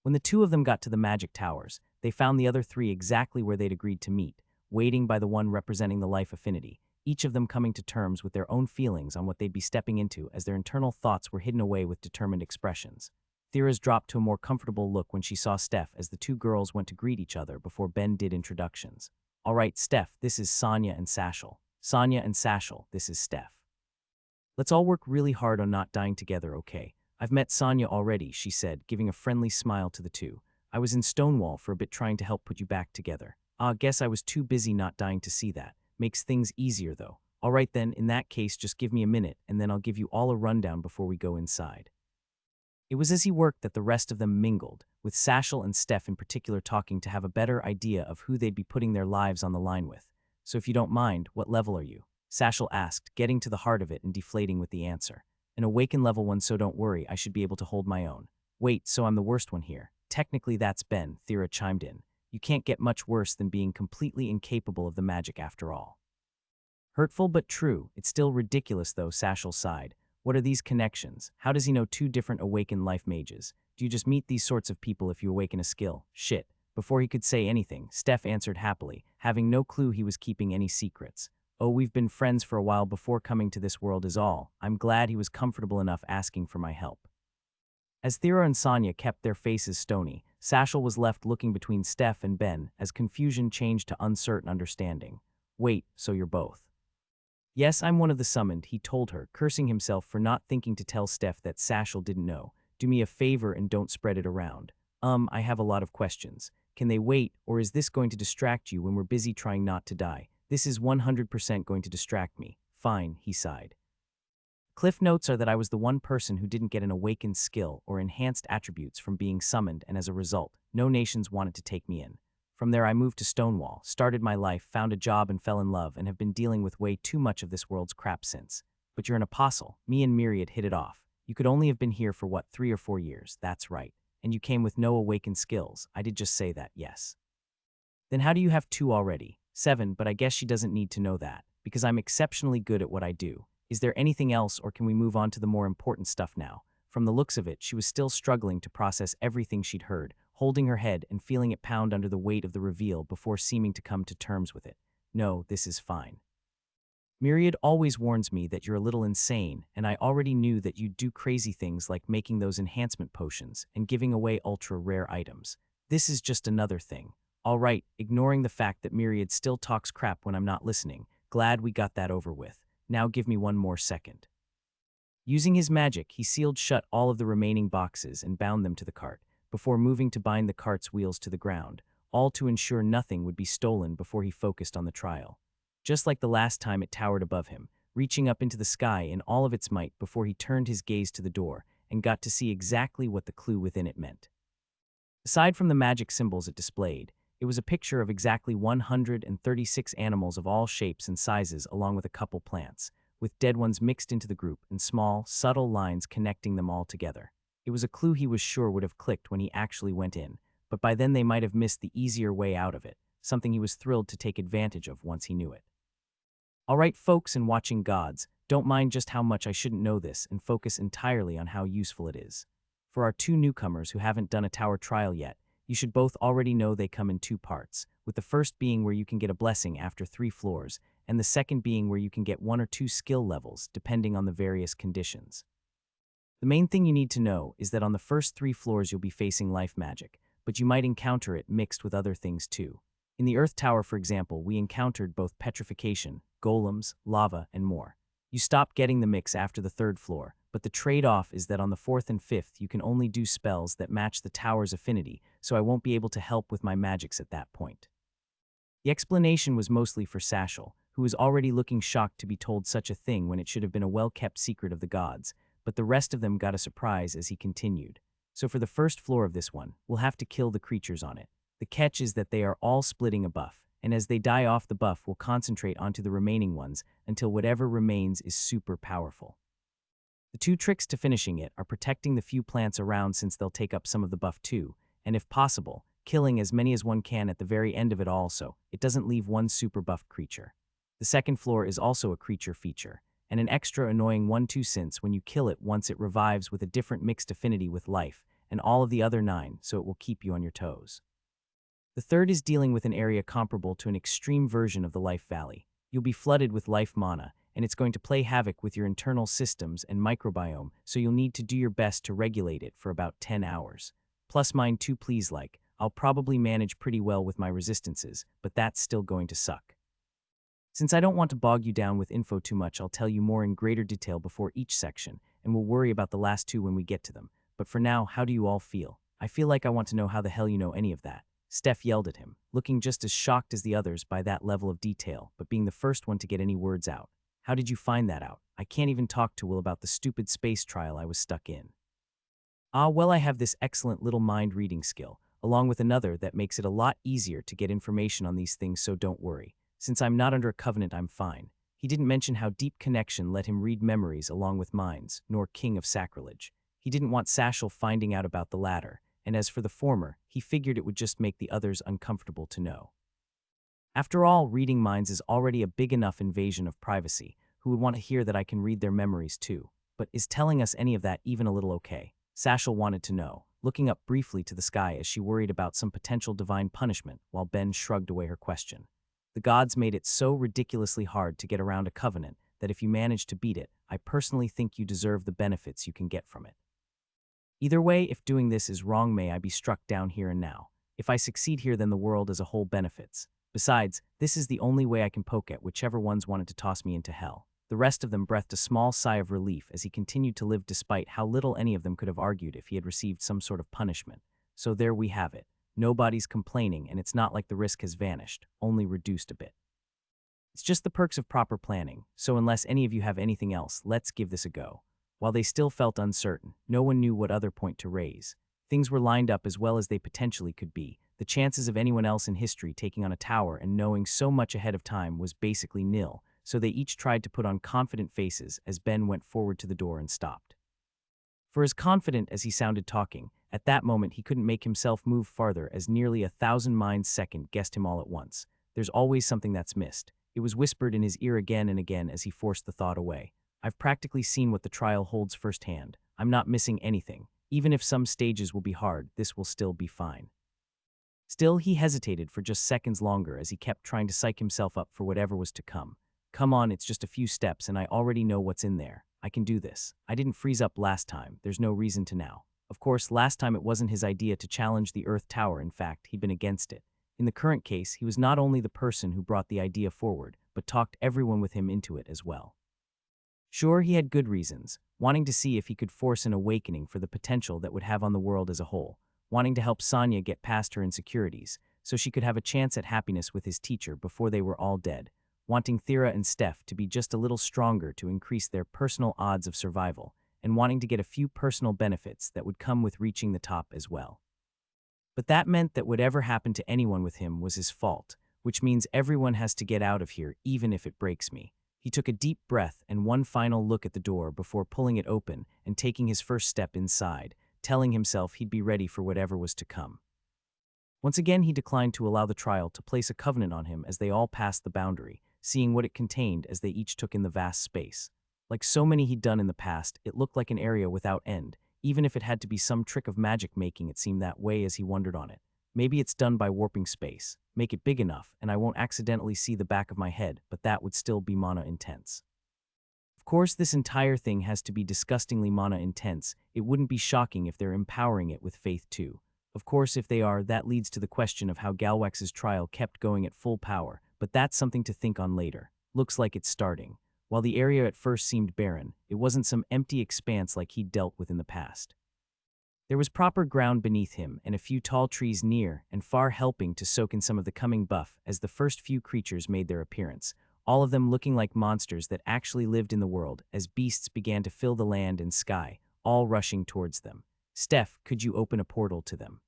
When the two of them got to the magic towers, they found the other three exactly where they'd agreed to meet, waiting by the one representing the life affinity, each of them coming to terms with their own feelings on what they'd be stepping into as their internal thoughts were hidden away with determined expressions. Thera's dropped to a more comfortable look when she saw Steph as the two girls went to greet each other before Ben did introductions. All right, Steph, this is Sonia and Sashel. Sonia and Sashel, this is Steph. Let's all work really hard on not dying together, okay? I've met Sonia already, she said, giving a friendly smile to the two. I was in Stonewall for a bit trying to help put you back together. Guess I was too busy not dying to see that. Makes things easier, though. All right then, in that case, just give me a minute, and then I'll give you all a rundown before we go inside. It was as he worked that the rest of them mingled, with Sashel and Steph in particular talking to have a better idea of who they'd be putting their lives on the line with. So if you don't mind, what level are you? Sashel asked, getting to the heart of it and deflating with the answer. An awakened level 1, so don't worry, I should be able to hold my own. Wait, so I'm the worst one here. Technically that's Ben, Thera chimed in. You can't get much worse than being completely incapable of the magic after all. Hurtful but true. It's still ridiculous though, Sashel sighed. What are these connections? How does he know two different awakened life mages? Do you just meet these sorts of people if you awaken a skill? Shit. Before he could say anything, Steph answered happily, having no clue he was keeping any secrets. Oh, we've been friends for a while before coming to this world is all. I'm glad he was comfortable enough asking for my help. As Thera and Sonia kept their faces stony, Sashel was left looking between Steph and Ben as confusion changed to uncertain understanding. Wait, so you're both? Yes, I'm one of the summoned, he told her, cursing himself for not thinking to tell Steph that Sashel didn't know. Do me a favor and don't spread it around. I have a lot of questions. Can they wait, or is this going to distract you when we're busy trying not to die? This is 100% going to distract me. Fine, he sighed. Cliff notes are that I was the one person who didn't get an awakened skill or enhanced attributes from being summoned, and as a result, no nations wanted to take me in. From there I moved to Stonewall, started my life, found a job and fell in love, and have been dealing with way too much of this world's crap since. But you're an apostle. Me and Myriad hit it off. You could only have been here for what, 3 or 4 years, that's right. And you came with no awakened skills. I did just say that, yes. Then how do you have 2 already? 7, but I guess she doesn't need to know that, because I'm exceptionally good at what I do. Is there anything else, or can we move on to the more important stuff now? From the looks of it, she was still struggling to process everything she'd heard, holding her head and feeling it pound under the weight of the reveal before seeming to come to terms with it. No, this is fine. Myriad always warns me that you're a little insane, and I already knew that you'd do crazy things like making those enhancement potions and giving away ultra-rare items. This is just another thing. All right, ignoring the fact that Myriad still talks crap when I'm not listening, glad we got that over with. Now give me 1 more second. Using his magic, he sealed shut all of the remaining boxes and bound them to the cart, before moving to bind the cart's wheels to the ground, all to ensure nothing would be stolen before he focused on the trial. Just like the last time it towered above him, reaching up into the sky in all of its might before he turned his gaze to the door and got to see exactly what the clue within it meant. Aside from the magic symbols it displayed, it was a picture of exactly 136 animals of all shapes and sizes along with a couple plants, with dead ones mixed into the group and small, subtle lines connecting them all together. It was a clue he was sure would have clicked when he actually went in, but by then they might have missed the easier way out of it, something he was thrilled to take advantage of once he knew it. All right, folks and watching gods, don't mind just how much I shouldn't know this and focus entirely on how useful it is. For our 2 newcomers who haven't done a tower trial yet, you should both already know they come in 2 parts, with the first being where you can get a blessing after 3 floors, and the second being where you can get 1 or 2 skill levels, depending on the various conditions. The main thing you need to know is that on the first 3 floors you'll be facing life magic, but you might encounter it mixed with other things too. In the Earth Tower, for example, we encountered both petrification, golems, lava, and more. You stop getting the mix after the 3rd floor, but the trade-off is that on the 4th and 5th you can only do spells that match the tower's affinity, so I won't be able to help with my magics at that point. The explanation was mostly for Sashel, who was already looking shocked to be told such a thing when it should have been a well-kept secret of the gods, but the rest of them got a surprise as he continued. So for the first floor of this one, we'll have to kill the creatures on it. The catch is that they are all splitting a buff, and as they die off the buff, we'll concentrate onto the remaining ones until whatever remains is super powerful. The 2 tricks to finishing it are protecting the few plants around since they'll take up some of the buff too, and if possible, killing as many as one can at the very end of it all so it doesn't leave one super buffed creature. The 2nd floor is also a creature feature, and an extra annoying one too since when you kill it once it revives with a different mixed affinity with life, and all of the other 9, so it will keep you on your toes. The third is dealing with an area comparable to an extreme version of the Life Valley. You'll be flooded with life mana, and it's going to play havoc with your internal systems and microbiome, so you'll need to do your best to regulate it for about 10 hours. Plus mine too, please. I'll probably manage pretty well with my resistances, but that's still going to suck. Since I don't want to bog you down with info too much, I'll tell you more in greater detail before each section, and we'll worry about the last 2 when we get to them. But for now, how do you all feel? I feel like I want to know how the hell you know any of that. Steph yelled at him, looking just as shocked as the others by that level of detail, but being the first one to get any words out. How did you find that out? I can't even talk to Will about the stupid space trial I was stuck in. Well, I have this excellent little mind-reading skill, along with another that makes it a lot easier to get information on these things, so don't worry. Since I'm not under a covenant, I'm fine. He didn't mention how deep connection let him read memories along with minds, nor king of sacrilege. He didn't want Sashel finding out about the latter, and as for the former, he figured it would just make the others uncomfortable to know. After all, reading minds is already a big enough invasion of privacy. Who would want to hear that I can read their memories too? But is telling us any of that even a little okay? Sashel wanted to know, looking up briefly to the sky as she worried about some potential divine punishment, while Ben shrugged away her question. The gods made it so ridiculously hard to get around a covenant that if you manage to beat it, I personally think you deserve the benefits you can get from it. Either way, if doing this is wrong, may I be struck down here and now. If I succeed here, then the world as a whole benefits. Besides, this is the only way I can poke at whichever ones wanted to toss me into hell. The rest of them breathed a small sigh of relief as he continued to live, despite how little any of them could have argued if he had received some sort of punishment. So there we have it. Nobody's complaining, and it's not like the risk has vanished, only reduced a bit. It's just the perks of proper planning, so unless any of you have anything else, let's give this a go. While they still felt uncertain, no one knew what other point to raise. Things were lined up as well as they potentially could be. The chances of anyone else in history taking on a tower and knowing so much ahead of time was basically nil, so they each tried to put on confident faces as Ben went forward to the door and stopped. For as confident as he sounded talking, at that moment he couldn't make himself move farther as nearly 1,000 minds second guessed him all at once. There's always something that's missed. It was whispered in his ear again and again as he forced the thought away. I've practically seen what the trial holds firsthand. I'm not missing anything. Even if some stages will be hard, this will still be fine. Still, he hesitated for just seconds longer as he kept trying to psych himself up for whatever was to come. Come on, it's just a few steps and I already know what's in there. I can do this. I didn't freeze up last time. There's no reason to now. Of course, last time it wasn't his idea to challenge the Earth Tower. In fact, he'd been against it. In the current case, he was not only the person who brought the idea forward, but talked everyone with him into it as well. Sure, he had good reasons, wanting to see if he could force an awakening for the potential that would have on the world as a whole, wanting to help Sonia get past her insecurities, so she could have a chance at happiness with his teacher before they were all dead, wanting Thera and Steph to be just a little stronger to increase their personal odds of survival, and wanting to get a few personal benefits that would come with reaching the top as well. But that meant that whatever happened to anyone with him was his fault, which means everyone has to get out of here even if it breaks me. He took a deep breath and one final look at the door before pulling it open and taking his first step inside, telling himself he'd be ready for whatever was to come. Once again, he declined to allow the trial to place a covenant on him as they all passed the boundary, seeing what it contained as they each took in the vast space. Like so many he'd done in the past, it looked like an area without end, even if it had to be some trick of magic making it seem that way as he wondered on it. Maybe it's done by warping space. Make it big enough, and I won't accidentally see the back of my head, but that would still be mana intense. Of course, this entire thing has to be disgustingly mana intense. It wouldn't be shocking if they're empowering it with faith too. Of course, if they are, that leads to the question of how Galwax's trial kept going at full power, but that's something to think on later. Looks like it's starting. While the area at first seemed barren, it wasn't some empty expanse like he'd dealt with in the past. There was proper ground beneath him and a few tall trees near and far, helping to soak in some of the coming buff as the first few creatures made their appearance, all of them looking like monsters that actually lived in the world as beasts began to fill the land and sky, all rushing towards them. Steph, could you open a portal to them?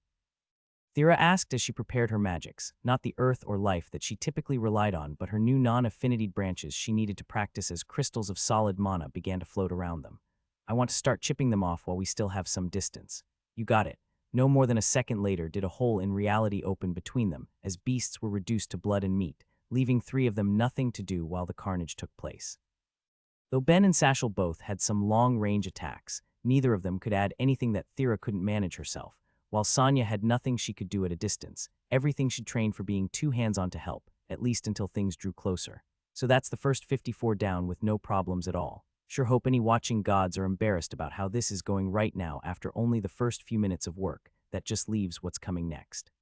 Thera asked as she prepared her magics, not the earth or life that she typically relied on, but her new non-affinity branches she needed to practice as crystals of solid mana began to float around them. I want to start chipping them off while we still have some distance. You got it. No more than a second later did a hole in reality open between them, as beasts were reduced to blood and meat, leaving 3 of them nothing to do while the carnage took place. Though Ben and Sashel both had some long-range attacks, Neither of them could add anything that Thera couldn't manage herself, while Sonya had nothing she could do at a distance, everything she'd trained for being too hands-on to help, at least until things drew closer. So that's the first 54 down with no problems at all. Sure hope any watching gods are embarrassed about how this is going right now after only the first few minutes of work. That just leaves what's coming next.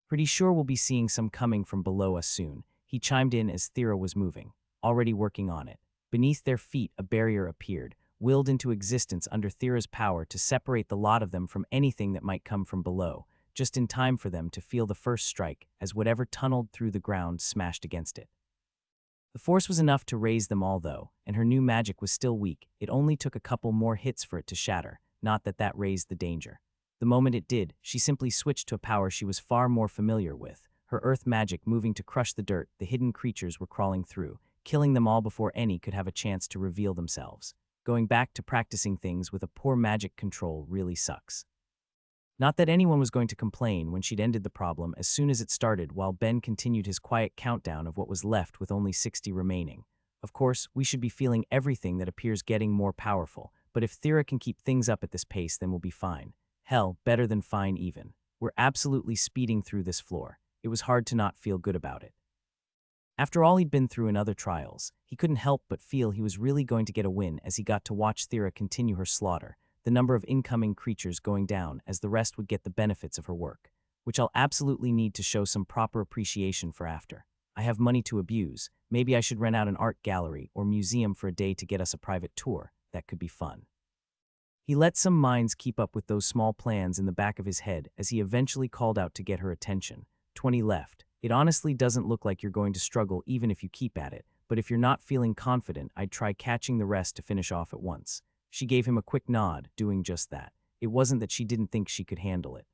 Pretty sure we'll be seeing some coming from below us soon, he chimed in as Thera was moving, already working on it. Beneath their feet a barrier appeared, willed into existence under Thera's power to separate the lot of them from anything that might come from below, just in time for them to feel the first strike as whatever tunneled through the ground smashed against it. The force was enough to raise them all though, and her new magic was still weak. It only took a couple more hits for it to shatter, not that that raised the danger. The moment it did, she simply switched to a power she was far more familiar with, her earth magic moving to crush the dirt the hidden creatures were crawling through, killing them all before any could have a chance to reveal themselves. Going back to practicing things with a poor magic control really sucks. Not that anyone was going to complain when she'd ended the problem as soon as it started, while Ben continued his quiet countdown of what was left with only 60 remaining. Of course, we should be feeling everything that appears getting more powerful, but if Thera can keep things up at this pace, then we'll be fine. Hell, better than fine even. We're absolutely speeding through this floor. It was hard to not feel good about it. After all he'd been through in other trials, he couldn't help but feel he was really going to get a win as he got to watch Thera continue her slaughter, the number of incoming creatures going down as the rest would get the benefits of her work, which I'll absolutely need to show some proper appreciation for after. I have money to abuse. Maybe I should rent out an art gallery or museum for a day to get us a private tour. That could be fun. He let some minds keep up with those small plans in the back of his head as he eventually called out to get her attention. 20 left. It honestly doesn't look like you're going to struggle even if you keep at it, but if you're not feeling confident, I'd try catching the rest to finish off at once. She gave him a quick nod, doing just that. It wasn't that she didn't think she could handle it.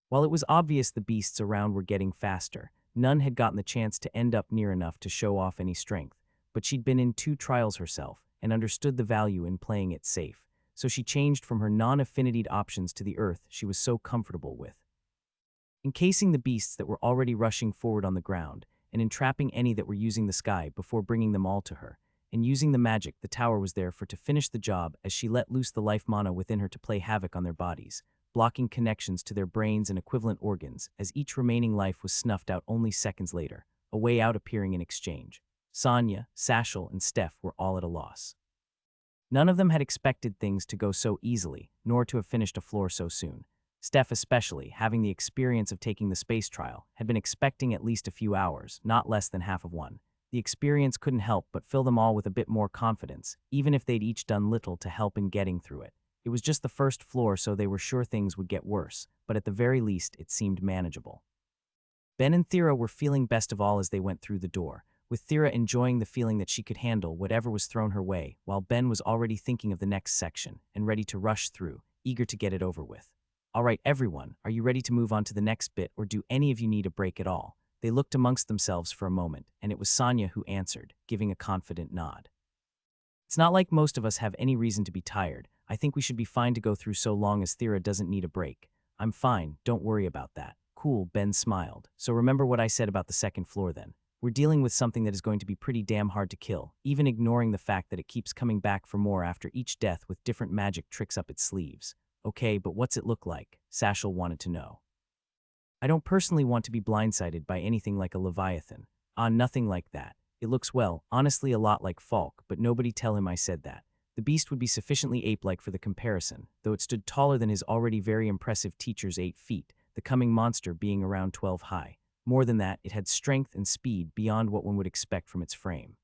While it was obvious the beasts around were getting faster, none had gotten the chance to end up near enough to show off any strength, but she'd been in 2 trials herself and understood the value in playing it safe, so she changed from her non-affinitied options to the earth she was so comfortable with. Encasing the beasts that were already rushing forward on the ground, and entrapping any that were using the sky before bringing them all to her, and using the magic the tower was there for to finish the job as she let loose the life mana within her to play havoc on their bodies, blocking connections to their brains and equivalent organs as each remaining life was snuffed out only seconds later, a way out appearing in exchange. Sonya, Sashel, and Steph were all at a loss. None of them had expected things to go so easily, nor to have finished a floor so soon. Steph especially, having the experience of taking the space trial, had been expecting at least a few hours, not less than half of one. The experience couldn't help but fill them all with a bit more confidence, even if they'd each done little to help in getting through it. It was just the first floor, so they were sure things would get worse, but at the very least it seemed manageable. Ben and Thera were feeling best of all as they went through the door, with Thera enjoying the feeling that she could handle whatever was thrown her way, while Ben was already thinking of the next section and ready to rush through, eager to get it over with. All right, everyone, are you ready to move on to the next bit, or do any of you need a break at all? They looked amongst themselves for a moment, and it was Sonya who answered, giving a confident nod. It's not like most of us have any reason to be tired. I think we should be fine to go through so long as Thera doesn't need a break. I'm fine, don't worry about that. Cool, Ben smiled. So remember what I said about the second floor then. We're dealing with something that is going to be pretty damn hard to kill, even ignoring the fact that it keeps coming back for more after each death with different magic tricks up its sleeves. Okay, but what's it look like? Sashel wanted to know. I don't personally want to be blindsided by anything like a Leviathan. Nothing like that. It looks, well, honestly a lot like Falk, but nobody tell him I said that. The beast would be sufficiently ape-like for the comparison, though it stood taller than his already very impressive teacher's 8 feet, the coming monster being around 12 high. More than that, it had strength and speed beyond what one would expect from its frame.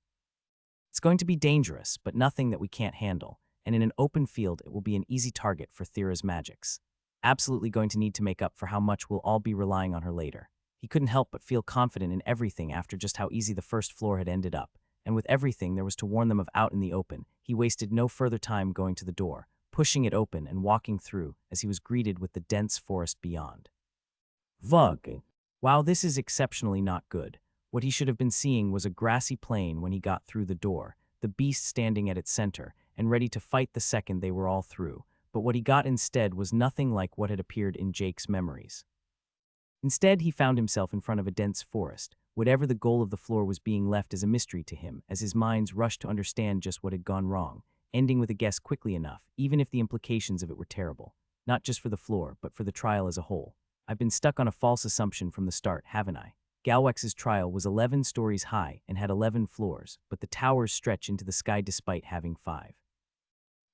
It's going to be dangerous, but nothing that we can't handle, and in an open field it will be an easy target for Thera's magics. Absolutely going to need to make up for how much we'll all be relying on her later. He couldn't help but feel confident in everything after just how easy the first floor had ended up, and with everything there was to warn them of out in the open, he wasted no further time going to the door, pushing it open and walking through as he was greeted with the dense forest beyond. Vug. Wow, this is exceptionally not good. What he should have been seeing was a grassy plain when he got through the door, the beast standing at its center, and ready to fight the second they were all through, but what he got instead was nothing like what had appeared in Jake's memories. Instead, he found himself in front of a dense forest. Whatever the goal of the floor was being left as a mystery to him as his minds rushed to understand just what had gone wrong. ending with a guess quickly enough, even if the implications of it were terrible. Not just for the floor, but for the trial as a whole. I've been stuck on a false assumption from the start, haven't I? Galwex's trial was 11 stories high and had 11 floors, but the towers stretch into the sky despite having 5.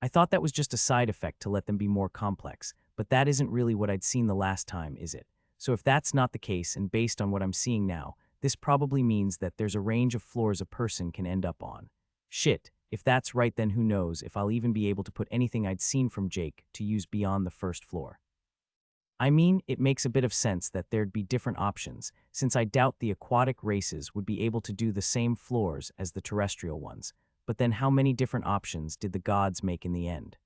I thought that was just a side effect to let them be more complex, but that isn't really what I'd seen the last time, is it? So if that's not the case, and based on what I'm seeing now, this probably means that there's a range of floors a person can end up on. Shit, if that's right, then who knows if I'll even be able to put anything I'd seen from Jake to use beyond the first floor. I mean, it makes a bit of sense that there'd be different options, since I doubt the aquatic races would be able to do the same floors as the terrestrial ones. But then how many different options did the gods make in the end?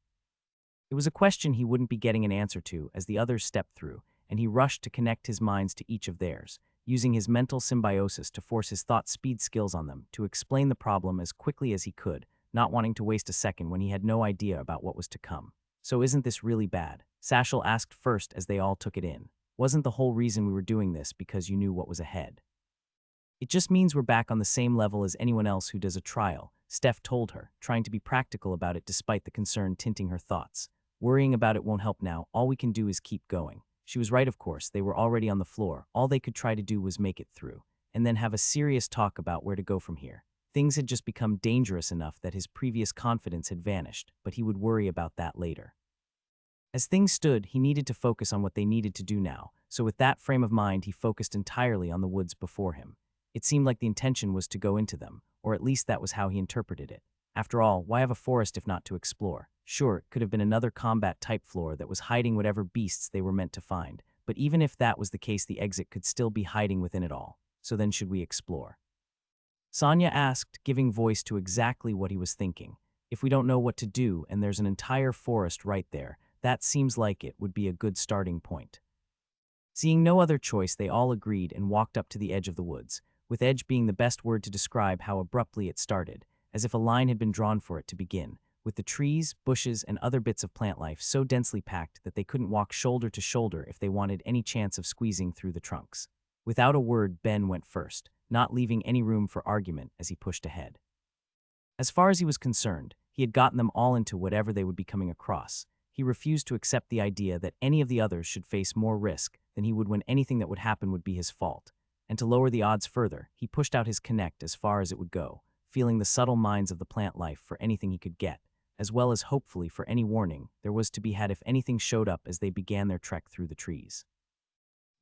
It was a question he wouldn't be getting an answer to as the others stepped through, and he rushed to connect his minds to each of theirs, using his mental symbiosis to force his thought speed skills on them to explain the problem as quickly as he could, not wanting to waste a second when he had no idea about what was to come. So isn't this really bad? Sashel asked first as they all took it in. Wasn't the whole reason we were doing this because you knew what was ahead? It just means we're back on the same level as anyone else who does a trial, Steph told her, trying to be practical about it despite the concern tinting her thoughts. Worrying about it won't help now, all we can do is keep going. She was right, of course, they were already on the floor, all they could try to do was make it through, and then have a serious talk about where to go from here. Things had just become dangerous enough that his previous confidence had vanished, but he would worry about that later. As things stood, he needed to focus on what they needed to do now, so with that frame of mind he focused entirely on the woods before him. It seemed like the intention was to go into them, or at least that was how he interpreted it. After all, why have a forest if not to explore? Sure, it could have been another combat-type floor that was hiding whatever beasts they were meant to find, but even if that was the case, the exit could still be hiding within it all. So then should we explore? Sonia asked, giving voice to exactly what he was thinking. If we don't know what to do and there's an entire forest right there, that seems like it would be a good starting point. Seeing no other choice, they all agreed and walked up to the edge of the woods, with edge being the best word to describe how abruptly it started, as if a line had been drawn for it to begin, with the trees, bushes, and other bits of plant life so densely packed that they couldn't walk shoulder to shoulder if they wanted any chance of squeezing through the trunks. Without a word, Ben went first, not leaving any room for argument as he pushed ahead. As far as he was concerned, he had gotten them all into whatever they would be coming across. He refused to accept the idea that any of the others should face more risk than he would when anything that would happen would be his fault. And to lower the odds further, he pushed out his connect as far as it would go, feeling the subtle minds of the plant life for anything he could get, as well as hopefully for any warning there was to be had if anything showed up as they began their trek through the trees.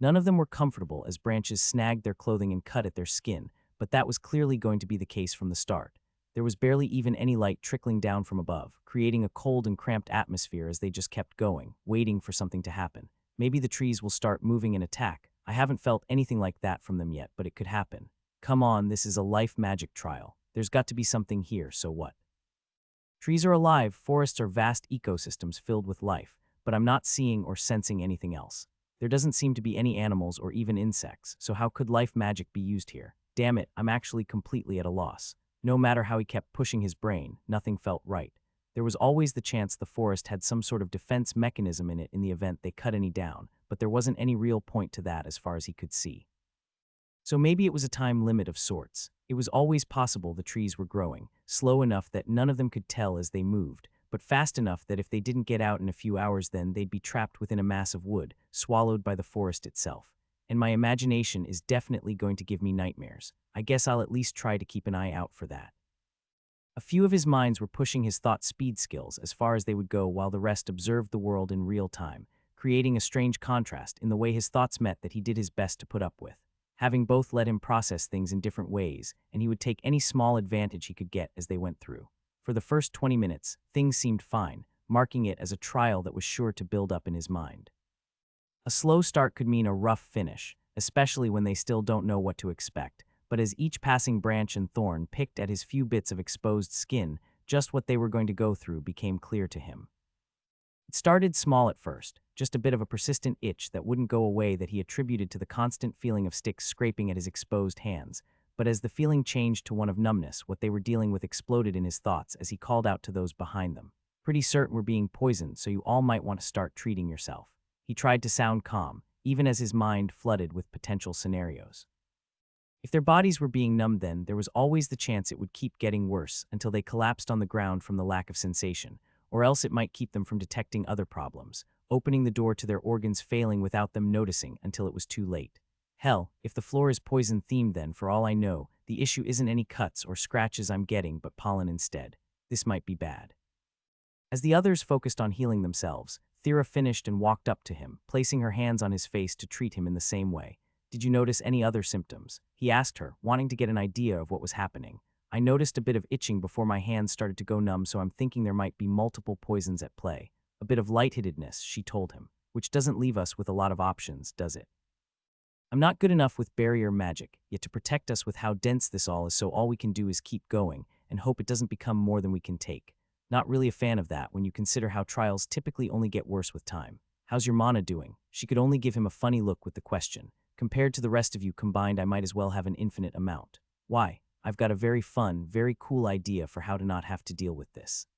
None of them were comfortable as branches snagged their clothing and cut at their skin, but that was clearly going to be the case from the start. There was barely even any light trickling down from above, creating a cold and cramped atmosphere as they just kept going, waiting for something to happen. Maybe the trees will start moving and attack. I haven't felt anything like that from them yet, but it could happen. Come on, this is a life magic trial. There's got to be something here, so what? Trees are alive, forests are vast ecosystems filled with life, but I'm not seeing or sensing anything else. There doesn't seem to be any animals or even insects, so how could life magic be used here? Damn it, I'm actually completely at a loss. No matter how he kept pushing his brain, nothing felt right. There was always the chance the forest had some sort of defense mechanism in it in the event they cut any down, but there wasn't any real point to that as far as he could see. So maybe it was a time limit of sorts. It was always possible the trees were growing, slow enough that none of them could tell as they moved, but fast enough that if they didn't get out in a few hours then they'd be trapped within a mass of wood, swallowed by the forest itself. And my imagination is definitely going to give me nightmares. I guess I'll at least try to keep an eye out for that. A few of his minds were pushing his thought speed skills as far as they would go while the rest observed the world in real time, creating a strange contrast in the way his thoughts met that he did his best to put up with. Having both let him process things in different ways, and he would take any small advantage he could get as they went through. For the first 20 minutes, things seemed fine, marking it as a trial that was sure to build up in his mind. A slow start could mean a rough finish, especially when they still don't know what to expect, but as each passing branch and thorn picked at his few bits of exposed skin, just what they were going to go through became clear to him. It started small at first, just a bit of a persistent itch that wouldn't go away that he attributed to the constant feeling of sticks scraping at his exposed hands, but as the feeling changed to one of numbness, what they were dealing with exploded in his thoughts as he called out to those behind them. Pretty certain we're being poisoned, so you all might want to start treating yourself. He tried to sound calm, even as his mind flooded with potential scenarios. If their bodies were being numbed then, there was always the chance it would keep getting worse until they collapsed on the ground from the lack of sensation, or else it might keep them from detecting other problems, opening the door to their organs failing without them noticing until it was too late. Hell, if the floor is poison-themed then, for all I know, the issue isn't any cuts or scratches I'm getting but pollen instead. This might be bad. As the others focused on healing themselves, Thera finished and walked up to him, placing her hands on his face to treat him in the same way. "Did you notice any other symptoms?" he asked her, wanting to get an idea of what was happening. "I noticed a bit of itching before my hands started to go numb, so I'm thinking there might be multiple poisons at play." "A bit of lightheadedness," she told him, "which doesn't leave us with a lot of options, does it? I'm not good enough with barrier magic, yet to protect us with how dense this all is, so all we can do is keep going and hope it doesn't become more than we can take. Not really a fan of that when you consider how trials typically only get worse with time. How's your mana doing?" She could only give him a funny look with the question. "Compared to the rest of you combined, I might as well have an infinite amount." "Why? I've got a very fun, very cool idea for how to not have to deal with this.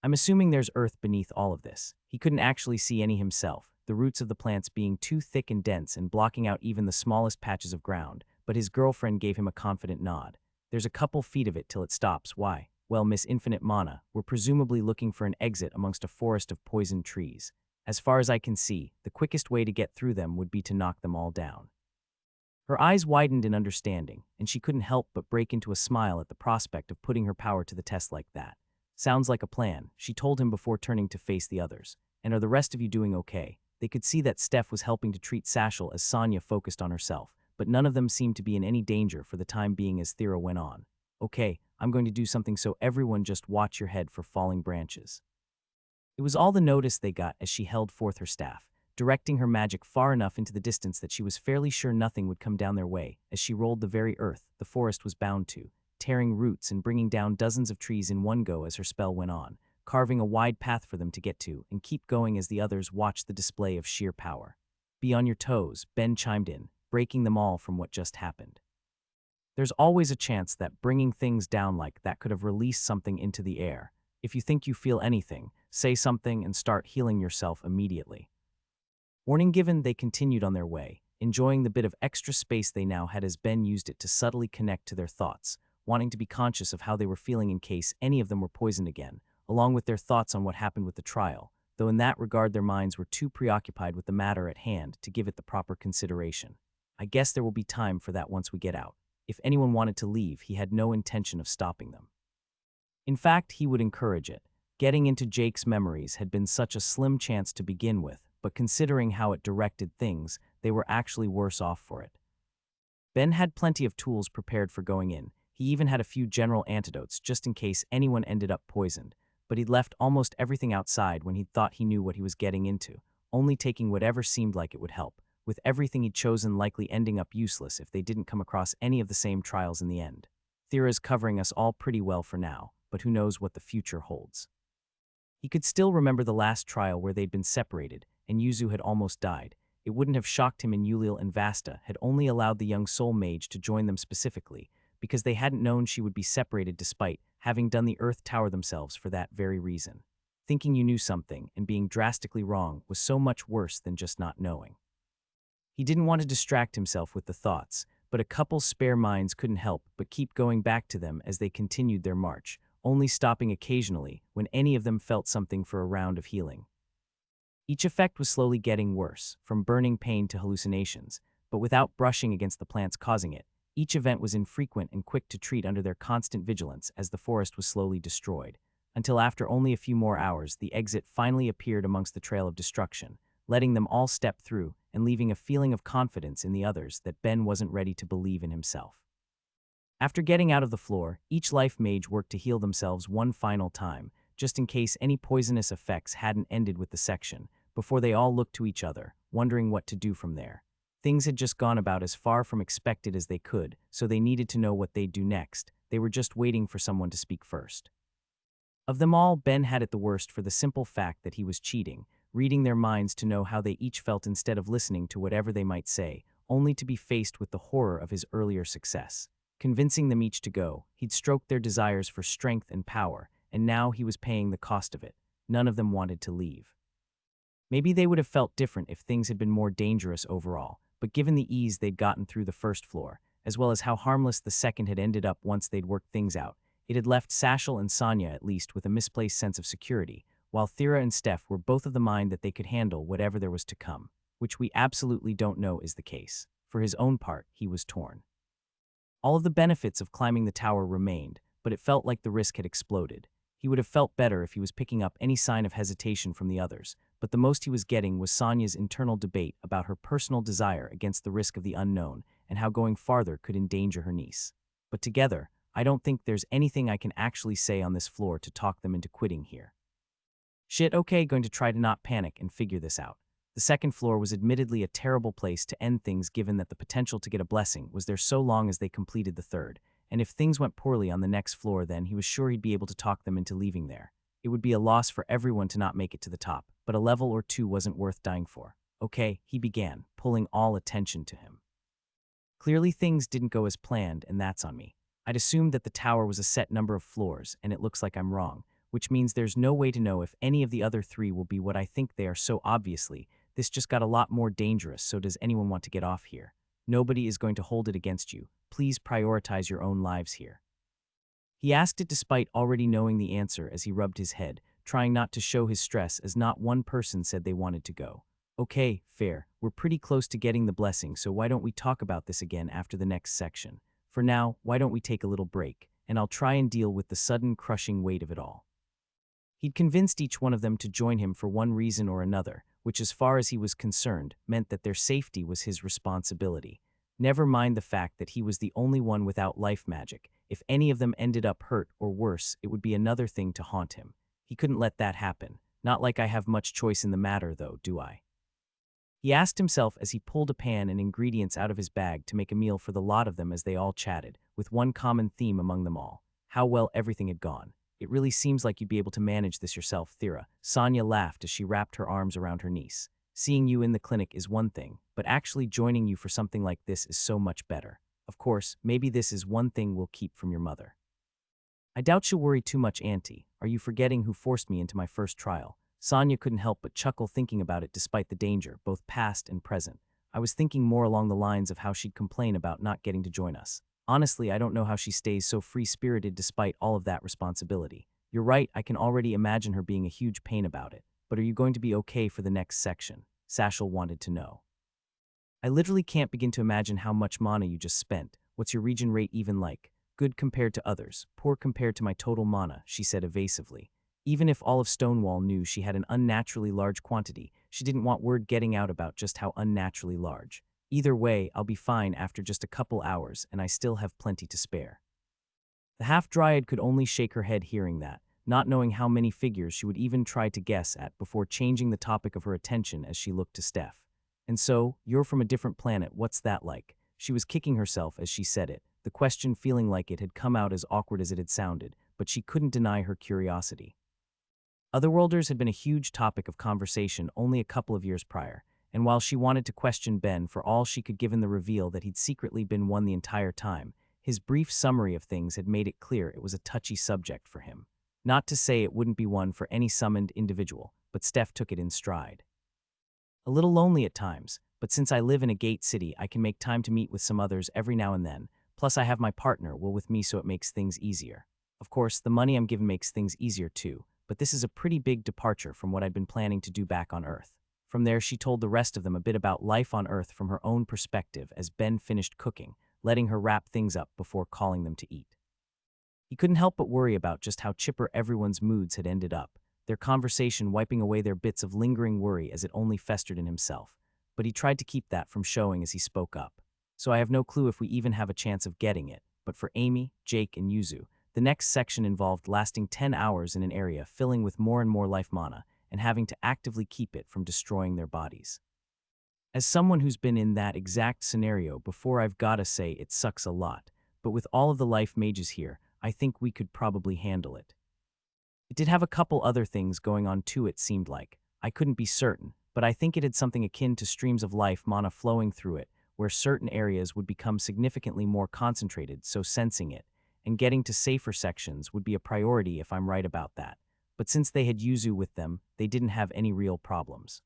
I'm assuming there's earth beneath all of this." He couldn't actually see any himself, the roots of the plants being too thick and dense and blocking out even the smallest patches of ground, but his girlfriend gave him a confident nod. "There's a couple feet of it till it stops. Why?" "Well, Miss Infinite Mana, we're presumably looking for an exit amongst a forest of poisoned trees. As far as I can see, the quickest way to get through them would be to knock them all down." Her eyes widened in understanding, and she couldn't help but break into a smile at the prospect of putting her power to the test like that. "Sounds like a plan," she told him before turning to face the others. "And are the rest of you doing okay?" They could see that Steph was helping to treat Satchel as Sonia focused on herself, but none of them seemed to be in any danger for the time being as Thera went on. "Okay, I'm going to do something, so everyone just watch your head for falling branches." It was all the notice they got as she held forth her staff, directing her magic far enough into the distance that she was fairly sure nothing would come down their way as she rolled the very earth the forest was bound to, tearing roots and bringing down dozens of trees in one go as her spell went on, carving a wide path for them to get to and keep going as the others watched the display of sheer power. "Be on your toes," Ben chimed in, breaking them all from what just happened. "There's always a chance that bringing things down like that could have released something into the air. If you think you feel anything, say something and start healing yourself immediately." Warning given, they continued on their way, enjoying the bit of extra space they now had as Ben used it to subtly connect to their thoughts, wanting to be conscious of how they were feeling in case any of them were poisoned again, along with their thoughts on what happened with the trial, though in that regard their minds were too preoccupied with the matter at hand to give it the proper consideration. "I guess there will be time for that once we get out." If anyone wanted to leave, he had no intention of stopping them. In fact, he would encourage it. Getting into Jake's memories had been such a slim chance to begin with, but considering how it directed things, they were actually worse off for it. Ben had plenty of tools prepared for going in. He even had a few general antidotes just in case anyone ended up poisoned, but he'd left almost everything outside when he'd thought he knew what he was getting into, only taking whatever seemed like it would help, with everything he'd chosen likely ending up useless if they didn't come across any of the same trials in the end. Thera's covering us all pretty well for now, but who knows what the future holds. He could still remember the last trial where they'd been separated, and Yuzu had almost died. It wouldn't have shocked him, and Ulil and Vasta had only allowed the young soul mage to join them specifically, because they hadn't known she would be separated despite having done the Earth Tower themselves for that very reason. Thinking you knew something and being drastically wrong was so much worse than just not knowing. He didn't want to distract himself with the thoughts, but a couple spare minds couldn't help but keep going back to them as they continued their march, only stopping occasionally when any of them felt something for a round of healing. Each effect was slowly getting worse, from burning pain to hallucinations, but without brushing against the plants causing it. Each event was infrequent and quick to treat under their constant vigilance as the forest was slowly destroyed, until after only a few more hours the exit finally appeared amongst the trail of destruction, letting them all step through and leaving a feeling of confidence in the others that Ben wasn't ready to believe in himself. After getting out of the floor, each life mage worked to heal themselves one final time, just in case any poisonous effects hadn't ended with the section, before they all looked to each other, wondering what to do from there. Things had just gone about as far from expected as they could, so they needed to know what they'd do next. They were just waiting for someone to speak first. Of them all, Ben had it the worst for the simple fact that he was cheating, reading their minds to know how they each felt instead of listening to whatever they might say, only to be faced with the horror of his earlier success. Convincing them each to go, he'd stroked their desires for strength and power, and now he was paying the cost of it. None of them wanted to leave. Maybe they would have felt different if things had been more dangerous overall, but given the ease they'd gotten through the first floor, as well as how harmless the second had ended up once they'd worked things out. It had left Sashel and Sonya, at least, with a misplaced sense of security, while Thera and Steph were both of the mind that they could handle whatever there was to come, which we absolutely don't know is the case. For his own part, he was torn. All of the benefits of climbing the tower remained, but it felt like the risk had exploded. He would have felt better if he was picking up any sign of hesitation from the others, but the most he was getting was Sonya's internal debate about her personal desire against the risk of the unknown and how going farther could endanger her niece. But together, I don't think there's anything I can actually say on this floor to talk them into quitting here. Shit, okay, going to try to not panic and figure this out. The second floor was admittedly a terrible place to end things given that the potential to get a blessing was there so long as they completed the third, and if things went poorly on the next floor then he was sure he'd be able to talk them into leaving there. It would be a loss for everyone to not make it to the top, but a level or two wasn't worth dying for. Okay, he began, pulling all attention to him. Clearly things didn't go as planned, and that's on me. I'd assumed that the tower was a set number of floors, and it looks like I'm wrong, which means there's no way to know if any of the other three will be what I think they are, so obviously, this just got a lot more dangerous, so does anyone want to get off here? Nobody is going to hold it against you. Please prioritize your own lives here. He asked it despite already knowing the answer as he rubbed his head, trying not to show his stress as not one person said they wanted to go. Okay, fair. We're pretty close to getting the blessing, so why don't we talk about this again after the next section? For now, why don't we take a little break, and I'll try and deal with the sudden crushing weight of it all. He'd convinced each one of them to join him for one reason or another, which as far as he was concerned meant that their safety was his responsibility. Never mind the fact that he was the only one without life magic. If any of them ended up hurt or worse, it would be another thing to haunt him. He couldn't let that happen. Not like I have much choice in the matter, though, do I? He asked himself as he pulled a pan and ingredients out of his bag to make a meal for the lot of them as they all chatted, with one common theme among them all: how well everything had gone. It really seems like you'd be able to manage this yourself, Thera. Sonya laughed as she wrapped her arms around her niece. Seeing you in the clinic is one thing, but actually joining you for something like this is so much better. Of course, maybe this is one thing we'll keep from your mother. I doubt she'll worry too much, Auntie. Are you forgetting who forced me into my first trial? Sonya couldn't help but chuckle thinking about it despite the danger, both past and present. I was thinking more along the lines of how she'd complain about not getting to join us. Honestly, I don't know how she stays so free-spirited despite all of that responsibility. You're right, I can already imagine her being a huge pain about it. But are you going to be okay for the next section? Sashel wanted to know. I literally can't begin to imagine how much mana you just spent. What's your regen rate even like? Good compared to others, poor compared to my total mana, she said evasively. Even if all of Stonewall knew she had an unnaturally large quantity, she didn't want word getting out about just how unnaturally large. Either way, I'll be fine after just a couple hours, and I still have plenty to spare. The half-dryad could only shake her head hearing that, not knowing how many figures she would even try to guess at before changing the topic of her attention as she looked to Steph. And so, you're from a different planet, what's that like? She was kicking herself as she said it, the question feeling like it had come out as awkward as it had sounded, but she couldn't deny her curiosity. Otherworlders had been a huge topic of conversation only a couple of years prior, and while she wanted to question Ben for all she could given the reveal that he'd secretly been one the entire time, his brief summary of things had made it clear it was a touchy subject for him. Not to say it wouldn't be one for any summoned individual, but Steph took it in stride. A little lonely at times, but since I live in a gate city, I can make time to meet with some others every now and then, plus I have my partner Will with me so it makes things easier. Of course, the money I'm given makes things easier too, but this is a pretty big departure from what I'd been planning to do back on Earth. From there, she told the rest of them a bit about life on Earth from her own perspective as Ben finished cooking, letting her wrap things up before calling them to eat. He couldn't help but worry about just how chipper everyone's moods had ended up, their conversation wiping away their bits of lingering worry as it only festered in himself. But he tried to keep that from showing as he spoke up. So I have no clue if we even have a chance of getting it, but for Amy, Jake, and Yuzu, the next section involved lasting 10 hours in an area filling with more and more life mana, and having to actively keep it from destroying their bodies. As someone who's been in that exact scenario before, I've gotta say it sucks a lot, but with all of the life mages here, I think we could probably handle it. It did have a couple other things going on too, it seemed like. I couldn't be certain, but I think it had something akin to streams of life mana flowing through it, where certain areas would become significantly more concentrated, so sensing it, and getting to safer sections would be a priority if I'm right about that. But since they had Yuzu with them, they didn't have any real problems.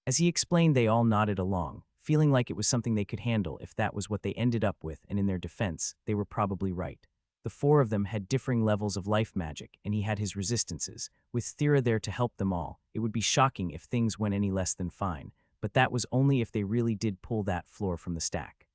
As he explained, they all nodded along, feeling like it was something they could handle if that was what they ended up with, and in their defense, they were probably right. The four of them had differing levels of life magic, and he had his resistances. With Thera there to help them all, it would be shocking if things went any less than fine, but that was only if they really did pull that floor from the stack.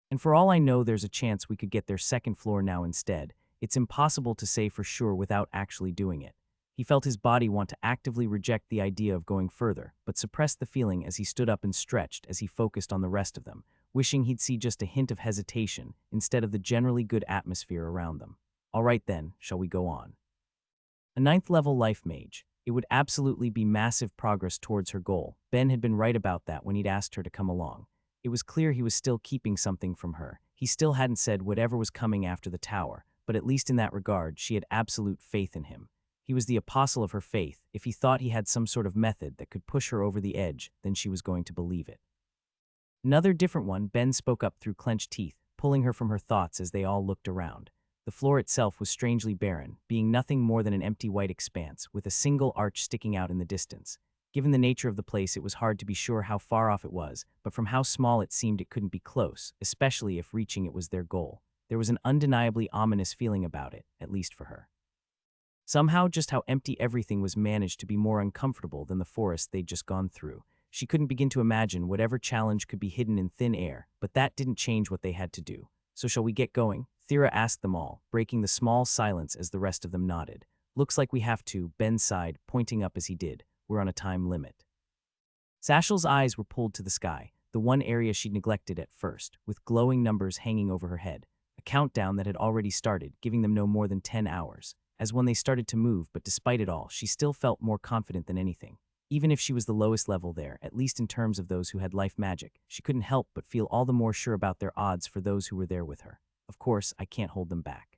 And for all I know, there's a chance we could get their second floor now instead. It's impossible to say for sure without actually doing it. He felt his body want to actively reject the idea of going further, but suppressed the feeling as he stood up and stretched as he focused on the rest of them, wishing he'd see just a hint of hesitation instead of the generally good atmosphere around them. All right then, shall we go on? A ninth-level life mage. It would absolutely be massive progress towards her goal. Ben had been right about that when he'd asked her to come along. It was clear he was still keeping something from her. He still hadn't said whatever was coming after the tower, but at least in that regard, she had absolute faith in him. He was the apostle of her faith. If he thought he had some sort of method that could push her over the edge, then she was going to believe it. Another different one, Ben spoke up through clenched teeth, pulling her from her thoughts as they all looked around. The floor itself was strangely barren, being nothing more than an empty white expanse, with a single arch sticking out in the distance. Given the nature of the place, it was hard to be sure how far off it was, but from how small it seemed it couldn't be close, especially if reaching it was their goal. There was an undeniably ominous feeling about it, at least for her. Somehow, just how empty everything was managed to be more uncomfortable than the forest they'd just gone through. She couldn't begin to imagine whatever challenge could be hidden in thin air, but that didn't change what they had to do. So shall we get going? Thera asked them all, breaking the small silence as the rest of them nodded. Looks like we have to, Ben sighed, pointing up as he did. We're on a time limit. Sashel's eyes were pulled to the sky, the one area she'd neglected at first, with glowing numbers hanging over her head. A countdown that had already started, giving them no more than 10 hours. As when they started to move, but despite it all, she still felt more confident than anything. Even if she was the lowest level there, at least in terms of those who had life magic, she couldn't help but feel all the more sure about their odds for those who were there with her. Of course, I can't hold them back.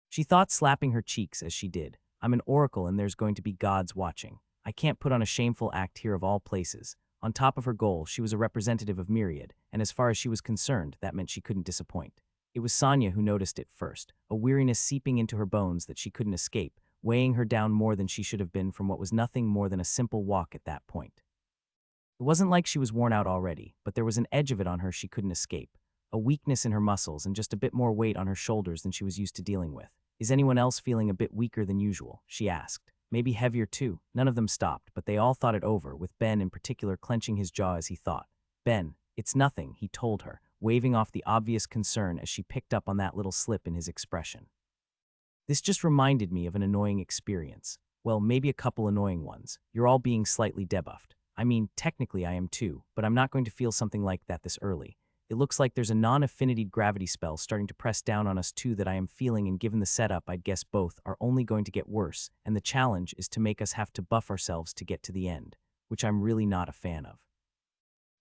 She thought, slapping her cheeks as she did. I'm an oracle and there's going to be gods watching. I can't put on a shameful act here of all places. On top of her goal, she was a representative of Myriad, and as far as she was concerned, that meant she couldn't disappoint. It was Sonia who noticed it first, a weariness seeping into her bones that she couldn't escape, weighing her down more than she should have been from what was nothing more than a simple walk at that point. It wasn't like she was worn out already, but there was an edge of it on her she couldn't escape, a weakness in her muscles and just a bit more weight on her shoulders than she was used to dealing with. Is anyone else feeling a bit weaker than usual? She asked. Maybe heavier too. None of them stopped, but they all thought it over, with Ben in particular clenching his jaw as he thought. Ben, it's nothing, he told her, waving off the obvious concern as she picked up on that little slip in his expression. This just reminded me of an annoying experience. Well, maybe a couple annoying ones. You're all being slightly debuffed. I mean, technically I am too, but I'm not going to feel something like that this early. It looks like there's a non-affinity gravity spell starting to press down on us too that I am feeling, and given the setup, I'd guess both are only going to get worse, and the challenge is to make us have to buff ourselves to get to the end, which I'm really not a fan of.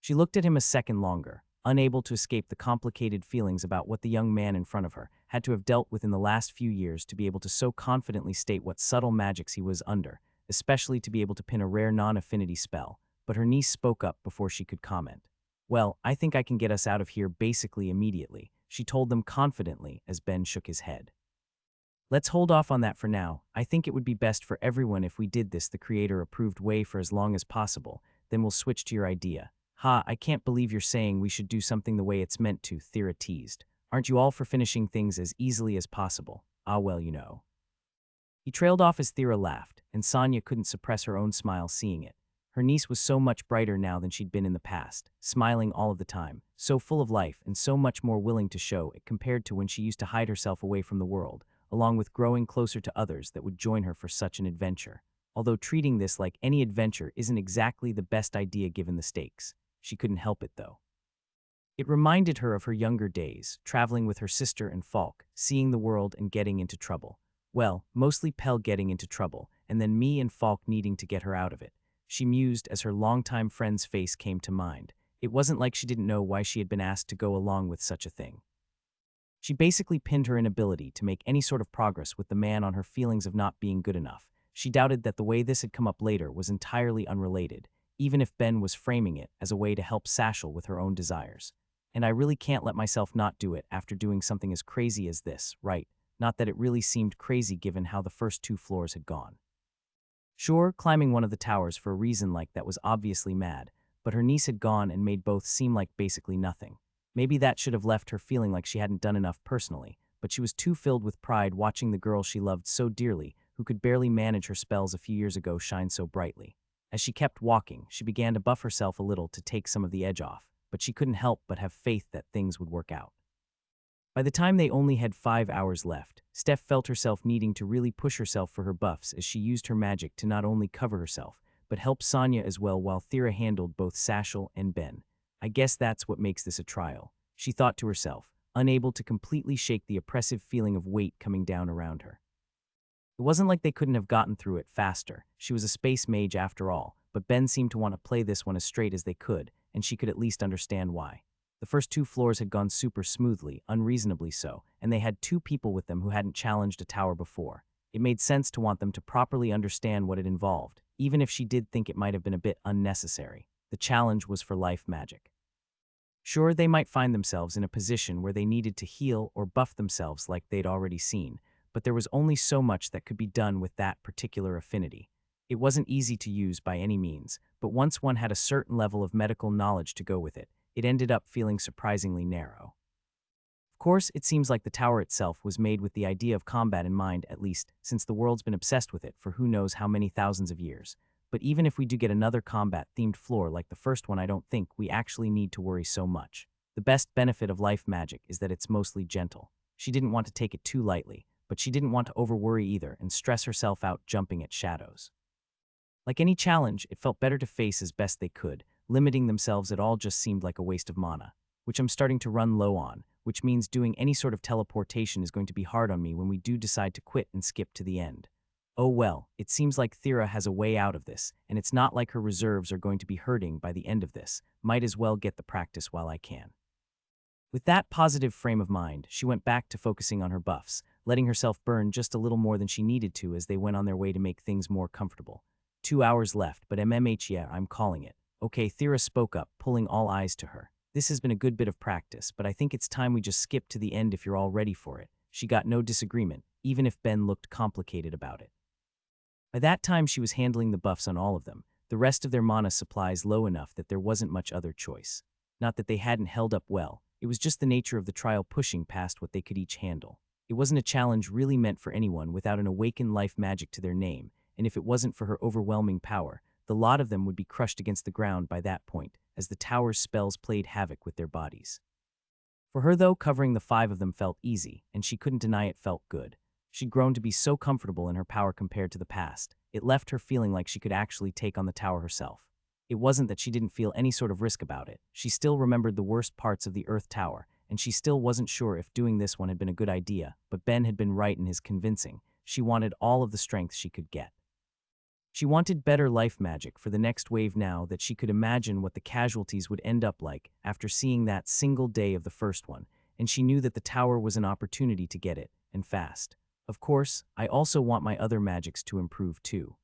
She looked at him a second longer, unable to escape the complicated feelings about what the young man in front of her had to have dealt with in the last few years to be able to so confidently state what subtle magics he was under, especially to be able to pin a rare non-affinity spell, but her niece spoke up before she could comment. Well, I think I can get us out of here basically immediately, she told them confidently as Ben shook his head. Let's hold off on that for now. I think it would be best for everyone if we did this the creator-approved way for as long as possible, then we'll switch to your idea. Ha, I can't believe you're saying we should do something the way it's meant to, Thera teased. Aren't you all for finishing things as easily as possible? Ah well, you know. He trailed off as Thera laughed, and Sonia couldn't suppress her own smile seeing it. Her niece was so much brighter now than she'd been in the past, smiling all of the time, so full of life and so much more willing to show it compared to when she used to hide herself away from the world, along with growing closer to others that would join her for such an adventure. Although treating this like any adventure isn't exactly the best idea given the stakes. She couldn't help it though. It reminded her of her younger days, traveling with her sister and Falk, seeing the world and getting into trouble. Well, mostly Pell getting into trouble, and then me and Falk needing to get her out of it. She mused as her longtime friend's face came to mind. It wasn't like she didn't know why she had been asked to go along with such a thing. She basically pinned her inability to make any sort of progress with the man on her feelings of not being good enough. She doubted that the way this had come up later was entirely unrelated, even if Ben was framing it as a way to help Sashel with her own desires. And I really can't let myself not do it after doing something as crazy as this, right? Not that it really seemed crazy given how the first 2 floors had gone. Sure, climbing one of the towers for a reason like that was obviously mad, but her niece had gone and made both seem like basically nothing. Maybe that should have left her feeling like she hadn't done enough personally, but she was too filled with pride watching the girl she loved so dearly, who could barely manage her spells a few years ago, shine so brightly. As she kept walking, she began to buff herself a little to take some of the edge off, but she couldn't help but have faith that things would work out. By the time they only had 5 hours left, Steph felt herself needing to really push herself for her buffs as she used her magic to not only cover herself, but help Sonya as well while Thera handled both Satchel and Ben. I guess that's what makes this a trial, she thought to herself, unable to completely shake the oppressive feeling of weight coming down around her. It wasn't like they couldn't have gotten through it faster. She was a space mage after all, but Ben seemed to want to play this one as straight as they could, and she could at least understand why. The first 2 floors had gone super smoothly, unreasonably so, and they had 2 people with them who hadn't challenged a tower before. It made sense to want them to properly understand what it involved, even if she did think it might have been a bit unnecessary. The challenge was for life magic. Sure, they might find themselves in a position where they needed to heal or buff themselves like they'd already seen, but there was only so much that could be done with that particular affinity. It wasn't easy to use by any means, but once one had a certain level of medical knowledge to go with it, it ended up feeling surprisingly narrow. Of course, it seems like the tower itself was made with the idea of combat in mind, at least since the world's been obsessed with it for who knows how many thousands of years. But even if we do get another combat-themed floor like the first one, I don't think we actually need to worry so much. The best benefit of life magic is that it's mostly gentle. She didn't want to take it too lightly, but she didn't want to over-worry either and stress herself out jumping at shadows. Like any challenge, it felt better to face as best they could. Limiting themselves at all just seemed like a waste of mana, which I'm starting to run low on, which means doing any sort of teleportation is going to be hard on me when we do decide to quit and skip to the end. Oh well, it seems like Thera has a way out of this, and it's not like her reserves are going to be hurting by the end of this. Might as well get the practice while I can. With that positive frame of mind, she went back to focusing on her buffs, letting herself burn just a little more than she needed to as they went on their way to make things more comfortable. 2 hours left, but yeah, I'm calling it. Okay, Thera spoke up, pulling all eyes to her. This has been a good bit of practice, but I think it's time we just skip to the end if you're all ready for it. She got no disagreement, even if Ben looked complicated about it. By that time, she was handling the buffs on all of them, the rest of their mana supplies low enough that there wasn't much other choice. Not that they hadn't held up well, it was just the nature of the trial pushing past what they could each handle. It wasn't a challenge really meant for anyone without an awakened life magic to their name, and if it wasn't for her overwhelming power, the lot of them would be crushed against the ground by that point, as the tower's spells played havoc with their bodies. For her though, covering the 5 of them felt easy, and she couldn't deny it felt good. She'd grown to be so comfortable in her power compared to the past, it left her feeling like she could actually take on the tower herself. It wasn't that she didn't feel any sort of risk about it. She still remembered the worst parts of the Earth Tower, and she still wasn't sure if doing this one had been a good idea, but Ben had been right in his convincing. She wanted all of the strength she could get. She wanted better life magic for the next wave now that she could imagine what the casualties would end up like after seeing that single day of the first one, and she knew that the tower was an opportunity to get it, and fast. Of course, I also want my other magics to improve too.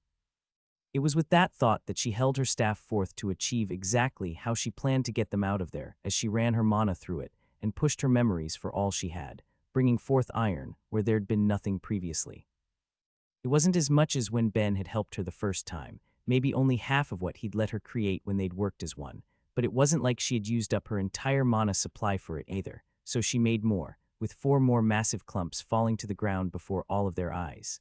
It was with that thought that she held her staff forth to achieve exactly how she planned to get them out of there as she ran her mana through it and pushed her memories for all she had, bringing forth iron where there'd been nothing previously. It wasn't as much as when Ben had helped her the first time, maybe only half of what he'd let her create when they'd worked as one, but it wasn't like she had used up her entire mana supply for it either, so she made more, with 4 more massive clumps falling to the ground before all of their eyes.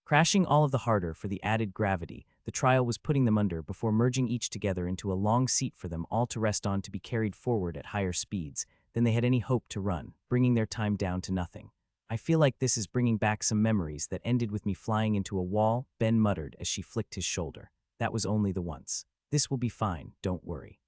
Crashing all of the harder for the added gravity, the trial was putting them under before merging each together into a long seat for them all to rest on to be carried forward at higher speeds than they had any hope to run, bringing their time down to nothing. I feel like this is bringing back some memories that ended with me flying into a wall, Ben muttered as she flicked his shoulder. That was only the once. This will be fine, don't worry.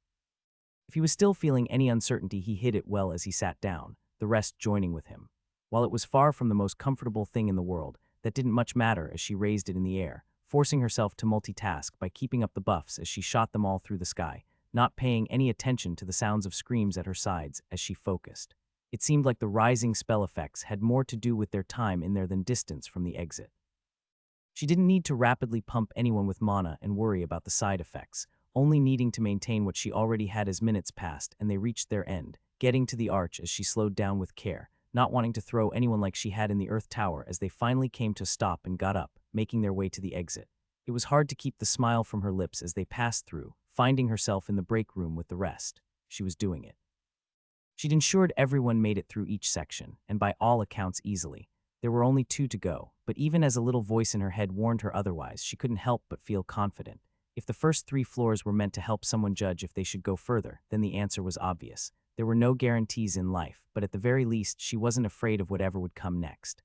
If he was still feeling any uncertainty, he hid it well as he sat down, the rest joining with him. While it was far from the most comfortable thing in the world, that didn't much matter as she raised it in the air, forcing herself to multitask by keeping up the buffs as she shot them all through the sky, not paying any attention to the sounds of screams at her sides as she focused. It seemed like the rising spell effects had more to do with their time in there than distance from the exit. She didn't need to rapidly pump anyone with mana and worry about the side effects, only needing to maintain what she already had as minutes passed and they reached their end, getting to the arch as she slowed down with care, not wanting to throw anyone like she had in the Earth Tower as they finally came to stop and got up, making their way to the exit. It was hard to keep the smile from her lips as they passed through, finding herself in the break room with the rest. She was doing it. She'd ensured everyone made it through each section, and by all accounts easily. There were only 2 to go, but even as a little voice in her head warned her otherwise, she couldn't help but feel confident. If the first 3 floors were meant to help someone judge if they should go further, then the answer was obvious. There were no guarantees in life, but at the very least, she wasn't afraid of whatever would come next.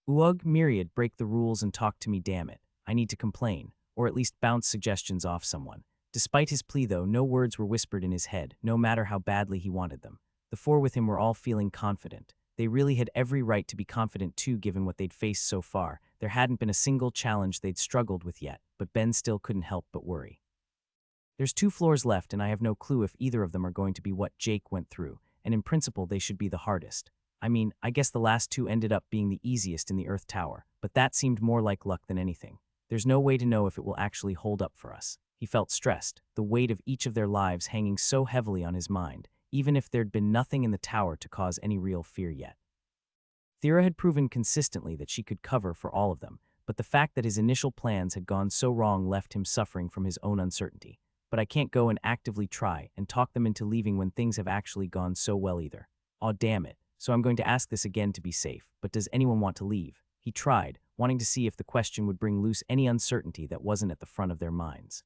Uug myriad, break the rules and talk to me, damn it. I need to complain, or at least bounce suggestions off someone. Despite his plea though, no words were whispered in his head, no matter how badly he wanted them. The 4 with him were all feeling confident. They really had every right to be confident too, given what they'd faced so far. There hadn't been a single challenge they'd struggled with yet, but Ben still couldn't help but worry. There's 2 floors left, and I have no clue if either of them are going to be what Jake went through, and in principle they should be the hardest. I mean, I guess the last 2 ended up being the easiest in the Earth Tower, but that seemed more like luck than anything. There's no way to know if it will actually hold up for us. He felt stressed, the weight of each of their lives hanging so heavily on his mind, even if there'd been nothing in the tower to cause any real fear yet. Thera had proven consistently that she could cover for all of them, but the fact that his initial plans had gone so wrong left him suffering from his own uncertainty. But I can't go and actively try and talk them into leaving when things have actually gone so well either. Aw, damn it. So I'm going to ask this again to be safe, but does anyone want to leave? He tried, wanting to see if the question would bring loose any uncertainty that wasn't at the front of their minds.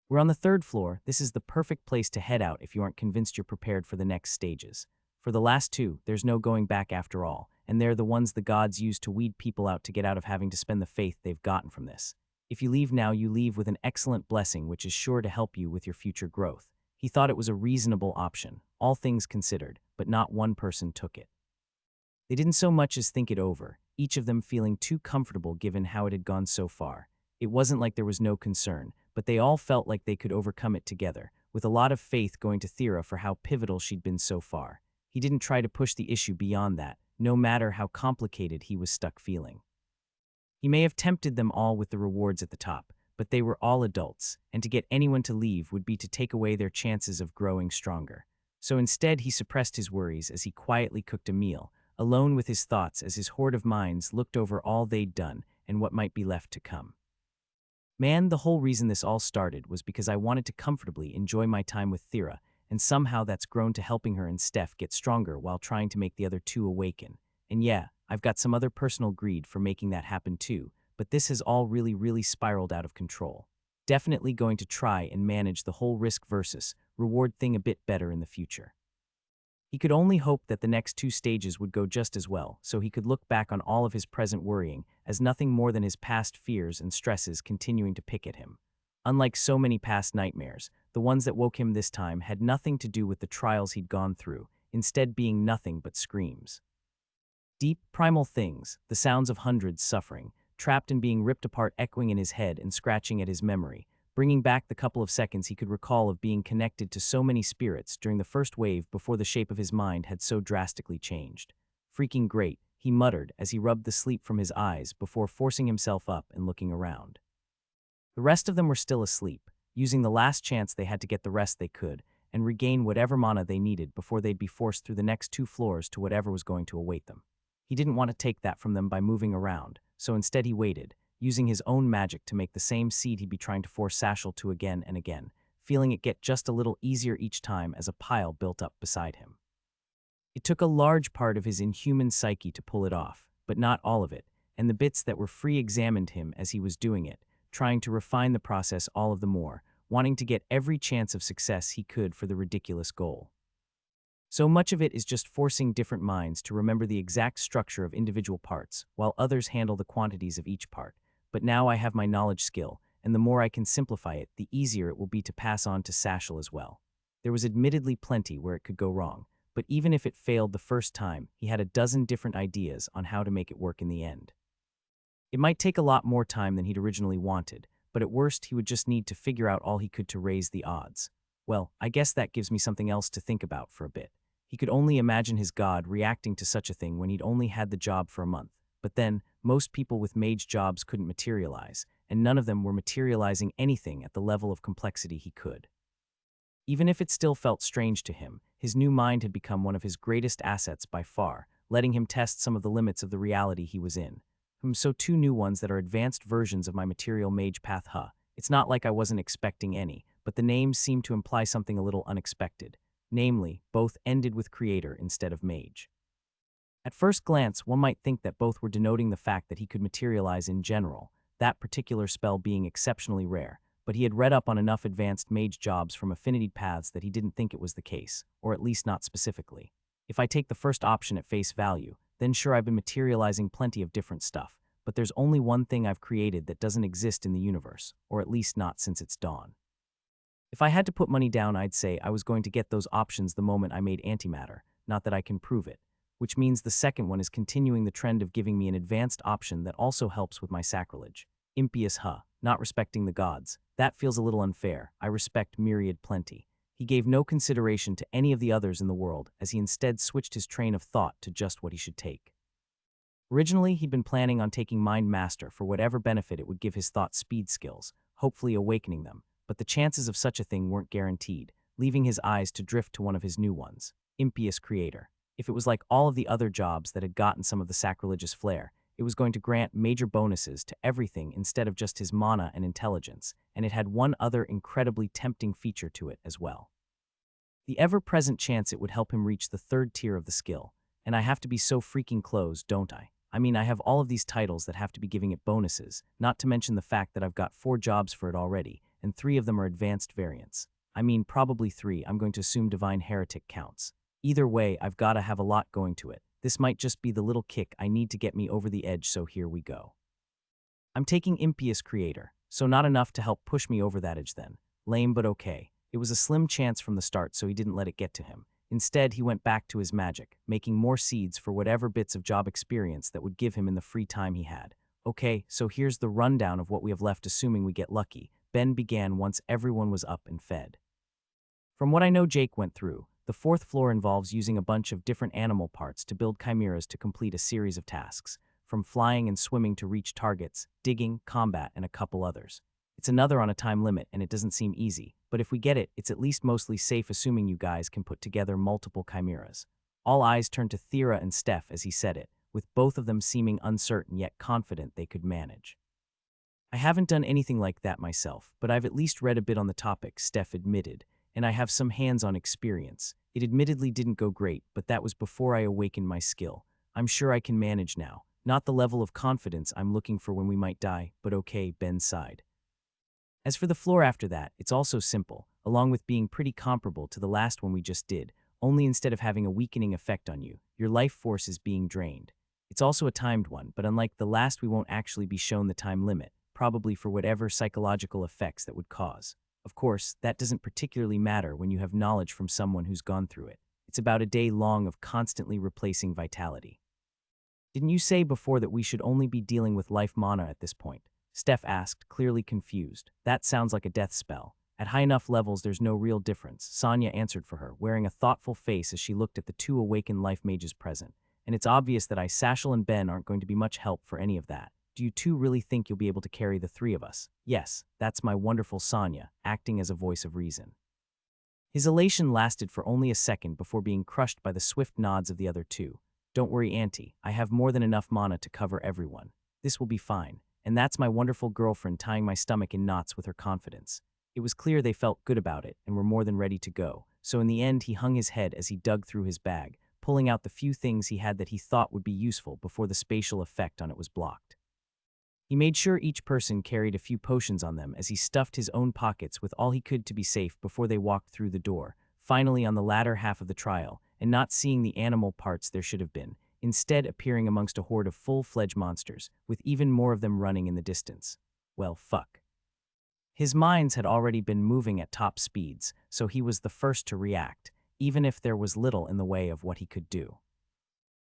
We're on the 3rd floor. This is the perfect place to head out if you aren't convinced you're prepared for the next stages. For the last 2, there's no going back after all, and they're the ones the gods use to weed people out to get out of having to spend the faith they've gotten from this. If you leave now, you leave with an excellent blessing which is sure to help you with your future growth. He thought it was a reasonable option, all things considered, but not one person took it. They didn't so much as think it over, each of them feeling too comfortable given how it had gone so far. It wasn't like there was no concern, but they all felt like they could overcome it together, with a lot of faith going to Thera for how pivotal she'd been so far. He didn't try to push the issue beyond that, no matter how complicated he was stuck feeling. He may have tempted them all with the rewards at the top, but they were all adults, and to get anyone to leave would be to take away their chances of growing stronger. So instead he suppressed his worries as he quietly cooked a meal, alone with his thoughts as his horde of minds looked over all they'd done and what might be left to come. Man, the whole reason this all started was because I wanted to comfortably enjoy my time with Thera, and somehow that's grown to helping her and Steph get stronger while trying to make the other 2 awaken. And yeah, I've got some other personal greed for making that happen too, but this has all really spiraled out of control. Definitely going to try and manage the whole risk versus reward thing a bit better in the future. He could only hope that the next 2 stages would go just as well, so he could look back on all of his present worrying as nothing more than his past fears and stresses continuing to pick at him. Unlike so many past nightmares, the ones that woke him this time had nothing to do with the trials he'd gone through, instead being nothing but screams. Deep, primal things, the sounds of hundreds suffering, trapped and being ripped apart, echoing in his head and scratching at his memory, bringing back the couple of seconds he could recall of being connected to so many spirits during the first wave before the shape of his mind had so drastically changed. Freaking great, he muttered as he rubbed the sleep from his eyes before forcing himself up and looking around. The rest of them were still asleep, using the last chance they had to get the rest they could and regain whatever mana they needed before they'd be forced through the next 2 floors to whatever was going to await them. He didn't want to take that from them by moving around, so instead he waited, using his own magic to make the same seed he'd be trying to force Satchel to again and again, feeling it get just a little easier each time as a pile built up beside him. It took a large part of his inhuman psyche to pull it off, but not all of it, and the bits that were free examined him as he was doing it, trying to refine the process all of the more, wanting to get every chance of success he could for the ridiculous goal. So much of it is just forcing different minds to remember the exact structure of individual parts, while others handle the quantities of each part. But now I have my knowledge skill, and the more I can simplify it, the easier it will be to pass on to Satchel as well. There was admittedly plenty where it could go wrong, but even if it failed the first time, he had a dozen different ideas on how to make it work in the end. It might take a lot more time than he'd originally wanted, but at worst he would just need to figure out all he could to raise the odds. Well, I guess that gives me something else to think about for a bit. He could only imagine his god reacting to such a thing when he'd only had the job for a month. But then, most people with mage jobs couldn't materialize, and none of them were materializing anything at the level of complexity he could. Even if it still felt strange to him, his new mind had become one of his greatest assets by far, letting him test some of the limits of the reality he was in. So 2 new ones that are advanced versions of my material mage path, It's not like I wasn't expecting any, but the names seemed to imply something a little unexpected. Namely, both ended with creator instead of mage. At first glance, one might think that both were denoting the fact that he could materialize in general, that particular spell being exceptionally rare, but he had read up on enough advanced mage jobs from affinity paths that he didn't think it was the case, or at least not specifically. If I take the first option at face value, then sure, I've been materializing plenty of different stuff, but there's only one thing I've created that doesn't exist in the universe, or at least not since its dawn. If I had to put money down, I'd say I was going to get those options the moment I made antimatter, not that I can prove it, which means the second one is continuing the trend of giving me an advanced option that also helps with my sacrilege. Impious not respecting the gods. That feels a little unfair. I respect Myriad plenty. He gave no consideration to any of the others in the world, as he instead switched his train of thought to just what he should take. Originally, he'd been planning on taking Mind Master for whatever benefit it would give his thought speed skills, hopefully awakening them, but the chances of such a thing weren't guaranteed, leaving his eyes to drift to one of his new ones, Impious Creator. If it was like all of the other jobs that had gotten some of the sacrilegious flair, it was going to grant major bonuses to everything instead of just his mana and intelligence, and it had one other incredibly tempting feature to it as well. The ever-present chance it would help him reach the third tier of the skill, and I have to be so freaking close, don't I? I mean, I have all of these titles that have to be giving it bonuses, not to mention the fact that I've got 4 jobs for it already, and 3 of them are advanced variants. I mean, probably 3, I'm going to assume Divine Heretic counts. Either way, I've got to have a lot going to it. This might just be the little kick I need to get me over the edge, so here we go. I'm taking Impious Creator, so not enough to help push me over that edge then. Lame but okay. It was a slim chance from the start, so he didn't let it get to him. Instead, he went back to his magic, making more seeds for whatever bits of job experience that would give him in the free time he had. Okay, so here's the rundown of what we have left assuming we get lucky. Ben began once everyone was up and fed. From what I know Jake went through, the 4th floor involves using a bunch of different animal parts to build chimeras to complete a series of tasks, from flying and swimming to reach targets, digging, combat, and a couple others. It's another on a time limit, and it doesn't seem easy, but if we get it, it's at least mostly safe assuming you guys can put together multiple chimeras. All eyes turned to Thera and Steph as he said it, with both of them seeming uncertain yet confident they could manage. I haven't done anything like that myself, but I've at least read a bit on the topic, Steph admitted, and I have some hands-on experience. It admittedly didn't go great, but that was before I awakened my skill. I'm sure I can manage now. Not the level of confidence I'm looking for when we might die, but okay, Ben sighed. As for the floor after that, it's also simple, along with being pretty comparable to the last one we just did, only instead of having a weakening effect on you, your life force is being drained. It's also a timed one, but unlike the last we won't actually be shown the time limit, probably for whatever psychological effects that would cause. Of course, that doesn't particularly matter when you have knowledge from someone who's gone through it. It's about a day long of constantly replacing vitality. Didn't you say before that we should only be dealing with life mana at this point? Steph asked, clearly confused. That sounds like a death spell. At high enough levels, there's no real difference, Sonia answered for her, wearing a thoughtful face as she looked at the 2 awakened life mages present. And it's obvious that Satchel and Ben aren't going to be much help for any of that. Do you 2 really think you'll be able to carry the 3 of us? Yes, that's my wonderful Sonia, acting as a voice of reason. His elation lasted for only a second before being crushed by the swift nods of the other 2. Don't worry, Auntie, I have more than enough mana to cover everyone. This will be fine. And that's my wonderful girlfriend tying my stomach in knots with her confidence. It was clear they felt good about it and were more than ready to go, so in the end he hung his head as he dug through his bag, pulling out the few things he had that he thought would be useful before the spatial effect on it was blocked. He made sure each person carried a few potions on them as he stuffed his own pockets with all he could to be safe before they walked through the door, finally on the latter half of the trial, and not seeing the animal parts there should have been, instead appearing amongst a horde of full-fledged monsters, with even more of them running in the distance. Well, fuck. His minds had already been moving at top speeds, so he was the first to react, even if there was little in the way of what he could do.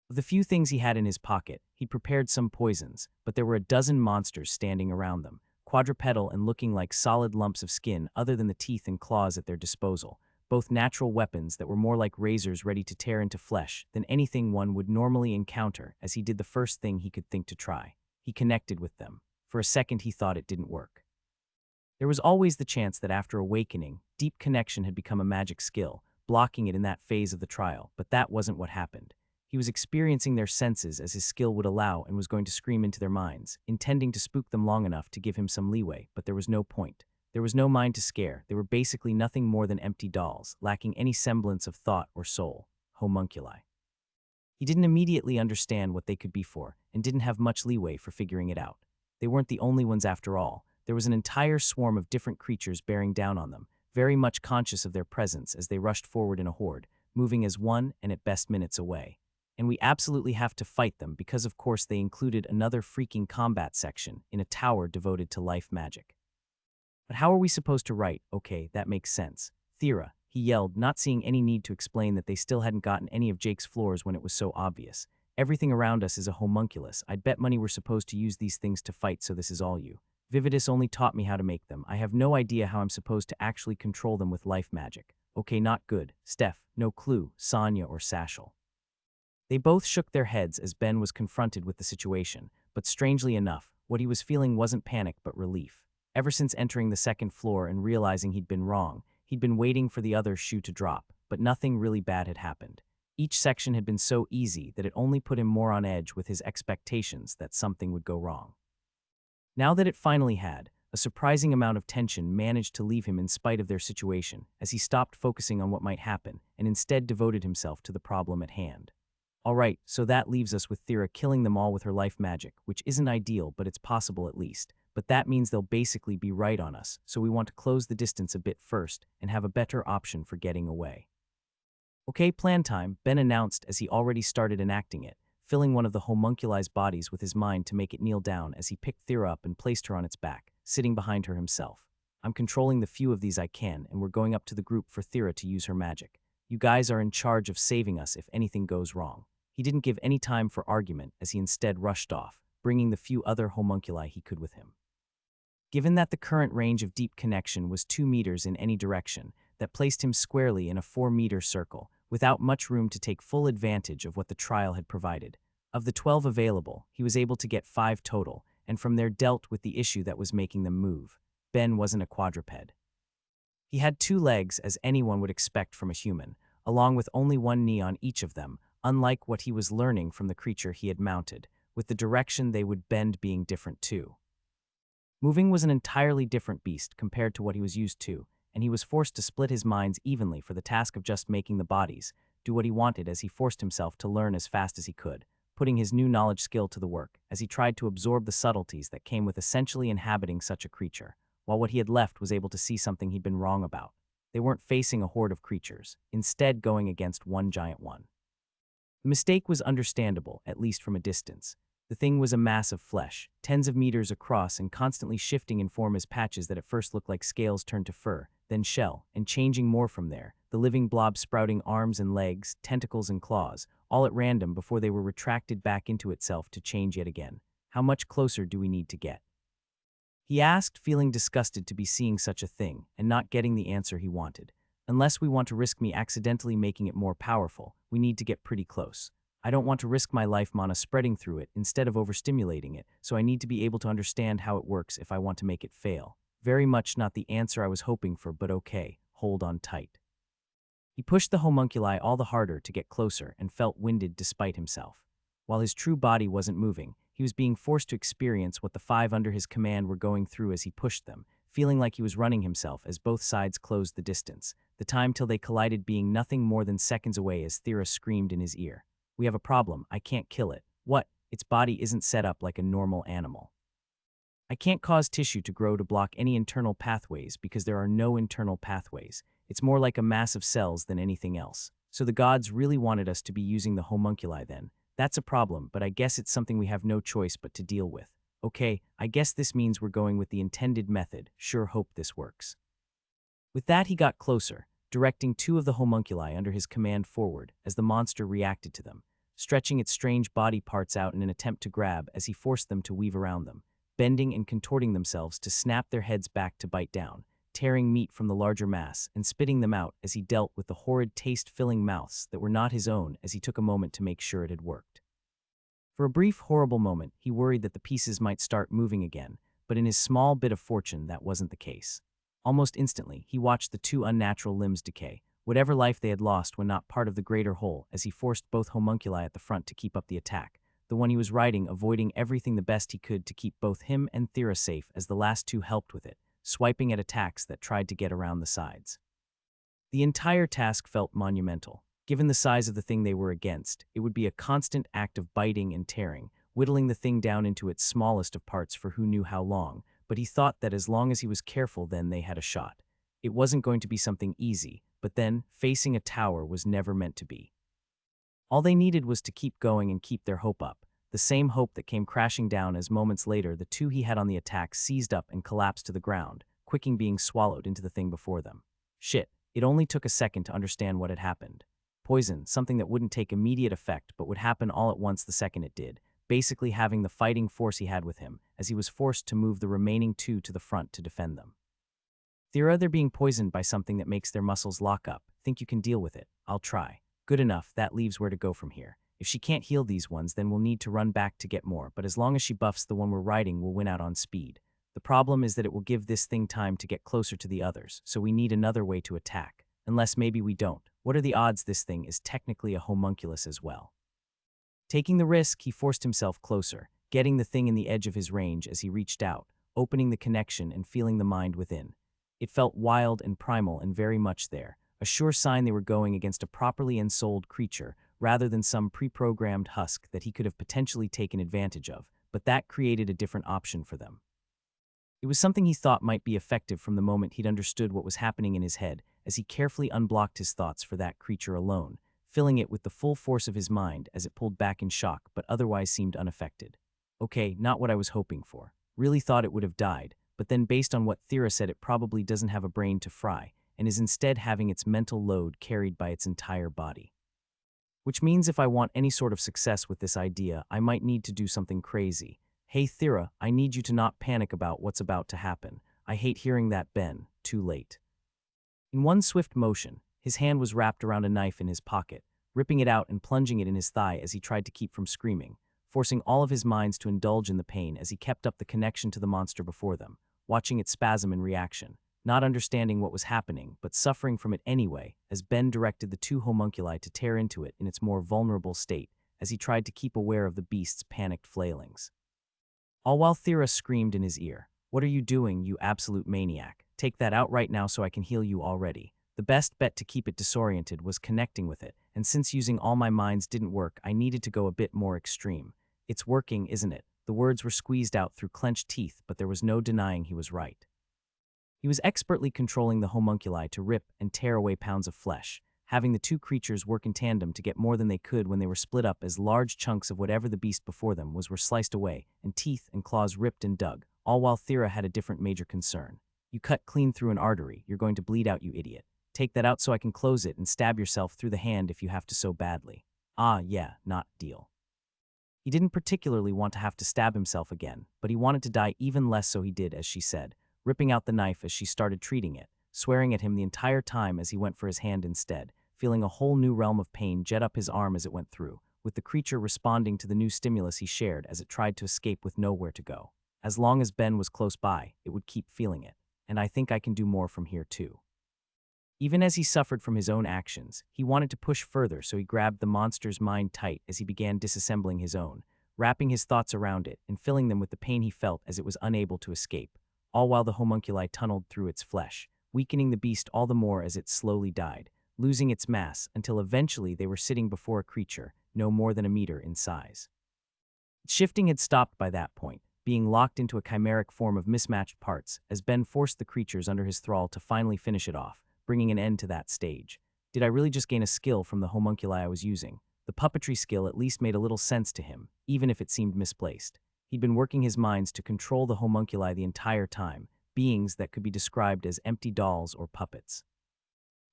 Of the few things he had in his pocket, he prepared some poisons, but there were a dozen monsters standing around them, quadrupedal and looking like solid lumps of skin other than the teeth and claws at their disposal, both natural weapons that were more like razors ready to tear into flesh than anything one would normally encounter, as he did the first thing he could think to try. He connected with them. For a second he thought it didn't work. There was always the chance that after awakening, deep connection had become a magic skill, blocking it in that phase of the trial, but that wasn't what happened. He was experiencing their senses as his skill would allow and was going to scream into their minds, intending to spook them long enough to give him some leeway, but there was no point. There was no mind to scare. They were basically nothing more than empty dolls, lacking any semblance of thought or soul. Homunculi. He didn't immediately understand what they could be for, and didn't have much leeway for figuring it out. They weren't the only ones after all. There was an entire swarm of different creatures bearing down on them, very much conscious of their presence as they rushed forward in a horde, moving as one and at best minutes away. And we absolutely have to fight them because of course they included another freaking combat section in a tower devoted to life magic. But how are we supposed to write? Okay, that makes sense. Thera, he yelled, not seeing any need to explain that they still hadn't gotten any of Jake's floors when it was so obvious. Everything around us is a homunculus. I'd bet money we're supposed to use these things to fight, so this is all you. Vividus only taught me how to make them. I have no idea how I'm supposed to actually control them with life magic. Okay, not good. Steph, no clue. Sonya or Sashel. They both shook their heads as Ben was confronted with the situation, but strangely enough, what he was feeling wasn't panic but relief. Ever since entering the second floor and realizing he'd been wrong, he'd been waiting for the other shoe to drop, but nothing really bad had happened. Each section had been so easy that it only put him more on edge with his expectations that something would go wrong. Now that it finally had, a surprising amount of tension managed to leave him in spite of their situation, as he stopped focusing on what might happen and instead devoted himself to the problem at hand. Alright, so that leaves us with Thera killing them all with her life magic, which isn't ideal, but it's possible at least. But that means they'll basically be right on us, so we want to close the distance a bit first and have a better option for getting away. Okay, plan time, Ben announced as he already started enacting it, filling one of the homunculi's bodies with his mind to make it kneel down as he picked Thera up and placed her on its back, sitting behind her himself. I'm controlling the few of these I can, and we're going up to the group for Thera to use her magic. You guys are in charge of saving us if anything goes wrong. He didn't give any time for argument as he instead rushed off, bringing the few other homunculi he could with him. Given that the current range of deep connection was 2 meters in any direction, that placed him squarely in a 4-meter circle, without much room to take full advantage of what the trial had provided. Of the 12 available, he was able to get 5 total, and from there dealt with the issue that was making them move. Ben wasn't a quadruped. He had 2 legs as anyone would expect from a human, along with only 1 knee on each of them, unlike what he was learning from the creature he had mounted, with the direction they would bend being different too. Moving was an entirely different beast compared to what he was used to, and he was forced to split his minds evenly for the task of just making the bodies do what he wanted as he forced himself to learn as fast as he could, putting his new knowledge skill to the work as he tried to absorb the subtleties that came with essentially inhabiting such a creature, while what he had left was able to see something he'd been wrong about. They weren't facing a horde of creatures, instead going against one giant one. The mistake was understandable, at least from a distance. The thing was a mass of flesh, tens of meters across and constantly shifting in form as patches that at first looked like scales turned to fur, then shell, and changing more from there, the living blob sprouting arms and legs, tentacles and claws, all at random before they were retracted back into itself to change yet again. How much closer do we need to get? He asked, feeling disgusted to be seeing such a thing and not getting the answer he wanted. Unless we want to risk me accidentally making it more powerful, we need to get pretty close. I don't want to risk my life mana spreading through it instead of overstimulating it, so I need to be able to understand how it works if I want to make it fail. Very much not the answer I was hoping for, but okay, hold on tight. He pushed the homunculi all the harder to get closer and felt winded despite himself. While his true body wasn't moving, he was being forced to experience what the 5 under his command were going through as he pushed them, feeling like he was running himself as both sides closed the distance, the time till they collided being nothing more than seconds away as Thera screamed in his ear. We have a problem, I can't kill it. What? Its body isn't set up like a normal animal. I can't cause tissue to grow to block any internal pathways because there are no internal pathways. It's more like a mass of cells than anything else. So the gods really wanted us to be using the homunculi then. That's a problem, but I guess it's something we have no choice but to deal with. Okay, I guess this means we're going with the intended method. Sure hope this works. With that he got closer, directing 2 of the homunculi under his command forward as the monster reacted to them, stretching its strange body parts out in an attempt to grab as he forced them to weave around them, bending and contorting themselves to snap their heads back to bite down, tearing meat from the larger mass and spitting them out as he dealt with the horrid taste-filling mouths that were not his own as he took a moment to make sure it had worked. For a brief, horrible moment, he worried that the pieces might start moving again, but in his small bit of fortune that wasn't the case. Almost instantly, he watched the 2 unnatural limbs decay, whatever life they had lost when not part of the greater whole, as he forced both homunculi at the front to keep up the attack, the one he was riding avoiding everything the best he could to keep both him and Thera safe as the last 2 helped with it, swiping at attacks that tried to get around the sides. The entire task felt monumental. Given the size of the thing they were against, it would be a constant act of biting and tearing, whittling the thing down into its smallest of parts for who knew how long, but he thought that as long as he was careful, then they had a shot. It wasn't going to be something easy, but then, facing a tower was never meant to be. All they needed was to keep going and keep their hope up, the same hope that came crashing down as moments later the two he had on the attack seized up and collapsed to the ground, quicking being swallowed into the thing before them. Shit, it only took a second to understand what had happened. Poison, something that wouldn't take immediate effect but would happen all at once the second it did, basically having the fighting force he had with him, as he was forced to move the remaining two to the front to defend them. Thera, they're being poisoned by something that makes their muscles lock up. Think you can deal with it? I'll try. Good enough, that leaves where to go from here. If she can't heal these ones, then we'll need to run back to get more, but as long as she buffs the one we're riding, we'll win out on speed. The problem is that it will give this thing time to get closer to the others, so we need another way to attack. Unless maybe we don't. What are the odds this thing is technically a homunculus as well? Taking the risk, he forced himself closer, getting the thing in the edge of his range as he reached out, opening the connection and feeling the mind within. It felt wild and primal and very much there, a sure sign they were going against a properly ensouled creature rather than some pre-programmed husk that he could have potentially taken advantage of, but that created a different option for them. It was something he thought might be effective from the moment he'd understood what was happening in his head as he carefully unblocked his thoughts for that creature alone, filling it with the full force of his mind as it pulled back in shock but otherwise seemed unaffected. Okay, not what I was hoping for. Really thought it would have died, but then based on what Thera said, it probably doesn't have a brain to fry and is instead having its mental load carried by its entire body. Which means if I want any sort of success with this idea, I might need to do something crazy. Hey Thera, I need you to not panic about what's about to happen. I hate hearing that, Ben. Too late. In one swift motion, his hand was wrapped around a knife in his pocket, ripping it out and plunging it in his thigh as he tried to keep from screaming, forcing all of his minds to indulge in the pain as he kept up the connection to the monster before them, watching it spasm in reaction, not understanding what was happening but suffering from it anyway as Ben directed the two homunculi to tear into it in its more vulnerable state as he tried to keep aware of the beast's panicked flailings. All while Thera screamed in his ear, "What are you doing, you absolute maniac? Take that out right now so I can heal you already." The best bet to keep it disoriented was connecting with it, and since using all my minds didn't work, I needed to go a bit more extreme. It's working, isn't it? The words were squeezed out through clenched teeth, but there was no denying he was right. He was expertly controlling the homunculi to rip and tear away pounds of flesh, having the two creatures work in tandem to get more than they could when they were split up as large chunks of whatever the beast before them was were sliced away, and teeth and claws ripped and dug, all while Thera had a different major concern. You cut clean through an artery, you're going to bleed out, you idiot. Take that out so I can close it and stab yourself through the hand if you have to so badly. Ah, yeah, not deal. He didn't particularly want to have to stab himself again, but he wanted to die even less, so he did as she said, ripping out the knife as she started treating it, swearing at him the entire time as he went for his hand instead, feeling a whole new realm of pain jet up his arm as it went through, with the creature responding to the new stimulus he shared as it tried to escape with nowhere to go. As long as Ben was close by, it would keep feeling it, and I think I can do more from here too. Even as he suffered from his own actions, he wanted to push further, so he grabbed the monster's mind tight as he began disassembling his own, wrapping his thoughts around it and filling them with the pain he felt as it was unable to escape, all while the homunculi tunneled through its flesh, weakening the beast all the more as it slowly died, losing its mass until eventually they were sitting before a creature no more than a meter in size. Its shifting had stopped by that point, being locked into a chimeric form of mismatched parts as Ben forced the creatures under his thrall to finally finish it off, bringing an end to that stage. Did I really just gain a skill from the homunculi I was using? The puppetry skill at least made a little sense to him, even if it seemed misplaced. He'd been working his minds to control the homunculi the entire time, beings that could be described as empty dolls or puppets.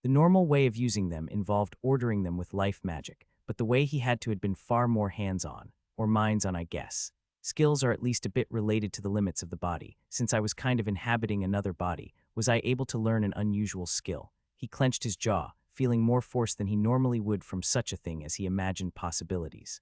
The normal way of using them involved ordering them with life magic, but the way he had to had been far more hands-on, or minds-on, I guess. Skills are at least a bit related to the limits of the body. Since I was kind of inhabiting another body, was I able to learn an unusual skill? He clenched his jaw, feeling more force than he normally would from such a thing as he imagined possibilities.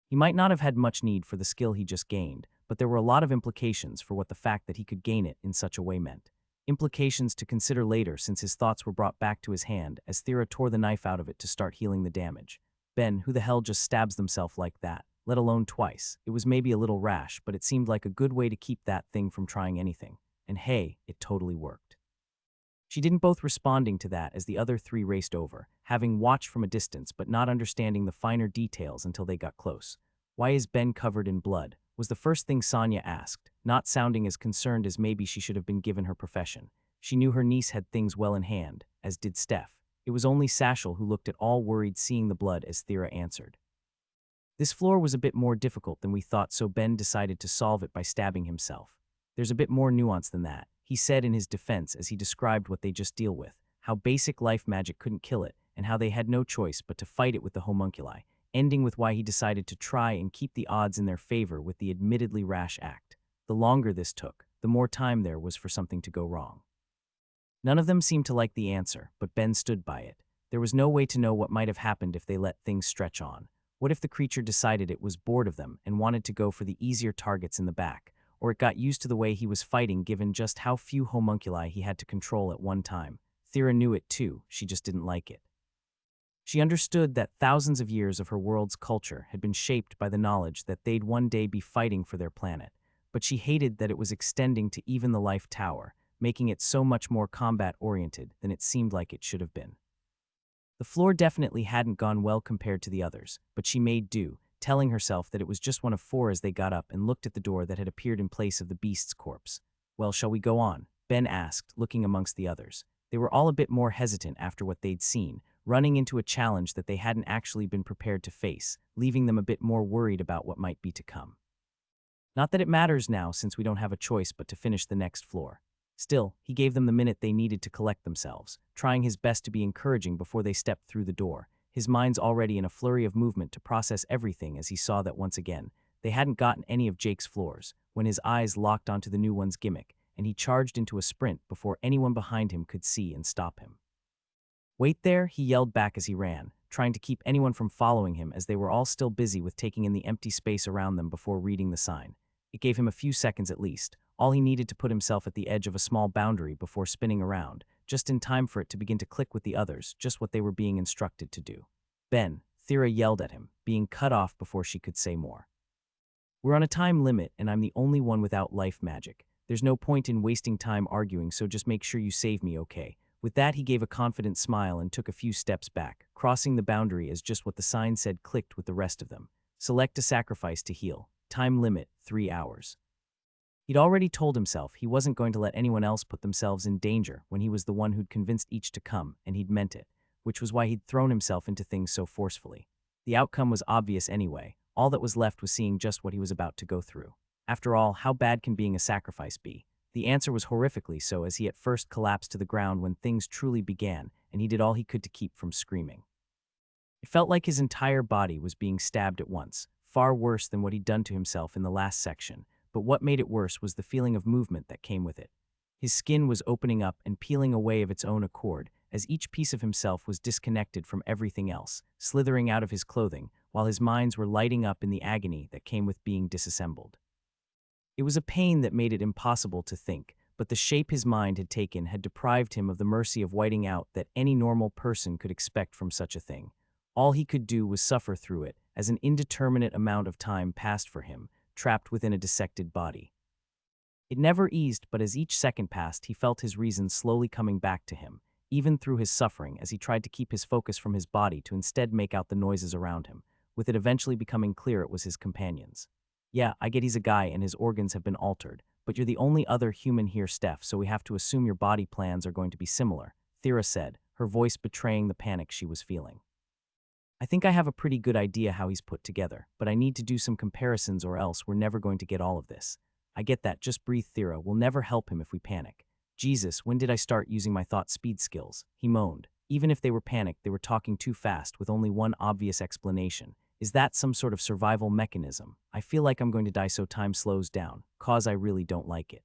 He might not have had much need for the skill he just gained, but there were a lot of implications for what the fact that he could gain it in such a way meant. Implications to consider later since his thoughts were brought back to his hand as Thera tore the knife out of it to start healing the damage. Ben, who the hell just stabs themselves like that? Let alone twice. It was maybe a little rash, but it seemed like a good way to keep that thing from trying anything. and hey, it totally worked. She didn't both responding to that as the other three raced over, having watched from a distance but not understanding the finer details until they got close. Why is Ben covered in blood? Was the first thing Sonia asked, not sounding as concerned as maybe she should have been given her profession. She knew her niece had things well in hand, as did Steph. It was only Satchel who looked at all worried seeing the blood as Thera answered. This floor was a bit more difficult than we thought, so Ben decided to solve it by stabbing himself. There's a bit more nuance than that, he said in his defense as he described what they just deal with, how basic life magic couldn't kill it, and how they had no choice but to fight it with the homunculi, ending with why he decided to try and keep the odds in their favor with the admittedly rash act. The longer this took, the more time there was for something to go wrong. None of them seemed to like the answer, but Ben stood by it. There was no way to know what might have happened if they let things stretch on. What if the creature decided it was bored of them and wanted to go for the easier targets in the back, or it got used to the way he was fighting given just how few homunculi he had to control at one time? Thera knew it too, she just didn't like it. She understood that thousands of years of her world's culture had been shaped by the knowledge that they'd one day be fighting for their planet, but she hated that it was extending to even the Life Tower, making it so much more combat-oriented than it seemed like it should have been. The floor definitely hadn't gone well compared to the others, but she made do, telling herself that it was just one of four as they got up and looked at the door that had appeared in place of the beast's corpse. Well, shall we go on? Ben asked, looking amongst the others. They were all a bit more hesitant after what they'd seen, running into a challenge that they hadn't actually been prepared to face, leaving them a bit more worried about what might be to come. Not that it matters now since we don't have a choice but to finish the next floor. Still, he gave them the minute they needed to collect themselves, trying his best to be encouraging before they stepped through the door, his mind's already in a flurry of movement to process everything as he saw that once again, they hadn't gotten any of Jake's floors, when his eyes locked onto the new one's gimmick, and he charged into a sprint before anyone behind him could see and stop him. Wait there, he yelled back as he ran, trying to keep anyone from following him as they were all still busy with taking in the empty space around them before reading the sign. It gave him a few seconds at least, all he needed to put himself at the edge of a small boundary before spinning around, just in time for it to begin to click with the others, just what they were being instructed to do. Ben, Thera yelled at him, being cut off before she could say more. We're on a time limit, and I'm the only one without life magic. There's no point in wasting time arguing, so just make sure you save me, okay? With that, he gave a confident smile and took a few steps back, crossing the boundary as just what the sign said clicked with the rest of them. Select a sacrifice to heal. Time limit, 3 hours. He'd already told himself he wasn't going to let anyone else put themselves in danger when he was the one who'd convinced each to come, and he'd meant it, which was why he'd thrown himself into things so forcefully. The outcome was obvious anyway. All that was left was seeing just what he was about to go through. After all, how bad can being a sacrifice be? The answer was horrifically so, as he at first collapsed to the ground when things truly began, and he did all he could to keep from screaming. It felt like his entire body was being stabbed at once, far worse than what he'd done to himself in the last section, but what made it worse was the feeling of movement that came with it. His skin was opening up and peeling away of its own accord, as each piece of himself was disconnected from everything else, slithering out of his clothing, while his minds were lighting up in the agony that came with being disassembled. It was a pain that made it impossible to think, but the shape his mind had taken had deprived him of the mercy of whiting out that any normal person could expect from such a thing. All he could do was suffer through it, as an indeterminate amount of time passed for him, trapped within a dissected body. It never eased, but as each second passed, he felt his reason slowly coming back to him, even through his suffering, as he tried to keep his focus from his body to instead make out the noises around him, with it eventually becoming clear it was his companions. Yeah, I get he's a guy and his organs have been altered, but you're the only other human here, Steph, so we have to assume your body plans are going to be similar, Thera said, her voice betraying the panic she was feeling. I think I have a pretty good idea how he's put together, but I need to do some comparisons or else we're never going to get all of this. I get that, just breathe, Thera. We'll never help him if we panic. Jesus, when did I start using my thought speed skills? He moaned. Even if they were panicked, they were talking too fast with only one obvious explanation. Is that some sort of survival mechanism? I feel like I'm going to die so time slows down, cause I really don't like it.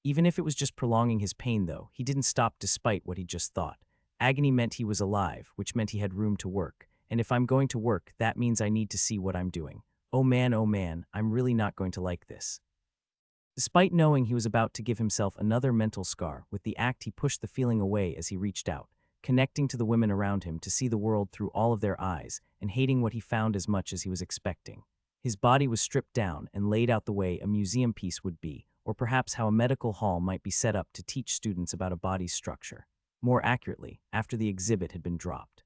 Even if it was just prolonging his pain though, he didn't stop despite what he'd just thought. Agony meant he was alive, which meant he had room to work. And if I'm going to work, that means I need to see what I'm doing. Oh man, I'm really not going to like this. Despite knowing he was about to give himself another mental scar, with the act he pushed the feeling away as he reached out, connecting to the women around him to see the world through all of their eyes, and hating what he found as much as he was expecting. His body was stripped down and laid out the way a museum piece would be, or perhaps how a medical hall might be set up to teach students about a body's structure. More accurately, after the exhibit had been dropped.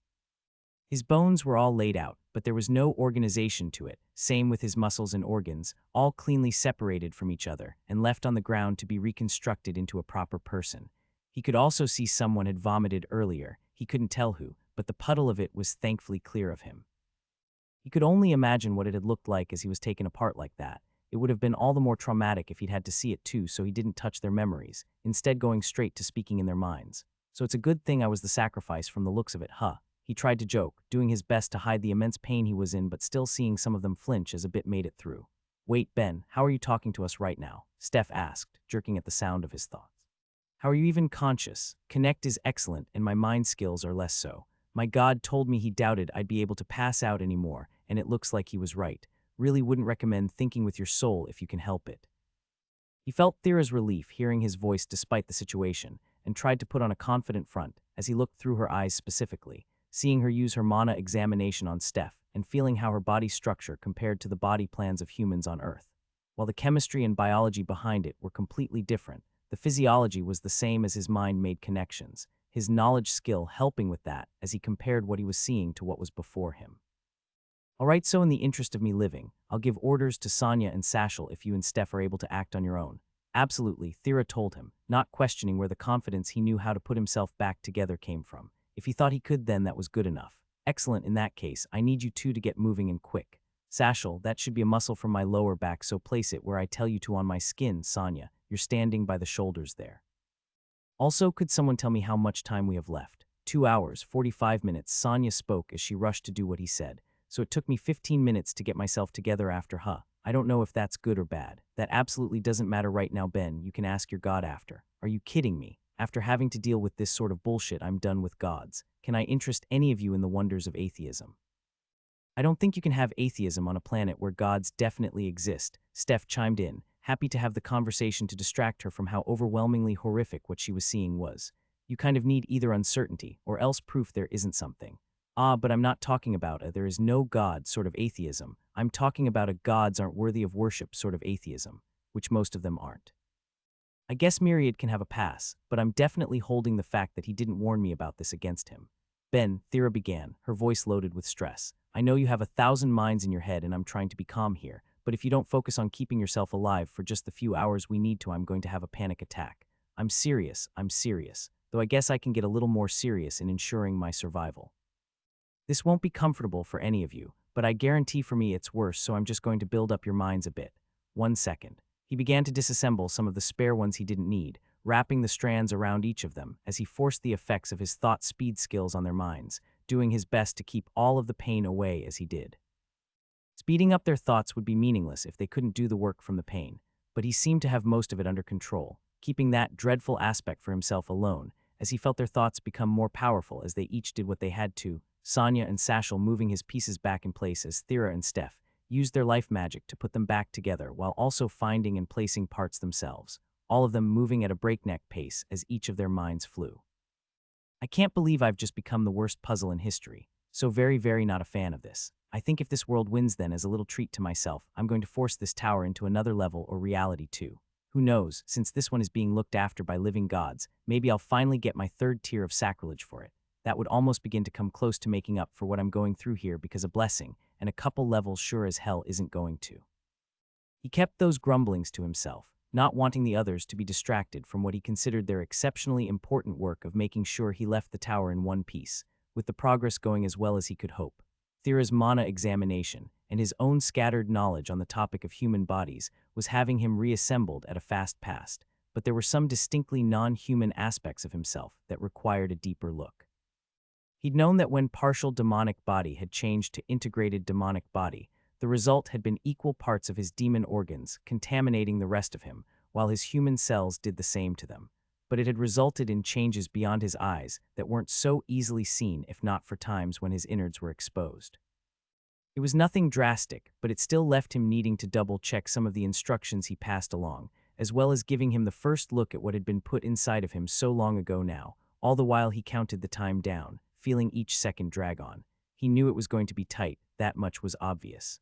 His bones were all laid out, but there was no organization to it, same with his muscles and organs, all cleanly separated from each other and left on the ground to be reconstructed into a proper person. He could also see someone had vomited earlier, he couldn't tell who, but the puddle of it was thankfully clear of him. He could only imagine what it had looked like as he was taken apart like that. It would have been all the more traumatic if he'd had to see it too, so he didn't touch their memories, instead going straight to speaking in their minds. So it's a good thing I was the sacrifice from the looks of it, huh? He tried to joke, doing his best to hide the immense pain he was in but still seeing some of them flinch as a bit made it through. Wait, Ben, how are you talking to us right now? Steph asked, jerking at the sound of his thoughts. How are you even conscious? Connect is excellent and my mind skills are less so. My God told me he doubted I'd be able to pass out anymore, and it looks like he was right. Really wouldn't recommend thinking with your soul if you can help it. He felt Thera's relief hearing his voice despite the situation, and tried to put on a confident front as he looked through her eyes specifically, seeing her use her mana examination on Steph and feeling how her body structure compared to the body plans of humans on Earth. While the chemistry and biology behind it were completely different, the physiology was the same as his mind made connections, his knowledge skill helping with that as he compared what he was seeing to what was before him. Alright, so in the interest of me living, I'll give orders to Sonia and Sashel if you and Steph are able to act on your own. Absolutely, Thera told him, not questioning where the confidence he knew how to put himself back together came from. If he thought he could, then that was good enough. Excellent, in that case, I need you two to get moving and quick. Sashel, that should be a muscle from my lower back, so place it where I tell you to on my skin, Sonia. You're standing by the shoulders there. Also, could someone tell me how much time we have left? 2 hours, 45 minutes, Sonia spoke as she rushed to do what he said. So it took me 15 minutes to get myself together after, huh? I don't know if that's good or bad. That absolutely doesn't matter right now, Ben. You can ask your God after. Are you kidding me? After having to deal with this sort of bullshit, I'm done with gods. Can I interest any of you in the wonders of atheism? I don't think you can have atheism on a planet where gods definitely exist, Steph chimed in, happy to have the conversation to distract her from how overwhelmingly horrific what she was seeing was. You kind of need either uncertainty or else proof there isn't something. Ah, but I'm not talking about a there is no God sort of atheism. I'm talking about a gods aren't worthy of worship sort of atheism, which most of them aren't. I guess Myriad can have a pass, but I'm definitely holding the fact that he didn't warn me about this against him. Ben, Thera began, her voice loaded with stress. I know you have 1,000 minds in your head and I'm trying to be calm here, but if you don't focus on keeping yourself alive for just the few hours we need to, I'm going to have a panic attack. I'm serious, though I guess I can get a little more serious in ensuring my survival. This won't be comfortable for any of you, but I guarantee for me it's worse, so I'm just going to build up your minds a bit. 1 second. He began to disassemble some of the spare ones he didn't need, wrapping the strands around each of them as he forced the effects of his thought speed skills on their minds, doing his best to keep all of the pain away as he did. Speeding up their thoughts would be meaningless if they couldn't do the work from the pain, but he seemed to have most of it under control, keeping that dreadful aspect for himself alone, as he felt their thoughts become more powerful as they each did what they had to, Sonia and Sashel moving his pieces back in place as Thera and Steph used their life magic to put them back together while also finding and placing parts themselves, all of them moving at a breakneck pace as each of their minds flew. I can't believe I've just become the worst puzzle in history, so very not a fan of this. I think if this world wins, then as a little treat to myself, I'm going to force this tower into another level or reality too. Who knows, since this one is being looked after by living gods, maybe I'll finally get my 3rd tier of sacrilege for it. That would almost begin to come close to making up for what I'm going through here because a blessing, and a couple levels sure as hell isn't going to. He kept those grumblings to himself, not wanting the others to be distracted from what he considered their exceptionally important work of making sure he left the tower in one piece, with the progress going as well as he could hope. Thera's mana examination, and his own scattered knowledge on the topic of human bodies, was having him reassembled at a fast pace, but there were some distinctly non-human aspects of himself that required a deeper look. He'd known that when partial demonic body had changed to integrated demonic body, the result had been equal parts of his demon organs contaminating the rest of him, while his human cells did the same to them. But it had resulted in changes beyond his eyes that weren't so easily seen if not for times when his innards were exposed. It was nothing drastic, but it still left him needing to double-check some of the instructions he passed along, as well as giving him the first look at what had been put inside of him so long ago now, all the while he counted the time down, feeling each second drag on. He knew it was going to be tight, that much was obvious.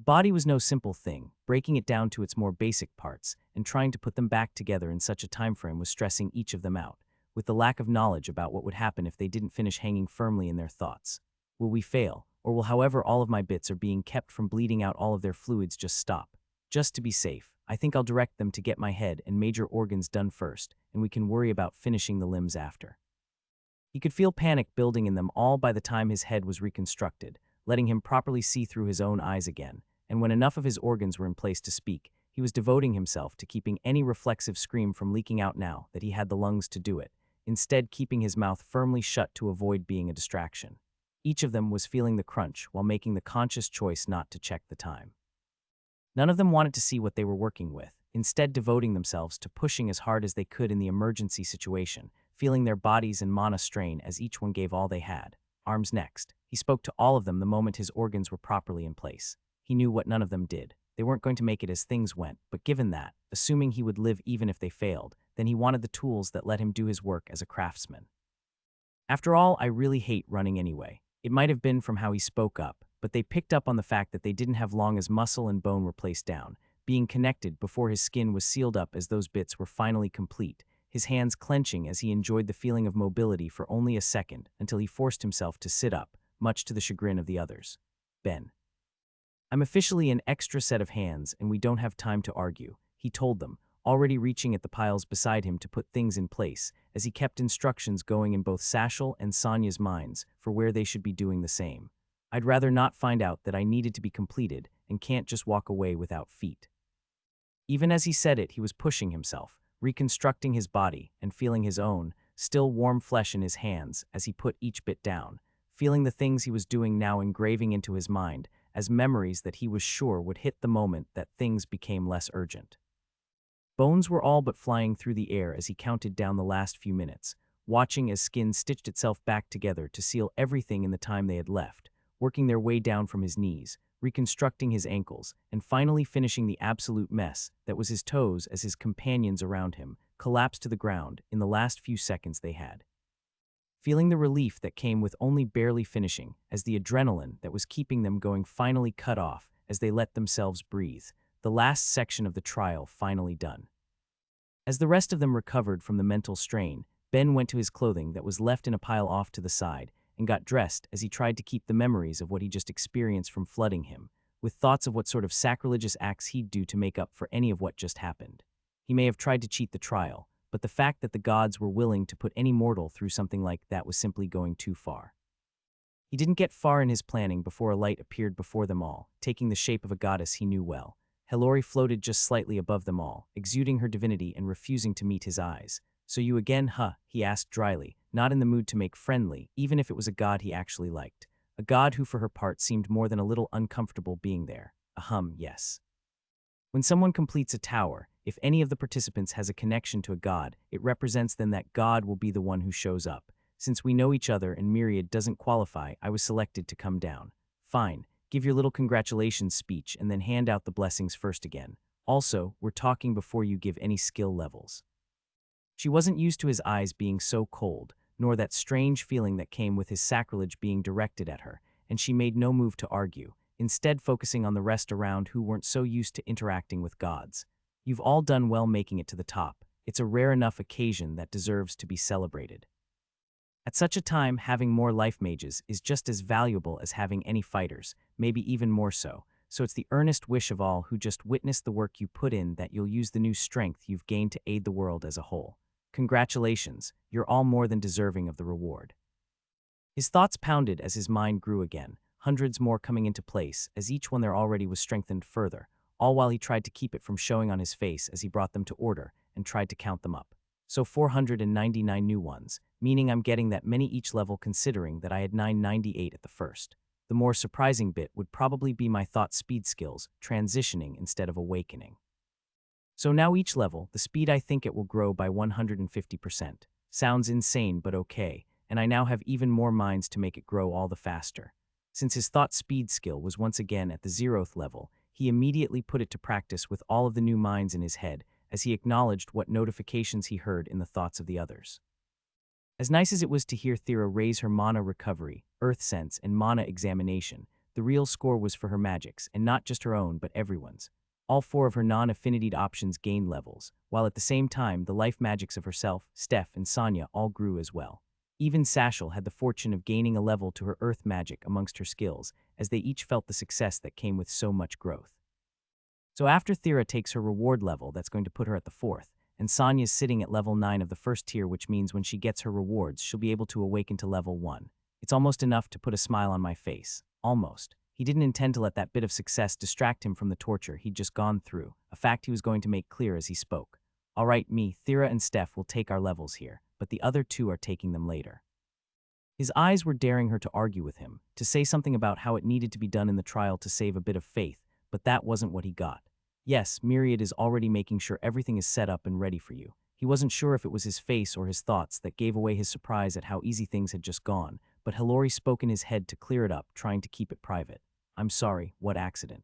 Body was no simple thing. Breaking it down to its more basic parts and trying to put them back together in such a time frame was stressing each of them out, with the lack of knowledge about what would happen if they didn't finish hanging firmly in their thoughts. Will we fail, or will however all of my bits are being kept from bleeding out all of their fluids just stop? Just to be safe, I think I'll direct them to get my head and major organs done first, and we can worry about finishing the limbs after. He could feel panic building in them all by the time his head was reconstructed, letting him properly see through his own eyes again, and when enough of his organs were in place to speak, he was devoting himself to keeping any reflexive scream from leaking out now that he had the lungs to do it, instead keeping his mouth firmly shut to avoid being a distraction. Each of them was feeling the crunch while making the conscious choice not to check the time. None of them wanted to see what they were working with, instead devoting themselves to pushing as hard as they could in the emergency situation, feeling their bodies and mana strain as each one gave all they had. Arms next. He spoke to all of them the moment his organs were properly in place. He knew what none of them did. They weren't going to make it as things went, but given that, assuming he would live even if they failed, then he wanted the tools that let him do his work as a craftsman. After all, I really hate running anyway. It might have been from how he spoke up, but they picked up on the fact that they didn't have long as muscle and bone were placed down, being connected before his skin was sealed up as those bits were finally complete, his hands clenching as he enjoyed the feeling of mobility for only a second until he forced himself to sit up, much to the chagrin of the others. Ben. I'm officially an extra set of hands and we don't have time to argue, he told them, already reaching at the piles beside him to put things in place, as he kept instructions going in both Sashal and Sonya's minds for where they should be doing the same. I'd rather not find out that I needed to be completed and can't just walk away without feet. Even as he said it, he was pushing himself, reconstructing his body and feeling his own, still warm flesh in his hands as he put each bit down, feeling the things he was doing now engraving into his mind as memories that he was sure would hit the moment that things became less urgent. Bones were all but flying through the air as he counted down the last few minutes, watching as skin stitched itself back together to seal everything in the time they had left, working their way down from his knees, reconstructing his ankles, and finally finishing the absolute mess that was his toes as his companions around him collapsed to the ground in the last few seconds they had. Feeling the relief that came with only barely finishing, as the adrenaline that was keeping them going finally cut off as they let themselves breathe, the last section of the trial finally done. As the rest of them recovered from the mental strain, Ben went to his clothing that was left in a pile off to the side and got dressed as he tried to keep the memories of what he just experienced from flooding him, with thoughts of what sort of sacrilegious acts he'd do to make up for any of what just happened. He may have tried to cheat the trial, but the fact that the gods were willing to put any mortal through something like that was simply going too far. He didn't get far in his planning before a light appeared before them all, taking the shape of a goddess he knew well. Hellori floated just slightly above them all, exuding her divinity and refusing to meet his eyes. So you again, huh? He asked dryly, not in the mood to make friendly, even if it was a god he actually liked. A god who for her part seemed more than a little uncomfortable being there. Yes. When someone completes a tower, if any of the participants has a connection to a god, it represents then that god will be the one who shows up. Since we know each other and Myriad doesn't qualify, I was selected to come down. Fine. Give your little congratulations speech and then hand out the blessings first again. Also, we're talking before you give any skill levels. She wasn't used to his eyes being so cold, nor that strange feeling that came with his sacrilege being directed at her, and she made no move to argue, instead focusing on the rest around who weren't so used to interacting with gods. You've all done well making it to the top. It's a rare enough occasion that deserves to be celebrated. At such a time, having more life mages is just as valuable as having any fighters, maybe even more so. So it's the earnest wish of all who just witnessed the work you put in that you'll use the new strength you've gained to aid the world as a whole. Congratulations, you're all more than deserving of the reward. His thoughts pounded as his mind grew again, hundreds more coming into place as each one there already was strengthened further, all while he tried to keep it from showing on his face as he brought them to order and tried to count them up. So 499 new ones, meaning I'm getting that many each level considering that I had 998 at the first. The more surprising bit would probably be my thought speed skills, transitioning instead of awakening. So now each level, the speed I think it will grow by 150%. Sounds insane but okay, and I now have even more minds to make it grow all the faster. Since his thought speed skill was once again at the 0th level, he immediately put it to practice with all of the new minds in his head, as he acknowledged what notifications he heard in the thoughts of the others. As nice as it was to hear Thera raise her mana recovery, earth sense, and mana examination, The real score was for her magics, and not just her own, but everyone's. All four of her non-affinitied options gained levels, while at the same time the life magics of herself, Steph, and Sonia all grew as well. Even Sashel had the fortune of gaining a level to her earth magic amongst her skills, as they each felt the success that came with so much growth. So after Thera takes her reward level, that's going to put her at the 4th, and Sonia's sitting at level 9 of the first tier, which means when she gets her rewards, she'll be able to awaken to level 1. It's almost enough to put a smile on my face. Almost. He didn't intend to let that bit of success distract him from the torture he'd just gone through, a fact he was going to make clear as he spoke. All right, me, Thera, and Steph will take our levels here, but the other two are taking them later. His eyes were daring her to argue with him, to say something about how it needed to be done in the trial to save a bit of faith, but that wasn't what he got. Yes, Myriad is already making sure everything is set up and ready for you. He wasn't sure if it was his face or his thoughts that gave away his surprise at how easy things had just gone, but Hilary spoke in his head to clear it up, trying to keep it private. I'm sorry, what accident?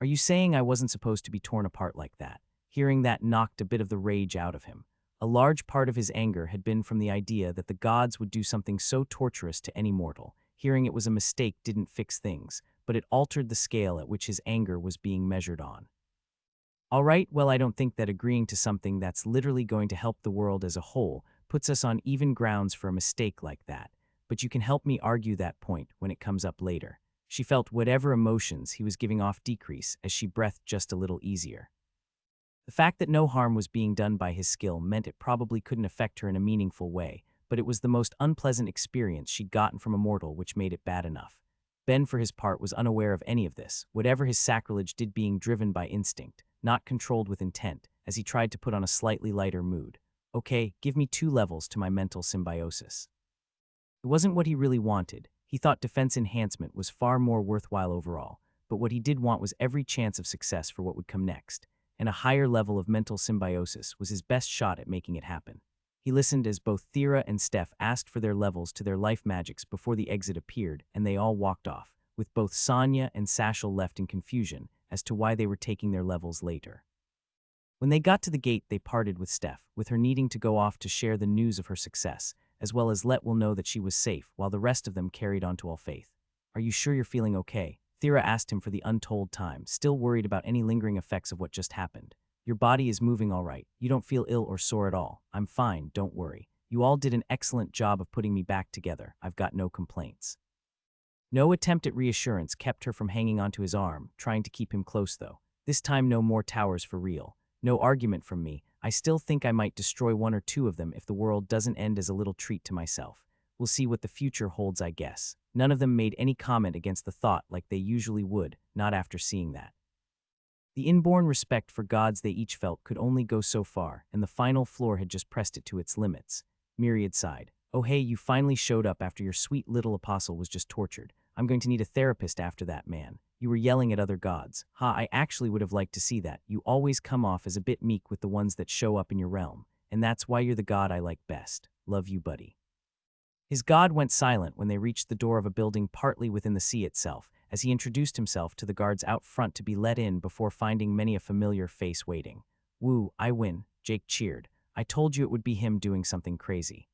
Are you saying I wasn't supposed to be torn apart like that? Hearing that knocked a bit of the rage out of him. A large part of his anger had been from the idea that the gods would do something so torturous to any mortal. Hearing it was a mistake didn't fix things, but it altered the scale at which his anger was being measured on. All right, well, I don't think that agreeing to something that's literally going to help the world as a whole puts us on even grounds for a mistake like that, but you can help me argue that point when it comes up later. She felt whatever emotions he was giving off decrease as she breathed just a little easier. The fact that no harm was being done by his skill meant it probably couldn't affect her in a meaningful way, but it was the most unpleasant experience she'd gotten from a mortal which made it bad enough. Ben, for his part, was unaware of any of this, whatever his sacrilege did being driven by instinct, not controlled with intent, as he tried to put on a slightly lighter mood. Okay, give me 2 levels to my mental symbiosis. It wasn't what he really wanted. He thought defense enhancement was far more worthwhile overall, but what he did want was every chance of success for what would come next, and a higher level of mental symbiosis was his best shot at making it happen. He listened as both Thera and Steph asked for their levels to their life magics before the exit appeared, and they all walked off, with both Sonia and Sashel left in confusion as to why they were taking their levels later. When they got to the gate, they parted with Steph, with her needing to go off to share the news of her success, as well as let Will know that she was safe, while the rest of them carried on to Alfaith. Are you sure you're feeling okay? Thera asked him for the untold time, still worried about any lingering effects of what just happened. Your body is moving all right. You don't feel ill or sore at all. I'm fine, don't worry. You all did an excellent job of putting me back together. I've got no complaints. No attempt at reassurance kept her from hanging onto his arm, trying to keep him close though. This time no more towers for real. No argument from me. I still think I might destroy 1 or 2 of them if the world doesn't end as a little treat to myself. We'll see what the future holds, I guess. None of them made any comment against the thought like they usually would, not after seeing that. The inborn respect for gods they each felt could only go so far, and the final floor had just pressed it to its limits. Myriad sighed. Oh hey, you finally showed up after your sweet little apostle was just tortured. I'm going to need a therapist after that, man. You were yelling at other gods. I actually would have liked to see that. You always come off as a bit meek with the ones that show up in your realm, and that's why you're the god I like best. Love you, buddy. His god went silent when they reached the door of a building partly within the sea itself, as he introduced himself to the guards out front to be let in before finding many a familiar face waiting. Woo, I win, Jake cheered. I told you it would be him doing something crazy.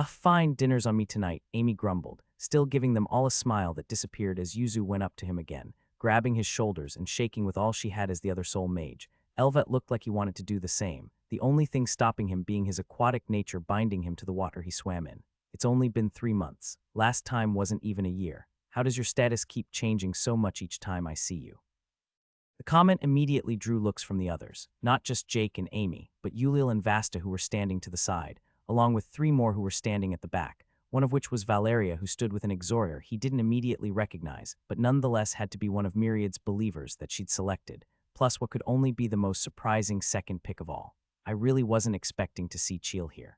Fine, dinner's on me tonight, Amy grumbled, still giving them all a smile that disappeared as Yuzu went up to him again, grabbing his shoulders and shaking with all she had as the other soul mage. Elvet looked like he wanted to do the same, the only thing stopping him being his aquatic nature binding him to the water he swam in. It's only been 3 months. Last time wasn't even a year. How does your status keep changing so much each time I see you? The comment immediately drew looks from the others, not just Jake and Amy, but Ulil and Vasta who were standing to the side, along with 3 more who were standing at the back, one of which was Valeria who stood with an exhorter he didn't immediately recognize, but nonetheless had to be one of Myriad's believers that she'd selected, plus what could only be the most surprising second pick of all. I really wasn't expecting to see Cheel here.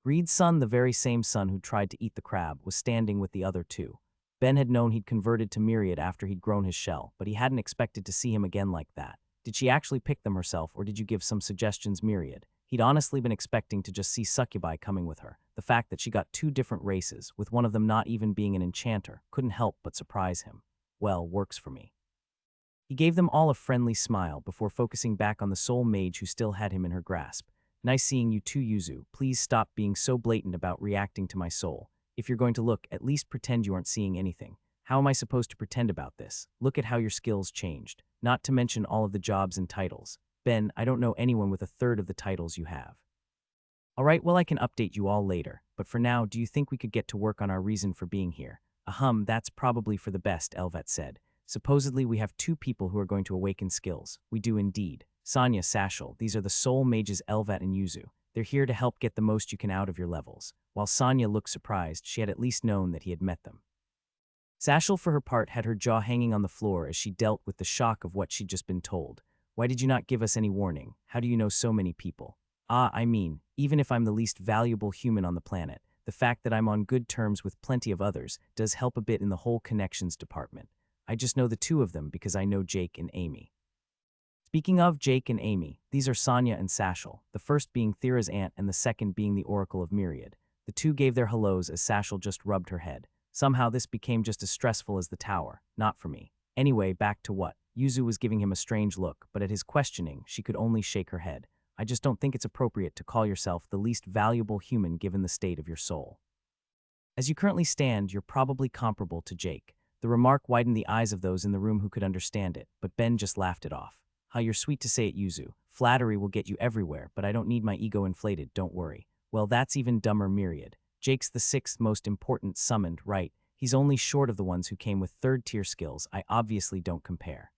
Reed's son, the very same son who tried to eat the crab, was standing with the other 2. Ben had known he'd converted to Myriad after he'd grown his shell, but he hadn't expected to see him again like that. Did she actually pick them herself, or did you give some suggestions, Myriad? He'd honestly been expecting to just see succubi coming with her. The fact that she got 2 different races, with one of them not even being an enchanter, couldn't help but surprise him. Well, works for me. He gave them all a friendly smile before focusing back on the soul mage who still had him in her grasp. Nice seeing you too, Yuzu. Please stop being so blatant about reacting to my soul. If you're going to look, at least pretend you aren't seeing anything. How am I supposed to pretend about this? Look at how your skills changed. Not to mention all of the jobs and titles. Ben, I don't know anyone with a third of the titles you have. All right, well, I can update you all later, but for now, do you think we could get to work on our reason for being here? That's probably for the best, Elvet said. Supposedly, we have two people who are going to awaken skills. We do indeed. Sonya, Sashel, these are the soul mages Elvet and Yuzu. They're here to help get the most you can out of your levels. While Sonya looked surprised, she had at least known that he had met them. Sashel, for her part, had her jaw hanging on the floor as she dealt with the shock of what she'd just been told. Why did you not give us any warning? How do you know so many people? Even if I'm the least valuable human on the planet, the fact that I'm on good terms with plenty of others does help a bit in the whole connections department. I just know the two of them because I know Jake and Amy. Speaking of Jake and Amy, these are Sonya and Sashel, the first being Thera's aunt and the second being the Oracle of Myriad. The two gave their hellos as Sashel just rubbed her head. Somehow this became just as stressful as the tower, not for me. Anyway, back to what? Yuzu was giving him a strange look, but at his questioning, she could only shake her head. I just don't think it's appropriate to call yourself the least valuable human given the state of your soul. As you currently stand, you're probably comparable to Jake. The remark widened the eyes of those in the room who could understand it, but Ben just laughed it off. How you're sweet to say it, Yuzu. Flattery will get you everywhere, but I don't need my ego inflated, don't worry. Well, that's even dumber, Myriad. Jake's the sixth most important summoned, right? He's only short of the ones who came with third-tier skills. I obviously don't compare.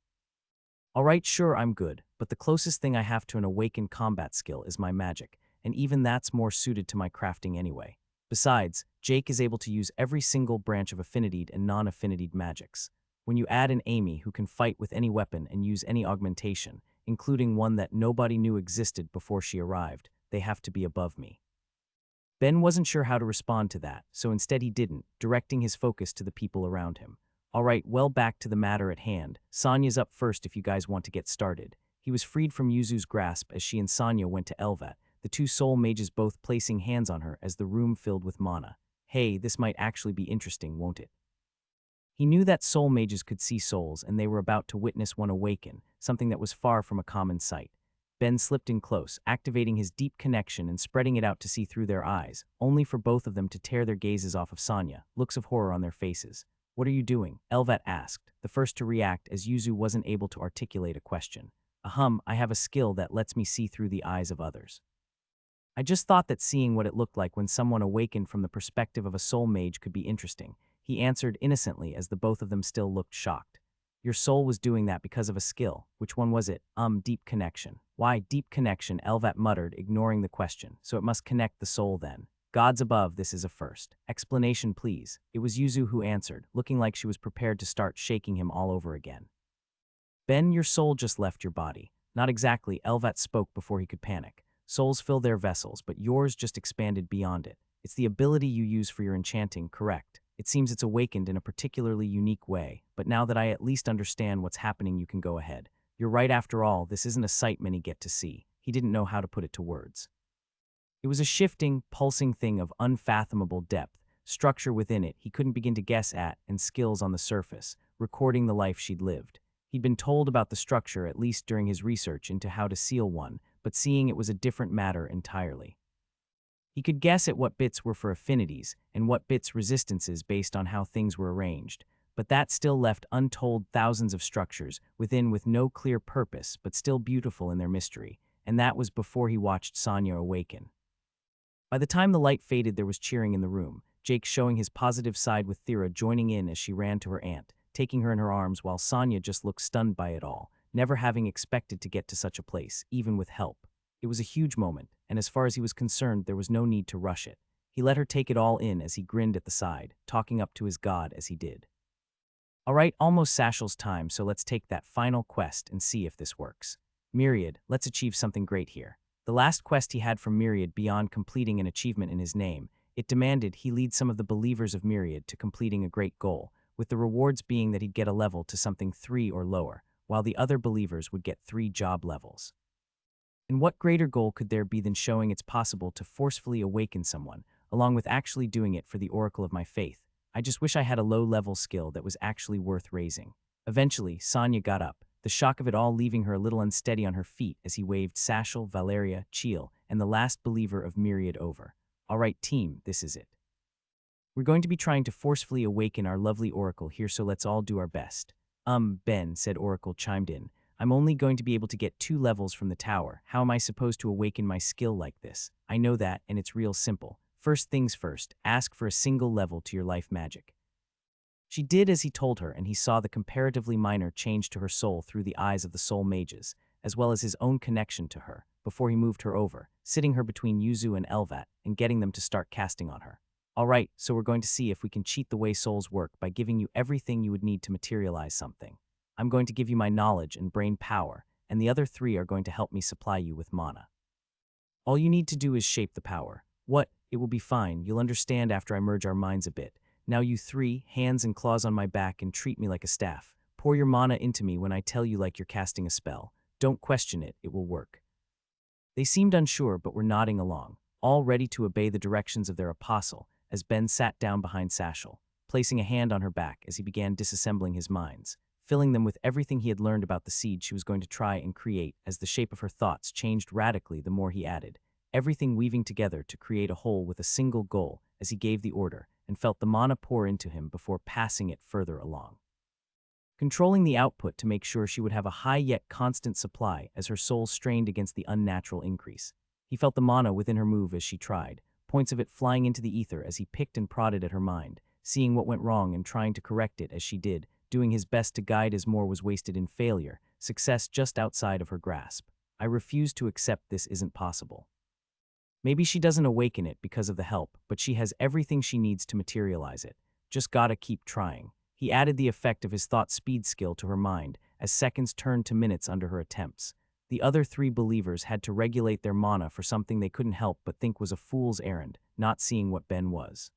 All right, sure, I'm good, but the closest thing I have to an awakened combat skill is my magic, and even that's more suited to my crafting anyway. Besides, Jake is able to use every single branch of affinitied and non-affinitied magics. When you add an Amy who can fight with any weapon and use any augmentation, including one that nobody knew existed before she arrived, they have to be above me. Ben wasn't sure how to respond to that, so instead he didn't, directing his focus to the people around him. All right, well, back to the matter at hand. Sonya's up first if you guys want to get started. He was freed from Yuzu's grasp as she and Sonya went to Elvat, the two soul mages both placing hands on her as the room filled with mana. Hey, this might actually be interesting, won't it? He knew that soul mages could see souls and they were about to witness one awaken, something that was far from a common sight. Ben slipped in close, activating his deep connection and spreading it out to see through their eyes, only for both of them to tear their gazes off of Sonya, looks of horror on their faces. What are you doing? Elvat asked, the first to react as Yuzu wasn't able to articulate a question. I have a skill that lets me see through the eyes of others. I just thought that seeing what it looked like when someone awakened from the perspective of a soul mage could be interesting, he answered innocently as the both of them still looked shocked. Your soul was doing that because of a skill. Which one was it? Deep connection. Why, deep connection, Elvat muttered, ignoring the question. So it must connect the soul then. Gods above, this is a first. Explanation, please. It was Yuzu who answered, looking like she was prepared to start shaking him all over again. Ben, your soul just left your body. Not exactly, Elvat spoke before he could panic. Souls fill their vessels, but yours just expanded beyond it. It's the ability you use for your enchanting, correct? It seems it's awakened in a particularly unique way, but now that I at least understand what's happening, you can go ahead. You're right, after all, this isn't a sight many get to see. He didn't know how to put it to words. It was a shifting, pulsing thing of unfathomable depth, structure within it he couldn't begin to guess at, and skills on the surface, recording the life she'd lived. He'd been told about the structure at least during his research into how to seal one, but seeing it was a different matter entirely. He could guess at what bits were for affinities and what bits resistances based on how things were arranged, but that still left untold thousands of structures within with no clear purpose but still beautiful in their mystery, and that was before he watched Sonya awaken. By the time the light faded, there was cheering in the room, Jake showing his positive side with Thera joining in as she ran to her aunt, taking her in her arms while Sonya just looked stunned by it all, never having expected to get to such a place, even with help. It was a huge moment, and as far as he was concerned, there was no need to rush it. He let her take it all in as he grinned at the side, talking up to his god as he did. All right, almost Sashel's time, so let's take that final quest and see if this works. Myriad, let's achieve something great here. The last quest he had from Myriad beyond completing an achievement in his name, it demanded he lead some of the believers of Myriad to completing a great goal, with the rewards being that he'd get a level to something 3 or lower, while the other believers would get 3 job levels. And what greater goal could there be than showing it's possible to forcefully awaken someone, along with actually doing it for the Oracle of my faith? I just wish I had a low-level skill that was actually worth raising. Eventually, Sonya got up, the shock of it all leaving her a little unsteady on her feet as he waved Sashel, Valeria, Cheel, and the last believer of Myriad over. All right, team, this is it. We're going to be trying to forcefully awaken our lovely Oracle here, so let's all do our best. Ben, said Oracle chimed in. I'm only going to be able to get 2 levels from the tower. How am I supposed to awaken my skill like this? I know that, and it's real simple. First things first, ask for a single level to your life magic. She did as he told her, and he saw the comparatively minor change to her soul through the eyes of the soul mages, as well as his own connection to her, before he moved her over, sitting her between Yuzu and Elvat, and getting them to start casting on her. All right, so we're going to see if we can cheat the way souls work by giving you everything you would need to materialize something. I'm going to give you my knowledge and brain power, and the other 3 are going to help me supply you with mana. All you need to do is shape the power. What? It will be fine. You'll understand after I merge our minds a bit. Now you 3, hands and claws on my back, and treat me like a staff. Pour your mana into me when I tell you like you're casting a spell. Don't question it, it will work. They seemed unsure but were nodding along, all ready to obey the directions of their apostle, as Ben sat down behind Satchel, placing a hand on her back as he began disassembling his minds, filling them with everything he had learned about the seed she was going to try and create. As the shape of her thoughts changed radically the more he added, everything weaving together to create a whole with a single goal as he gave the order, and felt the mana pour into him before passing it further along. Controlling the output to make sure she would have a high yet constant supply as her soul strained against the unnatural increase. He felt the mana within her move as she tried, points of it flying into the ether as he picked and prodded at her mind, seeing what went wrong and trying to correct it as she did, doing his best to guide as more was wasted in failure, success just outside of her grasp. I refuse to accept this isn't possible. Maybe she doesn't awaken it because of the help, but she has everything she needs to materialize it. Just gotta keep trying. He added the effect of his thought speed skill to her mind as seconds turned to minutes under her attempts. The other 3 believers had to regulate their mana for something they couldn't help but think was a fool's errand, not seeing what Ben was.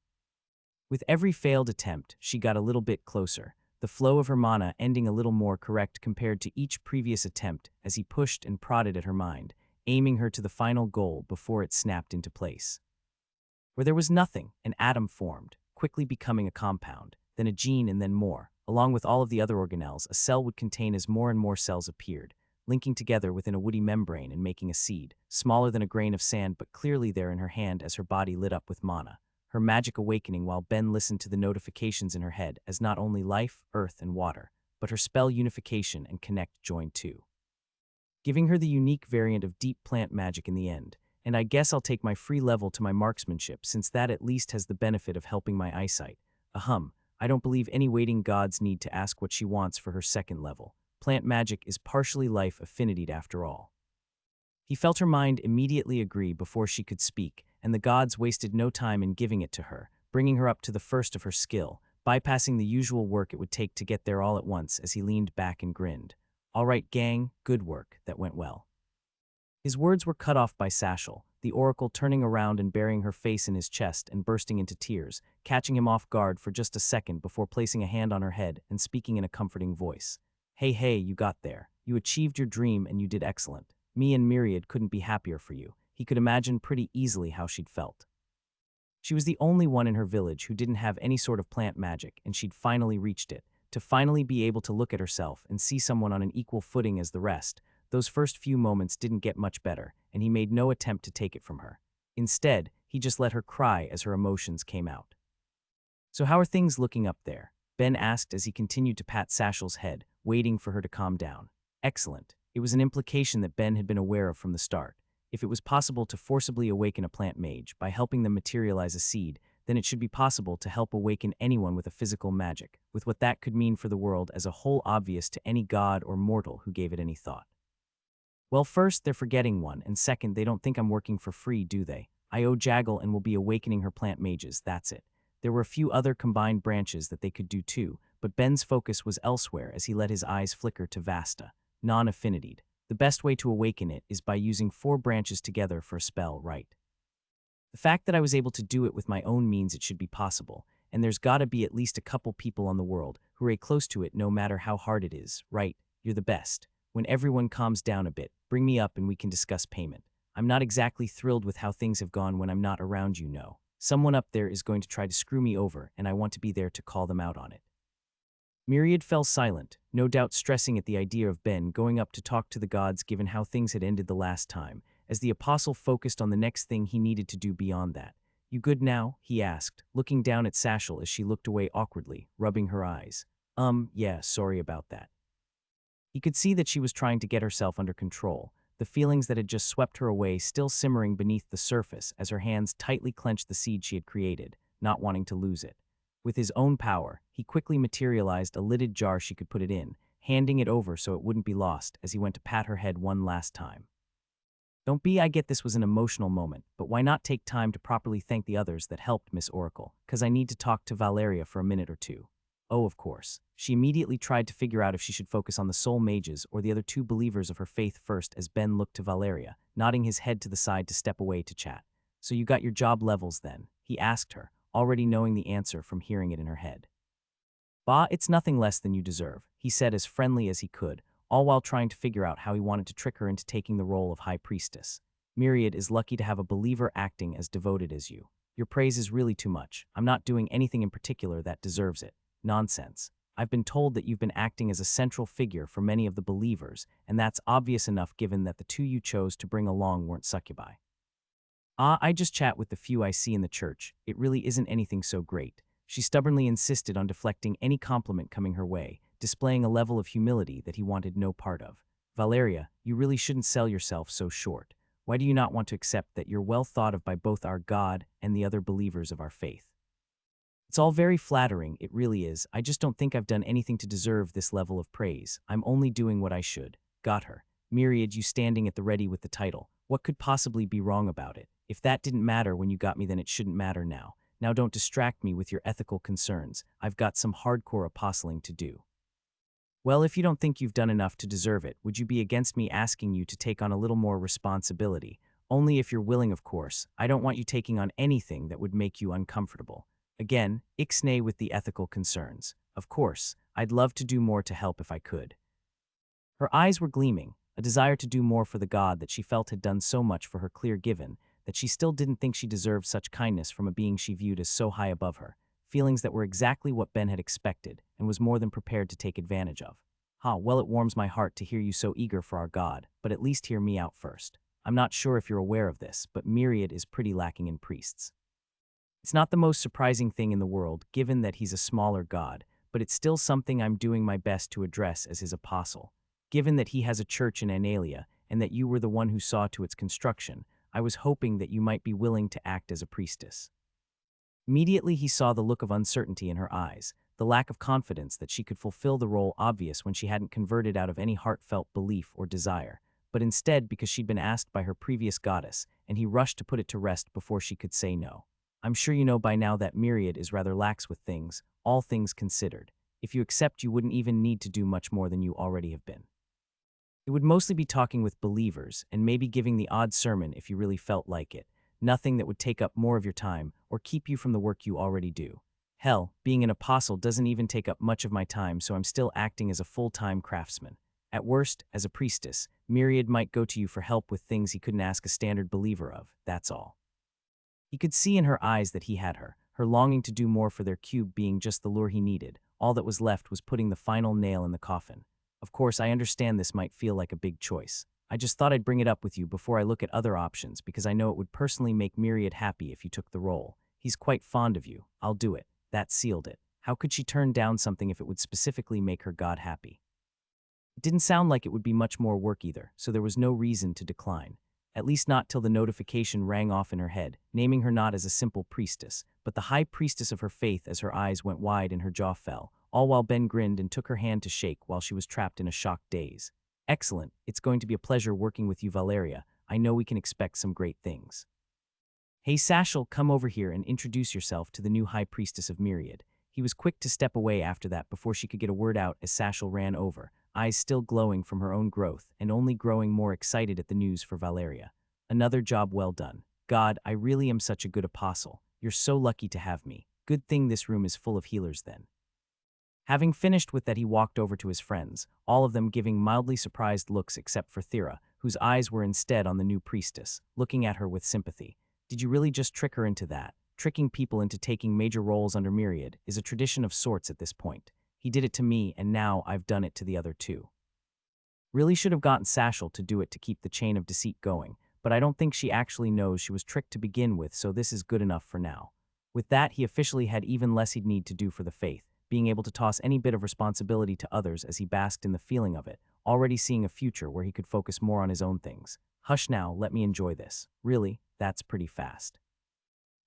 With every failed attempt, she got a little bit closer, the flow of her mana ending a little more correct compared to each previous attempt as he pushed and prodded at her mind, aiming her to the final goal before it snapped into place. Where there was nothing, an atom formed, quickly becoming a compound, then a gene and then more. Along with all of the other organelles, a cell would contain as more and more cells appeared, linking together within a woody membrane and making a seed, smaller than a grain of sand but clearly there in her hand as her body lit up with mana, her magic awakening while Ben listened to the notifications in her head as not only life, earth, and water, but her spell unification and connect joined too, giving her the unique variant of deep plant magic in the end. And I guess I'll take my free level to my marksmanship since that at least has the benefit of helping my eyesight. I don't believe any waiting gods need to ask what she wants for her second level. Plant magic is partially life affinitied after all. He felt her mind immediately agree before she could speak, and the gods wasted no time in giving it to her, bringing her up to the first of her skill, bypassing the usual work it would take to get there all at once as he leaned back and grinned. All right, gang, good work, that went well. His words were cut off by Satchel, the oracle turning around and burying her face in his chest and bursting into tears, catching him off guard for just a second before placing a hand on her head and speaking in a comforting voice. Hey, you got there. You achieved your dream and you did excellent. Me and Myriad couldn't be happier for you. He could imagine pretty easily how she'd felt. She was the only one in her village who didn't have any sort of plant magic, and she'd finally reached it. To finally be able to look at herself and see someone on an equal footing as the rest, those first few moments didn't get much better, and he made no attempt to take it from her. Instead, he just let her cry as her emotions came out. So how are things looking up there? Ben asked as he continued to pat Satchel's head, waiting for her to calm down. Excellent. It was an implication that Ben had been aware of from the start. If it was possible to forcibly awaken a plant mage by helping them materialize a seed, then it should be possible to help awaken anyone with a physical magic, with what that could mean for the world as a whole obvious to any god or mortal who gave it any thought. Well, first, they're forgetting one, and second, they don't think I'm working for free, do they? I owe Jaggle and will be awakening her plant mages, that's it. There were a few other combined branches that they could do too, but Ben's focus was elsewhere as he let his eyes flicker to Vasta, non-affinitied. The best way to awaken it is by using 4 branches together for a spell, right? The fact that I was able to do it with my own means it should be possible, and there's gotta be at least a couple people on the world who are close to it no matter how hard it is, right? You're the best. When everyone calms down a bit, bring me up and we can discuss payment. I'm not exactly thrilled with how things have gone when I'm not around, you know. Someone up there is going to try to screw me over, and I want to be there to call them out on it. Myriad fell silent, no doubt stressing at the idea of Ben going up to talk to the gods given how things had ended the last time, as the apostle focused on the next thing he needed to do beyond that, You good now? He asked, looking down at Sashel as she looked away awkwardly, rubbing her eyes. Yeah, sorry about that. He could see that she was trying to get herself under control, the feelings that had just swept her away still simmering beneath the surface as her hands tightly clenched the seed she had created, not wanting to lose it. With his own power, he quickly materialized a lidded jar she could put it in, handing it over so it wouldn't be lost as he went to pat her head one last time. I get this was an emotional moment, but why not take time to properly thank the others that helped Miss Oracle, 'cause I need to talk to Valeria for a minute or two. Oh, of course. She immediately tried to figure out if she should focus on the soul mages or the other two believers of her faith first as Ben looked to Valeria, nodding his head to the side to step away to chat. So you got your job levels then? He asked her, already knowing the answer from hearing it in her head. Bah, it's nothing less than you deserve, he said as friendly as he could, all while trying to figure out how he wanted to trick her into taking the role of High Priestess. Myriad is lucky to have a believer acting as devoted as you. Your praise is really too much. I'm not doing anything in particular that deserves it. Nonsense. I've been told that you've been acting as a central figure for many of the believers, and that's obvious enough given that the two you chose to bring along weren't succubi. I just chat with the few I see in the church. It really isn't anything so great. She stubbornly insisted on deflecting any compliment coming her way, displaying a level of humility that he wanted no part of. Valeria, you really shouldn't sell yourself so short. Why do you not want to accept that you're well thought of by both our God and the other believers of our faith? It's all very flattering, it really is. I just don't think I've done anything to deserve this level of praise. I'm only doing what I should. Got her. Myriad, you standing at the ready with the title. What could possibly be wrong about it? If that didn't matter when you got me, then it shouldn't matter now. Now don't distract me with your ethical concerns. I've got some hardcore apostling to do. Well, if you don't think you've done enough to deserve it, would you be against me asking you to take on a little more responsibility? Only if you're willing, of course. I don't want you taking on anything that would make you uncomfortable. Again, ixnay with the ethical concerns. Of course, I'd love to do more to help if I could. Her eyes were gleaming, a desire to do more for the god that she felt had done so much for her clear given, that she still didn't think she deserved such kindness from a being she viewed as so high above her, feelings that were exactly what Ben had expected and was more than prepared to take advantage of. Well, it warms my heart to hear you so eager for our god, but at least hear me out first. I'm not sure if you're aware of this, but Myriad is pretty lacking in priests. It's not the most surprising thing in the world, given that he's a smaller god, but it's still something I'm doing my best to address as his apostle. Given that he has a church in Analia, and that you were the one who saw to its construction, I was hoping that you might be willing to act as a priestess. Immediately he saw the look of uncertainty in her eyes, the lack of confidence that she could fulfill the role obvious when she hadn't converted out of any heartfelt belief or desire, but instead because she'd been asked by her previous goddess, and he rushed to put it to rest before she could say no. I'm sure you know by now that Myriad is rather lax with things, all things considered. If you accept, you wouldn't even need to do much more than you already have been. It would mostly be talking with believers and maybe giving the odd sermon if you really felt like it. Nothing that would take up more of your time or keep you from the work you already do. Hell, being an apostle doesn't even take up much of my time, so I'm still acting as a full-time craftsman. At worst, as a priestess, Myriad might go to you for help with things he couldn't ask a standard believer of, that's all. He could see in her eyes that he had her longing to do more for their cube being just the lure he needed. All that was left was putting the final nail in the coffin. Of course, I understand this might feel like a big choice. I just thought I'd bring it up with you before I look at other options because I know it would personally make Myriad happy if you took the role. He's quite fond of you. I'll do it. That sealed it. How could she turn down something if it would specifically make her god happy? It didn't sound like it would be much more work either, so there was no reason to decline. At least not till the notification rang off in her head, naming her not as a simple priestess, but the high priestess of her faith as her eyes went wide and her jaw fell, all while Ben grinned and took her hand to shake while she was trapped in a shocked daze. Excellent. It's going to be a pleasure working with you, Valeria. I know we can expect some great things. Hey, Sashel, come over here and introduce yourself to the new high priestess of Myriad. He was quick to step away after that before she could get a word out as Sashel ran over, eyes still glowing from her own growth and only growing more excited at the news for Valeria. Another job well done. God, I really am such a good apostle. You're so lucky to have me. Good thing this room is full of healers then. Having finished with that, he walked over to his friends, all of them giving mildly surprised looks except for Thera, whose eyes were instead on the new priestess, looking at her with sympathy. Did you really just trick her into that? Tricking people into taking major roles under Myriad is a tradition of sorts at this point. He did it to me, and now I've done it to the other two. Really should have gotten Sashel to do it to keep the chain of deceit going, but I don't think she actually knows she was tricked to begin with, so this is good enough for now. With that, he officially had even less he'd need to do for the faith, being able to toss any bit of responsibility to others as he basked in the feeling of it, already seeing a future where he could focus more on his own things. Hush now, let me enjoy this. Really, that's pretty fast.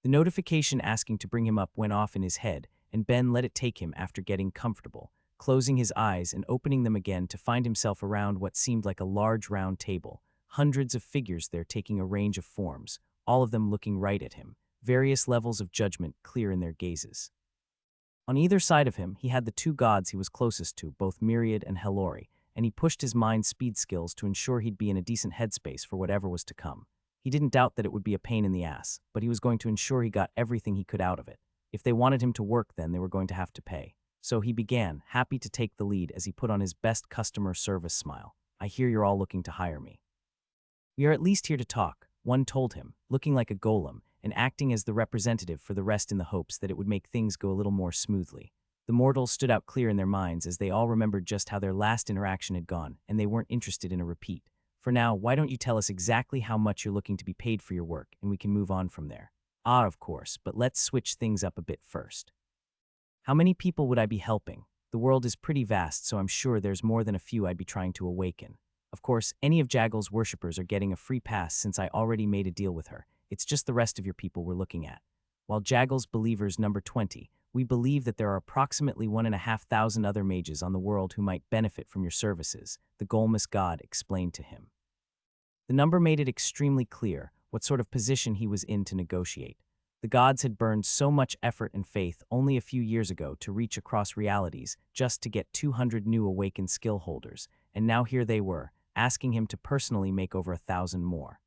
The notification asking to bring him up went off in his head, and Ben let it take him after getting comfortable, closing his eyes and opening them again to find himself around what seemed like a large round table, hundreds of figures there taking a range of forms, all of them looking right at him, various levels of judgment clear in their gazes. On either side of him, he had the two gods he was closest to, both Myriad and Helori, and he pushed his mind's speed skills to ensure he'd be in a decent headspace for whatever was to come. He didn't doubt that it would be a pain in the ass, but he was going to ensure he got everything he could out of it. If they wanted him to work, then they were going to have to pay. So he began, happy to take the lead as he put on his best customer service smile. I hear you're all looking to hire me. We are at least here to talk, one told him, looking like a golem, and acting as the representative for the rest in the hopes that it would make things go a little more smoothly. The mortals stood out clear in their minds as they all remembered just how their last interaction had gone, and they weren't interested in a repeat. For now, why don't you tell us exactly how much you're looking to be paid for your work, and we can move on from there. Ah, of course, but let's switch things up a bit first. How many people would I be helping? The world is pretty vast, so I'm sure there's more than a few I'd be trying to awaken. Of course, any of Jaggle's worshippers are getting a free pass since I already made a deal with her. It's just the rest of your people we're looking at. While Jaggle's believers number 20, we believe that there are approximately 1,500 other mages on the world who might benefit from your services, the Golmus god explained to him. The number made it extremely clear what sort of position he was in to negotiate. The gods had burned so much effort and faith only a few years ago to reach across realities just to get 200 new awakened skill holders, and now here they were, asking him to personally make over 1,000 more.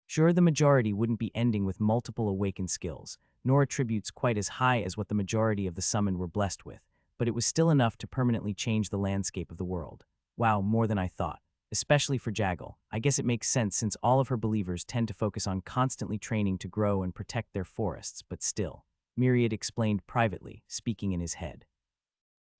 Sure, the majority wouldn't be ending with multiple awakened skills, nor attributes quite as high as what the majority of the summoned were blessed with, but it was still enough to permanently change the landscape of the world. Wow, more than I thought. Especially for Jaggle. I guess it makes sense since all of her believers tend to focus on constantly training to grow and protect their forests, but still, Myriad explained privately, speaking in his head.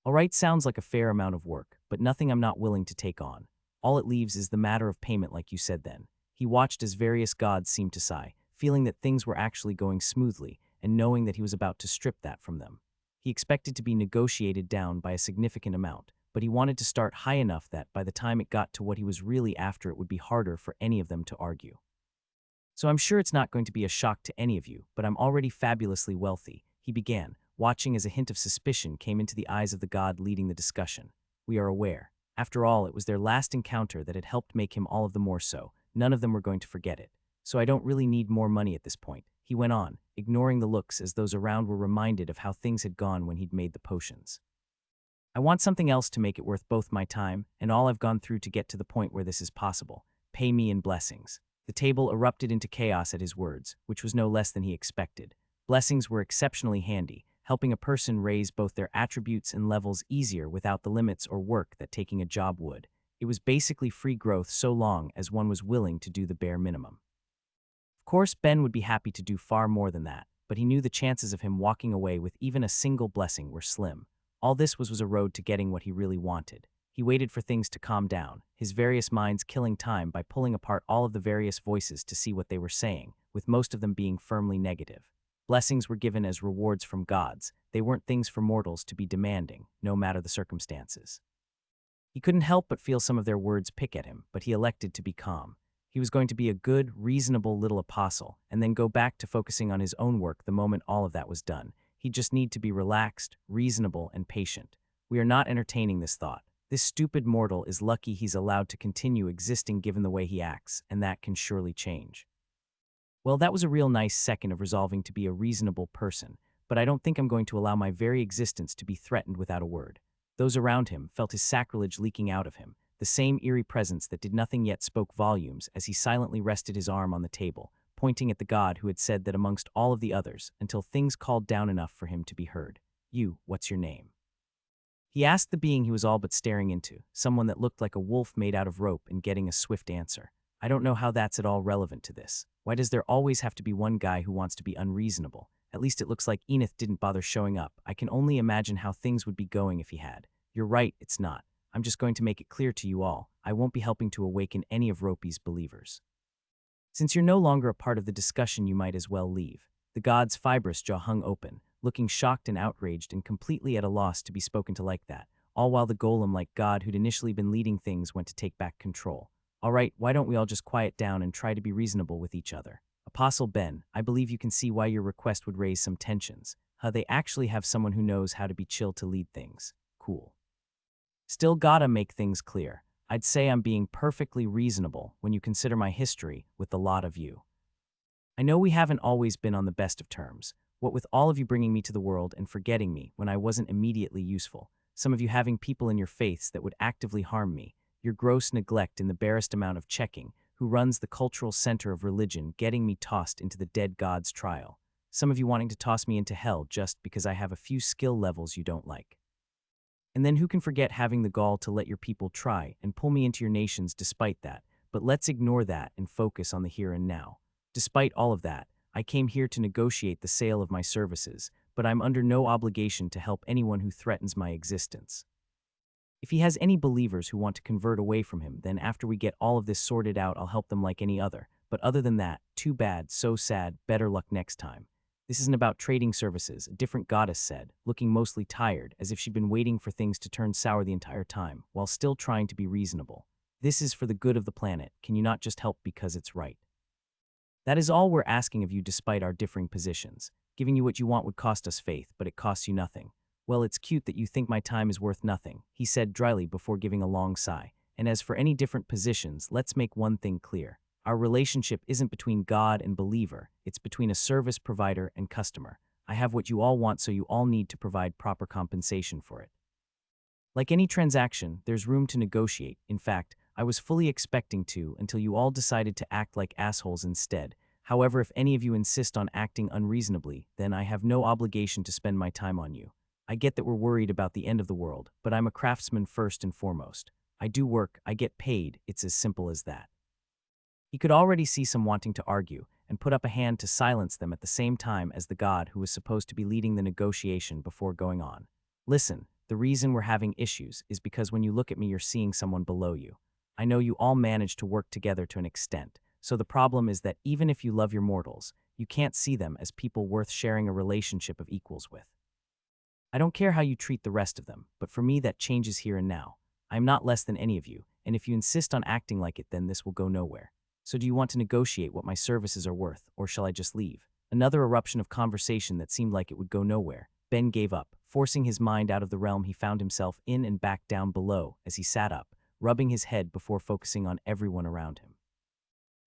All right, sounds like a fair amount of work, but nothing I'm not willing to take on. All it leaves is the matter of payment like you said then. He watched as various gods seemed to sigh, feeling that things were actually going smoothly, and knowing that he was about to strip that from them. He expected to be negotiated down by a significant amount, but he wanted to start high enough that by the time it got to what he was really after, it would be harder for any of them to argue. So I'm sure it's not going to be a shock to any of you, but I'm already fabulously wealthy, he began, watching as a hint of suspicion came into the eyes of the god leading the discussion. We are aware. After all, it was their last encounter that had helped make him all of the more so. None of them were going to forget it. So I don't really need more money at this point, he went on, ignoring the looks as those around were reminded of how things had gone when he'd made the potions. I want something else to make it worth both my time and all I've gone through to get to the point where this is possible. Pay me in blessings. The table erupted into chaos at his words, which was no less than he expected. Blessings were exceptionally handy, helping a person raise both their attributes and levels easier without the limits or work that taking a job would. It was basically free growth so long as one was willing to do the bare minimum. Of course, Ben would be happy to do far more than that, but he knew the chances of him walking away with even a single blessing were slim. All this was a road to getting what he really wanted. He waited for things to calm down, his various minds killing time by pulling apart all of the various voices to see what they were saying, with most of them being firmly negative. Blessings were given as rewards from gods. They weren't things for mortals to be demanding, no matter the circumstances. He couldn't help but feel some of their words pick at him, but he elected to be calm. He was going to be a good, reasonable little apostle, and then go back to focusing on his own work the moment all of that was done. He'd just need to be relaxed, reasonable, and patient. We are not entertaining this thought. This stupid mortal is lucky he's allowed to continue existing given the way he acts, and that can surely change. Well, that was a real nice second of resolving to be a reasonable person, but I don't think I'm going to allow my very existence to be threatened without a word. Those around him felt his sacrilege leaking out of him, the same eerie presence that did nothing yet spoke volumes as he silently rested his arm on the table, pointing at the god who had said that amongst all of the others, until things called down enough for him to be heard. You, what's your name? He asked the being he was all but staring into, someone that looked like a wolf made out of rope and getting a swift answer. I don't know how that's at all relevant to this. Why does there always have to be one guy who wants to be unreasonable? At least it looks like Enith didn't bother showing up. I can only imagine how things would be going if he had. You're right, it's not. I'm just going to make it clear to you all, I won't be helping to awaken any of Ropey's believers. Since you're no longer a part of the discussion, you might as well leave. The god's fibrous jaw hung open, looking shocked and outraged and completely at a loss to be spoken to like that, all while the golem-like god who'd initially been leading things went to take back control. All right, why don't we all just quiet down and try to be reasonable with each other? Apostle Ben, I believe you can see why your request would raise some tensions. They actually have someone who knows how to be chill to lead things. Cool. Still gotta make things clear. I'd say I'm being perfectly reasonable when you consider my history with the lot of you. I know we haven't always been on the best of terms, what with all of you bringing me to the world and forgetting me when I wasn't immediately useful, some of you having people in your faiths that would actively harm me, your gross neglect in the barest amount of checking, who runs the cultural center of religion getting me tossed into the dead god's trial, some of you wanting to toss me into hell just because I have a few skill levels you don't like. And then who can forget having the gall to let your people try and pull me into your nations despite that, but let's ignore that and focus on the here and now. Despite all of that, I came here to negotiate the sale of my services, but I'm under no obligation to help anyone who threatens my existence. If he has any believers who want to convert away from him, then after we get all of this sorted out, I'll help them like any other. But other than that, too bad, so sad, better luck next time. This isn't about trading services, a different goddess said, looking mostly tired, as if she'd been waiting for things to turn sour the entire time, while still trying to be reasonable. This is for the good of the planet. Can you not just help because it's right? That is all we're asking of you despite our differing positions. Giving you what you want would cost us faith, but it costs you nothing. Well, it's cute that you think my time is worth nothing, he said dryly before giving a long sigh. And as for any different positions, let's make one thing clear. Our relationship isn't between God and believer, it's between a service provider and customer. I have what you all want, so you all need to provide proper compensation for it. Like any transaction, there's room to negotiate. In fact, I was fully expecting to until you all decided to act like assholes instead. However, if any of you insist on acting unreasonably, then I have no obligation to spend my time on you. I get that we're worried about the end of the world, but I'm a craftsman first and foremost. I do work, I get paid, it's as simple as that. He could already see some wanting to argue, and put up a hand to silence them at the same time as the god who was supposed to be leading the negotiation before going on. Listen, the reason we're having issues is because when you look at me, you're seeing someone below you. I know you all manage to work together to an extent, so the problem is that even if you love your mortals, you can't see them as people worth sharing a relationship of equals with. I don't care how you treat the rest of them, but for me that changes here and now. I am not less than any of you, and if you insist on acting like it, then this will go nowhere. So do you want to negotiate what my services are worth, or shall I just leave? Another eruption of conversation that seemed like it would go nowhere. Ben gave up, forcing his mind out of the realm he found himself in and back down below as he sat up, rubbing his head before focusing on everyone around him.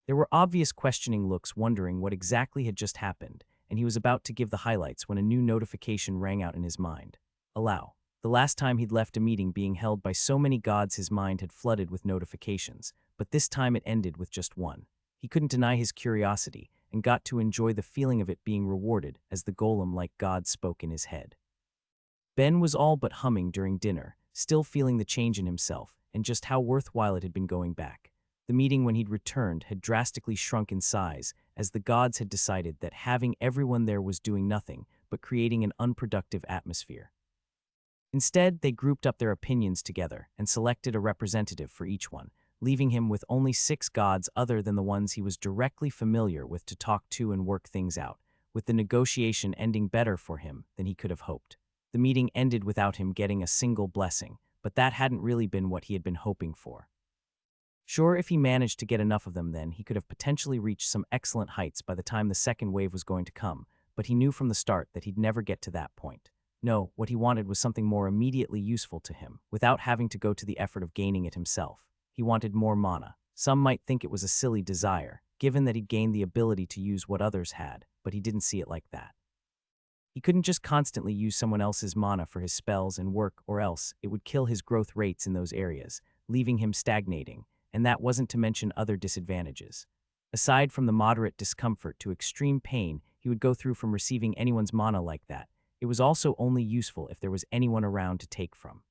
There were obvious questioning looks wondering what exactly had just happened, and he was about to give the highlights when a new notification rang out in his mind. Allow. The last time he'd left a meeting being held by so many gods, his mind had flooded with notifications, but this time it ended with just one. He couldn't deny his curiosity and got to enjoy the feeling of it being rewarded as the golem-like god spoke in his head. Ben was all but humming during dinner, still feeling the change in himself and just how worthwhile it had been going back. The meeting when he'd returned had drastically shrunk in size as the gods had decided that having everyone there was doing nothing but creating an unproductive atmosphere. Instead, they grouped up their opinions together and selected a representative for each one, leaving him with only 6 gods other than the ones he was directly familiar with to talk to and work things out, with the negotiation ending better for him than he could have hoped. The meeting ended without him getting a single blessing, but that hadn't really been what he had been hoping for. Sure, if he managed to get enough of them, then he could have potentially reached some excellent heights by the time the second wave was going to come, but he knew from the start that he'd never get to that point. No, what he wanted was something more immediately useful to him, without having to go to the effort of gaining it himself. He wanted more mana. Some might think it was a silly desire, given that he'd gained the ability to use what others had, but he didn't see it like that. He couldn't just constantly use someone else's mana for his spells and work, or else it would kill his growth rates in those areas, leaving him stagnating, and that wasn't to mention other disadvantages. Aside from the moderate discomfort to extreme pain he would go through from receiving anyone's mana like that, it was also only useful if there was anyone around to take from.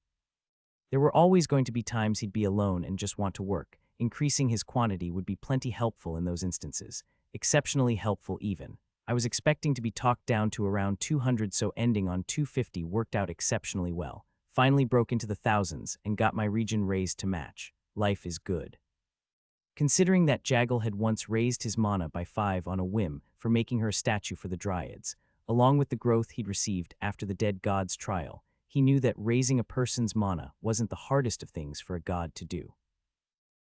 There were always going to be times he'd be alone and just want to work. Increasing his quantity would be plenty helpful in those instances, exceptionally helpful even. I was expecting to be talked down to around 200, so ending on 250 worked out exceptionally well. Finally broke into the thousands and got my region raised to match. Life is good. Considering that Jaggle had once raised his mana by 5 on a whim for making her a statue for the Dryads, along with the growth he'd received after the dead god's trial, he knew that raising a person's mana wasn't the hardest of things for a god to do.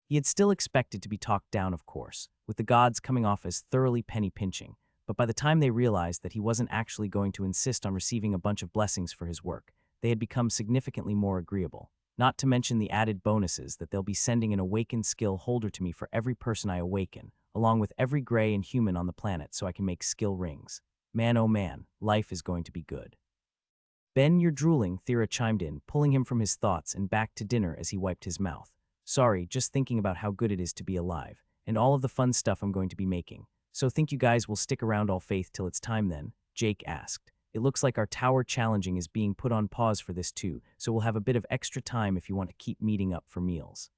He had still expected to be talked down, of course, with the gods coming off as thoroughly penny-pinching, but by the time they realized that he wasn't actually going to insist on receiving a bunch of blessings for his work, they had become significantly more agreeable. Not to mention the added bonuses that they'll be sending an awakened skill holder to me for every person I awaken, along with every gray and human on the planet so I can make skill rings. Man, oh man, life is going to be good. Ben, you're drooling, Thera chimed in, pulling him from his thoughts and back to dinner as he wiped his mouth. Sorry, just thinking about how good it is to be alive, and all of the fun stuff I'm going to be making. So think you guys will stick around all faith till it's time then? Jake asked. It looks like our tower challenging is being put on pause for this too, so we'll have a bit of extra time if you want to keep meeting up for meals.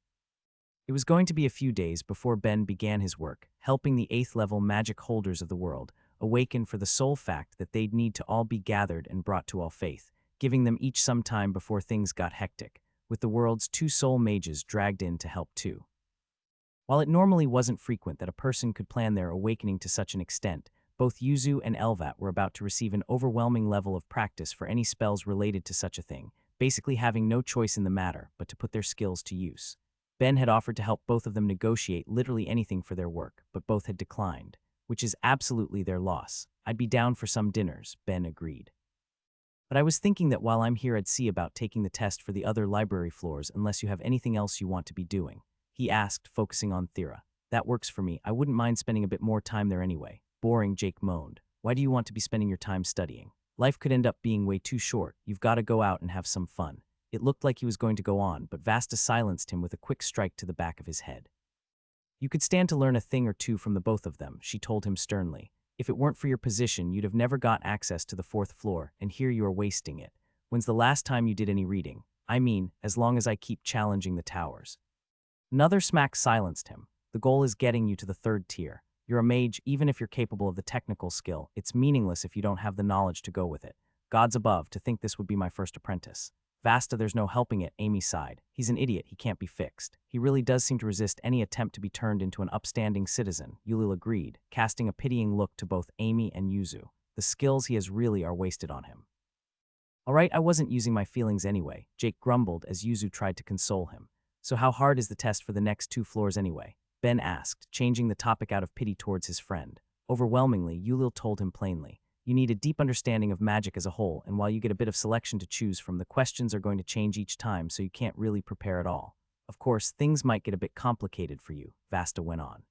It was going to be a few days before Ben began his work, helping the 8th level magic holders of the world awaken for the sole fact that they'd need to all be gathered and brought to all faith, giving them each some time before things got hectic, with the world's 2 soul mages dragged in to help too. While it normally wasn't frequent that a person could plan their awakening to such an extent, both Yuzu and Elvat were about to receive an overwhelming level of practice for any spells related to such a thing, basically having no choice in the matter but to put their skills to use. Ben had offered to help both of them negotiate literally anything for their work, but both had declined, which is absolutely their loss. I'd be down for some dinners, Ben agreed. But I was thinking that while I'm here I'd see about taking the test for the other library floors unless you have anything else you want to be doing, he asked, focusing on Thera. That works for me. I wouldn't mind spending a bit more time there anyway. Boring, Jake moaned. Why do you want to be spending your time studying? Life could end up being way too short. You've got to go out and have some fun. It looked like he was going to go on, but Vasta silenced him with a quick strike to the back of his head. You could stand to learn a thing or two from the both of them, she told him sternly. If it weren't for your position, you'd have never got access to the 4th floor, and here you are wasting it. When's the last time you did any reading? I mean, as long as I keep challenging the towers. Another smack silenced him. The goal is getting you to the 3rd tier. You're a mage, even if you're capable of the technical skill. It's meaningless if you don't have the knowledge to go with it. Gods above, to think this would be my first apprentice. Vasta, there's no helping it, Amy sighed. He's an idiot, he can't be fixed. He really does seem to resist any attempt to be turned into an upstanding citizen, Yulil agreed, casting a pitying look to both Amy and Yuzu. The skills he has really are wasted on him. Alright, I wasn't using my feelings anyway, Jake grumbled as Yuzu tried to console him. So how hard is the test for the next 2 floors anyway? Ben asked, changing the topic out of pity towards his friend. Overwhelmingly, Yulil told him plainly. You need a deep understanding of magic as a whole, and while you get a bit of selection to choose from, the questions are going to change each time, so you can't really prepare at all. Of course, things might get a bit complicated for you, Vasta went on.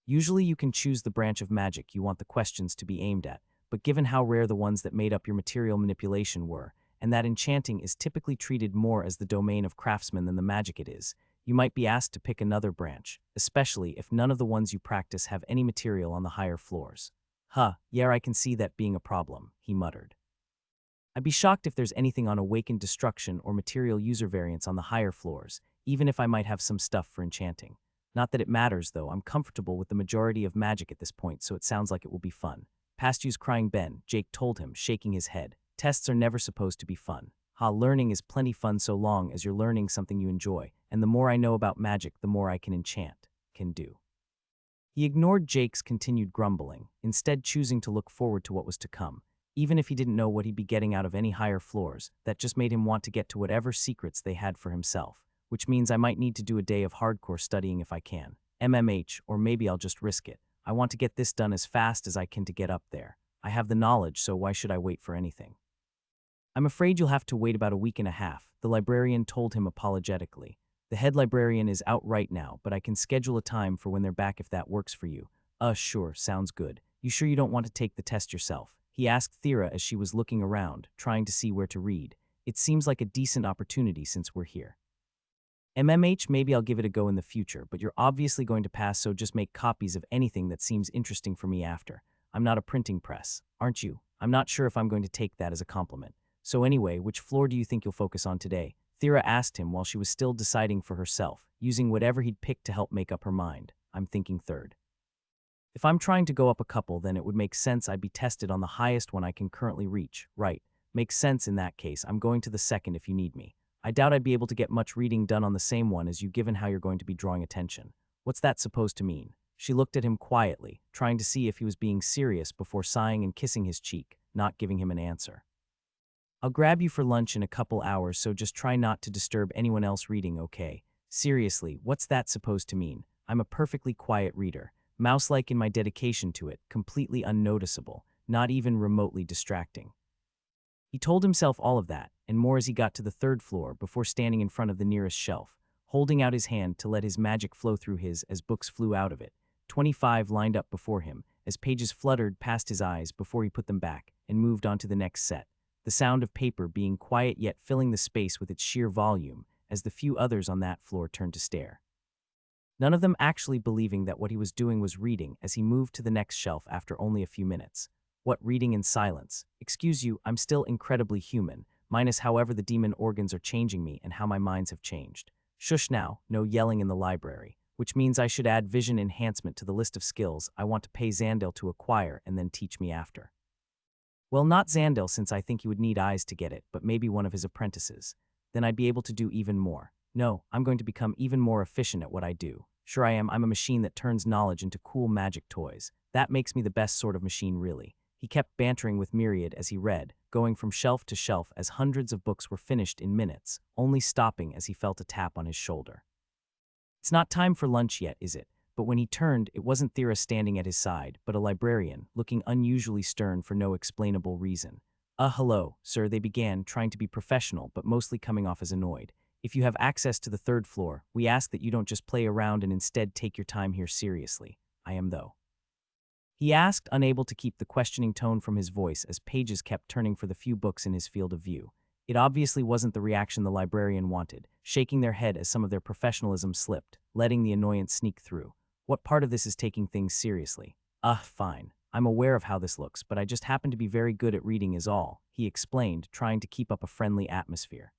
Usually you can choose the branch of magic you want the questions to be aimed at, but given how rare the ones that made up your material manipulation were, and that enchanting is typically treated more as the domain of craftsmen than the magic it is, you might be asked to pick another branch, especially if none of the ones you practice have any material on the higher floors. Yeah, I can see that being a problem, he muttered. I'd be shocked if there's anything on awakened destruction or material user variants on the higher floors, even if I might have some stuff for enchanting. Not that it matters, though. I'm comfortable with the majority of magic at this point, so it sounds like it will be fun. Past you's crying Ben, Jake told him, shaking his head. Tests are never supposed to be fun. Learning is plenty fun so long as you're learning something you enjoy, and the more I know about magic, the more I can enchant, can do. He ignored Jake's continued grumbling, instead choosing to look forward to what was to come. Even if he didn't know what he'd be getting out of any higher floors, that just made him want to get to whatever secrets they had for himself, which means I might need to do a day of hardcore studying if I can. MMH, or maybe I'll just risk it. I want to get this done as fast as I can to get up there. I have the knowledge, so why should I wait for anything? I'm afraid you'll have to wait about a week and a half, the librarian told him apologetically. The head librarian is out right now, but I can schedule a time for when they're back if that works for you. Sure, sounds good. You sure you don't want to take the test yourself? He asked Thera as she was looking around, trying to see where to read. It seems like a decent opportunity since we're here. MMH, maybe I'll give it a go in the future, but you're obviously going to pass, so just make copies of anything that seems interesting for me after. I'm not a printing press, aren't you? I'm not sure if I'm going to take that as a compliment. So anyway, which floor do you think you'll focus on today? Thera asked him while she was still deciding for herself, using whatever he'd picked to help make up her mind. I'm thinking 3rd. If I'm trying to go up a couple, then it would make sense I'd be tested on the highest one I can currently reach. Right. Makes sense in that case. I'm going to the 2nd if you need me. I doubt I'd be able to get much reading done on the same one as you given how you're going to be drawing attention. What's that supposed to mean? She looked at him quietly, trying to see if he was being serious before sighing and kissing his cheek, not giving him an answer. I'll grab you for lunch in a couple hours, so just try not to disturb anyone else reading, okay? Seriously, what's that supposed to mean? I'm a perfectly quiet reader, mouse-like in my dedication to it, completely unnoticeable, not even remotely distracting. He told himself all of that, and more as he got to the third floor before standing in front of the nearest shelf, holding out his hand to let his magic flow through his as books flew out of it. 25 lined up before him, as pages fluttered past his eyes before he put them back and moved on to the next set, the sound of paper being quiet yet filling the space with its sheer volume as the few others on that floor turned to stare. None of them actually believing that what he was doing was reading as he moved to the next shelf after only a few minutes. What reading in silence? Excuse you, I'm still incredibly human, minus however the demon organs are changing me and how my minds have changed. Shush now, no yelling in the library, which means I should add vision enhancement to the list of skills I want to pay Xandil to acquire and then teach me after. Well, not Xandil, since I think he would need eyes to get it, but maybe one of his apprentices. Then I'd be able to do even more. No, I'm going to become even more efficient at what I do. Sure I am, I'm a machine that turns knowledge into cool magic toys. That makes me the best sort of machine, really. He kept bantering with Myriad as he read, going from shelf to shelf as hundreds of books were finished in minutes, only stopping as he felt a tap on his shoulder. It's not time for lunch yet, is it? But when he turned, it wasn't Thera standing at his side, but a librarian, looking unusually stern for no explainable reason. Hello, sir," they began, trying to be professional but mostly coming off as annoyed. "If you have access to the third floor, we ask that you don't just play around and instead take your time here seriously. I am, though." He asked, unable to keep the questioning tone from his voice as pages kept turning for the few books in his field of view. It obviously wasn't the reaction the librarian wanted, shaking their head as some of their professionalism slipped, letting the annoyance sneak through. What part of this is taking things seriously? Fine. I'm aware of how this looks, but I just happen to be very good at reading is all, he explained, trying to keep up a friendly atmosphere.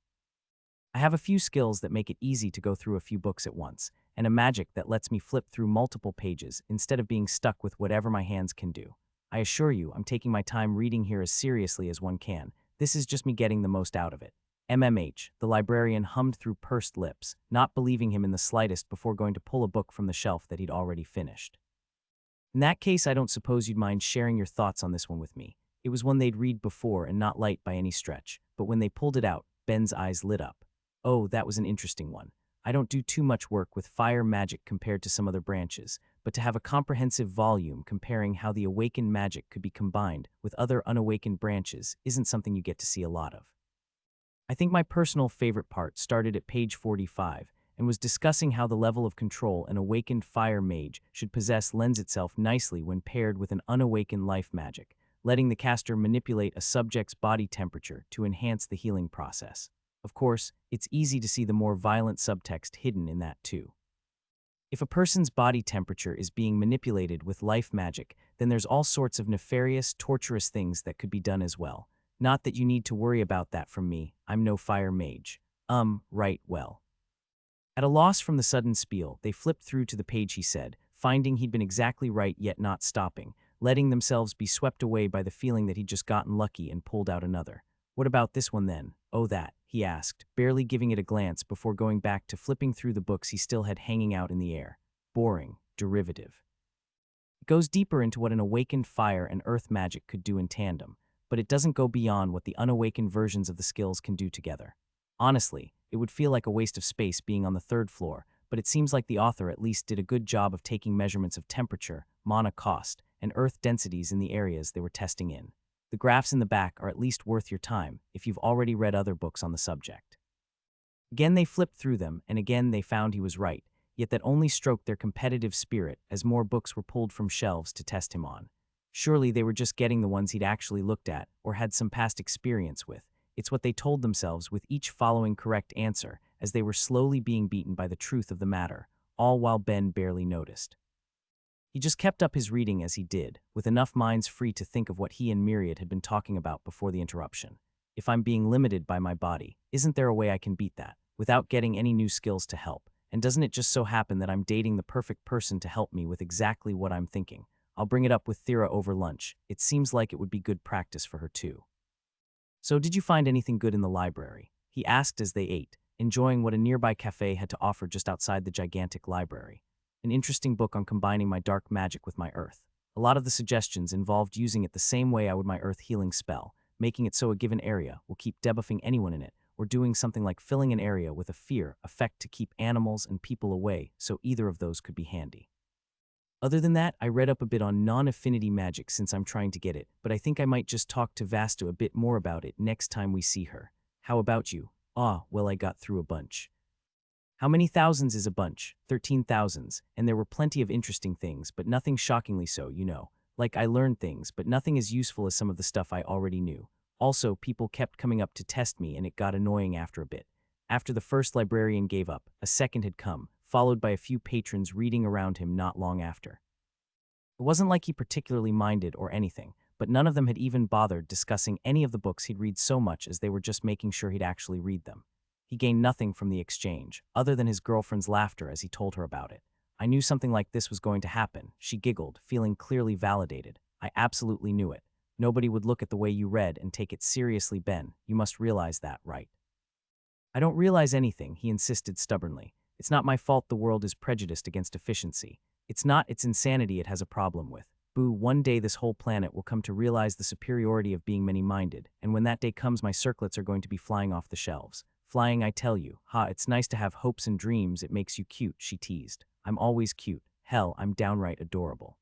I have a few skills that make it easy to go through a few books at once, and a magic that lets me flip through multiple pages instead of being stuck with whatever my hands can do. I assure you, I'm taking my time reading here as seriously as one can. This is just me getting the most out of it. MMH, the librarian hummed through pursed lips, not believing him in the slightest before going to pull a book from the shelf that he'd already finished. In that case, I don't suppose you'd mind sharing your thoughts on this one with me. It was one they'd read before and not light by any stretch, but when they pulled it out, Ben's eyes lit up. Oh, that was an interesting one. I don't do too much work with fire magic compared to some other branches, but to have a comprehensive volume comparing how the awakened magic could be combined with other unawakened branches isn't something you get to see a lot of. I think my personal favorite part started at page 45 and was discussing how the level of control an awakened fire mage should possess lends itself nicely when paired with an unawakened life magic, letting the caster manipulate a subject's body temperature to enhance the healing process. Of course, it's easy to see the more violent subtext hidden in that too. If a person's body temperature is being manipulated with life magic, then there's all sorts of nefarious, torturous things that could be done as well. Not that you need to worry about that from me, I'm no fire mage. Right, well. At a loss from the sudden spiel, they flipped through to the page he said, finding he'd been exactly right yet not stopping, letting themselves be swept away by the feeling that he'd just gotten lucky and pulled out another. What about this one then? Oh, that, he asked, barely giving it a glance before going back to flipping through the books he still had hanging out in the air. Boring, derivative. It goes deeper into what an awakened fire and earth magic could do in tandem, but it doesn't go beyond what the unawakened versions of the skills can do together. Honestly, it would feel like a waste of space being on the third floor, but it seems like the author at least did a good job of taking measurements of temperature, mana cost, and earth densities in the areas they were testing in. The graphs in the back are at least worth your time if you've already read other books on the subject. Again they flipped through them, and again they found he was right, yet that only stroked their competitive spirit as more books were pulled from shelves to test him on. Surely they were just getting the ones he'd actually looked at or had some past experience with. It's what they told themselves with each following correct answer as they were slowly being beaten by the truth of the matter, all while Ben barely noticed. He just kept up his reading as he did, with enough minds free to think of what he and Myriad had been talking about before the interruption. If I'm being limited by my body, isn't there a way I can beat that, without getting any new skills to help? And doesn't it just so happen that I'm dating the perfect person to help me with exactly what I'm thinking? I'll bring it up with Thera over lunch. It seems like it would be good practice for her too. So did you find anything good in the library? He asked as they ate, enjoying what a nearby cafe had to offer just outside the gigantic library. an interesting book on combining my dark magic with my earth. A lot of the suggestions involved using it the same way I would my earth healing spell, making it so a given area will keep debuffing anyone in it, or doing something like filling an area with a fear effect to keep animals and people away, so either of those could be handy. Other than that, I read up a bit on non-affinity magic since I'm trying to get it, but I think I might just talk to Vasta a bit more about it next time we see her. How about you? Ah, well, I got through a bunch. How many thousands is a bunch? 13 thousands, and there were plenty of interesting things, but nothing shockingly so, you know. Like, I learned things, but nothing as useful as some of the stuff I already knew. Also, people kept coming up to test me, and it got annoying after a bit. After the first librarian gave up, a second had come, followed by a few patrons reading around him not long after. It wasn't like he particularly minded or anything, but none of them had even bothered discussing any of the books he'd read so much as they were just making sure he'd actually read them. He gained nothing from the exchange, other than his girlfriend's laughter as he told her about it. I knew something like this was going to happen, she giggled, feeling clearly validated. I absolutely knew it. Nobody would look at the way you read and take it seriously, Ben. You must realize that, right? I don't realize anything, he insisted stubbornly. It's not my fault the world is prejudiced against efficiency. It's not its insanity it has a problem with. Boo, one day this whole planet will come to realize the superiority of being many-minded, and when that day comes my circlets are going to be flying off the shelves. Flying, I tell you. Ha, it's nice to have hopes and dreams, it makes you cute, she teased. I'm always cute. Hell, I'm downright adorable.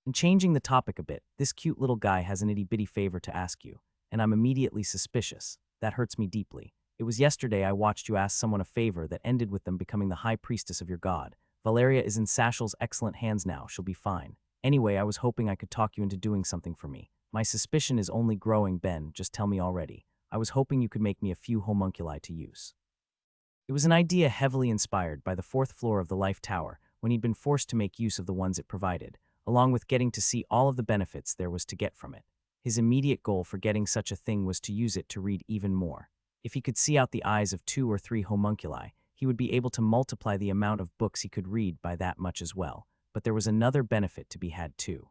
And changing the topic a bit, this cute little guy has an itty-bitty favor to ask you, and I'm immediately suspicious. That hurts me deeply. It was yesterday I watched you ask someone a favor that ended with them becoming the high priestess of your god. Valeria is in Sashel's excellent hands now, she'll be fine. Anyway, I was hoping I could talk you into doing something for me. My suspicion is only growing, Ben, just tell me already. I was hoping you could make me a few homunculi to use. It was an idea heavily inspired by the fourth floor of the Life Tower when he'd been forced to make use of the ones it provided, along with getting to see all of the benefits there was to get from it. His immediate goal for getting such a thing was to use it to read even more. If he could see out the eyes of 2 or 3 homunculi, he would be able to multiply the amount of books he could read by that much as well. But there was another benefit to be had too.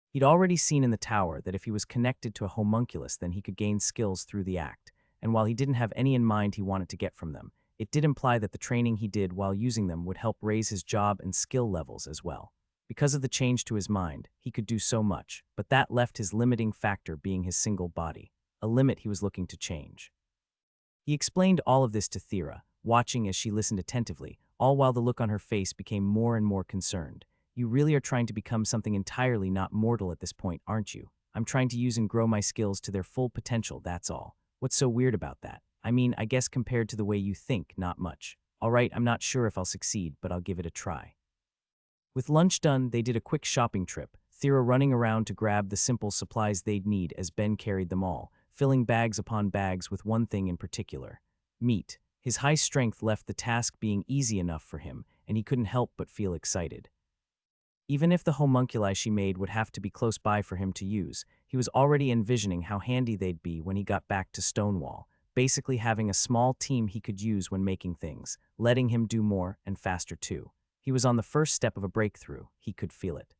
He'd already seen in the tower that if he was connected to a homunculus, then he could gain skills through the act, and while he didn't have any in mind he wanted to get from them, it did imply that the training he did while using them would help raise his job and skill levels as well. Because of the change to his mind, he could do so much, but that left his limiting factor being his single body, a limit he was looking to change. He explained all of this to Thera, watching as she listened attentively, all while the look on her face became more and more concerned. You really are trying to become something entirely not mortal at this point, aren't you? I'm trying to use and grow my skills to their full potential, that's all. What's so weird about that? I mean, I guess compared to the way you think, not much. All right, I'm not sure if I'll succeed, but I'll give it a try. With lunch done, they did a quick shopping trip, Thera running around to grab the simple supplies they'd need as Ben carried them all, filling bags upon bags with one thing in particular: meat. His high strength left the task being easy enough for him, and he couldn't help but feel excited. Even if the homunculi she made would have to be close by for him to use, he was already envisioning how handy they'd be when he got back to Stonewall, basically having a small team he could use when making things, letting him do more and faster too. He was on the first step of a breakthrough, he could feel it.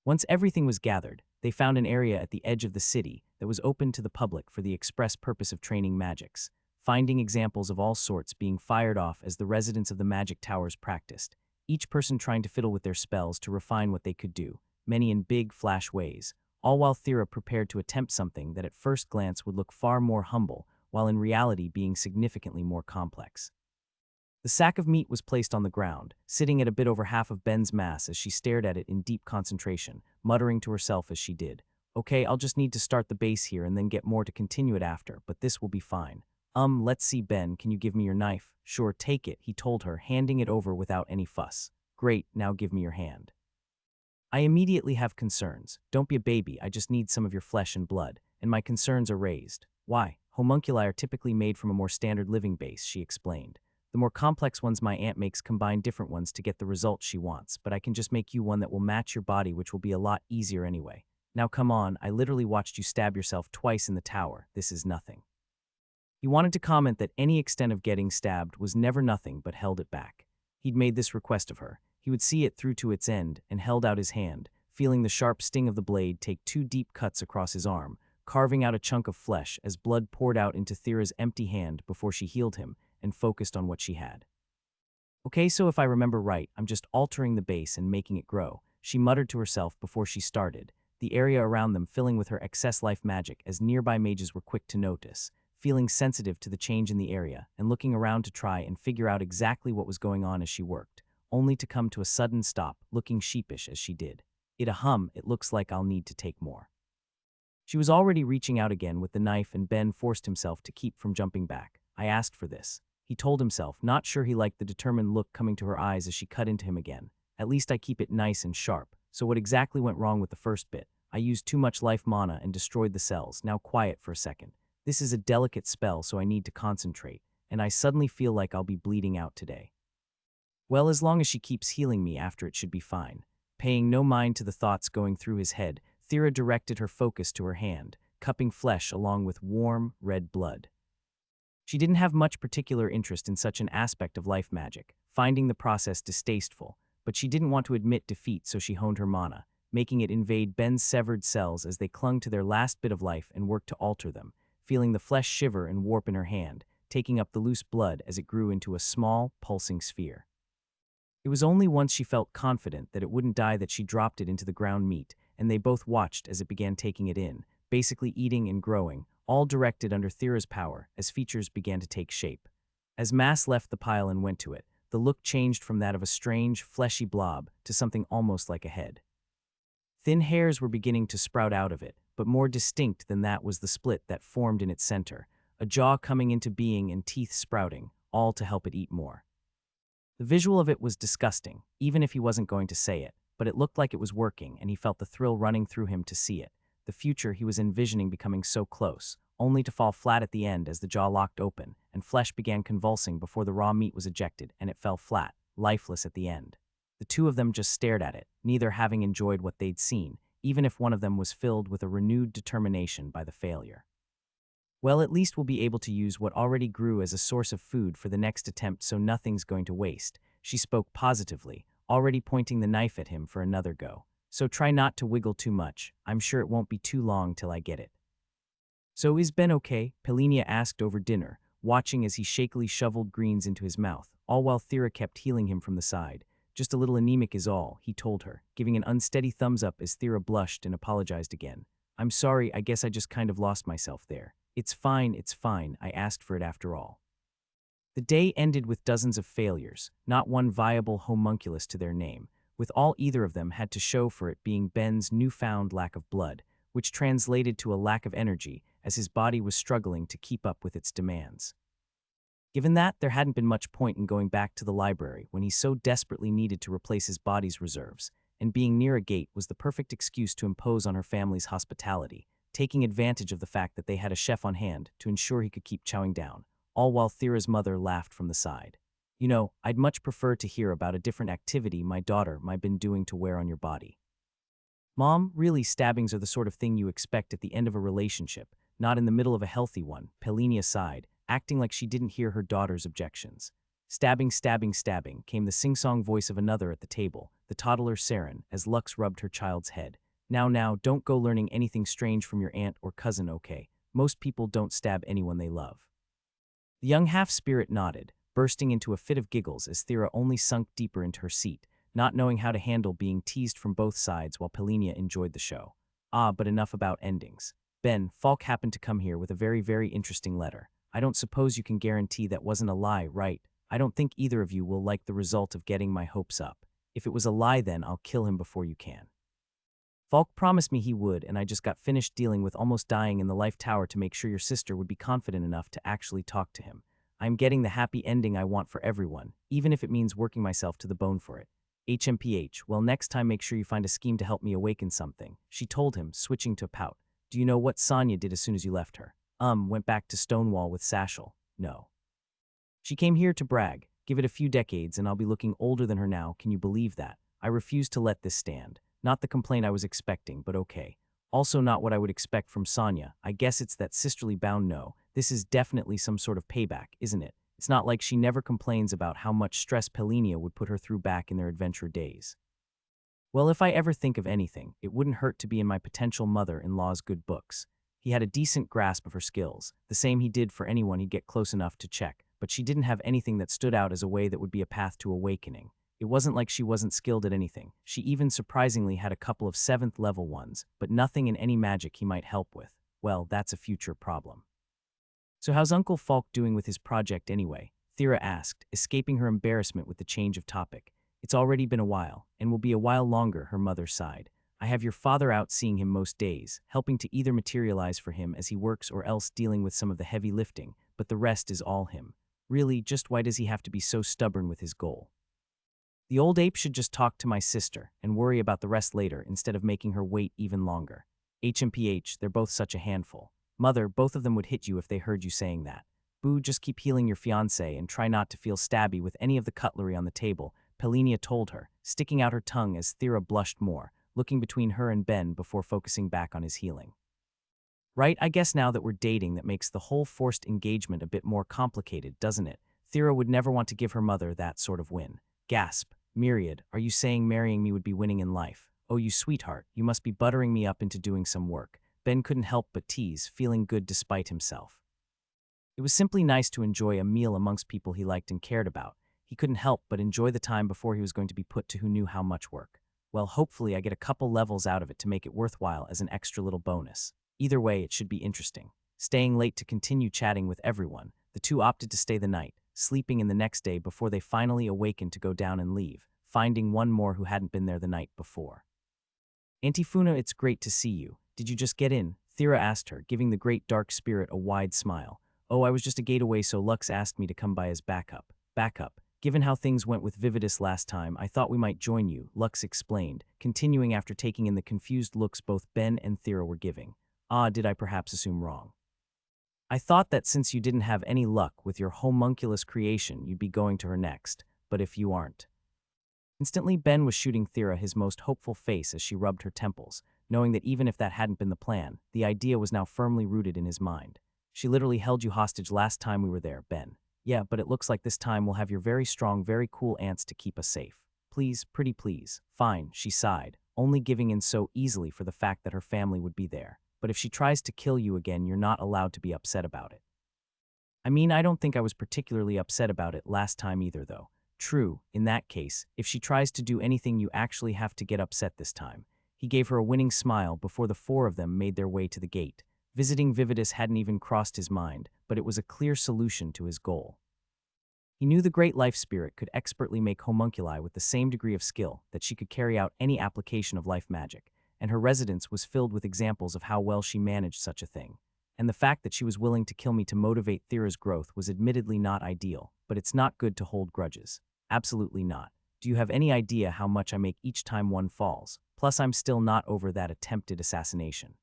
Once everything was gathered, they found an area at the edge of the city that was open to the public for the express purpose of training magics, finding examples of all sorts being fired off as the residents of the magic towers practiced, each person trying to fiddle with their spells to refine what they could do, many in big, flash ways, all while Thera prepared to attempt something that at first glance would look far more humble, while in reality being significantly more complex. The sack of meat was placed on the ground, sitting at a bit over half of Ben's mass as she stared at it in deep concentration, muttering to herself as she did. Okay, I'll just need to start the base here and then get more to continue it after, but this will be fine. Let's see, Ben, can you give me your knife? Sure, take it, he told her, handing it over without any fuss. Great, now give me your hand. I immediately have concerns. Don't be a baby, I just need some of your flesh and blood, and my concerns are raised. Why? Homunculi are typically made from a more standard living base, she explained. The more complex ones my aunt makes combine different ones to get the result she wants, but I can just make you one that will match your body, which will be a lot easier anyway. Now come on, I literally watched you stab yourself twice in the tower, this is nothing. He wanted to comment that any extent of getting stabbed was never nothing but held it back. He'd made this request of her. He would see it through to its end and held out his hand, feeling the sharp sting of the blade take 2 deep cuts across his arm, carving out a chunk of flesh as blood poured out into Thera's empty hand before she healed him and focused on what she had. Okay, so if I remember right, I'm just altering the base and making it grow, she muttered to herself before she started, the area around them filling with her excess life magic as nearby mages were quick to notice, feeling sensitive to the change in the area and looking around to try and figure out exactly what was going on as she worked, only to come to a sudden stop, looking sheepish as she did. It looks like I'll need to take more. She was already reaching out again with the knife and Ben forced himself to keep from jumping back. I asked for this. He told himself, not sure he liked the determined look coming to her eyes as she cut into him again. At least I keep it nice and sharp. So what exactly went wrong with the first bit? I used too much life mana and destroyed the cells. Now quiet for a second. This is a delicate spell, so I need to concentrate, and I suddenly feel like I'll be bleeding out today. Well, as long as she keeps healing me after, it should be fine. Paying no mind to the thoughts going through his head, Thera directed her focus to her hand, cupping flesh along with warm, red blood. She didn't have much particular interest in such an aspect of life magic, finding the process distasteful, but she didn't want to admit defeat, so she honed her mana, making it invade Ben's severed cells as they clung to their last bit of life and worked to alter them, feeling the flesh shiver and warp in her hand, taking up the loose blood as it grew into a small, pulsing sphere. It was only once she felt confident that it wouldn't die that she dropped it into the ground meat, and they both watched as it began taking it in, basically eating and growing, all directed under Thera's power as features began to take shape. As mass left the pile and went to it, the look changed from that of a strange, fleshy blob to something almost like a head. Thin hairs were beginning to sprout out of it, but more distinct than that was the split that formed in its center, a jaw coming into being and teeth sprouting, all to help it eat more. The visual of it was disgusting, even if he wasn't going to say it, but it looked like it was working and he felt the thrill running through him to see it, the future he was envisioning becoming so close, only to fall flat at the end as the jaw locked open and flesh began convulsing before the raw meat was ejected and it fell flat, lifeless at the end. The two of them just stared at it, neither having enjoyed what they'd seen, even if one of them was filled with a renewed determination by the failure. Well, at least we'll be able to use what already grew as a source of food for the next attempt, so nothing's going to waste, she spoke positively, already pointing the knife at him for another go. So try not to wiggle too much, I'm sure it won't be too long till I get it. So is Ben okay? Pelinia asked over dinner, watching as he shakily shoveled greens into his mouth, all while Thera kept healing him from the side. Just a little anemic is all, he told her, giving an unsteady thumbs up as Thera blushed and apologized again. I'm sorry, I guess I just kind of lost myself there. It's fine, I asked for it after all. The day ended with dozens of failures, not one viable homunculus to their name, with all either of them had to show for it being Ben's newfound lack of blood, which translated to a lack of energy as his body was struggling to keep up with its demands. Given that, there hadn't been much point in going back to the library when he so desperately needed to replace his body's reserves, and being near a gate was the perfect excuse to impose on her family's hospitality, taking advantage of the fact that they had a chef on hand to ensure he could keep chowing down, all while Thera's mother laughed from the side. You know, I'd much prefer to hear about a different activity my daughter might been doing to wear on your body. Mom, really, stabbings are the sort of thing you expect at the end of a relationship, not in the middle of a healthy one, Pelinia sighed, acting like she didn't hear her daughter's objections. Stabbing, came the sing-song voice of another at the table, the toddler Saren, as Lux rubbed her child's head. Now, don't go learning anything strange from your aunt or cousin, okay? Most people don't stab anyone they love. The young half-spirit nodded, bursting into a fit of giggles as Thera only sunk deeper into her seat, not knowing how to handle being teased from both sides while Pelinia enjoyed the show. But enough about endings. Ben, Falk happened to come here with a very, very interesting letter. I don't suppose you can guarantee that wasn't a lie, right? I don't think either of you will like the result of getting my hopes up. If it was a lie, then I'll kill him before you can. Falk promised me he would, and I just got finished dealing with almost dying in the life tower to make sure your sister would be confident enough to actually talk to him. I'm getting the happy ending I want for everyone, even if it means working myself to the bone for it. HMPH, well, next time make sure you find a scheme to help me awaken something, she told him, switching to a pout. Do you know what Sonya did as soon as you left her? Went back to Stonewall with Sashel. No. She came here to brag. Give it a few decades and I'll be looking older than her now, can you believe that? I refuse to let this stand. Not the complaint I was expecting, but okay. Also not what I would expect from Sonya. I guess it's that sisterly bound no. This is definitely some sort of payback, isn't it? It's not like she never complains about how much stress Pelinia would put her through back in their adventure days. Well, if I ever think of anything, it wouldn't hurt to be in my potential mother-in-law's good books. He had a decent grasp of her skills, the same he did for anyone he'd get close enough to check, but she didn't have anything that stood out as a way that would be a path to awakening. It wasn't like she wasn't skilled at anything. She even surprisingly had a couple of 7th level ones, but nothing in any magic he might help with. Well, that's a future problem. So how's Uncle Falk doing with his project anyway? Thera asked, escaping her embarrassment with the change of topic. It's already been a while, and will be a while longer, her mother sighed. I have your father out seeing him most days, helping to either materialize for him as he works or else dealing with some of the heavy lifting, but the rest is all him. Really, just why does he have to be so stubborn with his goal? The old ape should just talk to my sister and worry about the rest later instead of making her wait even longer. HMPH, they're both such a handful. Mother, both of them would hit you if they heard you saying that. Boo, just keep healing your fiancé and try not to feel stabby with any of the cutlery on the table, Pelinia told her, sticking out her tongue as Thera blushed more, looking between her and Ben before focusing back on his healing. Right, I guess now that we're dating that makes the whole forced engagement a bit more complicated, doesn't it? Thera would never want to give her mother that sort of win. Gasp. Myriad, are you saying marrying me would be winning in life? Oh, you sweetheart, you must be buttering me up into doing some work. Ben couldn't help but tease, feeling good despite himself. It was simply nice to enjoy a meal amongst people he liked and cared about. He couldn't help but enjoy the time before he was going to be put to who knew how much work. Well, hopefully I get a couple levels out of it to make it worthwhile as an extra little bonus. Either way, it should be interesting. Staying late to continue chatting with everyone, the two opted to stay the night, sleeping in the next day before they finally awakened to go down and leave, finding one more who hadn't been there the night before. Auntie Funa, it's great to see you. Did you just get in? Thera asked her, giving the great dark spirit a wide smile. Oh, I was just a gate away, so Lux asked me to come by as backup. Backup. Given how things went with Vividus last time, I thought we might join you, Lux explained, continuing after taking in the confused looks both Ben and Thera were giving. Ah, did I perhaps assume wrong? I thought that since you didn't have any luck with your homunculus creation, you'd be going to her next, but if you aren't. Instantly, Ben was shooting Thera his most hopeful face as she rubbed her temples, knowing that even if that hadn't been the plan, the idea was now firmly rooted in his mind. She literally held you hostage last time we were there, Ben. Yeah, but it looks like this time we'll have your very strong, very cool aunts to keep us safe. Please, pretty please. Fine, she sighed, only giving in so easily for the fact that her family would be there. But if she tries to kill you again, you're not allowed to be upset about it. I mean, I don't think I was particularly upset about it last time either, though. True, in that case, if she tries to do anything, you actually have to get upset this time. He gave her a winning smile before the four of them made their way to the gate. Visiting Vividus hadn't even crossed his mind, but it was a clear solution to his goal. He knew the great life spirit could expertly make homunculi with the same degree of skill that she could carry out any application of life magic, and her residence was filled with examples of how well she managed such a thing. And the fact that she was willing to kill me to motivate Thera's growth was admittedly not ideal, but it's not good to hold grudges. Absolutely not. Do you have any idea how much I make each time one falls? Plus, I'm still not over that attempted assassination.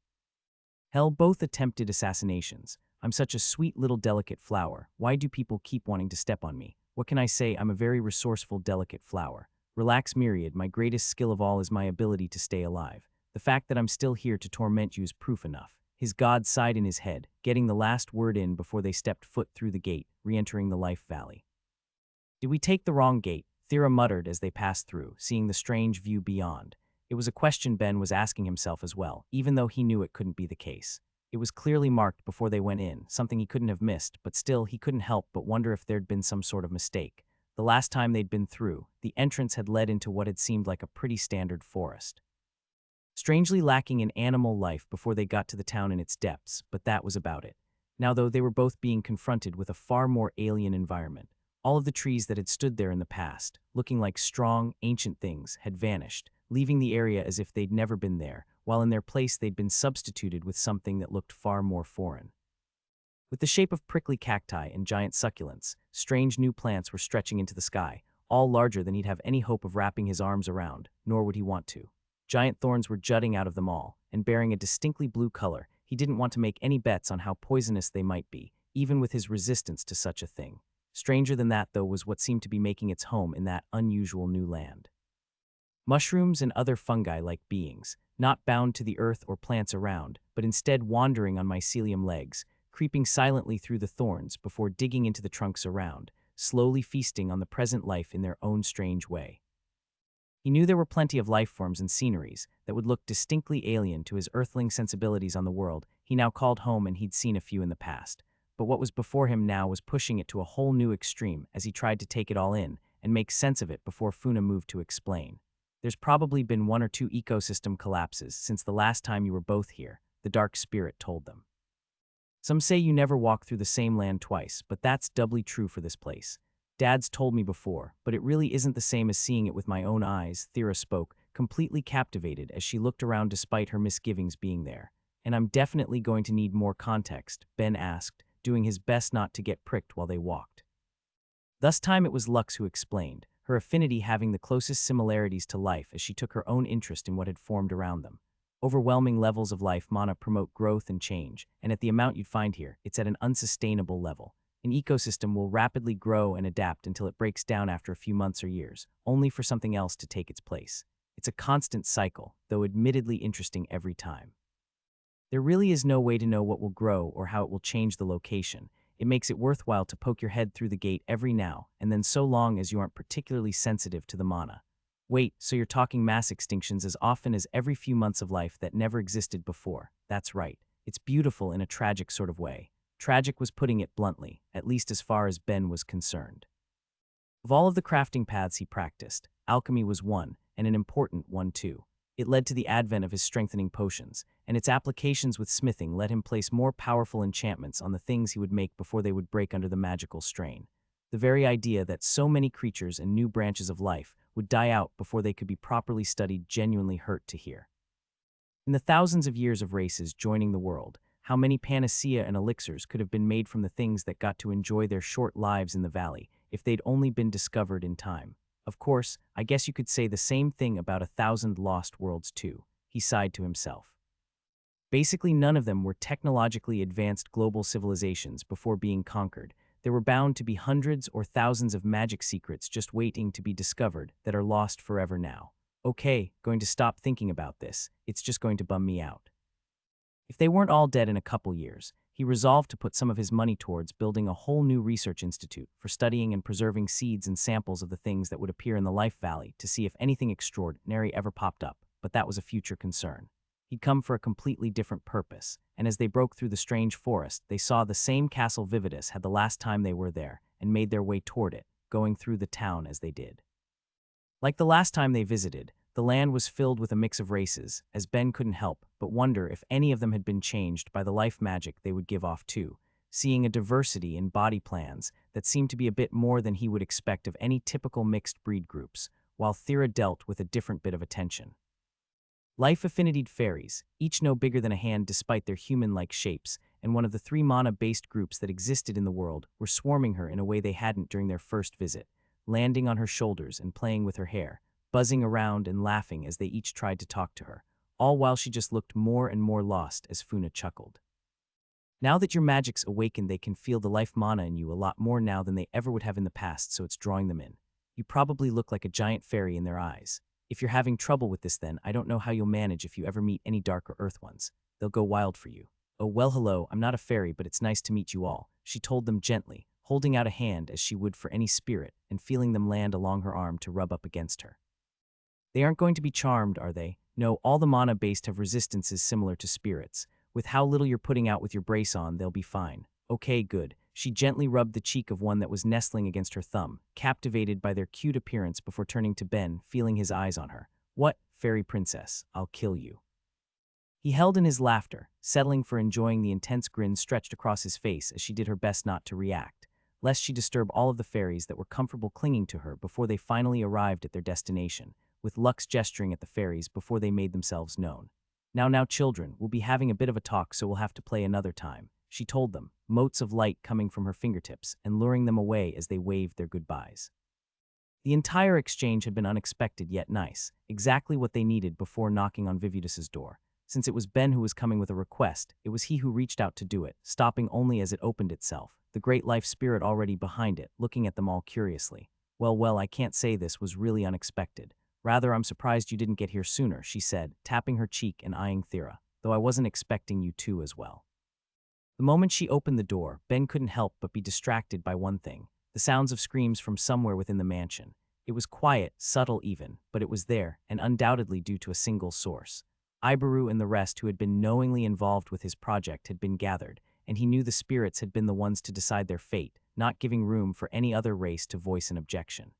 Hell, both attempted assassinations. I'm such a sweet little delicate flower. Why do people keep wanting to step on me? What can I say? I'm a very resourceful, delicate flower. Relax, Myriad. My greatest skill of all is my ability to stay alive. The fact that I'm still here to torment you is proof enough. His god sighed in his head, getting the last word in before they stepped foot through the gate, re-entering the Life Valley. Did we take the wrong gate? Thera muttered as they passed through, seeing the strange view beyond. It was a question Ben was asking himself as well, even though he knew it couldn't be the case. It was clearly marked before they went in, something he couldn't have missed, but still he couldn't help but wonder if there'd been some sort of mistake. The last time they'd been through, the entrance had led into what had seemed like a pretty standard forest. Strangely lacking in animal life before they got to the town in its depths, but that was about it. Now though, they were both being confronted with a far more alien environment. All of the trees that had stood there in the past, looking like strong, ancient things, had vanished, leaving the area as if they'd never been there, while in their place they'd been substituted with something that looked far more foreign. With the shape of prickly cacti and giant succulents, strange new plants were stretching into the sky, all larger than he'd have any hope of wrapping his arms around, nor would he want to. Giant thorns were jutting out of them all, and bearing a distinctly blue color. He didn't want to make any bets on how poisonous they might be, even with his resistance to such a thing. Stranger than that, though, was what seemed to be making its home in that unusual new land. Mushrooms and other fungi-like beings, not bound to the earth or plants around, but instead wandering on mycelium legs, creeping silently through the thorns before digging into the trunks around, slowly feasting on the present life in their own strange way. He knew there were plenty of life forms and sceneries that would look distinctly alien to his earthling sensibilities on the world he now called home, and he'd seen a few in the past. but what was before him now was pushing it to a whole new extreme as he tried to take it all in and make sense of it before Funa moved to explain. There's probably been one or two ecosystem collapses since the last time you were both here, the dark spirit told them. Some say you never walk through the same land twice, but that's doubly true for this place. Dad's told me before, but it really isn't the same as seeing it with my own eyes, Thera spoke, completely captivated as she looked around despite her misgivings being there. And I'm definitely going to need more context, Ben asked, doing his best not to get pricked while they walked. Thus time it was Lux who explained, her affinity having the closest similarities to life as she took her own interest in what had formed around them. Overwhelming levels of life mana promote growth and change, and at the amount you'd find here, it's at an unsustainable level. An ecosystem will rapidly grow and adapt until it breaks down after a few months or years, only for something else to take its place. It's a constant cycle, though admittedly interesting every time. There really is no way to know what will grow or how it will change the location. It makes it worthwhile to poke your head through the gate every now and then so long as you aren't particularly sensitive to the mana. Wait, so you're talking mass extinctions as often as every few months of life that never existed before. That's right. It's beautiful in a tragic sort of way. Tragic was putting it bluntly, at least as far as Ben was concerned. Of all of the crafting paths he practiced, alchemy was one, and an important one too. It led to the advent of his strengthening potions, and its applications with smithing let him place more powerful enchantments on the things he would make before they would break under the magical strain. The very idea that so many creatures and new branches of life would die out before they could be properly studied genuinely hurt to hear. In the thousands of years of races joining the world, how many panacea and elixirs could have been made from the things that got to enjoy their short lives in the valley if they'd only been discovered in time? Of course, I guess you could say the same thing about 1,000 lost worlds too, he sighed to himself. Basically none of them were technologically advanced global civilizations before being conquered. There were bound to be hundreds or thousands of magic secrets just waiting to be discovered that are lost forever now. Okay, going to stop thinking about this, it's just going to bum me out. If they weren't all dead in a couple years, he resolved to put some of his money towards building a whole new research institute for studying and preserving seeds and samples of the things that would appear in the Life Valley to see if anything extraordinary ever popped up, but that was a future concern. He'd come for a completely different purpose, and as they broke through the strange forest, they saw the same castle Vividus had the last time they were there, and made their way toward it, going through the town as they did. Like the last time they visited, the land was filled with a mix of races, as Ben couldn't help but wonder if any of them had been changed by the life magic they would give off too, seeing a diversity in body plans that seemed to be a bit more than he would expect of any typical mixed breed groups, while Thera dealt with a different bit of attention. Life affinitied fairies, each no bigger than a hand despite their human-like shapes, and one of the 3 mana-based groups that existed in the world were swarming her in a way they hadn't during their first visit, landing on her shoulders and playing with her hair, buzzing around and laughing as they each tried to talk to her, all while she just looked more and more lost as Funa chuckled. Now that your magic's awakened, they can feel the life mana in you a lot more now than they ever would have in the past, so it's drawing them in. You probably look like a giant fairy in their eyes. If you're having trouble with this then, I don't know how you'll manage if you ever meet any dark or earth ones. They'll go wild for you. Oh well hello, I'm not a fairy, but it's nice to meet you all, she told them gently, holding out a hand as she would for any spirit and feeling them land along her arm to rub up against her. They aren't going to be charmed, are they? No, all the mana-based have resistances similar to spirits. With how little you're putting out with your brace on, they'll be fine. Okay, good. She gently rubbed the cheek of one that was nestling against her thumb, captivated by their cute appearance before turning to Ben, feeling his eyes on her. What, fairy princess, I'll kill you. He held in his laughter, settling for enjoying the intense grin stretched across his face as she did her best not to react, lest she disturb all of the fairies that were comfortable clinging to her before they finally arrived at their destination, with Lux gesturing at the fairies before they made themselves known. Now, children, we'll be having a bit of a talk, so we'll have to play another time, she told them, motes of light coming from her fingertips and luring them away as they waved their goodbyes. The entire exchange had been unexpected yet nice, exactly what they needed before knocking on Vividus's door. Since it was Ben who was coming with a request, it was he who reached out to do it, stopping only as it opened itself, the great life spirit already behind it, looking at them all curiously. Well, I can't say this was really unexpected. Rather, I'm surprised you didn't get here sooner, she said, tapping her cheek and eyeing Thera, though I wasn't expecting you to as well. The moment she opened the door, Ben couldn't help but be distracted by one thing, the sounds of screams from somewhere within the mansion. It was quiet, subtle even, but it was there, and undoubtedly due to a single source. Ibaru and the rest who had been knowingly involved with his project had been gathered, and he knew the spirits had been the ones to decide their fate, not giving room for any other race to voice an objection.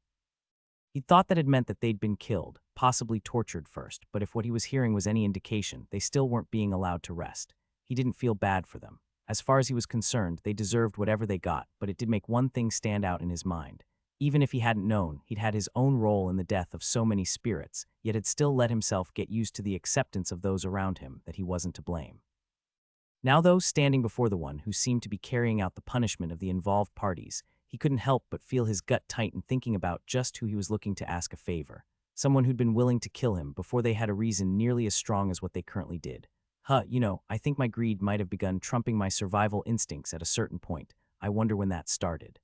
He thought that had meant that they'd been killed, possibly tortured first, but if what he was hearing was any indication, they still weren't being allowed to rest. He didn't feel bad for them. As far as he was concerned, they deserved whatever they got, but it did make one thing stand out in his mind. Even if he hadn't known, he'd had his own role in the death of so many spirits, yet had still let himself get used to the acceptance of those around him that he wasn't to blame. Now, though, standing before the one who seemed to be carrying out the punishment of the involved parties, he couldn't help but feel his gut tighten thinking about just who he was looking to ask a favor. Someone who'd been willing to kill him before they had a reason nearly as strong as what they currently did. I think my greed might have begun trumping my survival instincts at a certain point. I wonder when that started.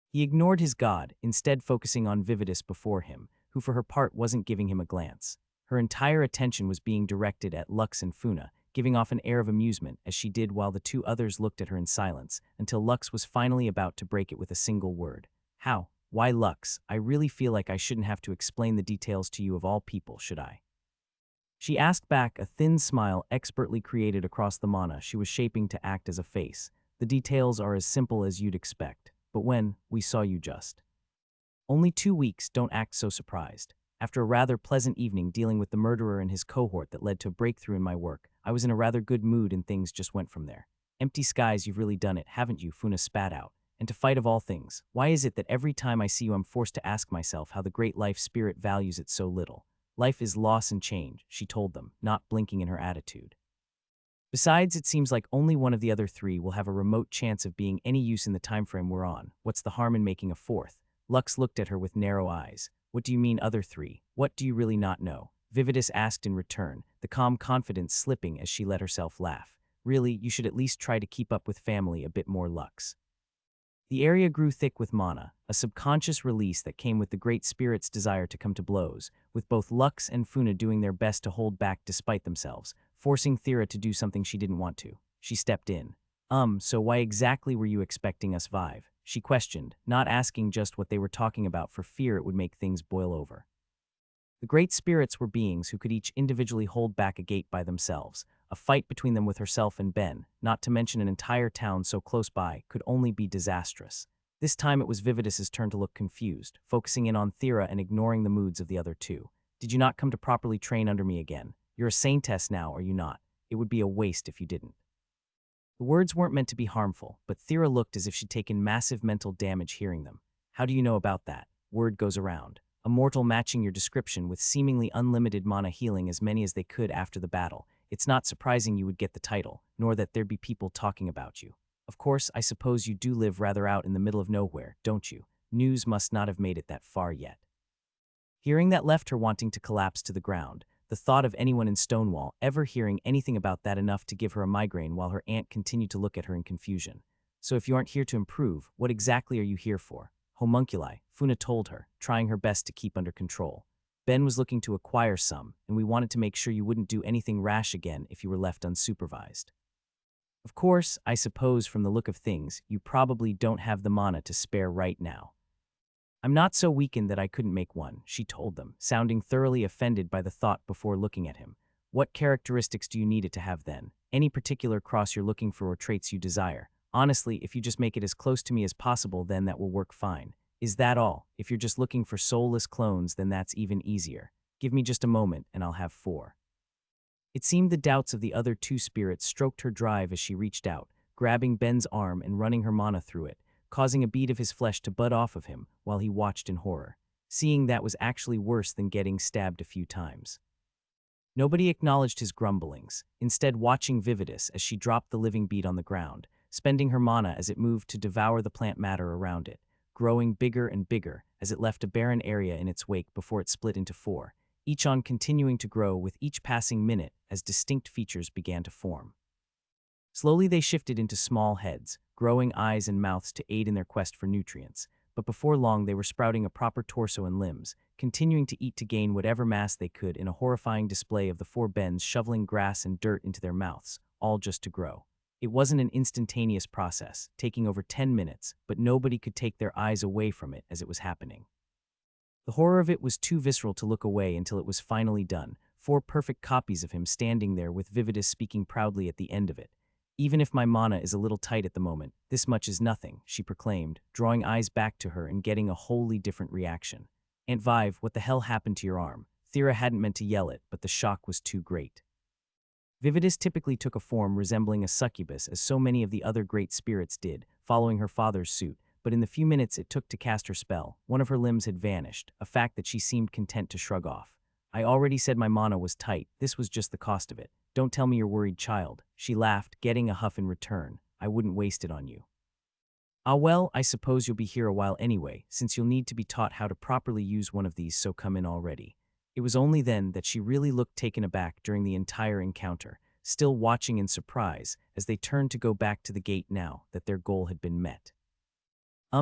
He ignored his god, instead focusing on Vividis before him, who for her part wasn't giving him a glance. Her entire attention was being directed at Lux and Funa, giving off an air of amusement as she did while the two others looked at her in silence, until Lux was finally about to break it with a single word. How? Why Lux? I really feel like I shouldn't have to explain the details to you of all people, should I? She asked back, a thin smile expertly created across the mana she was shaping to act as a face. The details are as simple as you'd expect. But when we saw you just. Only 2 weeks, don't act so surprised. After a rather pleasant evening dealing with the murderer and his cohort that led to a breakthrough in my work, I was in a rather good mood and things just went from there. Empty skies, you've really done it, haven't you? Funa spat out. And to fight of all things, why is it that every time I see you I'm forced to ask myself how the great life spirit values it so little? Life is loss and change, she told them, not blinking in her attitude. Besides, it seems like only one of the other three will have a remote chance of being any use in the timeframe we're on. What's the harm in making a fourth? Lux looked at her with narrow eyes. What do you mean, other three? What do you really not know? Vividis asked in return, the calm confidence slipping as she let herself laugh. Really, you should at least try to keep up with family a bit more, Lux. The area grew thick with mana, a subconscious release that came with the Great Spirit's desire to come to blows, with both Lux and Funa doing their best to hold back despite themselves, forcing Thera to do something she didn't want to. She stepped in. So why exactly were you expecting us, Vive? She questioned, not asking just what they were talking about for fear it would make things boil over. The Great Spirits were beings who could each individually hold back a gate by themselves. A fight between them with herself and Ben, not to mention an entire town so close by, could only be disastrous. This time it was Vividis's turn to look confused, focusing in on Thera and ignoring the moods of the other two. Did you not come to properly train under me again? You're a saintess now, are you not? It would be a waste if you didn't. The words weren't meant to be harmful, but Thera looked as if she'd taken massive mental damage hearing them. How do you know about that? Word goes around. A mortal matching your description with seemingly unlimited mana healing as many as they could after the battle. It's not surprising you would get the title, nor that there'd be people talking about you. Of course, I suppose you do live rather out in the middle of nowhere, don't you? News must not have made it that far yet. Hearing that left her wanting to collapse to the ground. The thought of anyone in Stonewall ever hearing anything about that enough to give her a migraine while her aunt continued to look at her in confusion. So if you aren't here to improve, what exactly are you here for? Homunculi, Funa told her, trying her best to keep under control. Ben was looking to acquire some, and we wanted to make sure you wouldn't do anything rash again if you were left unsupervised. Of course, I suppose from the look of things, you probably don't have the mana to spare right now. I'm not so weakened that I couldn't make one, she told them, sounding thoroughly offended by the thought before looking at him. What characteristics do you need it to have then? Any particular cross you're looking for or traits you desire? Honestly, if you just make it as close to me as possible, then that will work fine. Is that all? If you're just looking for soulless clones, then that's even easier. Give me just a moment, and I'll have 4. It seemed the doubts of the other two spirits stroked her drive as she reached out, grabbing Ben's arm and running her mana through it, causing a bead of his flesh to bud off of him while he watched in horror. Seeing that was actually worse than getting stabbed a few times. Nobody acknowledged his grumblings, instead watching Vividis as she dropped the living bead on the ground, spending her mana as it moved to devour the plant matter around it, growing bigger and bigger as it left a barren area in its wake before it split into 4, each on continuing to grow with each passing minute as distinct features began to form. Slowly they shifted into small heads, growing eyes and mouths to aid in their quest for nutrients, but before long they were sprouting a proper torso and limbs, continuing to eat to gain whatever mass they could in a horrifying display of the 4 Bens shoveling grass and dirt into their mouths, all just to grow. It wasn't an instantaneous process, taking over 10 minutes, but nobody could take their eyes away from it as it was happening. The horror of it was too visceral to look away until it was finally done, 4 perfect copies of him standing there with Vividis speaking proudly at the end of it. Even if my mana is a little tight at the moment, this much is nothing, she proclaimed, drawing eyes back to her and getting a wholly different reaction. Aunt Vive, what the hell happened to your arm? Thera hadn't meant to yell it, but the shock was too great. Vividus typically took a form resembling a succubus, as so many of the other great spirits did, following her father's suit, but in the few minutes it took to cast her spell, one of her limbs had vanished, a fact that she seemed content to shrug off. I already said my mana was tight, this was just the cost of it. Don't tell me you're worried, child. She laughed, getting a huff in return. I wouldn't waste it on you. Ah well, I suppose you'll be here a while anyway, since you'll need to be taught how to properly use one of these, so come in already. It was only then that she really looked taken aback during the entire encounter, still watching in surprise as they turned to go back to the gate now that their goal had been met.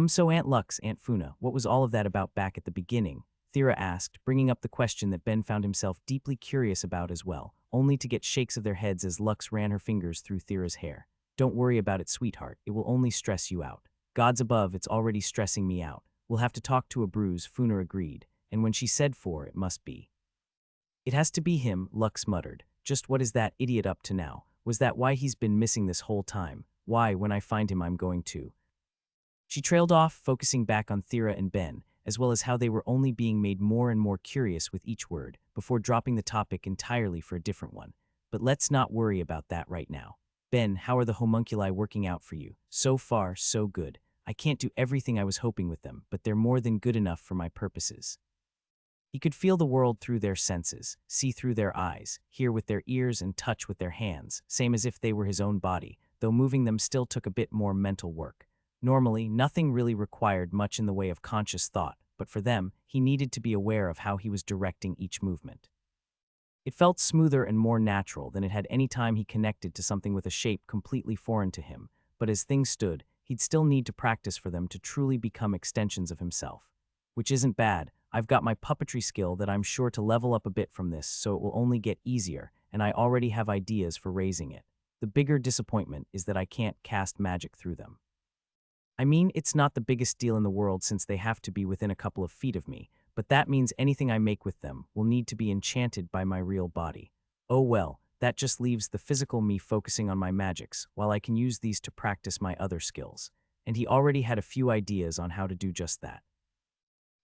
So Aunt Lux, Aunt Funa, what was all of that about back at the beginning? Thera asked, bringing up the question that Ben found himself deeply curious about as well, only to get shakes of their heads as Lux ran her fingers through Thera's hair. Don't worry about it, sweetheart, it will only stress you out. Gods above, it's already stressing me out. We'll have to talk to a bruise, Funa agreed, and when she said for, it must be. It has to be him, Lux muttered. Just what is that idiot up to now? Was that why he's been missing this whole time? Why, when I find him, I'm going to. She trailed off, focusing back on Thera and Ben, as well as how they were only being made more and more curious with each word, before dropping the topic entirely for a different one. But let's not worry about that right now. Ben, how are the homunculi working out for you? So far, so good. I can't do everything I was hoping with them, but they're more than good enough for my purposes. He could feel the world through their senses, see through their eyes, hear with their ears, and touch with their hands, same as if they were his own body, though moving them still took a bit more mental work. Normally, nothing really required much in the way of conscious thought, but for them, he needed to be aware of how he was directing each movement. It felt smoother and more natural than it had any time he connected to something with a shape completely foreign to him, but as things stood, he'd still need to practice for them to truly become extensions of himself. Which isn't bad. I've got my puppetry skill that I'm sure to level up a bit from this, so it will only get easier, and I already have ideas for raising it. The bigger disappointment is that I can't cast magic through them. I mean, it's not the biggest deal in the world since they have to be within a couple of feet of me, but that means anything I make with them will need to be enchanted by my real body. Oh well, that just leaves the physical me focusing on my magics, while I can use these to practice my other skills. And he already had a few ideas on how to do just that.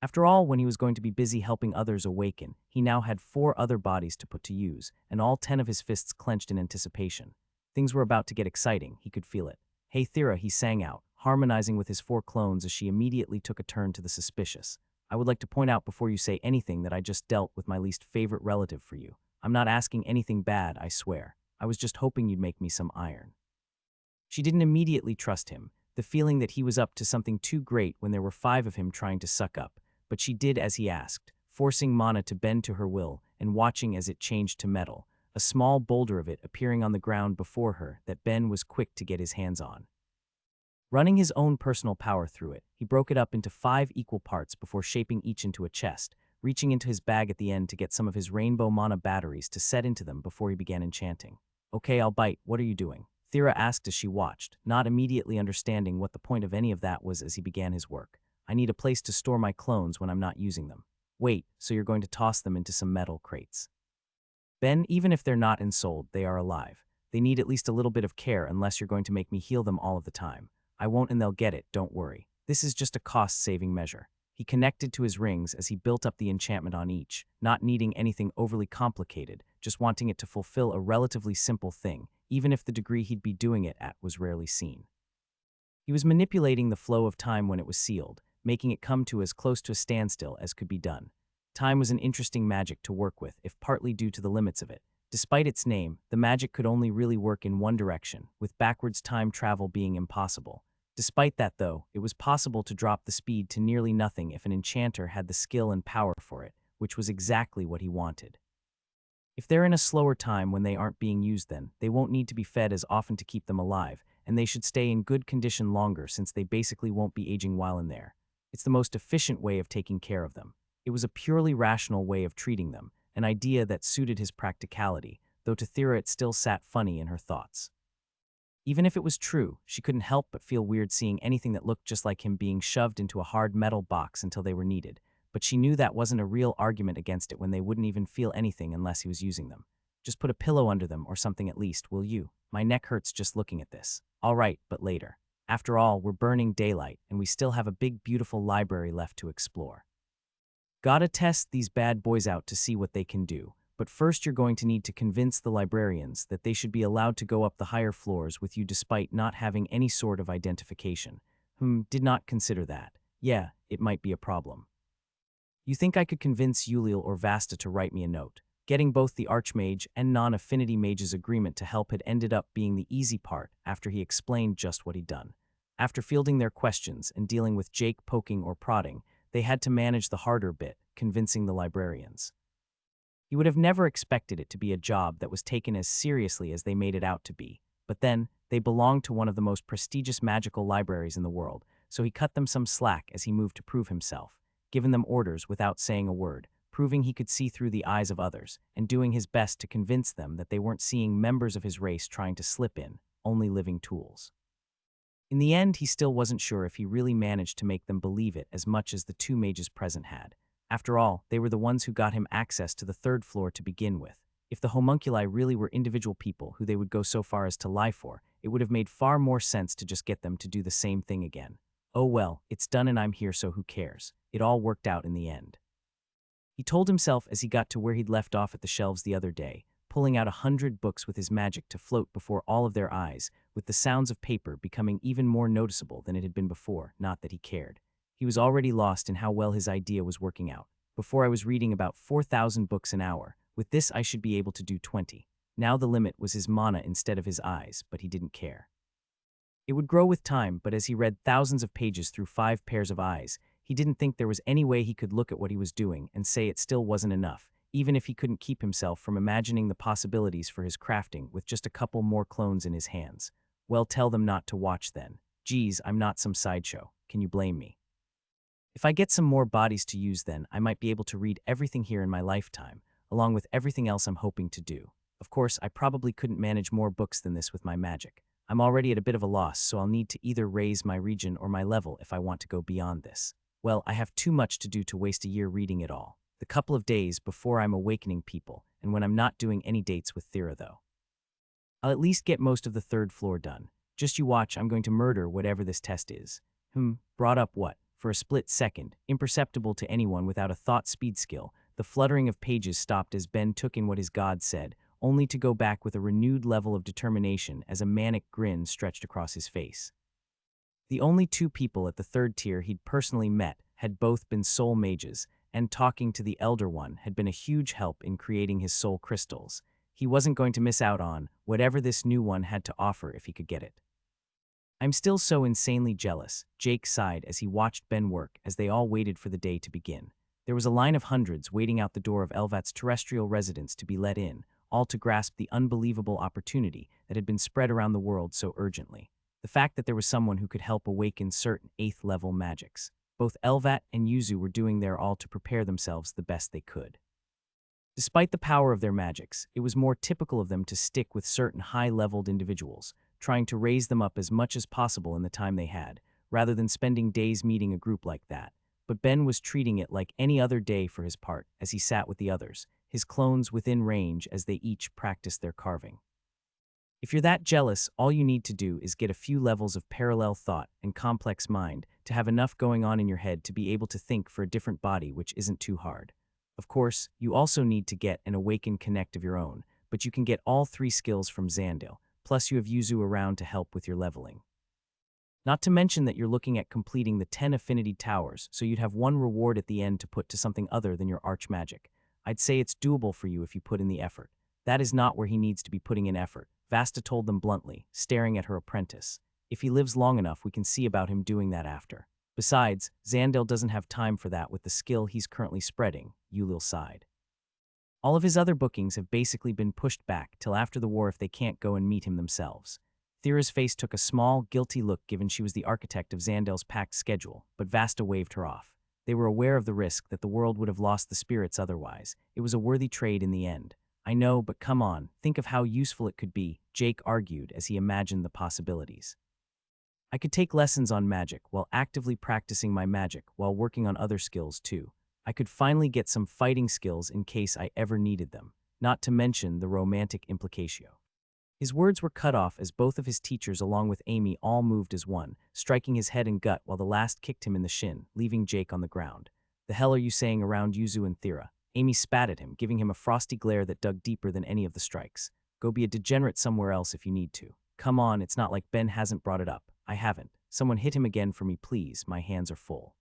After all, when he was going to be busy helping others awaken, he now had 4 other bodies to put to use, and all 10 of his fists clenched in anticipation. Things were about to get exciting, he could feel it. Hey Thera, he sang out, harmonizing with his 4 clones as she immediately took a turn to the suspicious. I would like to point out before you say anything that I just dealt with my least favorite relative for you. I'm not asking anything bad, I swear. I was just hoping you'd make me some iron. She didn't immediately trust him, the feeling that he was up to something too great when there were 5 of him trying to suck up, but she did as he asked, forcing mana to bend to her will and watching as it changed to metal, a small boulder of it appearing on the ground before her that Ben was quick to get his hands on. Running his own personal power through it, he broke it up into 5 equal parts before shaping each into a chest, reaching into his bag at the end to get some of his rainbow mana batteries to set into them before he began enchanting. Okay, I'll bite, what are you doing? Thera asked as she watched, not immediately understanding what the point of any of that was as he began his work. I need a place to store my clones when I'm not using them. Wait, so you're going to toss them into some metal crates. Ben, even if they're not ensouled, they are alive. They need at least a little bit of care unless you're going to make me heal them all of the time. I won't and they'll get it, don't worry. This is just a cost-saving measure. He connected to his rings as he built up the enchantment on each, not needing anything overly complicated, just wanting it to fulfill a relatively simple thing, even if the degree he'd be doing it at was rarely seen. He was manipulating the flow of time when it was sealed, making it come to as close to a standstill as could be done. Time was an interesting magic to work with, if partly due to the limits of it. Despite its name, the magic could only really work in one direction, with backwards time travel being impossible. Despite that, though, it was possible to drop the speed to nearly nothing if an enchanter had the skill and power for it, which was exactly what he wanted. If they're in a slower time when they aren't being used then, they won't need to be fed as often to keep them alive, and they should stay in good condition longer since they basically won't be aging while in there. It's the most efficient way of taking care of them. It was a purely rational way of treating them, an idea that suited his practicality, though to Thera it still sat funny in her thoughts. Even if it was true, she couldn't help but feel weird seeing anything that looked just like him being shoved into a hard metal box until they were needed, but she knew that wasn't a real argument against it when they wouldn't even feel anything unless he was using them. Just put a pillow under them or something at least, will you? My neck hurts just looking at this. All right, but later. After all, we're burning daylight, and we still have a big, beautiful library left to explore. Gotta test these bad boys out to see what they can do. But first you're going to need to convince the librarians that they should be allowed to go up the higher floors with you despite not having any sort of identification. Did not consider that. Yeah, it might be a problem. You think I could convince Ulil or Vasta to write me a note? Getting both the Archmage and non-affinity mage's agreement to help had ended up being the easy part after he explained just what he'd done. After fielding their questions and dealing with Jake poking or prodding, they had to manage the harder bit, convincing the librarians. He would have never expected it to be a job that was taken as seriously as they made it out to be, but then, they belonged to one of the most prestigious magical libraries in the world, so he cut them some slack as he moved to prove himself, giving them orders without saying a word, proving he could see through the eyes of others, and doing his best to convince them that they weren't seeing members of his race trying to slip in, only living tools. In the end, he still wasn't sure if he really managed to make them believe it as much as the two mages present had. After all, they were the ones who got him access to the third floor to begin with. If the homunculi really were individual people who they would go so far as to lie for, it would have made far more sense to just get them to do the same thing again. Oh well, it's done and I'm here, so who cares? It all worked out in the end. He told himself as he got to where he'd left off at the shelves the other day, pulling out 100 books with his magic to float before all of their eyes, with the sounds of paper becoming even more noticeable than it had been before, not that he cared. He was already lost in how well his idea was working out. Before I was reading about 4,000 books an hour. With this I should be able to do 20. Now the limit was his mana instead of his eyes, but he didn't care. It would grow with time, but as he read thousands of pages through 5 pairs of eyes, he didn't think there was any way he could look at what he was doing and say it still wasn't enough, even if he couldn't keep himself from imagining the possibilities for his crafting with just a couple more clones in his hands. Well, tell them not to watch then. Geez, I'm not some sideshow. Can you blame me? If I get some more bodies to use then, I might be able to read everything here in my lifetime, along with everything else I'm hoping to do. Of course, I probably couldn't manage more books than this with my magic. I'm already at a bit of a loss, so I'll need to either raise my region or my level if I want to go beyond this. Well, I have too much to do to waste a year reading it all. The couple of days before I'm awakening people, and when I'm not doing any dates with Thera though. I'll at least get most of the third floor done. Just you watch, I'm going to murder whatever this test is. Brought up what? For a split second, imperceptible to anyone without a thought speed skill, the fluttering of pages stopped as Ben took in what his god said, only to go back with a renewed level of determination as a manic grin stretched across his face. The only 2 people at the third tier he'd personally met had both been soul mages, and talking to the elder one had been a huge help in creating his soul crystals. He wasn't going to miss out on whatever this new one had to offer if he could get it. I'm still so insanely jealous, Jake sighed as he watched Ben work as they all waited for the day to begin. There was a line of hundreds waiting out the door of Elvat's terrestrial residence to be let in, all to grasp the unbelievable opportunity that had been spread around the world so urgently. The fact that there was someone who could help awaken certain 8th-level magics. Both Elvat and Yuzu were doing their all to prepare themselves the best they could. Despite the power of their magics, it was more typical of them to stick with certain high-leveled individuals, trying to raise them up as much as possible in the time they had, rather than spending days meeting a group like that. But Ben was treating it like any other day for his part, as he sat with the others, his clones within range as they each practiced their carving. If you're that jealous, all you need to do is get a few levels of parallel thought and complex mind to have enough going on in your head to be able to think for a different body, which isn't too hard. Of course, you also need to get an awakened connect of your own, but you can get all 3 skills from Zandil, plus you have Yuzu around to help with your leveling. Not to mention that you're looking at completing the 10 affinity towers, so you'd have 1 reward at the end to put to something other than your archmagic. I'd say it's doable for you if you put in the effort. That is not where he needs to be putting in effort, Vasta told them bluntly, staring at her apprentice. If he lives long enough, we can see about him doing that after. Besides, Zandil doesn't have time for that with the skill he's currently spreading, Ulil sighed. All of his other bookings have basically been pushed back till after the war if they can't go and meet him themselves. Thera's face took a small, guilty look given she was the architect of Zandil's packed schedule, but Vasta waved her off. They were aware of the risk that the world would have lost the spirits otherwise. It was a worthy trade in the end. I know, but come on, think of how useful it could be, Jake argued as he imagined the possibilities. I could take lessons on magic while actively practicing my magic while working on other skills too. I could finally get some fighting skills in case I ever needed them. not to mention the romantic implicatio. His words were cut off as both of his teachers along with Amy all moved as one, striking his head and gut while the last kicked him in the shin, leaving Jake on the ground. The hell are you saying around Yuzu and Thera? Amy spat at him, giving him a frosty glare that dug deeper than any of the strikes. Go be a degenerate somewhere else if you need to. Come on, it's not like Ben hasn't brought it up. I haven't. Someone hit him again for me, please. My hands are full.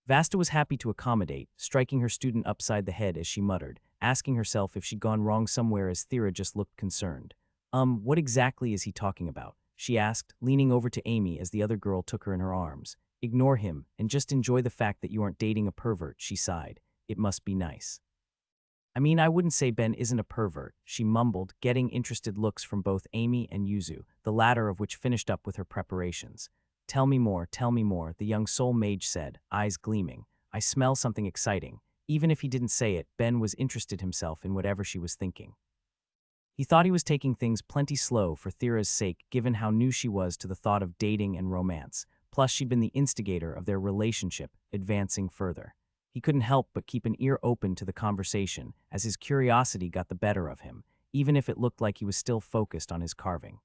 Vasta was happy to accommodate, striking her student upside the head as she muttered, asking herself if she'd gone wrong somewhere as Thera just looked concerned. What exactly is he talking about? She asked, leaning over to Amy as the other girl took her in her arms. Ignore him, and just enjoy the fact that you aren't dating a pervert, she sighed. It must be nice. I mean, I wouldn't say Ben isn't a pervert, she mumbled, getting interested looks from both Amy and Yuzu, the latter of which finished up with her preparations. Tell me more, the young soul mage said, eyes gleaming. I smell something exciting. Even if he didn't say it, Ben was interested himself in whatever she was thinking. He thought he was taking things plenty slow for Thera's sake given how new she was to the thought of dating and romance, plus she'd been the instigator of their relationship, advancing further. He couldn't help but keep an ear open to the conversation as his curiosity got the better of him, even if it looked like he was still focused on his carving.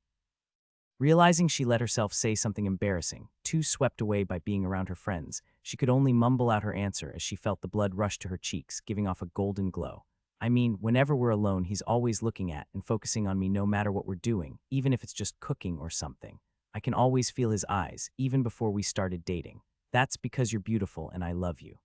Realizing she let herself say something embarrassing, too swept away by being around her friends, she could only mumble out her answer as she felt the blood rush to her cheeks, giving off a golden glow. I mean, whenever we're alone, he's always looking at and focusing on me no matter what we're doing, even if it's just cooking or something. I can always feel his eyes, even before we started dating. That's because you're beautiful and I love you.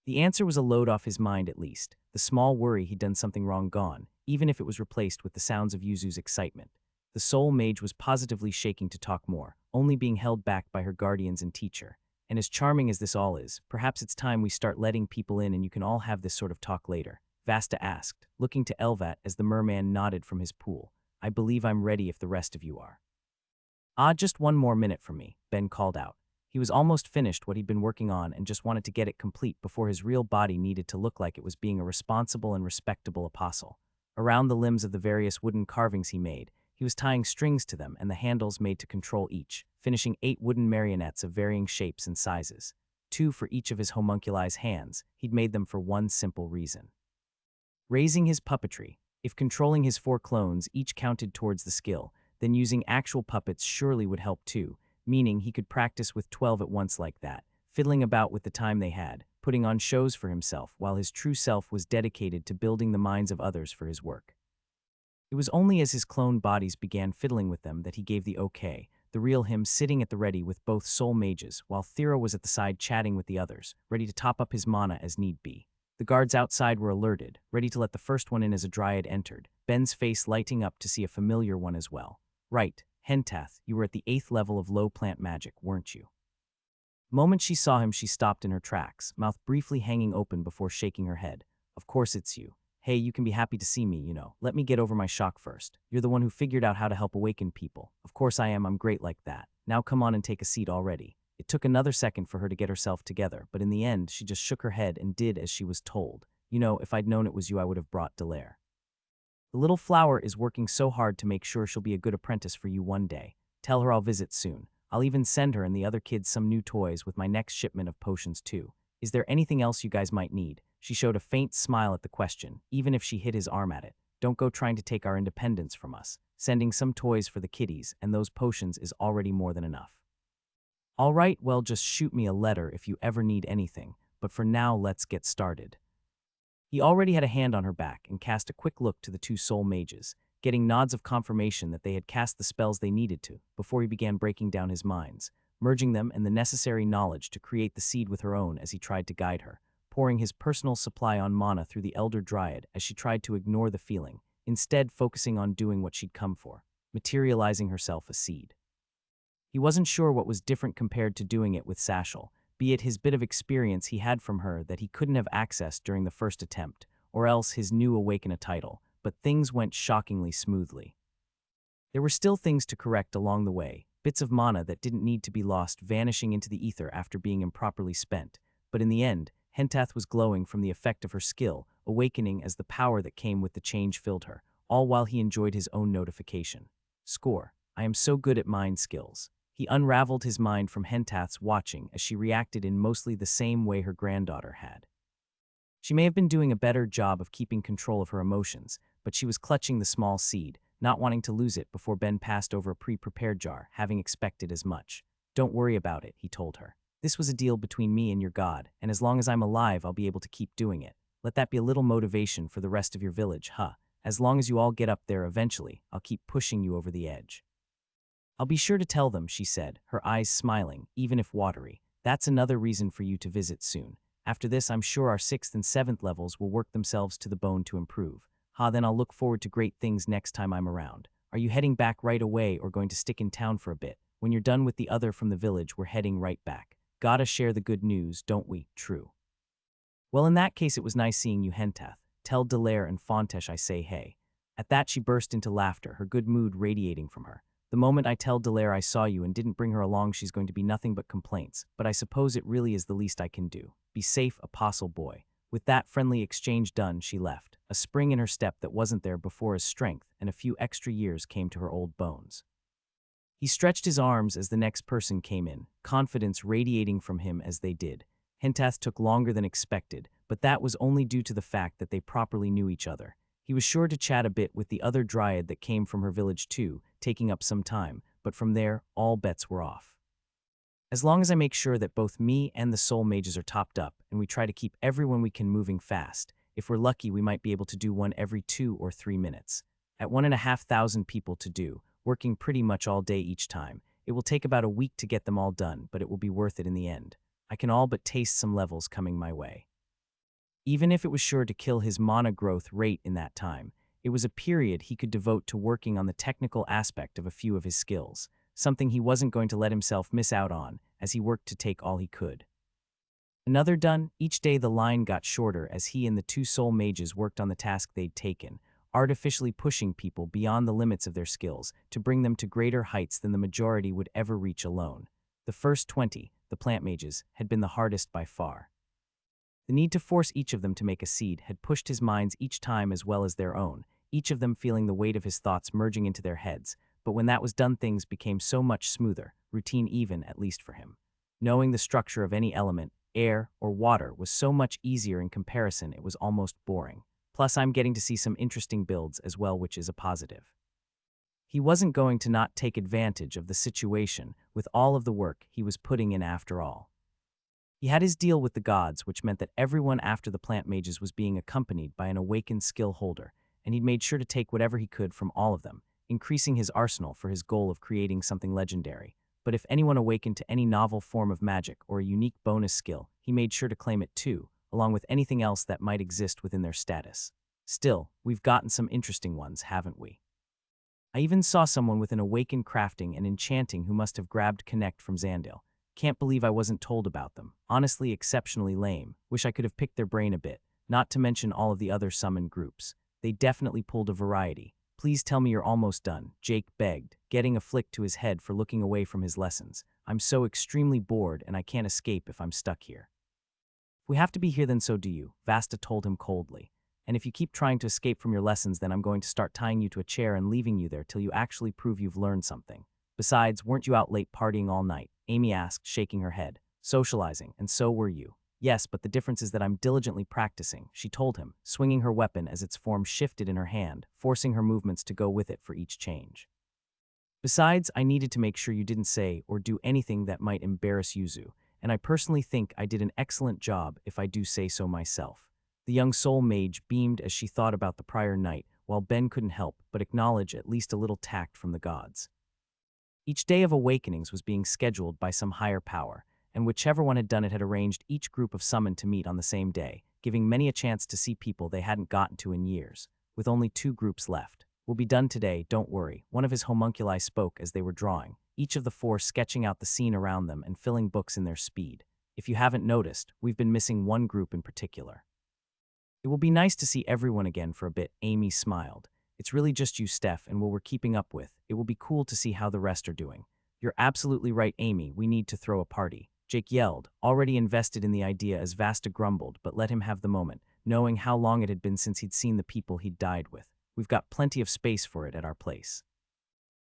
The answer was a load off his mind at least, the small worry he'd done something wrong gone, even if it was replaced with the sounds of Yuzu's excitement. The soul mage was positively shaking to talk more, only being held back by her guardians and teacher. And as charming as this all is, perhaps it's time we start letting people in and you can all have this sort of talk later. Vasta asked, looking to Elvat as the merman nodded from his pool. I believe I'm ready if the rest of you are. Just one more minute from me, Ben called out. He was almost finished what he'd been working on and just wanted to get it complete before his real body needed to look like it was being a responsible and respectable apostle. Around the limbs of the various wooden carvings he made, he was tying strings to them and the handles made to control each, finishing 8 wooden marionettes of varying shapes and sizes. 2 for each of his homunculi's hands. He'd made them for one simple reason. Raising his puppetry. If controlling his 4 clones each counted towards the skill, then using actual puppets surely would help too, meaning he could practice with 12 at once like that, fiddling about with the time they had, putting on shows for himself while his true self was dedicated to building the minds of others for his work. It was only as his clone bodies began fiddling with them that he gave the okay, the real him sitting at the ready with both soul mages, while Thera was at the side chatting with the others, ready to top up his mana as need be. The guards outside were alerted, ready to let the first one in as a dryad entered, Ben's face lighting up to see a familiar one as well. Right, Hentath, you were at the 8th level of low plant magic, weren't you? Moment she saw him, she stopped in her tracks, mouth briefly hanging open before shaking her head. Of course it's you. Hey, you can be happy to see me, you know. Let me get over my shock first. You're the one who figured out how to help awaken people. Of course I am, I'm great like that. Now come on and take a seat already. It took another second for her to get herself together, but in the end, she just shook her head and did as she was told. You know, if I'd known it was you, I would have brought Delaire. The little flower is working so hard to make sure she'll be a good apprentice for you one day. Tell her I'll visit soon. I'll even send her and the other kids some new toys with my next shipment of potions too. Is there anything else you guys might need? She showed a faint smile at the question, even if she hit his arm at it. Don't go trying to take our independence from us. Sending some toys for the kiddies and those potions is already more than enough. All right, well, just shoot me a letter if you ever need anything, but for now, let's get started. He already had a hand on her back and cast a quick look to the 2 soul mages, getting nods of confirmation that they had cast the spells they needed to before he began breaking down his minds, merging them and the necessary knowledge to create the seed with her own as he tried to guide her, pouring his personal supply on mana through the elder dryad as she tried to ignore the feeling, instead focusing on doing what she'd come for, materializing herself a seed. He wasn't sure what was different compared to doing it with Sashel, be it his bit of experience he had from her that he couldn't have accessed during the first attempt, or else his new awaken a title, but things went shockingly smoothly. There were still things to correct along the way, bits of mana that didn't need to be lost vanishing into the ether after being improperly spent, but in the end, Hentath was glowing from the effect of her skill, awakening as the power that came with the change filled her, all while he enjoyed his own notification. Score. I am so good at mind skills. He unraveled his mind from Hentath's watching as she reacted in mostly the same way her granddaughter had. She may have been doing a better job of keeping control of her emotions, but she was clutching the small seed, not wanting to lose it before Ben passed over a pre-prepared jar, having expected as much. "Don't worry about it," he told her. "This was a deal between me and your god, and as long as I'm alive, I'll be able to keep doing it. Let that be a little motivation for the rest of your village, huh? As long as you all get up there eventually, I'll keep pushing you over the edge." "I'll be sure to tell them," she said, her eyes smiling, even if watery. "That's another reason for you to visit soon. After this, I'm sure our 6th and 7th levels will work themselves to the bone to improve. Then I'll look forward to great things next time I'm around. Are you heading back right away or going to stick in town for a bit? When you're done with the other from the village, we're heading right back. Gotta share the good news, don't we? True." "Well, in that case, it was nice seeing you, Hentath. Tell Delaire and Fontesh I say hey." At that, she burst into laughter, her good mood radiating from her. "The moment I tell Delaire I saw you and didn't bring her along, she's going to be nothing but complaints, but I suppose it really is the least I can do. Be safe, apostle boy." With that friendly exchange done, she left, a spring in her step that wasn't there before as strength and a few extra years came to her old bones. He stretched his arms as the next person came in, confidence radiating from him as they did. Hentath took longer than expected, but that was only due to the fact that they properly knew each other. He was sure to chat a bit with the other dryad that came from her village too, taking up some time, but from there, all bets were off. "As long as I make sure that both me and the soul mages are topped up, and we try to keep everyone we can moving fast, if we're lucky we might be able to do one every 2 or 3 minutes. At 1,500 people to do, working pretty much all day each time. It will take about a week to get them all done, but it will be worth it in the end. I can all but taste some levels coming my way." Even if it was sure to kill his mana growth rate in that time, it was a period he could devote to working on the technical aspect of a few of his skills, something he wasn't going to let himself miss out on as he worked to take all he could. Another done, each day the line got shorter as he and the 2 soul mages worked on the task they'd taken, artificially pushing people beyond the limits of their skills to bring them to greater heights than the majority would ever reach alone. The first 20, the plant mages, had been the hardest by far. The need to force each of them to make a seed had pushed his minds each time as well as their own, each of them feeling the weight of his thoughts merging into their heads, but when that was done things became so much smoother, routine even, at least for him. Knowing the structure of any element, air or water, was so much easier in comparison it was almost boring. Plus I'm getting to see some interesting builds as well, which is a positive. He wasn't going to not take advantage of the situation with all of the work he was putting in after all. He had his deal with the gods, which meant that everyone after the plant mages was being accompanied by an awakened skill holder, and he'd made sure to take whatever he could from all of them, increasing his arsenal for his goal of creating something legendary. But if anyone awakened to any novel form of magic or a unique bonus skill, he made sure to claim it too, along with anything else that might exist within their status. Still, we've gotten some interesting ones, haven't we? I even saw someone with an awakened crafting and enchanting who must have grabbed Connect from Zandil. Can't believe I wasn't told about them. Honestly, exceptionally lame. Wish I could have picked their brain a bit, not to mention all of the other summoned groups. They definitely pulled a variety. Please tell me you're almost done, Jake begged, getting a flick to his head for looking away from his lessons. I'm so extremely bored and I can't escape if I'm stuck here. "If we have to be here, then so do you," Vasta told him coldly. "And if you keep trying to escape from your lessons, then I'm going to start tying you to a chair and leaving you there till you actually prove you've learned something. Besides, weren't you out late partying all night?" Amy asked, shaking her head. "Socializing, and so were you." "Yes, but the difference is that I'm diligently practicing," she told him, swinging her weapon as its form shifted in her hand, forcing her movements to go with it for each change. "Besides, I needed to make sure you didn't say or do anything that might embarrass Yuzu, and I personally think I did an excellent job if I do say so myself." The young soul mage beamed as she thought about the prior night, while Ben couldn't help but acknowledge at least a little tact from the gods. Each day of awakenings was being scheduled by some higher power, and whichever one had done it had arranged each group of summoned to meet on the same day, giving many a chance to see people they hadn't gotten to in years, with only 2 groups left. "We'll be done today, don't worry," one of his homunculi spoke as they were drawing, each of the 4 sketching out the scene around them and filling books in their speed. "If you haven't noticed, we've been missing one group in particular." "It will be nice to see everyone again for a bit," Amy smiled. "It's really just you, Steph, and what we're keeping up with. It will be cool to see how the rest are doing." "You're absolutely right, Amy. We need to throw a party," Jake yelled, already invested in the idea as Vasta grumbled, but let him have the moment, knowing how long it had been since he'd seen the people he'd died with. "We've got plenty of space for it at our place.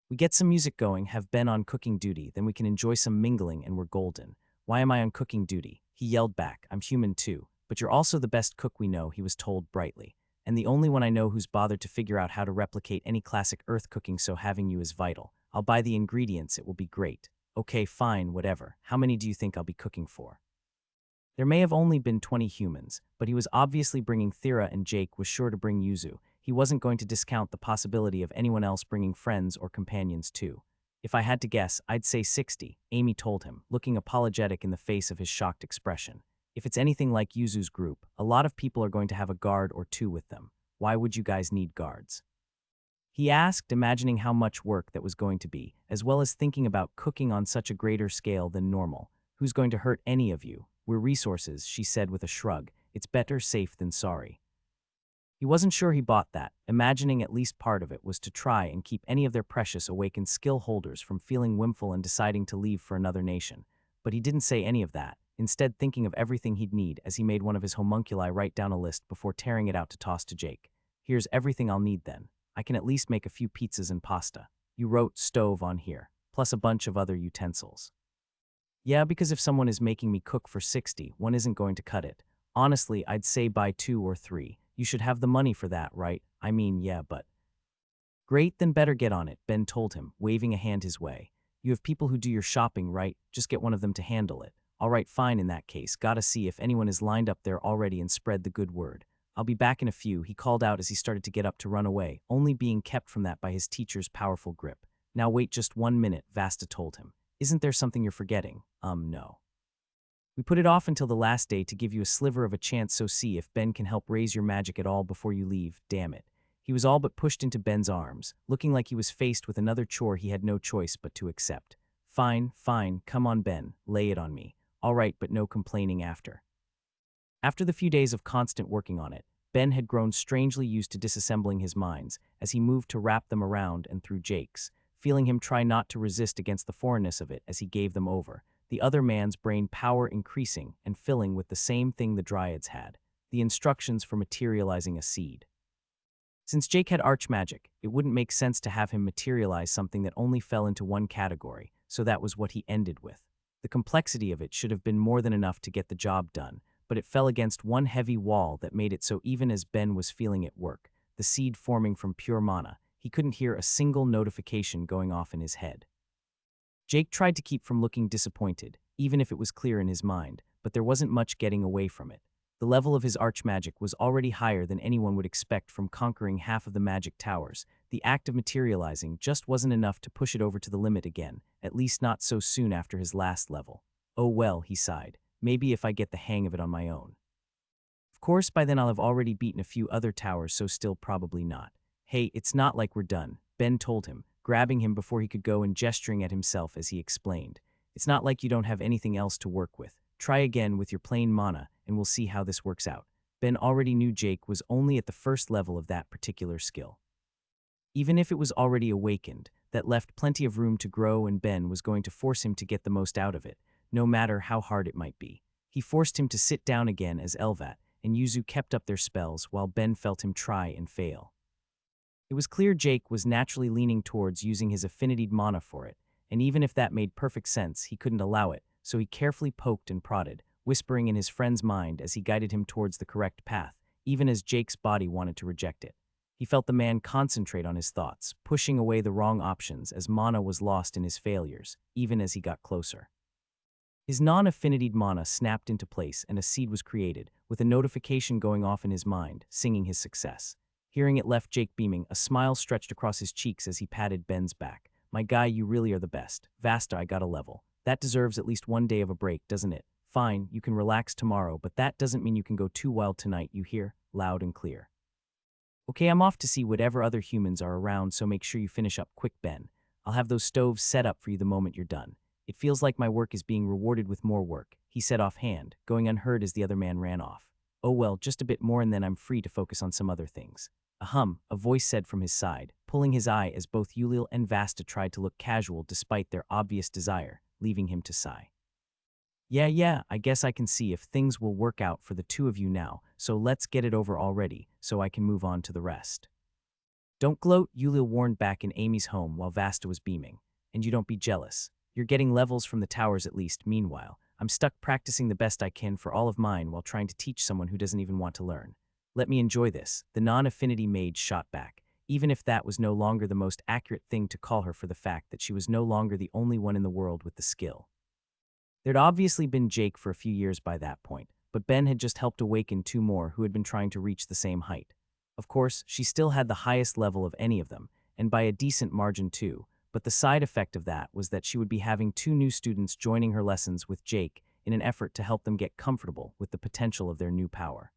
We get some music going, have Ben on cooking duty, then we can enjoy some mingling and we're golden." "Why am I on cooking duty?" he yelled back. "I'm human too." but you're also the best cook we know, he was told brightly. And the only one I know who's bothered to figure out how to replicate any classic Earth cooking, so having you is vital. I'll buy the ingredients, it will be great. Okay, fine, whatever. How many do you think I'll be cooking for? There may have only been 20 humans, but he was obviously bringing Thera, and Jake was sure to bring Yuzu. He wasn't going to discount the possibility of anyone else bringing friends or companions too. If I had to guess, I'd say 60, Amy told him, looking apologetic in the face of his shocked expression. If it's anything like Yuzu's group, a lot of people are going to have a guard or two with them. Why would you guys need guards? He asked, imagining how much work that was going to be, as well as thinking about cooking on such a greater scale than normal. Who's going to hurt any of you? We're resources, she said with a shrug. It's better safe than sorry. He wasn't sure he bought that, imagining at least part of it was to try and keep any of their precious awakened skill holders from feeling whimful and deciding to leave for another nation. But he didn't say any of that, instead thinking of everything he'd need as he made one of his homunculi write down a list before tearing it out to toss to Jake. Here's everything I'll need then. I can at least make a few pizzas and pasta. You wrote stove on here, plus a bunch of other utensils. Yeah, because if someone is making me cook for 60, one isn't going to cut it. Honestly, I'd say buy 2 or 3. You should have the money for that, right? I mean, yeah, but... Great, then better get on it, Ben told him, waving a hand his way. You have people who do your shopping, right? Just get one of them to handle it. All right, fine in that case. Gotta see if anyone is lined up there already and spread the good word. I'll be back in a few, he called out as he started to get up to run away, only being kept from that by his teacher's powerful grip. Now wait just 1 minute, Vasta told him. Isn't there something you're forgetting? No. We put it off until the last day to give you a sliver of a chance, so see if Ben can help raise your magic at all before you leave, damn it. He was all but pushed into Ben's arms, looking like he was faced with another chore he had no choice but to accept. Fine, fine, come on Ben, lay it on me. All right, but no complaining after. After the few days of constant working on it, Ben had grown strangely used to disassembling his minds as he moved to wrap them around and through Jake's, feeling him try not to resist against the foreignness of it as he gave them over, the other man's brain power increasing and filling with the same thing the Dryads had, the instructions for materializing a seed. Since Jake had archmagic, it wouldn't make sense to have him materialize something that only fell into one category, so that was what he ended with. The complexity of it should have been more than enough to get the job done, but it fell against one heavy wall that made it so even as Ben was feeling it work, the seed forming from pure mana, he couldn't hear a single notification going off in his head. Jake tried to keep from looking disappointed, even if it was clear in his mind, but there wasn't much getting away from it. The level of his archmagic was already higher than anyone would expect from conquering half of the magic towers. The act of materializing just wasn't enough to push it over to the limit again, at least not so soon after his last level. Oh well, he sighed. Maybe if I get the hang of it on my own. Of course, by then I'll have already beaten a few other towers, so still probably not. Hey, it's not like we're done, Ben told him, grabbing him before he could go and gesturing at himself as he explained. It's not like you don't have anything else to work with. Try again with your plain mana, and we'll see how this works out. Ben already knew Jake was only at the first level of that particular skill. Even if it was already awakened, that left plenty of room to grow, and Ben was going to force him to get the most out of it, no matter how hard it might be. He forced him to sit down again as Elvat and Yuzu kept up their spells while Ben felt him try and fail. It was clear Jake was naturally leaning towards using his affinitied mana for it, and even if that made perfect sense, he couldn't allow it, so he carefully poked and prodded, whispering in his friend's mind as he guided him towards the correct path, even as Jake's body wanted to reject it. He felt the man concentrate on his thoughts, pushing away the wrong options as mana was lost in his failures, even as he got closer. His non-affinitied mana snapped into place and a seed was created, with a notification going off in his mind, singing his success. Hearing it left Jake beaming, a smile stretched across his cheeks as he patted Ben's back. My guy, you really are the best. Vasta, I got a level. That deserves at least 1 day of a break, doesn't it? Fine, you can relax tomorrow, but that doesn't mean you can go too wild tonight, you hear? Loud and clear. Okay, I'm off to see whatever other humans are around, so make sure you finish up quick, Ben. I'll have those stoves set up for you the moment you're done. It feels like my work is being rewarded with more work, he said offhand, going unheard as the other man ran off. Oh well, just a bit more and then I'm free to focus on some other things. Ahem, a voice said from his side, pulling his eye as both Ulil and Vasta tried to look casual despite their obvious desire, leaving him to sigh. Yeah, I guess I can see if things will work out for the two of you now, so let's get it over already, so I can move on to the rest. Don't gloat, Ulil warned back in Amy's home while Vasta was beaming. And you don't be jealous. You're getting levels from the towers at least, meanwhile. I'm stuck practicing the best I can for all of mine while trying to teach someone who doesn't even want to learn. Let me enjoy this, the non-affinity maid shot back, even if that was no longer the most accurate thing to call her for the fact that she was no longer the only one in the world with the skill. There'd obviously been Jake for a few years by that point, but Ben had just helped awaken two more who had been trying to reach the same height. Of course, she still had the highest level of any of them, and by a decent margin too, but the side effect of that was that she would be having two new students joining her lessons with Jake in an effort to help them get comfortable with the potential of their new power.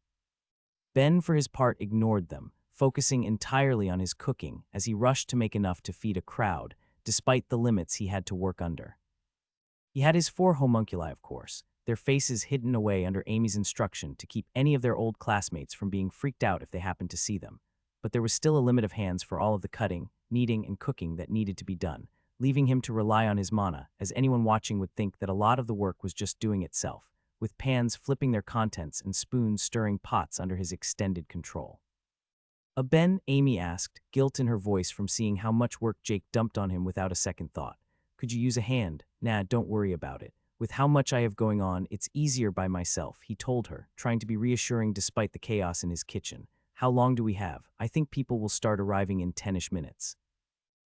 Ben, for his part, ignored them, focusing entirely on his cooking as he rushed to make enough to feed a crowd, despite the limits he had to work under. He had his four homunculi, of course, their faces hidden away under Amy's instruction to keep any of their old classmates from being freaked out if they happened to see them. But there was still a limit of hands for all of the cutting, kneading, and cooking that needed to be done, leaving him to rely on his mana, as anyone watching would think that a lot of the work was just doing itself, with pans flipping their contents and spoons stirring pots under his extended control. Ben, Amy asked, guilt in her voice from seeing how much work Jake dumped on him without a second thought. Could you use a hand? Nah, don't worry about it. With how much I have going on, it's easier by myself, he told her, trying to be reassuring despite the chaos in his kitchen. How long do we have? I think people will start arriving in 10-ish minutes.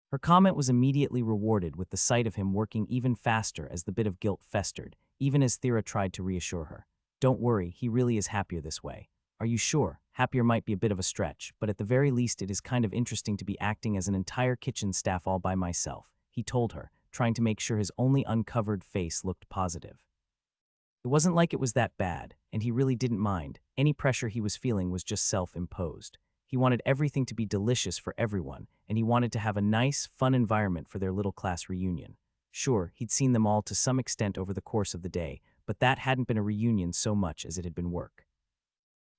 Her comment was immediately rewarded with the sight of him working even faster as the bit of guilt festered, even as Thera tried to reassure her. Don't worry, he really is happier this way. Are you sure? Happier might be a bit of a stretch, but at the very least it is kind of interesting to be acting as an entire kitchen staff all by myself, he told her, trying to make sure his only uncovered face looked positive. It wasn't like it was that bad, and he really didn't mind. Any pressure he was feeling was just self-imposed. He wanted everything to be delicious for everyone, and he wanted to have a nice, fun environment for their little class reunion. Sure, he'd seen them all to some extent over the course of the day, but that hadn't been a reunion so much as it had been work.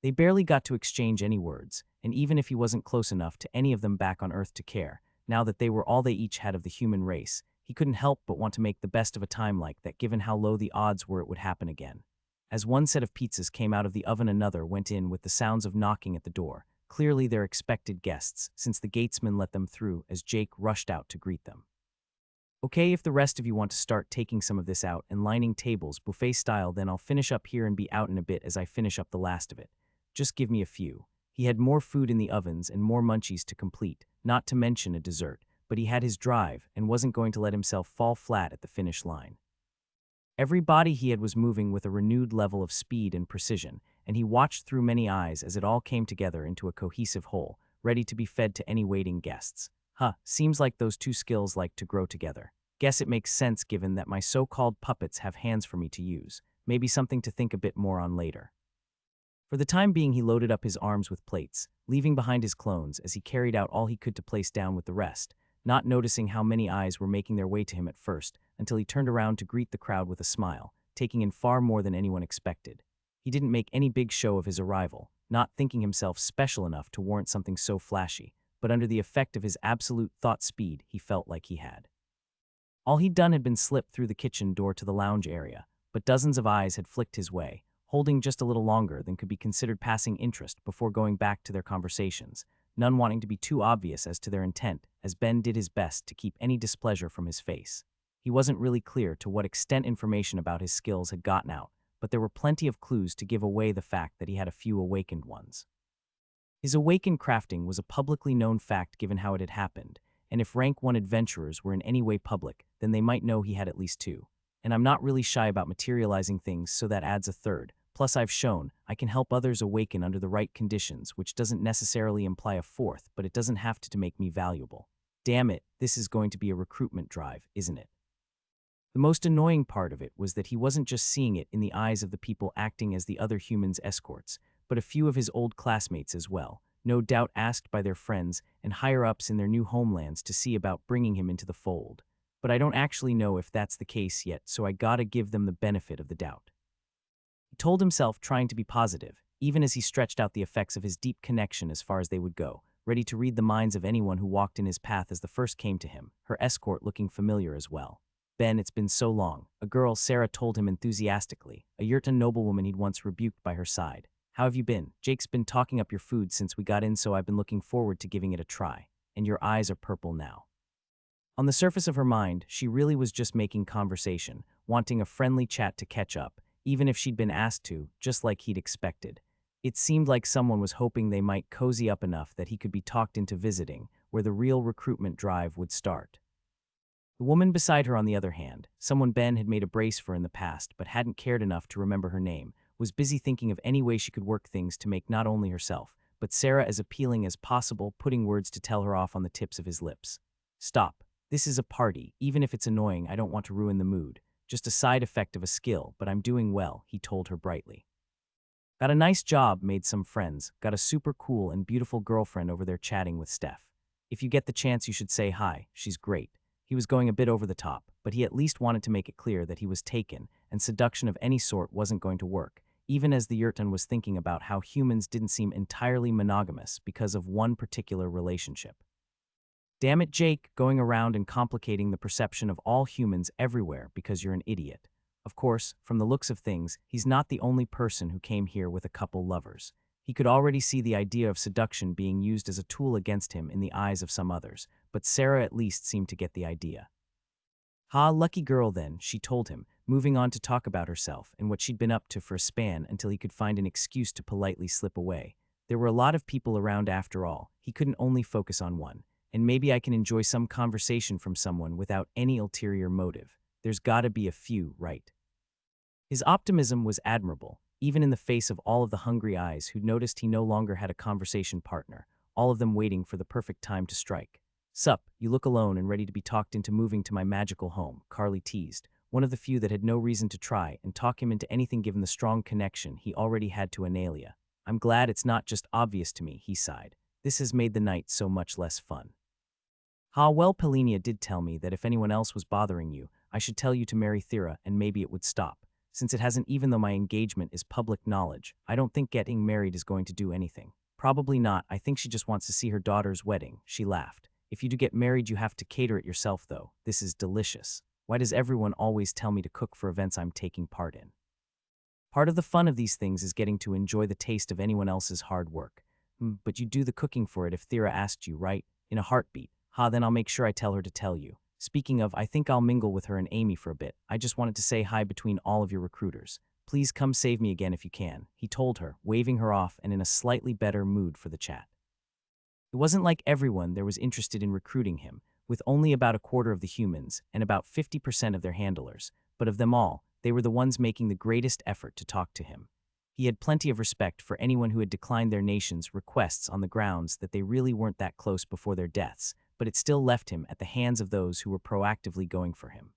They barely got to exchange any words, and even if he wasn't close enough to any of them back on Earth to care, now that they were all they each had of the human race, he couldn't help but want to make the best of a time like that given how low the odds were it would happen again. As one set of pizzas came out of the oven, another went in with the sounds of knocking at the door, clearly their expected guests, since the gatesman let them through as Jake rushed out to greet them. Okay, if the rest of you want to start taking some of this out and lining tables buffet style, then I'll finish up here and be out in a bit as I finish up the last of it. Just give me a few. He had more food in the ovens and more munchies to complete, not to mention a dessert, but he had his drive and wasn't going to let himself fall flat at the finish line. Every body he had was moving with a renewed level of speed and precision, and he watched through many eyes as it all came together into a cohesive whole, ready to be fed to any waiting guests. Seems like those two skills like to grow together. Guess it makes sense given that my so-called puppets have hands for me to use. Maybe something to think a bit more on later. For the time being, he loaded up his arms with plates, leaving behind his clones as he carried out all he could to place down with the rest, not noticing how many eyes were making their way to him at first, until he turned around to greet the crowd with a smile, taking in far more than anyone expected. He didn't make any big show of his arrival, not thinking himself special enough to warrant something so flashy, but under the effect of his absolute thought speed, he felt like he had. All he'd done had been slip through the kitchen door to the lounge area, but dozens of eyes had flicked his way, holding just a little longer than could be considered passing interest before going back to their conversations, none wanting to be too obvious as to their intent, as Ben did his best to keep any displeasure from his face. He wasn't really clear to what extent information about his skills had gotten out, but there were plenty of clues to give away the fact that he had a few awakened ones. His awakened crafting was a publicly known fact given how it had happened, and if rank 1 adventurers were in any way public, then they might know he had at least two. And I'm not really shy about materializing things, so that adds a third. Plus, I've shown I can help others awaken under the right conditions, which doesn't necessarily imply a fourth, but it doesn't have to make me valuable. Damn it, this is going to be a recruitment drive, isn't it? The most annoying part of it was that he wasn't just seeing it in the eyes of the people acting as the other humans' escorts, but a few of his old classmates as well, no doubt asked by their friends and higher-ups in their new homelands to see about bringing him into the fold. But I don't actually know if that's the case yet, so I gotta give them the benefit of the doubt. He told himself, trying to be positive, even as he stretched out the effects of his deep connection as far as they would go, ready to read the minds of anyone who walked in his path as the first came to him, her escort looking familiar as well. Ben, it's been so long, a girl, Sarah told him enthusiastically, a Yurta noblewoman he'd once rebuked by her side. How have you been? Jake's been talking up your food since we got in, so I've been looking forward to giving it a try. And your eyes are purple now. On the surface of her mind, she really was just making conversation, wanting a friendly chat to catch up, even if she'd been asked to, just like he'd expected. It seemed like someone was hoping they might cozy up enough that he could be talked into visiting, where the real recruitment drive would start. The woman beside her, on the other hand, someone Ben had made a brace for in the past but hadn't cared enough to remember her name, was busy thinking of any way she could work things to make not only herself, but Sarah as appealing as possible, putting words to tell her off on the tips of his lips. Stop. This is a party. Even if it's annoying, I don't want to ruin the mood. Just a side effect of a skill, but I'm doing well, he told her brightly. Got a nice job, made some friends, got a super cool and beautiful girlfriend over there chatting with Steph. If you get the chance, you should say hi, she's great. He was going a bit over the top, but he at least wanted to make it clear that he was taken, and seduction of any sort wasn't going to work, even as the Yurton was thinking about how humans didn't seem entirely monogamous because of one particular relationship. Damn it, Jake, going around and complicating the perception of all humans everywhere because you're an idiot. Of course, from the looks of things, he's not the only person who came here with a couple lovers. He could already see the idea of seduction being used as a tool against him in the eyes of some others, but Sarah at least seemed to get the idea. Ha, lucky girl then, she told him, moving on to talk about herself and what she'd been up to for a span until he could find an excuse to politely slip away. There were a lot of people around after all, he couldn't only focus on one, and maybe I can enjoy some conversation from someone without any ulterior motive. There's gotta be a few, right? His optimism was admirable, even in the face of all of the hungry eyes who'd noticed he no longer had a conversation partner, all of them waiting for the perfect time to strike. Sup, you look alone and ready to be talked into moving to my magical home, Carly teased, one of the few that had no reason to try and talk him into anything given the strong connection he already had to Analia. I'm glad it's not just obvious to me, he sighed. This has made the night so much less fun. Ha, well, Pelinia did tell me that if anyone else was bothering you, I should tell you to marry Thera and maybe it would stop. Since it hasn't, even though my engagement is public knowledge, I don't think getting married is going to do anything. Probably not, I think she just wants to see her daughter's wedding, she laughed. If you do get married, you have to cater it yourself though. This is delicious. Why does everyone always tell me to cook for events I'm taking part in? Part of the fun of these things is getting to enjoy the taste of anyone else's hard work. But you do the cooking for it if Thera asked you, right? In a heartbeat. Ha, then I'll make sure I tell her to tell you. Speaking of, I think I'll mingle with her and Amy for a bit. I just wanted to say hi between all of your recruiters. Please come save me again if you can, he told her, waving her off and in a slightly better mood for the chat. It wasn't like everyone there was interested in recruiting him, with only about a quarter of the humans and about 50% of their handlers, but of them all, they were the ones making the greatest effort to talk to him. He had plenty of respect for anyone who had declined their nation's requests on the grounds that they really weren't that close before their deaths, but it still left him at the hands of those who were proactively going for him.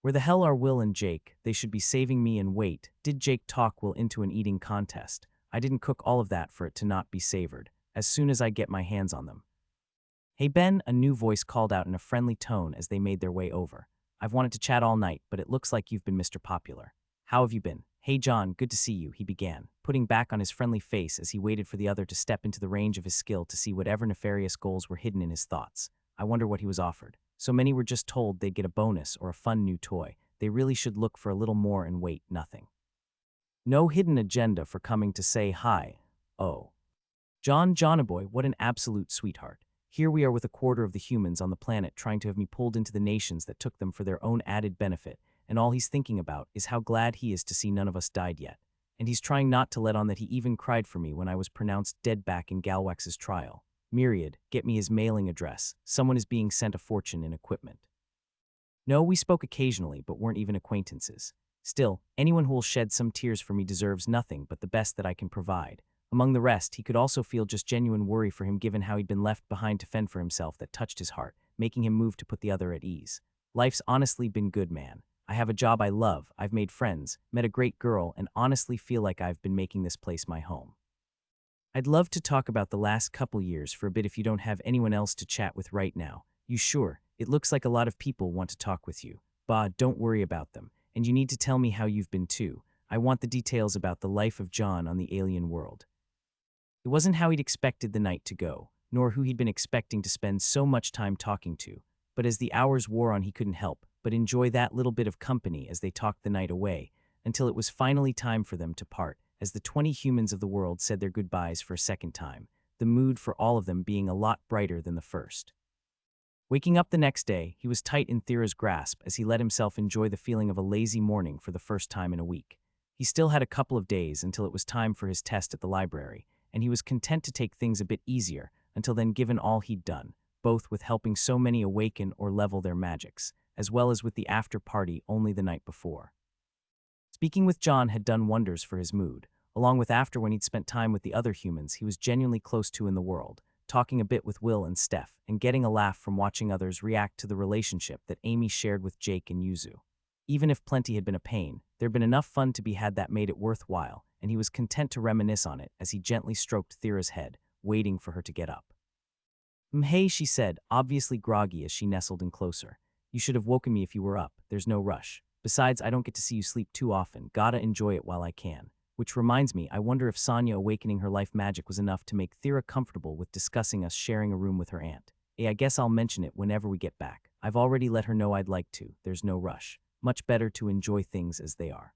Where the hell are Will and Jake? They should be saving me. And wait, did Jake talk Will into an eating contest? I didn't cook all of that for it to not be savored, as soon as I get my hands on them. Hey Ben, a new voice called out in a friendly tone as they made their way over. I've wanted to chat all night, but it looks like you've been Mr. Popular. How have you been? Hey John, good to see you, he began, putting back on his friendly face as he waited for the other to step into the range of his skill to see whatever nefarious goals were hidden in his thoughts. I wonder what he was offered. So many were just told they'd get a bonus or a fun new toy. They really should look for a little more and wait, nothing. No hidden agenda for coming to say hi. Oh. Jonaboy, what an absolute sweetheart. Here we are with a quarter of the humans on the planet trying to have me pulled into the nations that took them for their own added benefit, and all he's thinking about is how glad he is to see none of us died yet. And he's trying not to let on that he even cried for me when I was pronounced dead back in Galwax's trial. Myriad, get me his mailing address. Someone is being sent a fortune in equipment. No, we spoke occasionally, but weren't even acquaintances. Still, anyone who will shed some tears for me deserves nothing but the best that I can provide. Among the rest, he could also feel just genuine worry for him given how he'd been left behind to fend for himself that touched his heart, making him move to put the other at ease. Life's honestly been good, man. I have a job I love, I've made friends, met a great girl, and honestly feel like I've been making this place my home. I'd love to talk about the last couple years for a bit if you don't have anyone else to chat with right now. You sure? It looks like a lot of people want to talk with you. Bah, don't worry about them. And you need to tell me how you've been too. I want the details about the life of John on the alien world. It wasn't how he'd expected the night to go, nor who he'd been expecting to spend so much time talking to, but as the hours wore on he couldn't help but enjoy that little bit of company as they talked the night away, until it was finally time for them to part, as the 20 humans of the world said their goodbyes for a second time, the mood for all of them being a lot brighter than the first. Waking up the next day, he was tight in Thera's grasp as he let himself enjoy the feeling of a lazy morning for the first time in a week. He still had a couple of days until it was time for his test at the library, and he was content to take things a bit easier until then, given all he'd done, both with helping so many awaken or level their magics, as well as with the after-party only the night before. Speaking with John had done wonders for his mood, along with after when he'd spent time with the other humans he was genuinely close to in the world, talking a bit with Will and Steph, and getting a laugh from watching others react to the relationship that Amy shared with Jake and Yuzu. Even if plenty had been a pain, there'd been enough fun to be had that made it worthwhile, and he was content to reminisce on it as he gently stroked Thera's head, waiting for her to get up. Hey, she said, obviously groggy as she nestled in closer. You should have woken me if you were up. There's no rush. Besides, I don't get to see you sleep too often. Gotta enjoy it while I can. Which reminds me, I wonder if Sonia awakening her life magic was enough to make Thera comfortable with discussing us sharing a room with her aunt. I guess I'll mention it whenever we get back. I've already let her know I'd like to. There's no rush. Much better to enjoy things as they are.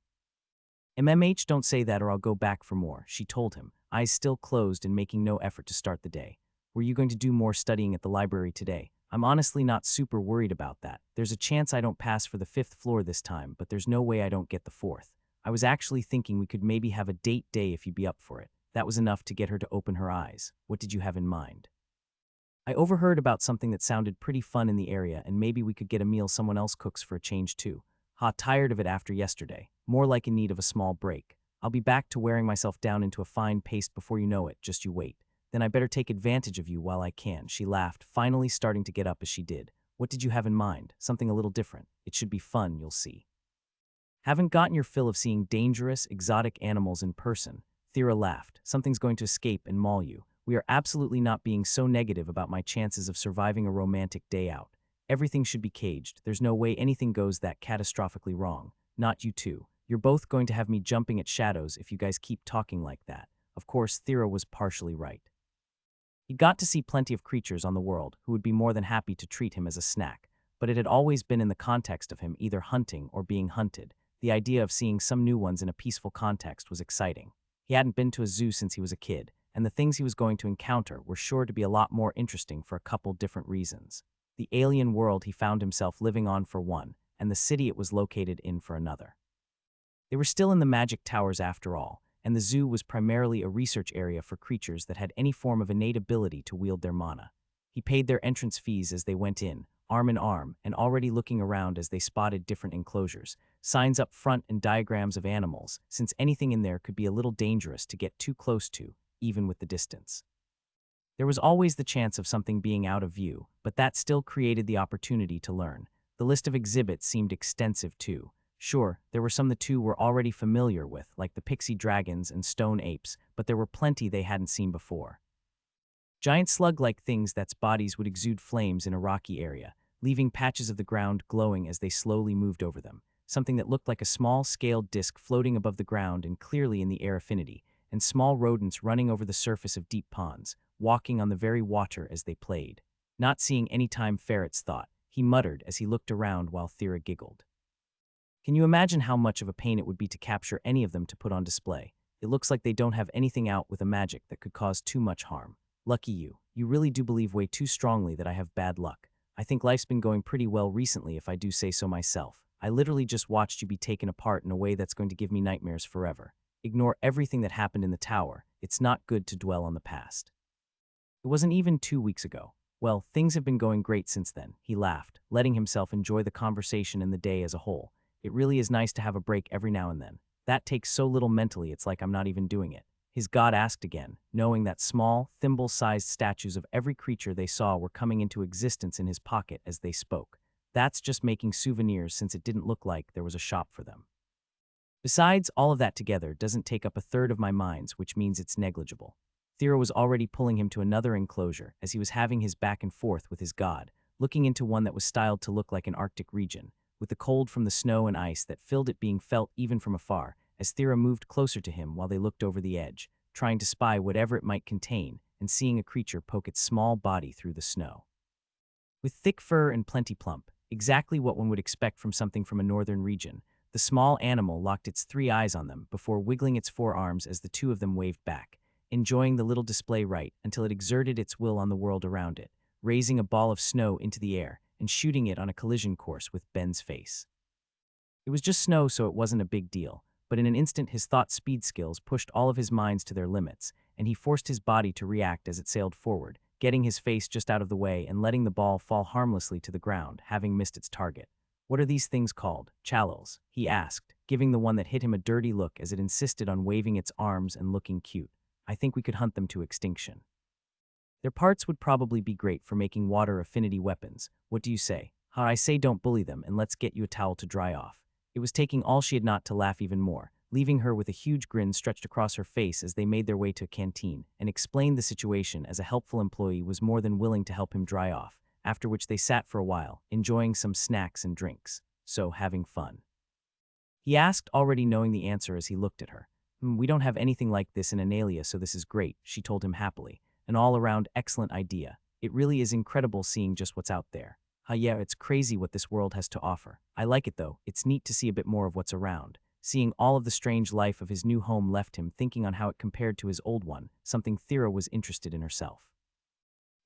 Don't say that or I'll go back for more, she told him, eyes still closed and making no effort to start the day. Were you going to do more studying at the library today? I'm honestly not super worried about that. There's a chance I don't pass for the 5th floor this time, but there's no way I don't get the 4th. I was actually thinking we could maybe have a date day if you'd be up for it. That was enough to get her to open her eyes. What did you have in mind? I overheard about something that sounded pretty fun in the area, and maybe we could get a meal someone else cooks for a change too. Tired of it after yesterday. More like in need of a small break. I'll be back to wearing myself down into a fine paste before you know it, just you wait. Then I better take advantage of you while I can, she laughed, finally starting to get up as she did. What did you have in mind? Something a little different. It should be fun, you'll see. Haven't gotten your fill of seeing dangerous, exotic animals in person. Thera laughed. Something's going to escape and maul you. We are absolutely not being so negative about my chances of surviving a romantic day out. Everything should be caged. There's no way anything goes that catastrophically wrong. Not you two. You're both going to have me jumping at shadows if you guys keep talking like that. Of course, Thera was partially right. He got to see plenty of creatures on the world who would be more than happy to treat him as a snack, but it had always been in the context of him either hunting or being hunted. The idea of seeing some new ones in a peaceful context was exciting. He hadn't been to a zoo since he was a kid, and the things he was going to encounter were sure to be a lot more interesting for a couple different reasons. The alien world he found himself living on for one, and the city it was located in for another. They were still in the magic towers after all, and the zoo was primarily a research area for creatures that had any form of innate ability to wield their mana. He paid their entrance fees as they went in, arm in arm, and already looking around as they spotted different enclosures, signs up front and diagrams of animals, since anything in there could be a little dangerous to get too close to, even with the distance. There was always the chance of something being out of view, but that still created the opportunity to learn. The list of exhibits seemed extensive too. Sure, there were some the two were already familiar with, like the pixie dragons and stone apes, but there were plenty they hadn't seen before. Giant slug-like things that's bodies would exude flames in a rocky area, leaving patches of the ground glowing as they slowly moved over them, something that looked like a small scaled disc floating above the ground and clearly in the air affinity, and small rodents running over the surface of deep ponds, walking on the very water as they played. Not seeing any time Ferret's thought, he muttered as he looked around while Thera giggled. Can you imagine how much of a pain it would be to capture any of them to put on display? It looks like they don't have anything out with a magic that could cause too much harm. Lucky you. You really do believe way too strongly that I have bad luck. I think life's been going pretty well recently if I do say so myself. I literally just watched you be taken apart in a way that's going to give me nightmares forever. Ignore everything that happened in the tower. It's not good to dwell on the past. It wasn't even 2 weeks ago. Well, things have been going great since then, he laughed, letting himself enjoy the conversation and the day as a whole. It really is nice to have a break every now and then. That takes so little mentally it's like I'm not even doing it. His god asked again, knowing that small, thimble-sized statues of every creature they saw were coming into existence in his pocket as they spoke. That's just making souvenirs since it didn't look like there was a shop for them. Besides, all of that together doesn't take up a third of my minds, which means it's negligible. Thera was already pulling him to another enclosure as he was having his back and forth with his god, looking into one that was styled to look like an Arctic region, with the cold from the snow and ice that filled it being felt even from afar, as Thera moved closer to him while they looked over the edge, trying to spy whatever it might contain, and seeing a creature poke its small body through the snow. With thick fur and plenty plump, exactly what one would expect from something from a northern region, the small animal locked its 3 eyes on them before wiggling its 4 arms as the 2 of them waved back, enjoying the little display right until it exerted its will on the world around it, raising a ball of snow into the air and shooting it on a collision course with Ben's face. It was just snow, so it wasn't a big deal, but in an instant his thought speed skills pushed all of his minds to their limits, and he forced his body to react as it sailed forward, getting his face just out of the way and letting the ball fall harmlessly to the ground, having missed its target. "What are these things called? Chalels?" he asked, giving the one that hit him a dirty look as it insisted on waving its arms and looking cute. "I think we could hunt them to extinction. Their parts would probably be great for making water affinity weapons. What do you say?" "I say don't bully them and let's get you a towel to dry off." It was taking all she had not to laugh even more, leaving her with a huge grin stretched across her face as they made their way to a canteen and explained the situation as a helpful employee was more than willing to help him dry off, after which they sat for a while, enjoying some snacks and drinks. "So, having fun?" he asked, already knowing the answer as he looked at her. We don't have anything like this in Analia, so this is great," she told him happily. "An all-around excellent idea. It really is incredible seeing just what's out there." Yeah, it's crazy what this world has to offer. I like it though. It's neat to see a bit more of what's around." Seeing all of the strange life of his new home left him thinking on how it compared to his old one, something Thera was interested in herself.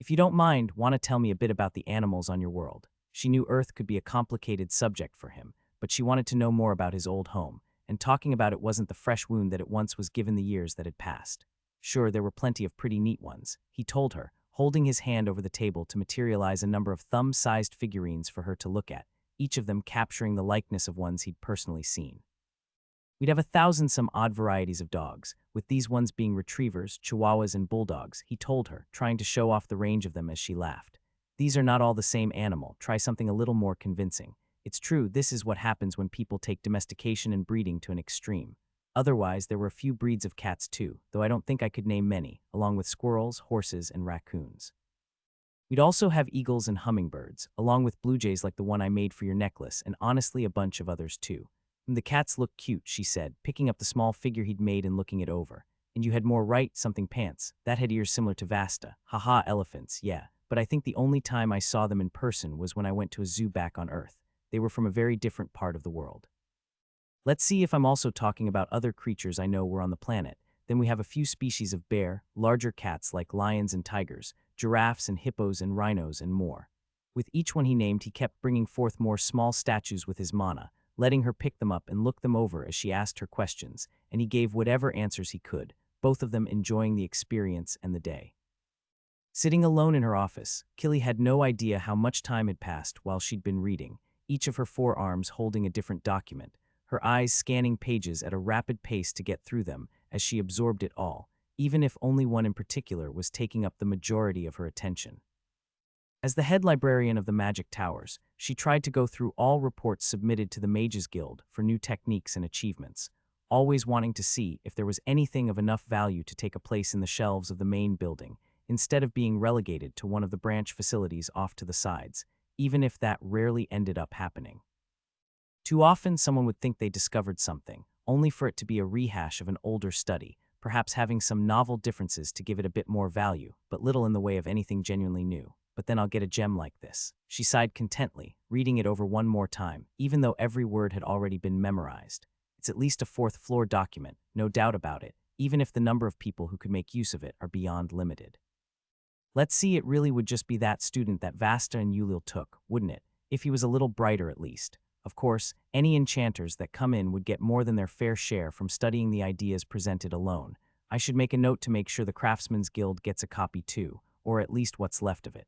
"If you don't mind, want to tell me a bit about the animals on your world?" She knew Earth could be a complicated subject for him, but she wanted to know more about his old home, and talking about it wasn't the fresh wound that it once was given the years that had passed. Sure, there were plenty of pretty neat ones, he told her, holding his hand over the table to materialize a number of thumb-sized figurines for her to look at, each of them capturing the likeness of ones he'd personally seen. "We'd have 1,000 some odd varieties of dogs, with these ones being retrievers, chihuahuas, and bulldogs," he told her, trying to show off the range of them as she laughed. "These are not all the same animal. Try something a little more convincing. It's true, this is what happens when people take domestication and breeding to an extreme. Otherwise, there were a few breeds of cats too, though I don't think I could name many, along with squirrels, horses, and raccoons. We'd also have eagles and hummingbirds, along with blue jays like the one I made for your necklace, and honestly a bunch of others too." "The cats look cute," she said, picking up the small figure he'd made and looking it over. "And you had more right, something pants. That had ears similar to Vasta. Haha, elephants, yeah. But I think the only time I saw them in person was when I went to a zoo back on Earth. They were from a very different part of the world. Let's see if I'm also talking about other creatures I know were on the planet. Then we have a few species of bear, larger cats like lions and tigers, giraffes and hippos and rhinos, and more." With each one he named, he kept bringing forth more small statues with his mana, letting her pick them up and look them over as she asked her questions, and he gave whatever answers he could, both of them enjoying the experience and the day. Sitting alone in her office, Killy had no idea how much time had passed while she'd been reading, each of her forearms holding a different document, her eyes scanning pages at a rapid pace to get through them as she absorbed it all, even if only one in particular was taking up the majority of her attention. As the head librarian of the Magic Towers, she tried to go through all reports submitted to the Mages Guild for new techniques and achievements, always wanting to see if there was anything of enough value to take a place in the shelves of the main building, instead of being relegated to one of the branch facilities off to the sides, even if that rarely ended up happening. Too often someone would think they discovered something, only for it to be a rehash of an older study, perhaps having some novel differences to give it a bit more value, but little in the way of anything genuinely new. "But then I'll get a gem like this," she sighed contently, reading it over one more time, even though every word had already been memorized. "It's at least a fourth-floor document, no doubt about it, even if the number of people who could make use of it are beyond limited. Let's see, it really would just be that student that Vasta and Ulil took, wouldn't it? If he was a little brighter at least. Of course, any enchanters that come in would get more than their fair share from studying the ideas presented alone. I should make a note to make sure the Craftsman's Guild gets a copy too, or at least what's left of it."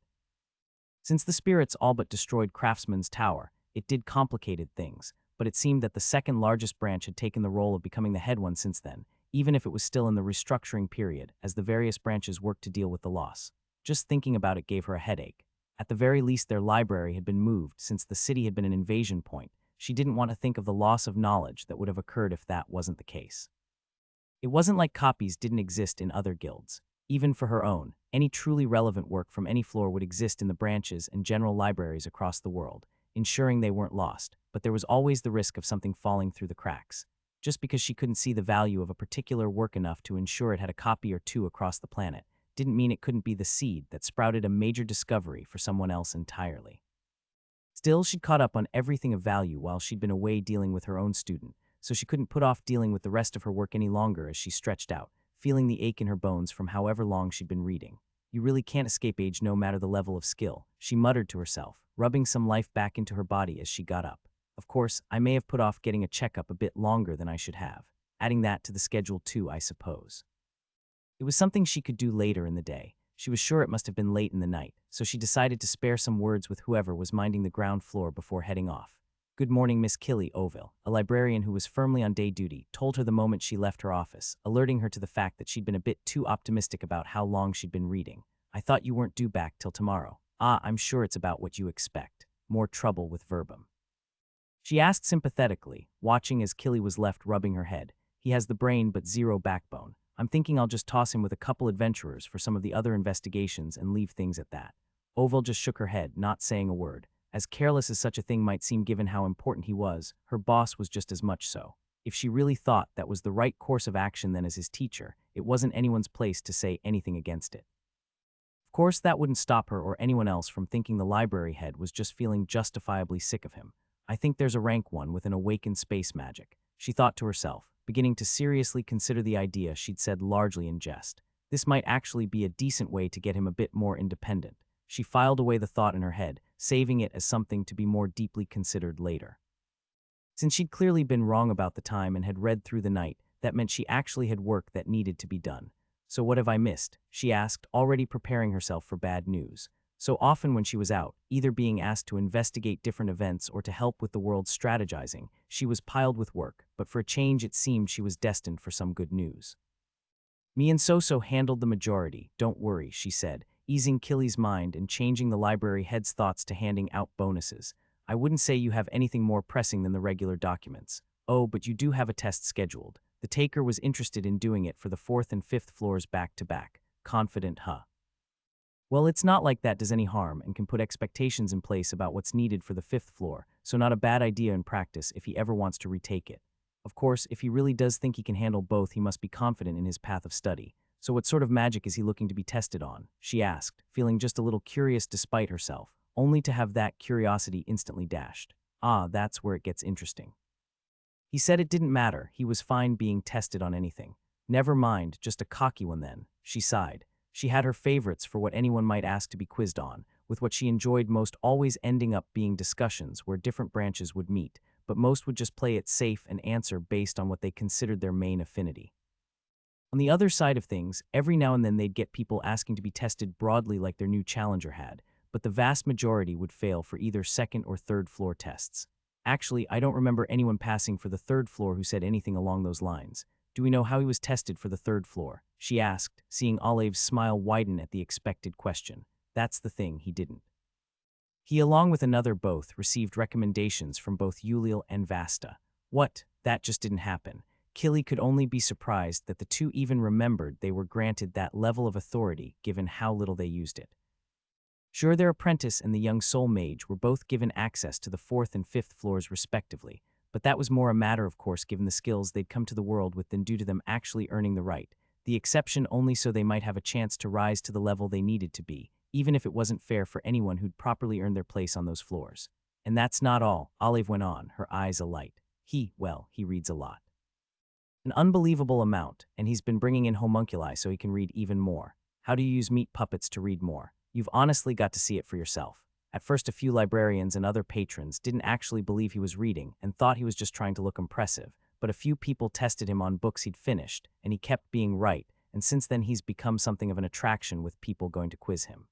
Since the spirits all but destroyed Craftsman's Tower, it did complicated things, but it seemed that the second largest branch had taken the role of becoming the head one since then, even if it was still in the restructuring period as the various branches worked to deal with the loss. Just thinking about it gave her a headache. At the very least, their library had been moved since the city had been an invasion point. She didn't want to think of the loss of knowledge that would have occurred if that wasn't the case. It wasn't like copies didn't exist in other guilds. Even for her own, any truly relevant work from any floor would exist in the branches and general libraries across the world, ensuring they weren't lost, but there was always the risk of something falling through the cracks. Just because she couldn't see the value of a particular work enough to ensure it had a copy or two across the planet, didn't mean it couldn't be the seed that sprouted a major discovery for someone else entirely. Still, she'd caught up on everything of value while she'd been away dealing with her own student, so she couldn't put off dealing with the rest of her work any longer as she stretched out, feeling the ache in her bones from however long she'd been reading. You really can't escape age no matter the level of skill, she muttered to herself, rubbing some life back into her body as she got up. Of course, I may have put off getting a checkup a bit longer than I should have. Adding that to the schedule too, I suppose. It was something she could do later in the day. She was sure it must have been late in the night, so she decided to spare some words with whoever was minding the ground floor before heading off. Good morning, Miss Killy Oville, a librarian who was firmly on day duty, told her the moment she left her office, alerting her to the fact that she'd been a bit too optimistic about how long she'd been reading. I thought you weren't due back till tomorrow. Ah, I'm sure it's about what you expect. More trouble with verbum. She asked sympathetically, watching as Killy was left rubbing her head. He has the brain but zero backbone. I'm thinking I'll just toss him with a couple adventurers for some of the other investigations and leave things at that. Oville just shook her head, not saying a word. As careless as such a thing might seem given how important he was, her boss was just as much so. If she really thought that was the right course of action then as his teacher, it wasn't anyone's place to say anything against it. Of course, that wouldn't stop her or anyone else from thinking the library head was just feeling justifiably sick of him. I think there's a rank one with an awakened space magic, she thought to herself, beginning to seriously consider the idea she'd said largely in jest. This might actually be a decent way to get him a bit more independent. She filed away the thought in her head, saving it as something to be more deeply considered later. Since she'd clearly been wrong about the time and had read through the night, that meant she actually had work that needed to be done. So what have I missed? She asked, already preparing herself for bad news. So often when she was out, either being asked to investigate different events or to help with the world's strategizing, she was piled with work, but for a change it seemed she was destined for some good news. Me and Soso handled the majority, don't worry, she said, easing Killy's mind and changing the library head's thoughts to handing out bonuses. I wouldn't say you have anything more pressing than the regular documents. Oh, but you do have a test scheduled. The taker was interested in doing it for the 4th and 5th floors back to back. Confident, huh? Well, it's not like that does any harm and can put expectations in place about what's needed for the 5th floor, so not a bad idea in practice if he ever wants to retake it. Of course, if he really does think he can handle both, he must be confident in his path of study. So what sort of magic is he looking to be tested on? She asked, feeling just a little curious despite herself, only to have that curiosity instantly dashed. Ah, that's where it gets interesting. He said it didn't matter, he was fine being tested on anything. Never mind, just a cocky one then, she sighed. She had her favorites for what anyone might ask to be quizzed on, with what she enjoyed most always ending up being discussions where different branches would meet, but most would just play it safe and answer based on what they considered their main affinity. On the other side of things, every now and then they'd get people asking to be tested broadly like their new challenger had, but the vast majority would fail for either 2nd or 3rd floor tests. Actually, I don't remember anyone passing for the 3rd floor who said anything along those lines. Do we know how he was tested for the 3rd floor? She asked, seeing Olive's smile widen at the expected question. That's the thing, he didn't. He, along with another both, received recommendations from both Ulil and Vasta. What? That just didn't happen. Killy could only be surprised that the two even remembered they were granted that level of authority given how little they used it. Sure, their apprentice and the young soul mage were both given access to the 4th and 5th floors respectively, but that was more a matter of course given the skills they'd come to the world with than due to them actually earning the right, the exception only so they might have a chance to rise to the level they needed to be, even if it wasn't fair for anyone who'd properly earned their place on those floors. And that's not all, Olive went on, her eyes alight. He reads a lot. An unbelievable amount, and he's been bringing in homunculi so he can read even more. How do you use meat puppets to read more? You've honestly got to see it for yourself. At first, a few librarians and other patrons didn't actually believe he was reading and thought he was just trying to look impressive, but a few people tested him on books he'd finished, and he kept being right, and since then he's become something of an attraction with people going to quiz him.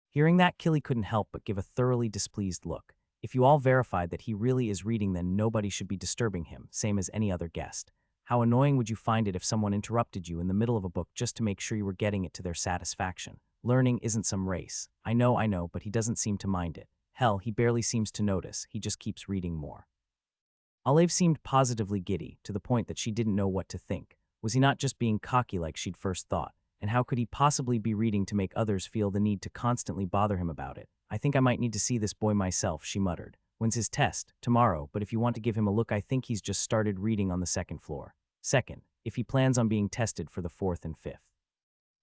Hearing that, Killy couldn't help but give a thoroughly displeased look. If you all verified that he really is reading, then nobody should be disturbing him, same as any other guest. How annoying would you find it if someone interrupted you in the middle of a book just to make sure you were getting it to their satisfaction? Learning isn't some race. I know, but he doesn't seem to mind it. Hell, he barely seems to notice, he just keeps reading more. Olive seemed positively giddy, to the point that she didn't know what to think. Was he not just being cocky like she'd first thought? And how could he possibly be reading to make others feel the need to constantly bother him about it? I think I might need to see this boy myself, she muttered. When's his test? Tomorrow, but if you want to give him a look, I think he's just started reading on the 2nd floor. Second, if he plans on being tested for the 4th and 5th.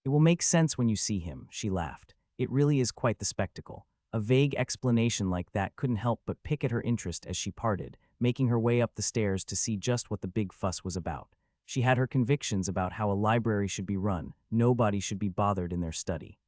It will make sense when you see him, she laughed. It really is quite the spectacle. A vague explanation like that couldn't help but pick at her interest as she parted, making her way up the stairs to see just what the big fuss was about. She had her convictions about how a library should be run. Nobody should be bothered in their study.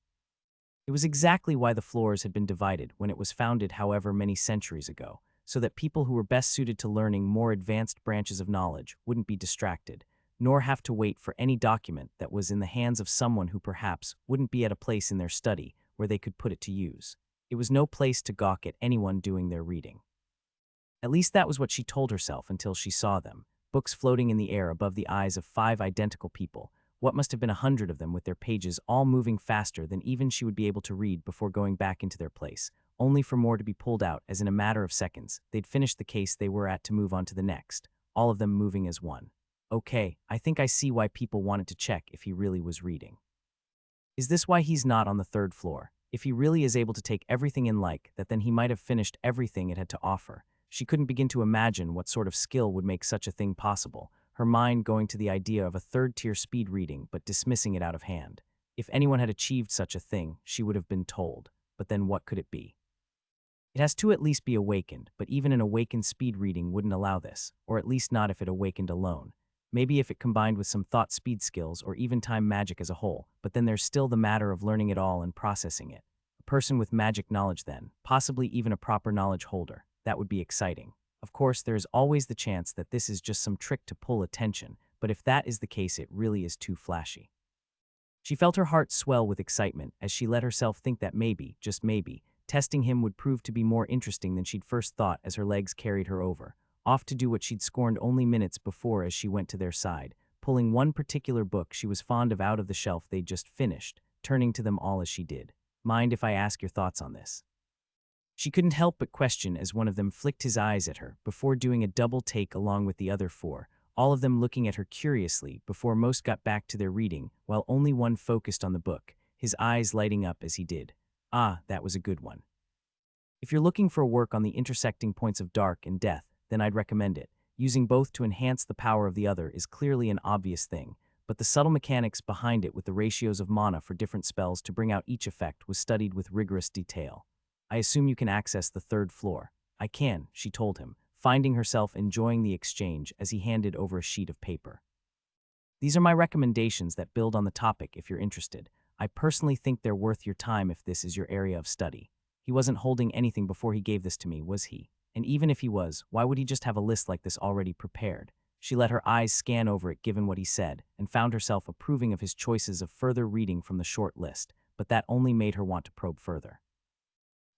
It was exactly why the floors had been divided when it was founded however many centuries ago, so that people who were best suited to learning more advanced branches of knowledge wouldn't be distracted, nor have to wait for any document that was in the hands of someone who perhaps wouldn't be at a place in their study where they could put it to use. It was no place to gawk at anyone doing their reading. At least that was what she told herself until she saw them, books floating in the air above the eyes of 5 identical people, what must have been 100 of them with their pages all moving faster than even she would be able to read before going back into their place, only for more to be pulled out as in a matter of seconds they'd finished the case they were at to move on to the next, all of them moving as one. Okay, I think I see why people wanted to check if he really was reading. Is this why he's not on the 3rd floor? If he really is able to take everything in like that, then he might have finished everything it had to offer. She couldn't begin to imagine what sort of skill would make such a thing possible, her mind going to the idea of a 3rd-tier speed reading but dismissing it out of hand. If anyone had achieved such a thing, she would have been told. But then what could it be? It has to at least be awakened, but even an awakened speed reading wouldn't allow this, or at least not if it awakened alone. Maybe if it combined with some thought speed skills or even time magic as a whole, but then there's still the matter of learning it all and processing it. A person with magic knowledge then, possibly even a proper knowledge holder, that would be exciting. Of course, there is always the chance that this is just some trick to pull attention, but if that is the case, it really is too flashy. She felt her heart swell with excitement as she let herself think that maybe, just maybe, testing him would prove to be more interesting than she'd first thought as her legs carried her over, off to do what she'd scorned only minutes before as she went to their side, pulling one particular book she was fond of out of the shelf they'd just finished, turning to them all as she did. Mind if I ask your thoughts on this? She couldn't help but question as one of them flicked his eyes at her before doing a double take along with the other 4, all of them looking at her curiously before most got back to their reading, while only one focused on the book, his eyes lighting up as he did. Ah, that was a good one. If you're looking for a work on the intersecting points of dark and death, then I'd recommend it. Using both to enhance the power of the other is clearly an obvious thing, but the subtle mechanics behind it with the ratios of mana for different spells to bring out each effect was studied with rigorous detail. I assume you can access the 3rd floor. I can, she told him, finding herself enjoying the exchange as he handed over a sheet of paper. These are my recommendations that build on the topic if you're interested. I personally think they're worth your time if this is your area of study. He wasn't holding anything before he gave this to me, was he? And even if he was, why would he just have a list like this already prepared? She let her eyes scan over it given what he said, and found herself approving of his choices of further reading from the short list, but that only made her want to probe further.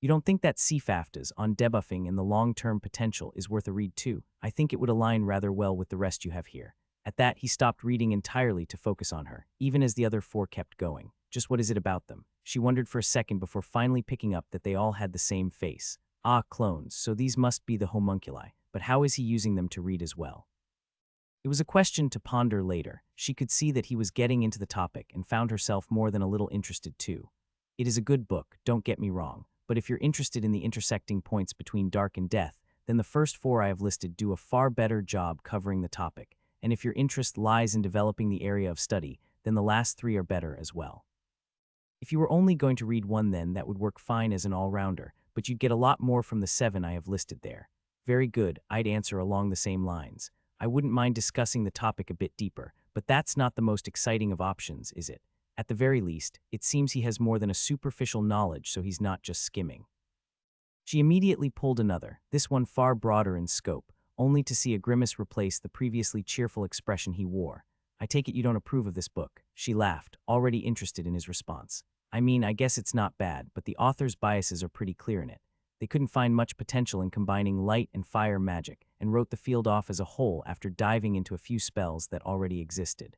You don't think that CFAFTAs on debuffing and the long-term potential is worth a read too? I think it would align rather well with the rest you have here. At that, he stopped reading entirely to focus on her, even as the other 4 kept going. Just what is it about them? She wondered for a second before finally picking up that they all had the same face. Ah, clones, so these must be the homunculi, but how is he using them to read as well? It was a question to ponder later. She could see that he was getting into the topic and found herself more than a little interested too. It is a good book, don't get me wrong, but if you're interested in the intersecting points between dark and death, then the first 4 I have listed do a far better job covering the topic, and if your interest lies in developing the area of study, then the last 3 are better as well. If you were only going to read one, then that would work fine as an all-rounder, but you'd get a lot more from the 7 I have listed there. Very good, I'd answer along the same lines. I wouldn't mind discussing the topic a bit deeper, but that's not the most exciting of options, is it? At the very least, it seems he has more than a superficial knowledge, so he's not just skimming. She immediately pulled another, this one far broader in scope, only to see a grimace replace the previously cheerful expression he wore. I take it you don't approve of this book, she laughed, already interested in his response. I mean, I guess it's not bad, but the author's biases are pretty clear in it. They couldn't find much potential in combining light and fire magic, and wrote the field off as a whole after diving into a few spells that already existed.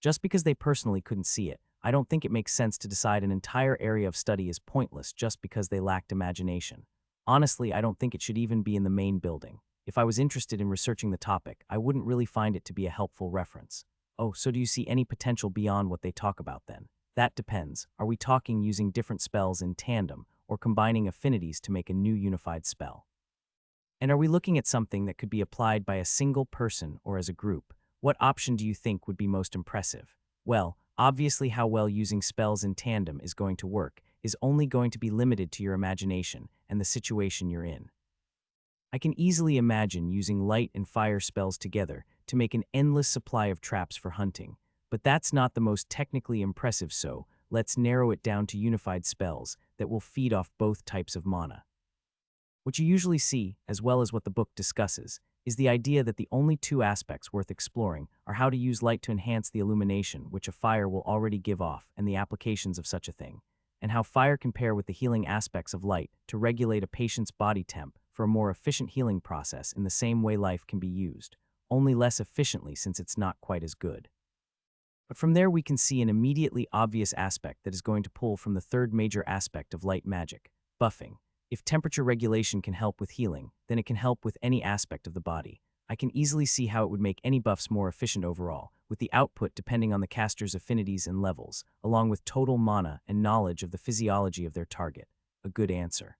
Just because they personally couldn't see it, I don't think it makes sense to decide an entire area of study is pointless just because they lacked imagination. Honestly, I don't think it should even be in the main building. If I was interested in researching the topic, I wouldn't really find it to be a helpful reference. Oh, so do you see any potential beyond what they talk about then? That depends. Are we talking using different spells in tandem, or combining affinities to make a new unified spell? And are we looking at something that could be applied by a single person or as a group? What option do you think would be most impressive? Well, obviously how well using spells in tandem is going to work is only going to be limited to your imagination and the situation you're in. I can easily imagine using light and fire spells together to make an endless supply of traps for hunting, but that's not the most technically impressive, so let's narrow it down to unified spells that will feed off both types of mana. What you usually see, as well as what the book discusses, is the idea that the only two aspects worth exploring are how to use light to enhance the illumination which a fire will already give off and the applications of such a thing, and how fire can pair with the healing aspects of light to regulate a patient's body temp for a more efficient healing process in the same way life can be used, only less efficiently since it's not quite as good. But from there we can see an immediately obvious aspect that is going to pull from the third major aspect of light magic, buffing. If temperature regulation can help with healing, then it can help with any aspect of the body. I can easily see how it would make any buffs more efficient overall, with the output depending on the caster's affinities and levels, along with total mana and knowledge of the physiology of their target. A good answer.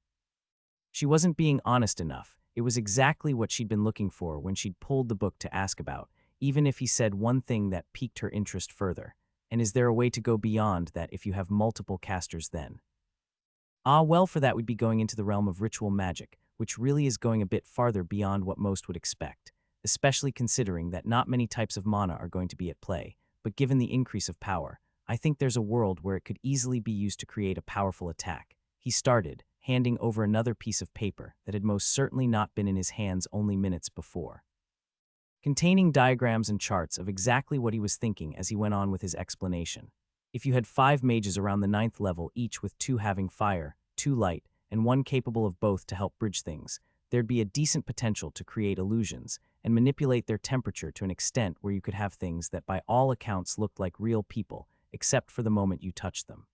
She wasn't being honest enough. It was exactly what she'd been looking for when she'd pulled the book to ask about, even if he said one thing that piqued her interest further. And is there a way to go beyond that if you have multiple casters then? Well, for that we'd be going into the realm of ritual magic, which really is going a bit farther beyond what most would expect, especially considering that not many types of mana are going to be at play, but given the increase of power, I think there's a world where it could easily be used to create a powerful attack. He started, handing over another piece of paper that had most certainly not been in his hands only minutes before, containing diagrams and charts of exactly what he was thinking as he went on with his explanation. If you had 5 mages around the 9th level, each with 2 having fire, 2 light, and 1 capable of both to help bridge things, there'd be a decent potential to create illusions and manipulate their temperature to an extent where you could have things that by all accounts looked like real people, except for the moment you touched them.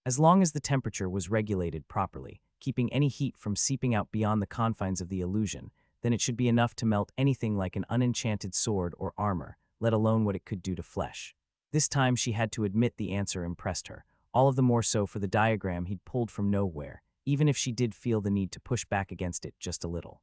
As long as the temperature was regulated properly, keeping any heat from seeping out beyond the confines of the illusion, then it should be enough to melt anything like an unenchanted sword or armor, let alone what it could do to flesh. This time she had to admit the answer impressed her, all of the more so for the diagram he'd pulled from nowhere, even if she did feel the need to push back against it just a little.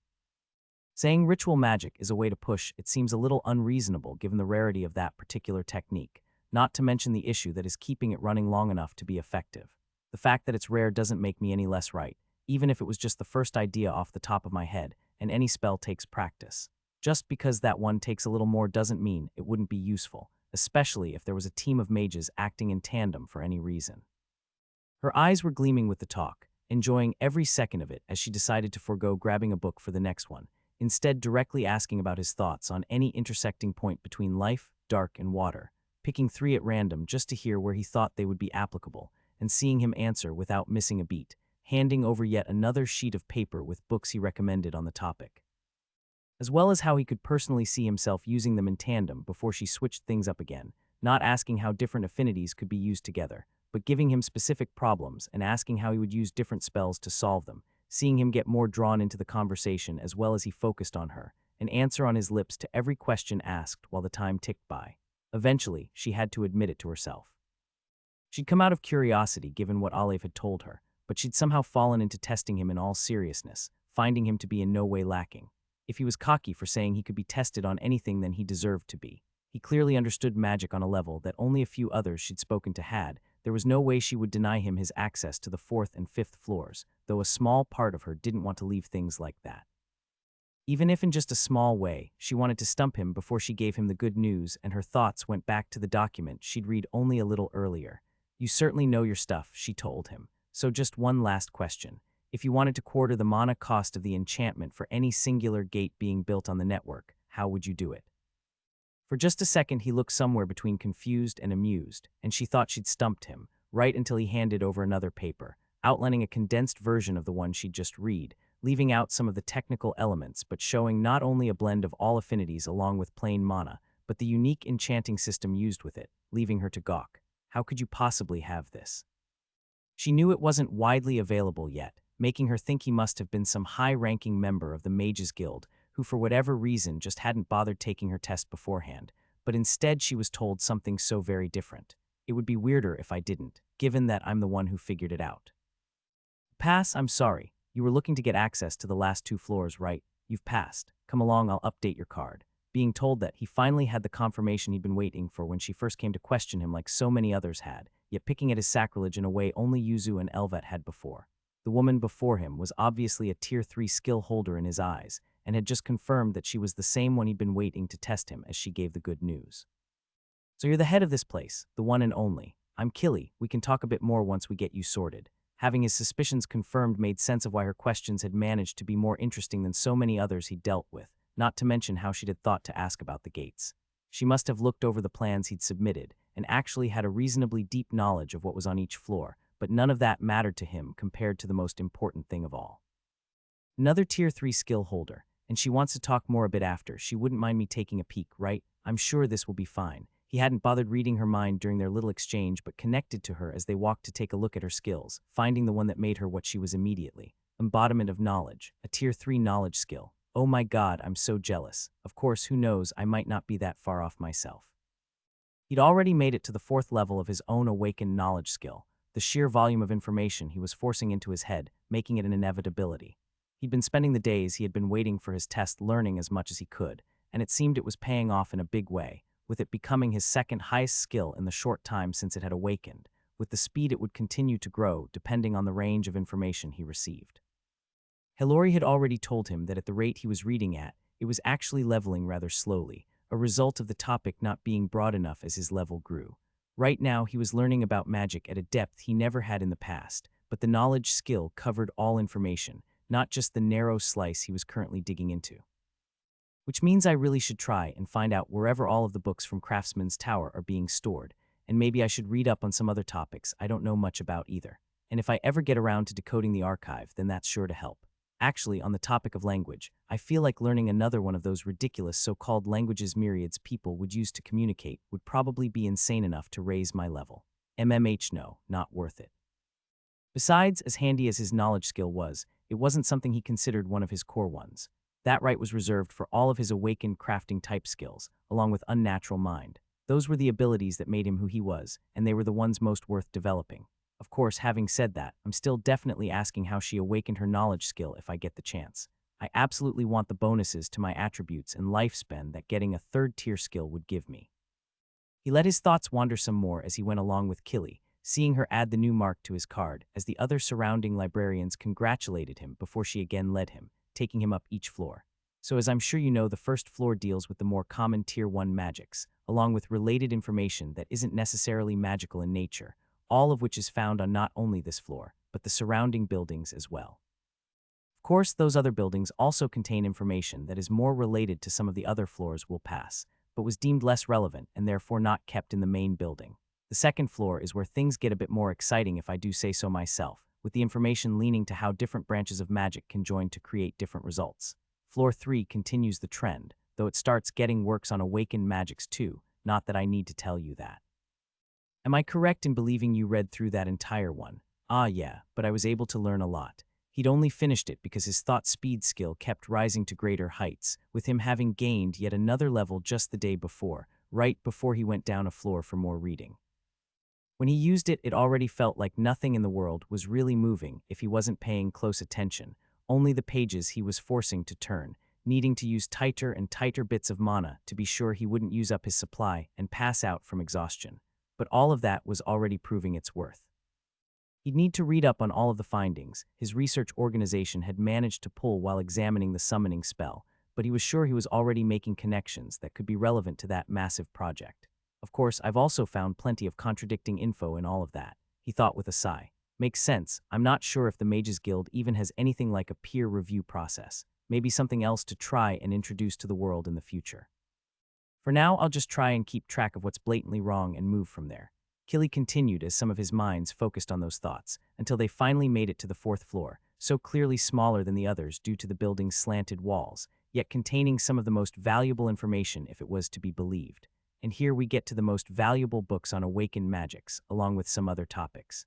Saying ritual magic is a way to push it seems a little unreasonable given the rarity of that particular technique, not to mention the issue that is keeping it running long enough to be effective. The fact that it's rare doesn't make me any less right, even if it was just the first idea off the top of my head, and any spell takes practice. Just because that one takes a little more doesn't mean it wouldn't be useful, especially if there was a team of mages acting in tandem for any reason. Her eyes were gleaming with the talk, enjoying every second of it as she decided to forego grabbing a book for the next one, instead directly asking about his thoughts on any intersecting point between life, dark, and water, picking 3 at random just to hear where he thought they would be applicable, and seeing him answer without missing a beat, handing over yet another sheet of paper with books he recommended on the topic, as well as how he could personally see himself using them in tandem before she switched things up again, not asking how different affinities could be used together, but giving him specific problems and asking how he would use different spells to solve them, seeing him get more drawn into the conversation as well as he focused on her, an answer on his lips to every question asked while the time ticked by. Eventually, she had to admit it to herself. She'd come out of curiosity given what Olive had told her, but she'd somehow fallen into testing him in all seriousness, finding him to be in no way lacking. If he was cocky for saying he could be tested on anything, then he deserved to be. He clearly understood magic on a level that only a few others she'd spoken to had. There was no way she would deny him his access to the 4th and 5th floors, though a small part of her didn't want to leave things like that. Even if in just a small way, she wanted to stump him before she gave him the good news, and her thoughts went back to the document she'd read only a little earlier. You certainly know your stuff, she told him. So just one last question. If you wanted to quarter the mana cost of the enchantment for any singular gate being built on the network, how would you do it? For just a second he looked somewhere between confused and amused, and she thought she'd stumped him, right until he handed over another paper, outlining a condensed version of the one she'd just read, leaving out some of the technical elements but showing not only a blend of all affinities along with plain mana, but the unique enchanting system used with it, leaving her to gawk. How could you possibly have this? She knew it wasn't widely available yet, making her think he must have been some high-ranking member of the Mages Guild who for whatever reason just hadn't bothered taking her test beforehand, but instead she was told something so very different. It would be weirder if I didn't, given that I'm the one who figured it out. Pass, I'm sorry. You were looking to get access to the last 2 floors, right? You've passed. Come along, I'll update your card. Being told that, he finally had the confirmation he'd been waiting for when she first came to question him like so many others had, yet picking at his sacrilege in a way only Yuzu and Elvet had before. The woman before him was obviously a Tier 3 skill holder in his eyes, and had just confirmed that she was the same one he'd been waiting to test him as she gave the good news. So you're the head of this place, the one and only. I'm Killy. We can talk a bit more once we get you sorted. Having his suspicions confirmed made sense of why her questions had managed to be more interesting than so many others he'd dealt with, not to mention how she'd had thought to ask about the gates. She must have looked over the plans he'd submitted and actually had a reasonably deep knowledge of what was on each floor, but none of that mattered to him compared to the most important thing of all. Another Tier 3 skill holder, and she wants to talk more a bit after. She wouldn't mind me taking a peek, right? I'm sure this will be fine. He hadn't bothered reading her mind during their little exchange but connected to her as they walked to take a look at her skills, finding the one that made her what she was immediately. Embodiment of knowledge, a Tier 3 knowledge skill. Oh my god, I'm so jealous. Of course, who knows, I might not be that far off myself. He'd already made it to the 4th level of his own awakened knowledge skill, the sheer volume of information he was forcing into his head, making it an inevitability. He'd been spending the days he had been waiting for his test learning as much as he could, and it seemed it was paying off in a big way, with it becoming his second highest skill in the short time since it had awakened, with the speed it would continue to grow depending on the range of information he received. Hilary had already told him that at the rate he was reading at, it was actually leveling rather slowly, a result of the topic not being broad enough as his level grew. Right now, he was learning about magic at a depth he never had in the past, but the knowledge skill covered all information, not just the narrow slice he was currently digging into. Which means I really should try and find out wherever all of the books from Craftsman's tower are being stored, and maybe I should read up on some other topics I don't know much about either. And if I ever get around to decoding the archive, then that's sure to help. Actually, on the topic of language, I feel like learning another one of those ridiculous so-called languages myriads people would use to communicate would probably be insane enough to raise my level. No, not worth it. Besides, as handy as his knowledge skill was, it wasn't something he considered one of his core ones. That right was reserved for all of his awakened crafting type skills, along with unnatural mind. Those were the abilities that made him who he was, and they were the ones most worth developing. Of course, having said that, I'm still definitely asking how she awakened her knowledge skill if I get the chance. I absolutely want the bonuses to my attributes and lifespan that getting a 3rd tier skill would give me. He let his thoughts wander some more as he went along with Killy, seeing her add the new mark to his card as the other surrounding librarians congratulated him before she again led him, taking him up each floor. So as I'm sure you know, the first floor deals with the more common Tier 1 magics, along with related information that isn't necessarily magical in nature, all of which is found on not only this floor, but the surrounding buildings as well. Of course, those other buildings also contain information that is more related to some of the other floors we'll pass, but was deemed less relevant and therefore not kept in the main building. The 2nd floor is where things get a bit more exciting if I do say so myself, with the information leaning to how different branches of magic can join to create different results. Floor 3 continues the trend, though it starts getting works on awakened magics too, not that I need to tell you that. Am I correct in believing you read through that entire one? Ah yeah, but I was able to learn a lot. He'd only finished it because his thought speed skill kept rising to greater heights, with him having gained yet another level just the day before, right before he went down a floor for more reading. When he used it, it already felt like nothing in the world was really moving if he wasn't paying close attention, only the pages he was forcing to turn, needing to use tighter and tighter bits of mana to be sure he wouldn't use up his supply and pass out from exhaustion. But all of that was already proving its worth. He'd need to read up on all of the findings his research organization had managed to pull while examining the summoning spell, but he was sure he was already making connections that could be relevant to that massive project. Of course, I've also found plenty of contradicting info in all of that, he thought with a sigh. Makes sense. I'm not sure if the Mages Guild even has anything like a peer review process. Maybe something else to try and introduce to the world in the future. For now, I'll just try and keep track of what's blatantly wrong and move from there. Killy continued as some of his minds focused on those thoughts, until they finally made it to the 4th floor, so clearly smaller than the others due to the building's slanted walls, yet containing some of the most valuable information if it was to be believed. And here we get to the most valuable books on awakened magics, along with some other topics.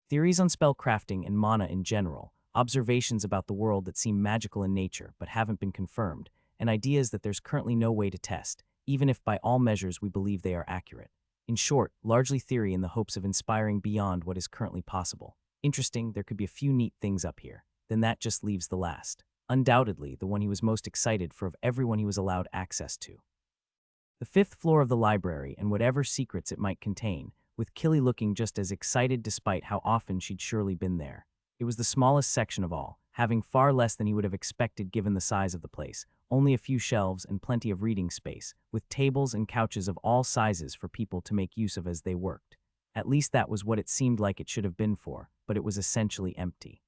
Theories on spellcrafting and mana in general, observations about the world that seem magical in nature but haven't been confirmed, and ideas that there's currently no way to test, even if by all measures we believe they are accurate. In short, largely theory in the hopes of inspiring beyond what is currently possible. Interesting, there could be a few neat things up here. Then that just leaves the last. Undoubtedly, the one he was most excited for of everyone he was allowed access to. The 5th floor of the library and whatever secrets it might contain, with Killy looking just as excited despite how often she'd surely been there. It was the smallest section of all, having far less than he would have expected given the size of the place, only a few shelves and plenty of reading space, with tables and couches of all sizes for people to make use of as they worked. At least that was what it seemed like it should have been for, but it was essentially empty.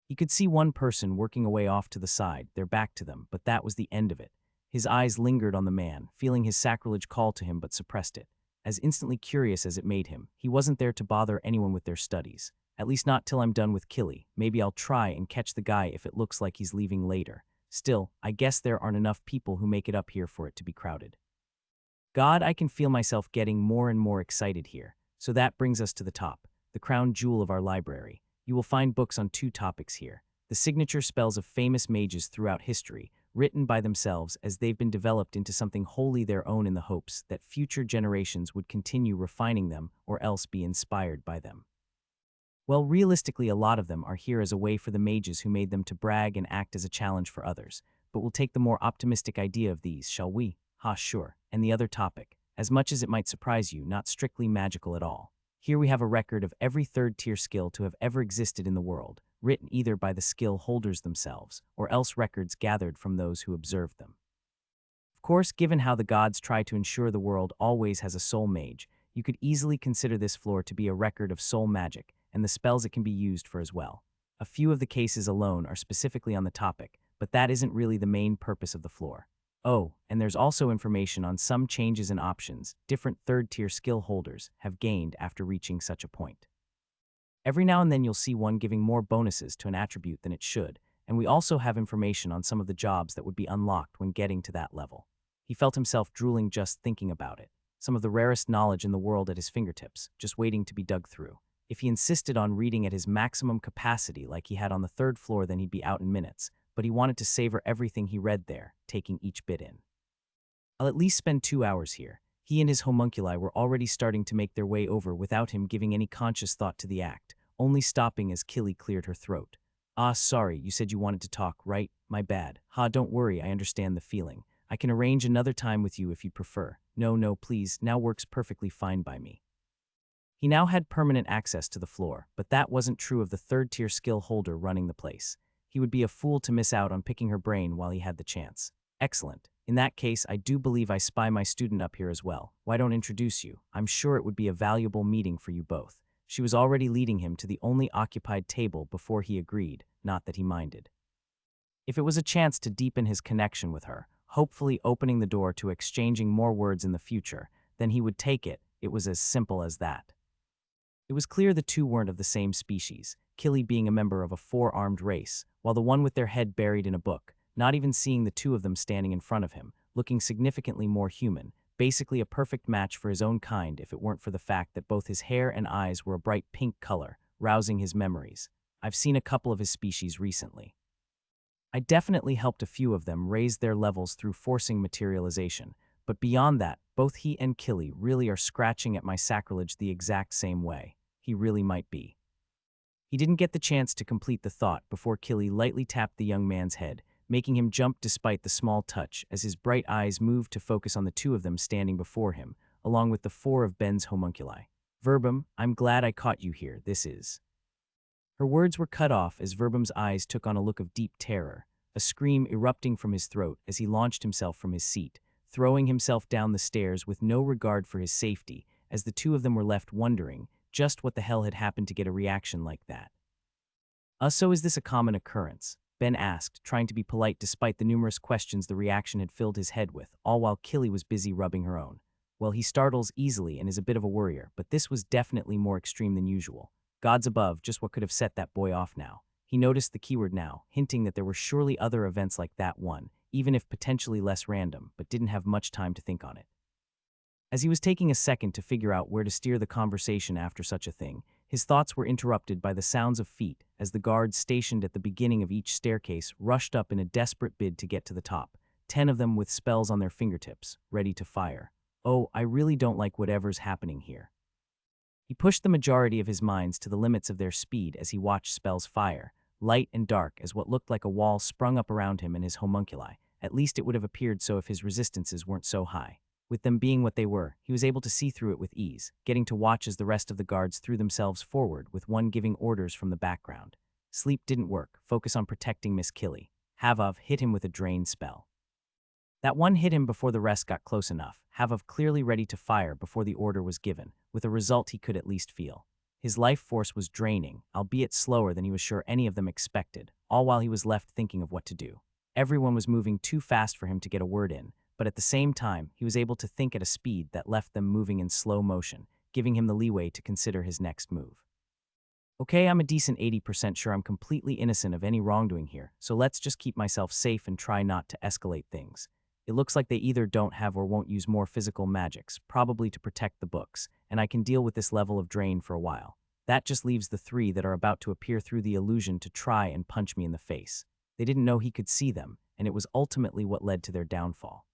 He could see one person working away off to the side, their back to them, but that was the end of it. His eyes lingered on the man, feeling his sacrilege call to him but suppressed it. As instantly curious as it made him, he wasn't there to bother anyone with their studies. At least not till I'm done with Killy. Maybe I'll try and catch the guy if it looks like he's leaving later. Still, I guess there aren't enough people who make it up here for it to be crowded. God, I can feel myself getting more and more excited here. So that brings us to the top, the crown jewel of our library. You will find books on two topics here: the signature spells of famous mages throughout history, written by themselves as they've been developed into something wholly their own in the hopes that future generations would continue refining them or else be inspired by them. Well, realistically, a lot of them are here as a way for the mages who made them to brag and act as a challenge for others. But we'll take the more optimistic idea of these, shall we? Ha, sure. And the other topic, as much as it might surprise you, not strictly magical at all. Here we have a record of every third-tier skill to have ever existed in the world, written either by the skill holders themselves, or else records gathered from those who observed them. Of course, given how the gods try to ensure the world always has a soul mage, you could easily consider this floor to be a record of soul magic, and the spells it can be used for as well. A few of the cases alone are specifically on the topic, but that isn't really the main purpose of the floor. Oh, and there's also information on some changes and options different third-tier skill holders have gained after reaching such a point. Every now and then you'll see one giving more bonuses to an attribute than it should, and we also have information on some of the jobs that would be unlocked when getting to that level. He felt himself drooling just thinking about it, some of the rarest knowledge in the world at his fingertips, just waiting to be dug through. If he insisted on reading at his maximum capacity like he had on the third floor, then he'd be out in minutes, but he wanted to savor everything he read there, taking each bit in. I'll at least spend 2 hours here. He and his homunculi were already starting to make their way over without him giving any conscious thought to the act, only stopping as Killy cleared her throat. Ah, sorry, you said you wanted to talk, right? My bad. Ha, don't worry, I understand the feeling. I can arrange another time with you if you prefer. No, please, now works perfectly fine by me. He now had permanent access to the floor, but that wasn't true of the third-tier skill holder running the place. He would be a fool to miss out on picking her brain while he had the chance. Excellent. In that case, I do believe I spy my student up here as well. Why don't introduce you? I'm sure it would be a valuable meeting for you both. She was already leading him to the only occupied table before he agreed, not that he minded. If it was a chance to deepen his connection with her, hopefully opening the door to exchanging more words in the future, then he would take it. It was as simple as that. It was clear the two weren't of the same species, Killy being a member of a four-armed race, while the one with their head buried in a book, not even seeing the two of them standing in front of him, looking significantly more human, basically a perfect match for his own kind if it weren't for the fact that both his hair and eyes were a bright pink color, rousing his memories. I've seen a couple of his species recently. I definitely helped a few of them raise their levels through forcing materialization, but beyond that, both he and Killy really are scratching at my sacrilege the exact same way. He really might be. He didn't get the chance to complete the thought before Killy lightly tapped the young man's head, making him jump despite the small touch as his bright eyes moved to focus on the two of them standing before him, along with the four of Ben's homunculi. Verbum, I'm glad I caught you here, this is. Her words were cut off as Verbum's eyes took on a look of deep terror, a scream erupting from his throat as he launched himself from his seat, throwing himself down the stairs with no regard for his safety, as the two of them were left wondering just what the hell had happened to get a reaction like that. So is this a common occurrence? Ben asked, trying to be polite despite the numerous questions the reaction had filled his head with, all while Killy was busy rubbing her own. Well, he startles easily and is a bit of a worrier, but this was definitely more extreme than usual. Gods above, just what could have set that boy off now. He noticed the keyword now, hinting that there were surely other events like that one, even if potentially less random, but didn't have much time to think on it. As he was taking a second to figure out where to steer the conversation after such a thing, his thoughts were interrupted by the sounds of feet as the guards stationed at the beginning of each staircase rushed up in a desperate bid to get to the top, 10 of them with spells on their fingertips, ready to fire. Oh, I really don't like whatever's happening here. He pushed the majority of his minds to the limits of their speed as he watched spells fire, light and dark as what looked like a wall sprung up around him and his homunculi. At least it would have appeared so if his resistances weren't so high. With them being what they were, he was able to see through it with ease, getting to watch as the rest of the guards threw themselves forward with one giving orders from the background. Sleep didn't work. Focus on protecting Miss Killy. Havav hit him with a drain spell. That one hit him before the rest got close enough, Havov clearly ready to fire before the order was given, with a result he could at least feel. His life force was draining, albeit slower than he was sure any of them expected, all while he was left thinking of what to do. Everyone was moving too fast for him to get a word in, but at the same time, he was able to think at a speed that left them moving in slow motion, giving him the leeway to consider his next move. Okay, I'm a decent 80% sure I'm completely innocent of any wrongdoing here, so let's just keep myself safe and try not to escalate things. It looks like they either don't have or won't use more physical magics, probably to protect the books, and I can deal with this level of drain for a while. That just leaves the three that are about to appear through the illusion to try and punch me in the face. They didn't know he could see them, and it was ultimately what led to their downfall.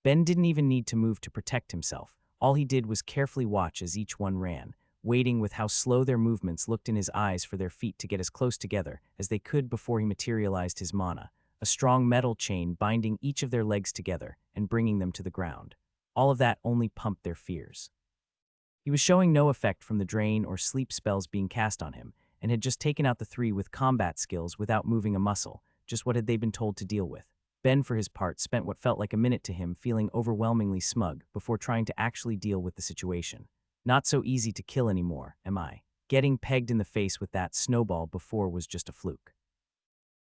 Ben didn't even need to move to protect himself. All he did was carefully watch as each one ran, waiting with how slow their movements looked in his eyes for their feet to get as close together as they could before he materialized his mana, a strong metal chain binding each of their legs together and bringing them to the ground. All of that only pumped their fears. He was showing no effect from the drain or sleep spells being cast on him, and had just taken out the three with combat skills without moving a muscle, just what had they been told to deal with. Ben, for his part, spent what felt like a minute to him feeling overwhelmingly smug before trying to actually deal with the situation. Not so easy to kill anymore, am I? Getting pegged in the face with that snowball before was just a fluke.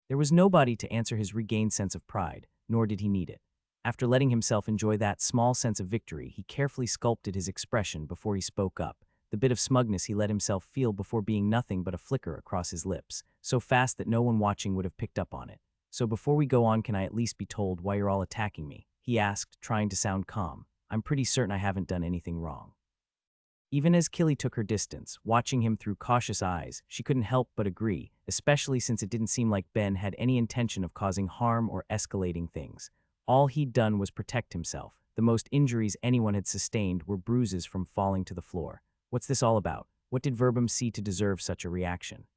There was nobody to answer his regained sense of pride, nor did he need it. After letting himself enjoy that small sense of victory, he carefully sculpted his expression before he spoke up, the bit of smugness he let himself feel before being nothing but a flicker across his lips, so fast that no one watching would have picked up on it. So before we go on, can I at least be told why you're all attacking me? He asked, trying to sound calm. I'm pretty certain I haven't done anything wrong. Even as Killy took her distance, watching him through cautious eyes, she couldn't help but agree, especially since it didn't seem like Ben had any intention of causing harm or escalating things. All he'd done was protect himself. The most injuries anyone had sustained were bruises from falling to the floor. What's this all about? What did Verbum see to deserve such a reaction?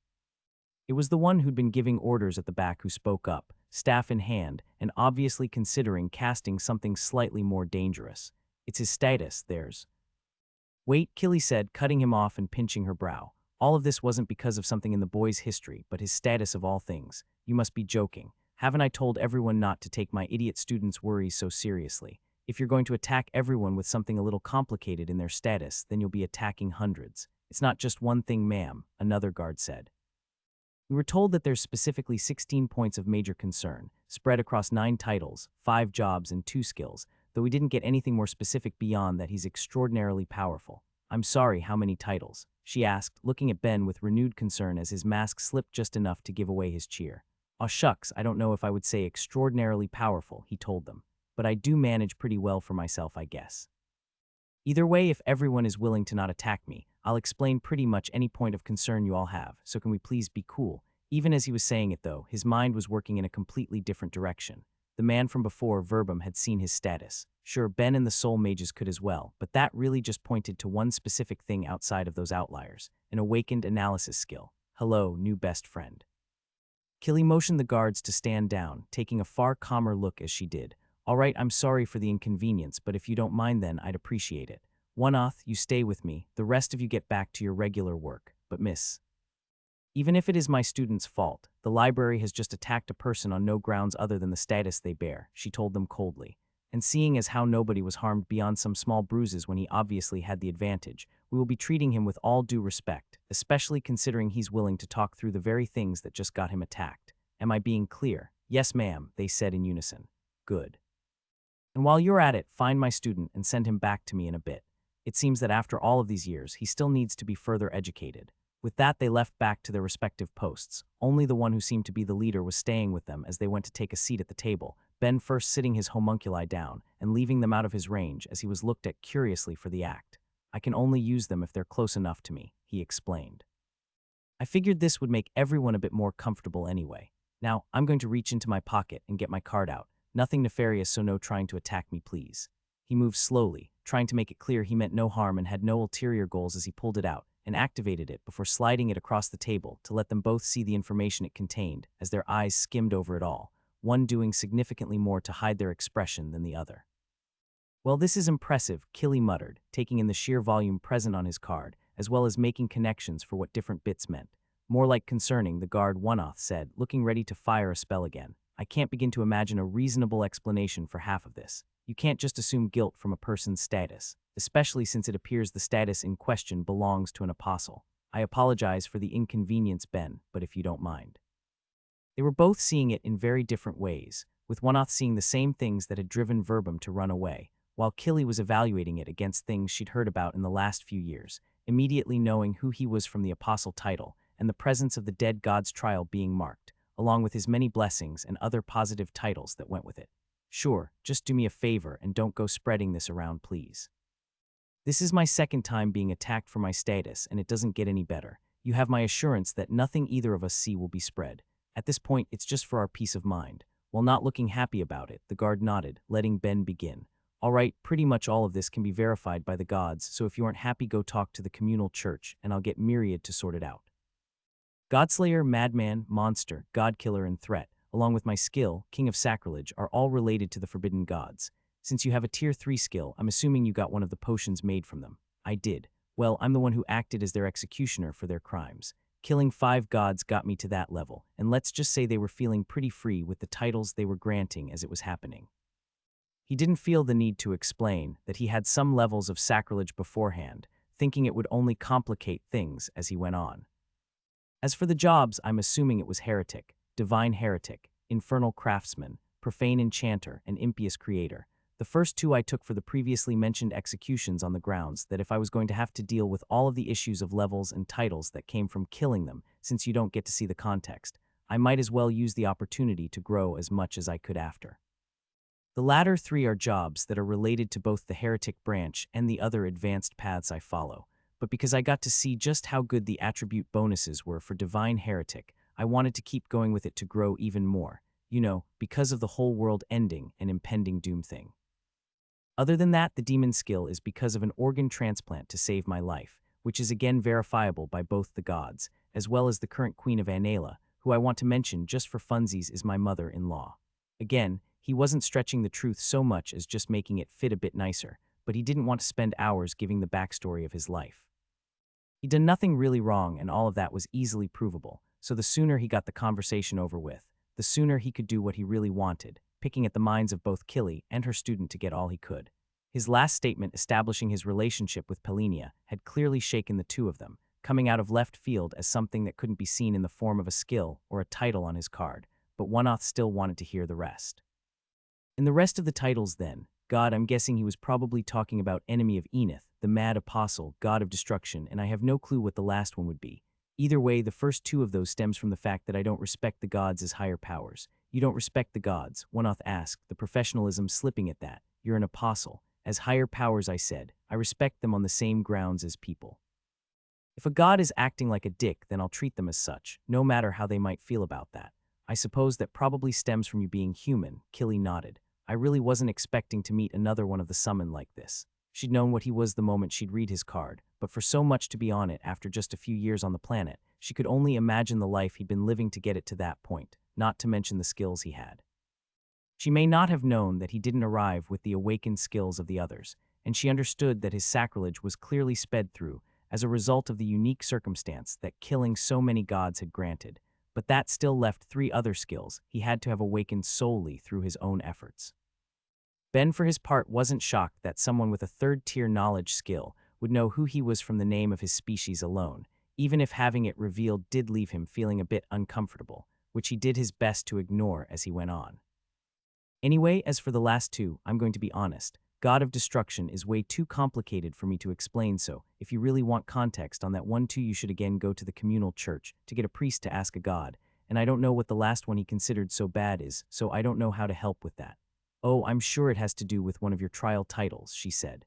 It was the one who'd been giving orders at the back who spoke up, staff in hand, and obviously considering casting something slightly more dangerous. It's his status, theirs. Wait, Killy said, cutting him off and pinching her brow. All of this wasn't because of something in the boy's history, but his status of all things. You must be joking. Haven't I told everyone not to take my idiot students' worries so seriously? If you're going to attack everyone with something a little complicated in their status, then you'll be attacking hundreds. It's not just one thing, ma'am, another guard said. We were told that there's specifically 16 points of major concern, spread across 9 titles, 5 jobs, and 2 skills, though we didn't get anything more specific beyond that he's extraordinarily powerful. I'm sorry, how many titles? She asked, looking at Ben with renewed concern as his mask slipped just enough to give away his cheer. Aw shucks, I don't know if I would say extraordinarily powerful, he told them, but I do manage pretty well for myself, I guess. Either way, if everyone is willing to not attack me, I'll explain pretty much any point of concern you all have, so can we please be cool? Even as he was saying it though, his mind was working in a completely different direction. The man from before, Verbum, had seen his status. Sure, Ben and the Soul Mages could as well, but that really just pointed to one specific thing outside of those outliers, an awakened analysis skill. Hello, new best friend. Killy motioned the guards to stand down, taking a far calmer look as she did. All right, I'm sorry for the inconvenience, but if you don't mind then, I'd appreciate it. One-off, you stay with me, the rest of you get back to your regular work. But miss, even if it is my student's fault, the library has just attacked a person on no grounds other than the status they bear, she told them coldly. And seeing as how nobody was harmed beyond some small bruises when he obviously had the advantage, we will be treating him with all due respect, especially considering he's willing to talk through the very things that just got him attacked. Am I being clear? Yes, ma'am, they said in unison. Good. And while you're at it, find my student and send him back to me in a bit. It seems that after all of these years, he still needs to be further educated. With that, they left back to their respective posts. Only the one who seemed to be the leader was staying with them as they went to take a seat at the table, Ben first sitting his homunculi down and leaving them out of his range as he was looked at curiously for the act. I can only use them if they're close enough to me, he explained. I figured this would make everyone a bit more comfortable anyway. Now, I'm going to reach into my pocket and get my card out. Nothing nefarious, so no trying to attack me, please. He moved slowly, trying to make it clear he meant no harm and had no ulterior goals as he pulled it out and activated it before sliding it across the table to let them both see the information it contained as their eyes skimmed over it all, one doing significantly more to hide their expression than the other. Well, this is impressive, Killy muttered, taking in the sheer volume present on his card, as well as making connections for what different bits meant. More like concerning, the guard One-Off said, looking ready to fire a spell again. I can't begin to imagine a reasonable explanation for half of this. You can't just assume guilt from a person's status, especially since it appears the status in question belongs to an apostle. I apologize for the inconvenience, Ben, but if you don't mind. They were both seeing it in very different ways, with Oneoth seeing the same things that had driven Verbum to run away, while Killy was evaluating it against things she'd heard about in the last few years, immediately knowing who he was from the apostle title and the presence of the dead god's trial being marked, along with his many blessings and other positive titles that went with it. Sure, just do me a favor and don't go spreading this around, please. This is my second time being attacked for my status, and it doesn't get any better. You have my assurance that nothing either of us see will be spread. At this point, it's just for our peace of mind. While not looking happy about it, the guard nodded, letting Ben begin. All right, pretty much all of this can be verified by the gods, so if you aren't happy, go talk to the communal church, and I'll get Myriad to sort it out. Godslayer, Madman, Monster, Godkiller, and Threat, along with my skill, King of Sacrilege, are all related to the forbidden gods. Since you have a tier 3 skill, I'm assuming you got one of the potions made from them. I did. Well, I'm the one who acted as their executioner for their crimes. Killing 5 gods got me to that level, and let's just say they were feeling pretty free with the titles they were granting as it was happening. He didn't feel the need to explain that he had some levels of sacrilege beforehand, thinking it would only complicate things as he went on. As for the jobs, I'm assuming it was Heretic, Divine Heretic, Infernal Craftsman, Profane Enchanter, and Impious Creator. The first 2 I took for the previously mentioned executions on the grounds that if I was going to have to deal with all of the issues of levels and titles that came from killing them, since you don't get to see the context, I might as well use the opportunity to grow as much as I could after. The latter 3 are jobs that are related to both the Heretic branch and the other advanced paths I follow, but because I got to see just how good the attribute bonuses were for Divine Heretic, I wanted to keep going with it to grow even more, because of the whole world ending and impending doom thing. Other than that, the demon skill is because of an organ transplant to save my life, which is again verifiable by both the gods, as well as the current queen of Anela, who I want to mention just for funsies is my mother-in-law. Again, he wasn't stretching the truth so much as just making it fit a bit nicer, but he didn't want to spend hours giving the backstory of his life. He'd done nothing really wrong, and all of that was easily provable, so the sooner he got the conversation over with, the sooner he could do what he really wanted, picking at the minds of both Killy and her student to get all he could. His last statement establishing his relationship with Pelinia had clearly shaken the two of them, coming out of left field as something that couldn't be seen in the form of a skill or a title on his card, but Oneoth still wanted to hear the rest. In the rest of the titles then, God, I'm guessing he was probably talking about Enemy of Enith, the Mad Apostle, God of Destruction, and I have no clue what the last one would be. Either way, the first 2 of those stems from the fact that I don't respect the gods as higher powers. You don't respect the gods, Oneoth asked, the professionalism slipping at that. You're an apostle. As higher powers, I said, I respect them on the same grounds as people. If a god is acting like a dick, then I'll treat them as such, no matter how they might feel about that. I suppose that probably stems from you being human, Killy nodded. I really wasn't expecting to meet another one of the summon like this. She'd known what he was the moment she'd read his card, but for so much to be on it after just a few years on the planet, she could only imagine the life he'd been living to get it to that point, not to mention the skills he had. She may not have known that he didn't arrive with the awakened skills of the others, and she understood that his sacrilege was clearly sped through as a result of the unique circumstance that killing so many gods had granted, but that still left 3 other skills he had to have awakened solely through his own efforts. Ben, for his part, wasn't shocked that someone with a 3rd-tier knowledge skill would know who he was from the name of his species alone, even if having it revealed did leave him feeling a bit uncomfortable, which he did his best to ignore as he went on. Anyway, as for the last 2, I'm going to be honest. God of Destruction is way too complicated for me to explain, so if you really want context on that one too, you should again go to the communal church to get a priest to ask a god, and I don't know what the last one he considered so bad is, so I don't know how to help with that. Oh, I'm sure it has to do with one of your trial titles, she said.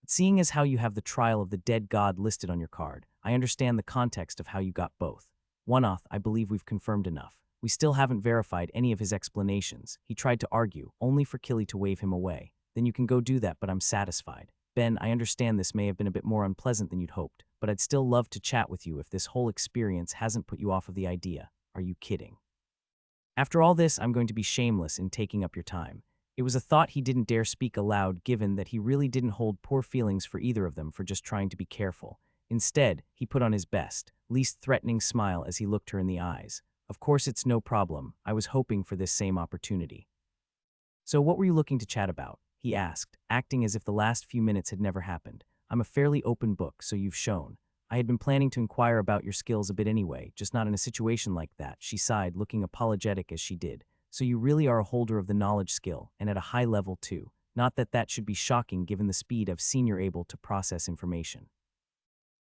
But seeing as how you have the trial of the dead god listed on your card, I understand the context of how you got both. Oneoth, I believe we've confirmed enough. We still haven't verified any of his explanations. He tried to argue, only for Killy to wave him away. Then you can go do that, but I'm satisfied. Ben, I understand this may have been a bit more unpleasant than you'd hoped, but I'd still love to chat with you if this whole experience hasn't put you off of the idea. Are you kidding? After all this, I'm going to be shameless in taking up your time. It was a thought he didn't dare speak aloud, given that he really didn't hold poor feelings for either of them for just trying to be careful. Instead, he put on his best, least threatening smile as he looked her in the eyes. Of course it's no problem. I was hoping for this same opportunity. So what were you looking to chat about? He asked, acting as if the last few minutes had never happened. I'm a fairly open book, so you've shown. I had been planning to inquire about your skills a bit anyway, just not in a situation like that, she sighed, looking apologetic as she did. So you really are a holder of the knowledge skill, and at a high level too. Not that that should be shocking given the speed I've seen you're able to process information.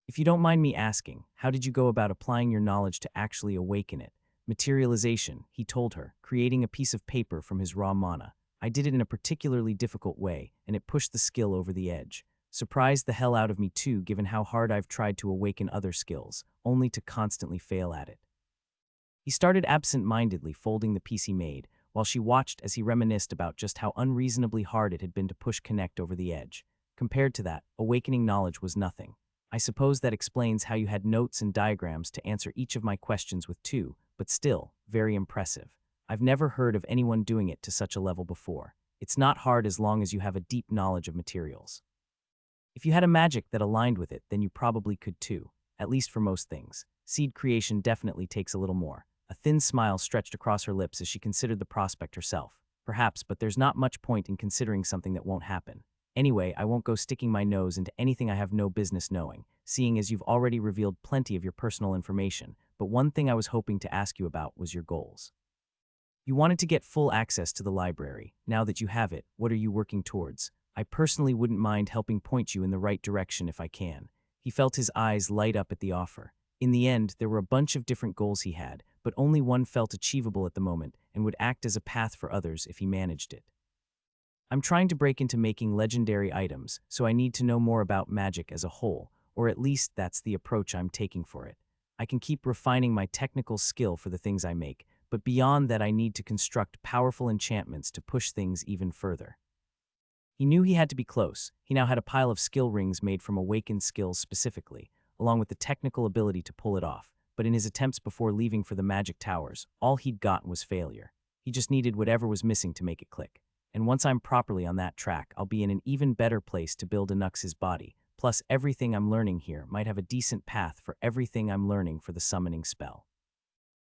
If you don't mind me asking, how did you go about applying your knowledge to actually awaken it? Materialization, he told her, creating a piece of paper from his raw mana. I did it in a particularly difficult way, and it pushed the skill over the edge. Surprised the hell out of me too, given how hard I've tried to awaken other skills, only to constantly fail at it. He started absent-mindedly folding the piece he made, while she watched as he reminisced about just how unreasonably hard it had been to push Connect over the edge. Compared to that, awakening knowledge was nothing. I suppose that explains how you had notes and diagrams to answer each of my questions with too, but still, very impressive. I've never heard of anyone doing it to such a level before. It's not hard as long as you have a deep knowledge of materials. If you had a magic that aligned with it, then you probably could too, at least for most things. Seed creation definitely takes a little more. A thin smile stretched across her lips as she considered the prospect herself. Perhaps, but there's not much point in considering something that won't happen. Anyway, I won't go sticking my nose into anything I have no business knowing, seeing as you've already revealed plenty of your personal information, but one thing I was hoping to ask you about was your goals. You wanted to get full access to the library. Now that you have it, what are you working towards? I personally wouldn't mind helping point you in the right direction if I can. He felt his eyes light up at the offer. In the end, there were a bunch of different goals he had, but only one felt achievable at the moment and would act as a path for others if he managed it. I'm trying to break into making legendary items, so I need to know more about magic as a whole, or at least that's the approach I'm taking for it. I can keep refining my technical skill for the things I make, but beyond that I need to construct powerful enchantments to push things even further. He knew he had to be close. He now had a pile of skill rings made from awakened skills specifically, along with the technical ability to pull it off, but in his attempts before leaving for the magic towers, all he'd gotten was failure. He just needed whatever was missing to make it click. And once I'm properly on that track, I'll be in an even better place to build Anux's body, plus everything I'm learning here might have a decent path for everything I'm learning for the summoning spell.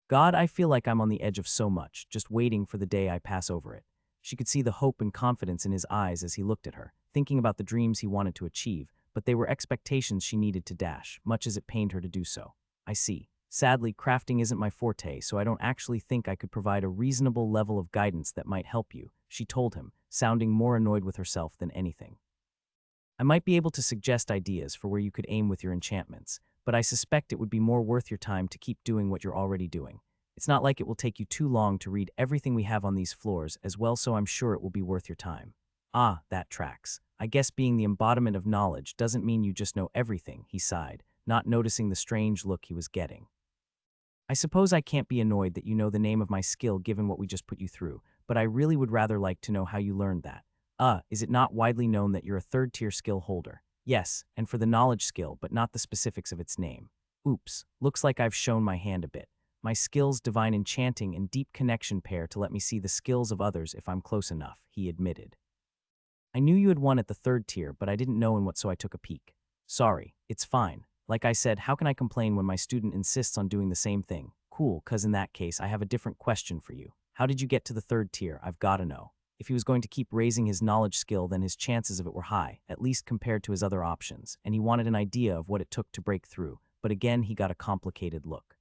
God, I feel like I'm on the edge of so much, just waiting for the day I pass over it. She could see the hope and confidence in his eyes as he looked at her, thinking about the dreams he wanted to achieve, but they were expectations she needed to dash, much as it pained her to do so. I see. Sadly, crafting isn't my forte, so I don't actually think I could provide a reasonable level of guidance that might help you, she told him, sounding more annoyed with herself than anything. I might be able to suggest ideas for where you could aim with your enchantments, but I suspect it would be more worth your time to keep doing what you're already doing. It's not like it will take you too long to read everything we have on these floors as well, so I'm sure it will be worth your time. Ah, that tracks. I guess being the embodiment of knowledge doesn't mean you just know everything, he sighed, not noticing the strange look he was getting. I suppose I can't be annoyed that you know the name of my skill given what we just put you through, but I really would rather like to know how you learned that. Is it not widely known that you're a third-tier skill holder? Yes, and for the knowledge skill, but not the specifics of its name. Oops, looks like I've shown my hand a bit. My skills divine enchanting and deep connection pair to let me see the skills of others if I'm close enough, he admitted. I knew you had won at the third tier, but I didn't know in what, so I took a peek. Sorry, it's fine. Like I said, how can I complain when my student insists on doing the same thing? Cool, cause in that case, I have a different question for you. How did you get to the third tier? I've gotta know. If he was going to keep raising his knowledge skill, then his chances of it were high, at least compared to his other options, and he wanted an idea of what it took to break through, but again he got a complicated look.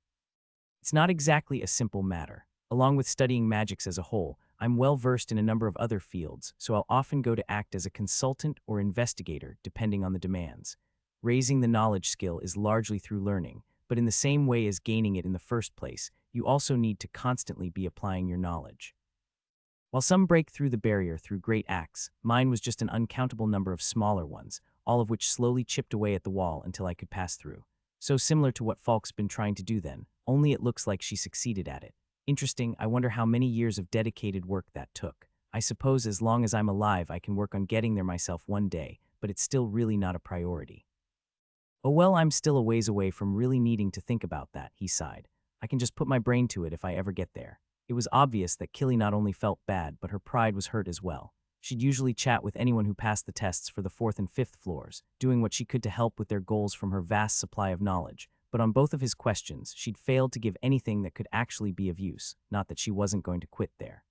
It's not exactly a simple matter. Along with studying magics as a whole, I'm well versed in a number of other fields, so I'll often go to act as a consultant or investigator depending on the demands. Raising the knowledge skill is largely through learning, but in the same way as gaining it in the first place, you also need to constantly be applying your knowledge. While some break through the barrier through great acts, mine was just an uncountable number of smaller ones, all of which slowly chipped away at the wall until I could pass through. So similar to what Falk's been trying to do then, only it looks like she succeeded at it. Interesting, I wonder how many years of dedicated work that took. I suppose as long as I'm alive I can work on getting there myself one day, but it's still really not a priority. Oh well, I'm still a ways away from really needing to think about that, he sighed. I can just put my brain to it if I ever get there. It was obvious that Killy not only felt bad, but her pride was hurt as well. She'd usually chat with anyone who passed the tests for the 4th and 5th floors, doing what she could to help with their goals from her vast supply of knowledge, but on both of his questions, she'd failed to give anything that could actually be of use, not that she wasn't going to quit there.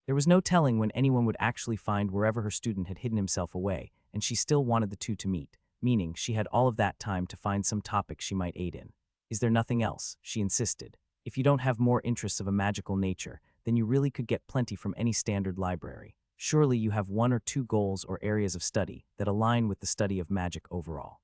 There was no telling when anyone would actually find wherever her student had hidden himself away, and she still wanted the two to meet, meaning she had all of that time to find some topic she might aid in. Is there nothing else? She insisted. If you don't have more interests of a magical nature, then you really could get plenty from any standard library. Surely you have one or two goals or areas of study that align with the study of magic overall.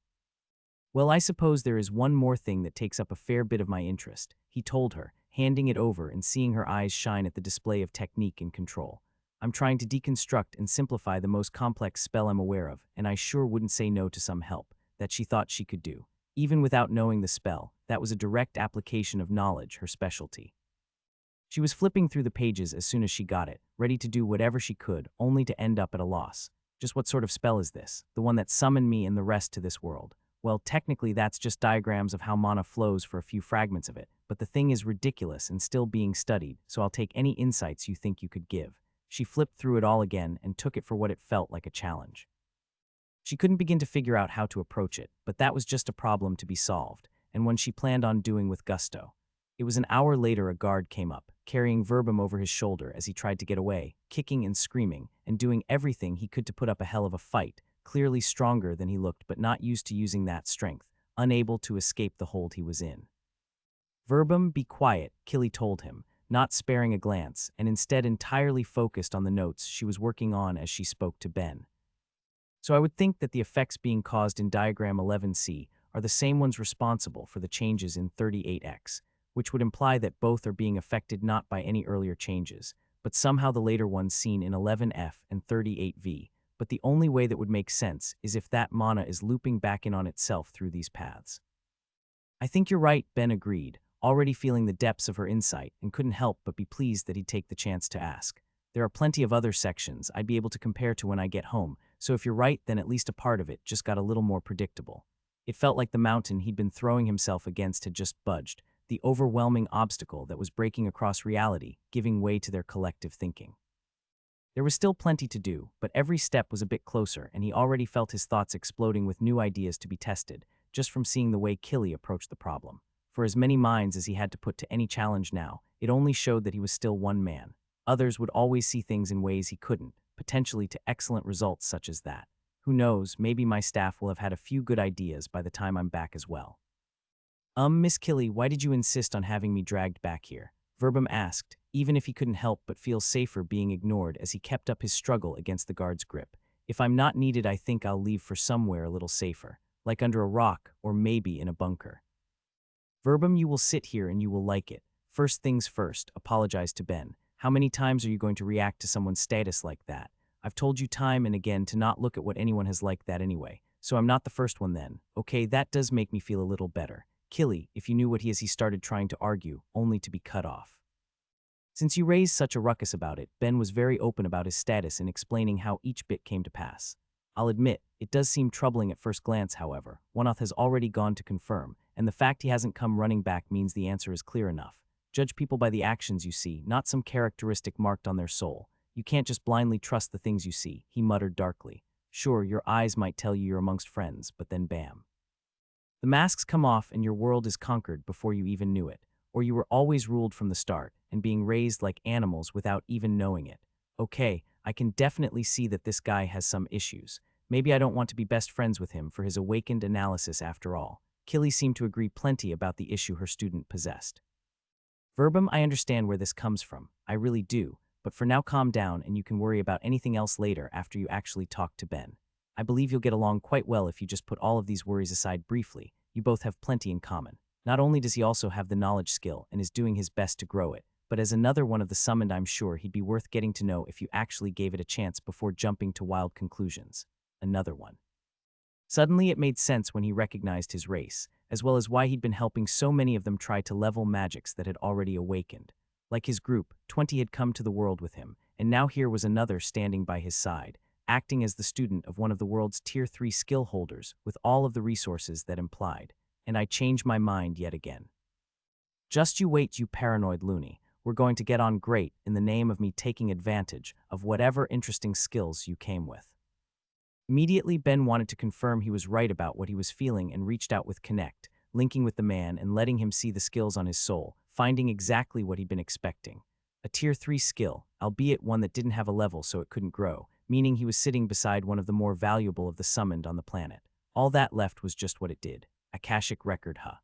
Well, I suppose there is one more thing that takes up a fair bit of my interest, he told her, handing it over and seeing her eyes shine at the display of technique and control. I'm trying to deconstruct and simplify the most complex spell I'm aware of, and I sure wouldn't say no to some help that she thought she could do. Even without knowing the spell, that was a direct application of knowledge, her specialty. She was flipping through the pages as soon as she got it, ready to do whatever she could, only to end up at a loss. Just what sort of spell is this? The one that summoned me and the rest to this world? Well, technically that's just diagrams of how mana flows for a few fragments of it, but the thing is ridiculous and still being studied, so I'll take any insights you think you could give. She flipped through it all again and took it for what it felt like, a challenge. She couldn't begin to figure out how to approach it, but that was just a problem to be solved, and one she planned on doing with gusto. It was an hour later a guard came up, carrying Verbum over his shoulder as he tried to get away, kicking and screaming, and doing everything he could to put up a hell of a fight, clearly stronger than he looked but not used to using that strength, unable to escape the hold he was in. Verbum, be quiet, Killy told him, not sparing a glance, and instead entirely focused on the notes she was working on as she spoke to Ben. So I would think that the effects being caused in diagram 11C are the same ones responsible for the changes in 38X, which would imply that both are being affected not by any earlier changes, but somehow the later ones seen in 11F and 38V, but the only way that would make sense is if that mana is looping back in on itself through these paths. I think you're right, Ben agreed, already feeling the depths of her insight, and couldn't help but be pleased that he'd take the chance to ask. There are plenty of other sections I'd be able to compare to when I get home, so if you're right, then at least a part of it just got a little more predictable. It felt like the mountain he'd been throwing himself against had just budged, the overwhelming obstacle that was breaking across reality, giving way to their collective thinking. There was still plenty to do, but every step was a bit closer, and he already felt his thoughts exploding with new ideas to be tested, just from seeing the way Killy approached the problem. For as many minds as he had to put to any challenge now, it only showed that he was still one man. Others would always see things in ways he couldn't, potentially to excellent results such as that. Who knows, maybe my staff will have had a few good ideas by the time I'm back as well. Miss Killy, why did you insist on having me dragged back here? Verbum asked, even if he couldn't help but feel safer being ignored as he kept up his struggle against the guard's grip. If I'm not needed, I think I'll leave for somewhere a little safer, like under a rock or maybe in a bunker. Verbum, you will sit here and you will like it. First things first, apologize to Ben. How many times are you going to react to someone's status like that? I've told you time and again to not look at what anyone has like that anyway, so I'm not the first one then. Okay, that does make me feel a little better. Killy, if you knew what he started trying to argue, only to be cut off. Since you raised such a ruckus about it, Ben was very open about his status in explaining how each bit came to pass. I'll admit, it does seem troubling at first glance, however. Oneoth has already gone to confirm, and the fact he hasn't come running back means the answer is clear enough. Judge people by the actions you see, not some characteristic marked on their soul. You can't just blindly trust the things you see, he muttered darkly. Sure, your eyes might tell you you're amongst friends, but then bam. The masks come off and your world is conquered before you even knew it, or you were always ruled from the start and being raised like animals without even knowing it. Okay, I can definitely see that this guy has some issues. Maybe I don't want to be best friends with him for his awakened analysis after all. Killy seemed to agree plenty about the issue her student possessed. Verbum, I understand where this comes from. I really do, but for now calm down and you can worry about anything else later after you actually talk to Ben. I believe you'll get along quite well if you just put all of these worries aside briefly. You both have plenty in common. Not only does he also have the knowledge skill and is doing his best to grow it, but as another one of the summoned, I'm sure he'd be worth getting to know if you actually gave it a chance before jumping to wild conclusions. Another one. Suddenly it made sense when he recognized his race, as well as why he'd been helping so many of them try to level magics that had already awakened. Like his group, 20 had come to the world with him, and now here was another standing by his side, acting as the student of one of the world's Tier 3 skill holders with all of the resources that implied. And I changed my mind yet again. Just you wait, you paranoid loony. We're going to get on great in the name of me taking advantage of whatever interesting skills you came with. Immediately, Ben wanted to confirm he was right about what he was feeling and reached out with Connect, linking with the man and letting him see the skills on his soul, finding exactly what he'd been expecting. A tier 3 skill, albeit one that didn't have a level so it couldn't grow, meaning he was sitting beside one of the more valuable of the summoned on the planet. All that left was just what it did. Akashic record, huh?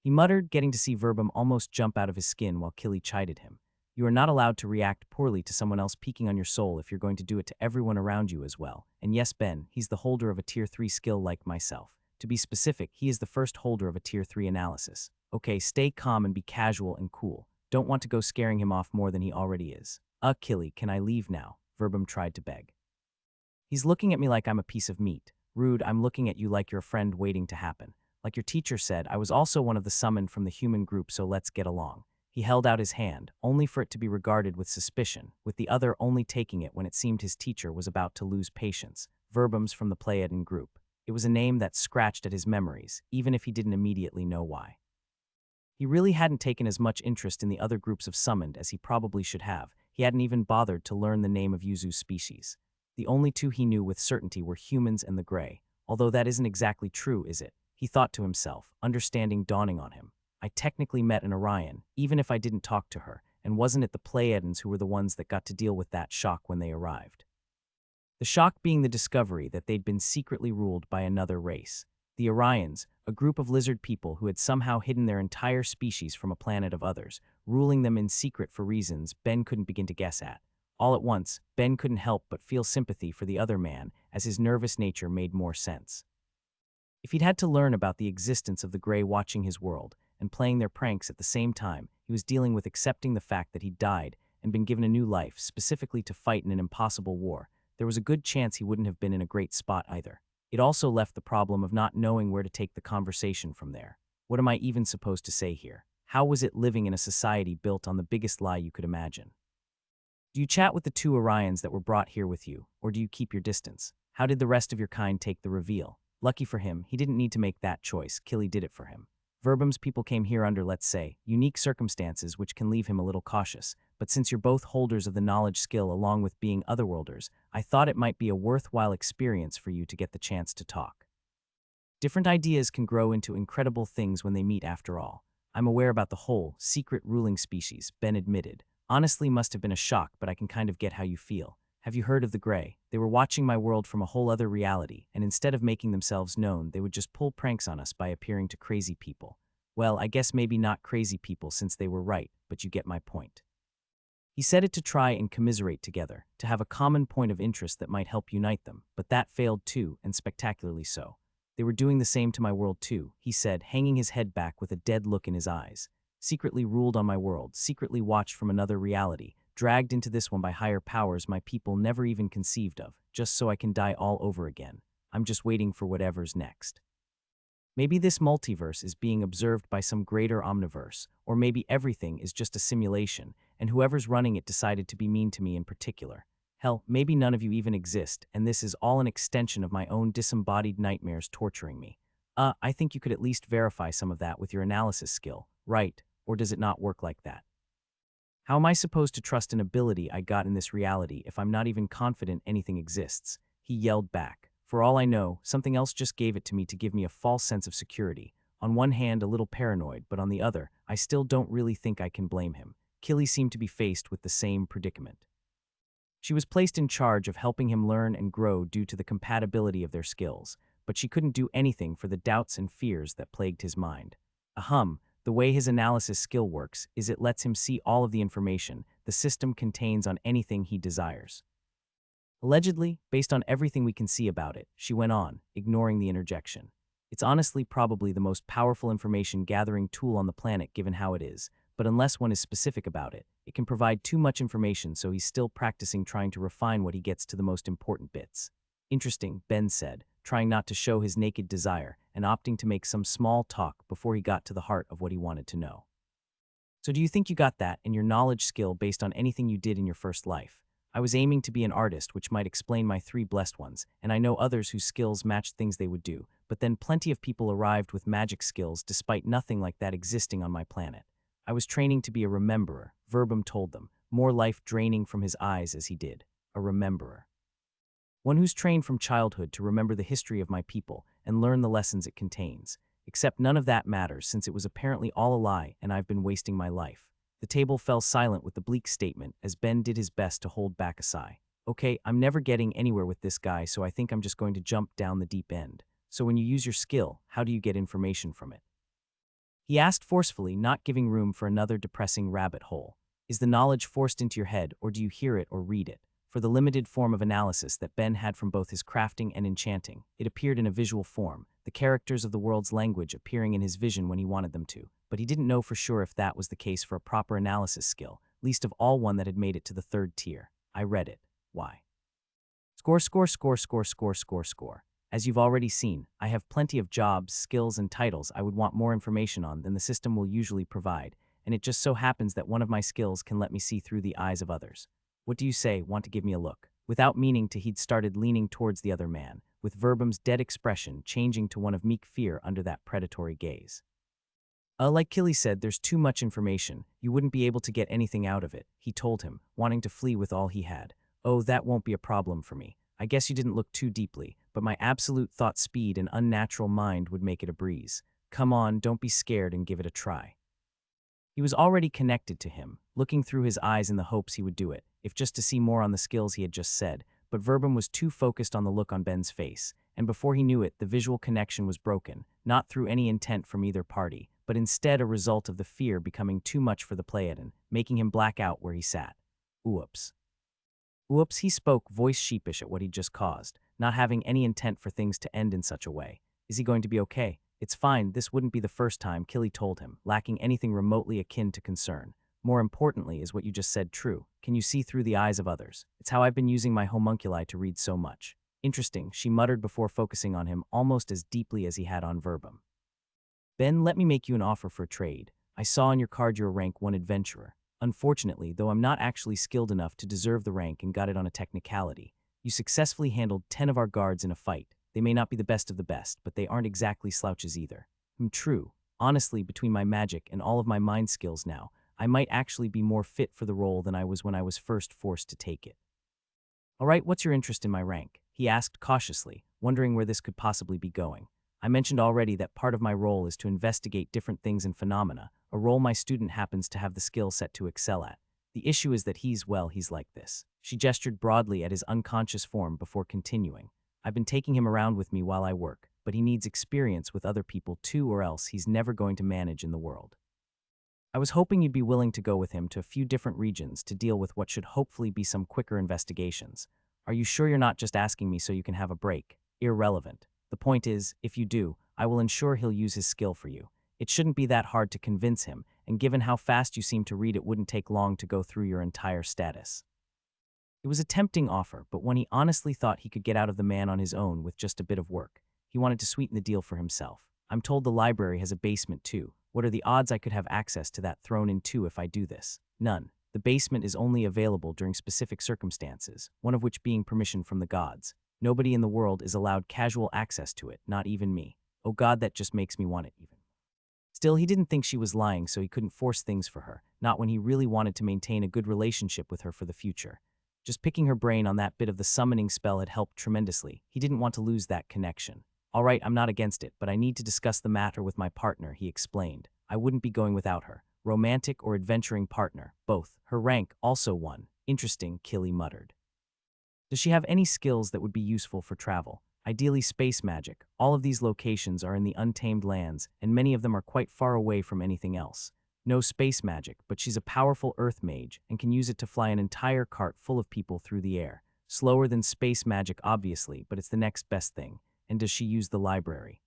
He muttered, getting to see Verbum almost jump out of his skin while Killy chided him. You are not allowed to react poorly to someone else peeking on your soul if you're going to do it to everyone around you as well. And yes, Ben, he's the holder of a tier 3 skill like myself. To be specific, he is the first holder of a tier 3 analysis. Okay, stay calm and be casual and cool. Don't want to go scaring him off more than he already is. Killy, can I leave now? Verbum tried to beg. He's looking at me like I'm a piece of meat. Rude, I'm looking at you like you're a friend waiting to happen. Like your teacher said, I was also one of the summoned from the human group, so let's get along. He held out his hand, only for it to be regarded with suspicion, with the other only taking it when it seemed his teacher was about to lose patience. Verbums from the Pleiadian group. It was a name that scratched at his memories, even if he didn't immediately know why. He really hadn't taken as much interest in the other groups of summoned as he probably should have. He hadn't even bothered to learn the name of Yuzu's species. The only two he knew with certainty were humans and the Grey. Although that isn't exactly true, is it? He thought to himself, understanding dawning on him. I technically met an Orion, even if I didn't talk to her, and wasn't it the Pleiadians who were the ones that got to deal with that shock when they arrived? The shock being the discovery that they'd been secretly ruled by another race. The Orions, a group of lizard people who had somehow hidden their entire species from a planet of others, ruling them in secret for reasons Ben couldn't begin to guess at. All at once, Ben couldn't help but feel sympathy for the other man, as his nervous nature made more sense. If he'd had to learn about the existence of the Grey watching his world and playing their pranks at the same time, he was dealing with accepting the fact that he'd died and been given a new life specifically to fight in an impossible war. There was a good chance he wouldn't have been in a great spot either. It also left the problem of not knowing where to take the conversation from there. What am I even supposed to say here? How was it living in a society built on the biggest lie you could imagine? Do you chat with the two Orions that were brought here with you, or do you keep your distance? How did the rest of your kind take the reveal? Lucky for him, he didn't need to make that choice. Killy did it for him. Verbum's people came here under, let's say, unique circumstances which can leave him a little cautious, but since you're both holders of the knowledge skill along with being otherworlders, I thought it might be a worthwhile experience for you to get the chance to talk. Different ideas can grow into incredible things when they meet after all. I'm aware about the whole secret ruling species, Ben admitted. Honestly, must have been a shock, but I can kind of get how you feel. Have you heard of the Grey? They were watching my world from a whole other reality, and instead of making themselves known, they would just pull pranks on us by appearing to crazy people. Well, I guess maybe not crazy people since they were right, but you get my point. He said it to try and commiserate together, to have a common point of interest that might help unite them, but that failed too, and spectacularly so. They were doing the same to my world too, he said, hanging his head back with a dead look in his eyes. Secretly ruled on my world, secretly watched from another reality, dragged into this one by higher powers my people never even conceived of, just so I can die all over again. I'm just waiting for whatever's next. Maybe this multiverse is being observed by some greater omniverse, or maybe everything is just a simulation, and whoever's running it decided to be mean to me in particular. Hell, maybe none of you even exist, and this is all an extension of my own disembodied nightmares torturing me. I think you could at least verify some of that with your analysis skill, right? Or does it not work like that? How am I supposed to trust an ability I got in this reality if I'm not even confident anything exists? He yelled back. For all I know, something else just gave it to me to give me a false sense of security. On one hand, a little paranoid, but on the other, I still don't really think I can blame him. Killy seemed to be faced with the same predicament. She was placed in charge of helping him learn and grow due to the compatibility of their skills, but she couldn't do anything for the doubts and fears that plagued his mind. The way his analysis skill works is it lets him see all of the information the system contains on anything he desires. Allegedly, based on everything we can see about it, she went on, ignoring the interjection. It's honestly probably the most powerful information gathering tool on the planet given how it is, but unless one is specific about it, it can provide too much information, so he's still practicing trying to refine what he gets to the most important bits. Interesting, Ben said, trying not to show his naked desire and opting to make some small talk before he got to the heart of what he wanted to know. So do you think you got that and your knowledge skill based on anything you did in your first life? I was aiming to be an artist, which might explain my 3 blessed ones, and I know others whose skills matched things they would do, but then plenty of people arrived with magic skills despite nothing like that existing on my planet. I was training to be a rememberer, Verbum told them, more life draining from his eyes as he did. A rememberer. One who's trained from childhood to remember the history of my people and learn the lessons it contains. except none of that matters since it was apparently all a lie and I've been wasting my life. The table fell silent with the bleak statement as Ben did his best to hold back a sigh. Okay, I'm never getting anywhere with this guy, so I think I'm just going to jump down the deep end. So when you use your skill, how do you get information from it? He asked forcefully, not giving room for another depressing rabbit hole. Is the knowledge forced into your head, or do you hear it or read it? For the limited form of analysis that Ben had from both his crafting and enchanting, it appeared in a visual form, the characters of the world's language appearing in his vision when he wanted them to, but he didn't know for sure if that was the case for a proper analysis skill, least of all one that had made it to the third tier. I read it. Why? Score, score, score, score, score, score, score. As you've already seen, I have plenty of jobs, skills, and titles I would want more information on than the system will usually provide, and it just so happens that one of my skills can let me see through the eyes of others. What do you say, want to give me a look? Without meaning to, he'd started leaning towards the other man, with Verbum's dead expression changing to one of meek fear under that predatory gaze. Like Killy said, there's too much information, you wouldn't be able to get anything out of it, he told him, wanting to flee with all he had. Oh, that won't be a problem for me. I guess you didn't look too deeply, but my absolute thought speed and unnatural mind would make it a breeze. Come on, don't be scared and give it a try. He was already connected to him, looking through his eyes in the hopes he would do it, if just to see more on the skills he had just said, but Verbum was too focused on the look on Ben's face, and before he knew it, the visual connection was broken, not through any intent from either party, but instead a result of the fear becoming too much for the Pleiadian, making him black out where he sat. Oops. Oops, he spoke, voice sheepish at what he'd just caused, not having any intent for things to end in such a way. Is he going to be okay? It's fine, this wouldn't be the first time, Killy told him, lacking anything remotely akin to concern. More importantly, is what you just said true? Can you see through the eyes of others? It's how I've been using my homunculi to read so much. Interesting, she muttered before focusing on him almost as deeply as he had on Verbum. Ben, let me make you an offer for a trade. I saw on your card you're a rank 1 adventurer. Unfortunately, though I'm not actually skilled enough to deserve the rank and got it on a technicality, you successfully handled 10 of our guards in a fight. They may not be the best of the best, but they aren't exactly slouches either. True. Honestly, between my magic and all of my mind skills now, I might actually be more fit for the role than I was when I was first forced to take it. All right, what's your interest in my rank? He asked cautiously, wondering where this could possibly be going. I mentioned already that part of my role is to investigate different things and phenomena, a role my student happens to have the skill set to excel at. The issue is that he's like this. She gestured broadly at his unconscious form before continuing. I've been taking him around with me while I work, but he needs experience with other people too, or else he's never going to manage in the world. I was hoping you'd be willing to go with him to a few different regions to deal with what should hopefully be some quicker investigations. Are you sure you're not just asking me so you can have a break? Irrelevant. The point is, if you do, I will ensure he'll use his skill for you. It shouldn't be that hard to convince him, and given how fast you seem to read, it wouldn't take long to go through your entire status. It was a tempting offer, but one he honestly thought he could get out of the man on his own with just a bit of work. He wanted to sweeten the deal for himself. I'm told the library has a basement too. What are the odds I could have access to that thrown in too if I do this? None. The basement is only available during specific circumstances, one of which being permission from the gods. Nobody in the world is allowed casual access to it, not even me. Oh God, that just makes me want it even. Still, he didn't think she was lying, so he couldn't force things for her, not when he really wanted to maintain a good relationship with her for the future. Just picking her brain on that bit of the summoning spell had helped tremendously. He didn't want to lose that connection. All right, I'm not against it, but I need to discuss the matter with my partner, he explained. I wouldn't be going without her. Romantic or adventuring partner, both. Her rank, also 1. Interesting, Killy muttered. Does she have any skills that would be useful for travel? Ideally space magic. All of these locations are in the untamed lands, and many of them are quite far away from anything else. No space magic, but she's a powerful earth mage and can use it to fly an entire cart full of people through the air. Slower than space magic, obviously, but it's the next best thing. And does she use the library?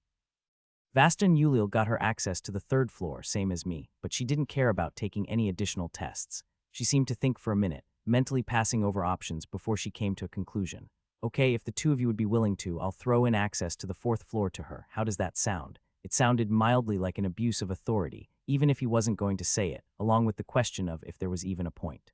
Vasta and Ulil got her access to the 3rd floor, same as me, but she didn't care about taking any additional tests. She seemed to think for a minute, mentally passing over options before she came to a conclusion. Okay, if the two of you would be willing to, I'll throw in access to the 4th floor to her. How does that sound? It sounded mildly like an abuse of authority, even if he wasn't going to say it, along with the question of if there was even a point.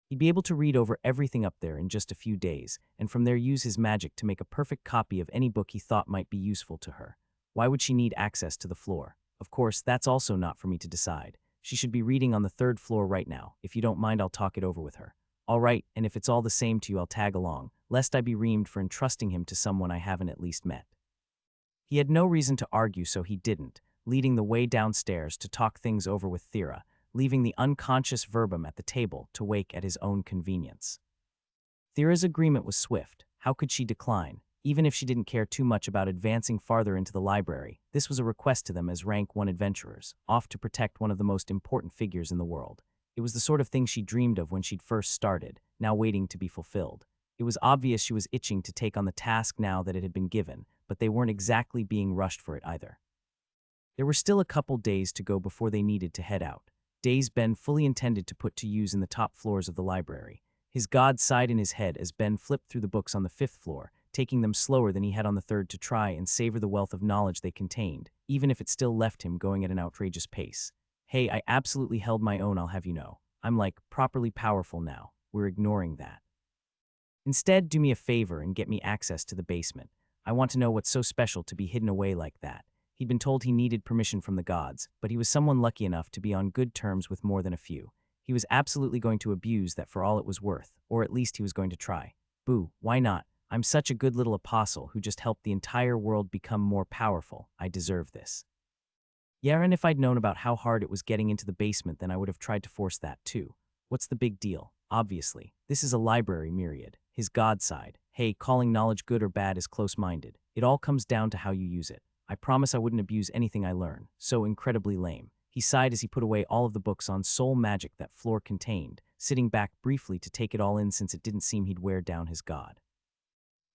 He'd be able to read over everything up there in just a few days, and from there use his magic to make a perfect copy of any book he thought might be useful to her. Why would she need access to the floor? Of course, that's also not for me to decide. She should be reading on the 3rd floor right now. If you don't mind, I'll talk it over with her. All right, and if it's all the same to you, I'll tag along, lest I be reamed for entrusting him to someone I haven't at least met. He had no reason to argue, so he didn't, leading the way downstairs to talk things over with Thera, leaving the unconscious Verbum at the table to wake at his own convenience. Thera's agreement was swift. How could she decline? Even if she didn't care too much about advancing farther into the library, this was a request to them as rank 1 adventurers, off to protect one of the most important figures in the world. It was the sort of thing she dreamed of when she'd first started, now waiting to be fulfilled. It was obvious she was itching to take on the task now that it had been given, but they weren't exactly being rushed for it either. There were still a couple days to go before they needed to head out, days Ben fully intended to put to use in the top floors of the library. His god sighed in his head as Ben flipped through the books on the 5th floor, taking them slower than he had on the 3rd to try and savor the wealth of knowledge they contained, even if it still left him going at an outrageous pace. Hey, I absolutely held my own, I'll have you know. I'm like, properly powerful now. We're ignoring that. Instead, do me a favor and get me access to the basement. I want to know what's so special to be hidden away like that. He'd been told he needed permission from the gods, but he was someone lucky enough to be on good terms with more than a few. He was absolutely going to abuse that for all it was worth, or at least he was going to try. Boo, why not? I'm such a good little apostle who just helped the entire world become more powerful. I deserve this. Yeah, and if I'd known about how hard it was getting into the basement, then I would have tried to force that too. What's the big deal? Obviously, this is a library, myriad. His god side. Hey, calling knowledge good or bad is close-minded. It all comes down to how you use it. I promise I wouldn't abuse anything I learn. So incredibly lame. He sighed as he put away all of the books on soul magic that floor contained, sitting back briefly to take it all in since it didn't seem he'd wear down his god.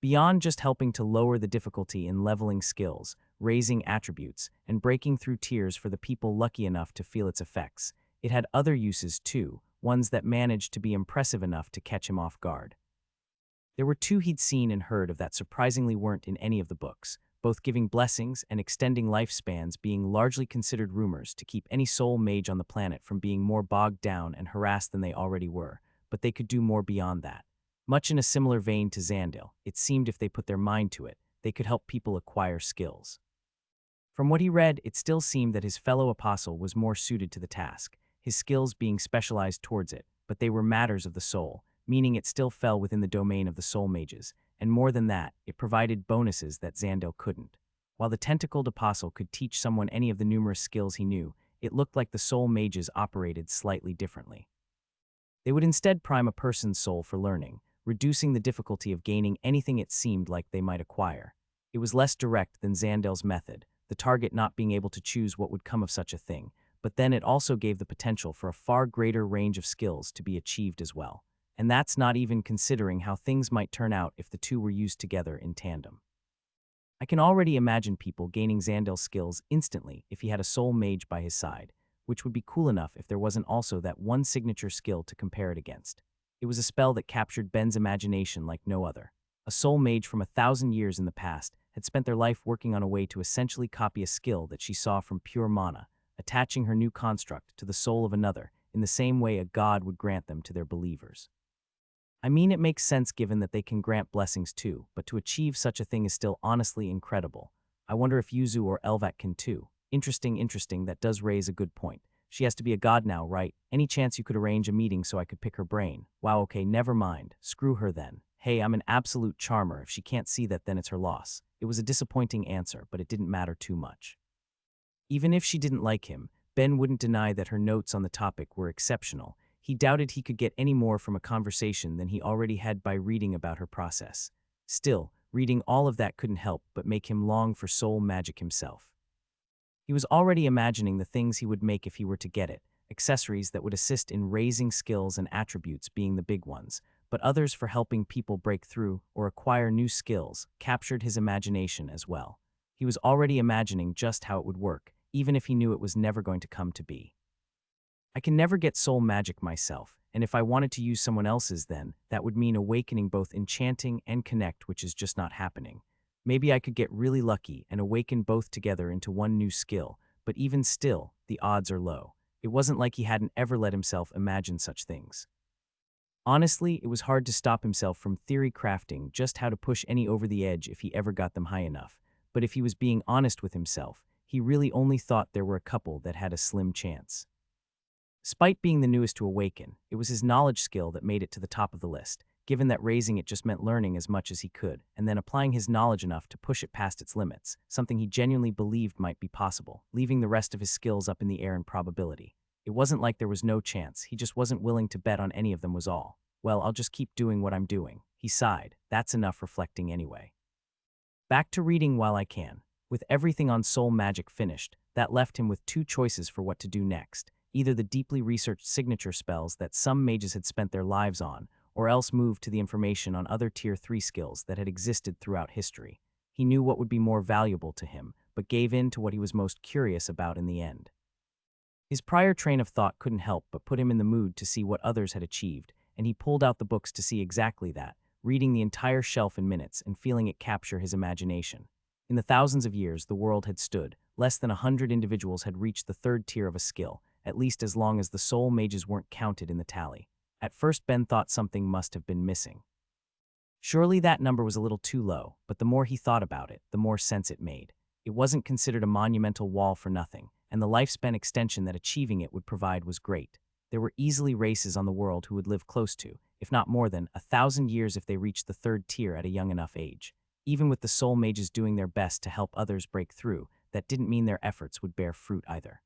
Beyond just helping to lower the difficulty in leveling skills, raising attributes, and breaking through tiers for the people lucky enough to feel its effects, it had other uses too, ones that managed to be impressive enough to catch him off guard. There were 2 he'd seen and heard of that surprisingly weren't in any of the books, both giving blessings and extending lifespans being largely considered rumors to keep any soul mage on the planet from being more bogged down and harassed than they already were, but they could do more beyond that. Much in a similar vein to Xandil, it seemed if they put their mind to it, they could help people acquire skills. From what he read, it still seemed that his fellow apostle was more suited to the task, his skills being specialized towards it, but they were matters of the soul, meaning it still fell within the domain of the soul mages, and more than that, it provided bonuses that Xandil couldn't. While the tentacled apostle could teach someone any of the numerous skills he knew, it looked like the soul mages operated slightly differently. They would instead prime a person's soul for learning, reducing the difficulty of gaining anything it seemed like they might acquire. It was less direct than Xandil's method, the target not being able to choose what would come of such a thing, but then it also gave the potential for a far greater range of skills to be achieved as well. And that's not even considering how things might turn out if the 2 were used together in tandem. I can already imagine people gaining Xandil's skills instantly if he had a soul mage by his side, which would be cool enough if there wasn't also that one signature skill to compare it against. It was a spell that captured Ben's imagination like no other. A soul mage from 1,000 years in the past had spent their life working on a way to essentially copy a skill that she saw from pure mana, attaching her new construct to the soul of another in the same way a god would grant them to their believers. I mean, it makes sense given that they can grant blessings too, but to achieve such a thing is still honestly incredible. I wonder if Yuzu or Elvat can too. Interesting, that does raise a good point. She has to be a god now, right? Any chance you could arrange a meeting so I could pick her brain? Wow, okay, never mind. Screw her then. Hey, I'm an absolute charmer. If she can't see that, then it's her loss. It was a disappointing answer, but it didn't matter too much. Even if she didn't like him, Ben wouldn't deny that her notes on the topic were exceptional. He doubted he could get any more from a conversation than he already had by reading about her process. Still, reading all of that couldn't help but make him long for soul magic himself. He was already imagining the things he would make if he were to get it, accessories that would assist in raising skills and attributes being the big ones, but others for helping people break through or acquire new skills captured his imagination as well. He was already imagining just how it would work, even if he knew it was never going to come to be. I can never get soul magic myself, and if I wanted to use someone else's then, that would mean awakening both enchanting and connect, which is just not happening. Maybe I could get really lucky and awaken both together into one new skill, but even still, the odds are low. It wasn't like he hadn't ever let himself imagine such things. Honestly, it was hard to stop himself from theory crafting just how to push any over the edge if he ever got them high enough, but if he was being honest with himself, he really only thought there were a couple that had a slim chance. Despite being the newest to awaken, it was his knowledge skill that made it to the top of the list. given that raising it just meant learning as much as he could, and then applying his knowledge enough to push it past its limits, something he genuinely believed might be possible, leaving the rest of his skills up in the air in probability. It wasn't like there was no chance, he just wasn't willing to bet on any of them was all. Well, I'll just keep doing what I'm doing. He sighed. That's enough reflecting anyway. Back to reading while I can. With everything on Soul Magic finished, that left him with two choices for what to do next. Either the deeply researched signature spells that some mages had spent their lives on, or else move to the information on other Tier 3 skills that had existed throughout history. He knew what would be more valuable to him, but gave in to what he was most curious about in the end. His prior train of thought couldn't help but put him in the mood to see what others had achieved, and he pulled out the books to see exactly that, reading the entire shelf in minutes and feeling it capture his imagination. In the thousands of years the world had stood, less than 100 individuals had reached the third tier of a skill, at least as long as the soul mages weren't counted in the tally. At first Ben thought something must have been missing. Surely that number was a little too low, but the more he thought about it, the more sense it made. It wasn't considered a monumental wall for nothing, and the lifespan extension that achieving it would provide was great. There were easily races on the world who would live close to, if not more than, 1,000 years if they reached the third tier at a young enough age. Even with the soul mages doing their best to help others break through, that didn't mean their efforts would bear fruit either.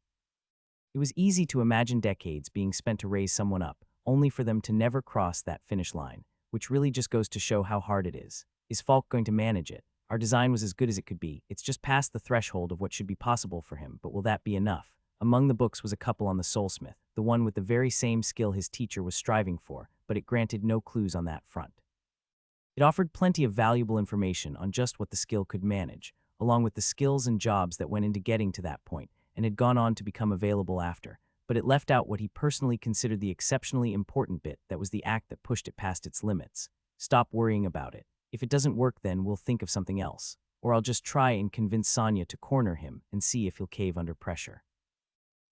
It was easy to imagine decades being spent to raise someone up, only for them to never cross that finish line, which really just goes to show how hard it is. Is Falk going to manage it? Our design was as good as it could be. It's just past the threshold of what should be possible for him, but will that be enough? Among the books was a couple on the soulsmith, the one with the very same skill his teacher was striving for, but it granted no clues on that front. It offered plenty of valuable information on just what the skill could manage, along with the skills and jobs that went into getting to that point, and had gone on to become available after, but it left out what he personally considered the exceptionally important bit that was the act that pushed it past its limits. Stop worrying about it. If it doesn't work then we'll think of something else, or I'll just try and convince Sonia to corner him and see if he'll cave under pressure.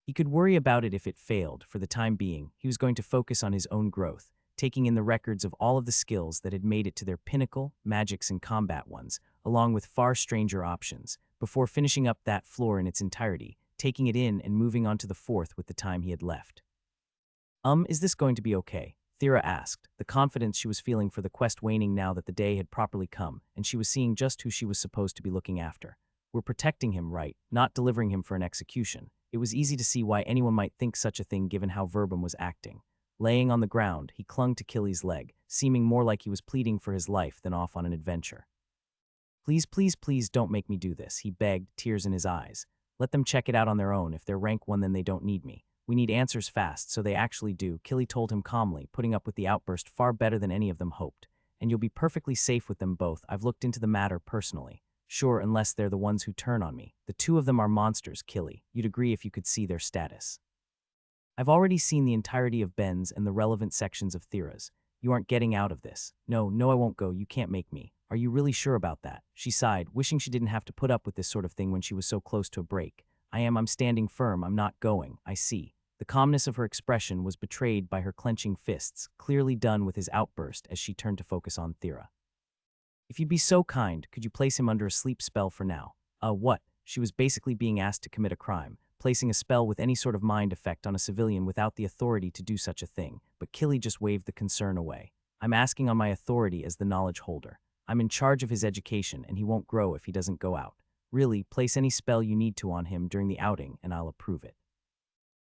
He could worry about it if it failed. For the time being, he was going to focus on his own growth, taking in the records of all of the skills that had made it to their pinnacle, magics and combat ones, along with far stranger options, before finishing up that floor in its entirety, taking it in and moving on to the fourth with the time he had left. Is this going to be okay? Thera asked, the confidence she was feeling for the quest waning now that the day had properly come, and she was seeing just who she was supposed to be looking after. We're protecting him, right, not delivering him for an execution. It was easy to see why anyone might think such a thing given how Verbum was acting. Laying on the ground, he clung to Killy's leg, seeming more like he was pleading for his life than off on an adventure. Please, please, please don't make me do this, he begged, tears in his eyes. Let them check it out on their own. If they're rank 1 then they don't need me. We need answers fast, so they actually do, Killy told him calmly, putting up with the outburst far better than any of them hoped. And you'll be perfectly safe with them both. I've looked into the matter personally. Sure, unless they're the ones who turn on me. The two of them are monsters, Killy. You'd agree if you could see their status. I've already seen the entirety of Ben's and the relevant sections of Thera's. You aren't getting out of this. No, I won't go. You can't make me. Are you really sure about that? She sighed, wishing she didn't have to put up with this sort of thing when she was so close to a break. I'm standing firm. I'm not going. I see. The calmness of her expression was betrayed by her clenching fists, clearly done with his outburst as she turned to focus on Thera. If you'd be so kind, could you place him under a sleep spell for now? What? She was basically being asked to commit a crime, placing a spell with any sort of mind effect on a civilian without the authority to do such a thing, but Killy just waved the concern away. I'm asking on my authority as the knowledge holder. I'm in charge of his education, and he won't grow if he doesn't go out. Really, place any spell you need to on him during the outing, and I'll approve it.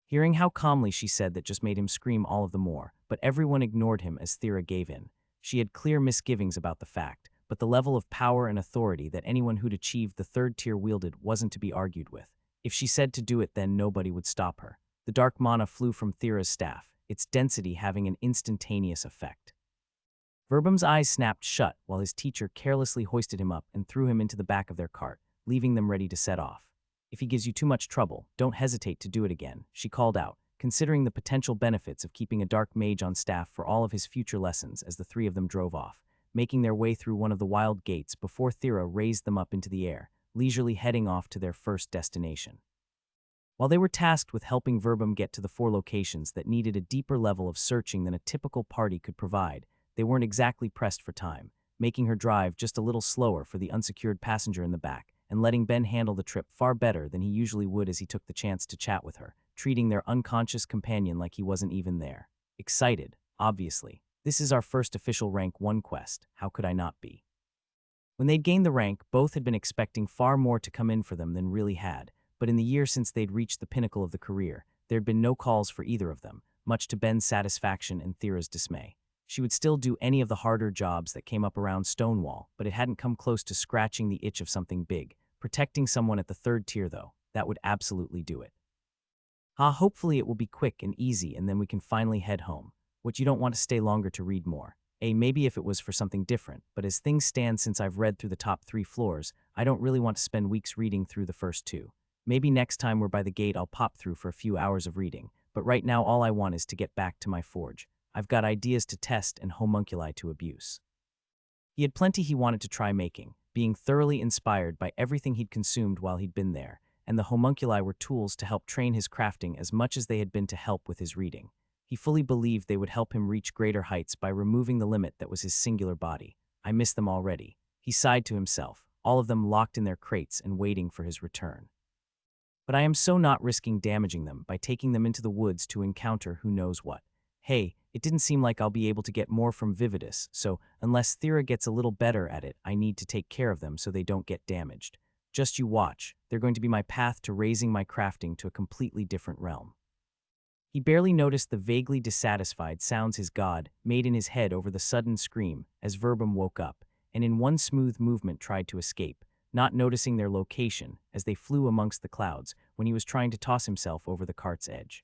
Hearing how calmly she said that just made him scream all of the more, but everyone ignored him as Thera gave in. She had clear misgivings about the fact, but the level of power and authority that anyone who'd achieved the third tier wielded wasn't to be argued with. If she said to do it, then nobody would stop her. The dark mana flew from Thera's staff, its density having an instantaneous effect. Verbum's eyes snapped shut while his teacher carelessly hoisted him up and threw him into the back of their cart, leaving them ready to set off. If he gives you too much trouble, don't hesitate to do it again, she called out, considering the potential benefits of keeping a dark mage on staff for all of his future lessons as the three of them drove off, making their way through one of the wild gates before Thera raised them up into the air, leisurely heading off to their first destination. While they were tasked with helping Verbum get to the 4 locations that needed a deeper level of searching than a typical party could provide, they weren't exactly pressed for time, making her drive just a little slower for the unsecured passenger in the back, and letting Ben handle the trip far better than he usually would as he took the chance to chat with her, treating their unconscious companion like he wasn't even there. Excited, obviously. This is our first official rank 1 quest. How could I not be? When they'd gained the rank, both had been expecting far more to come in for them than really had, but in the year since they'd reached the pinnacle of the career, there'd been no calls for either of them, much to Ben's satisfaction and Thera's dismay. She would still do any of the harder jobs that came up around Stonewall, but it hadn't come close to scratching the itch of something big. Protecting someone at the 3rd tier, though, that would absolutely do it. Hopefully it will be quick and easy and then we can finally head home. What you don't want to stay longer to read more. Maybe if it was for something different, but as things stand since I've read through the top 3 floors, I don't really want to spend weeks reading through the first 2. Maybe next time we're by the gate I'll pop through for a few hours of reading, but right now all I want is to get back to my forge. I've got ideas to test and homunculi to abuse. He had plenty he wanted to try making, being thoroughly inspired by everything he'd consumed while he'd been there, and the homunculi were tools to help train his crafting as much as they had been to help with his reading. He fully believed they would help him reach greater heights by removing the limit that was his singular body. I miss them already. He sighed to himself, all of them locked in their crates and waiting for his return. But I am so not risking damaging them by taking them into the woods to encounter who knows what. Hey, it didn't seem like I'll be able to get more from Vividus, so unless Thera gets a little better at it, I need to take care of them so they don't get damaged. Just you watch, they're going to be my path to raising my crafting to a completely different realm. He barely noticed the vaguely dissatisfied sounds his god made in his head over the sudden scream as Verbum woke up, and in one smooth movement tried to escape, not noticing their location as they flew amongst the clouds when he was trying to toss himself over the cart's edge.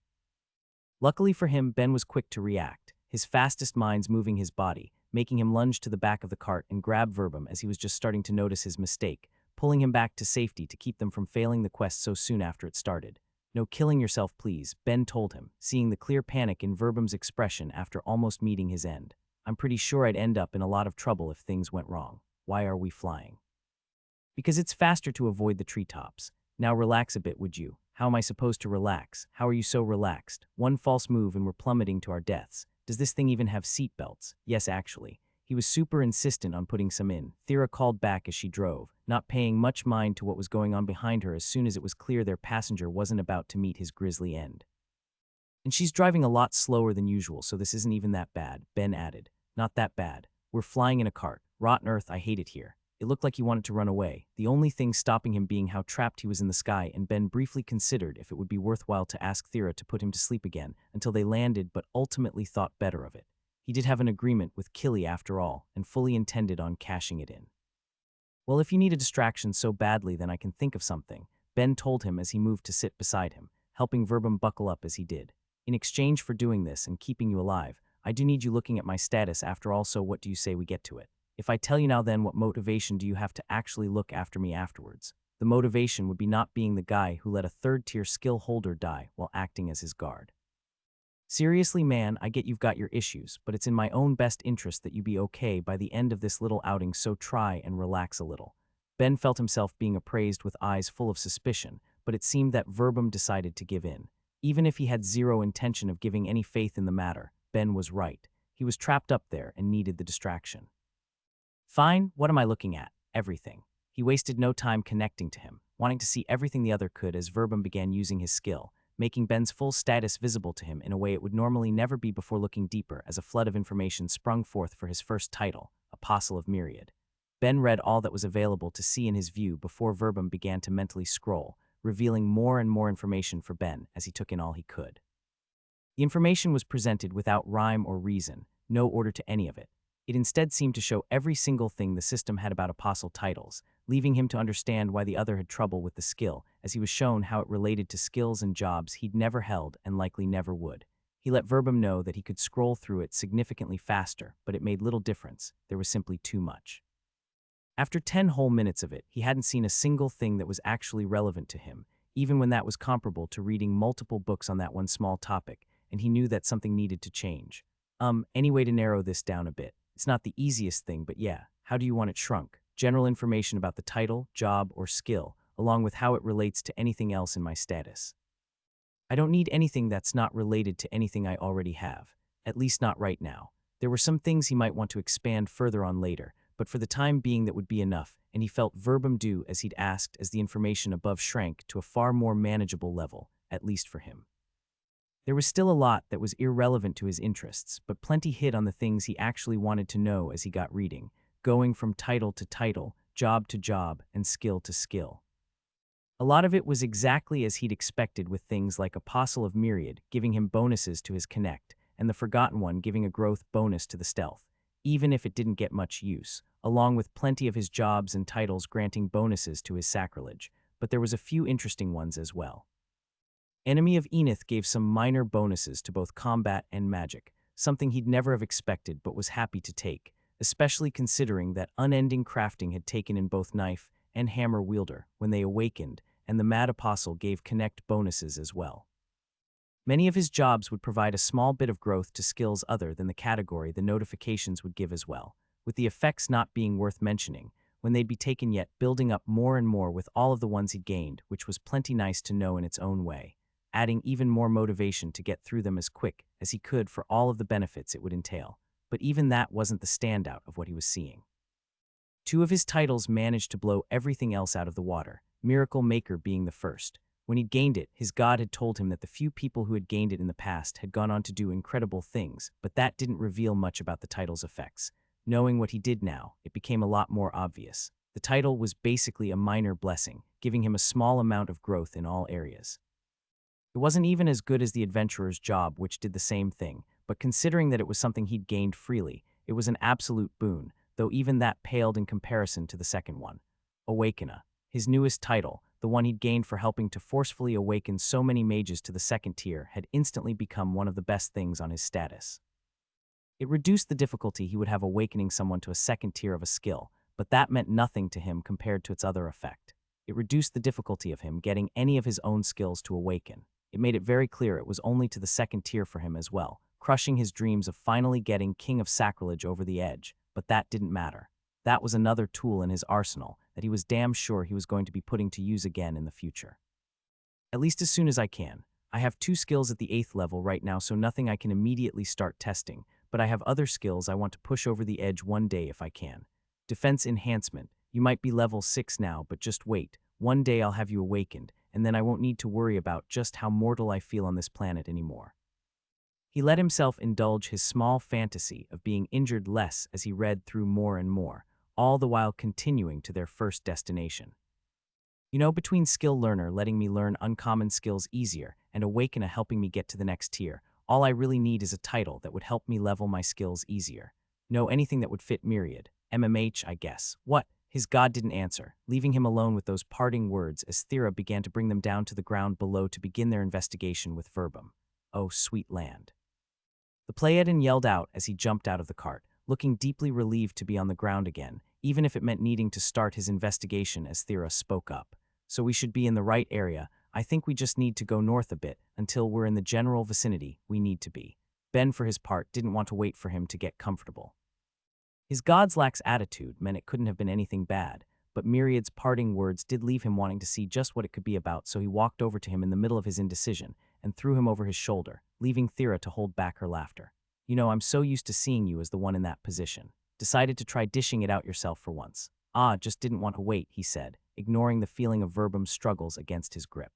Luckily for him, Ben was quick to react, his fastest minds moving his body, making him lunge to the back of the cart and grab Verbum as he was just starting to notice his mistake, pulling him back to safety to keep them from failing the quest so soon after it started. No killing yourself, please, Ben told him, seeing the clear panic in Verbum's expression after almost meeting his end. I'm pretty sure I'd end up in a lot of trouble if things went wrong. Why are we flying? Because it's faster to avoid the treetops. Now relax a bit, would you? How am I supposed to relax? How are you so relaxed? One false move and we're plummeting to our deaths. Does this thing even have seat belts? Yes, actually. He was super insistent on putting some in. Thera called back as she drove, not paying much mind to what was going on behind her as soon as it was clear their passenger wasn't about to meet his grisly end. And she's driving a lot slower than usual, so this isn't even that bad, Ben added. Not that bad. We're flying in a cart. Rotten earth, I hate it here. It looked like he wanted to run away, the only thing stopping him being how trapped he was in the sky, and Ben briefly considered if it would be worthwhile to ask Thera to put him to sleep again until they landed, but ultimately thought better of it. He did have an agreement with Killy after all, and fully intended on cashing it in. Well, if you need a distraction so badly, then I can think of something, Ben told him as he moved to sit beside him, helping Verbum buckle up as he did. In exchange for doing this and keeping you alive, I do need you looking at my status after all, so what do you say we get to it? If I tell you now, then what motivation do you have to actually look after me afterwards? The motivation would be not being the guy who let a 3rd-tier skill holder die while acting as his guard. Seriously, man, I get you've got your issues, but it's in my own best interest that you be okay by the end of this little outing, so try and relax a little. Ben felt himself being appraised with eyes full of suspicion, but it seemed that Verbum decided to give in. Even if he had zero intention of giving any faith in the matter, Ben was right. He was trapped up there and needed the distraction. Fine, what am I looking at? Everything. He wasted no time connecting to him, wanting to see everything the other could as Verbum began using his skill, making Ben's full status visible to him in a way it would normally never be before looking deeper as a flood of information sprung forth for his first title, Apostle of Myriad. Ben read all that was available to see in his view before Verbum began to mentally scroll, revealing more and more information for Ben as he took in all he could. The information was presented without rhyme or reason, no order to any of it. It instead seemed to show every single thing the system had about apostle titles, leaving him to understand why the other had trouble with the skill, as he was shown how it related to skills and jobs he'd never held and likely never would. He let Verbum know that he could scroll through it significantly faster, but it made little difference. There was simply too much. After 10 whole minutes of it, he hadn't seen a single thing that was actually relevant to him, even when that was comparable to reading multiple books on that one small topic, and he knew that something needed to change. Any way to narrow this down a bit. It's not the easiest thing, but yeah, how do you want it shrunk? General information about the title, job, or skill, along with how it relates to anything else in my status. I don't need anything that's not related to anything I already have, at least not right now. There were some things he might want to expand further on later, but for the time being that would be enough, and he felt Verbum do as he'd asked as the information above shrank to a far more manageable level, at least for him. There was still a lot that was irrelevant to his interests, but plenty hit on the things he actually wanted to know as he got reading, going from title to title, job to job, and skill to skill. A lot of it was exactly as he'd expected, with things like Apostle of Myriad giving him bonuses to his Connect, and the Forgotten One giving a growth bonus to the Stealth, even if it didn't get much use, along with plenty of his jobs and titles granting bonuses to his Sacrilege, but there was a few interesting ones as well. Enemy of Enith gave some minor bonuses to both combat and magic, something he'd never have expected but was happy to take, especially considering that unending crafting had taken in both knife and hammer wielder when they awakened, and the Mad Apostle gave Connect bonuses as well. Many of his jobs would provide a small bit of growth to skills other than the category the notifications would give as well, with the effects not being worth mentioning, when they'd be taken yet building up more and more with all of the ones he'd gained, which was plenty nice to know in its own way, adding even more motivation to get through them as quick as he could for all of the benefits it would entail. But even that wasn't the standout of what he was seeing. Two of his titles managed to blow everything else out of the water, Miracle Maker being the first. When he'd gained it, his god had told him that the few people who had gained it in the past had gone on to do incredible things, but that didn't reveal much about the title's effects. Knowing what he did now, it became a lot more obvious. The title was basically a minor blessing, giving him a small amount of growth in all areas. It wasn't even as good as the adventurer's job, which did the same thing, but considering that it was something he'd gained freely, it was an absolute boon, though even that paled in comparison to the second one. Awakener, his newest title, the one he'd gained for helping to forcefully awaken so many mages to the second tier, had instantly become one of the best things on his status. It reduced the difficulty he would have awakening someone to a second tier of a skill, but that meant nothing to him compared to its other effect. It reduced the difficulty of him getting any of his own skills to awaken. It made it very clear it was only to the second tier for him as well, crushing his dreams of finally getting King of Sacrilege over the edge, but that didn't matter. That was another tool in his arsenal that he was damn sure he was going to be putting to use again in the future. At least as soon as I can. I have 2 skills at the 8th level right now, so nothing I can immediately start testing, but I have other skills I want to push over the edge one day if I can. Defense Enhancement. You might be level 6 now, but just wait. One day I'll have you awakened, and then I won't need to worry about just how mortal I feel on this planet anymore. He let himself indulge his small fantasy of being injured less as he read through more and more, all the while continuing to their first destination. You know, between Skill Learner letting me learn uncommon skills easier and Awakener helping me get to the next tier, all I really need is a title that would help me level my skills easier. No, anything that would fit Myriad. MMH, I guess. What? His god didn't answer, leaving him alone with those parting words as Thera began to bring them down to the ground below to begin their investigation with Verbum. Oh, sweet land. The Pleiadian yelled out as he jumped out of the cart, looking deeply relieved to be on the ground again, even if it meant needing to start his investigation as Thera spoke up. So we should be in the right area. I think we just need to go north a bit until we're in the general vicinity we need to be. Ben, for his part, didn't want to wait for him to get comfortable. His god's lax attitude meant it couldn't have been anything bad, but Myriad's parting words did leave him wanting to see just what it could be about, so he walked over to him in the middle of his indecision and threw him over his shoulder, leaving Thera to hold back her laughter. You know, I'm so used to seeing you as the one in that position. Decided to try dishing it out yourself for once. Ah, just didn't want to wait, he said, ignoring the feeling of Verbum's struggles against his grip.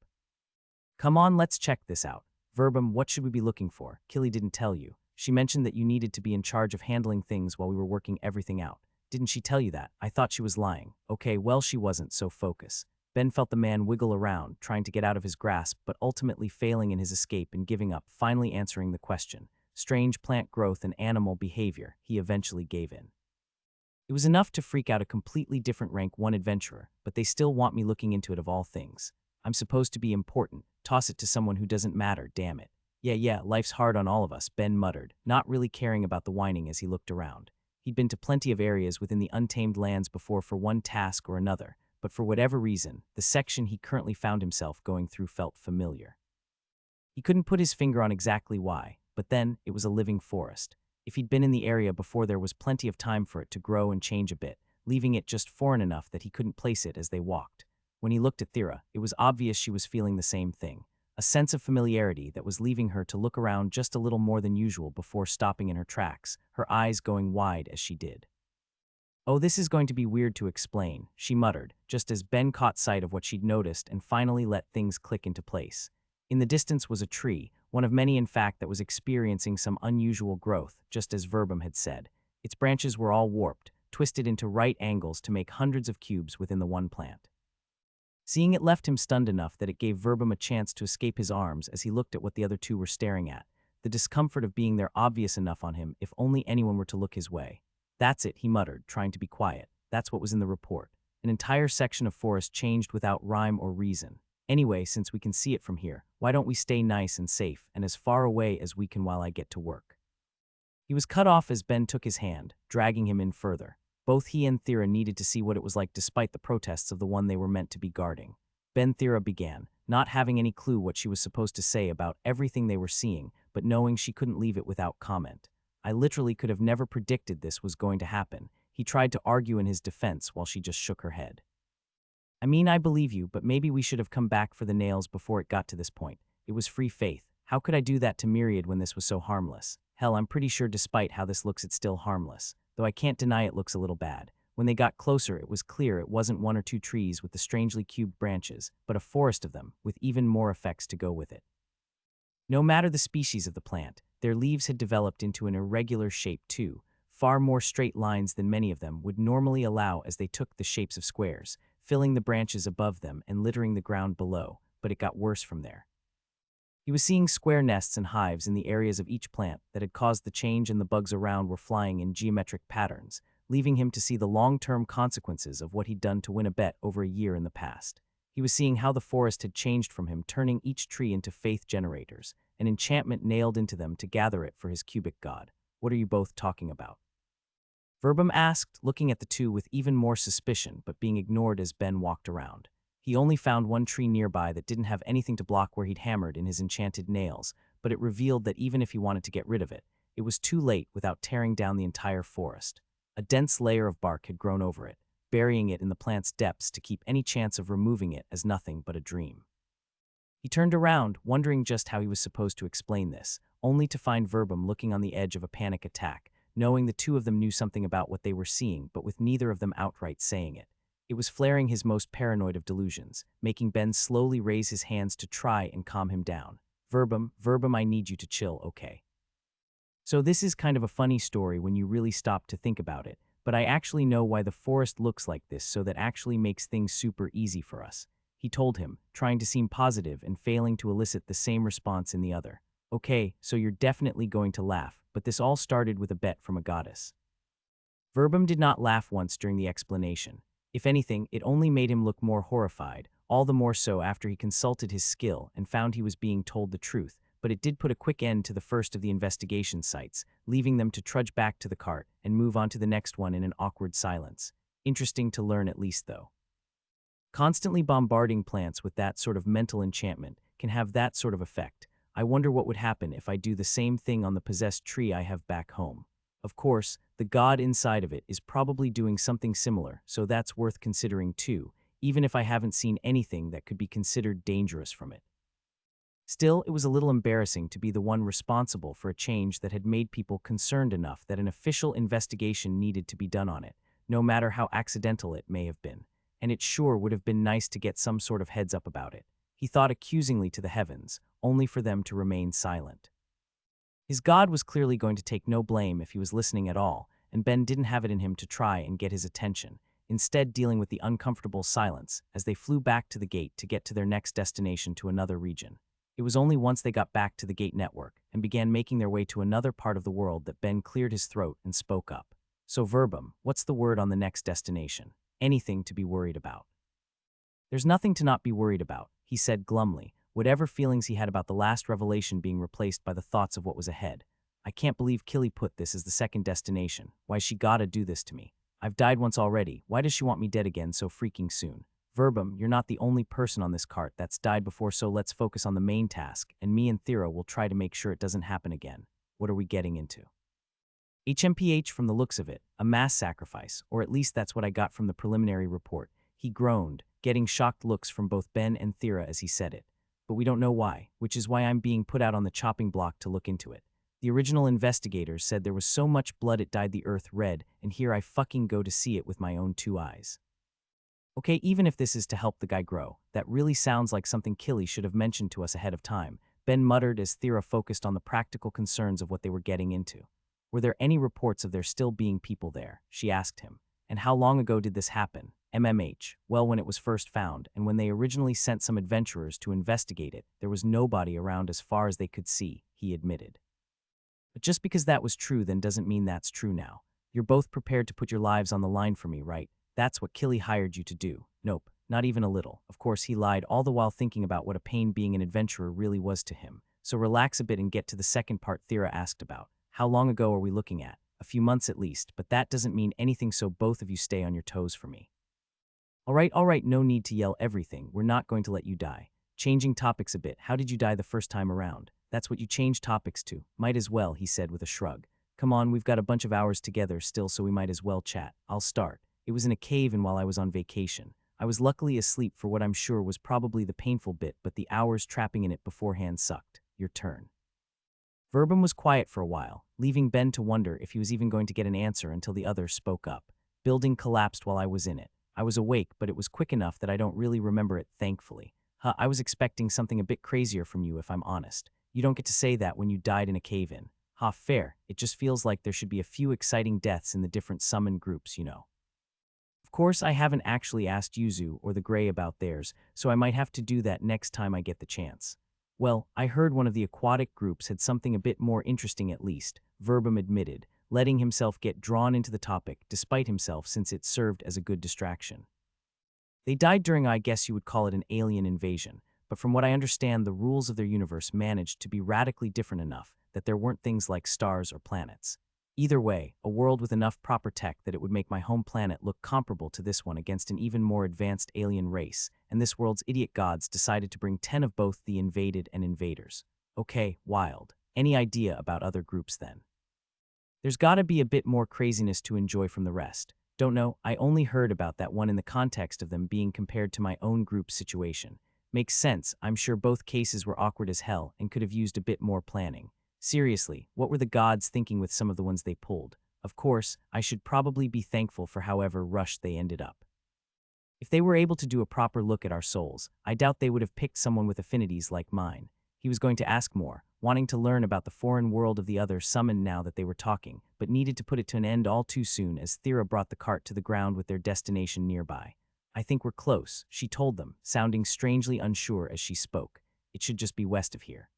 Come on, let's check this out. Verbum, what should we be looking for? Killy didn't tell you. She mentioned that you needed to be in charge of handling things while we were working everything out. Didn't she tell you that? I thought she was lying. Okay, well, she wasn't, so focus. Ben felt the man wiggle around, trying to get out of his grasp, but ultimately failing in his escape and giving up, finally answering the question. Strange plant growth and animal behavior, he eventually gave in. It was enough to freak out a completely different rank 1 adventurer, but they still want me looking into it of all things. I'm supposed to be important. Toss it to someone who doesn't matter, damn it. Yeah, life's hard on all of us, Ben muttered, not really caring about the whining as he looked around. He'd been to plenty of areas within the Untamed Lands before for one task or another, but for whatever reason, the section he currently found himself going through felt familiar. He couldn't put his finger on exactly why, but then it was a living forest. If he'd been in the area before, there was plenty of time for it to grow and change a bit, leaving it just foreign enough that he couldn't place it as they walked. When he looked at Thera, it was obvious she was feeling the same thing. A sense of familiarity that was leaving her to look around just a little more than usual before stopping in her tracks, her eyes going wide as she did. Oh, this is going to be weird to explain, she muttered, just as Ben caught sight of what she'd noticed and finally let things click into place. In the distance was a tree, one of many in fact that was experiencing some unusual growth, just as Verbum had said. Its branches were all warped, twisted into right angles to make hundreds of cubes within the one plant. Seeing it left him stunned enough that it gave Verbum a chance to escape his arms as he looked at what the other two were staring at, the discomfort of being there obvious enough on him if only anyone were to look his way. "That's it," he muttered, trying to be quiet. "That's what was in the report. An entire section of forest changed without rhyme or reason. Anyway, since we can see it from here, why don't we stay nice and safe and as far away as we can while I get to work?" He was cut off as Ben took his hand, dragging him in further. Both he and Thera needed to see what it was like despite the protests of the one they were meant to be guarding. Ben Thera began, not having any clue what she was supposed to say about everything they were seeing, but knowing she couldn't leave it without comment. "I literally could have never predicted this was going to happen," he tried to argue in his defense while she just shook her head. "I mean, I believe you, but maybe we should have come back for the nails before it got to this point. It was free faith. How could I do that to Myriad when this was so harmless? Hell, I'm pretty sure despite how this looks it's still harmless, though I can't deny it looks a little bad. When they got closer, it was clear it wasn't one or two trees with the strangely cubed branches, but a forest of them, with even more effects to go with it. No matter the species of the plant, their leaves had developed into an irregular shape too, far more straight lines than many of them would normally allow as they took the shapes of squares, filling the branches above them and littering the ground below, but it got worse from there. He was seeing square nests and hives in the areas of each plant that had caused the change, and the bugs around were flying in geometric patterns, leaving him to see the long-term consequences of what he'd done to win a bet over a year in the past. He was seeing how the forest had changed from him, turning each tree into faith generators, an enchantment nailed into them to gather it for his cubic god. "What are you both talking about?" Verbum asked, looking at the two with even more suspicion, but being ignored as Ben walked around. He only found one tree nearby that didn't have anything to block where he'd hammered in his enchanted nails, but it revealed that even if he wanted to get rid of it, it was too late without tearing down the entire forest. A dense layer of bark had grown over it, burying it in the plant's depths to keep any chance of removing it as nothing but a dream. He turned around, wondering just how he was supposed to explain this, only to find Verbum looking on the edge of a panic attack, knowing the two of them knew something about what they were seeing, but with neither of them outright saying it. It was flaring his most paranoid of delusions, making Ben slowly raise his hands to try and calm him down. Verbum, I need you to chill, okay?" So this is kind of a funny story when you really stop to think about it, but I actually know why the forest looks like this, so that actually makes things super easy for us, he told him, trying to seem positive and failing to elicit the same response in the other. "Okay, so you're definitely going to laugh, but this all started with a bet from a goddess." Verbum did not laugh once during the explanation. If anything, it only made him look more horrified, all the more so after he consulted his skill and found he was being told the truth, but it did put a quick end to the first of the investigation sites, leaving them to trudge back to the cart and move on to the next one in an awkward silence. Interesting to learn at least, though. Constantly bombarding plants with that sort of mental enchantment can have that sort of effect. I wonder what would happen if I do the same thing on the possessed tree I have back home. Of course, the god inside of it is probably doing something similar, so that's worth considering too, even if I haven't seen anything that could be considered dangerous from it. Still, it was a little embarrassing to be the one responsible for a change that had made people concerned enough that an official investigation needed to be done on it, no matter how accidental it may have been, and it sure would have been nice to get some sort of heads up about it. He thought accusingly to the heavens, only for them to remain silent. His god was clearly going to take no blame if he was listening at all, and Ben didn't have it in him to try and get his attention, instead dealing with the uncomfortable silence as they flew back to the gate to get to their next destination to another region. It was only once they got back to the gate network and began making their way to another part of the world that Ben cleared his throat and spoke up. "So Verbum, what's the word on the next destination? Anything to be worried about?" "There's nothing to not be worried about," he said glumly, whatever feelings he had about the last revelation being replaced by the thoughts of what was ahead. "I can't believe Killy put this as the second destination. Why she gotta do this to me? I've died once already. Why does she want me dead again so freaking soon? Verbum, you're not the only person on this cart that's died before, so let's focus on the main task, and me and Thera will try to make sure it doesn't happen again. What are we getting into?" HMPH from the looks of it, a mass sacrifice, or at least that's what I got from the preliminary report. He groaned, getting shocked looks from both Ben and Thera as he said it. "But we don't know why, which is why I'm being put out on the chopping block to look into it. The original investigators said there was so much blood it dyed the earth red, and here I fucking go to see it with my own two eyes." Okay, even if this is to help the guy grow, that really sounds like something Killy should have mentioned to us ahead of time. Ben muttered as Thera focused on the practical concerns of what they were getting into. Were there any reports of there still being people there? She asked him. And how long ago did this happen? Well, when it was first found, and when they originally sent some adventurers to investigate it, there was nobody around as far as they could see, he admitted. But just because that was true then doesn't mean that's true now. You're both prepared to put your lives on the line for me, right? That's what Killy hired you to do. Nope, not even a little. Of course, he lied, all the while thinking about what a pain being an adventurer really was to him. So relax a bit and get to the second part Thera asked about. How long ago are we looking at? A few months at least, but that doesn't mean anything, so both of you stay on your toes for me. All right, no need to yell everything. We're not going to let you die. Changing topics a bit, how did you die the first time around? That's what you changed topics to. Might as well, he said with a shrug. Come on, we've got a bunch of hours together still, so we might as well chat. I'll start. It was in a cave and while I was on vacation. I was luckily asleep for what I'm sure was probably the painful bit, but the hours trapping in it beforehand sucked. Your turn. Verbum was quiet for a while, leaving Ben to wonder if he was even going to get an answer until the other spoke up. Building collapsed while I was in it. I was awake, but it was quick enough that I don't really remember it, thankfully. I was expecting something a bit crazier from you, if I'm honest. You don't get to say that when you died in a cave-in. Fair. It just feels like there should be a few exciting deaths in the different summon groups, you know. Of course, I haven't actually asked Yuzu or the Grey about theirs, so I might have to do that next time I get the chance. Well, I heard one of the aquatic groups had something a bit more interesting at least, Verbum admitted, letting himself get drawn into the topic despite himself since it served as a good distraction. They died during, I guess you would call it, an alien invasion, but from what I understand, the rules of their universe managed to be radically different enough that there weren't things like stars or planets. Either way, a world with enough proper tech that it would make my home planet look comparable to this one against an even more advanced alien race, and this world's idiot gods decided to bring 10 of both the invaded and invaders. Okay, wild. Any idea about other groups then? There's gotta be a bit more craziness to enjoy from the rest. Don't know, I only heard about that one in the context of them being compared to my own group situation. Makes sense, I'm sure both cases were awkward as hell and could have used a bit more planning. Seriously, what were the gods thinking with some of the ones they pulled? Of course, I should probably be thankful for however rushed they ended up. If they were able to do a proper look at our souls, I doubt they would have picked someone with affinities like mine. He was going to ask more, wanting to learn about the foreign world of the other summoned now that they were talking, but needed to put it to an end all too soon as Thera brought the cart to the ground with their destination nearby. I think we're close, she told them, sounding strangely unsure as she spoke. It should just be west of here.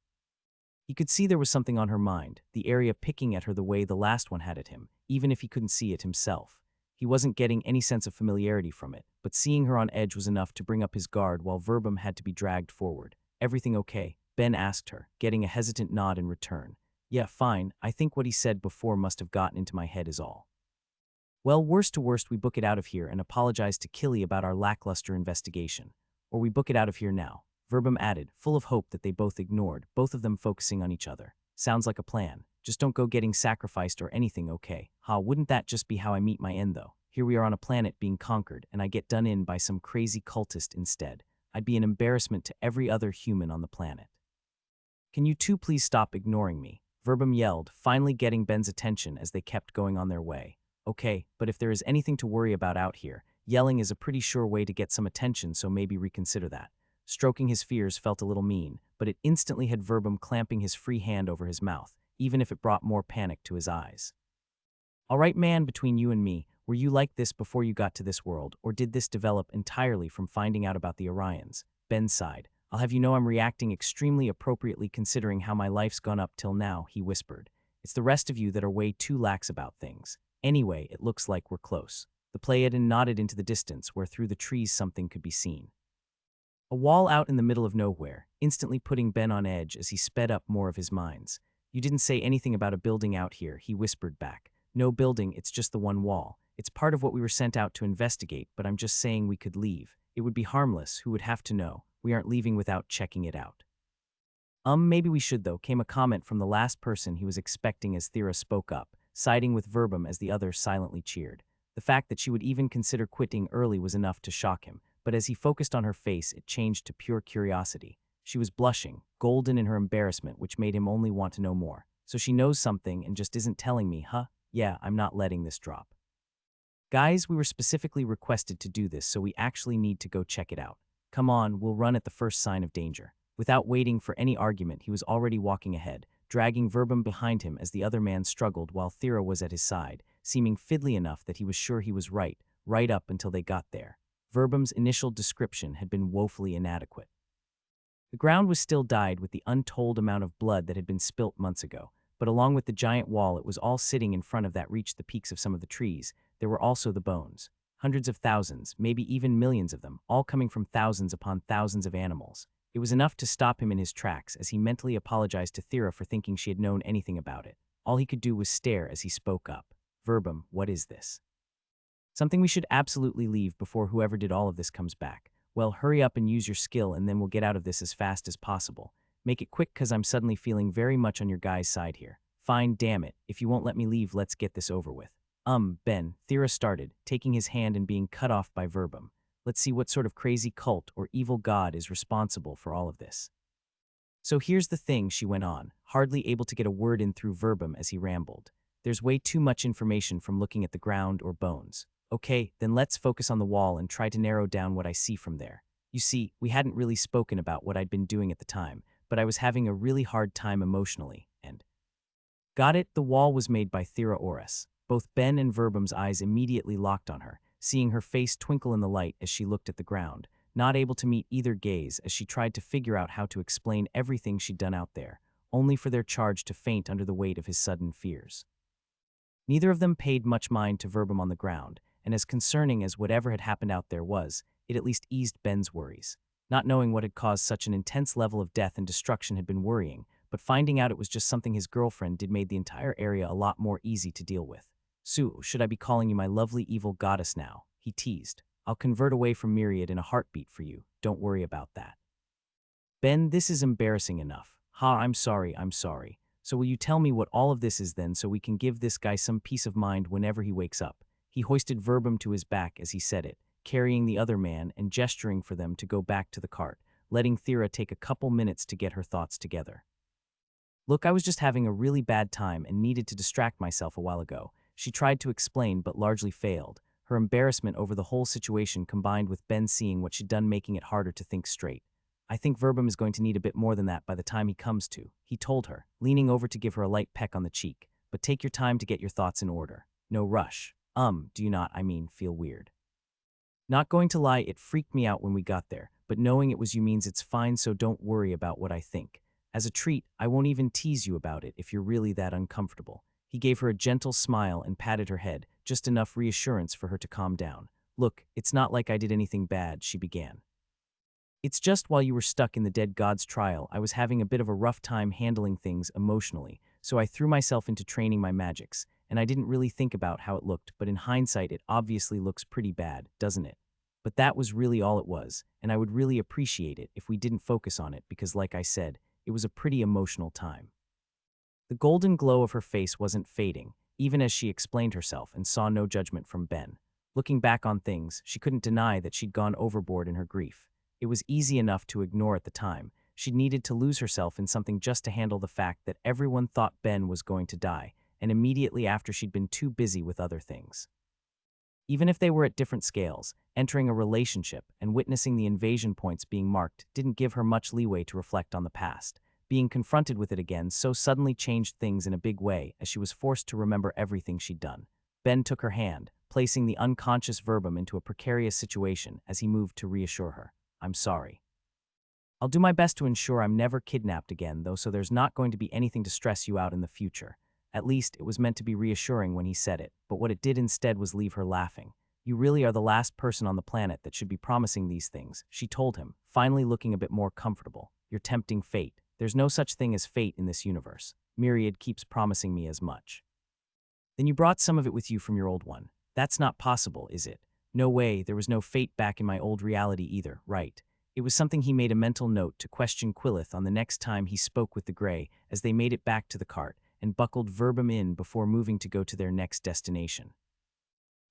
He could see there was something on her mind, the area picking at her the way the last one had at him, even if he couldn't see it himself. He wasn't getting any sense of familiarity from it, but seeing her on edge was enough to bring up his guard while Verbum had to be dragged forward. Everything okay? Ben asked her, getting a hesitant nod in return. Yeah, fine. I think what he said before must have gotten into my head is all. Well, worst to worst, we book it out of here and apologize to Killy about our lackluster investigation. Or we book it out of here now. Verbum added, full of hope that they both ignored, both of them focusing on each other. Sounds like a plan. Just don't go getting sacrificed or anything, okay? Wouldn't that just be how I meet my end, though? Here we are on a planet being conquered, and I get done in by some crazy cultist instead. I'd be an embarrassment to every other human on the planet. Can you two please stop ignoring me? Verbum yelled, finally getting Ben's attention as they kept going on their way. Okay, but if there is anything to worry about out here, yelling is a pretty sure way to get some attention, so maybe reconsider that. Stroking his fears felt a little mean, but it instantly had Verbum clamping his free hand over his mouth, even if it brought more panic to his eyes. All right, man, between you and me, were you like this before you got to this world, or did this develop entirely from finding out about the Orions? Ben sighed. I'll have you know I'm reacting extremely appropriately considering how my life's gone up till now, he whispered. It's the rest of you that are way too lax about things. Anyway, it looks like we're close. The Pleiadian nodded into the distance where through the trees something could be seen. A wall out in the middle of nowhere, instantly putting Ben on edge as he sped up more of his mines. You didn't say anything about a building out here, he whispered back. No building, it's just the one wall. It's part of what we were sent out to investigate, but I'm just saying we could leave. It would be harmless, who would have to know? We aren't leaving without checking it out. Maybe we should though, came a comment from the last person he was expecting as Thera spoke up, siding with Verbum as the other silently cheered. The fact that she would even consider quitting early was enough to shock him, but as he focused on her face, it changed to pure curiosity. She was blushing, golden in her embarrassment, which made him only want to know more. So she knows something and just isn't telling me, huh? Yeah, I'm not letting this drop. Guys, we were specifically requested to do this, so we actually need to go check it out. Come on, we'll run at the first sign of danger. Without waiting for any argument, he was already walking ahead, dragging Verbum behind him as the other man struggled while Thera was at his side, seeming fiddly enough that he was sure he was right up until they got there. Verbum's initial description had been woefully inadequate. The ground was still dyed with the untold amount of blood that had been spilt months ago, but along with the giant wall it was all sitting in front of that reached the peaks of some of the trees, there were also the bones. Hundreds of thousands, maybe even millions of them, all coming from thousands upon thousands of animals. It was enough to stop him in his tracks as he mentally apologized to Thera for thinking she had known anything about it. All he could do was stare as he spoke up. Verbum, what is this? Something we should absolutely leave before whoever did all of this comes back. Well, hurry up and use your skill and then we'll get out of this as fast as possible. Make it quick cause I'm suddenly feeling very much on your guy's side here. Fine, damn it. If you won't let me leave, let's get this over with. Ben, Thera started, taking his hand and being cut off by Verbum. Let's see what sort of crazy cult or evil god is responsible for all of this. So here's the thing, she went on, hardly able to get a word in through Verbum as he rambled. There's way too much information from looking at the ground or bones. Okay, then let's focus on the wall and try to narrow down what I see from there. You see, we hadn't really spoken about what I'd been doing at the time, but I was having a really hard time emotionally, and… Got it, the wall was made by Thera Oris. Both Ben and Verbum's eyes immediately locked on her, seeing her face twinkle in the light as she looked at the ground, not able to meet either gaze as she tried to figure out how to explain everything she'd done out there, only for their charge to faint under the weight of his sudden fears. Neither of them paid much mind to Verbum on the ground, and as concerning as whatever had happened out there was, it at least eased Ben's worries. Not knowing what had caused such an intense level of death and destruction had been worrying, but finding out it was just something his girlfriend did made the entire area a lot more easy to deal with. Sue, should I be calling you my lovely evil goddess now? He teased. I'll convert away from Myriad in a heartbeat for you. Don't worry about that. Ben, this is embarrassing enough. I'm sorry. So will you tell me what all of this is then so we can give this guy some peace of mind whenever he wakes up? He hoisted Verbum to his back as he said it, carrying the other man and gesturing for them to go back to the cart, letting Thera take a couple minutes to get her thoughts together. Look, I was just having a really bad time and needed to distract myself a while ago. She tried to explain but largely failed, her embarrassment over the whole situation combined with Ben seeing what she'd done making it harder to think straight. I think Verbum is going to need a bit more than that by the time he comes to, he told her, leaning over to give her a light peck on the cheek. But take your time to get your thoughts in order. No rush. Do you not, feel weird? Not going to lie, it freaked me out when we got there, but knowing it was you means it's fine, so don't worry about what I think. As a treat, I won't even tease you about it if you're really that uncomfortable. He gave her a gentle smile and patted her head, just enough reassurance for her to calm down. Look, it's not like I did anything bad, she began. It's just while you were stuck in the dead god's trial, I was having a bit of a rough time handling things emotionally, so I threw myself into training my magics, and I didn't really think about how it looked, but in hindsight it obviously looks pretty bad, doesn't it? But that was really all it was, and I would really appreciate it if we didn't focus on it because, like I said, it was a pretty emotional time. The golden glow of her face wasn't fading, even as she explained herself and saw no judgment from Ben. Looking back on things, she couldn't deny that she'd gone overboard in her grief. It was easy enough to ignore at the time. She needed to lose herself in something just to handle the fact that everyone thought Ben was going to die, and immediately after she'd been too busy with other things. Even if they were at different scales, entering a relationship and witnessing the invasion points being marked didn't give her much leeway to reflect on the past. Being confronted with it again so suddenly changed things in a big way as she was forced to remember everything she'd done. Ben took her hand, placing the unconscious Verbum into a precarious situation as he moved to reassure her. I'm sorry. I'll do my best to ensure I'm never kidnapped again, though, so there's not going to be anything to stress you out in the future. At least, it was meant to be reassuring when he said it, but what it did instead was leave her laughing. You really are the last person on the planet that should be promising these things, she told him, finally looking a bit more comfortable. You're tempting fate. There's no such thing as fate in this universe. Myriad keeps promising me as much. Then you brought some of it with you from your old one. That's not possible, is it? No way, there was no fate back in my old reality either, right? It was something he made a mental note to question Quillith on the next time he spoke with the Grey as they made it back to the cart and buckled Verbum in before moving to go to their next destination.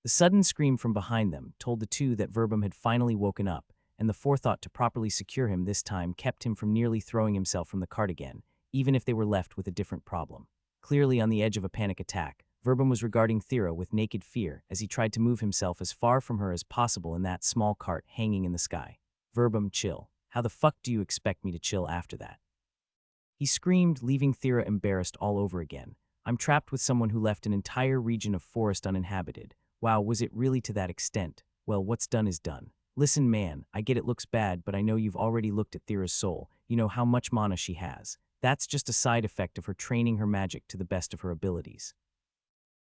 The sudden scream from behind them told the two that Verbum had finally woken up, and the forethought to properly secure him this time kept him from nearly throwing himself from the cart again, even if they were left with a different problem. Clearly on the edge of a panic attack, Verbum was regarding Thera with naked fear as he tried to move himself as far from her as possible in that small cart hanging in the sky. Verbum, chill. How the fuck do you expect me to chill after that? He screamed, leaving Thera embarrassed all over again. I'm trapped with someone who left an entire region of forest uninhabited. Wow, was it really to that extent? Well, what's done is done. Listen, man, I get it looks bad, but I know you've already looked at Thera's soul. You know how much mana she has. That's just a side effect of her training her magic to the best of her abilities.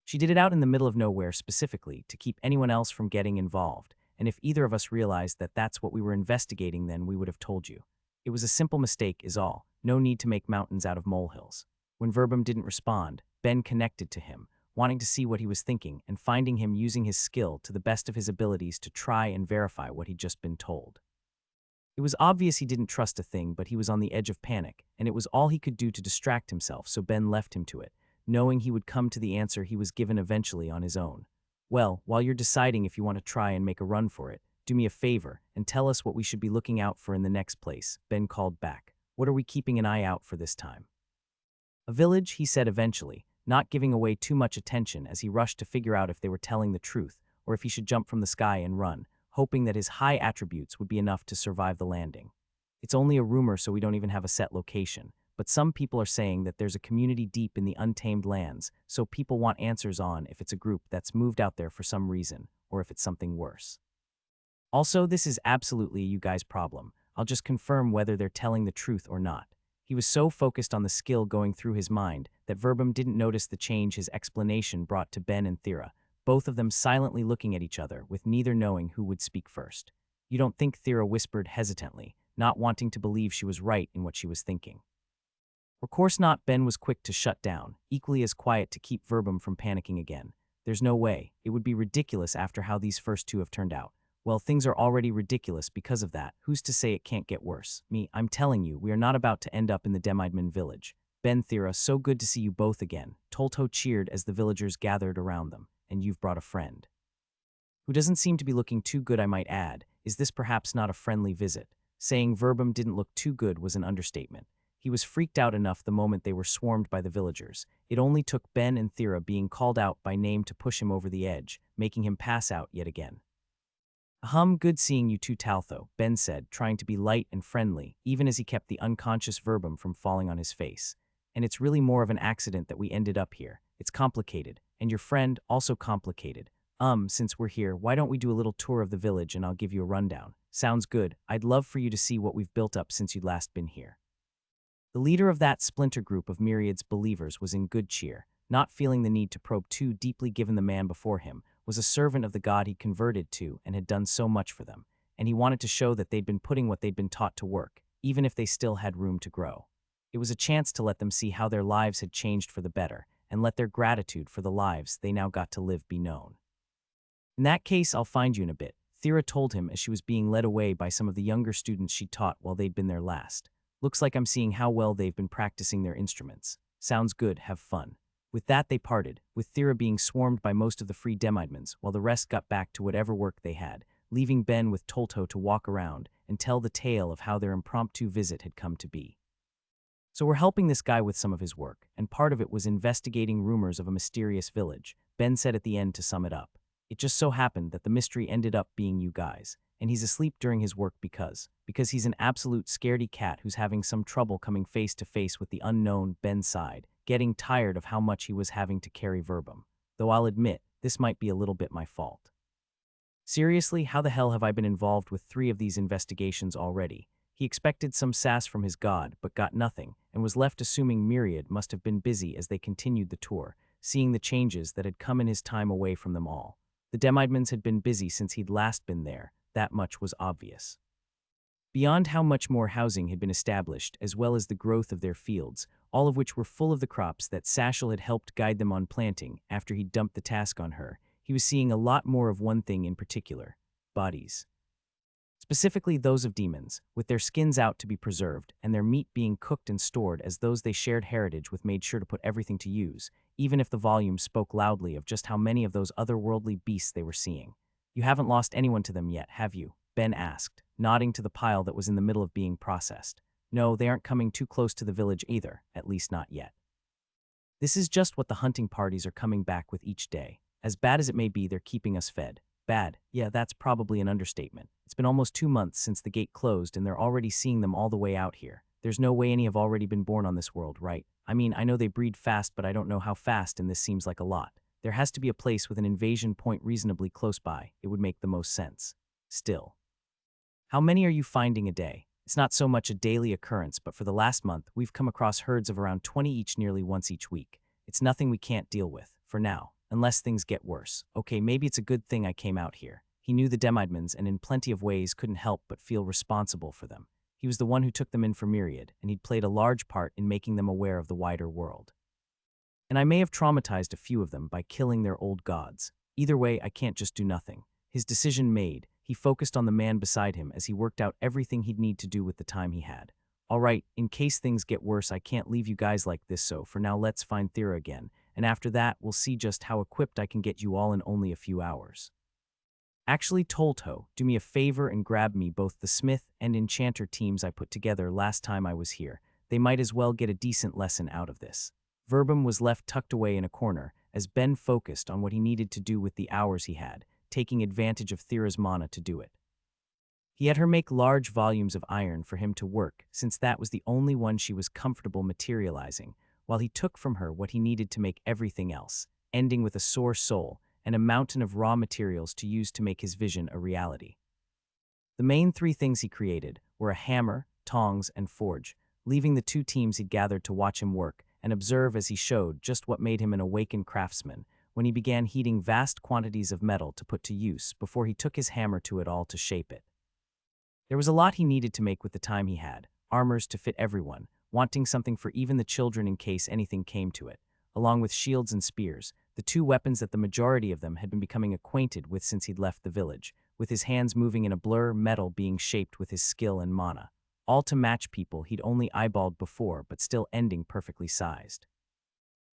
She did it out in the middle of nowhere specifically to keep anyone else from getting involved, and if either of us realized that that's what we were investigating, then we would have told you. It was a simple mistake is all, no need to make mountains out of molehills. When Verbum didn't respond, Ben connected to him, wanting to see what he was thinking and finding him using his skill to the best of his abilities to try and verify what he'd just been told. It was obvious he didn't trust a thing, but he was on the edge of panic, and it was all he could do to distract himself, so Ben left him to it, knowing he would come to the answer he was given eventually on his own. Well, while you're deciding if you want to try and make a run for it, do me a favor and tell us what we should be looking out for in the next place, Ben called back. What are we keeping an eye out for this time? A village, he said eventually, not giving away too much attention as he rushed to figure out if they were telling the truth or if he should jump from the sky and run, hoping that his high attributes would be enough to survive the landing. It's only a rumor, so we don't even have a set location, but some people are saying that there's a community deep in the untamed lands, so people want answers on if it's a group that's moved out there for some reason, or if it's something worse. Also, this is absolutely a you guys' problem. I'll just confirm whether they're telling the truth or not. He was so focused on the skill going through his mind that Verbum didn't notice the change his explanation brought to Ben and Thera, both of them silently looking at each other with neither knowing who would speak first. You don't think, Thera whispered hesitantly, not wanting to believe she was right in what she was thinking. Of course not, Ben was quick to shut down, equally as quiet to keep Verbum from panicking again. There's no way. It would be ridiculous after how these first two have turned out. Well, things are already ridiculous because of that. Who's to say it can't get worse? I'm telling you, we are not about to end up in the Demidman village. Ben, Thera, so good to see you both again. Tolto cheered as the villagers gathered around them. And you've brought a friend. Who doesn't seem to be looking too good, I might add. Is this perhaps not a friendly visit? Saying Verbum didn't look too good was an understatement. He was freaked out enough the moment they were swarmed by the villagers. It only took Ben and Thera being called out by name to push him over the edge, making him pass out yet again. Good seeing you too, Taltho, Ben said, trying to be light and friendly, even as he kept the unconscious Verbum from falling on his face. And it's really more of an accident that we ended up here. It's complicated, and your friend also complicated. Since we're here, why don't we do a little tour of the village and I'll give you a rundown. Sounds good. I'd love for you to see what we've built up since you'd last been here. The leader of that splinter group of Myriad's believers was in good cheer, not feeling the need to probe too deeply given the man before him was a servant of the god he'd converted to and had done so much for them, and he wanted to show that they'd been putting what they'd been taught to work, even if they still had room to grow. It was a chance to let them see how their lives had changed for the better, and let their gratitude for the lives they now got to live be known. In that case, I'll find you in a bit, Thera told him as she was being led away by some of the younger students she taught while they'd been there last. Looks like I'm seeing how well they've been practicing their instruments. Sounds good, have fun. With that they parted, with Thera being swarmed by most of the free Demidmans, while the rest got back to whatever work they had, leaving Ben with Tolto to walk around and tell the tale of how their impromptu visit had come to be. So we're helping this guy with some of his work, and part of it was investigating rumors of a mysterious village, Ben said at the end to sum it up. It just so happened that the mystery ended up being you guys, and he's asleep during his work because he's an absolute scaredy cat who's having some trouble coming face to face with the unknown. Ben sighed, getting tired of how much he was having to carry Verbum. Though I'll admit, this might be a little bit my fault. Seriously, how the hell have I been involved with 3 of these investigations already? He expected some sass from his god, but got nothing, and was left assuming Myriad must have been busy as they continued the tour, seeing the changes that had come in his time away from them all. The Demidmans had been busy since he'd last been there, that much was obvious. Beyond how much more housing had been established, as well as the growth of their fields, all of which were full of the crops that Sashel had helped guide them on planting after he'd dumped the task on her, he was seeing a lot more of one thing in particular: bodies. Specifically those of demons, with their skins out to be preserved and their meat being cooked and stored as those they shared heritage with made sure to put everything to use, even if the volume spoke loudly of just how many of those otherworldly beasts they were seeing. You haven't lost anyone to them yet, have you? Ben asked, nodding to the pile that was in the middle of being processed. No, they aren't coming too close to the village either, at least not yet. This is just what the hunting parties are coming back with each day. As bad as it may be, they're keeping us fed. Bad. Yeah, that's probably an understatement. It's been almost 2 months since the gate closed and they're already seeing them all the way out here. There's no way any have already been born on this world, right? I mean, I know they breed fast, but I don't know how fast, and this seems like a lot. There has to be a place with an invasion point reasonably close by. It would make the most sense. Still. How many are you finding a day? It's not so much a daily occurrence, but for the last month, we've come across herds of around 20 each nearly once each week. It's nothing we can't deal with, for now, unless things get worse. Okay, maybe it's a good thing I came out here. He knew the Demidmans and in plenty of ways couldn't help but feel responsible for them. He was the one who took them in for Myriad, and he'd played a large part in making them aware of the wider world. And I may have traumatized a few of them by killing their old gods. Either way, I can't just do nothing. His decision made, he focused on the man beside him as he worked out everything he'd need to do with the time he had. All right, in case things get worse, I can't leave you guys like this, so for now let's find Thera again, and after that we'll see just how equipped I can get you all in only a few hours. Actually, Tolto, do me a favor and grab me both the Smith and Enchanter teams I put together last time I was here. They might as well get a decent lesson out of this. Verbum was left tucked away in a corner, as Ben focused on what he needed to do with the hours he had, taking advantage of Thera's mana to do it. He had her make large volumes of iron for him to work, since that was the only one she was comfortable materializing, while he took from her what he needed to make everything else, ending with a sore soul and a mountain of raw materials to use to make his vision a reality. The main three things he created were a hammer, tongs, and forge, leaving the two teams he'd gathered to watch him work and observe as he showed just what made him an awakened craftsman when he began heating vast quantities of metal to put to use before he took his hammer to it all to shape it. There was a lot he needed to make with the time he had, armors to fit everyone, wanting something for even the children in case anything came to it, along with shields and spears, the two weapons that the majority of them had been becoming acquainted with since he'd left the village, with his hands moving in a blur, metal being shaped with his skill and mana, all to match people he'd only eyeballed before but still ending perfectly sized.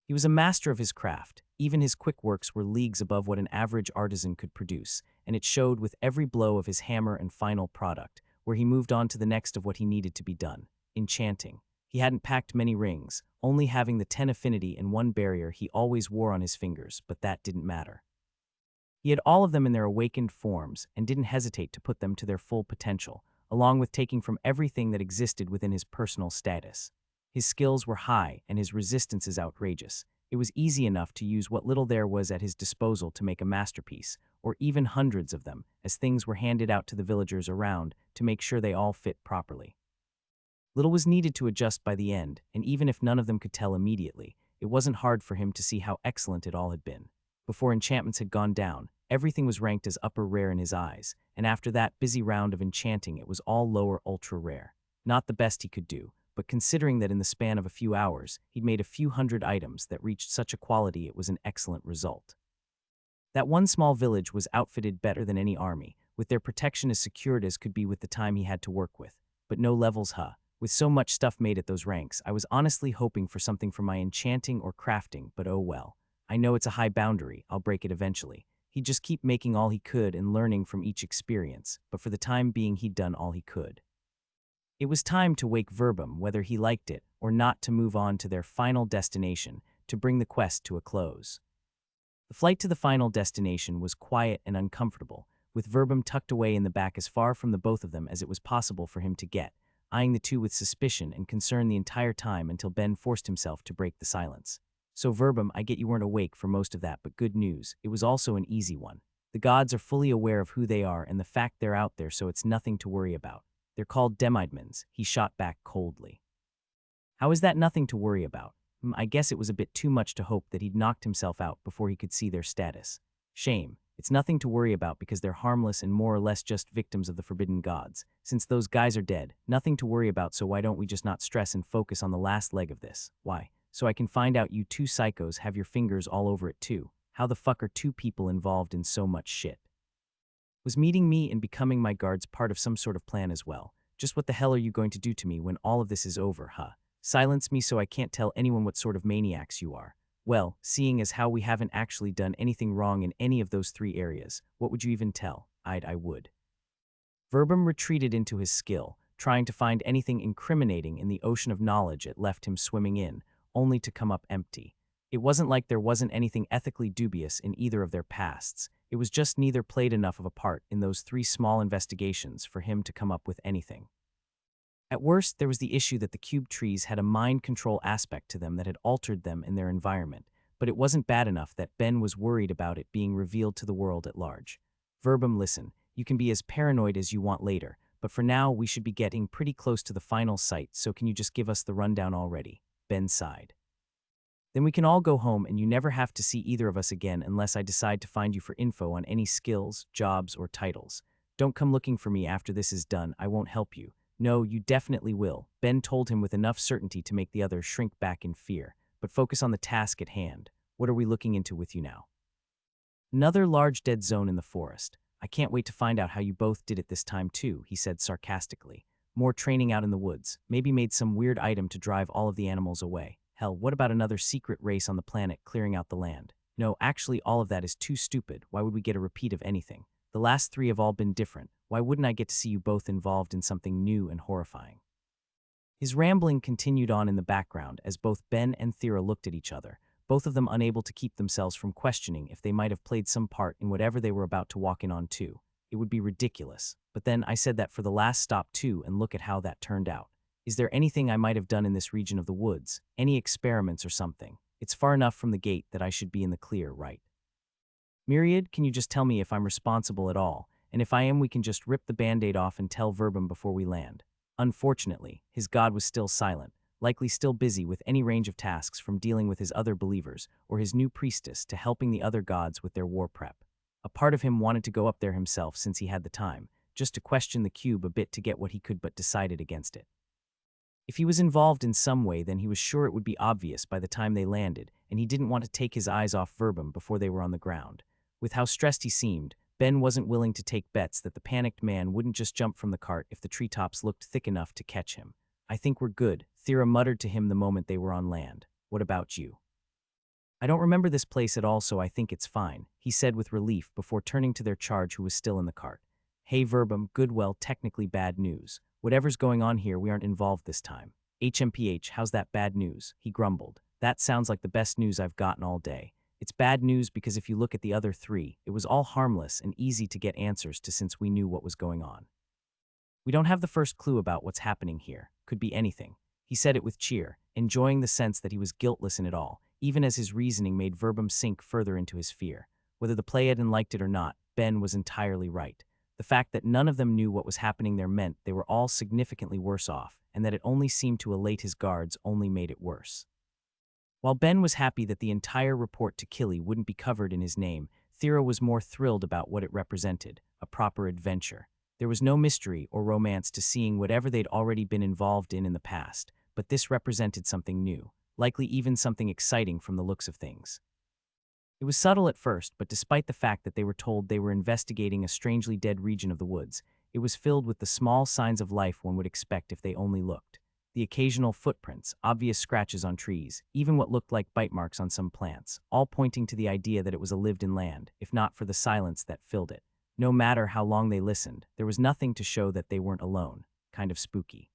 He was a master of his craft. Even his quick works were leagues above what an average artisan could produce, and it showed with every blow of his hammer and final product, where he moved on to the next of what he needed to be done, enchanting. He hadn't packed many rings, only having the 10 affinity and 1 barrier he always wore on his fingers, but that didn't matter. He had all of them in their awakened forms and didn't hesitate to put them to their full potential, along with taking from everything that existed within his personal status. His skills were high and his resistances outrageous. It was easy enough to use what little there was at his disposal to make a masterpiece, or even hundreds of them, as things were handed out to the villagers around to make sure they all fit properly. Little was needed to adjust by the end, and even if none of them could tell immediately, it wasn't hard for him to see how excellent it all had been. Before enchantments had gone down, everything was ranked as upper rare in his eyes, and after that busy round of enchanting it was all lower ultra rare. Not the best he could do, but considering that in the span of a few hours, he'd made a few hundred items that reached such a quality it was an excellent result. That one small village was outfitted better than any army, with their protection as secured as could be with the time he had to work with, but no levels, huh? With so much stuff made at those ranks, I was honestly hoping for something from my enchanting or crafting, but oh well. I know it's a high boundary, I'll break it eventually. He'd just keep making all he could and learning from each experience, but for the time being he'd done all he could. It was time to wake Verbum, whether he liked it or not, to move on to their final destination, to bring the quest to a close. The flight to the final destination was quiet and uncomfortable, with Verbum tucked away in the back as far from the both of them as it was possible for him to get, eyeing the two with suspicion and concern the entire time until Ben forced himself to break the silence. So Verbum, I get you weren't awake for most of that, but good news, it was also an easy one. The gods are fully aware of who they are and the fact they're out there, so it's nothing to worry about. They're called Demidmans, he shot back coldly. How is that nothing to worry about? I guess it was a bit too much to hope that he'd knocked himself out before he could see their status. Shame. It's nothing to worry about because they're harmless and more or less just victims of the forbidden gods. Since those guys are dead, nothing to worry about, so why don't we just not stress and focus on the last leg of this? Why? So I can find out you two psychos have your fingers all over it too. How the fuck are two people involved in so much shit? Was meeting me and becoming my guards part of some sort of plan as well? Just what the hell are you going to do to me when all of this is over, huh? Silence me so I can't tell anyone what sort of maniacs you are. Well, seeing as how we haven't actually done anything wrong in any of those 3 areas, what would you even tell? I would. Verbum retreated into his skill, trying to find anything incriminating in the ocean of knowledge it left him swimming in, only to come up empty. It wasn't like there wasn't anything ethically dubious in either of their pasts. It was just neither played enough of a part in those 3 small investigations for him to come up with anything. At worst, there was the issue that the cube trees had a mind control aspect to them that had altered them in their environment, but it wasn't bad enough that Ben was worried about it being revealed to the world at large. Verbum, listen, you can be as paranoid as you want later, but for now we should be getting pretty close to the final site, so can you just give us the rundown already? Ben sighed. Then we can all go home and you never have to see either of us again unless I decide to find you for info on any skills, jobs, or titles. Don't come looking for me after this is done, I won't help you. No, you definitely will, Ben told him with enough certainty to make the other shrink back in fear. But focus on the task at hand. What are we looking into with you now? Another large dead zone in the forest. I can't wait to find out how you both did it this time too, he said sarcastically. More training out in the woods, maybe made some weird item to drive all of the animals away. Hell, what about another secret race on the planet clearing out the land? No, actually all of that is too stupid. Why would we get a repeat of anything? The last 3 have all been different. Why wouldn't I get to see you both involved in something new and horrifying? His rambling continued on in the background as both Ben and Thera looked at each other, both of them unable to keep themselves from questioning if they might have played some part in whatever they were about to walk in on too. It would be ridiculous. But then I said that for the last stop too, and look at how that turned out. Is there anything I might have done in this region of the woods? Any experiments or something? It's far enough from the gate that I should be in the clear, right? Myriad, can you just tell me if I'm responsible at all? And if I am, we can just rip the band-aid off and tell Verbum before we land. Unfortunately, his god was still silent, likely still busy with any range of tasks from dealing with his other believers or his new priestess to helping the other gods with their war prep. A part of him wanted to go up there himself since he had the time, just to question the cube a bit to get what he could, but decided against it. If he was involved in some way, then he was sure it would be obvious by the time they landed, and he didn't want to take his eyes off Verbum before they were on the ground. With how stressed he seemed, Ben wasn't willing to take bets that the panicked man wouldn't just jump from the cart if the treetops looked thick enough to catch him. I think we're good, Thera muttered to him the moment they were on land. What about you? I don't remember this place at all, so I think it's fine, he said with relief before turning to their charge who was still in the cart. Hey Verbum, good, well, technically bad news. Whatever's going on here, we aren't involved this time. HMPH, how's that bad news? He grumbled. That sounds like the best news I've gotten all day. It's bad news because if you look at the other 3, it was all harmless and easy to get answers to since we knew what was going on. We don't have the first clue about what's happening here. Could be anything. He said it with cheer, enjoying the sense that he was guiltless in it all, even as his reasoning made Verbum sink further into his fear. Whether the Pleiadian liked it or not, Ben was entirely right. The fact that none of them knew what was happening there meant they were all significantly worse off, and that it only seemed to elate his guards only made it worse. While Ben was happy that the entire report to Killy wouldn't be covered in his name, Thera was more thrilled about what it represented, a proper adventure. There was no mystery or romance to seeing whatever they'd already been involved in the past, but this represented something new, likely even something exciting from the looks of things. It was subtle at first, but despite the fact that they were told they were investigating a strangely dead region of the woods, it was filled with the small signs of life one would expect if they only looked. The occasional footprints, obvious scratches on trees, even what looked like bite marks on some plants, all pointing to the idea that it was a lived-in land, if not for the silence that filled it. No matter how long they listened, there was nothing to show that they weren't alone. Kind of spooky.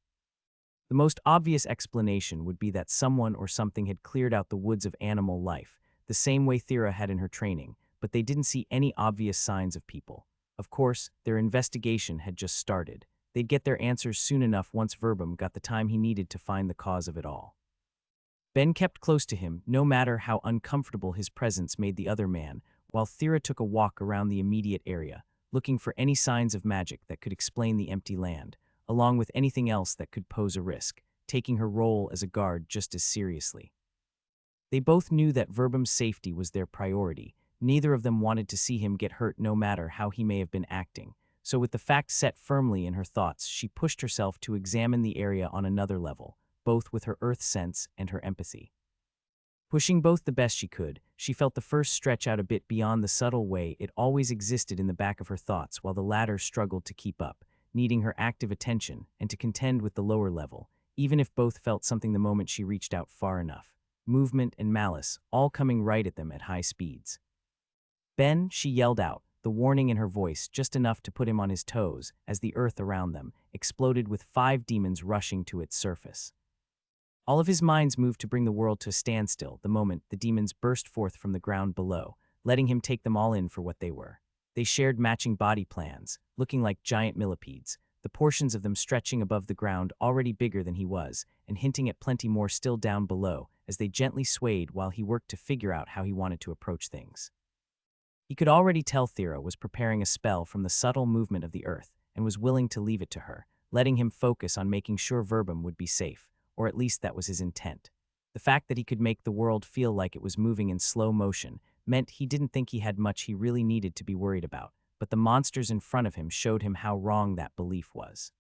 The most obvious explanation would be that someone or something had cleared out the woods of animal life, the same way Thera had in her training, but they didn't see any obvious signs of people. Of course, their investigation had just started. They'd get their answers soon enough once Verbum got the time he needed to find the cause of it all. Ben kept close to him, no matter how uncomfortable his presence made the other man, while Thera took a walk around the immediate area, looking for any signs of magic that could explain the empty land, along with anything else that could pose a risk, taking her role as a guard just as seriously. They both knew that Verbum's safety was their priority. Neither of them wanted to see him get hurt no matter how he may have been acting. So with the fact set firmly in her thoughts, she pushed herself to examine the area on another level, both with her earth sense and her empathy. Pushing both the best she could, she felt the first stretch out a bit beyond the subtle way it always existed in the back of her thoughts, while the latter struggled to keep up, needing her active attention and to contend with the lower level, even if both felt something the moment she reached out far enough. Movement and malice, all coming right at them at high speeds. Ben, she yelled out, the warning in her voice just enough to put him on his toes as the earth around them exploded with 5 demons rushing to its surface. All of his minds moved to bring the world to a standstill the moment the demons burst forth from the ground below, letting him take them all in for what they were. They shared matching body plans, looking like giant millipedes, the portions of them stretching above the ground already bigger than he was, and hinting at plenty more still down below as they gently swayed while he worked to figure out how he wanted to approach things. He could already tell Thera was preparing a spell from the subtle movement of the earth and was willing to leave it to her, letting him focus on making sure Verbum would be safe, or at least that was his intent. The fact that he could make the world feel like it was moving in slow motion meant he didn't think he had much he really needed to be worried about, but the monsters in front of him showed him how wrong that belief was.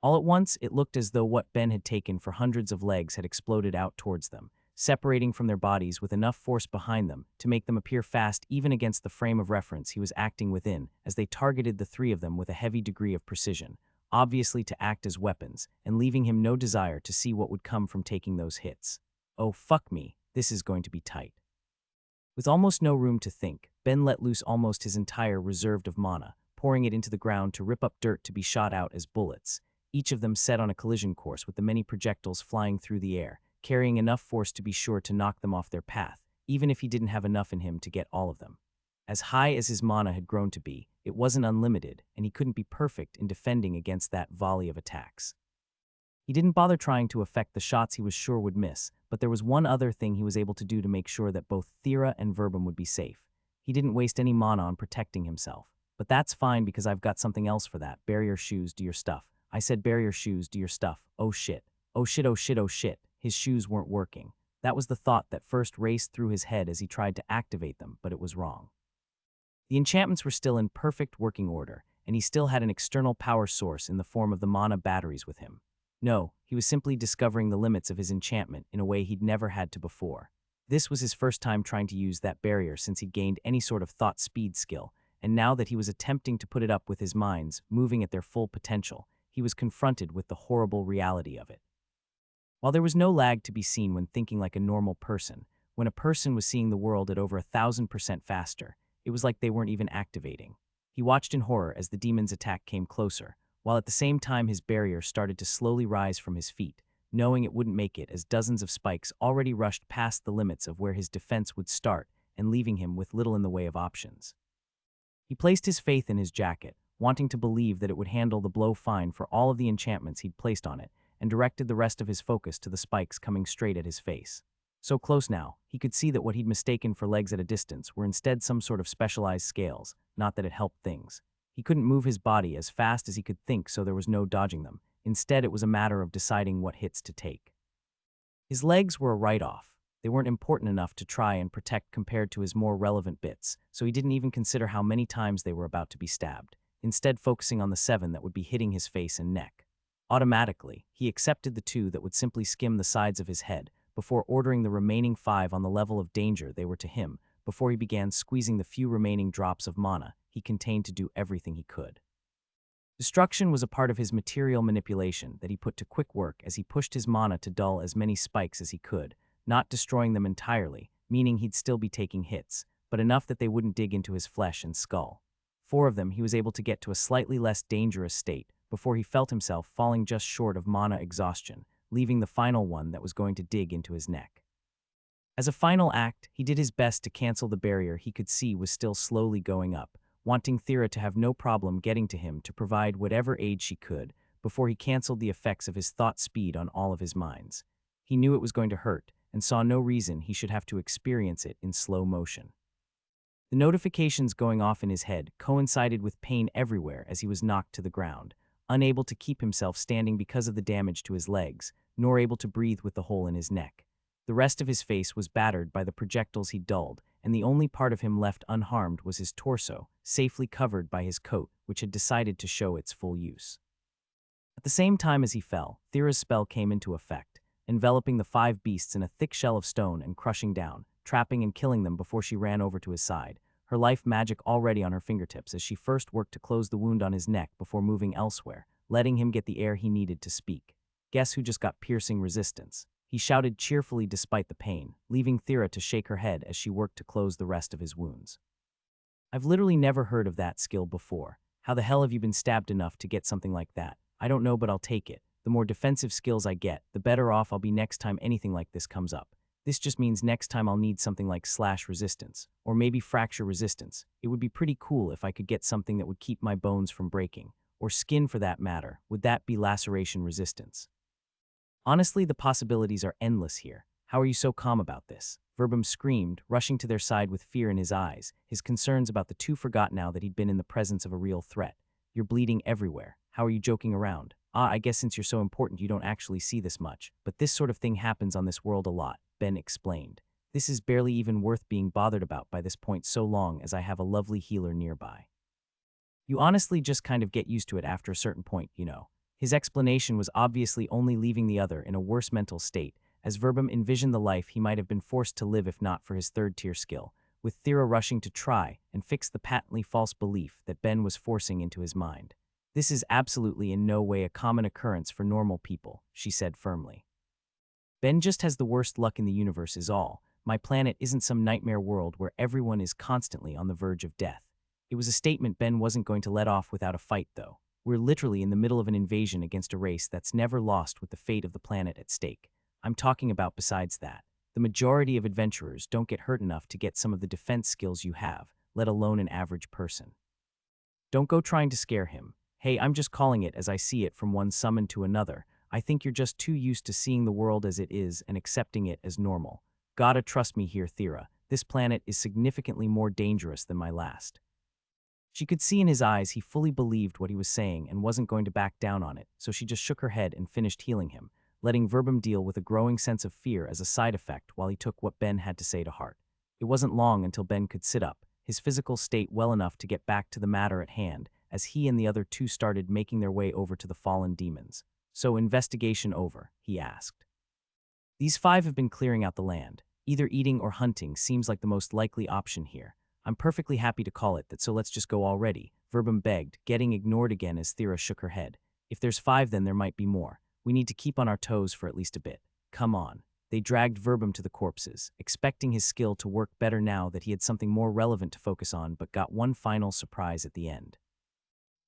All at once, it looked as though what Ben had taken for hundreds of legs had exploded out towards them, separating from their bodies with enough force behind them to make them appear fast even against the frame of reference he was acting within as they targeted the three of them with a heavy degree of precision, obviously to act as weapons, and leaving him no desire to see what would come from taking those hits. Oh, fuck me, this is going to be tight. With almost no room to think, Ben let loose almost his entire reserve of mana, pouring it into the ground to rip up dirt to be shot out as bullets, each of them set on a collision course with the many projectiles flying through the air, carrying enough force to be sure to knock them off their path, even if he didn't have enough in him to get all of them. As high as his mana had grown to be, it wasn't unlimited, and he couldn't be perfect in defending against that volley of attacks. He didn't bother trying to affect the shots he was sure would miss, but there was one other thing he was able to do to make sure that both Thera and Verbum would be safe. He didn't waste any mana on protecting himself. But that's fine because I've got something else for that. Barrier shoes, do your stuff. I said barrier shoes, do your stuff. Oh shit. Oh shit, oh shit, oh shit. His shoes weren't working. That was the thought that first raced through his head as he tried to activate them, but it was wrong. The enchantments were still in perfect working order, and he still had an external power source in the form of the mana batteries with him. No, he was simply discovering the limits of his enchantment in a way he'd never had to before. This was his first time trying to use that barrier since he'd gained any sort of thought speed skill, and now that he was attempting to put it up with his minds, moving at their full potential, he was confronted with the horrible reality of it. While there was no lag to be seen when thinking like a normal person, when a person was seeing the world at over 1,000% faster, it was like they weren't even activating. He watched in horror as the demon's attack came closer, while at the same time his barrier started to slowly rise from his feet, knowing it wouldn't make it as dozens of spikes already rushed past the limits of where his defense would start and leaving him with little in the way of options. He placed his faith in his jacket, wanting to believe that it would handle the blow fine for all of the enchantments he'd placed on it, and directed the rest of his focus to the spikes coming straight at his face. So close now, he could see that what he'd mistaken for legs at a distance were instead some sort of specialized scales, not that it helped things. He couldn't move his body as fast as he could think, so there was no dodging them. Instead, it was a matter of deciding what hits to take. His legs were a write-off. They weren't important enough to try and protect compared to his more relevant bits, so he didn't even consider how many times they were about to be stabbed, instead focusing on the 7 that would be hitting his face and neck. Automatically, he accepted the 2 that would simply skim the sides of his head, before ordering the remaining 5 on the level of danger they were to him, before he began squeezing the few remaining drops of mana he contained to do everything he could. Destruction was a part of his material manipulation that he put to quick work as he pushed his mana to dull as many spikes as he could, not destroying them entirely, meaning he'd still be taking hits, but enough that they wouldn't dig into his flesh and skull. 4 of them he was able to get to a slightly less dangerous state before he felt himself falling just short of mana exhaustion, leaving the final one that was going to dig into his neck. As a final act, he did his best to cancel the barrier he could see was still slowly going up, wanting Thera to have no problem getting to him to provide whatever aid she could, before he canceled the effects of his thought speed on all of his minds. He knew it was going to hurt, and saw no reason he should have to experience it in slow motion. The notifications going off in his head coincided with pain everywhere as he was knocked to the ground, unable to keep himself standing because of the damage to his legs, nor able to breathe with the hole in his neck. The rest of his face was battered by the projectiles he dulled, and the only part of him left unharmed was his torso, safely covered by his coat, which had decided to show its full use. At the same time as he fell, Thera's spell came into effect, enveloping the 5 beasts in a thick shell of stone and crushing down, trapping and killing them before she ran over to his side, her life magic already on her fingertips as she first worked to close the wound on his neck before moving elsewhere, letting him get the air he needed to speak. Guess who just got piercing resistance? He shouted cheerfully despite the pain, leaving Thera to shake her head as she worked to close the rest of his wounds. I've literally never heard of that skill before. How the hell have you been stabbed enough to get something like that? I don't know, but I'll take it. The more defensive skills I get, the better off I'll be next time anything like this comes up. This just means next time I'll need something like slash resistance, or maybe fracture resistance. It would be pretty cool if I could get something that would keep my bones from breaking, or skin for that matter. Would that be laceration resistance? Honestly, the possibilities are endless here. How are you so calm about this? Verbum screamed, rushing to their side with fear in his eyes, his concerns about the two forgot now that he'd been in the presence of a real threat. You're bleeding everywhere. How are you joking around? I guess since you're so important you don't actually see this much, but this sort of thing happens on this world a lot, Ben explained. This is barely even worth being bothered about by this point so long as I have a lovely healer nearby. You honestly just kind of get used to it after a certain point, you know. His explanation was obviously only leaving the other in a worse mental state, as Verbum envisioned the life he might have been forced to live if not for his third-tier skill, with Thera rushing to try and fix the patently false belief that Ben was forcing into his mind. This is absolutely in no way a common occurrence for normal people, she said firmly. Ben just has the worst luck in the universe is all. My planet isn't some nightmare world where everyone is constantly on the verge of death. It was a statement Ben wasn't going to let off without a fight, though. We're literally in the middle of an invasion against a race that's never lost with the fate of the planet at stake. I'm talking about besides that. The majority of adventurers don't get hurt enough to get some of the defense skills you have, let alone an average person. Don't go trying to scare him. Hey, I'm just calling it as I see it from one summon to another. I think you're just too used to seeing the world as it is and accepting it as normal. Gotta trust me here, Thera. This planet is significantly more dangerous than my last. She could see in his eyes he fully believed what he was saying and wasn't going to back down on it, so she just shook her head and finished healing him, letting Verbum deal with a growing sense of fear as a side effect while he took what Ben had to say to heart. It wasn't long until Ben could sit up, his physical state well enough to get back to the matter at hand, as he and the other two started making their way over to the fallen demons. So, investigation over, he asked. These 5 have been clearing out the land. Either eating or hunting seems like the most likely option here. I'm perfectly happy to call it that, so let's just go already, Verbum begged, getting ignored again as Thera shook her head. If there's 5 then there might be more. We need to keep on our toes for at least a bit. Come on. They dragged Verbum to the corpses, expecting his skill to work better now that he had something more relevant to focus on, but got one final surprise at the end.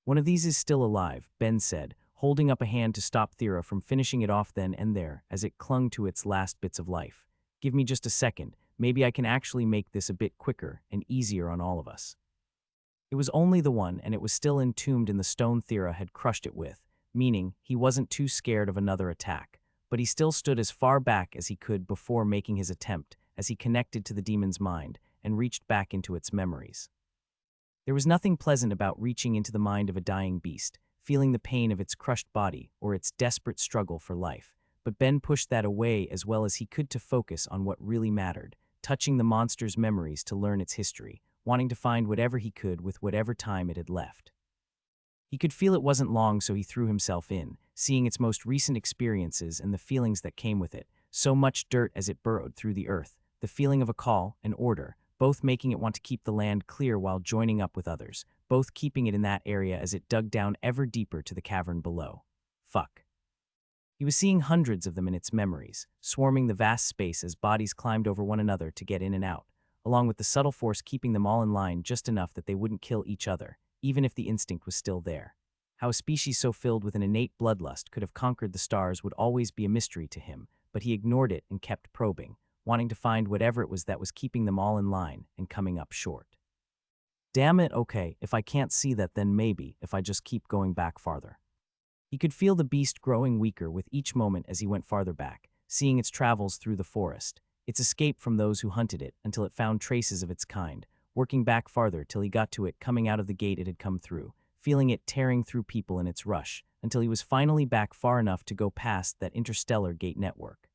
One of these is still alive, Ben said, holding up a hand to stop Thera from finishing it off then and there as it clung to its last bits of life. Give me just a second. Maybe I can actually make this a bit quicker and easier on all of us. It was only the one, and it was still entombed in the stone Thera had crushed it with, meaning he wasn't too scared of another attack, but he still stood as far back as he could before making his attempt as he connected to the demon's mind and reached back into its memories. There was nothing pleasant about reaching into the mind of a dying beast, feeling the pain of its crushed body or its desperate struggle for life, but Ben pushed that away as well as he could to focus on what really mattered, touching the monster's memories to learn its history, wanting to find whatever he could with whatever time it had left. He could feel it wasn't long, so he threw himself in, seeing its most recent experiences and the feelings that came with it, so much dirt as it burrowed through the earth, the feeling of a call, an order, both making it want to keep the land clear while joining up with others, both keeping it in that area as it dug down ever deeper to the cavern below. Fuck. He was seeing hundreds of them in its memories, swarming the vast space as bodies climbed over one another to get in and out, along with the subtle force keeping them all in line just enough that they wouldn't kill each other, even if the instinct was still there. How a species so filled with an innate bloodlust could have conquered the stars would always be a mystery to him, but he ignored it and kept probing, wanting to find whatever it was that was keeping them all in line and coming up short. Damn it, okay, if I can't see that then maybe, if I just keep going back farther. He could feel the beast growing weaker with each moment as he went farther back, seeing its travels through the forest, its escape from those who hunted it until it found traces of its kind, working back farther till he got to it coming out of the gate it had come through, feeling it tearing through people in its rush, until he was finally back far enough to go past that interstellar gate network.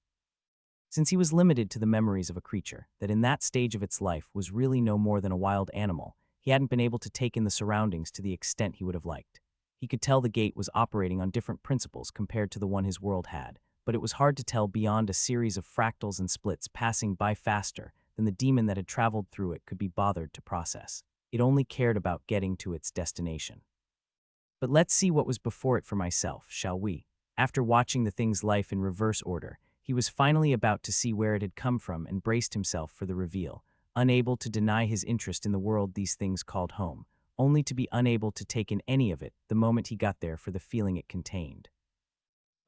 Since he was limited to the memories of a creature that in that stage of its life was really no more than a wild animal, he hadn't been able to take in the surroundings to the extent he would have liked. He could tell the gate was operating on different principles compared to the one his world had, but it was hard to tell beyond a series of fractals and splits passing by faster than the demon that had traveled through it could be bothered to process. It only cared about getting to its destination. But let's see what was before it for myself, shall we? After watching the thing's life in reverse order, he was finally about to see where it had come from and braced himself for the reveal, unable to deny his interest in the world these things called home, only to be unable to take in any of it the moment he got there for the feeling it contained.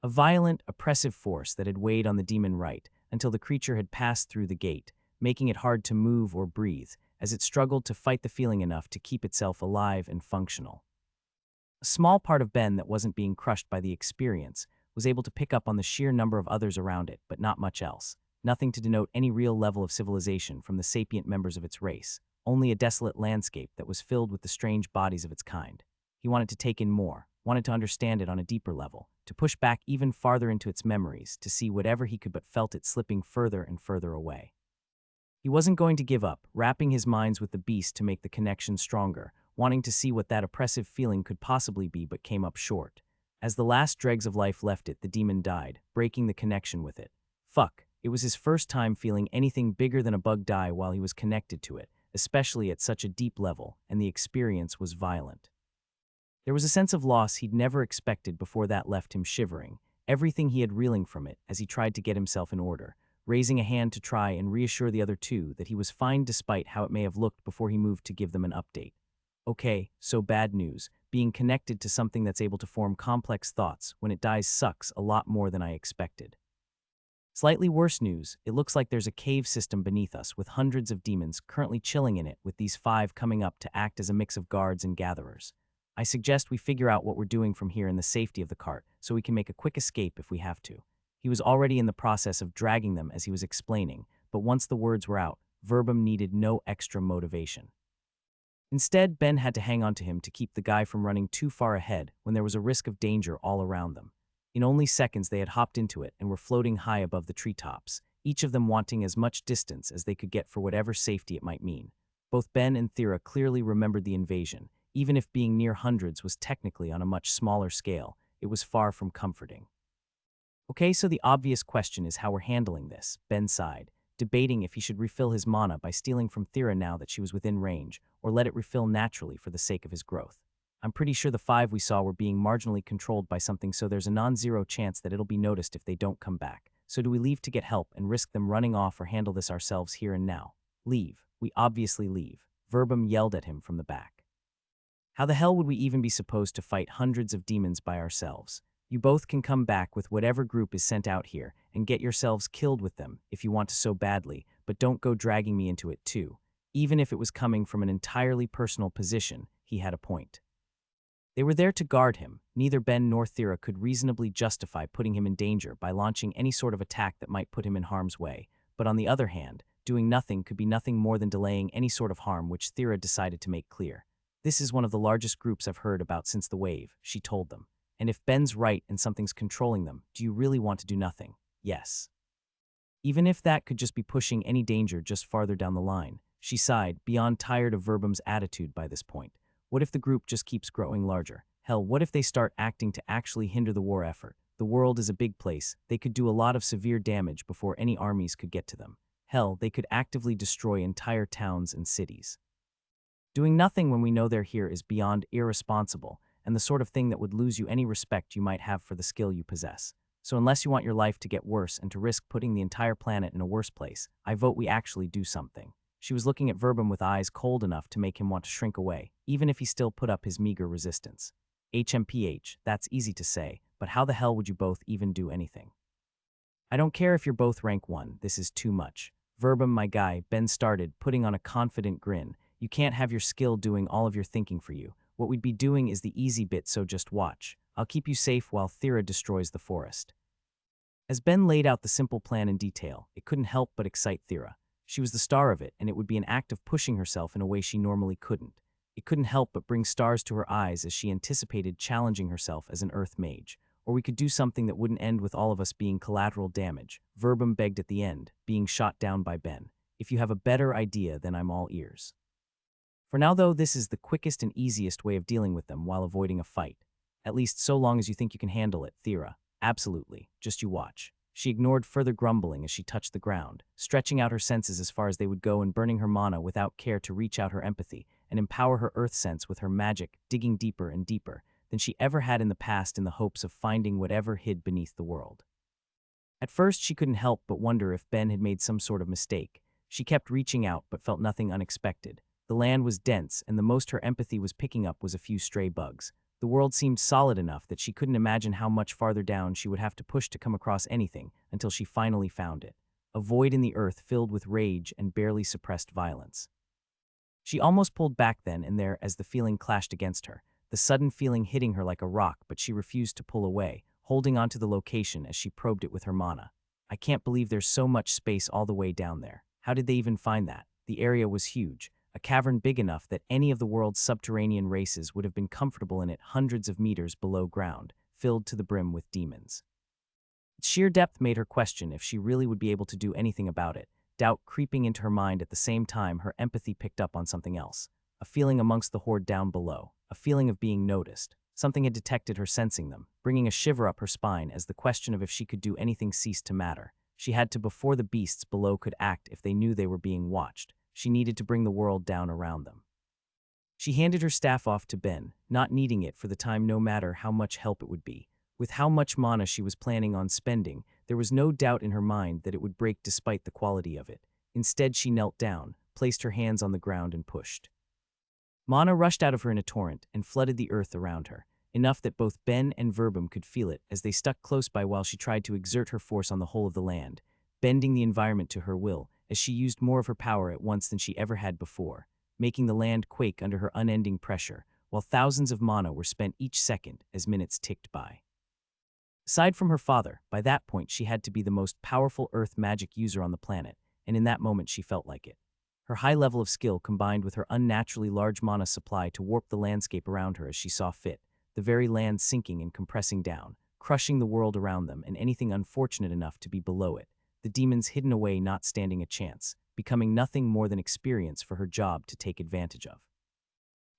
A violent, oppressive force that had weighed on the demon right until the creature had passed through the gate, making it hard to move or breathe as it struggled to fight the feeling enough to keep itself alive and functional. A small part of Ben that wasn't being crushed by the experience was able to pick up on the sheer number of others around it, but not much else. Nothing to denote any real level of civilization from the sapient members of its race, only a desolate landscape that was filled with the strange bodies of its kind. He wanted to take in more, wanted to understand it on a deeper level, to push back even farther into its memories, to see whatever he could, but felt it slipping further and further away. He wasn't going to give up, wrapping his minds with the beast to make the connection stronger, wanting to see what that oppressive feeling could possibly be, but came up short. As the last dregs of life left it, the demon died, breaking the connection with it. Fuck, it was his first time feeling anything bigger than a bug die while he was connected to it, especially at such a deep level, and the experience was violent. There was a sense of loss he'd never expected before that left him shivering, everything he had reeling from it as he tried to get himself in order, raising a hand to try and reassure the other two that he was fine despite how it may have looked before he moved to give them an update. Okay, so bad news. Being connected to something that's able to form complex thoughts when it dies sucks a lot more than I expected. Slightly worse news, it looks like there's a cave system beneath us with hundreds of demons currently chilling in it, with these 5 coming up to act as a mix of guards and gatherers. I suggest we figure out what we're doing from here in the safety of the cart so we can make a quick escape if we have to. He was already in the process of dragging them as he was explaining, but once the words were out, Verbum needed no extra motivation. Instead, Ben had to hang on to him to keep the guy from running too far ahead when there was a risk of danger all around them. In only seconds they had hopped into it and were floating high above the treetops, each of them wanting as much distance as they could get for whatever safety it might mean. Both Ben and Thera clearly remembered the invasion. Even if being near hundreds was technically on a much smaller scale, it was far from comforting. Okay, so the obvious question is how we're handling this, Ben sighed, debating if he should refill his mana by stealing from Thera now that she was within range, or let it refill naturally for the sake of his growth. I'm pretty sure the 5 we saw were being marginally controlled by something, so there's a non-zero chance that it'll be noticed if they don't come back. So do we leave to get help and risk them running off, or handle this ourselves here and now? Leave. We obviously leave. Verbum yelled at him from the back. How the hell would we even be supposed to fight hundreds of demons by ourselves? You both can come back with whatever group is sent out here and get yourselves killed with them if you want to so badly, but don't go dragging me into it too. Even if it was coming from an entirely personal position, he had a point. They were there to guard him. Neither Ben nor Thera could reasonably justify putting him in danger by launching any sort of attack that might put him in harm's way, but on the other hand, doing nothing could be nothing more than delaying any sort of harm, which Thera decided to make clear. This is one of the largest groups I've heard about since the wave, she told them. And if Ben's right and something's controlling them, do you really want to do nothing? Yes. Even if that could just be pushing any danger just farther down the line, she sighed, beyond tired of Verbum's attitude by this point. What if the group just keeps growing larger? Hell, what if they start acting to actually hinder the war effort? The world is a big place. They could do a lot of severe damage before any armies could get to them. Hell, they could actively destroy entire towns and cities. Doing nothing when we know they're here is beyond irresponsible, and the sort of thing that would lose you any respect you might have for the skill you possess. So unless you want your life to get worse and to risk putting the entire planet in a worse place, I vote we actually do something. She was looking at Verbum with eyes cold enough to make him want to shrink away, even if he still put up his meager resistance. HMPH, that's easy to say, but how the hell would you both even do anything? I don't care if you're both rank 1, this is too much. Verbum, my guy, Ben started, putting on a confident grin. You can't have your skill doing all of your thinking for you. What we'd be doing is the easy bit, so just watch. I'll keep you safe while Thera destroys the forest. As Ben laid out the simple plan in detail, it couldn't help but excite Thera. She was the star of it, and it would be an act of pushing herself in a way she normally couldn't. It couldn't help but bring stars to her eyes as she anticipated challenging herself as an Earth mage. Or we could do something that wouldn't end with all of us being collateral damage. Verbum begged at the end, being shot down by Ben. If you have a better idea, then I'm all ears. For now, though, this is the quickest and easiest way of dealing with them while avoiding a fight. At least so long as you think you can handle it, Thera. Absolutely. Just you watch. She ignored further grumbling as she touched the ground, stretching out her senses as far as they would go and burning her mana without care to reach out her empathy and empower her earth sense with her magic, digging deeper and deeper than she ever had in the past in the hopes of finding whatever hid beneath the world. At first, she couldn't help but wonder if Ben had made some sort of mistake. She kept reaching out but felt nothing unexpected. The land was dense, and the most her empathy was picking up was a few stray bugs. The world seemed solid enough that she couldn't imagine how much farther down she would have to push to come across anything until she finally found it. A void in the earth filled with rage and barely suppressed violence. She almost pulled back then and there as the feeling clashed against her, the sudden feeling hitting her like a rock, but she refused to pull away, holding onto the location as she probed it with her mana. I can't believe there's so much space all the way down there. How did they even find that? The area was huge, a cavern big enough that any of the world's subterranean races would have been comfortable in it hundreds of meters below ground, filled to the brim with demons. Its sheer depth made her question if she really would be able to do anything about it, doubt creeping into her mind. At the same time, her empathy picked up on something else, a feeling amongst the horde down below, a feeling of being noticed. Something had detected her sensing them, bringing a shiver up her spine as the question of if she could do anything ceased to matter. She had to before the beasts below could act if they knew they were being watched. She needed to bring the world down around them. She handed her staff off to Ben, not needing it for the time no matter how much help it would be. With how much mana she was planning on spending, there was no doubt in her mind that it would break despite the quality of it. Instead, she knelt down, placed her hands on the ground and pushed. Mana rushed out of her in a torrent and flooded the earth around her, enough that both Ben and Verbum could feel it as they stuck close by while she tried to exert her force on the whole of the land, bending the environment to her will as she used more of her power at once than she ever had before, making the land quake under her unending pressure, while thousands of mana were spent each second as minutes ticked by. Aside from her father, by that point she had to be the most powerful earth magic user on the planet, and in that moment she felt like it. Her high level of skill combined with her unnaturally large mana supply to warp the landscape around her as she saw fit, the very land sinking and compressing down, crushing the world around them and anything unfortunate enough to be below it, the demons hidden away not standing a chance, becoming nothing more than experience for her job to take advantage of.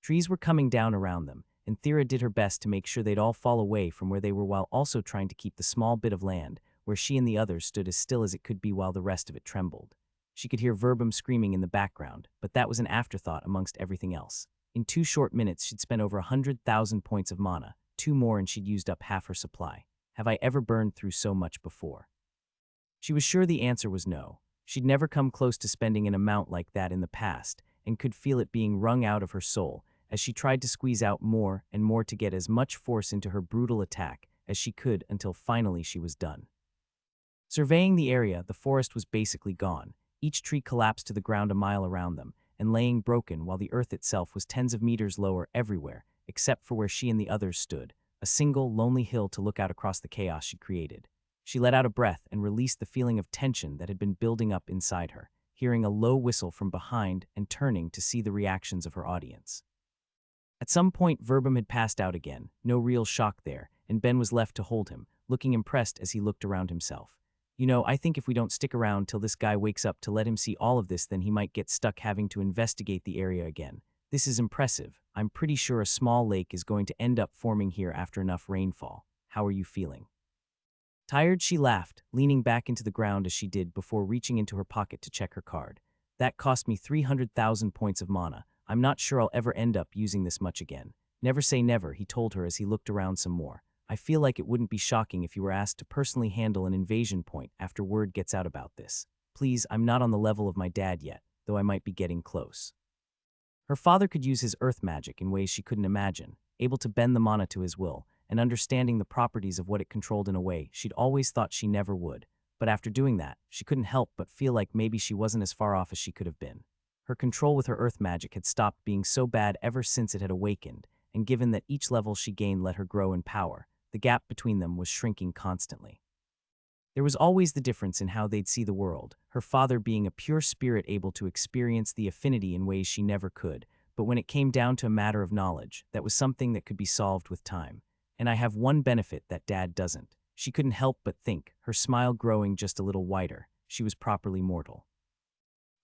Trees were coming down around them, and Thera did her best to make sure they'd all fall away from where they were while also trying to keep the small bit of land where she and the others stood as still as it could be while the rest of it trembled. She could hear Verbum screaming in the background, but that was an afterthought amongst everything else. In 2 short minutes, she'd spent over 100,000 points of mana, 2 more and she'd used up half her supply. Have I ever burned through so much before? She was sure the answer was no. She'd never come close to spending an amount like that in the past, and could feel it being wrung out of her soul as she tried to squeeze out more and more to get as much force into her brutal attack as she could until finally she was done. Surveying the area, the forest was basically gone. Each tree collapsed to the ground a mile around them, and laying broken while the earth itself was tens of meters lower everywhere, except for where she and the others stood, a single, lonely hill to look out across the chaos she created. She let out a breath and released the feeling of tension that had been building up inside her, hearing a low whistle from behind and turning to see the reactions of her audience. At some point, Verbum had passed out again, no real shock there, and Ben was left to hold him, looking impressed as he looked around himself. You know, I think if we don't stick around till this guy wakes up to let him see all of this, then he might get stuck having to investigate the area again. This is impressive. I'm pretty sure a small lake is going to end up forming here after enough rainfall. How are you feeling? Tired, she laughed, leaning back into the ground as she did before reaching into her pocket to check her card. That cost me 300,000 points of mana. I'm not sure I'll ever end up using this much again. Never say never, he told her as he looked around some more. I feel like it wouldn't be shocking if you were asked to personally handle an invasion point after word gets out about this. Please, I'm not on the level of my dad yet, though I might be getting close. Her father could use his earth magic in ways she couldn't imagine, able to bend the mana to his will, and understanding the properties of what it controlled in a way she'd always thought she never would. But after doing that, she couldn't help but feel like maybe she wasn't as far off as she could have been. Her control with her earth magic had stopped being so bad ever since it had awakened, and given that each level she gained let her grow in power, the gap between them was shrinking constantly. There was always the difference in how they'd see the world, her father being a pure spirit able to experience the affinity in ways she never could, but when it came down to a matter of knowledge, that was something that could be solved with time. And I have one benefit that Dad doesn't. She couldn't help but think, her smile growing just a little wider. She was properly mortal.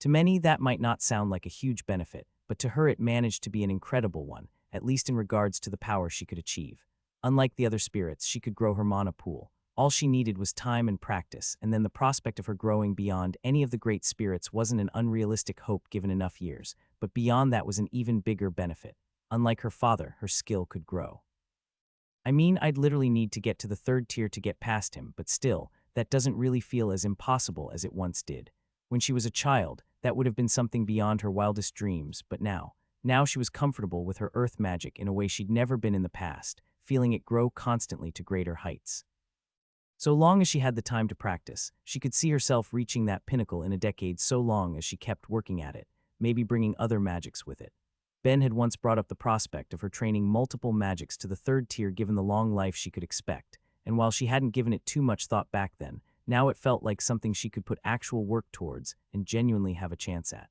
To many, that might not sound like a huge benefit, but to her it managed to be an incredible one, at least in regards to the power she could achieve. Unlike the other spirits, she could grow her mana pool. All she needed was time and practice, and then the prospect of her growing beyond any of the great spirits wasn't an unrealistic hope given enough years, but beyond that was an even bigger benefit. Unlike her father, her skill could grow. I mean, I'd literally need to get to the 3rd tier to get past him, but still, that doesn't really feel as impossible as it once did. When she was a child, that would have been something beyond her wildest dreams, but now Now she was comfortable with her earth magic in a way she'd never been in the past, feeling it grow constantly to greater heights. So long as she had the time to practice, she could see herself reaching that pinnacle in a decade so long as she kept working at it, maybe bringing other magics with it. Ben had once brought up the prospect of her training multiple magics to the third tier given the long life she could expect, and while she hadn't given it too much thought back then, now it felt like something she could put actual work towards and genuinely have a chance at.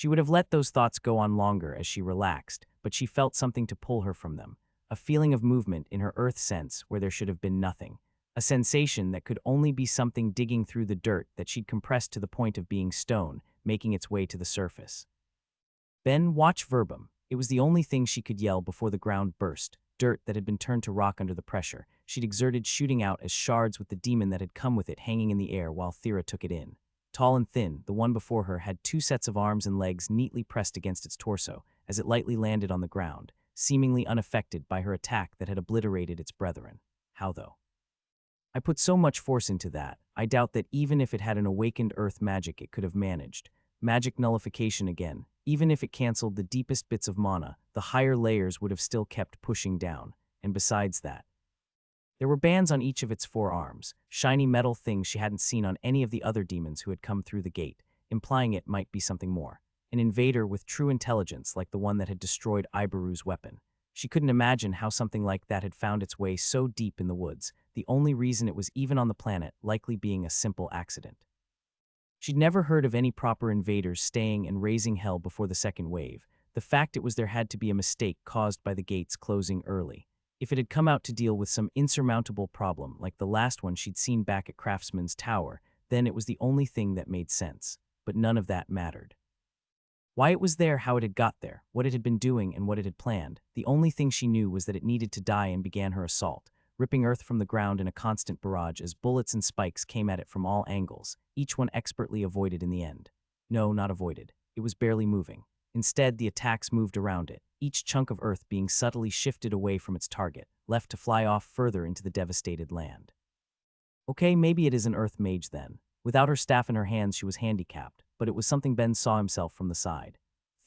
She would have let those thoughts go on longer as she relaxed, but she felt something to pull her from them, a feeling of movement in her earth sense where there should have been nothing, a sensation that could only be something digging through the dirt that she'd compressed to the point of being stone, making its way to the surface. Ben, watch verbum. It was the only thing she could yell before the ground burst, dirt that had been turned to rock under the pressure she'd exerted shooting out as shards with the demon that had come with it hanging in the air while Thera took it in. Tall and thin, the one before her had two sets of arms and legs neatly pressed against its torso as it lightly landed on the ground, seemingly unaffected by her attack that had obliterated its brethren. How though? I put so much force into that, I doubt that even if it had an awakened earth magic it could have managed. Magic nullification again. Even if it cancelled the deepest bits of mana, the higher layers would have still kept pushing down, and besides that, there were bands on each of its four arms, shiny metal things she hadn't seen on any of the other demons who had come through the gate, implying it might be something more. An invader with true intelligence like the one that had destroyed Ibaru's weapon. She couldn't imagine how something like that had found its way so deep in the woods, the only reason it was even on the planet likely being a simple accident. She'd never heard of any proper invaders staying and raising hell before the second wave. The fact it was there had to be a mistake caused by the gates closing early. If it had come out to deal with some insurmountable problem like the last one she'd seen back at Craftsman's tower, then it was the only thing that made sense. But none of that mattered. Why it was there, how it had got there, what it had been doing, and what it had planned, the only thing she knew was that it needed to die and began her assault, ripping earth from the ground in a constant barrage as bullets and spikes came at it from all angles, each one expertly avoided in the end. No, not avoided. It was barely moving. Instead, the attacks moved around it, each chunk of earth being subtly shifted away from its target, left to fly off further into the devastated land. Okay, maybe it is an earth mage then. Without her staff in her hands, she was handicapped, but it was something Ben saw himself from the side.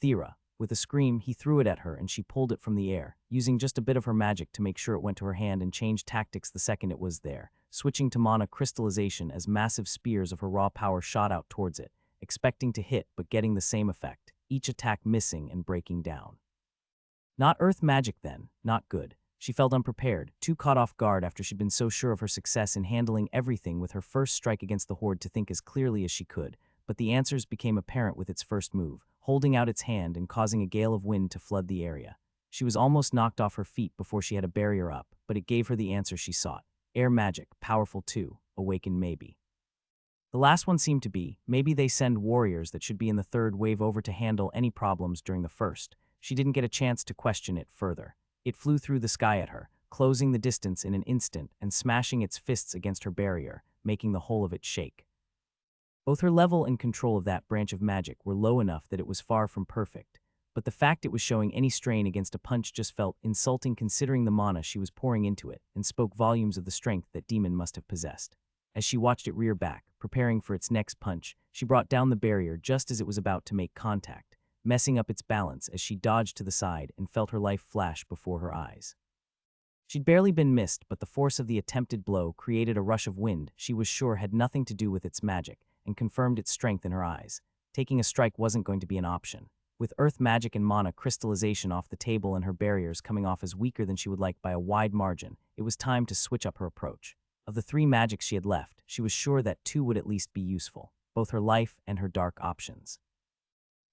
Thera. With a scream, he threw it at her and she pulled it from the air, using just a bit of her magic to make sure it went to her hand and changed tactics the second it was there, switching to mana crystallization as massive spears of her raw power shot out towards it, expecting to hit but getting the same effect, each attack missing and breaking down. Not earth magic then, not good. She felt unprepared, too caught off guard after she'd been so sure of her success in handling everything with her first strike against the horde to think as clearly as she could, but the answers became apparent with its first move, holding out its hand and causing a gale of wind to flood the area. She was almost knocked off her feet before she had a barrier up, but it gave her the answer she sought. Air magic, powerful too, awakened maybe. The last one seemed to be, maybe they send warriors that should be in the third wave over to handle any problems during the first. She didn't get a chance to question it further. It flew through the sky at her, closing the distance in an instant and smashing its fists against her barrier, making the whole of it shake. Both her level and control of that branch of magic were low enough that it was far from perfect, but the fact it was showing any strain against a punch just felt insulting considering the mana she was pouring into it and spoke volumes of the strength that demon must have possessed. As she watched it rear back, preparing for its next punch, she brought down the barrier just as it was about to make contact, messing up its balance as she dodged to the side and felt her life flash before her eyes. She'd barely been missed, but the force of the attempted blow created a rush of wind she was sure had nothing to do with its magic and confirmed its strength in her eyes. Taking a strike wasn't going to be an option. With earth magic and mana crystallization off the table and her barriers coming off as weaker than she would like by a wide margin, it was time to switch up her approach. Of the three magics she had left, she was sure that two would at least be useful, both her life and her dark options.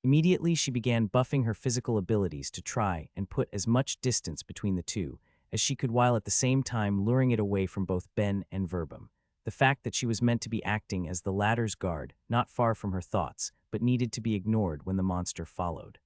Immediately, she began buffing her physical abilities to try and put as much distance between the two as she could while at the same time luring it away from both Ben and Verbum. The fact that she was meant to be acting as the latter's guard, not far from her thoughts, but needed to be ignored when the monster followed.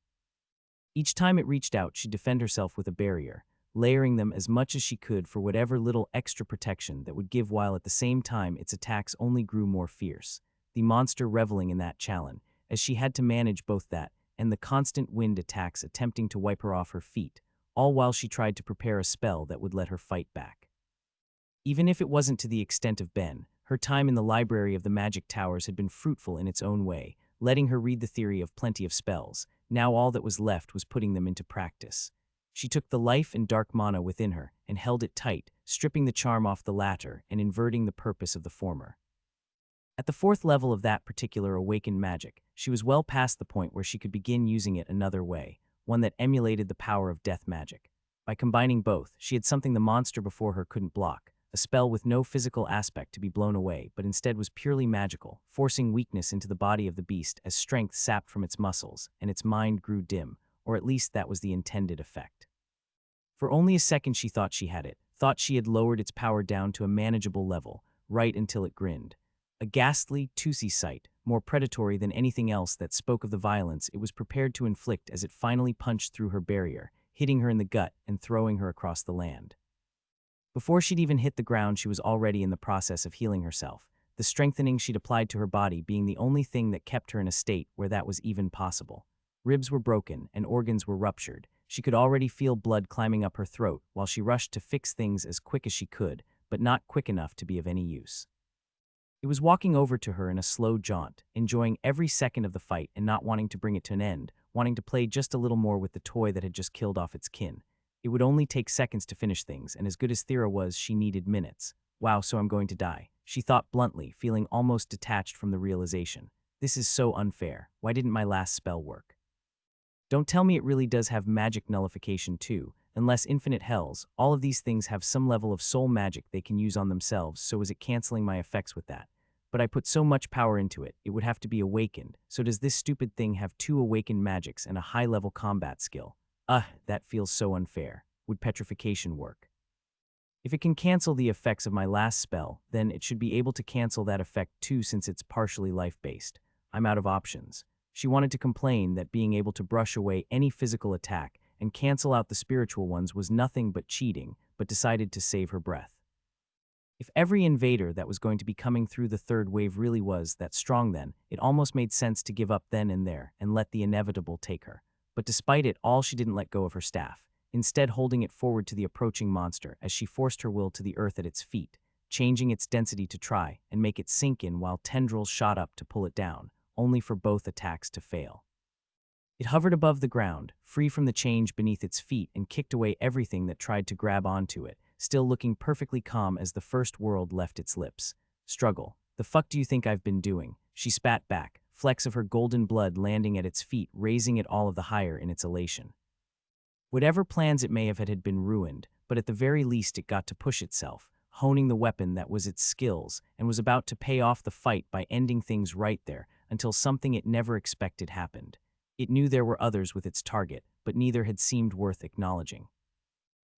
Each time it reached out, she'd defend herself with a barrier, layering them as much as she could for whatever little extra protection that would give while at the same time its attacks only grew more fierce, the monster reveling in that challenge, as she had to manage both that and the constant wind attacks attempting to wipe her off her feet, all while she tried to prepare a spell that would let her fight back. Even if it wasn't to the extent of Ben, her time in the library of the magic towers had been fruitful in its own way, letting her read the theory of plenty of spells, Now all that was left was putting them into practice. She took the life and dark mana within her and held it tight, stripping the charm off the latter and inverting the purpose of the former. At the fourth level of that particular awakened magic, she was well past the point where she could begin using it another way, one that emulated the power of death magic. By combining both, she had something the monster before her couldn't block, a spell with no physical aspect to be blown away, but instead was purely magical, forcing weakness into the body of the beast as strength sapped from its muscles, and its mind grew dim, or at least that was the intended effect. For only a second she thought she had it, thought she had lowered its power down to a manageable level, right until it grinned. A ghastly, toothy sight, more predatory than anything else that spoke of the violence it was prepared to inflict as it finally punched through her barrier, hitting her in the gut and throwing her across the land. Before she'd even hit the ground, she was already in the process of healing herself, the strengthening she'd applied to her body being the only thing that kept her in a state where that was even possible. Ribs were broken and organs were ruptured. She could already feel blood climbing up her throat while she rushed to fix things as quick as she could, but not quick enough to be of any use. He was walking over to her in a slow jaunt, enjoying every second of the fight and not wanting to bring it to an end, wanting to play just a little more with the toy that had just killed off its kin. It would only take seconds to finish things, and as good as Thera was, she needed minutes. Wow, so I'm going to die, she thought bluntly, feeling almost detached from the realization. This is so unfair. Why didn't my last spell work? Don't tell me it really does have magic nullification too. Unless infinite hells, all of these things have some level of soul magic they can use on themselves, so is it canceling my effects with that? But I put so much power into it, it would have to be awakened, so does this stupid thing have 2 awakened magics and a high-level combat skill? That feels so unfair. Would petrification work? If it can cancel the effects of my last spell, then it should be able to cancel that effect too since it's partially life-based. I'm out of options. She wanted to complain that being able to brush away any physical attack and cancel out the spiritual ones was nothing but cheating, but decided to save her breath. If every invader that was going to be coming through the third wave really was that strong, then it almost made sense to give up then and there and let the inevitable take her. But despite it all, she didn't let go of her staff, instead holding it forward to the approaching monster as she forced her will to the earth at its feet, changing its density to try and make it sink in while tendrils shot up to pull it down, only for both attacks to fail. It hovered above the ground, free from the change beneath its feet, and kicked away everything that tried to grab onto it, still looking perfectly calm as the first world left its lips. Struggle. The fuck do you think I've been doing? She spat back, flecks of her golden blood landing at its feet, raising it all of the higher in its elation. Whatever plans it may have had been ruined, but at the very least it got to push itself, honing the weapon that was its skills, and was about to pay off the fight by ending things right there, until something it never expected happened. It knew there were others with its target, but neither had seemed worth acknowledging.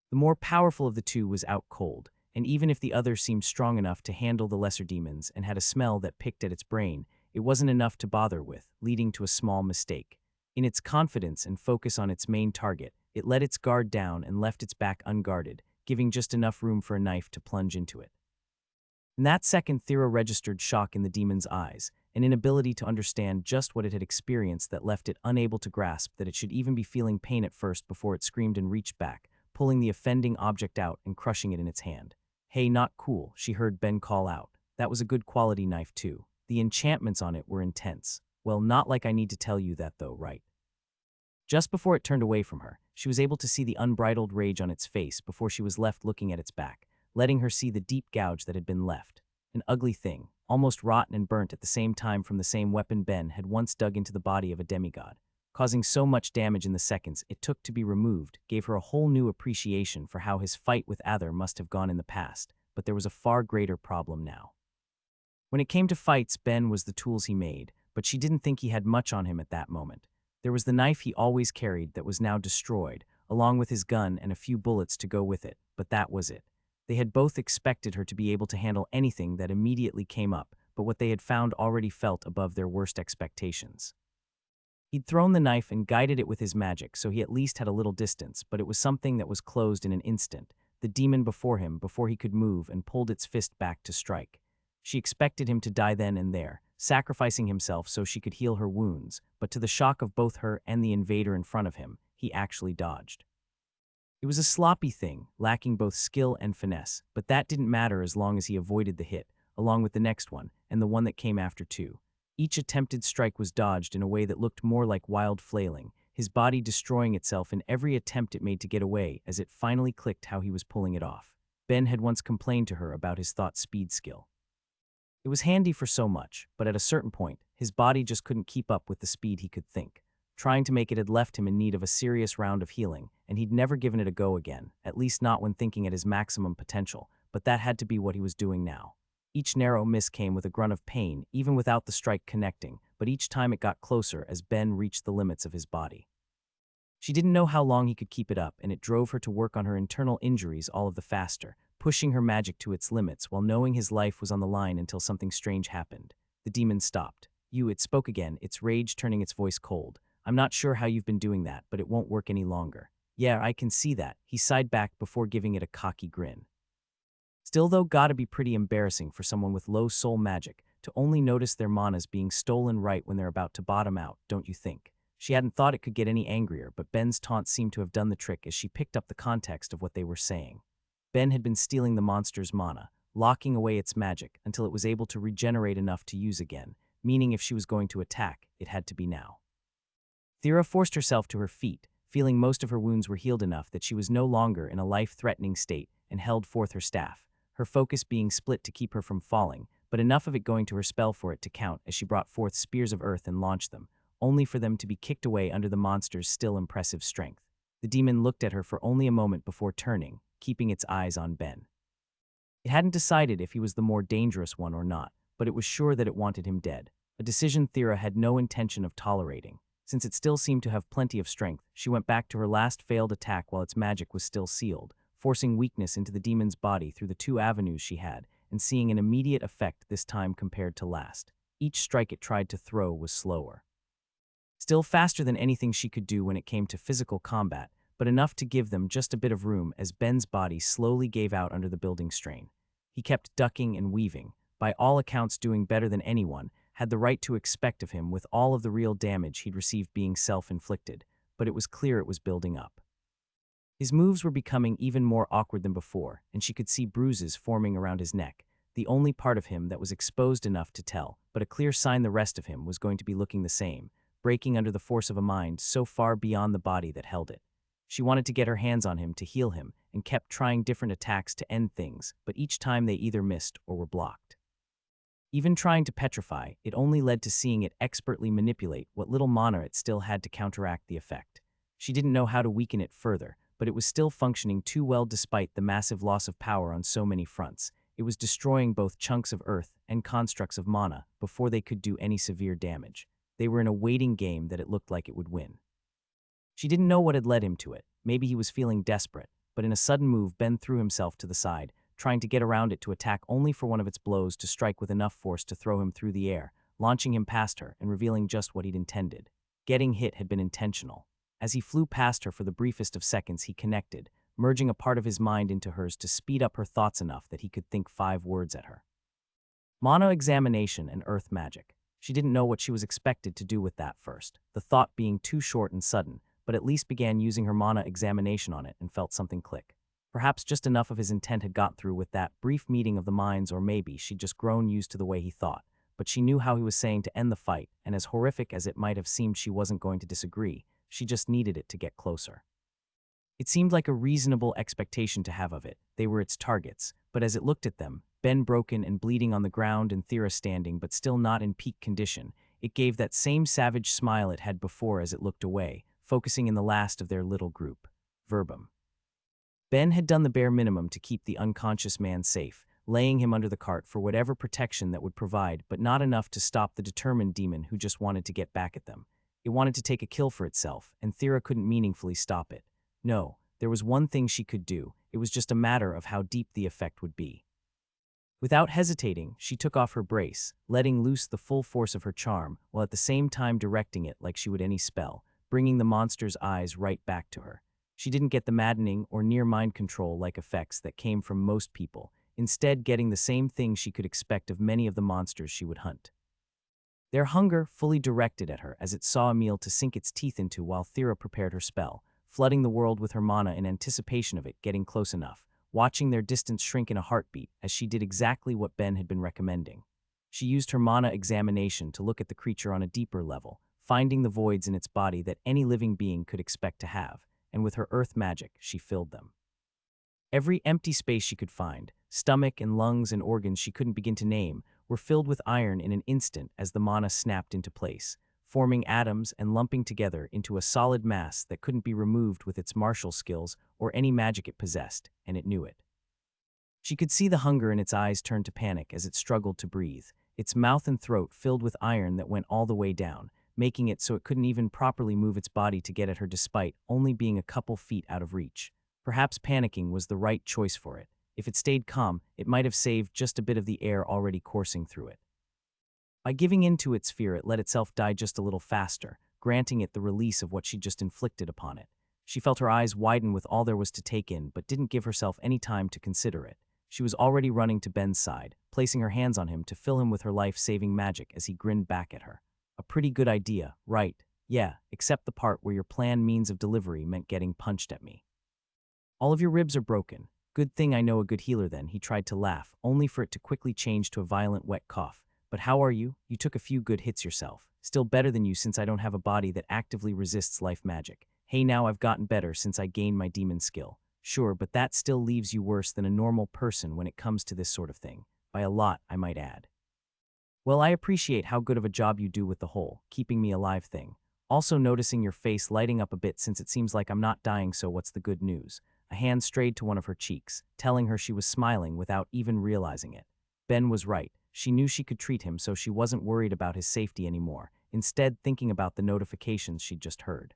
The more powerful of the two was out cold, and even if the other seemed strong enough to handle the lesser demons and had a smell that picked at its brain, it wasn't enough to bother with, leading to a small mistake. In its confidence and focus on its main target, it let its guard down and left its back unguarded, giving just enough room for a knife to plunge into it. In that second, Thera registered shock in the demon's eyes, an inability to understand just what it had experienced that left it unable to grasp that it should even be feeling pain at first before it screamed and reached back, pulling the offending object out and crushing it in its hand. Hey, not cool, she heard Ben call out. That was a good quality knife too. The enchantments on it were intense. Well, not like I need to tell you that though, right? Just before it turned away from her, she was able to see the unbridled rage on its face before she was left looking at its back, letting her see the deep gouge that had been left. An ugly thing, almost rotten and burnt at the same time from the same weapon Ben had once dug into the body of a demigod. Causing so much damage in the seconds it took to be removed gave her a whole new appreciation for how his fight with Ather must have gone in the past, but there was a far greater problem now. When it came to fights, Ben was the tools he made, but she didn't think he had much on him at that moment. There was the knife he always carried that was now destroyed, along with his gun and a few bullets to go with it, but that was it. They had both expected her to be able to handle anything that immediately came up, but what they had found already felt above their worst expectations. He'd thrown the knife and guided it with his magic, so he at least had a little distance, but it was something that was closed in an instant, the demon before him before he could move and pulled its fist back to strike. She expected him to die then and there, sacrificing himself so she could heal her wounds, but to the shock of both her and the invader in front of him, he actually dodged. It was a sloppy thing, lacking both skill and finesse, but that didn't matter as long as he avoided the hit, along with the next one, and the one that came after too. Each attempted strike was dodged in a way that looked more like wild flailing, his body destroying itself in every attempt it made to get away as it finally clicked how he was pulling it off. Ben had once complained to her about his thought speed skill. It was handy for so much, but at a certain point, his body just couldn't keep up with the speed he could think. Trying to make it had left him in need of a serious round of healing, and he'd never given it a go again, at least not when thinking at his maximum potential, but that had to be what he was doing now. Each narrow miss came with a grunt of pain, even without the strike connecting, but each time it got closer as Ben reached the limits of his body. She didn't know how long he could keep it up, and it drove her to work on her internal injuries all of the faster, pushing her magic to its limits while knowing his life was on the line until something strange happened. The demon stopped. It spoke again, its rage turning its voice cold. I'm not sure how you've been doing that, but it won't work any longer. Yeah, I can see that. He sighed back before giving it a cocky grin. Still though, gotta be pretty embarrassing for someone with low soul magic to only notice their manas being stolen right when they're about to bottom out, don't you think? She hadn't thought it could get any angrier, but Ben's taunt seemed to have done the trick as she picked up the context of what they were saying. Ben had been stealing the monster's mana, locking away its magic until it was able to regenerate enough to use again, meaning if she was going to attack, it had to be now. Thera forced herself to her feet, feeling most of her wounds were healed enough that she was no longer in a life-threatening state, and held forth her staff, her focus being split to keep her from falling, but enough of it going to her spell for it to count as she brought forth spears of earth and launched them, only for them to be kicked away under the monster's still impressive strength. The demon looked at her for only a moment before turning, keeping its eyes on Ben. It hadn't decided if he was the more dangerous one or not, but it was sure that it wanted him dead, a decision Thera had no intention of tolerating. Since it still seemed to have plenty of strength, she went back to her last failed attack while its magic was still sealed, forcing weakness into the demon's body through the two avenues she had, and seeing an immediate effect this time compared to last. Each strike it tried to throw was slower. Still faster than anything she could do when it came to physical combat, but enough to give them just a bit of room as Ben's body slowly gave out under the building strain. He kept ducking and weaving, by all accounts doing better than anyone had the right to expect of him with all of the real damage he'd received being self-inflicted, but it was clear it was building up. His moves were becoming even more awkward than before, and she could see bruises forming around his neck, the only part of him that was exposed enough to tell, but a clear sign the rest of him was going to be looking the same, breaking under the force of a mind so far beyond the body that held it. She wanted to get her hands on him to heal him, and kept trying different attacks to end things, but each time they either missed or were blocked. Even trying to petrify, it only led to seeing it expertly manipulate what little mana it still had to counteract the effect. She didn't know how to weaken it further, but it was still functioning too well despite the massive loss of power on so many fronts. It was destroying both chunks of earth and constructs of mana before they could do any severe damage. They were in a waiting game that it looked like it would win. She didn't know what had led him to it. Maybe he was feeling desperate, but in a sudden move, Ben threw himself to the side, trying to get around it to attack only for one of its blows to strike with enough force to throw him through the air, launching him past her and revealing just what he'd intended. Getting hit had been intentional. As he flew past her for the briefest of seconds, he connected, merging a part of his mind into hers to speed up her thoughts enough that he could think 5 words at her. Mono examination and earth magic. She didn't know what she was expected to do with that first, the thought being too short and sudden, but at least began using her mana examination on it and felt something click. Perhaps just enough of his intent had got through with that brief meeting of the minds, or maybe she'd just grown used to the way he thought, but she knew how he was saying to end the fight, and as horrific as it might have seemed, she wasn't going to disagree. She just needed it to get closer. It seemed like a reasonable expectation to have of it. They were its targets, but as it looked at them, Ben broken and bleeding on the ground and Thera standing but still not in peak condition, it gave that same savage smile it had before as it looked away, focusing in the last of their little group. Verbum. Ben had done the bare minimum to keep the unconscious man safe, laying him under the cart for whatever protection that would provide, but not enough to stop the determined demon who just wanted to get back at them. It wanted to take a kill for itself, and Thera couldn't meaningfully stop it. No, there was one thing she could do. It was just a matter of how deep the effect would be. Without hesitating, she took off her brace, letting loose the full force of her charm, while at the same time directing it like she would any spell, bringing the monster's eyes right back to her. She didn't get the maddening or near mind control-like effects that came from most people, instead getting the same thing she could expect of many of the monsters she would hunt. Their hunger fully directed at her as it saw a meal to sink its teeth into while Thera prepared her spell, flooding the world with her mana in anticipation of it getting close enough, watching their distance shrink in a heartbeat as she did exactly what Ben had been recommending. She used her mana examination to look at the creature on a deeper level, finding the voids in its body that any living being could expect to have, and with her earth magic, she filled them. Every empty space she could find, stomach and lungs and organs she couldn't begin to name, were filled with iron in an instant as the mana snapped into place, forming atoms and lumping together into a solid mass that couldn't be removed with its martial skills or any magic it possessed, and it knew it. She could see the hunger in its eyes turn to panic as it struggled to breathe, its mouth and throat filled with iron that went all the way down, making it so it couldn't even properly move its body to get at her despite only being a couple feet out of reach. Perhaps panicking was the right choice for it. If it stayed calm, it might have saved just a bit of the air already coursing through it. By giving in to its fear, it let itself die just a little faster, granting it the release of what she'd just inflicted upon it. She felt her eyes widen with all there was to take in, but didn't give herself any time to consider it. She was already running to Ben's side, placing her hands on him to fill him with her life-saving magic as he grinned back at her. A pretty good idea, right? Yeah, except the part where your planned means of delivery meant getting punched at me. All of your ribs are broken. Good thing I know a good healer then, he tried to laugh, only for it to quickly change to a violent wet cough. But how are you? You took a few good hits yourself. Still better than you since I don't have a body that actively resists life magic. Hey, now I've gotten better since I gained my demon skill. Sure, but that still leaves you worse than a normal person when it comes to this sort of thing. By a lot, I might add. Well, I appreciate how good of a job you do with the whole keeping me alive thing. Also noticing your face lighting up a bit since it seems like I'm not dying, so what's the good news? A hand strayed to one of her cheeks, telling her she was smiling without even realizing it. Ben was right. She knew she could treat him, so she wasn't worried about his safety anymore, instead thinking about the notifications she'd just heard.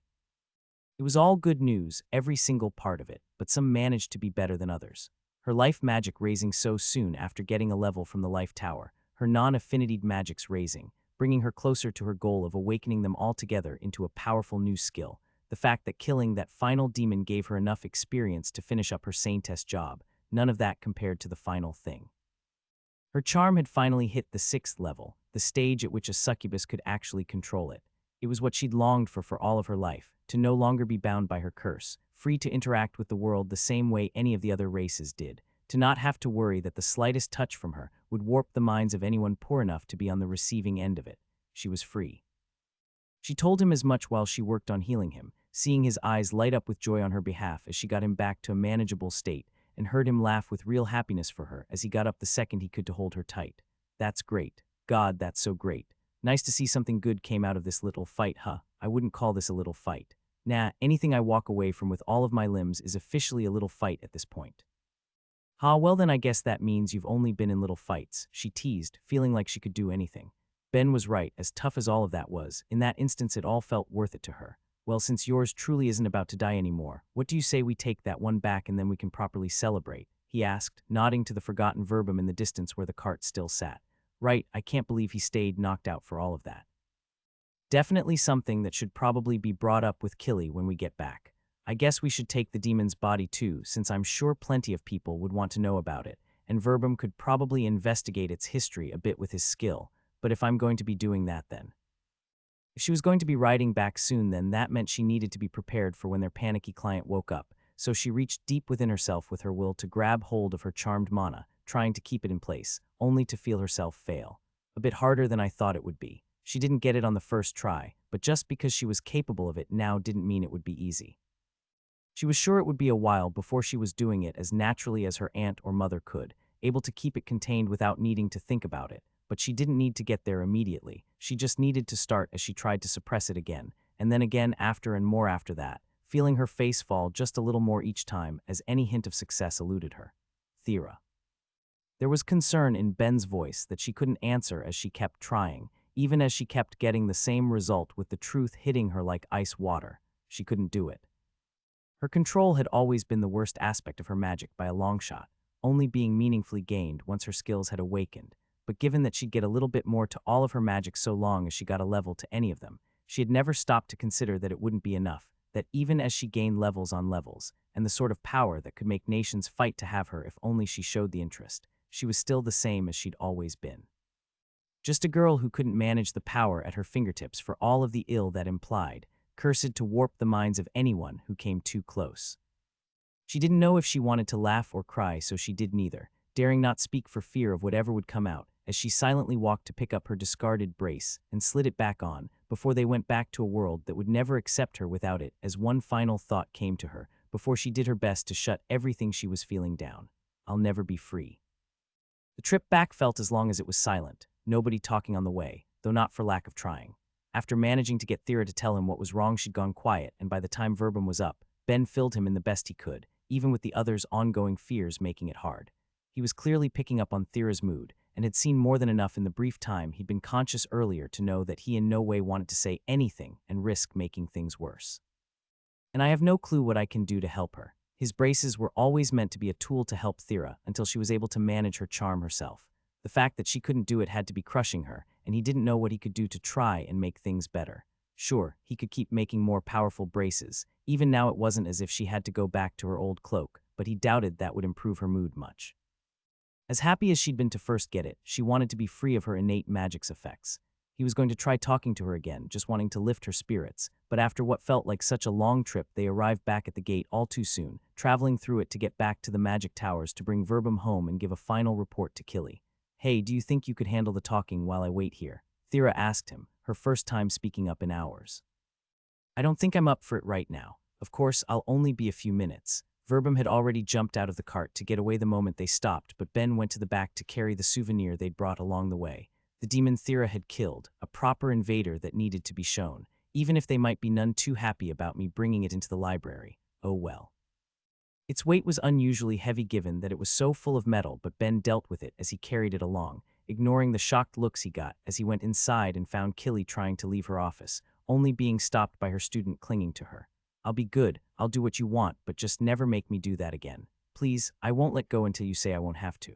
It was all good news, every single part of it, but some managed to be better than others. Her life magic raising so soon after getting a level from the life tower, her non-affinitied magics raising, bringing her closer to her goal of awakening them all together into a powerful new skill. The fact that killing that final demon gave her enough experience to finish up her Sane test job, none of that compared to the final thing. Her charm had finally hit the 6th level, the stage at which a succubus could actually control it. It was what she'd longed for all of her life, to no longer be bound by her curse, free to interact with the world the same way any of the other races did, to not have to worry that the slightest touch from her would warp the minds of anyone poor enough to be on the receiving end of it. She was free. She told him as much while she worked on healing him, seeing his eyes light up with joy on her behalf as she got him back to a manageable state, and heard him laugh with real happiness for her as he got up the second he could to hold her tight. That's great. God, that's so great. Nice to see something good came out of this little fight, huh? I wouldn't call this a little fight. Nah, anything I walk away from with all of my limbs is officially a little fight at this point. Well then I guess that means you've only been in little fights, she teased, feeling like she could do anything. Ben was right, as tough as all of that was, in that instance it all felt worth it to her. Well, since yours truly isn't about to die anymore, what do you say we take that one back and then we can properly celebrate? He asked, nodding to the forgotten verbum in the distance where the cart still sat. Right, I can't believe he stayed knocked out for all of that. Definitely something that should probably be brought up with Killy when we get back. I guess we should take the demon's body too, since I'm sure plenty of people would want to know about it, and Verbum could probably investigate its history a bit with his skill, but if I'm going to be doing that then. If she was going to be riding back soon, then that meant she needed to be prepared for when their panicky client woke up, so she reached deep within herself with her will to grab hold of her charmed mana, trying to keep it in place, only to feel herself fail. A bit harder than I thought it would be. She didn't get it on the first try, but just because she was capable of it now didn't mean it would be easy. She was sure it would be a while before she was doing it as naturally as her aunt or mother could, able to keep it contained without needing to think about it. But she didn't need to get there immediately. She just needed to start as she tried to suppress it again, and then again after and more after that, feeling her face fall just a little more each time as any hint of success eluded her. Thera. There was concern in Ben's voice that she couldn't answer as she kept trying, even as she kept getting the same result with the truth hitting her like ice water. She couldn't do it. Her control had always been the worst aspect of her magic by a long shot, only being meaningfully gained once her skills had awakened. But given that she'd get a little bit more to all of her magic so long as she got a level to any of them, she had never stopped to consider that it wouldn't be enough, that even as she gained levels on levels, and the sort of power that could make nations fight to have her if only she showed the interest, she was still the same as she'd always been. Just a girl who couldn't manage the power at her fingertips for all of the ill that implied, cursed to warp the minds of anyone who came too close. She didn't know if she wanted to laugh or cry, so she did neither, daring not speak for fear of whatever would come out, as she silently walked to pick up her discarded brace and slid it back on before they went back to a world that would never accept her without it, as one final thought came to her before she did her best to shut everything she was feeling down. I'll never be free. The trip back felt as long as it was silent, nobody talking on the way, though not for lack of trying. After managing to get Thera to tell him what was wrong, she'd gone quiet, and by the time Verbum was up, Ben filled him in the best he could, even with the others' ongoing fears making it hard. He was clearly picking up on Thera's mood, and had seen more than enough in the brief time he'd been conscious earlier to know that he in no way wanted to say anything and risk making things worse. And I have no clue what I can do to help her. His braces were always meant to be a tool to help Thera until she was able to manage her charm herself. The fact that she couldn't do it had to be crushing her, and he didn't know what he could do to try and make things better. Sure, he could keep making more powerful braces. Even now it wasn't as if she had to go back to her old cloak, but he doubted that would improve her mood much. As happy as she'd been to first get it, she wanted to be free of her innate magic's effects. He was going to try talking to her again, just wanting to lift her spirits, but after what felt like such a long trip, they arrived back at the gate all too soon, traveling through it to get back to the magic towers to bring Verbum home and give a final report to Killy. Hey, do you think you could handle the talking while I wait here? Thera asked him, her first time speaking up in hours. I don't think I'm up for it right now. Of course, I'll only be a few minutes. Verbum had already jumped out of the cart to get away the moment they stopped, but Ben went to the back to carry the souvenir they'd brought along the way. The demon Thera had killed, a proper invader that needed to be shown, even if they might be none too happy about me bringing it into the library. Oh well. Its weight was unusually heavy given that it was so full of metal, but Ben dealt with it as he carried it along, ignoring the shocked looks he got as he went inside and found Killy trying to leave her office, only being stopped by her student clinging to her. I'll be good, I'll do what you want, but just never make me do that again. Please, I won't let go until you say I won't have to.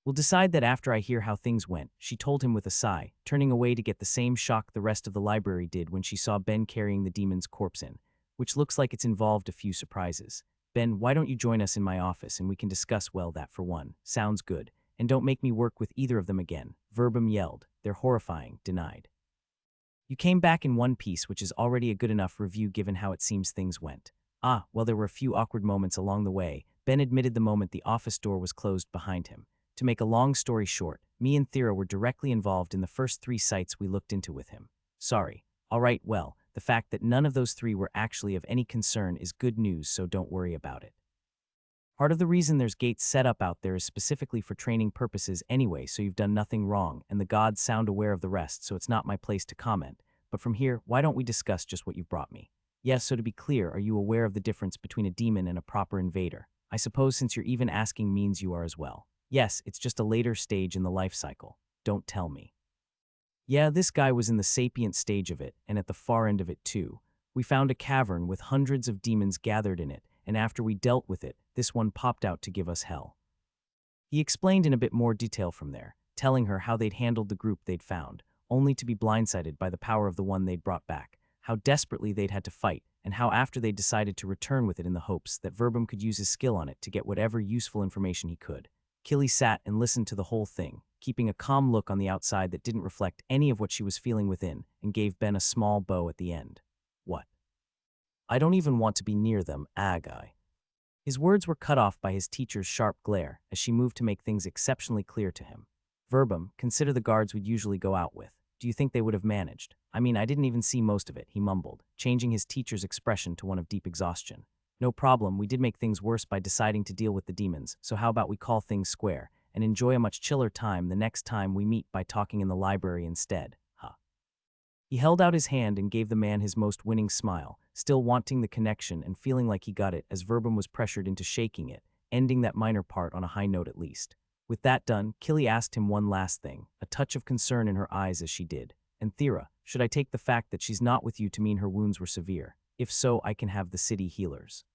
We'll decide that after I hear how things went, she told him with a sigh, turning away to get the same shock the rest of the library did when she saw Ben carrying the demon's corpse in, which looks like it's involved a few surprises. Ben, why don't you join us in my office and we can discuss, well, that for one. Sounds good. And don't make me work with either of them again. Verbum yelled. They're horrifying, denied. You came back in one piece, which is already a good enough review given how it seems things went. Ah, well, there were a few awkward moments along the way. Ben admitted the moment the office door was closed behind him. To make a long story short, me and Thera were directly involved in the first 3 sites we looked into with him. Sorry. All right, well, the fact that none of those 3 were actually of any concern is good news, so don't worry about it. Part of the reason there's gates set up out there is specifically for training purposes anyway, so you've done nothing wrong, and the gods sound aware of the rest, so it's not my place to comment. But from here, why don't we discuss just what you've brought me? Yes, so to be clear, are you aware of the difference between a demon and a proper invader? I suppose since you're even asking means you are as well. Yes, it's just a later stage in the life cycle. Don't tell me. Yeah, this guy was in the sapient stage of it, and at the far end of it too. We found a cavern with hundreds of demons gathered in it, and after we dealt with it, this one popped out to give us hell. He explained in a bit more detail from there, telling her how they'd handled the group they'd found, only to be blindsided by the power of the one they'd brought back, how desperately they'd had to fight, and how after they'd decided to return with it in the hopes that Verbum could use his skill on it to get whatever useful information he could. Killy sat and listened to the whole thing, keeping a calm look on the outside that didn't reflect any of what she was feeling within, and gave Ben a small bow at the end. What? I don't even want to be near them, guy. His words were cut off by his teacher's sharp glare as she moved to make things exceptionally clear to him. Verbum, consider the guards we'd usually go out with. Do you think they would have managed? I mean, I didn't even see most of it, he mumbled, changing his teacher's expression to one of deep exhaustion. No problem, we did make things worse by deciding to deal with the demons, so how about we call things square, and enjoy a much chiller time the next time we meet by talking in the library instead, huh? He held out his hand and gave the man his most winning smile, still wanting the connection and feeling like he got it as Verbum was pressured into shaking it, ending that minor part on a high note at least. With that done, Killy asked him one last thing, a touch of concern in her eyes as she did. And Thera, should I take the fact that she's not with you to mean her wounds were severe? If so, I can have the city healers.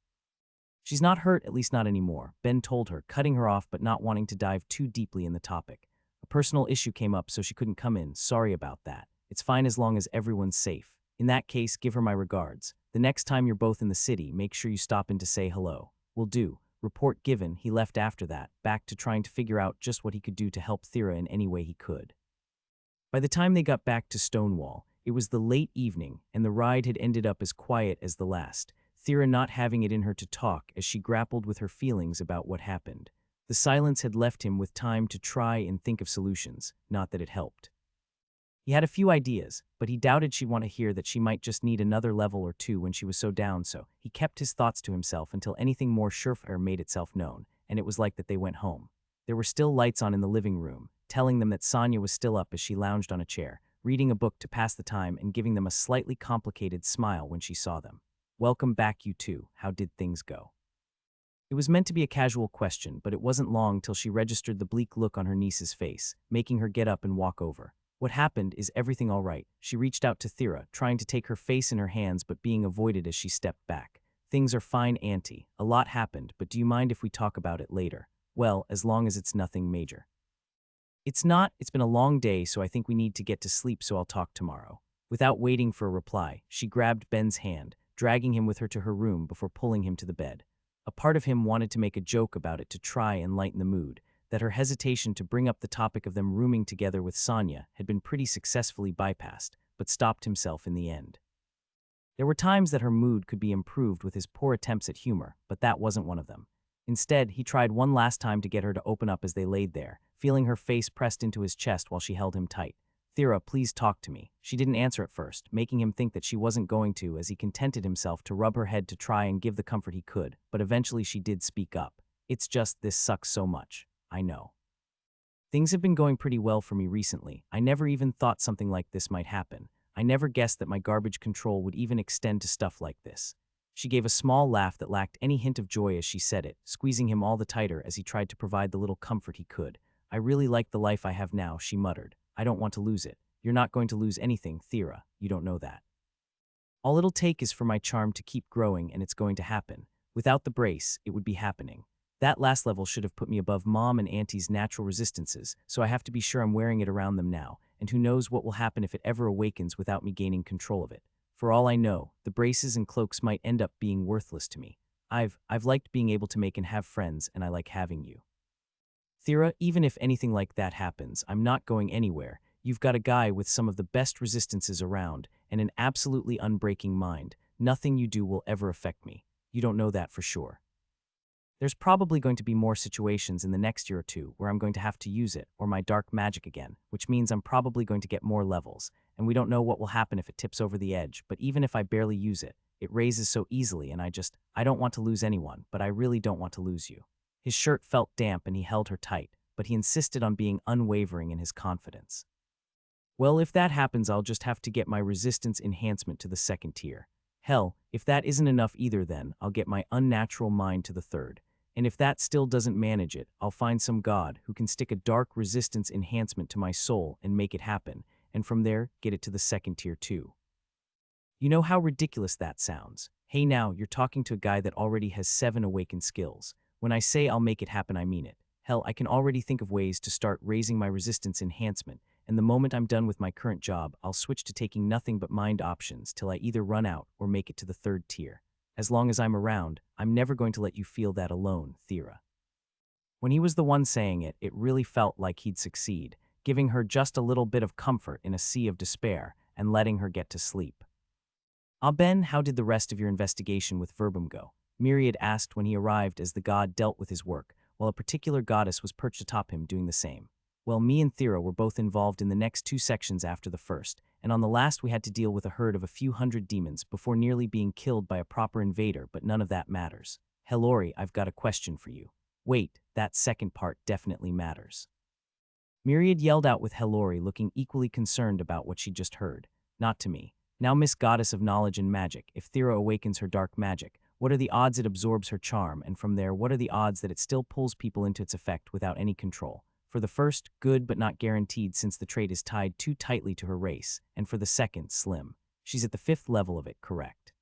She's not hurt, at least not anymore, Ben told her, cutting her off but not wanting to dive too deeply in the topic. A personal issue came up so she couldn't come in, sorry about that. It's fine as long as everyone's safe. In that case, give her my regards. The next time you're both in the city, make sure you stop in to say hello. Will do. Report given, he left after that, back to trying to figure out just what he could do to help Thera in any way he could. By the time they got back to Stonewall, it was the late evening, and the ride had ended up as quiet as the last, Thera not having it in her to talk as she grappled with her feelings about what happened. The silence had left him with time to try and think of solutions, not that it helped. He had a few ideas, but he doubted she'd want to hear that she might just need another level or two when she was so down, so he kept his thoughts to himself until anything more surefire made itself known, and it was like that they went home. There were still lights on in the living room, telling them that Sonia was still up as she lounged on a chair, reading a book to pass the time and giving them a slightly complicated smile when she saw them. "Welcome back, you two. How did things go?" It was meant to be a casual question, but it wasn't long till she registered the bleak look on her niece's face, making her get up and walk over. "What happened? Is everything all right?" She reached out to Thera, trying to take her face in her hands but being avoided as she stepped back. "Things are fine, Auntie. A lot happened, but do you mind if we talk about it later?" "Well, as long as it's nothing major." "It's not. It's been a long day, so I think we need to get to sleep, so I'll talk tomorrow." Without waiting for a reply, she grabbed Ben's hand, dragging him with her to her room before pulling him to the bed. A part of him wanted to make a joke about it to try and lighten the mood, that her hesitation to bring up the topic of them rooming together with Sonia had been pretty successfully bypassed, but stopped himself in the end. There were times that her mood could be improved with his poor attempts at humor, but that wasn't one of them. Instead, he tried one last time to get her to open up as they laid there, feeling her face pressed into his chest while she held him tight. "Thera, please talk to me." She didn't answer at first, making him think that she wasn't going to, as he contented himself to rub her head to try and give the comfort he could, but eventually she did speak up. "It's just this sucks so much. I know. Things have been going pretty well for me recently. I never even thought something like this might happen. I never guessed that my garbage control would even extend to stuff like this." She gave a small laugh that lacked any hint of joy as she said it, squeezing him all the tighter as he tried to provide the little comfort he could. "I really like the life I have now," she muttered. "I don't want to lose it." "You're not going to lose anything, Thera. You don't know that. All it'll take is for my charm to keep growing, and it's going to happen. Without the brace, it would be happening. That last level should have put me above Mom and Auntie's natural resistances, so I have to be sure I'm wearing it around them now, and who knows what will happen if it ever awakens without me gaining control of it. For all I know, the braces and cloaks might end up being worthless to me. I've liked being able to make and have friends, and I like having you. Thera, even if anything like that happens, I'm not going anywhere. You've got a guy with some of the best resistances around, and an absolutely unbreaking mind. Nothing you do will ever affect me. You don't know that for sure. There's probably going to be more situations in the next year or two where I'm going to have to use it, or my dark magic again, which means I'm probably going to get more levels, and we don't know what will happen if it tips over the edge, but even if I barely use it, it raises so easily, and I don't want to lose anyone, but I really don't want to lose you." His shirt felt damp and he held her tight, but he insisted on being unwavering in his confidence. "Well, if that happens, I'll just have to get my resistance enhancement to the 2nd tier. Hell, if that isn't enough either, then I'll get my unnatural mind to the 3rd. And if that still doesn't manage it, I'll find some god who can stick a dark resistance enhancement to my soul and make it happen, and from there, get it to the 2nd tier too." You know how ridiculous that sounds? Hey now, you're talking to a guy that already has 7 awakened skills. When I say I'll make it happen, I mean it. Hell, I can already think of ways to start raising my resistance enhancement, and the moment I'm done with my current job, I'll switch to taking nothing but mind options till I either run out or make it to the 3rd tier. As long as I'm around, I'm never going to let you feel that alone, Thera. When he was the one saying it, it really felt like he'd succeed, giving her just a little bit of comfort in a sea of despair and letting her get to sleep. "Ah, Ben, how did the rest of your investigation with Verbum go?" Myriad asked when he arrived as the god dealt with his work, while a particular goddess was perched atop him doing the same. "Well, me and Thera were both involved in the next 2 sections after the first, and on the last we had to deal with a herd of a few hundred demons before nearly being killed by a proper invader, but none of that matters. Hellori, I've got a question for you." "Wait, that second part definitely matters." Myriad yelled out with Hellori looking equally concerned about what she'd just heard. "Not to me. Now, Miss Goddess of Knowledge and Magic, if Thera awakens her dark magic, what are the odds it absorbs her charm, and from there, what are the odds that it still pulls people into its effect without any control? For the first, good but not guaranteed since the trait is tied too tightly to her race, and for the second, slim. She's at the 5th level of it, correct?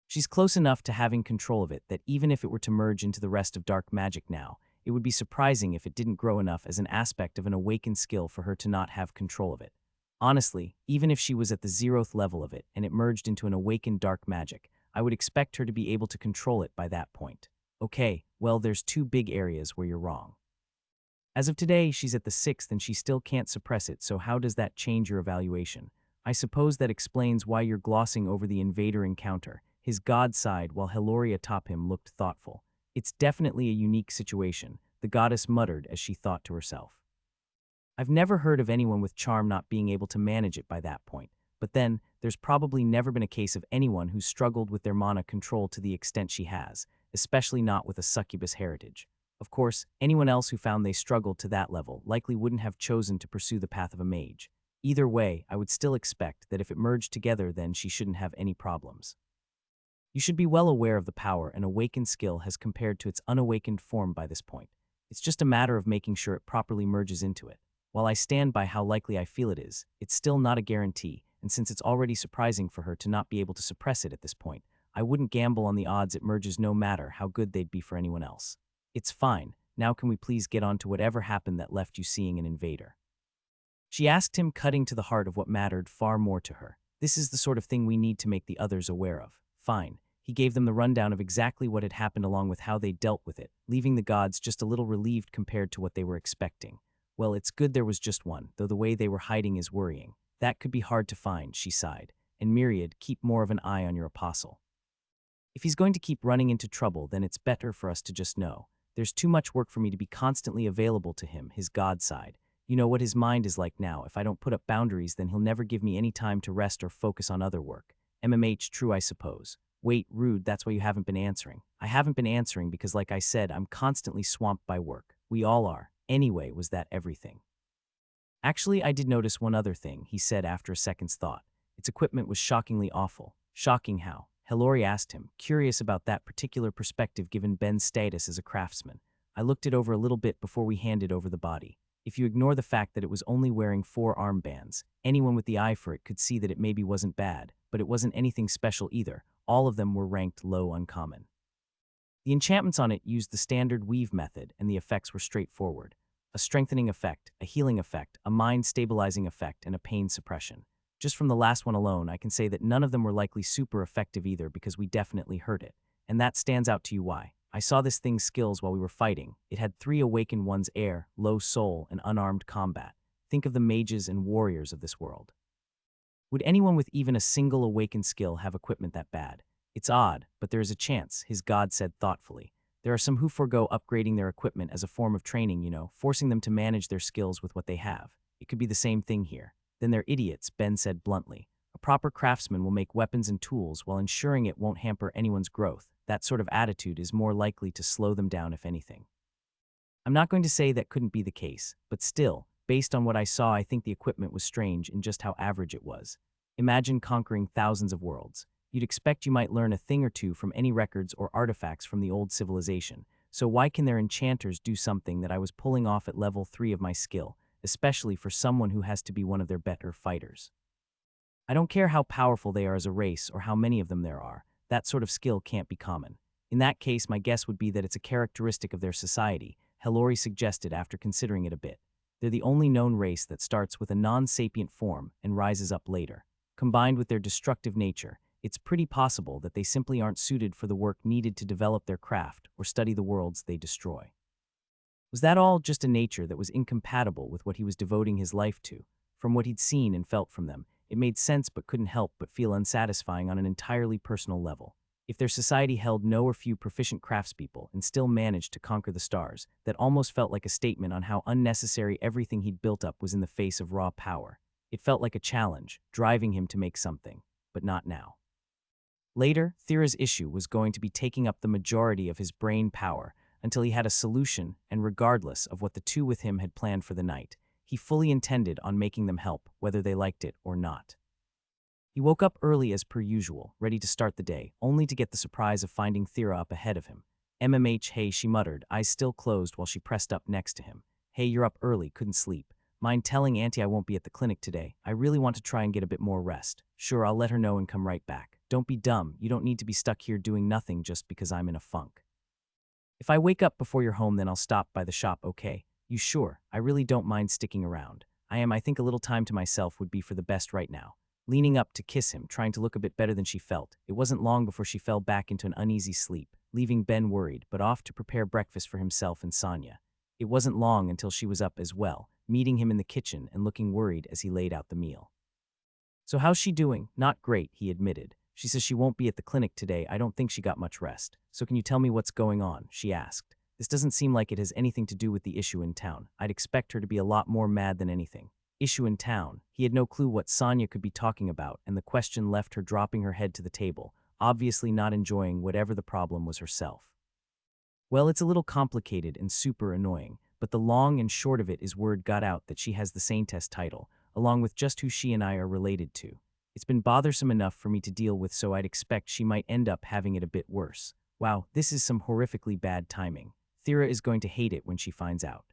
She's close enough to having control of it that even if it were to merge into the rest of dark magic now, it would be surprising if it didn't grow enough as an aspect of an awakened skill for her to not have control of it. Honestly, even if she was at the 0th level of it and it merged into an awakened dark magic, I would expect her to be able to control it by that point. Okay, well, there's 2 big areas where you're wrong. As of today, she's at the 6th and she still can't suppress it, so how does that change your evaluation? I suppose that explains why you're glossing over the invader encounter. His god sighed while Hellori atop him looked thoughtful. It's definitely a unique situation, the goddess muttered as she thought to herself. I've never heard of anyone with charm not being able to manage it by that point, but then, there's probably never been a case of anyone who's struggled with their mana control to the extent she has, especially not with a succubus heritage. Of course, anyone else who found they struggled to that level likely wouldn't have chosen to pursue the path of a mage. Either way, I would still expect that if it merged together, then she shouldn't have any problems. You should be well aware of the power an awakened skill has compared to its unawakened form by this point. It's just a matter of making sure it properly merges into it. While I stand by how likely I feel it is, it's still not a guarantee, and since it's already surprising for her to not be able to suppress it at this point, I wouldn't gamble on the odds it merges no matter how good they'd be for anyone else. It's fine. Now can we please get on to whatever happened that left you seeing an invader? She asked him, cutting to the heart of what mattered far more to her. This is the sort of thing we need to make the others aware of. Fine. He gave them the rundown of exactly what had happened along with how they dealt with it, leaving the gods just a little relieved compared to what they were expecting. Well, it's good there was just one, though the way they were hiding is worrying. That could be hard to find, she sighed. And Myriad, keep more of an eye on your apostle. If he's going to keep running into trouble, then it's better for us to just know. There's too much work for me to be constantly available to him, his god sighed. You know what his mind is like now. If I don't put up boundaries, then he'll never give me any time to rest or focus on other work. True, I suppose. Wait, rude, that's why you haven't been answering. I haven't been answering because, like I said, I'm constantly swamped by work. We all are. Anyway, was that everything? Actually, I did notice one other thing, he said after a second's thought. Its equipment was shockingly awful. Shocking how? Hilary asked him, curious about that particular perspective given Ben's status as a craftsman. I looked it over a little bit before we handed over the body. If you ignore the fact that it was only wearing 4 armbands, anyone with the eye for it could see that it maybe wasn't bad, but it wasn't anything special either. All of them were ranked low uncommon. The enchantments on it used the standard weave method, and the effects were straightforward. A strengthening effect, a healing effect, a mind-stabilizing effect, and a pain suppression. Just from the last one alone, I can say that none of them were likely super effective either because we definitely heard it. And that stands out to you why. I saw this thing's skills while we were fighting. It had 3 awakened ones: air, low soul, and unarmed combat. Think of the mages and warriors of this world. Would anyone with even a single awakened skill have equipment that bad? It's odd, but there is a chance, his god said thoughtfully. There are some who forego upgrading their equipment as a form of training, forcing them to manage their skills with what they have. It could be the same thing here. Then they're idiots, Ben said bluntly. A proper craftsman will make weapons and tools while ensuring it won't hamper anyone's growth. That sort of attitude is more likely to slow them down if anything. I'm not going to say that couldn't be the case, but still, based on what I saw, I think the equipment was strange in just how average it was. Imagine conquering thousands of worlds. You'd expect you might learn a thing or two from any records or artifacts from the old civilization. So why can their enchanters do something that I was pulling off at level 3 of my skill, especially for someone who has to be one of their better fighters? I don't care how powerful they are as a race or how many of them there are. That sort of skill can't be common. In that case, my guess would be that it's a characteristic of their society, Hilary suggested after considering it a bit. They're the only known race that starts with a non-sapient form and rises up later. Combined with their destructive nature, it's pretty possible that they simply aren't suited for the work needed to develop their craft or study the worlds they destroy. Was that all just a nature that was incompatible with what he was devoting his life to? From what he'd seen and felt from them, it made sense but couldn't help but feel unsatisfying on an entirely personal level. If their society held no or few proficient craftspeople and still managed to conquer the stars, that almost felt like a statement on how unnecessary everything he'd built up was in the face of raw power. It felt like a challenge, driving him to make something, but not now. Later, Thira's issue was going to be taking up the majority of his brain power until he had a solution, and regardless of what the two with him had planned for the night, he fully intended on making them help, whether they liked it or not. He woke up early as per usual, ready to start the day, only to get the surprise of finding Thira up ahead of him. Hey, she muttered, eyes still closed while she pressed up next to him. Hey, you're up early, couldn't sleep. Mind telling Auntie I won't be at the clinic today? I really want to try and get a bit more rest. Sure, I'll let her know and come right back. Don't be dumb, you don't need to be stuck here doing nothing just because I'm in a funk. If I wake up before you're home, then I'll stop by the shop, okay? You sure? I really don't mind sticking around. I think a little time to myself would be for the best right now. Leaning up to kiss him, trying to look a bit better than she felt, it wasn't long before she fell back into an uneasy sleep, leaving Ben worried, but off to prepare breakfast for himself and Sonia. It wasn't long until she was up as well, meeting him in the kitchen and looking worried as he laid out the meal. So how's she doing? Not great, he admitted. She says she won't be at the clinic today. I don't think she got much rest. So can you tell me what's going on? She asked. This doesn't seem like it has anything to do with the issue in town. I'd expect her to be a lot more mad than anything. Issue in town. He had no clue what Sonya could be talking about, and the question left her dropping her head to the table, obviously not enjoying whatever the problem was herself. Well, it's a little complicated and super annoying, but the long and short of it is word got out that she has the Saintess title, along with just who she and I are related to. It's been bothersome enough for me to deal with, so I'd expect she might end up having it a bit worse. Wow, this is some horrifically bad timing. Thera is going to hate it when she finds out.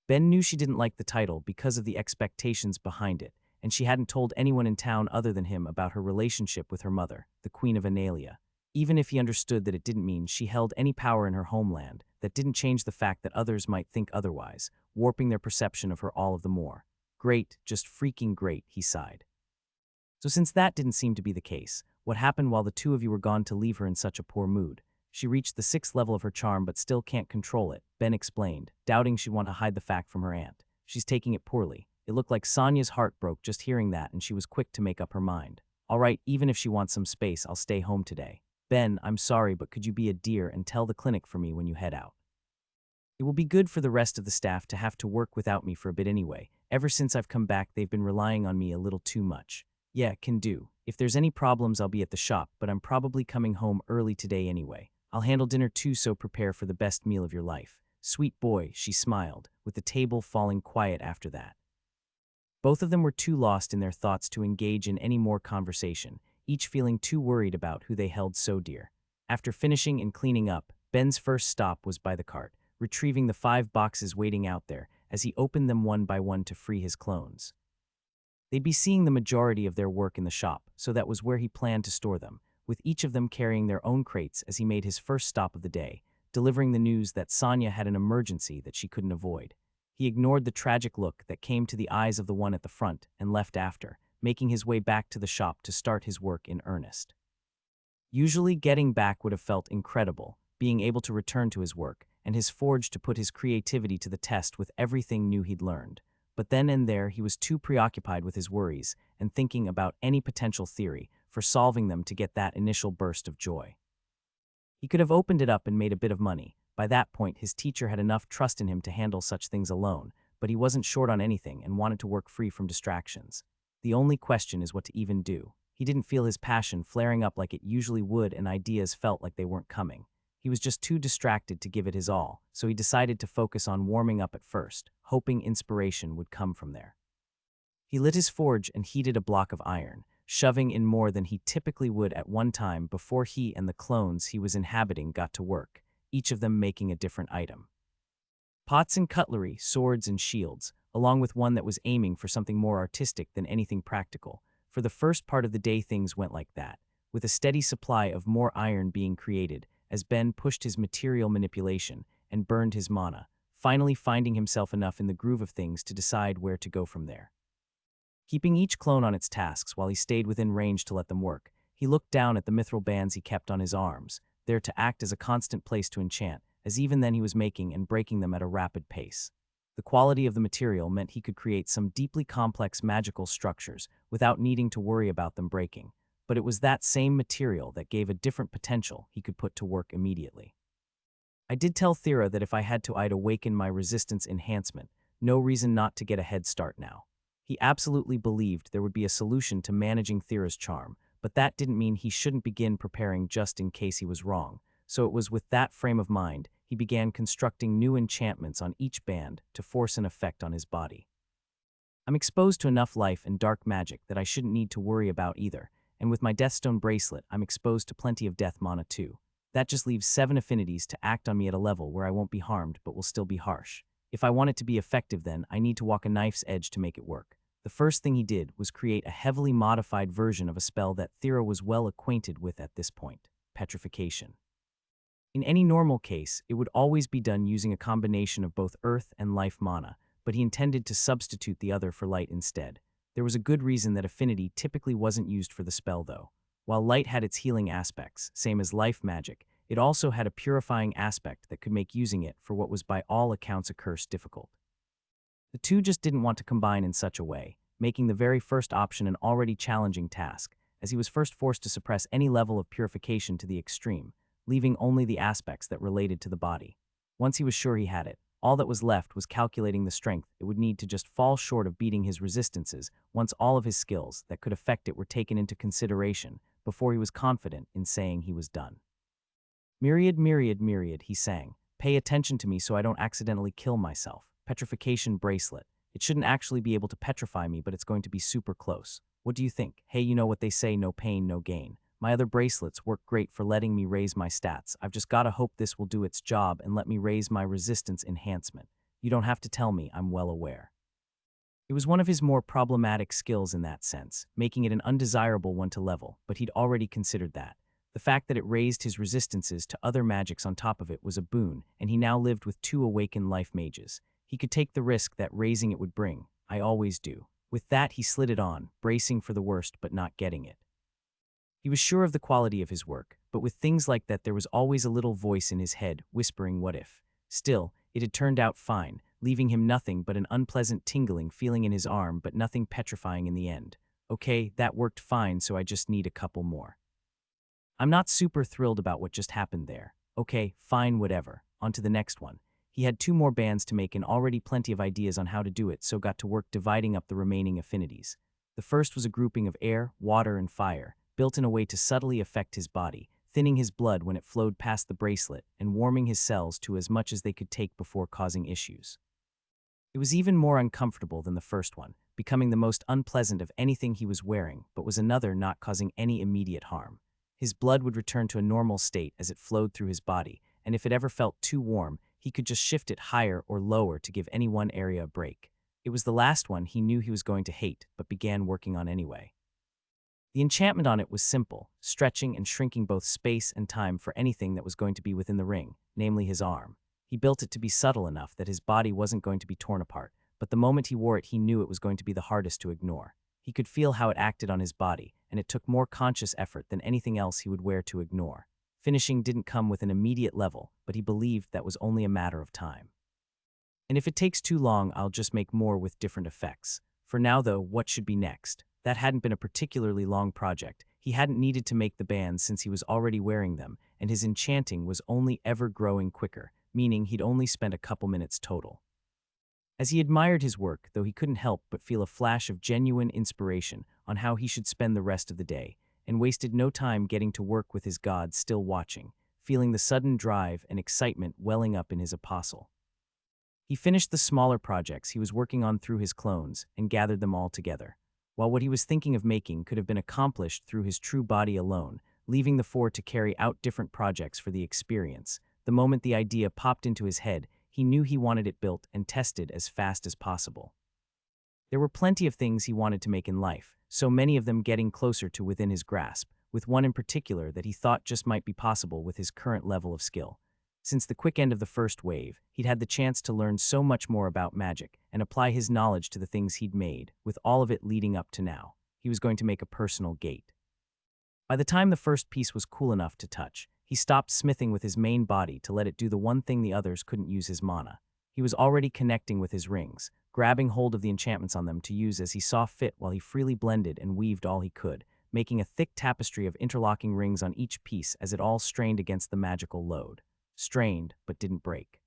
Ben knew she didn't like the title because of the expectations behind it, and she hadn't told anyone in town other than him about her relationship with her mother, the Queen of Analia. Even if he understood that it didn't mean she held any power in her homeland, that didn't change the fact that others might think otherwise, warping their perception of her all of the more. Great, just freaking great, he sighed. So since that didn't seem to be the case, what happened while the two of you were gone to leave her in such a poor mood? She reached the 6th level of her charm but still can't control it, Ben explained, doubting she'd want to hide the fact from her aunt. She's taking it poorly. It looked like Sonya's heart broke just hearing that, and she was quick to make up her mind. All right, even if she wants some space, I'll stay home today. Ben, I'm sorry, but could you be a dear and tell the clinic for me when you head out? It will be good for the rest of the staff to have to work without me for a bit anyway. Ever since I've come back, they've been relying on me a little too much. Yeah, can do. If there's any problems, I'll be at the shop, but I'm probably coming home early today anyway. I'll handle dinner too, so prepare for the best meal of your life. Sweet boy, she smiled, with the table falling quiet after that. Both of them were too lost in their thoughts to engage in any more conversation, each feeling too worried about who they held so dear. After finishing and cleaning up, Ben's first stop was by the cart, retrieving the 5 boxes waiting out there as he opened them one by one to free his clones. They'd be seeing the majority of their work in the shop, so that was where he planned to store them, with each of them carrying their own crates as he made his first stop of the day, delivering the news that Sonya had an emergency that she couldn't avoid. He ignored the tragic look that came to the eyes of the one at the front and left after, making his way back to the shop to start his work in earnest. Usually getting back would have felt incredible, being able to return to his work, and his forge to put his creativity to the test with everything new he'd learned. But then and there he was too preoccupied with his worries and thinking about any potential theory for solving them to get that initial burst of joy. He could have opened it up and made a bit of money. By that point, his teacher had enough trust in him to handle such things alone, but he wasn't short on anything and wanted to work free from distractions. The only question is what to even do. He didn't feel his passion flaring up like it usually would, and ideas felt like they weren't coming. He was just too distracted to give it his all, so he decided to focus on warming up at first, hoping inspiration would come from there. He lit his forge and heated a block of iron, shoving in more than he typically would at one time before he and the clones he was inhabiting got to work, each of them making a different item. Pots and cutlery, swords and shields, along with one that was aiming for something more artistic than anything practical. For the first part of the day things went like that, with a steady supply of more iron being created as Ben pushed his material manipulation and burned his mana, finally finding himself enough in the groove of things to decide where to go from there. Keeping each clone on its tasks while he stayed within range to let them work, he looked down at the mithril bands he kept on his arms, there to act as a constant place to enchant, as even then he was making and breaking them at a rapid pace. The quality of the material meant he could create some deeply complex magical structures without needing to worry about them breaking, but it was that same material that gave a different potential he could put to work immediately. I did tell Thera that if I had to, I'd awaken my resistance enhancement, no reason not to get a head start now. He absolutely believed there would be a solution to managing Thera's charm, but that didn't mean he shouldn't begin preparing just in case he was wrong, so it was with that frame of mind he began constructing new enchantments on each band to force an effect on his body. I'm exposed to enough life and dark magic that I shouldn't need to worry about either, and with my Deathstone bracelet I'm exposed to plenty of death mana too. That just leaves 7 affinities to act on me at a level where I won't be harmed but will still be harsh. If I want it to be effective, then I need to walk a knife's edge to make it work. The first thing he did was create a heavily modified version of a spell that Thera was well acquainted with at this point: petrification. In any normal case, it would always be done using a combination of both earth and life mana, but he intended to substitute the other for light instead. There was a good reason that affinity typically wasn't used for the spell, though. While light had its healing aspects, same as life magic, it also had a purifying aspect that could make using it for what was by all accounts a curse difficult. The two just didn't want to combine in such a way, making the very first option an already challenging task, as he was first forced to suppress any level of purification to the extreme, leaving only the aspects that related to the body. Once he was sure he had it, all that was left was calculating the strength it would need to just fall short of beating his resistances once all of his skills that could affect it were taken into consideration before he was confident in saying he was done. Myriad, myriad, myriad, he sang. Pay attention to me so I don't accidentally kill myself. Petrification bracelet. It shouldn't actually be able to petrify me, but it's going to be super close. What do you think? Hey, you know what they say, no pain, no gain. My other bracelets work great for letting me raise my stats. I've just gotta hope this will do its job and let me raise my resistance enhancement. You don't have to tell me, I'm well aware. It was one of his more problematic skills in that sense, making it an undesirable one to level, but he'd already considered that. The fact that it raised his resistances to other magics on top of it was a boon, and he now lived with 2 awakened life mages. He could take the risk that raising it would bring. I always do. With that, he slid it on, bracing for the worst but not getting it. He was sure of the quality of his work, but with things like that there was always a little voice in his head whispering what if. Still, it had turned out fine, leaving him nothing but an unpleasant tingling feeling in his arm but nothing petrifying in the end. Okay, that worked fine, so I just need a couple more. I'm not super thrilled about what just happened there. Okay, fine, whatever. On to the next one. He had 2 more bands to make and already plenty of ideas on how to do it, so got to work dividing up the remaining affinities. The first was a grouping of air, water, and fire, built in a way to subtly affect his body, thinning his blood when it flowed past the bracelet and warming his cells to as much as they could take before causing issues. It was even more uncomfortable than the first one, becoming the most unpleasant of anything he was wearing, but was another not causing any immediate harm. His blood would return to a normal state as it flowed through his body, and if it ever felt too warm, he could just shift it higher or lower to give any one area a break. It was the last one he knew he was going to hate, but began working on anyway. The enchantment on it was simple, stretching and shrinking both space and time for anything that was going to be within the ring, namely his arm. He built it to be subtle enough that his body wasn't going to be torn apart, but the moment he wore it he knew it was going to be the hardest to ignore. He could feel how it acted on his body, and it took more conscious effort than anything else he would wear to ignore. Finishing didn't come with an immediate level, but he believed that was only a matter of time. And if it takes too long, I'll just make more with different effects. For now though, what should be next? That hadn't been a particularly long project. He hadn't needed to make the bands since he was already wearing them, and his enchanting was only ever growing quicker, meaning he'd only spent a couple minutes total. As he admired his work, though, he couldn't help but feel a flash of genuine inspiration on how he should spend the rest of the day, and wasted no time getting to work with his god still watching, feeling the sudden drive and excitement welling up in his apostle. He finished the smaller projects he was working on through his clones and gathered them all together, while what he was thinking of making could have been accomplished through his true body alone, leaving the 4 to carry out different projects for the experience. The moment the idea popped into his head, he knew he wanted it built and tested as fast as possible. There were plenty of things he wanted to make in life, so many of them getting closer to within his grasp, with one in particular that he thought just might be possible with his current level of skill. Since the quick end of the first wave, he'd had the chance to learn so much more about magic and apply his knowledge to the things he'd made, with all of it leading up to now. He was going to make a personal gate. By the time the first piece was cool enough to touch, he stopped smithing with his main body to let it do the one thing the others couldn't use, his mana. He was already connecting with his rings, grabbing hold of the enchantments on them to use as he saw fit while he freely blended and weaved all he could, making a thick tapestry of interlocking rings on each piece as it all strained against the magical load. Strained, but didn't break.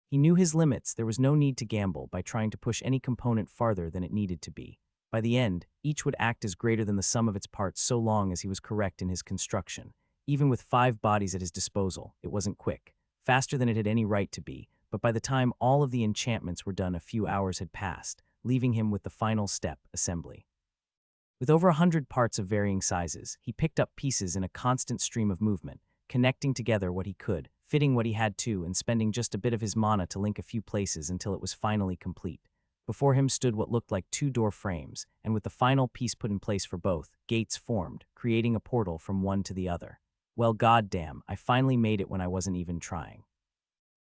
He knew his limits. There was no need to gamble by trying to push any component farther than it needed to be. By the end, each would act as greater than the sum of its parts so long as he was correct in his construction. Even with 5 bodies at his disposal, it wasn't quick, faster than it had any right to be, but by the time all of the enchantments were done, a few hours had passed, leaving him with the final step, assembly. With over 100 parts of varying sizes, he picked up pieces in a constant stream of movement, connecting together what he could, fitting what he had to, and spending just a bit of his mana to link a few places until it was finally complete. Before him stood what looked like 2 door frames, and with the final piece put in place for both, gates formed, creating a portal from one to the other. Well, goddamn, I finally made it when I wasn't even trying.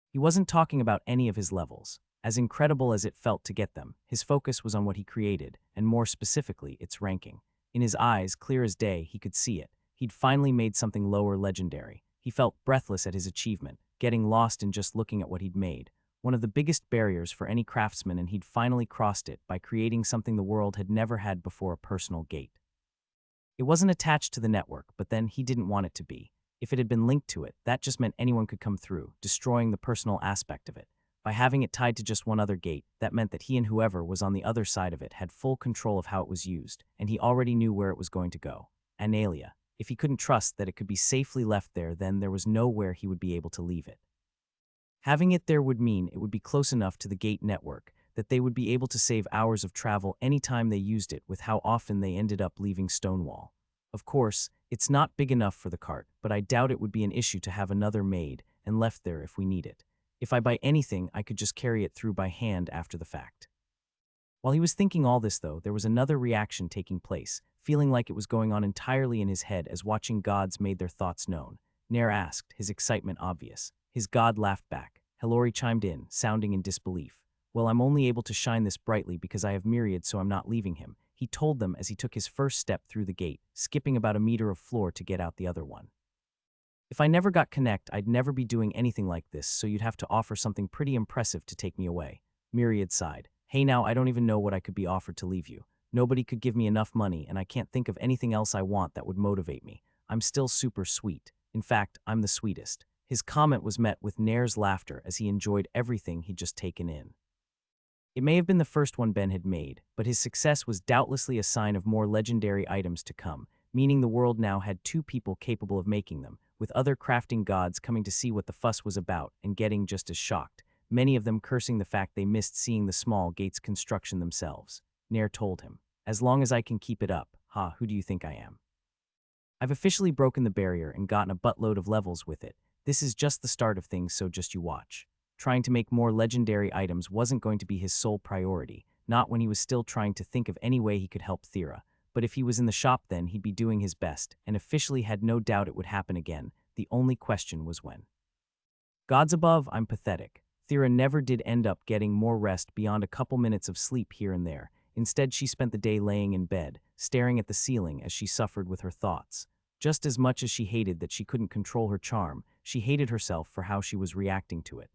He wasn't talking about any of his levels. As incredible as it felt to get them, his focus was on what he created, and more specifically, its ranking. In his eyes, clear as day, he could see it. He'd finally made something lower legendary. He felt breathless at his achievement, getting lost in just looking at what he'd made. One of the biggest barriers for any craftsman, and he'd finally crossed it by creating something the world had never had before, a personal gate. It wasn't attached to the network, but then he didn't want it to be. If it had been linked to it, that just meant anyone could come through, destroying the personal aspect of it. By having it tied to just one other gate, that meant that he and whoever was on the other side of it had full control of how it was used, and he already knew where it was going to go. Analia. If he couldn't trust that it could be safely left there, then there was nowhere he would be able to leave it. Having it there would mean it would be close enough to the gate network that they would be able to save hours of travel anytime they used it, with how often they ended up leaving Stonewall. Of course, it's not big enough for the cart, but I doubt it would be an issue to have another made and left there if we need it. If I buy anything, I could just carry it through by hand after the fact. While he was thinking all this, though, there was another reaction taking place, feeling like it was going on entirely in his head as watching gods made their thoughts known. Nair asked, his excitement obvious. His god laughed back. Hilary chimed in, sounding in disbelief. Well, I'm only able to shine this brightly because I have myriad, so I'm not leaving him, he told them as he took his first step through the gate, skipping about a meter of floor to get out the other one. If I never got connect, I'd never be doing anything like this, so you'd have to offer something pretty impressive to take me away. Myriad sighed. Hey now, I don't even know what I could be offered to leave you. Nobody could give me enough money, and I can't think of anything else I want that would motivate me. I'm still super sweet. In fact, I'm the sweetest. His comment was met with Nair's laughter as he enjoyed everything he'd just taken in. It may have been the first one Ben had made, but his success was doubtlessly a sign of more legendary items to come, meaning the world now had two people capable of making them, with other crafting gods coming to see what the fuss was about and getting just as shocked, many of them cursing the fact they missed seeing the small gate's construction themselves. Nair told him, as long as I can keep it up, who do you think I am? I've officially broken the barrier and gotten a buttload of levels with it. This is just the start of things, so just you watch. Trying to make more legendary items wasn't going to be his sole priority, not when he was still trying to think of any way he could help Thera, but if he was in the shop then he'd be doing his best, and officially had no doubt it would happen again. The only question was when. Gods above, I'm pathetic. Thera never did end up getting more rest beyond a couple minutes of sleep here and there. Instead, she spent the day laying in bed, staring at the ceiling as she suffered with her thoughts. Just as much as she hated that she couldn't control her charm, she hated herself for how she was reacting to it.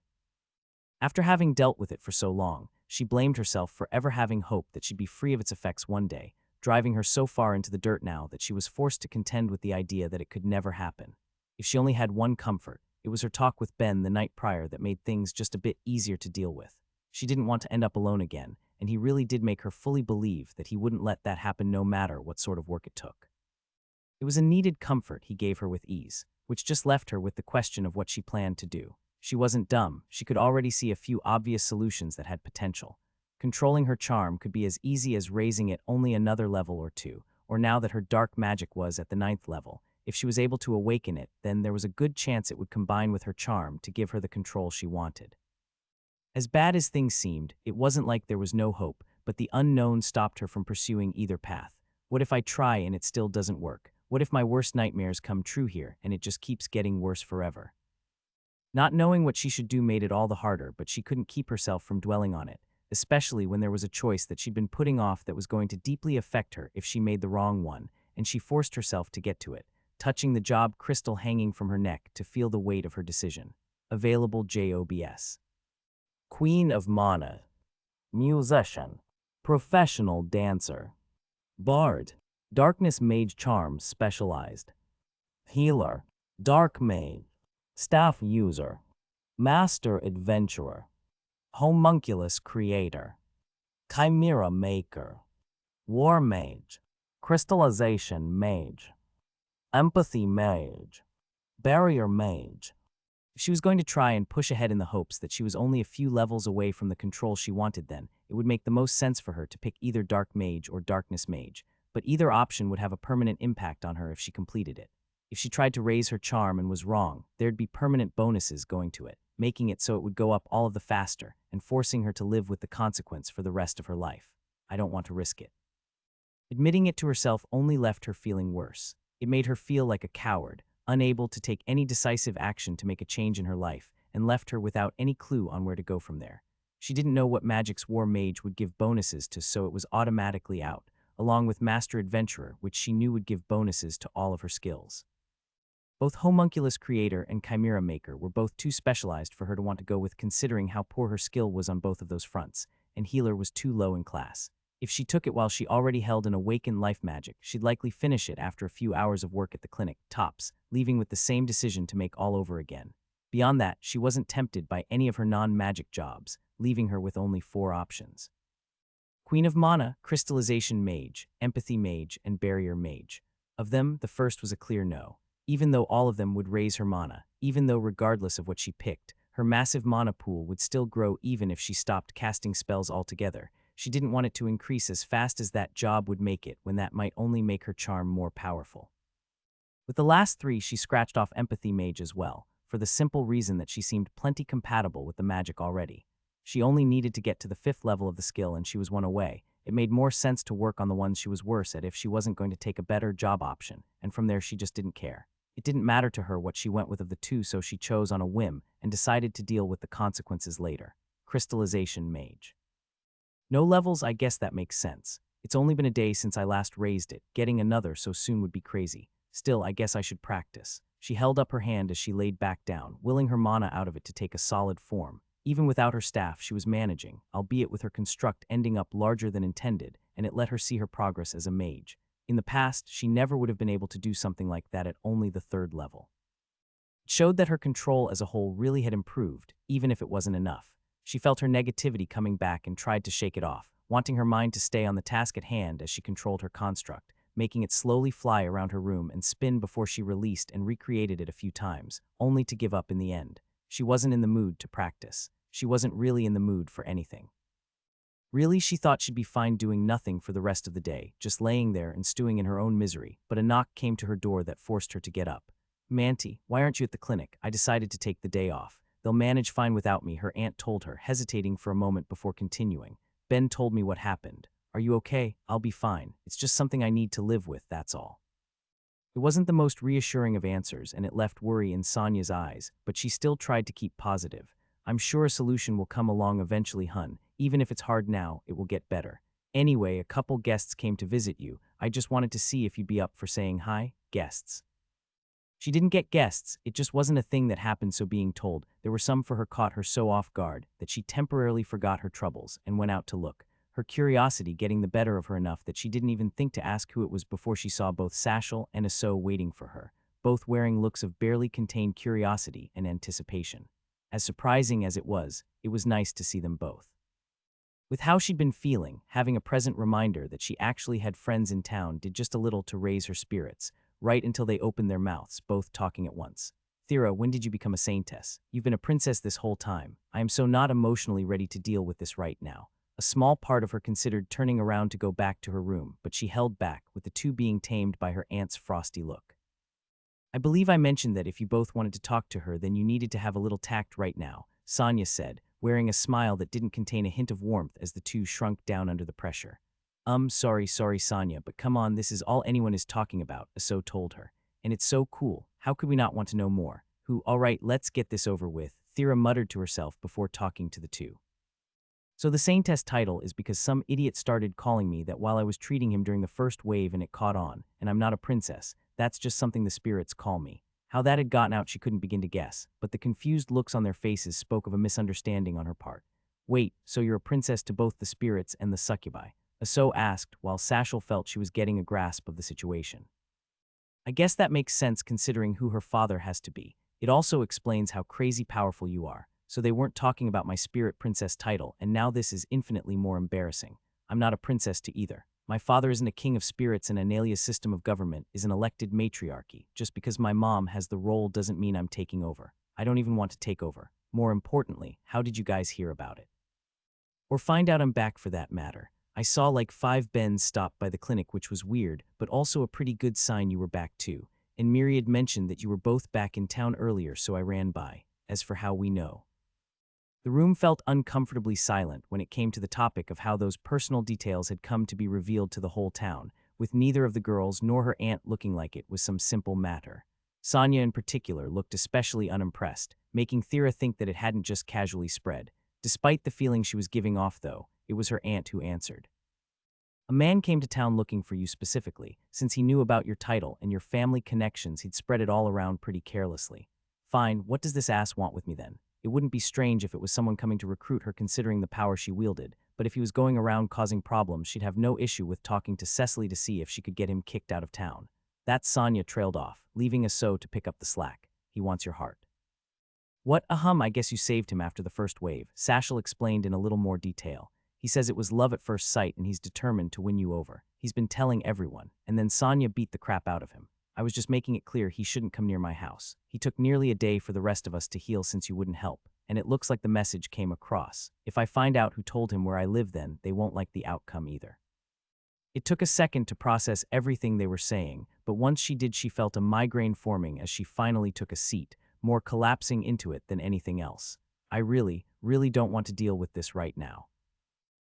After having dealt with it for so long, she blamed herself for ever having hope that she'd be free of its effects one day, driving her so far into the dirt now that she was forced to contend with the idea that it could never happen. If she only had one comfort, it was her talk with Ben the night prior that made things just a bit easier to deal with. She didn't want to end up alone again, and he really did make her fully believe that he wouldn't let that happen no matter what sort of work it took. It was a needed comfort he gave her with ease, which just left her with the question of what she planned to do. She wasn't dumb. She could already see a few obvious solutions that had potential. Controlling her charm could be as easy as raising it only another level or two, or now that her dark magic was at the 9th level, if she was able to awaken it, then there was a good chance it would combine with her charm to give her the control she wanted. As bad as things seemed, it wasn't like there was no hope, but the unknown stopped her from pursuing either path. What if I try and it still doesn't work? What if my worst nightmares come true here and it just keeps getting worse forever? Not knowing what she should do made it all the harder, but she couldn't keep herself from dwelling on it, especially when there was a choice that she'd been putting off that was going to deeply affect her if she made the wrong one, and she forced herself to get to it, touching the job crystal hanging from her neck to feel the weight of her decision. Available JOBS. Queen of Mana. Musician. Professional dancer. Bard. Darkness Mage Charms Specialized. Healer. Dark Mage. Staff User. Master Adventurer. Homunculus Creator. Chimera Maker. War Mage. Crystallization Mage. Empathy Mage. Barrier Mage. If she was going to try and push ahead in the hopes that she was only a few levels away from the control she wanted, then it would make the most sense for her to pick either Dark Mage or Darkness Mage, but either option would have a permanent impact on her if she completed it. If she tried to raise her charm and was wrong, there'd be permanent bonuses going to it, making it so it would go up all of the faster and forcing her to live with the consequence for the rest of her life. I don't want to risk it. Admitting it to herself only left her feeling worse. It made her feel like a coward, unable to take any decisive action to make a change in her life, and left her without any clue on where to go from there. She didn't know what Magic's War Mage would give bonuses to, so it was automatically out, along with Master Adventurer, which she knew would give bonuses to all of her skills. Both Homunculus Creator and Chimera Maker were both too specialized for her to want to go with, considering how poor her skill was on both of those fronts, and Healer was too low in class. If she took it while she already held an awakened life magic, she'd likely finish it after a few hours of work at the clinic, tops, leaving with the same decision to make all over again. Beyond that, she wasn't tempted by any of her non-magic jobs, leaving her with only 4 options. Queen of Mana, Crystallization Mage, Empathy Mage, and Barrier Mage. Of them, the first was a clear no. Even though all of them would raise her mana, even though regardless of what she picked, her massive mana pool would still grow even if she stopped casting spells altogether. She didn't want it to increase as fast as that job would make it when that might only make her charm more powerful. With the last 3, she scratched off Empathy Mage as well, for the simple reason that she seemed plenty compatible with the magic already. She only needed to get to the 5th level of the skill and she was 1 away. It made more sense to work on the ones she was worse at if she wasn't going to take a better job option, and from there she just didn't care. It didn't matter to her what she went with of the 2, so she chose on a whim and decided to deal with the consequences later. Crystallization Mage. No levels, I guess that makes sense. It's only been a day since I last raised it. Getting another so soon would be crazy. Still, I guess I should practice. She held up her hand as she laid back down, willing her mana out of it to take a solid form. Even without her staff, she was managing, albeit with her construct ending up larger than intended, and it let her see her progress as a mage. In the past, she never would have been able to do something like that at only the 3rd level. It showed that her control as a whole really had improved, even if it wasn't enough. She felt her negativity coming back and tried to shake it off, wanting her mind to stay on the task at hand as she controlled her construct, making it slowly fly around her room and spin before she released and recreated it a few times, only to give up in the end. She wasn't in the mood to practice. She wasn't really in the mood for anything. Really, she thought she'd be fine doing nothing for the rest of the day, just laying there and stewing in her own misery, but a knock came to her door that forced her to get up. "Manty, why aren't you at the clinic? I decided to take the day off. They'll manage fine without me," her aunt told her, hesitating for a moment before continuing. "Ben told me what happened. Are you okay? I'll be fine. It's just something I need to live with, that's all." It wasn't the most reassuring of answers, and it left worry in Sonia's eyes, but she still tried to keep positive. "I'm sure a solution will come along eventually, hun. Even if it's hard now, it will get better. Anyway, a couple guests came to visit you. I just wanted to see if you'd be up for saying hi." Guests. She didn't get guests, it just wasn't a thing that happened, so being told there were some for her caught her so off guard that she temporarily forgot her troubles and went out to look, her curiosity getting the better of her enough that she didn't even think to ask who it was before she saw both Sashel and Aso waiting for her, both wearing looks of barely contained curiosity and anticipation. As surprising as it was nice to see them both. With how she'd been feeling, having a present reminder that she actually had friends in town did just a little to raise her spirits, right until they opened their mouths, both talking at once. "Thera, when did you become a saintess? You've been a princess this whole time. I am so not emotionally ready to deal with this right now." A small part of her considered turning around to go back to her room, but she held back, with the 2 being tamed by her aunt's frosty look. "I believe I mentioned that if you both wanted to talk to her, then you needed to have a little tact right now," Sonia said, wearing a smile that didn't contain a hint of warmth as the 2 shrunk down under the pressure. Sorry, Sonia, but come on, this is all anyone is talking about," Aso told her. "And it's so cool. How could we not want to know more?" All right, let's get this over with," Thera muttered to herself before talking to the 2. "So the Saintess title is because some idiot started calling me that while I was treating him during the first wave and it caught on, and I'm not a princess. That's just something the spirits call me." How that had gotten out she couldn't begin to guess, but the confused looks on their faces spoke of a misunderstanding on her part. "Wait, so you're a princess to both the spirits and the succubi?" Aso asked, while Sashel felt she was getting a grasp of the situation. "I guess that makes sense considering who her father has to be. It also explains how crazy powerful you are. So they weren't talking about my spirit princess title, and now this is infinitely more embarrassing. I'm not a princess to either. My father isn't a king of spirits and Analia's system of government is an elected matriarchy. Just because my mom has the role doesn't mean I'm taking over. I don't even want to take over. More importantly, how did you guys hear about it? Or find out I'm back for that matter. I saw like 5 Bens stop by the clinic, which was weird, but also a pretty good sign you were back too. And Myriad mentioned that you were both back in town earlier, so I ran by. As for how we know." The room felt uncomfortably silent when it came to the topic of how those personal details had come to be revealed to the whole town, with neither of the girls nor her aunt looking like it was some simple matter. Sonia in particular looked especially unimpressed, making Thera think that it hadn't just casually spread. Despite the feeling she was giving off, though, it was her aunt who answered. "A man came to town looking for you specifically. Since he knew about your title and your family connections, he'd spread it all around pretty carelessly." "Fine, what does this ass want with me then? It wouldn't be strange if it was someone coming to recruit her considering the power she wielded, but if he was going around causing problems, she'd have no issue with talking to Cecily to see if she could get him kicked out of town. That Sonya trailed off, leaving Aso to pick up the slack. He wants your heart. What? I guess you saved him after the first wave, Sashal explained in a little more detail. He says it was love at first sight and he's determined to win you over. He's been telling everyone, and then Sonya beat the crap out of him. I was just making it clear he shouldn't come near my house. He took nearly a day for the rest of us to heal since you wouldn't help, and it looks like the message came across. If I find out who told him where I live then, they won't like the outcome either. It took a second to process everything they were saying, but once she did, she felt a migraine forming as she finally took a seat, more collapsing into it than anything else. I really don't want to deal with this right now.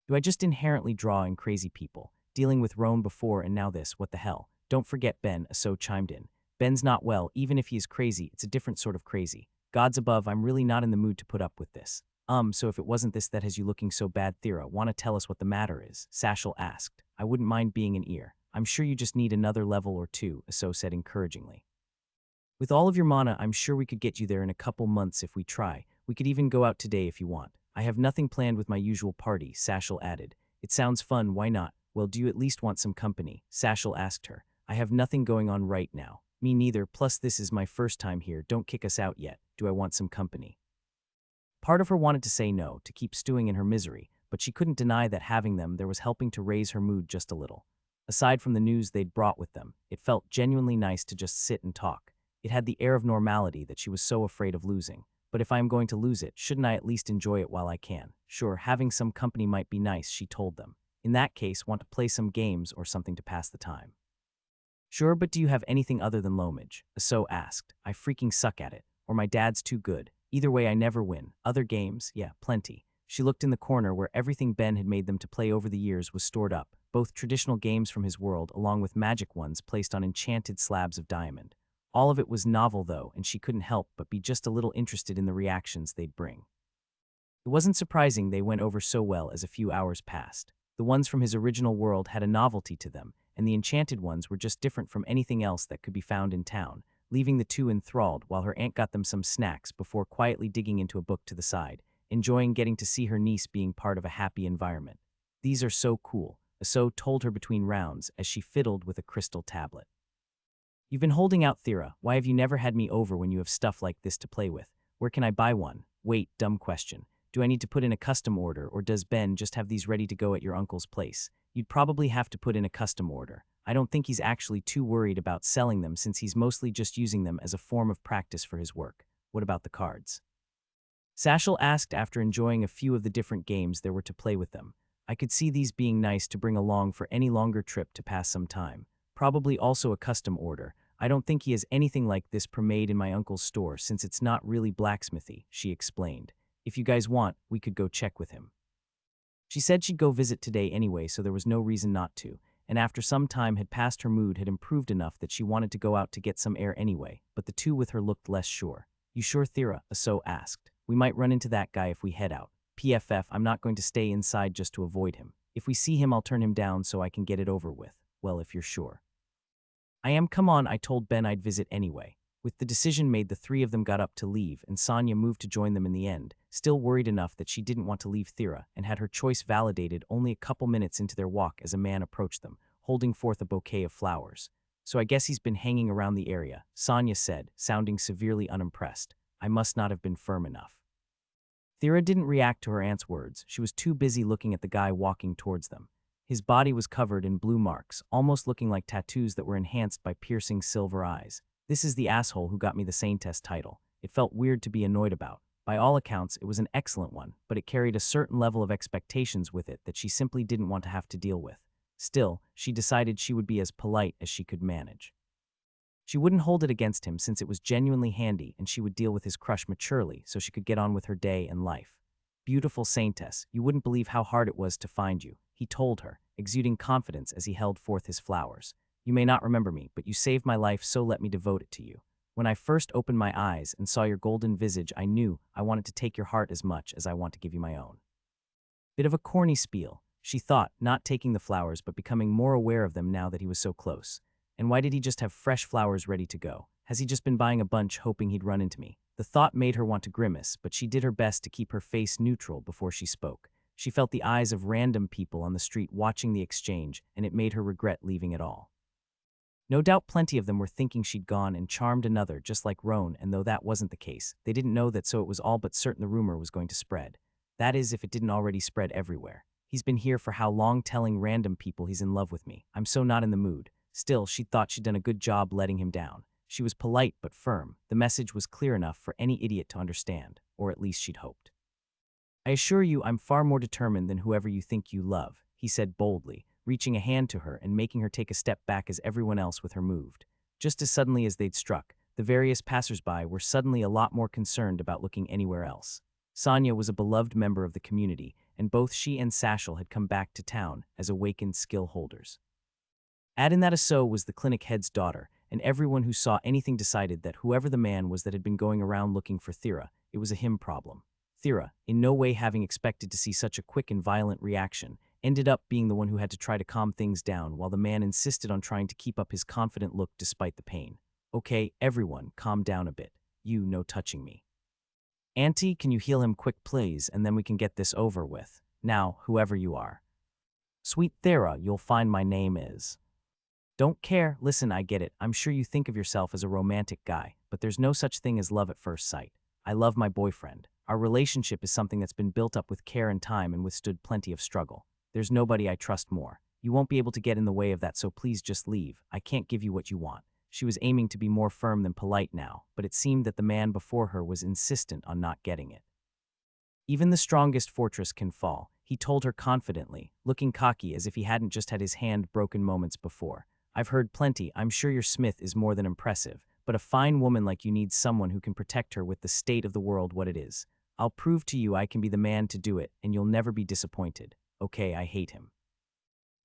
Do I just inherently draw in crazy people? Dealing with Roan before and now this, what the hell? Don't forget Ben, Aso chimed in. Ben's not well, even if he is crazy, it's a different sort of crazy. Gods above, I'm really not in the mood to put up with this. So if it wasn't this that has you looking so bad, Thera, wanna tell us what the matter is? Sashal asked. I wouldn't mind being an ear. I'm sure you just need another level or two, Aso said encouragingly. With all of your mana, I'm sure we could get you there in a couple months if we try. We could even go out today if you want. I have nothing planned with my usual party, Sashal added. It sounds fun, why not? Well, do you at least want some company? Sashal asked her. I have nothing going on right now. Me neither, plus this is my first time here, don't kick us out yet. Do I want some company? Part of her wanted to say no, to keep stewing in her misery, but she couldn't deny that having them there was helping to raise her mood just a little. Aside from the news they'd brought with them, it felt genuinely nice to just sit and talk. It had the air of normality that she was so afraid of losing. But if I am going to lose it, shouldn't I at least enjoy it while I can? Sure, having some company might be nice, she told them. In that case, want to play some games or something to pass the time. Sure, but do you have anything other than Lomage? Aso asked. I freaking suck at it. Or my dad's too good. Either way, I never win. Other games? Yeah, plenty. She looked in the corner where everything Ben had made them to play over the years was stored up, both traditional games from his world along with magic ones placed on enchanted slabs of diamond. All of it was novel though, and she couldn't help but be just a little interested in the reactions they'd bring. It wasn't surprising they went over so well as a few hours passed. The ones from his original world had a novelty to them, and the enchanted ones were just different from anything else that could be found in town, leaving the two enthralled while her aunt got them some snacks before quietly digging into a book to the side, enjoying getting to see her niece being part of a happy environment. These are so cool, Aso told her between rounds as she fiddled with a crystal tablet. You've been holding out, Thera. Why have you never had me over when you have stuff like this to play with? Where can I buy one? Wait, dumb question. Do I need to put in a custom order, or does Ben just have these ready to go at your uncle's place? You'd probably have to put in a custom order. I don't think he's actually too worried about selling them since he's mostly just using them as a form of practice for his work. What about the cards? Sashal asked after enjoying a few of the different games there were to play with them. I could see these being nice to bring along for any longer trip to pass some time. Probably also a custom order. I don't think he has anything like this pre-made in my uncle's store since it's not really blacksmithy, she explained. If you guys want, we could go check with him. She said she'd go visit today anyway, so there was no reason not to, and after some time had passed, her mood had improved enough that she wanted to go out to get some air anyway, but the two with her looked less sure. You sure, Thera? Aso asked. We might run into that guy if we head out. PFF, I'm not going to stay inside just to avoid him. If we see him, I'll turn him down so I can get it over with. Well, if you're sure. I am, come on, I told Ben I'd visit anyway. With the decision made, the three of them got up to leave, and Sonya moved to join them in the end, still worried enough that she didn't want to leave Thera, and had her choice validated only a couple minutes into their walk as a man approached them, holding forth a bouquet of flowers. So I guess he's been hanging around the area, Sonya said, sounding severely unimpressed. I must not have been firm enough. Thera didn't react to her aunt's words. She was too busy looking at the guy walking towards them. His body was covered in blue marks, almost looking like tattoos that were enhanced by piercing silver eyes. This is the asshole who got me the Saintess title. It felt weird to be annoyed about. By all accounts, it was an excellent one, but it carried a certain level of expectations with it that she simply didn't want to have to deal with. Still, she decided she would be as polite as she could manage. She wouldn't hold it against him since it was genuinely handy, and she would deal with his crush maturely so she could get on with her day and life. Beautiful Saintess, you wouldn't believe how hard it was to find you, he told her, exuding confidence as he held forth his flowers. You may not remember me, but you saved my life, so let me devote it to you. When I first opened my eyes and saw your golden visage, I knew I wanted to take your heart as much as I want to give you my own. Bit of a corny spiel, she thought, not taking the flowers but becoming more aware of them now that he was so close. And why did he just have fresh flowers ready to go? Has he just been buying a bunch hoping he'd run into me? The thought made her want to grimace, but she did her best to keep her face neutral before she spoke. She felt the eyes of random people on the street watching the exchange, and it made her regret leaving it all. No doubt plenty of them were thinking she'd gone and charmed another just like Roan, and though that wasn't the case, they didn't know that, so it was all but certain the rumor was going to spread. That is, if it didn't already spread everywhere. He's been here for how long telling random people he's in love with me. I'm so not in the mood. Still, she thought she'd done a good job letting him down. She was polite but firm. The message was clear enough for any idiot to understand, or at least she'd hoped. I assure you I'm far more determined than whoever you think you love, he said boldly, reaching a hand to her and making her take a step back as everyone else with her moved. Just as suddenly as they'd struck, the various passersby were suddenly a lot more concerned about looking anywhere else. Sonia was a beloved member of the community, and both she and Sashel had come back to town as awakened skill holders. Add in that Aso was the clinic head's daughter, and everyone who saw anything decided that whoever the man was that had been going around looking for Thera, it was a him problem. Thera, in no way having expected to see such a quick and violent reaction, ended up being the one who had to try to calm things down while the man insisted on trying to keep up his confident look despite the pain. Okay, everyone, calm down a bit. You, no touching me. Auntie, can you heal him quick please, and then we can get this over with. Now, whoever you are. Sweet Thera, you'll find my name is. Don't care, listen, I get it. I'm sure you think of yourself as a romantic guy, but there's no such thing as love at first sight. I love my boyfriend. Our relationship is something that's been built up with care and time and withstood plenty of struggle. There's nobody I trust more. You won't be able to get in the way of that, so please just leave. I can't give you what you want. She was aiming to be more firm than polite now, but it seemed that the man before her was insistent on not getting it. Even the strongest fortress can fall, he told her confidently, looking cocky as if he hadn't just had his hand broken moments before. I've heard plenty. I'm sure your Smith is more than impressive, but a fine woman like you needs someone who can protect her with the state of the world what it is. I'll prove to you I can be the man to do it, and you'll never be disappointed. Okay, I hate him.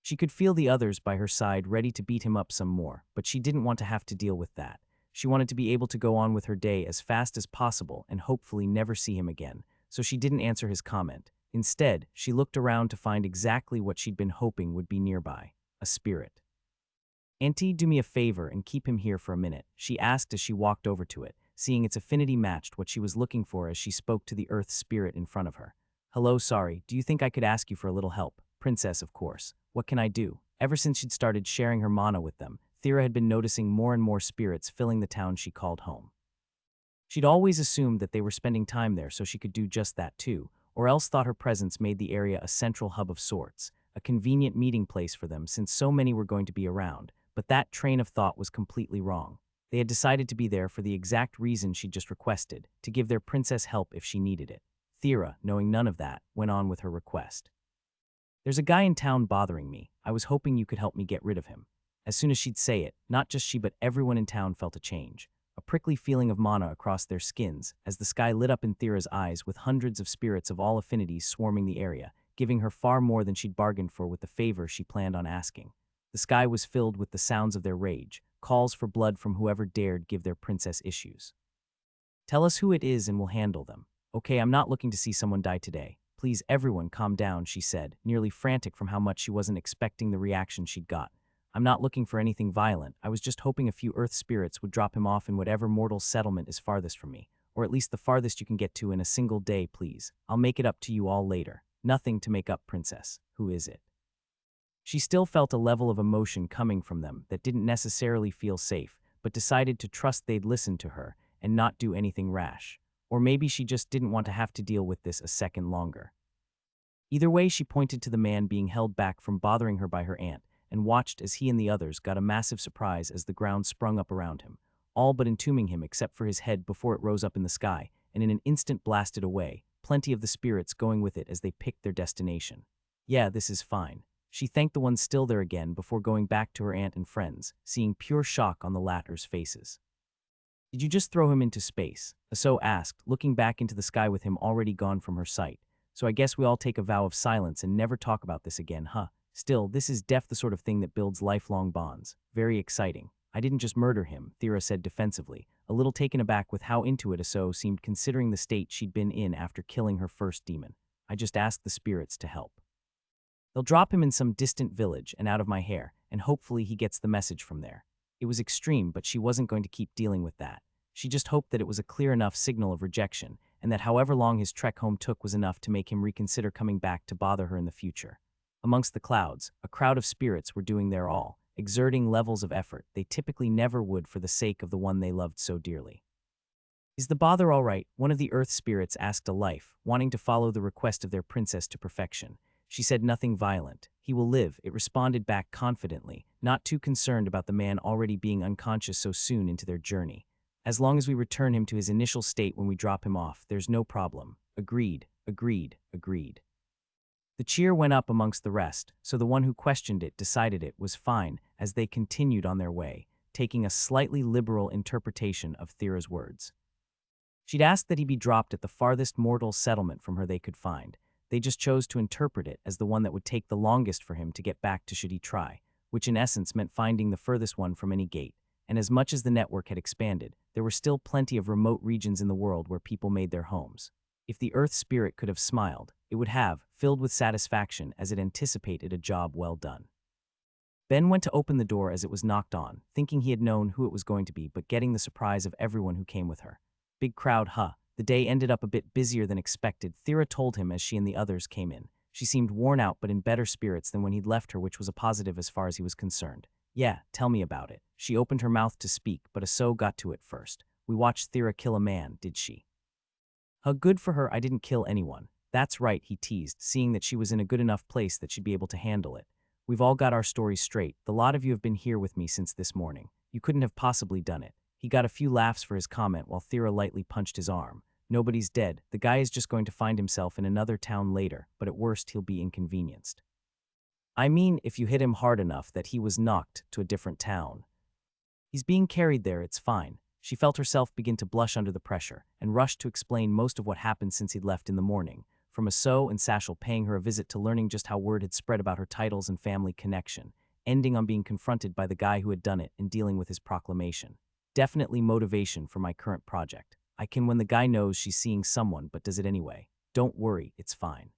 She could feel the others by her side ready to beat him up some more, but she didn't want to have to deal with that. She wanted to be able to go on with her day as fast as possible and hopefully never see him again, so she didn't answer his comment. Instead, she looked around to find exactly what she'd been hoping would be nearby, a spirit. Auntie, do me a favor and keep him here for a minute, she asked as she walked over to it, seeing its affinity matched what she was looking for as she spoke to the earth spirit in front of her. Hello, sorry, do you think I could ask you for a little help? Princess, of course. What can I do? Ever since she'd started sharing her mana with them, Thera had been noticing more and more spirits filling the town she called home. She'd always assumed that they were spending time there so she could do just that too, or else thought her presence made the area a central hub of sorts, a convenient meeting place for them since so many were going to be around, but that train of thought was completely wrong. They had decided to be there for the exact reason she'd just requested, to give their princess help if she needed it. Thera, knowing none of that, went on with her request. There's a guy in town bothering me. I was hoping you could help me get rid of him. As soon as she'd say it, not just she but everyone in town felt a change, a prickly feeling of mana across their skins as the sky lit up in Thera's eyes with hundreds of spirits of all affinities swarming the area, giving her far more than she'd bargained for with the favor she planned on asking. The sky was filled with the sounds of their rage, calls for blood from whoever dared give their princess issues. Tell us who it is and we'll handle them. Okay, I'm not looking to see someone die today. Please, everyone, calm down, she said, nearly frantic from how much she wasn't expecting the reaction she'd got. I'm not looking for anything violent. I was just hoping a few earth spirits would drop him off in whatever mortal settlement is farthest from me, or at least the farthest you can get to in a single day, please. I'll make it up to you all later. Nothing to make up, princess. Who is it? She still felt a level of emotion coming from them that didn't necessarily feel safe, but decided to trust they'd listen to her and not do anything rash. Or maybe she just didn't want to have to deal with this a second longer. Either way, she pointed to the man being held back from bothering her by her aunt and watched as he and the others got a massive surprise as the ground sprung up around him, all but entombing him except for his head before it rose up in the sky and in an instant blasted away, plenty of the spirits going with it as they picked their destination. Yeah, this is fine. She thanked the ones still there again before going back to her aunt and friends, seeing pure shock on the latter's faces. Did you just throw him into space? Aso asked, looking back into the sky with him already gone from her sight. So I guess we all take a vow of silence and never talk about this again, huh? Still, this is the sort of thing that builds lifelong bonds. Very exciting. I didn't just murder him, Thera said defensively, a little taken aback with how into it Aso seemed considering the state she'd been in after killing her first demon. I just asked the spirits to help. They'll drop him in some distant village and out of my hair, and hopefully he gets the message from there. It was extreme, but she wasn't going to keep dealing with that. She just hoped that it was a clear enough signal of rejection, and that however long his trek home took was enough to make him reconsider coming back to bother her in the future. Amongst the clouds, a crowd of spirits were doing their all, exerting levels of effort they typically never would for the sake of the one they loved so dearly. "Is the bother all right?" one of the earth spirits asked a life, wanting to follow the request of their princess to perfection. She said nothing violent. "He will live," it responded back confidently, not too concerned about the man already being unconscious so soon into their journey. "As long as we return him to his initial state when we drop him off, there's no problem." Agreed, agreed, agreed. The cheer went up amongst the rest, so the one who questioned it decided it was fine as they continued on their way, taking a slightly liberal interpretation of Thera's words. She'd asked that he be dropped at the farthest mortal settlement from her they could find. They just chose to interpret it as the one that would take the longest for him to get back to should he try, which in essence meant finding the furthest one from any gate. And as much as the network had expanded, there were still plenty of remote regions in the world where people made their homes. If the Earth Spirit could have smiled, it would have, filled with satisfaction as it anticipated a job well done. Ben went to open the door as it was knocked on, thinking he had known who it was going to be but getting the surprise of everyone who came with her. "Big crowd, huh?" The day ended up a bit busier than expected, Thera told him as she and the others came in. She seemed worn out but in better spirits than when he'd left her, which was a positive as far as he was concerned. "Yeah, tell me about it." She opened her mouth to speak, but Aso got to it first. "We watched Thera kill a man, did she?" "Huh, good for her, I didn't kill anyone." "That's right," he teased, seeing that she was in a good enough place that she'd be able to handle it. "We've all got our stories straight. The lot of you have been here with me since this morning. You couldn't have possibly done it." He got a few laughs for his comment while Thera lightly punched his arm. "Nobody's dead. The guy is just going to find himself in another town later, but at worst he'll be inconvenienced." "I mean, if you hit him hard enough that he was knocked to a different town. He's being carried there, it's fine." She felt herself begin to blush under the pressure, and rushed to explain most of what happened since he'd left in the morning, from Aso and Sashel paying her a visit to learning just how word had spread about her titles and family connection, ending on being confronted by the guy who had done it and dealing with his proclamation. "Definitely motivation for my current project. I can when the guy knows she's seeing someone but does it anyway. Don't worry, it's fine."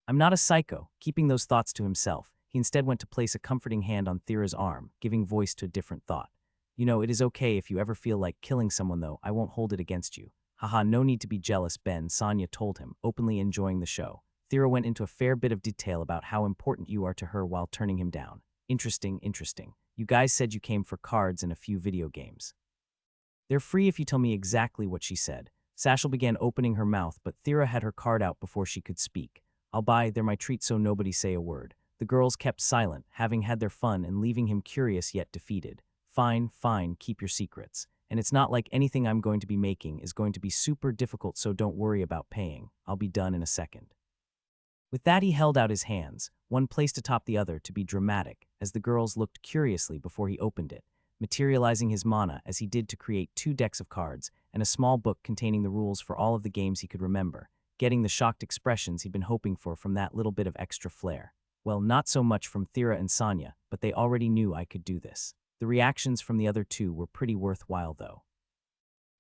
"I'm not a psycho." Keeping those thoughts to himself, he instead went to place a comforting hand on Thera's arm, giving voice to a different thought. "You know, it is okay if you ever feel like killing someone though, I won't hold it against you." "Haha, no need to be jealous, Ben," Sonia told him, openly enjoying the show. Thera went into a fair bit of detail about how important you are to her while turning him down. Interesting, interesting. "You guys said you came for cards and a few video games." "They're free if you tell me exactly what," she said. Sashel began opening her mouth, but Thera had her card out before she could speak. "I'll buy, they're my treat, so nobody say a word." The girls kept silent, having had their fun and leaving him curious yet defeated. "Fine, fine, keep your secrets. And it's not like anything I'm going to be making is going to be super difficult, so don't worry about paying. I'll be done in a second." With that, he held out his hands, one placed atop the other to be dramatic, as the girls looked curiously before he opened it, materializing his mana as he did to create 2 decks of cards and a small book containing the rules for all of the games he could remember, getting the shocked expressions he'd been hoping for from that little bit of extra flair. Well, not so much from Thera and Sonia, but they already knew I could do this. The reactions from the other two were pretty worthwhile, though.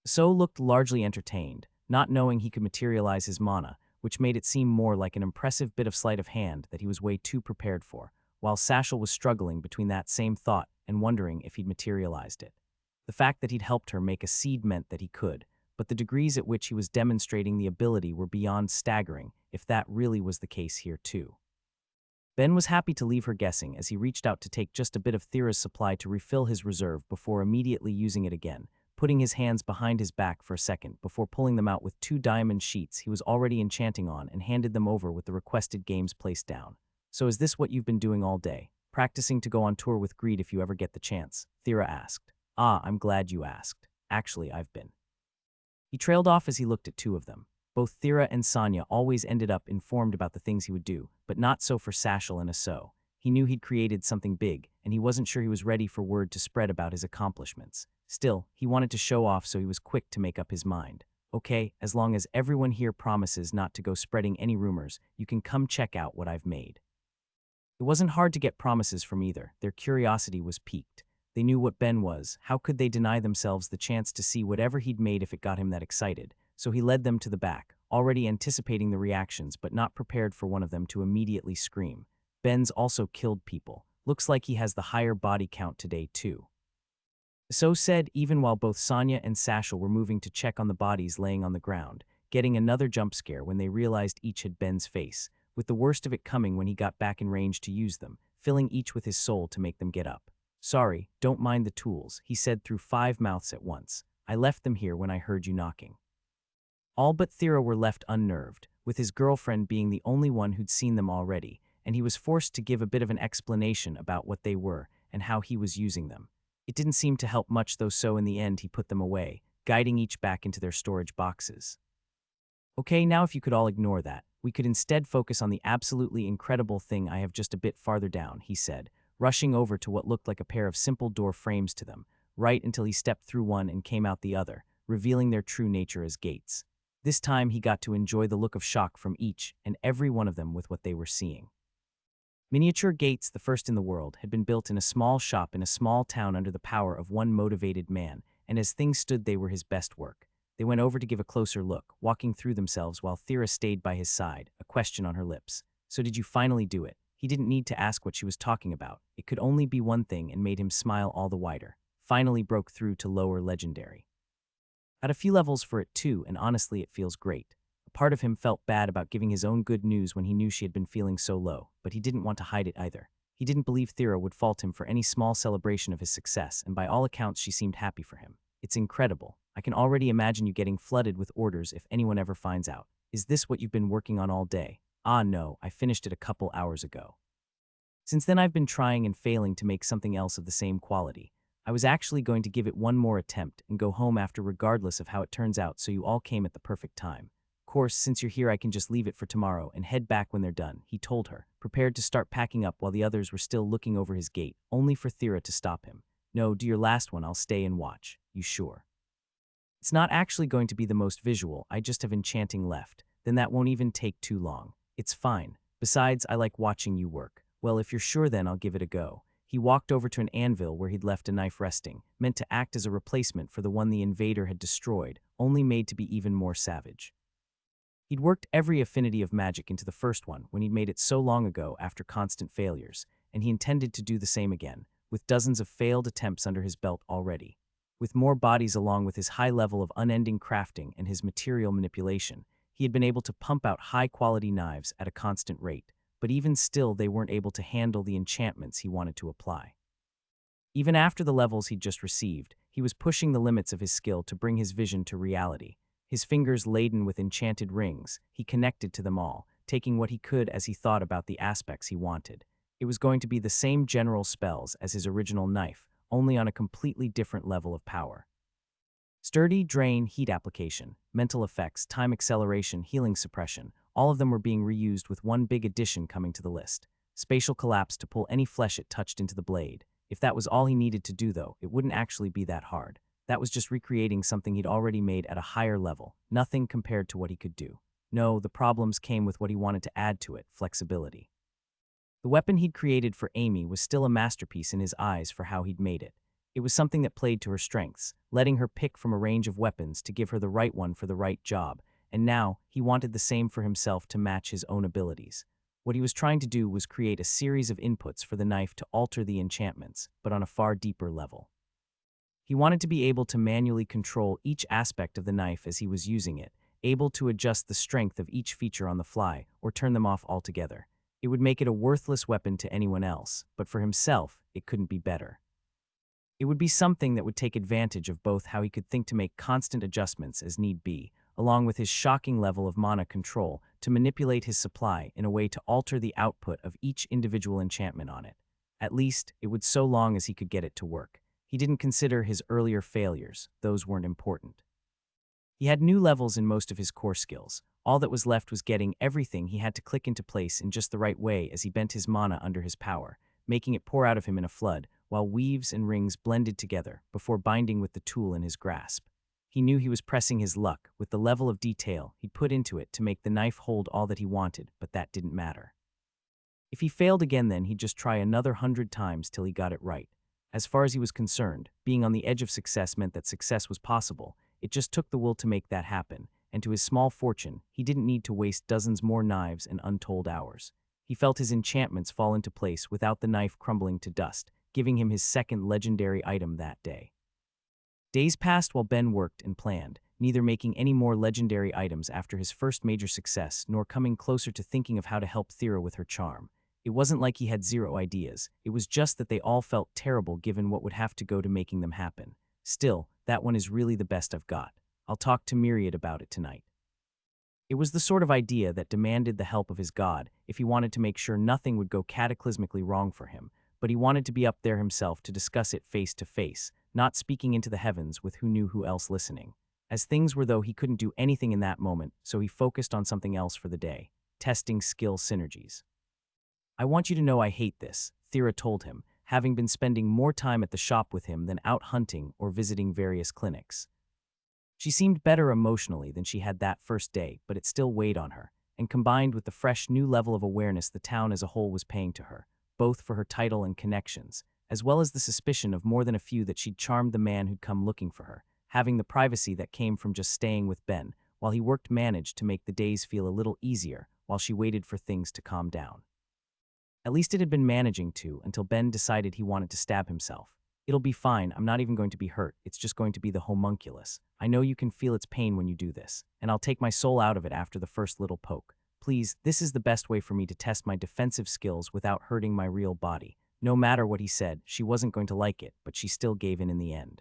So looked largely entertained, not knowing he could materialize his mana, which made it seem more like an impressive bit of sleight of hand that he was way too prepared for, while Sashel was struggling between that same thought and wondering if he'd materialized it. The fact that he'd helped her make a seed meant that he could, but the degrees at which he was demonstrating the ability were beyond staggering, if that really was the case here too. Ben was happy to leave her guessing as he reached out to take just a bit of Thera's supply to refill his reserve before immediately using it again, putting his hands behind his back for a second before pulling them out with 2 diamond sheets he was already enchanting on and handed them over with the requested games placed down. "So is this what you've been doing all day? Practicing to go on tour with Greed if you ever get the chance?" Thera asked. "Ah, I'm glad you asked. Actually, I've been." He trailed off as he looked at 2 of them. Both Thera and Sonia always ended up informed about the things he would do, but not so for Sashel and Aso. He knew he'd created something big, and he wasn't sure he was ready for word to spread about his accomplishments. Still, he wanted to show off, so he was quick to make up his mind. "Okay, as long as everyone here promises not to go spreading any rumors, you can come check out what I've made." It wasn't hard to get promises from either. Their curiosity was piqued. They knew what Ben was. How could they deny themselves the chance to see whatever he'd made if it got him that excited? So he led them to the back, already anticipating the reactions but not prepared for one of them to immediately scream. "Ben's also killed people. Looks like he has the higher body count today too." So said, even while both Sonia and Sashel were moving to check on the bodies laying on the ground, getting another jump scare when they realized each had Ben's face, with the worst of it coming when he got back in range to use them, filling each with his soul to make them get up. "Sorry, don't mind the tools," he said through 5 mouths at once. "I left them here when I heard you knocking." All but Thera were left unnerved, with his girlfriend being the only one who'd seen them already, and he was forced to give a bit of an explanation about what they were and how he was using them. It didn't seem to help much though, so in the end he put them away, guiding each back into their storage boxes. "Okay, now if you could all ignore that, we could instead focus on the absolutely incredible thing I have just a bit farther down," he said, rushing over to what looked like a pair of simple door frames to them, right until he stepped through one and came out the other, revealing their true nature as gates. This time he got to enjoy the look of shock from each and every one of them with what they were seeing. Miniature gates, the first in the world, had been built in a small shop in a small town under the power of one motivated man, and as things stood they were his best work. They went over to give a closer look, walking through themselves while Thera stayed by his side, a question on her lips. "So did you finally do it?" He didn't need to ask what she was talking about. It could only be one thing and made him smile all the wider. Finally broke through to lower legendary. Got a few levels for it too, and honestly it feels great. A part of him felt bad about giving his own good news when he knew she had been feeling so low, but he didn't want to hide it either. He didn't believe Thera would fault him for any small celebration of his success, and by all accounts she seemed happy for him. "It's incredible. I can already imagine you getting flooded with orders if anyone ever finds out. Is this what you've been working on all day?" "Ah no, I finished it a couple hours ago. Since then I've been trying and failing to make something else of the same quality. I was actually going to give it one more attempt and go home after regardless of how it turns out, so you all came at the perfect time. Of course, since you're here I can just leave it for tomorrow and head back when they're done," he told her, prepared to start packing up while the others were still looking over his gate, only for Thera to stop him. "No, do your last one, I'll stay and watch." "You sure? It's not actually going to be the most visual, I just have enchanting left. Then that won't even take too long. It's fine. Besides, I like watching you work." "Well, if you're sure then I'll give it a go." He walked over to an anvil where he'd left a knife resting, meant to act as a replacement for the one the invader had destroyed, only made to be even more savage. He'd worked every affinity of magic into the first one when he'd made it so long ago after constant failures, and he intended to do the same again, with dozens of failed attempts under his belt already. With more bodies along with his high level of unending crafting and his material manipulation, he had been able to pump out high-quality knives at a constant rate, but even still they weren't able to handle the enchantments he wanted to apply. Even after the levels he'd just received, he was pushing the limits of his skill to bring his vision to reality. His fingers laden with enchanted rings, he connected to them all, taking what he could as he thought about the aspects he wanted. It was going to be the same general spells as his original knife, only on a completely different level of power. Sturdy, drain, heat application, mental effects, time acceleration, healing suppression, all of them were being reused with one big addition coming to the list. Spatial collapse to pull any flesh it touched into the blade. If that was all he needed to do though, it wouldn't actually be that hard. That was just recreating something he'd already made at a higher level, nothing compared to what he could do. No, the problems came with what he wanted to add to it, flexibility. The weapon he'd created for Amy was still a masterpiece in his eyes for how he'd made it. It was something that played to her strengths, letting her pick from a range of weapons to give her the right one for the right job, and now he wanted the same for himself to match his own abilities. What he was trying to do was create a series of inputs for the knife to alter the enchantments, but on a far deeper level. He wanted to be able to manually control each aspect of the knife as he was using it, able to adjust the strength of each feature on the fly or turn them off altogether. It would make it a worthless weapon to anyone else, but for himself, it couldn't be better. It would be something that would take advantage of both how he could think to make constant adjustments as need be, along with his shocking level of mana control to manipulate his supply in a way to alter the output of each individual enchantment on it. At least, it would so long as he could get it to work. He didn't consider his earlier failures, those weren't important. He had new levels in most of his core skills. All that was left was getting everything he had to click into place in just the right way as he bent his mana under his power, making it pour out of him in a flood, while weaves and rings blended together before binding with the tool in his grasp. He knew he was pressing his luck with the level of detail he'd put into it to make the knife hold all that he wanted, but that didn't matter. If he failed again then, he'd just try another 100 times till he got it right. As far as he was concerned, being on the edge of success meant that success was possible. It just took the will to make that happen, and to his small fortune, he didn't need to waste dozens more knives and untold hours. He felt his enchantments fall into place without the knife crumbling to dust, giving him his second legendary item that day. Days passed while Ben worked and planned, neither making any more legendary items after his first major success nor coming closer to thinking of how to help Thera with her charm. It wasn't like he had zero ideas, it was just that they all felt terrible given what would have to go to making them happen. Still, that one is really the best I've got. I'll talk to Myriad about it tonight. It was the sort of idea that demanded the help of his god if he wanted to make sure nothing would go cataclysmically wrong for him, but he wanted to be up there himself to discuss it face to face, not speaking into the heavens with who knew who else listening. As things were though, he couldn't do anything in that moment, so he focused on something else for the day, testing skill synergies. I want you to know I hate this, Thera told him, having been spending more time at the shop with him than out hunting or visiting various clinics. She seemed better emotionally than she had that first day, but it still weighed on her, and combined with the fresh new level of awareness the town as a whole was paying to her, both for her title and connections, as well as the suspicion of more than a few that she'd charmed the man who'd come looking for her, having the privacy that came from just staying with Ben, while he worked managed to make the days feel a little easier while she waited for things to calm down. At least it had been managing to until Ben decided he wanted to stab himself. It'll be fine, I'm not even going to be hurt, it's just going to be the homunculus. I know you can feel its pain when you do this, and I'll take my soul out of it after the first little poke. Please, this is the best way for me to test my defensive skills without hurting my real body. No matter what he said, she wasn't going to like it, but she still gave in the end.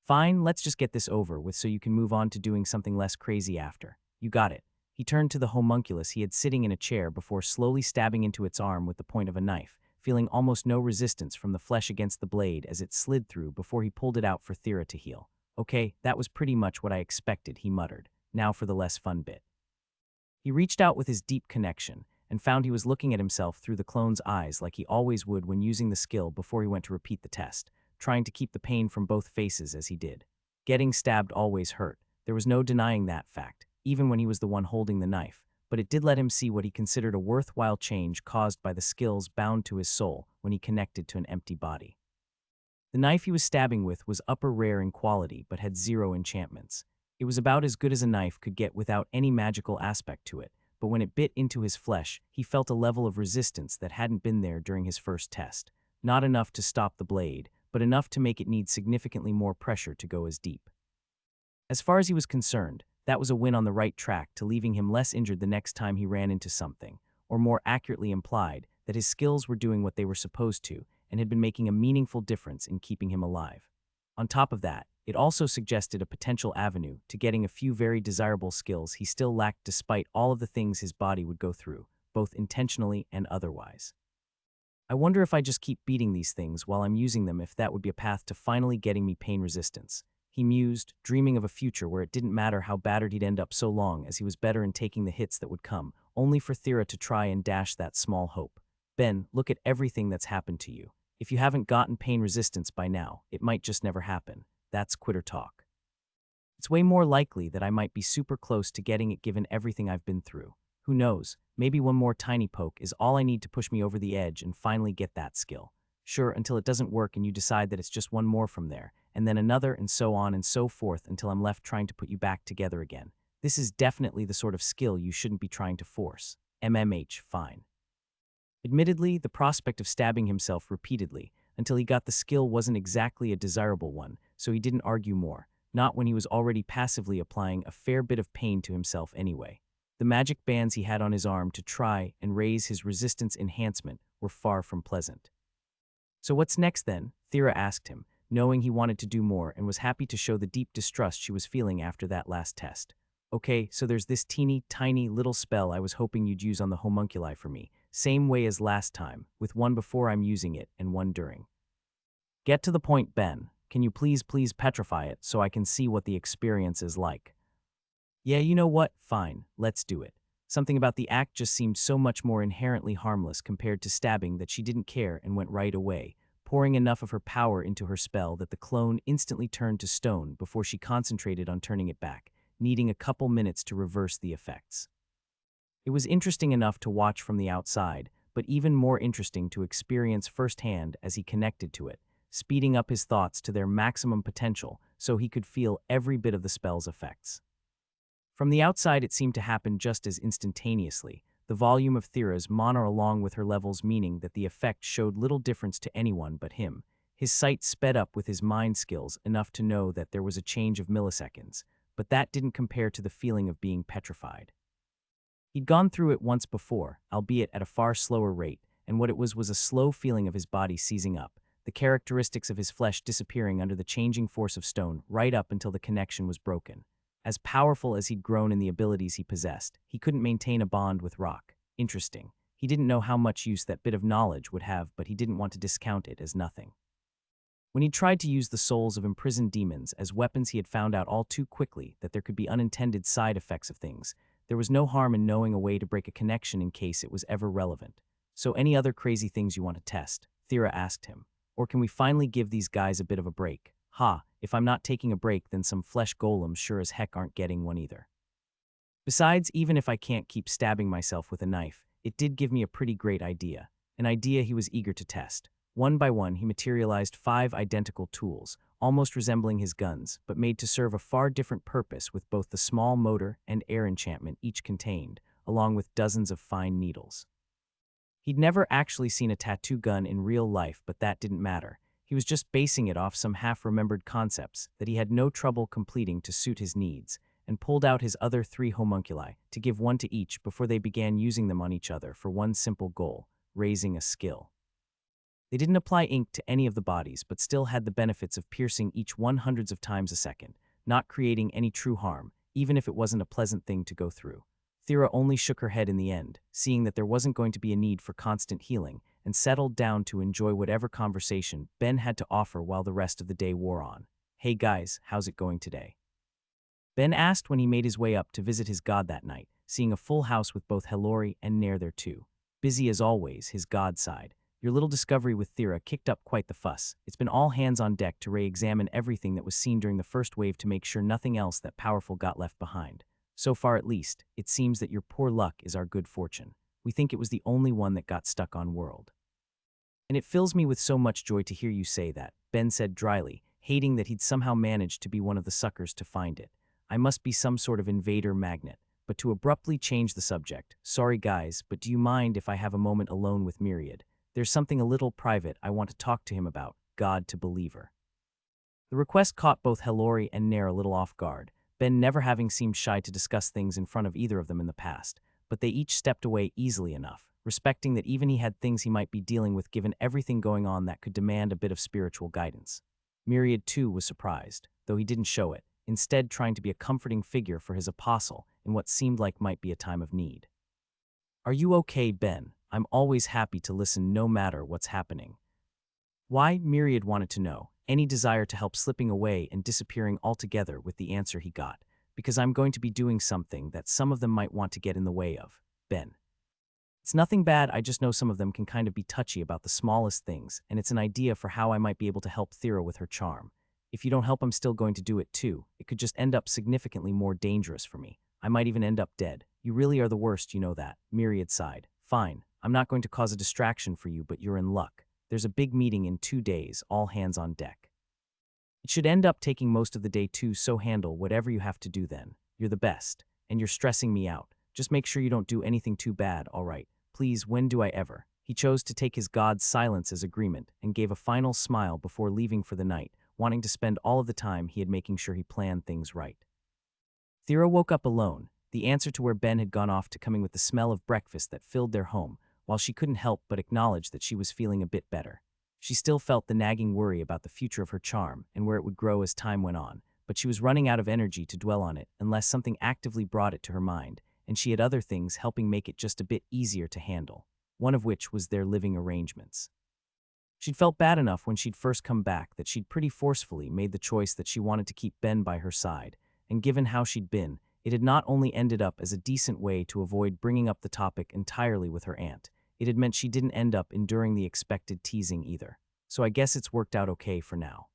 Fine, let's just get this over with so you can move on to doing something less crazy after. You got it. He turned to the homunculus he had sitting in a chair before slowly stabbing into its arm with the point of a knife, feeling almost no resistance from the flesh against the blade as it slid through before he pulled it out for Thera to heal. Okay, that was pretty much what I expected, he muttered. Now for the less fun bit. He reached out with his deep connection and found he was looking at himself through the clone's eyes like he always would when using the skill before he went to repeat the test, trying to keep the pain from both faces as he did. Getting stabbed always hurt. There was no denying that fact, even when he was the one holding the knife, but it did let him see what he considered a worthwhile change caused by the skills bound to his soul when he connected to an empty body. The knife he was stabbing with was upper rare in quality but had zero enchantments. It was about as good as a knife could get without any magical aspect to it, but when it bit into his flesh, he felt a level of resistance that hadn't been there during his first test. Not enough to stop the blade, but enough to make it need significantly more pressure to go as deep. As far as he was concerned, that was a win on the right track to leaving him less injured the next time he ran into something, or more accurately implied that his skills were doing what they were supposed to and had been making a meaningful difference in keeping him alive. On top of that, it also suggested a potential avenue to getting a few very desirable skills he still lacked despite all of the things his body would go through, both intentionally and otherwise. I wonder if I just keep beating these things while I'm using them, if that would be a path to finally getting me pain resistance. He mused, dreaming of a future where it didn't matter how battered he'd end up so long as he was better in taking the hits that would come, only for Thera to try and dash that small hope. Ben, look at everything that's happened to you. If you haven't gotten pain resistance by now, it might just never happen. That's quitter talk. It's way more likely that I might be super close to getting it given everything I've been through. Who knows, maybe one more tiny poke is all I need to push me over the edge and finally get that skill. Sure, until it doesn't work and you decide that it's just one more from there, and then another and so on and so forth until I'm left trying to put you back together again. This is definitely the sort of skill you shouldn't be trying to force. MMH, fine. Admittedly, the prospect of stabbing himself repeatedly until he got the skill wasn't exactly a desirable one, so he didn't argue more, not when he was already passively applying a fair bit of pain to himself anyway. The magic bands he had on his arm to try and raise his resistance enhancement were far from pleasant. So what's next then? Thera asked him, knowing he wanted to do more and was happy to show the deep distrust she was feeling after that last test. Okay, so there's this teeny, tiny little spell I was hoping you'd use on the homunculi for me, same way as last time, with one before I'm using it and one during. Get to the point, Ben. Can you please petrify it so I can see what the experience is like? Yeah, you know what? Fine, let's do it. Something about the act just seemed so much more inherently harmless compared to stabbing that she didn't care and went right away, pouring enough of her power into her spell that the clone instantly turned to stone before she concentrated on turning it back, needing a couple minutes to reverse the effects. It was interesting enough to watch from the outside, but even more interesting to experience firsthand as he connected to it, speeding up his thoughts to their maximum potential so he could feel every bit of the spell's effects. From the outside, it seemed to happen just as instantaneously, the volume of Thera's mana along with her levels meaning that the effect showed little difference to anyone but him. His sight sped up with his mind skills enough to know that there was a change of milliseconds, but that didn't compare to the feeling of being petrified. He'd gone through it once before, albeit at a far slower rate, and what it was a slow feeling of his body seizing up, the characteristics of his flesh disappearing under the changing force of stone right up until the connection was broken. As powerful as he'd grown in the abilities he possessed, he couldn't maintain a bond with rock. Interesting. He didn't know how much use that bit of knowledge would have, but he didn't want to discount it as nothing. When he tried to use the souls of imprisoned demons as weapons, he had found out all too quickly that there could be unintended side effects of things. There was no harm in knowing a way to break a connection in case it was ever relevant. So any other crazy things you want to test? Thera asked him. Or can we finally give these guys a bit of a break? If I'm not taking a break, then some flesh golems sure as heck aren't getting one either. Besides, even if I can't keep stabbing myself with a knife, it did give me a pretty great idea. An idea he was eager to test. One by one, he materialized 5 identical tools, almost resembling his guns, but made to serve a far different purpose with both the small motor and air enchantment each contained, along with dozens of fine needles. He'd never actually seen a tattoo gun in real life, but that didn't matter. He was just basing it off some half-remembered concepts that he had no trouble completing to suit his needs, and pulled out his other 3 homunculi to give one to each before they began using them on each other for one simple goal: raising a skill. They didn't apply ink to any of the bodies, but still had the benefits of piercing each one hundreds of times a second, not creating any true harm, even if it wasn't a pleasant thing to go through. Thera only shook her head in the end, seeing that there wasn't going to be a need for constant healing, and settled down to enjoy whatever conversation Ben had to offer while the rest of the day wore on. "Hey guys, how's it going today?" Ben asked when he made his way up to visit his god that night, seeing a full house with both Helori and Nair there too. Busy as always, his god sighed. "Your little discovery with Thera kicked up quite the fuss. It's been all hands on deck to re-examine everything that was seen during the first wave to make sure nothing else that powerful got left behind. So far at least, it seems that your poor luck is our good fortune. We think it was the only one that got stuck on world." "And it fills me with so much joy to hear you say that," Ben said dryly, hating that he'd somehow managed to be one of the suckers to find it. "I must be some sort of invader magnet." But to abruptly change the subject, "Sorry guys, but do you mind if I have a moment alone with Myriad? There's something a little private I want to talk to him about, God to believer." The request caught both Helori and Nair a little off guard, Ben never having seemed shy to discuss things in front of either of them in the past, but they each stepped away easily enough, respecting that even he had things he might be dealing with given everything going on that could demand a bit of spiritual guidance. Myriad too was surprised, though he didn't show it, instead trying to be a comforting figure for his apostle in what seemed like might be a time of need. "Are you okay, Ben? I'm always happy to listen no matter what's happening." Why, Myriad wanted to know, any desire to help slipping away and disappearing altogether with the answer he got. "Because I'm going to be doing something that some of them might want to get in the way of, Ben. It's nothing bad, I just know some of them can kind of be touchy about the smallest things, and it's an idea for how I might be able to help Thera with her charm. If you don't help, I'm still going to do it too. It could just end up significantly more dangerous for me. I might even end up dead. You really are the worst, you know that." Myriad sighed. "Fine, I'm not going to cause a distraction for you, but you're in luck. There's a big meeting in 2 days, all hands on deck. It should end up taking most of the day too, so handle whatever you have to do then. You're the best, and you're stressing me out. Just make sure you don't do anything too bad, all right? Please, when do I ever?" He chose to take his god's silence as agreement and gave a final smile before leaving for the night, wanting to spend all of the time he had making sure he planned things right. Thera woke up alone, the answer to where Ben had gone off to coming with the smell of breakfast that filled their home, while she couldn't help but acknowledge that she was feeling a bit better. She still felt the nagging worry about the future of her charm and where it would grow as time went on, but she was running out of energy to dwell on it unless something actively brought it to her mind, and she had other things helping make it just a bit easier to handle, one of which was their living arrangements. She'd felt bad enough when she'd first come back that she'd pretty forcefully made the choice that she wanted to keep Ben by her side, and given how she'd been, it had not only ended up as a decent way to avoid bringing up the topic entirely with her aunt, it had meant she didn't end up enduring the expected teasing either. So I guess it's worked out okay for now.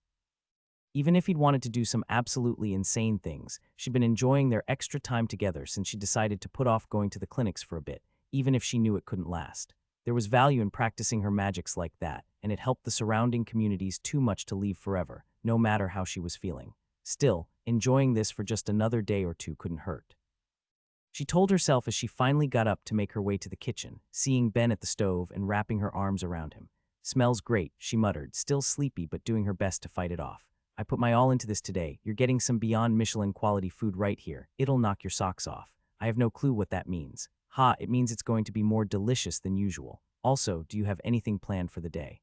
Even if he'd wanted to do some absolutely insane things, she'd been enjoying their extra time together since she decided to put off going to the clinics for a bit, even if she knew it couldn't last. There was value in practicing her magics like that, and it helped the surrounding communities too much to leave forever, no matter how she was feeling. Still, enjoying this for just another day or two couldn't hurt. She told herself as she finally got up to make her way to the kitchen, seeing Ben at the stove and wrapping her arms around him. "Smells great," she muttered, still sleepy but doing her best to fight it off. I put my all into this today. You're getting some beyond Michelin quality food right here. It'll knock your socks off. I have no clue what that means. Ha, it means it's going to be more delicious than usual. Also, do you have anything planned for the day?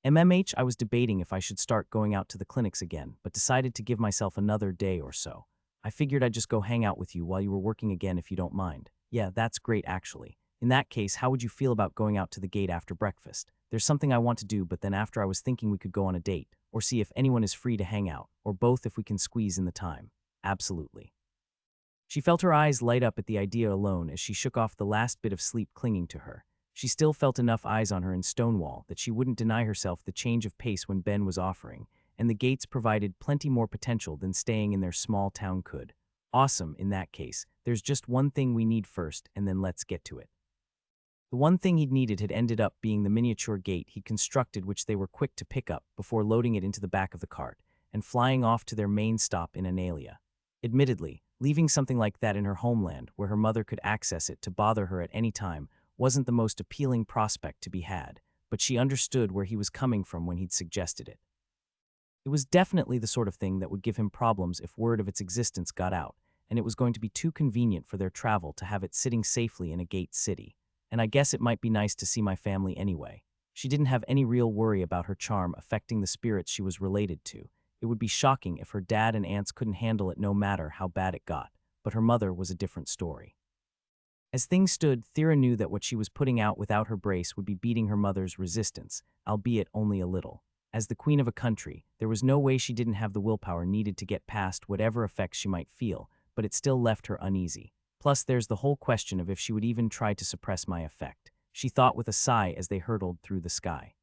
I was debating if I should start going out to the clinics again, but decided to give myself another day or so. I figured I'd just go hang out with you while you were working again if you don't mind. Yeah, that's great actually. In that case, how would you feel about going out to the gate after breakfast? There's something I want to do, but then after I was thinking we could go on a date, or see if anyone is free to hang out, or both if we can squeeze in the time. Absolutely. She felt her eyes light up at the idea alone as she shook off the last bit of sleep clinging to her. She still felt enough eyes on her in Stonewall that she wouldn't deny herself the change of pace when Ben was offering, and the gates provided plenty more potential than staying in their small town could. Awesome, in that case. There's just one thing we need first, and then let's get to it. The one thing he'd needed had ended up being the miniature gate he'd constructed, which they were quick to pick up before loading it into the back of the cart and flying off to their main stop in Analia. Admittedly, leaving something like that in her homeland, where her mother could access it to bother her at any time, wasn't the most appealing prospect to be had, but she understood where he was coming from when he'd suggested it. It was definitely the sort of thing that would give him problems if word of its existence got out, and it was going to be too convenient for their travel to have it sitting safely in a gate city. And I guess it might be nice to see my family anyway. She didn't have any real worry about her charm affecting the spirits she was related to. It would be shocking if her dad and aunts couldn't handle it no matter how bad it got, but her mother was a different story. As things stood, Thera knew that what she was putting out without her brace would be beating her mother's resistance, albeit only a little. As the queen of a country, there was no way she didn't have the willpower needed to get past whatever effects she might feel, but it still left her uneasy. Plus, there's the whole question of if she would even try to suppress my effect, she thought with a sigh as they hurtled through the sky.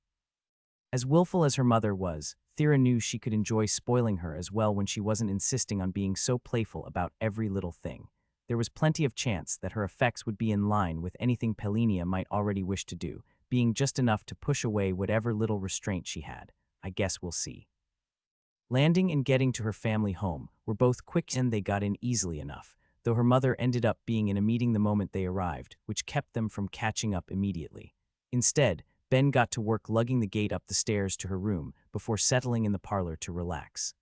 As willful as her mother was, Thera knew she could enjoy spoiling her as well when she wasn't insisting on being so playful about every little thing. There was plenty of chance that her effects would be in line with anything Pelinia might already wish to do, being just enough to push away whatever little restraint she had. I guess we'll see. Landing and getting to her family home were both quick, and they got in easily enough, though her mother ended up being in a meeting the moment they arrived, which kept them from catching up immediately. Instead, Ben got to work lugging the gate up the stairs to her room before settling in the parlor to relax.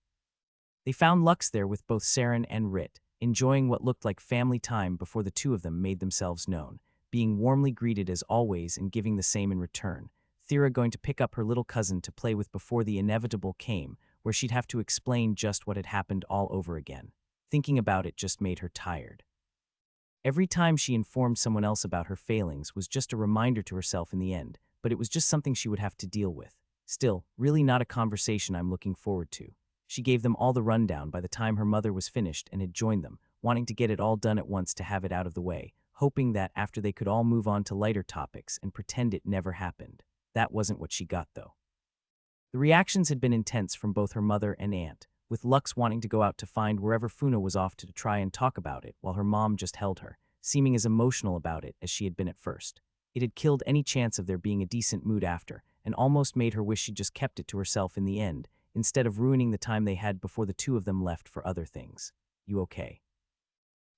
They found Lux there with both Saren and Rit, enjoying what looked like family time before the two of them made themselves known, being warmly greeted as always and giving the same in return. Thera going to pick up her little cousin to play with before the inevitable came, where she'd have to explain just what had happened all over again. Thinking about it just made her tired. Every time she informed someone else about her failings was just a reminder to herself in the end, but it was just something she would have to deal with. Still, really not a conversation I'm looking forward to. She gave them all the rundown by the time her mother was finished and had joined them, wanting to get it all done at once to have it out of the way, hoping that after they could all move on to lighter topics and pretend it never happened. That wasn't what she got, though. The reactions had been intense from both her mother and aunt, with Lux wanting to go out to find wherever Funa was off to try and talk about it, while her mom just held her, seeming as emotional about it as she had been at first. It had killed any chance of there being a decent mood after, and almost made her wish she'd just kept it to herself in the end, instead of ruining the time they had before the two of them left for other things. You okay?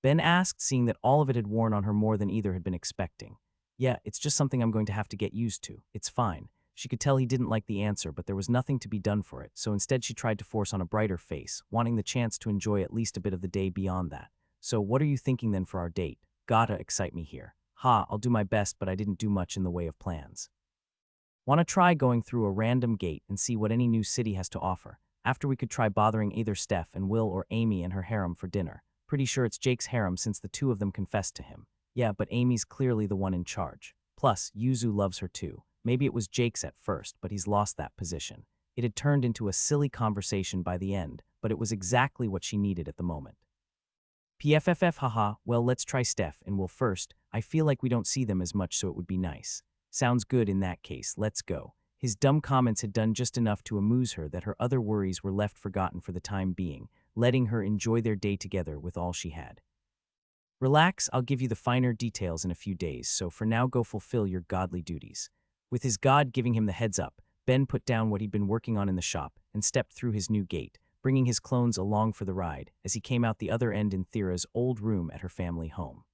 Ben asked, seeing that all of it had worn on her more than either had been expecting. Yeah, it's just something I'm going to have to get used to. It's fine. She could tell he didn't like the answer, but there was nothing to be done for it, so instead she tried to force on a brighter face, wanting the chance to enjoy at least a bit of the day beyond that. So what are you thinking then for our date? Gotta excite me here. Ha, I'll do my best, but I didn't do much in the way of plans. Want to try going through a random gate and see what any new city has to offer. After we could try bothering either Steph and Will or Amy and her harem for dinner. Pretty sure it's Jake's harem since the two of them confessed to him. Yeah, but Amy's clearly the one in charge. Plus, Yuzu loves her too. Maybe it was Jake's at first, but he's lost that position. It had turned into a silly conversation by the end, but it was exactly what she needed at the moment. PFFF haha, well let's try Steph and Will first. I feel like we don't see them as much, so it would be nice. Sounds good in that case, let's go. His dumb comments had done just enough to amuse her that her other worries were left forgotten for the time being, letting her enjoy their day together with all she had. Relax, I'll give you the finer details in a few days, so for now go fulfill your godly duties. With his god giving him the heads up, Ben put down what he'd been working on in the shop and stepped through his new gate, bringing his clones along for the ride as he came out the other end in Thera's old room at her family home.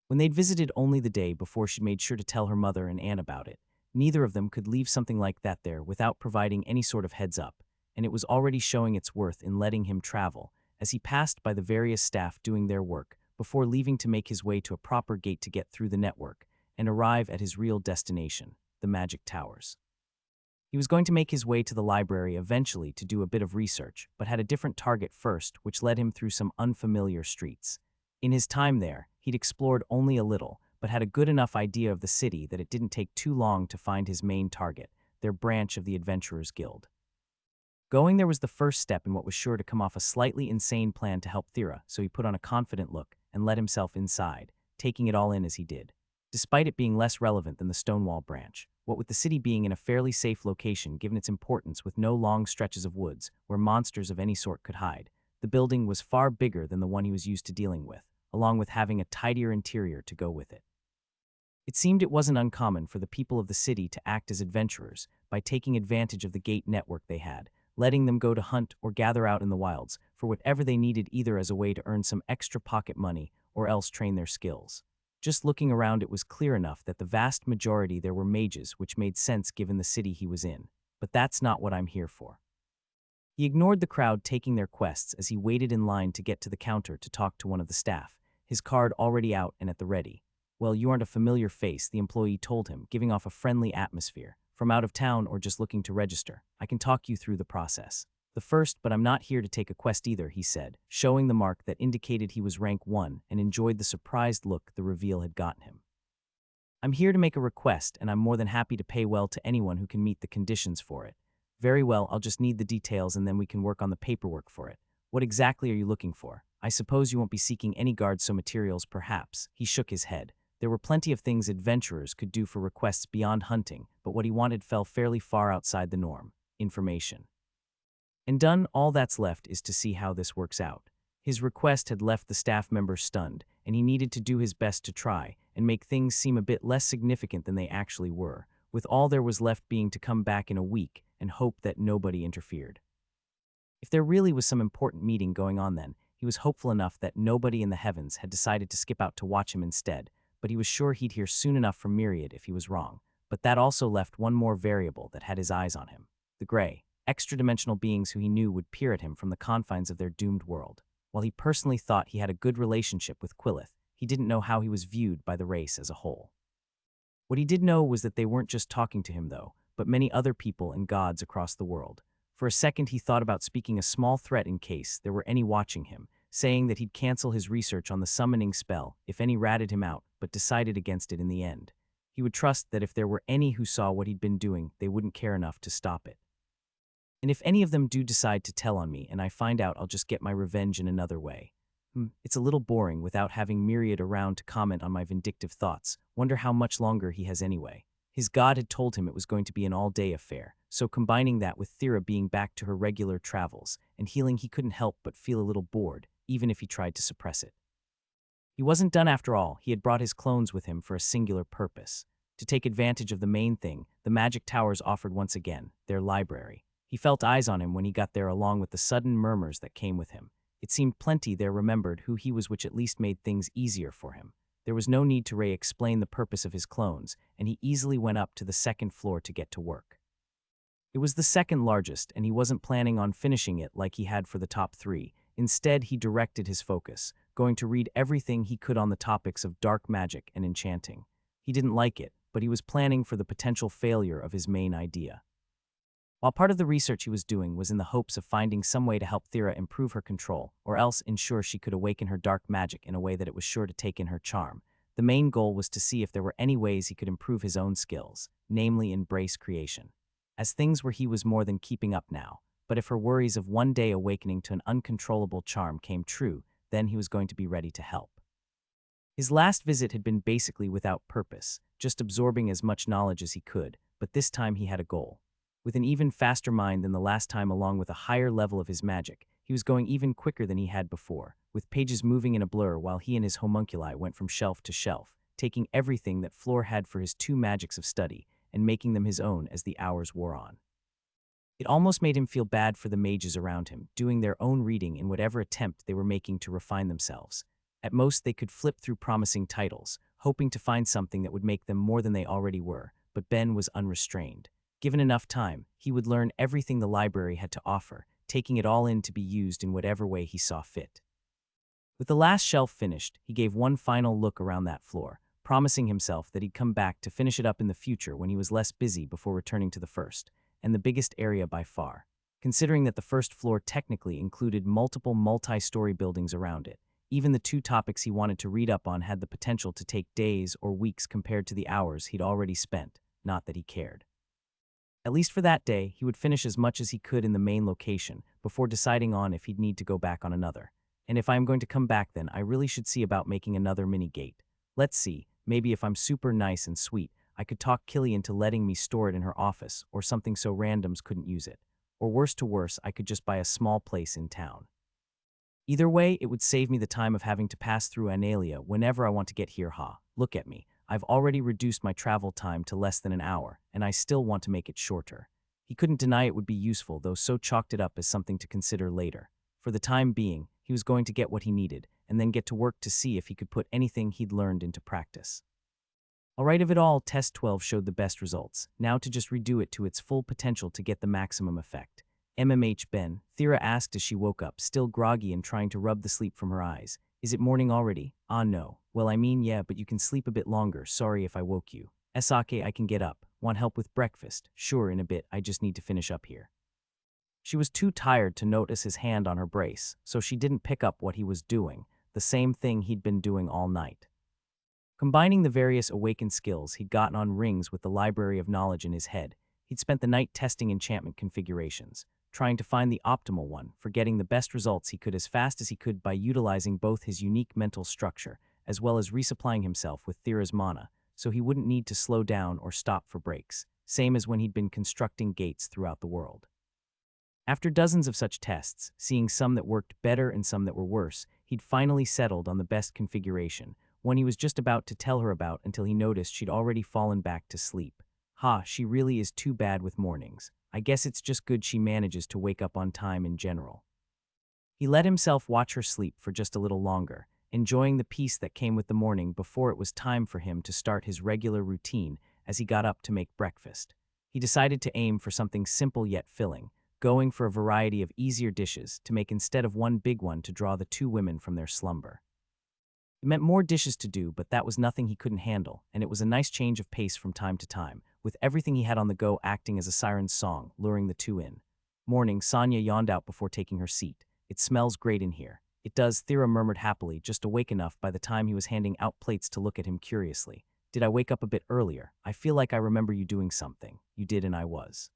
When they'd visited only the day before, she'd made sure to tell her mother and aunt about it. Neither of them could leave something like that there without providing any sort of heads up. and it was already showing its worth in letting him travel, as he passed by the various staff doing their work, before leaving to make his way to a proper gate to get through the network and arrive at his real destination, the Magic Towers. He was going to make his way to the library eventually to do a bit of research, but had a different target first, which led him through some unfamiliar streets. In his time there, he'd explored only a little, but had a good enough idea of the city that it didn't take too long to find his main target, their branch of the Adventurers Guild. Going there was the first step in what was sure to come off a slightly insane plan to help Thera, so he put on a confident look and let himself inside, taking it all in as he did. Despite it being less relevant than the Stonewall branch, what with the city being in a fairly safe location given its importance with no long stretches of woods where monsters of any sort could hide, the building was far bigger than the one he was used to dealing with, along with having a tidier interior to go with it. It seemed it wasn't uncommon for the people of the city to act as adventurers by taking advantage of the gate network they had, letting them go to hunt or gather out in the wilds for whatever they needed, either as a way to earn some extra pocket money or else train their skills. Just looking around, it was clear enough that the vast majority there were mages, which made sense given the city he was in. But that's not what I'm here for. He ignored the crowd taking their quests as he waited in line to get to the counter to talk to one of the staff, his card already out and at the ready. "Well, you aren't a familiar face," the employee told him, giving off a friendly atmosphere. "From out of town or just looking to register? I can talk you through the process." "The first, but I'm not here to take a quest either," he said, showing the mark that indicated he was rank 1 and enjoyed the surprised look the reveal had gotten him. "I'm here to make a request, and I'm more than happy to pay well to anyone who can meet the conditions for it." "Very well, I'll just need the details and then we can work on the paperwork for it." "What exactly are you looking for? I suppose you won't be seeking any guards, so materials perhaps." He shook his head. There were plenty of things adventurers could do for requests beyond hunting, but what he wanted fell fairly far outside the norm: information. And done, all that's left is to see how this works out. His request had left the staff members stunned, and he needed to do his best to try and make things seem a bit less significant than they actually were, with all there was left being to come back in a week and hope that nobody interfered. If there really was some important meeting going on then, he was hopeful enough that nobody in the heavens had decided to skip out to watch him instead, but he was sure he'd hear soon enough from Myriad if he was wrong. But that also left one more variable that had his eyes on him: the gray, extra-dimensional beings who he knew would peer at him from the confines of their doomed world. While he personally thought he had a good relationship with Quillith, he didn't know how he was viewed by the race as a whole. What he did know was that they weren't just talking to him, though, but many other people and gods across the world. For a second he thought about speaking a small threat in case there were any watching him, saying that he'd cancel his research on the summoning spell if any ratted him out, but decided against it in the end. He would trust that if there were any who saw what he'd been doing, they wouldn't care enough to stop it. "And if any of them do decide to tell on me and I find out, I'll just get my revenge in another way." It's a little boring without having Myriad around to comment on my vindictive thoughts. Wonder how much longer he has anyway. His god had told him it was going to be an all-day affair, so combining that with Thera being back to her regular travels and healing, he couldn't help but feel a little bored, even if he tried to suppress it. He wasn't done after all. He had brought his clones with him for a singular purpose: to take advantage of the main thing the Magic Towers offered once again, their library. He felt eyes on him when he got there, along with the sudden murmurs that came with him. It seemed plenty there remembered who he was, which at least made things easier for him. There was no need to explain the purpose of his clones, and he easily went up to the second floor to get to work. It was the second largest, and he wasn't planning on finishing it like he had for the top 3. Instead, he directed his focus, going to read everything he could on the topics of dark magic and enchanting. He didn't like it, but he was planning for the potential failure of his main idea. While part of the research he was doing was in the hopes of finding some way to help Thera improve her control, or else ensure she could awaken her dark magic in a way that it was sure to take in her charm, the main goal was to see if there were any ways he could improve his own skills, namely embrace creation. As things were, he was more than keeping up now, but if her worries of one day awakening to an uncontrollable charm came true, then he was going to be ready to help. His last visit had been basically without purpose, just absorbing as much knowledge as he could, but this time he had a goal. With an even faster mind than the last time, along with a higher level of his magic, he was going even quicker than he had before, with pages moving in a blur while he and his homunculi went from shelf to shelf, taking everything that Floor had for his 2 magics of study and making them his own as the hours wore on. It almost made him feel bad for the mages around him, doing their own reading in whatever attempt they were making to refine themselves. At most, they could flip through promising titles, hoping to find something that would make them more than they already were, but Ben was unrestrained. Given enough time, he would learn everything the library had to offer, taking it all in to be used in whatever way he saw fit. With the last shelf finished, he gave one final look around that floor, promising himself that he'd come back to finish it up in the future when he was less busy before returning to the first, and the biggest area by far. Considering that the first floor technically included multiple multi-story buildings around it, even the 2 topics he wanted to read up on had the potential to take days or weeks compared to the hours he'd already spent, not that he cared. At least for that day, he would finish as much as he could in the main location before deciding on if he'd need to go back on another. And if I'm going to come back then, I really should see about making another mini gate. Let's see, maybe if I'm super nice and sweet, I could talk Killy into letting me store it in her office or something so randoms couldn't use it. Or worse to worse, I could just buy a small place in town. Either way, it would save me the time of having to pass through Analia whenever I want to get here. Look at me. I've already reduced my travel time to less than an hour, and I still want to make it shorter. He couldn't deny it would be useful, though, so chalked it up as something to consider later. For the time being, he was going to get what he needed, and then get to work to see if he could put anything he'd learned into practice. Alright, of it all, Test 12 showed the best results. Now to just redo it to its full potential to get the maximum effect. Ben, Thera asked as she woke up, still groggy and trying to rub the sleep from her eyes. Is it morning already? Ah, no. Well, I mean, yeah, but you can sleep a bit longer. Sorry if I woke you. Sake, I can get up. Want help with breakfast? Sure, in a bit. I just need to finish up here. She was too tired to notice his hand on her brace, so she didn't pick up what he was doing, the same thing he'd been doing all night. Combining the various awakened skills he'd gotten on rings with the library of knowledge in his head, he'd spent the night testing enchantment configurations, trying to find the optimal one, for getting the best results he could as fast as he could by utilizing both his unique mental structure as well as resupplying himself with Thera's mana, so he wouldn't need to slow down or stop for breaks, same as when he'd been constructing gates throughout the world. After dozens of such tests, seeing some that worked better and some that were worse, he'd finally settled on the best configuration, one he was just about to tell her about until he noticed she'd already fallen back to sleep. She really is too bad with mornings. I guess it's just good she manages to wake up on time in general. He let himself watch her sleep for just a little longer, enjoying the peace that came with the morning before it was time for him to start his regular routine as he got up to make breakfast. He decided to aim for something simple yet filling, going for a variety of easier dishes to make instead of one big one to draw the 2 women from their slumber. It meant more dishes to do, but that was nothing he couldn't handle, and it was a nice change of pace from time to time, with everything he had on the go acting as a siren's song, luring the 2 in. Morning, Sonia yawned out before taking her seat. It smells great in here. It does, Thera murmured happily, just awake enough by the time he was handing out plates to look at him curiously. Did I wake up a bit earlier? I feel like I remember you doing something. You did, and I was.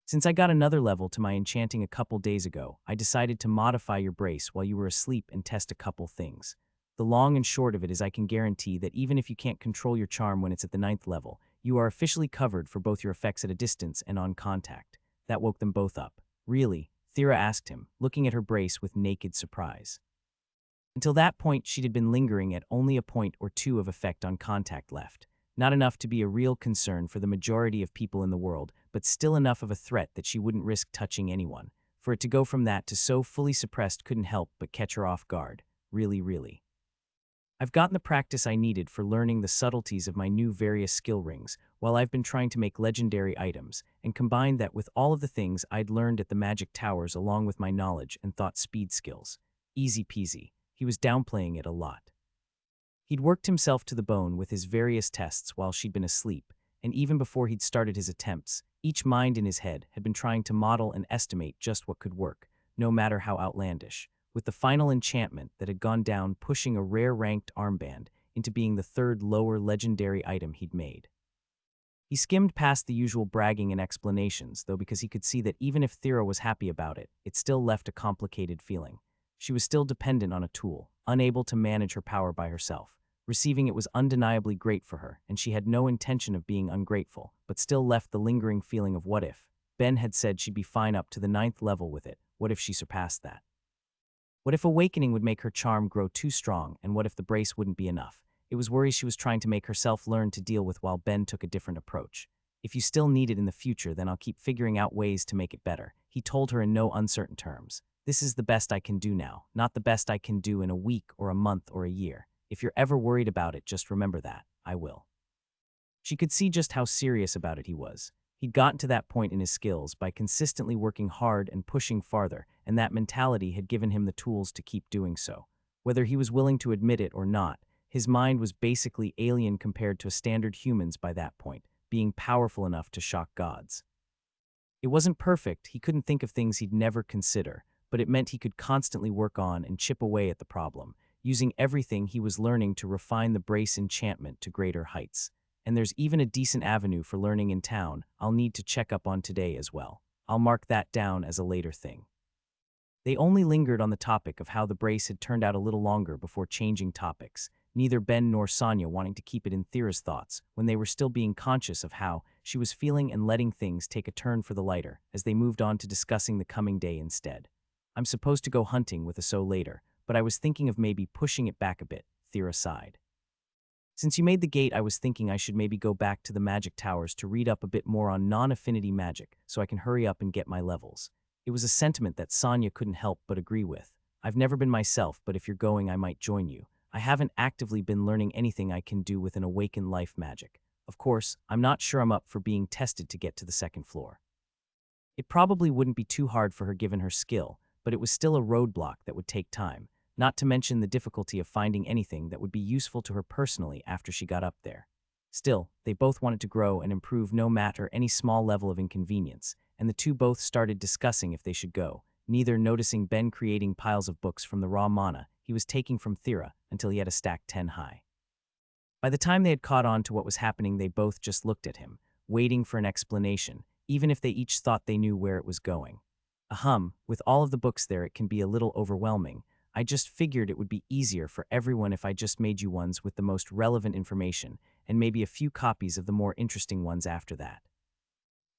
Since I got another level to my enchanting a couple days ago, I decided to modify your brace while you were asleep and test a couple things. The long and short of it is I can guarantee that even if you can't control your charm when it's at the 9th level, you are officially covered for both your effects at a distance and on contact. That woke them both up. Really? Thera asked him, looking at her brace with naked surprise. Until that point, she'd been lingering at only a point or 2 of effect on contact left. Not enough to be a real concern for the majority of people in the world, but still enough of a threat that she wouldn't risk touching anyone. For it to go from that to so fully suppressed couldn't help but catch her off guard. Really. I've gotten the practice I needed for learning the subtleties of my new various skill rings while I've been trying to make legendary items, and combined that with all of the things I'd learned at the Magic Towers along with my knowledge and thought speed skills. Easy peasy. He was downplaying it a lot. He'd worked himself to the bone with his various tests while she'd been asleep, and even before he'd started his attempts, each mind in his head had been trying to model and estimate just what could work, no matter how outlandish, with the final enchantment that had gone down pushing a rare-ranked armband into being the 3rd lower legendary item he'd made. He skimmed past the usual bragging and explanations, though, because he could see that even if Thera was happy about it, it still left a complicated feeling. She was still dependent on a tool, unable to manage her power by herself. Receiving it was undeniably great for her, and she had no intention of being ungrateful, but still left the lingering feeling of what if. Ben had said she'd be fine up to the 9th level with it. What if she surpassed that? What if awakening would make her charm grow too strong, and what if the brace wouldn't be enough? It was worries she was trying to make herself learn to deal with while Ben took a different approach. If you still need it in the future, then I'll keep figuring out ways to make it better, he told her in no uncertain terms. This is the best I can do now, not the best I can do in a week or a month or a year. If you're ever worried about it, just remember that. I will. She could see just how serious about it he was. He'd gotten to that point in his skills by consistently working hard and pushing farther, and that mentality had given him the tools to keep doing so. Whether he was willing to admit it or not, his mind was basically alien compared to standard humans by that point, being powerful enough to shock gods. It wasn't perfect, he couldn't think of things he'd never consider, but it meant he could constantly work on and chip away at the problem, using everything he was learning to refine the brace enchantment to greater heights. And there's even a decent avenue for learning in town I'll need to check up on today as well. I'll mark that down as a later thing. They only lingered on the topic of how the brace had turned out a little longer before changing topics, neither Ben nor Sonia wanting to keep it in Thera's thoughts when they were still being conscious of how she was feeling and letting things take a turn for the lighter as they moved on to discussing the coming day instead. I'm supposed to go hunting with Aso later, but I was thinking of maybe pushing it back a bit, Thera sighed. Since you made the gate, I was thinking I should maybe go back to the magic towers to read up a bit more on non-affinity magic so I can hurry up and get my levels. It was a sentiment that Sonia couldn't help but agree with. I've never been myself, but if you're going, I might join you. I haven't actively been learning anything I can do with an awakened life magic. Of course, I'm not sure I'm up for being tested to get to the second floor. It probably wouldn't be too hard for her given her skill, but it was still a roadblock that would take time, not to mention the difficulty of finding anything that would be useful to her personally after she got up there. Still, they both wanted to grow and improve no matter any small level of inconvenience, and the two both started discussing if they should go, neither noticing Ben creating piles of books from the raw mana he was taking from Thera until he had a stack 10 high. By the time they had caught on to what was happening, they both just looked at him, waiting for an explanation, even if they each thought they knew where it was going. With all of the books there, it can be a little overwhelming. I just figured it would be easier for everyone if I just made you ones with the most relevant information, and maybe a few copies of the more interesting ones after that.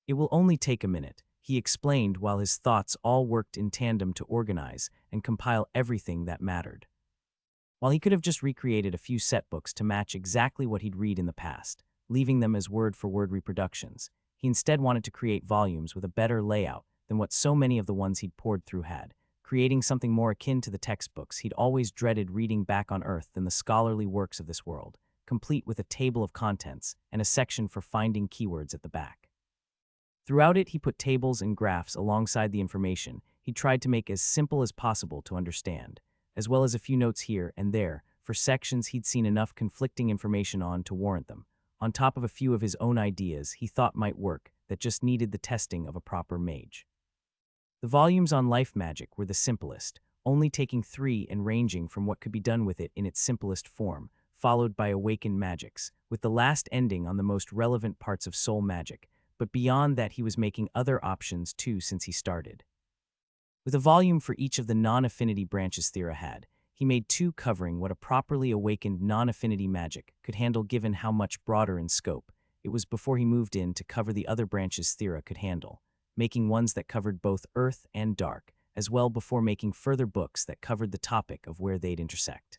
It will only take a minute, he explained while his thoughts all worked in tandem to organize and compile everything that mattered. While he could have just recreated a few set books to match exactly what he'd read in the past, leaving them as word-for-word reproductions, he instead wanted to create volumes with a better layout than what so many of the ones he'd poured through had, creating something more akin to the textbooks he'd always dreaded reading back on Earth than the scholarly works of this world, complete with a table of contents and a section for finding keywords at the back. Throughout it, he put tables and graphs alongside the information he tried to make as simple as possible to understand, as well as a few notes here and there for sections he'd seen enough conflicting information on to warrant them, on top of a few of his own ideas he thought might work that just needed the testing of a proper mage. The volumes on life magic were the simplest, only taking 3 and ranging from what could be done with it in its simplest form, followed by awakened magics, with the last ending on the most relevant parts of soul magic, but beyond that he was making other options too since he started. With a volume for each of the non-affinity branches Thera had, he made 2 covering what a properly awakened non-affinity magic could handle given how much broader in scope it was before he moved in to cover the other branches Thera could handle, making ones that covered both earth and dark, as well before making further books that covered the topic of where they'd intersect.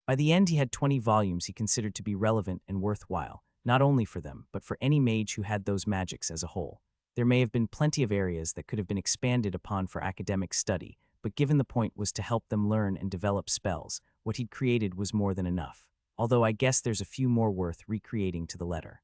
By the end, he had 20 volumes he considered to be relevant and worthwhile, not only for them, but for any mage who had those magics as a whole. There may have been plenty of areas that could have been expanded upon for academic study, but given the point was to help them learn and develop spells, what he'd created was more than enough, although I guess there's a few more worth recreating to the letter.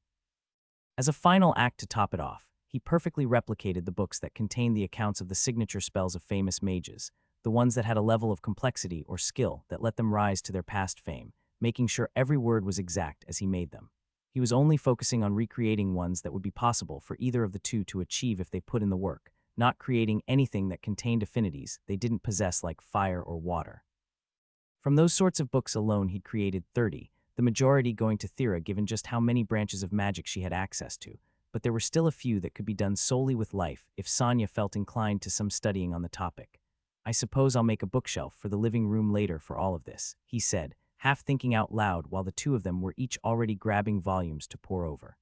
As a final act to top it off, he perfectly replicated the books that contained the accounts of the signature spells of famous mages, the ones that had a level of complexity or skill that let them rise to their past fame, making sure every word was exact as he made them. He was only focusing on recreating ones that would be possible for either of the two to achieve if they put in the work, not creating anything that contained affinities they didn't possess like fire or water. From those sorts of books alone he'd created 30, the majority going to Thera given just how many branches of magic she had access to, but there were still a few that could be done solely with life if Sonia felt inclined to some studying on the topic. I suppose I'll make a bookshelf for the living room later for all of this, he said, half thinking out loud while the two of them were each already grabbing volumes to pore over.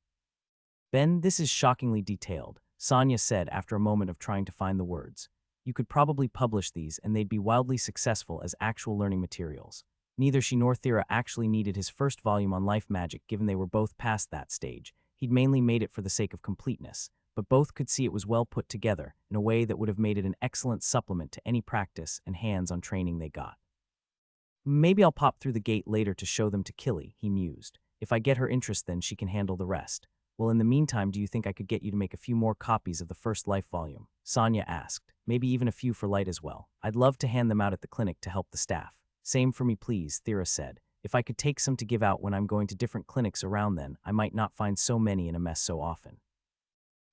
Ben, this is shockingly detailed, Sonia said after a moment of trying to find the words. You could probably publish these and they'd be wildly successful as actual learning materials. Neither she nor Thera actually needed his first volume on life magic given they were both past that stage. He'd mainly made it for the sake of completeness, but both could see it was well put together in a way that would have made it an excellent supplement to any practice and hands-on training they got. Maybe I'll pop through the gate later to show them to Killy, he mused. If I get her interest, then she can handle the rest. Well, in the meantime, do you think I could get you to make a few more copies of the first Life volume? Sonia asked. Maybe even a few for Light as well. I'd love to hand them out at the clinic to help the staff. Same for me, please, Thera said. If I could take some to give out when I'm going to different clinics around then, I might not find so many in a mess so often.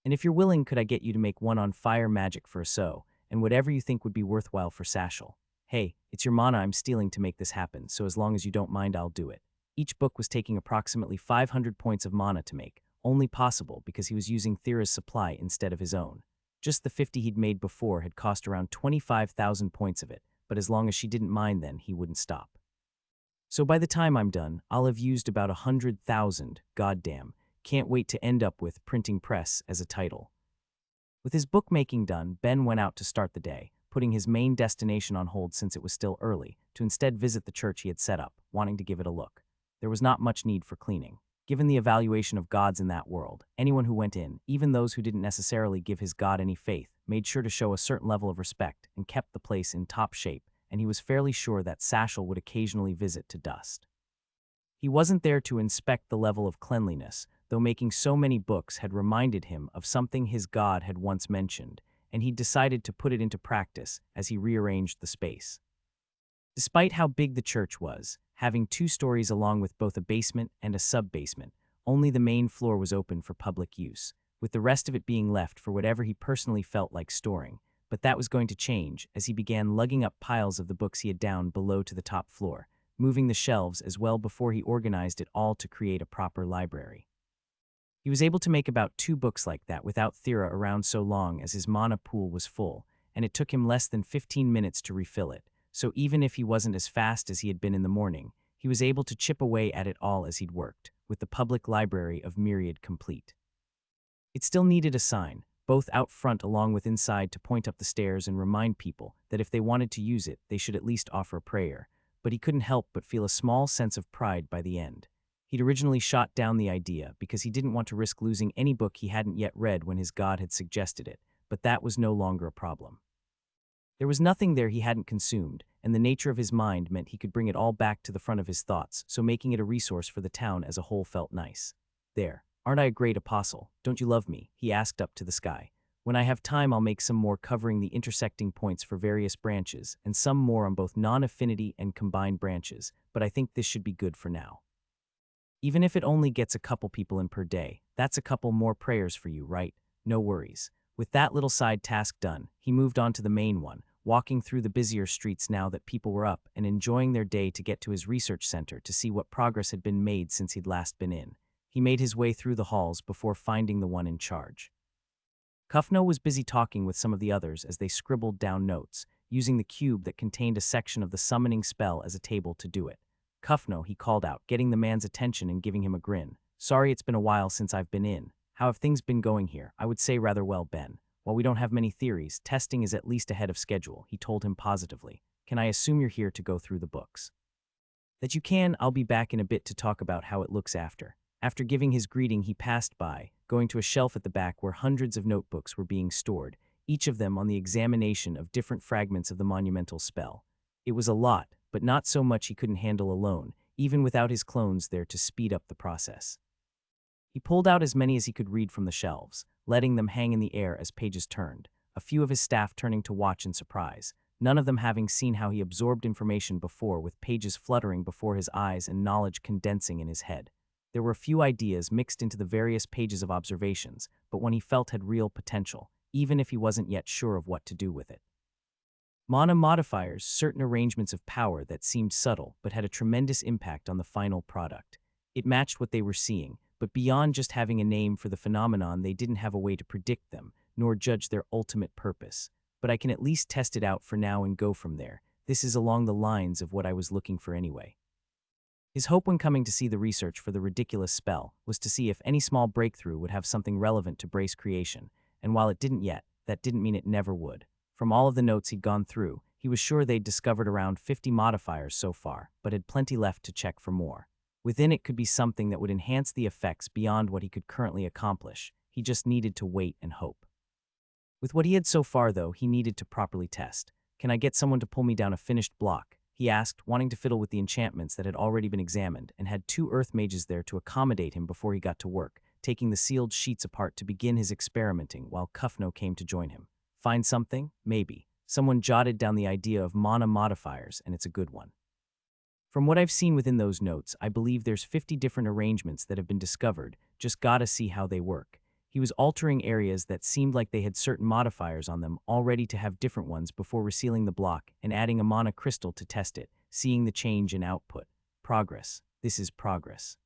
And if you're willing, could I get you to make one on fire magic for a so, and whatever you think would be worthwhile for Sashel? Hey, it's your mana I'm stealing to make this happen, so as long as you don't mind, I'll do it. Each book was taking approximately 500 points of mana to make, only possible because he was using Thera's supply instead of his own. Just the 50 he'd made before had cost around 25,000 points of it, but as long as she didn't mind then, he wouldn't stop. So by the time I'm done, I'll have used about 100,000, goddamn. Can't wait to end up with Printing Press as a title. With his bookmaking done, Ben went out to start the day, putting his main destination on hold since it was still early, to instead visit the church he had set up, wanting to give it a look. There was not much need for cleaning. Given the evaluation of gods in that world, anyone who went in, even those who didn't necessarily give his god any faith, made sure to show a certain level of respect and kept the place in top shape, and he was fairly sure that Sashel would occasionally visit to dust. He wasn't there to inspect the level of cleanliness, though making so many books had reminded him of something his god had once mentioned, and he decided to put it into practice as he rearranged the space. Despite how big the church was, having 2 stories along with both a basement and a sub-basement, only the main floor was open for public use, with the rest of it being left for whatever he personally felt like storing. But that was going to change as he began lugging up piles of the books he had down below to the top floor, moving the shelves as well before he organized it all to create a proper library. He was able to make about 2 books like that without Thera around so long as his mana pool was full, and it took him less than 15 minutes to refill it, so even if he wasn't as fast as he had been in the morning, he was able to chip away at it all as he'd worked, with the public library of Myriad complete. It still needed a sign, both out front along with inside, to point up the stairs and remind people that if they wanted to use it, they should at least offer a prayer, but he couldn't help but feel a small sense of pride by the end. He'd originally shot down the idea because he didn't want to risk losing any book he hadn't yet read when his god had suggested it, but that was no longer a problem. There was nothing there he hadn't consumed, and the nature of his mind meant he could bring it all back to the front of his thoughts, so making it a resource for the town as a whole felt nice. There, aren't I a great apostle? Don't you love me? He asked up to the sky. When I have time, I'll make some more covering the intersecting points for various branches, and some more on both non-affinity and combined branches, but I think this should be good for now. Even if it only gets a couple people in per day, that's a couple more prayers for you, right? No worries. With that little side task done, he moved on to the main one, walking through the busier streets now that people were up and enjoying their day to get to his research center to see what progress had been made since he'd last been in. He made his way through the halls before finding the one in charge. Kufno was busy talking with some of the others as they scribbled down notes, using the cube that contained a section of the summoning spell as a table to do it. Kufno, he called out, getting the man's attention and giving him a grin. Sorry, it's been a while since I've been in. How have things been going here? I would say rather well, Ben. While we don't have many theories, testing is at least ahead of schedule, he told him positively. Can I assume you're here to go through the books? That you can. I'll be back in a bit to talk about how it looks after. After giving his greeting, he passed by, going to a shelf at the back where hundreds of notebooks were being stored, each of them on the examination of different fragments of the monumental spell. It was a lot, but not so much he couldn't handle alone, even without his clones there to speed up the process. He pulled out as many as he could read from the shelves, letting them hang in the air as pages turned, a few of his staff turning to watch in surprise, none of them having seen how he absorbed information before, with pages fluttering before his eyes and knowledge condensing in his head. There were a few ideas mixed into the various pages of observations, but one he felt had real potential, even if he wasn't yet sure of what to do with it. Mana modifiers, certain arrangements of power that seemed subtle but had a tremendous impact on the final product. It matched what they were seeing, but beyond just having a name for the phenomenon, they didn't have a way to predict them, nor judge their ultimate purpose. But I can at least test it out for now and go from there. This is along the lines of what I was looking for anyway. His hope when coming to see the research for the ridiculous spell was to see if any small breakthrough would have something relevant to Brace creation, and while it didn't yet, that didn't mean it never would. From all of the notes he'd gone through, he was sure they'd discovered around 50 modifiers so far, but had plenty left to check for more. Within it could be something that would enhance the effects beyond what he could currently accomplish. He just needed to wait and hope. With what he had so far, though, he needed to properly test. Can I get someone to pull me down a finished block? He asked, wanting to fiddle with the enchantments that had already been examined, and had 2 earth mages there to accommodate him before he got to work, taking the sealed sheets apart to begin his experimenting while Kufno came to join him. Find something? Maybe. Someone jotted down the idea of mana modifiers, and it's a good one. From what I've seen within those notes, I believe there's 50 different arrangements that have been discovered, just gotta see how they work. He was altering areas that seemed like they had certain modifiers on them, all ready to have different ones before resealing the block and adding a mana crystal to test it, seeing the change in output. Progress. This is progress.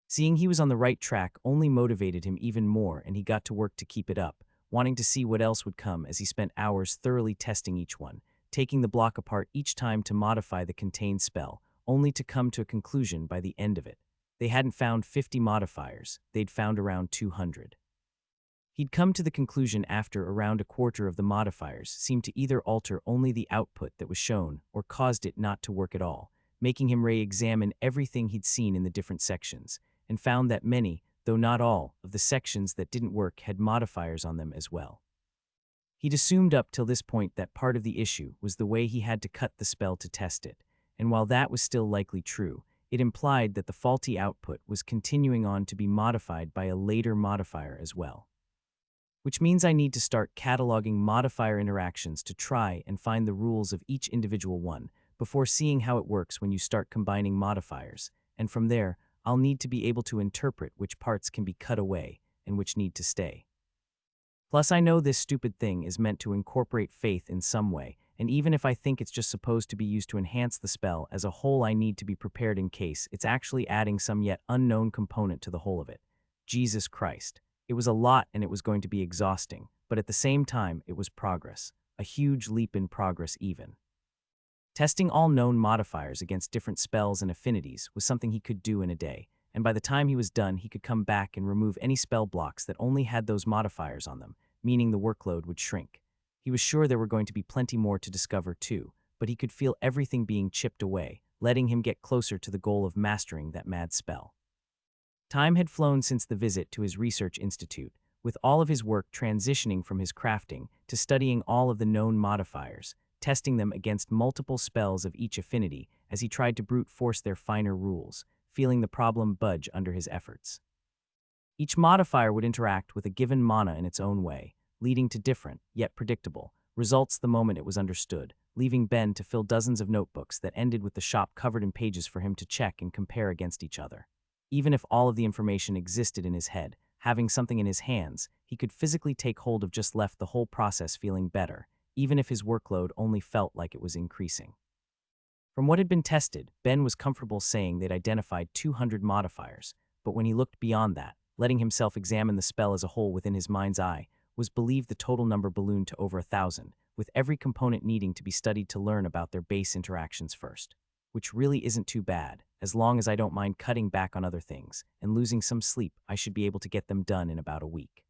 Seeing he was on the right track only motivated him even more, and he got to work to keep it up, wanting to see what else would come as he spent hours thoroughly testing each one, taking the block apart each time to modify the contained spell, only to come to a conclusion by the end of it. They hadn't found 50 modifiers, they'd found around 200. He'd come to the conclusion after around a quarter of the modifiers seemed to either alter only the output that was shown or caused it not to work at all, making him re-examine everything he'd seen in the different sections, and found that many, though not all, of the sections that didn't work had modifiers on them as well. He'd assumed up till this point that part of the issue was the way he had to cut the spell to test it, and while that was still likely true, it implied that the faulty output was continuing on to be modified by a later modifier as well. Which means I need to start cataloging modifier interactions to try and find the rules of each individual one before seeing how it works when you start combining modifiers, and from there, I'll need to be able to interpret which parts can be cut away and which need to stay. Plus, I know this stupid thing is meant to incorporate faith in some way, and even if I think it's just supposed to be used to enhance the spell as a whole, I need to be prepared in case it's actually adding some yet unknown component to the whole of it. Jesus Christ. It was a lot and it was going to be exhausting, but at the same time, it was progress. A huge leap in progress even. Testing all known modifiers against different spells and affinities was something he could do in a day, and by the time he was done, he could come back and remove any spell blocks that only had those modifiers on them, meaning the workload would shrink. He was sure there were going to be plenty more to discover too, but he could feel everything being chipped away, letting him get closer to the goal of mastering that mad spell. Time had flown since the visit to his research institute, with all of his work transitioning from his crafting to studying all of the known modifiers, testing them against multiple spells of each affinity as he tried to brute force their finer rules, feeling the problem budge under his efforts. Each modifier would interact with a given mana in its own way, leading to different, yet predictable, results the moment it was understood, leaving Ben to fill dozens of notebooks that ended with the shop covered in pages for him to check and compare against each other. Even if all of the information existed in his head, having something in his hands, he could physically take hold of just left the whole process feeling better, even if his workload only felt like it was increasing. From what had been tested, Ben was comfortable saying they'd identified 200 modifiers, but when he looked beyond that, letting himself examine the spell as a whole within his mind's eye, was believed the total number ballooned to over 1,000, with every component needing to be studied to learn about their base interactions first. Which really isn't too bad. As long as I don't mind cutting back on other things and losing some sleep, I should be able to get them done in about a week.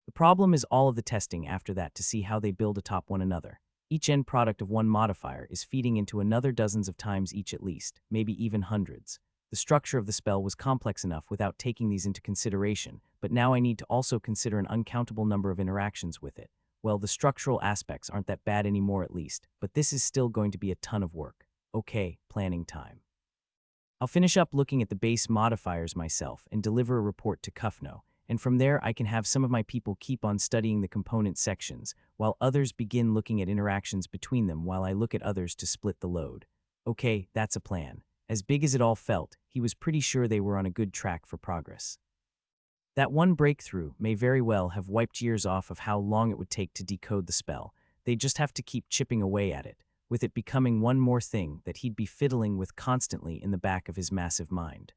The problem is all of the testing after that to see how they build atop one another. Each end product of one modifier is feeding into another dozens of times each at least, maybe even hundreds. The structure of the spell was complex enough without taking these into consideration, but now I need to also consider an uncountable number of interactions with it. Well, the structural aspects aren't that bad anymore at least, but this is still going to be a ton of work. Okay, planning time. I'll finish up looking at the base modifiers myself and deliver a report to Kufno, and from there I can have some of my people keep on studying the component sections, while others begin looking at interactions between them while I look at others to split the load. Okay, that's a plan. As big as it all felt, he was pretty sure they were on a good track for progress. That one breakthrough may very well have wiped years off of how long it would take to decode the spell. They'd just have to keep chipping away at it, with it becoming one more thing that he'd be fiddling with constantly in the back of his massive mind.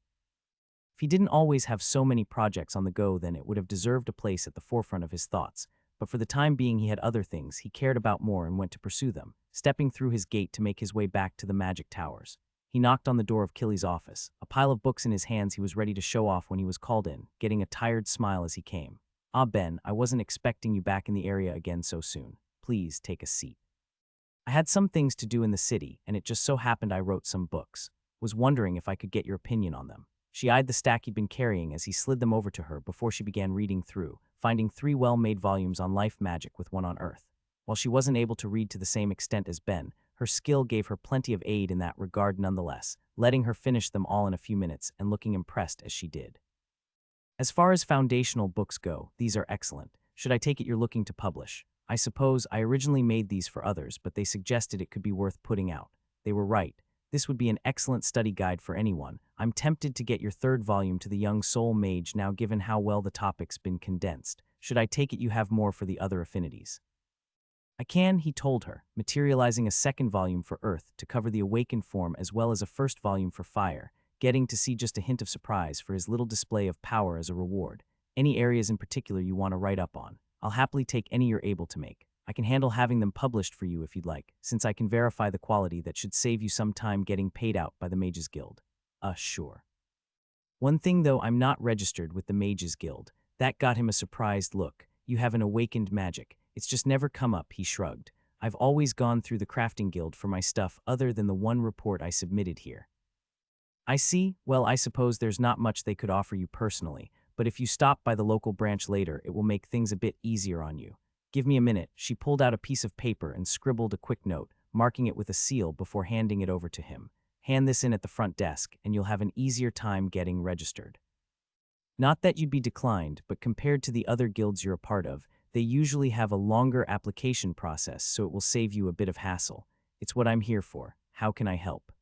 If he didn't always have so many projects on the go, then it would have deserved a place at the forefront of his thoughts, but for the time being he had other things he cared about more and went to pursue them, stepping through his gate to make his way back to the magic towers. He knocked on the door of Killy's office, a pile of books in his hands he was ready to show off when he was called in, getting a tired smile as he came. "Ah, Ben, I wasn't expecting you back in the area again so soon. Please take a seat. I had some things to do in the city, and it just so happened I wrote some books. Was wondering if I could get your opinion on them." She eyed the stack he'd been carrying as he slid them over to her before she began reading through, finding 3 well-made volumes on life magic with one on earth. While she wasn't able to read to the same extent as Ben, her skill gave her plenty of aid in that regard nonetheless, letting her finish them all in a few minutes and looking impressed as she did. As far as foundational books go, these are excellent. Should I take it you're looking to publish? I suppose I originally made these for others, but they suggested it could be worth putting out. They were right. This would be an excellent study guide for anyone. I'm tempted to get your third volume to the young soul mage now given how well the topic's been condensed. Should I take it you have more for the other affinities? I can, he told her, materializing a second volume for Earth to cover the awakened form as well as a first volume for Fire, getting to see just a hint of surprise for his little display of power as a reward. Any areas in particular you want to write up on, I'll happily take any you're able to make. I can handle having them published for you if you'd like, since I can verify the quality that should save you some time getting paid out by the Mages Guild. Sure. One thing though, I'm not registered with the Mages Guild. That got him a surprised look. You have an awakened magic. It's just never come up, he shrugged. I've always gone through the crafting guild for my stuff other than the one report I submitted here. I see. Well, I suppose there's not much they could offer you personally, but if you stop by the local branch later, it will make things a bit easier on you. Give me a minute. She pulled out a piece of paper and scribbled a quick note, marking it with a seal before handing it over to him. Hand this in at the front desk, and you'll have an easier time getting registered. Not that you'd be declined, but compared to the other guilds you're a part of, they usually have a longer application process, so it will save you a bit of hassle. It's what I'm here for. How can I help?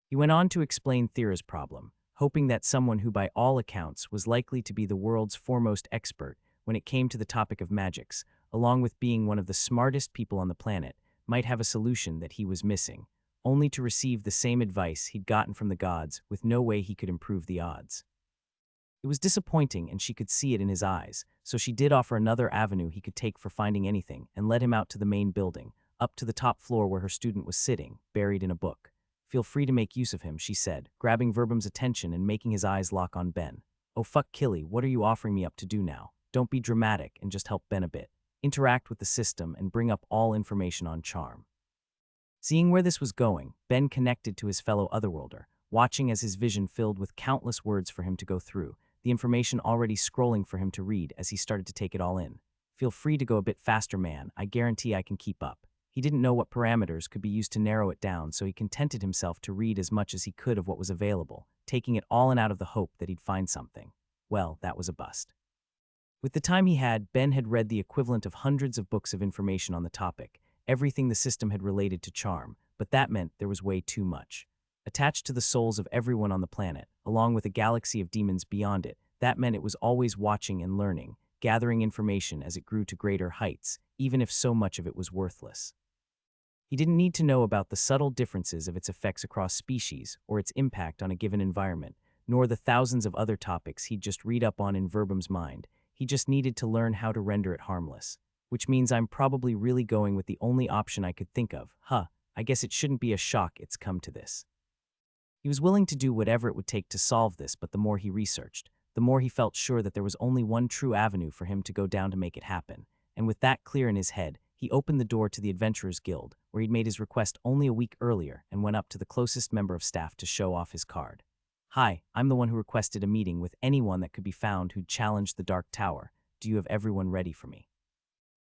He went on to explain Thera's problem, hoping that someone who by all accounts was likely to be the world's foremost expert when it came to the topic of magics, along with being one of the smartest people on the planet, might have a solution that he was missing, only to receive the same advice he'd gotten from the gods with no way he could improve the odds. It was disappointing, and she could see it in his eyes, so she did offer another avenue he could take for finding anything and led him out to the main building, up to the top floor where her student was sitting, buried in a book. Feel free to make use of him, she said, grabbing Verbum's attention and making his eyes lock on Ben. Oh fuck Killy, what are you offering me up to do now? Don't be dramatic and just help Ben a bit. Interact with the system and bring up all information on charm. Seeing where this was going, Ben connected to his fellow Otherworlder, watching as his vision filled with countless words for him to go through, the information already scrolling for him to read as he started to take it all in. Feel free to go a bit faster, man. I guarantee I can keep up. He didn't know what parameters could be used to narrow it down, so he contented himself to read as much as he could of what was available, taking it all in out of the hope that he'd find something. Well, that was a bust. With the time he had, Ben had read the equivalent of hundreds of books of information on the topic, everything the system had related to charm, but that meant there was way too much. Attached to the souls of everyone on the planet, along with a galaxy of demons beyond it, that meant it was always watching and learning, gathering information as it grew to greater heights, even if so much of it was worthless. He didn't need to know about the subtle differences of its effects across species or its impact on a given environment, nor the thousands of other topics he'd just read up on in Verbum's mind. He just needed to learn how to render it harmless. Which means I'm probably really going with the only option I could think of. I guess it shouldn't be a shock it's come to this. He was willing to do whatever it would take to solve this, but the more he researched, the more he felt sure that there was only one true avenue for him to go down to make it happen. And with that clear in his head, he opened the door to the Adventurers Guild, where he'd made his request only a week earlier, and went up to the closest member of staff to show off his card. Hi, I'm the one who requested a meeting with anyone that could be found who'd challenged the Dark Tower. Do you have everyone ready for me?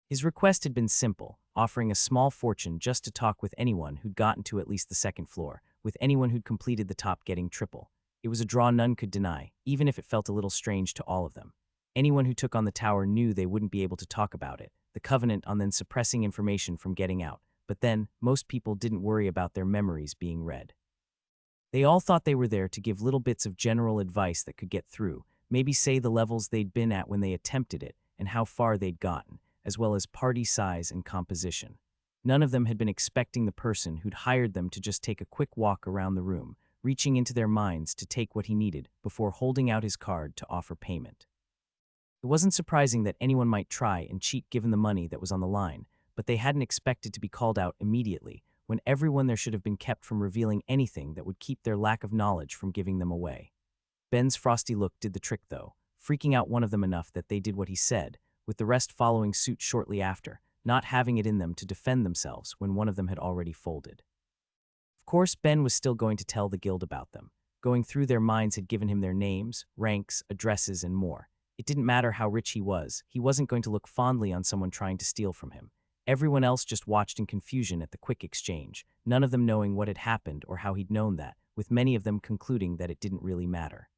His request had been simple, offering a small fortune just to talk with anyone who'd gotten to at least the second floor, with anyone who'd completed the top getting triple. It was a draw none could deny, even if it felt a little strange to all of them. Anyone who took on the tower knew they wouldn't be able to talk about it, the covenant on then suppressing information from getting out, but then, most people didn't worry about their memories being read. They all thought they were there to give little bits of general advice that could get through, maybe say the levels they'd been at when they attempted it, and how far they'd gotten, as well as party size and composition. None of them had been expecting the person who'd hired them to just take a quick walk around the room, reaching into their minds to take what he needed before holding out his card to offer payment. It wasn't surprising that anyone might try and cheat given the money that was on the line, but they hadn't expected to be called out immediately, when everyone there should have been kept from revealing anything that would keep their lack of knowledge from giving them away. Ben's frosty look did the trick though, freaking out one of them enough that they did what he said, with the rest following suit shortly after, not having it in them to defend themselves when one of them had already folded. Of course, Ben was still going to tell the guild about them. Going through their minds had given him their names, ranks, addresses, and more. It didn't matter how rich he wasn't going to look fondly on someone trying to steal from him. Everyone else just watched in confusion at the quick exchange, none of them knowing what had happened or how he'd known that, with many of them concluding that it didn't really matter.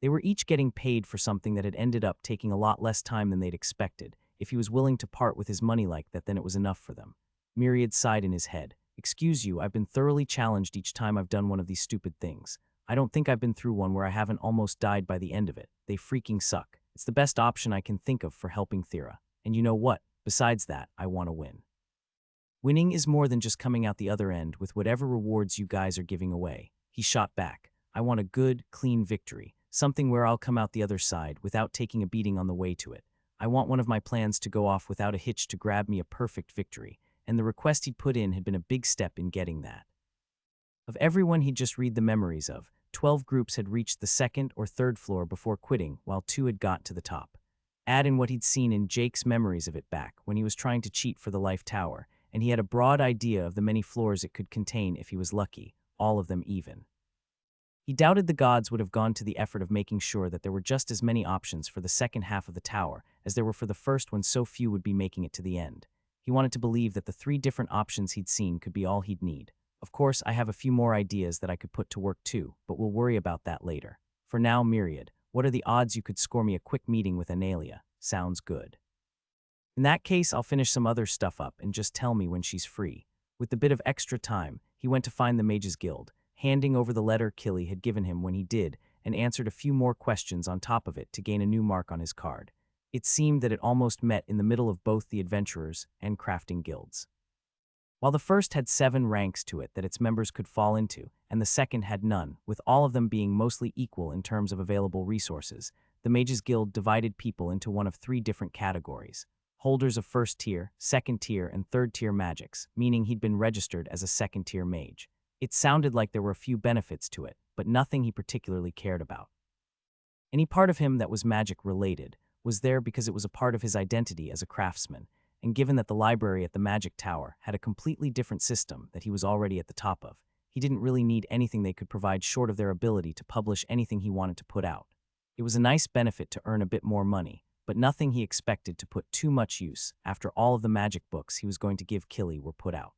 They were each getting paid for something that had ended up taking a lot less time than they'd expected. If he was willing to part with his money like that, then it was enough for them. Myriad sighed in his head. Excuse you, I've been thoroughly challenged each time I've done one of these stupid things. I don't think I've been through one where I haven't almost died by the end of it. They freaking suck. It's the best option I can think of for helping Thera. And you know what? Besides that, I want to win. Winning is more than just coming out the other end with whatever rewards you guys are giving away. He shot back. I want a good, clean victory. Something where I'll come out the other side without taking a beating on the way to it. I want one of my plans to go off without a hitch to grab me a perfect victory, and the request he'd put in had been a big step in getting that. Of everyone he'd just read the memories of, 12 groups had reached the second or third floor before quitting, while 2 had got to the top. Add in what he'd seen in Jake's memories of it back when he was trying to cheat for the Life Tower, and he had a broad idea of the many floors it could contain if he was lucky, all of them even. He doubted the gods would have gone to the effort of making sure that there were just as many options for the second half of the tower as there were for the first when so few would be making it to the end. He wanted to believe that the 3 different options he'd seen could be all he'd need. Of course, I have a few more ideas that I could put to work too, but we'll worry about that later. For now, Myriad, what are the odds you could score me a quick meeting with Analia? Sounds good. In that case, I'll finish some other stuff up and just tell me when she's free. With the bit of extra time, he went to find the Mages Guild, handing over the letter Killy had given him when he did, and answered a few more questions on top of it to gain a new mark on his card. It seemed that it almost met in the middle of both the adventurers and crafting guilds. While the first had 7 ranks to it that its members could fall into, and the second had none, with all of them being mostly equal in terms of available resources, the Mages Guild divided people into one of 3 different categories: holders of first tier, second tier, and third tier magics, meaning he'd been registered as a second tier mage. It sounded like there were a few benefits to it, but nothing he particularly cared about. Any part of him that was magic-related was there because it was a part of his identity as a craftsman, and given that the library at the Magic Tower had a completely different system that he was already at the top of, he didn't really need anything they could provide short of their ability to publish anything he wanted to put out. It was a nice benefit to earn a bit more money, but nothing he expected to put too much use after all of the magic books he was going to give Killy were put out.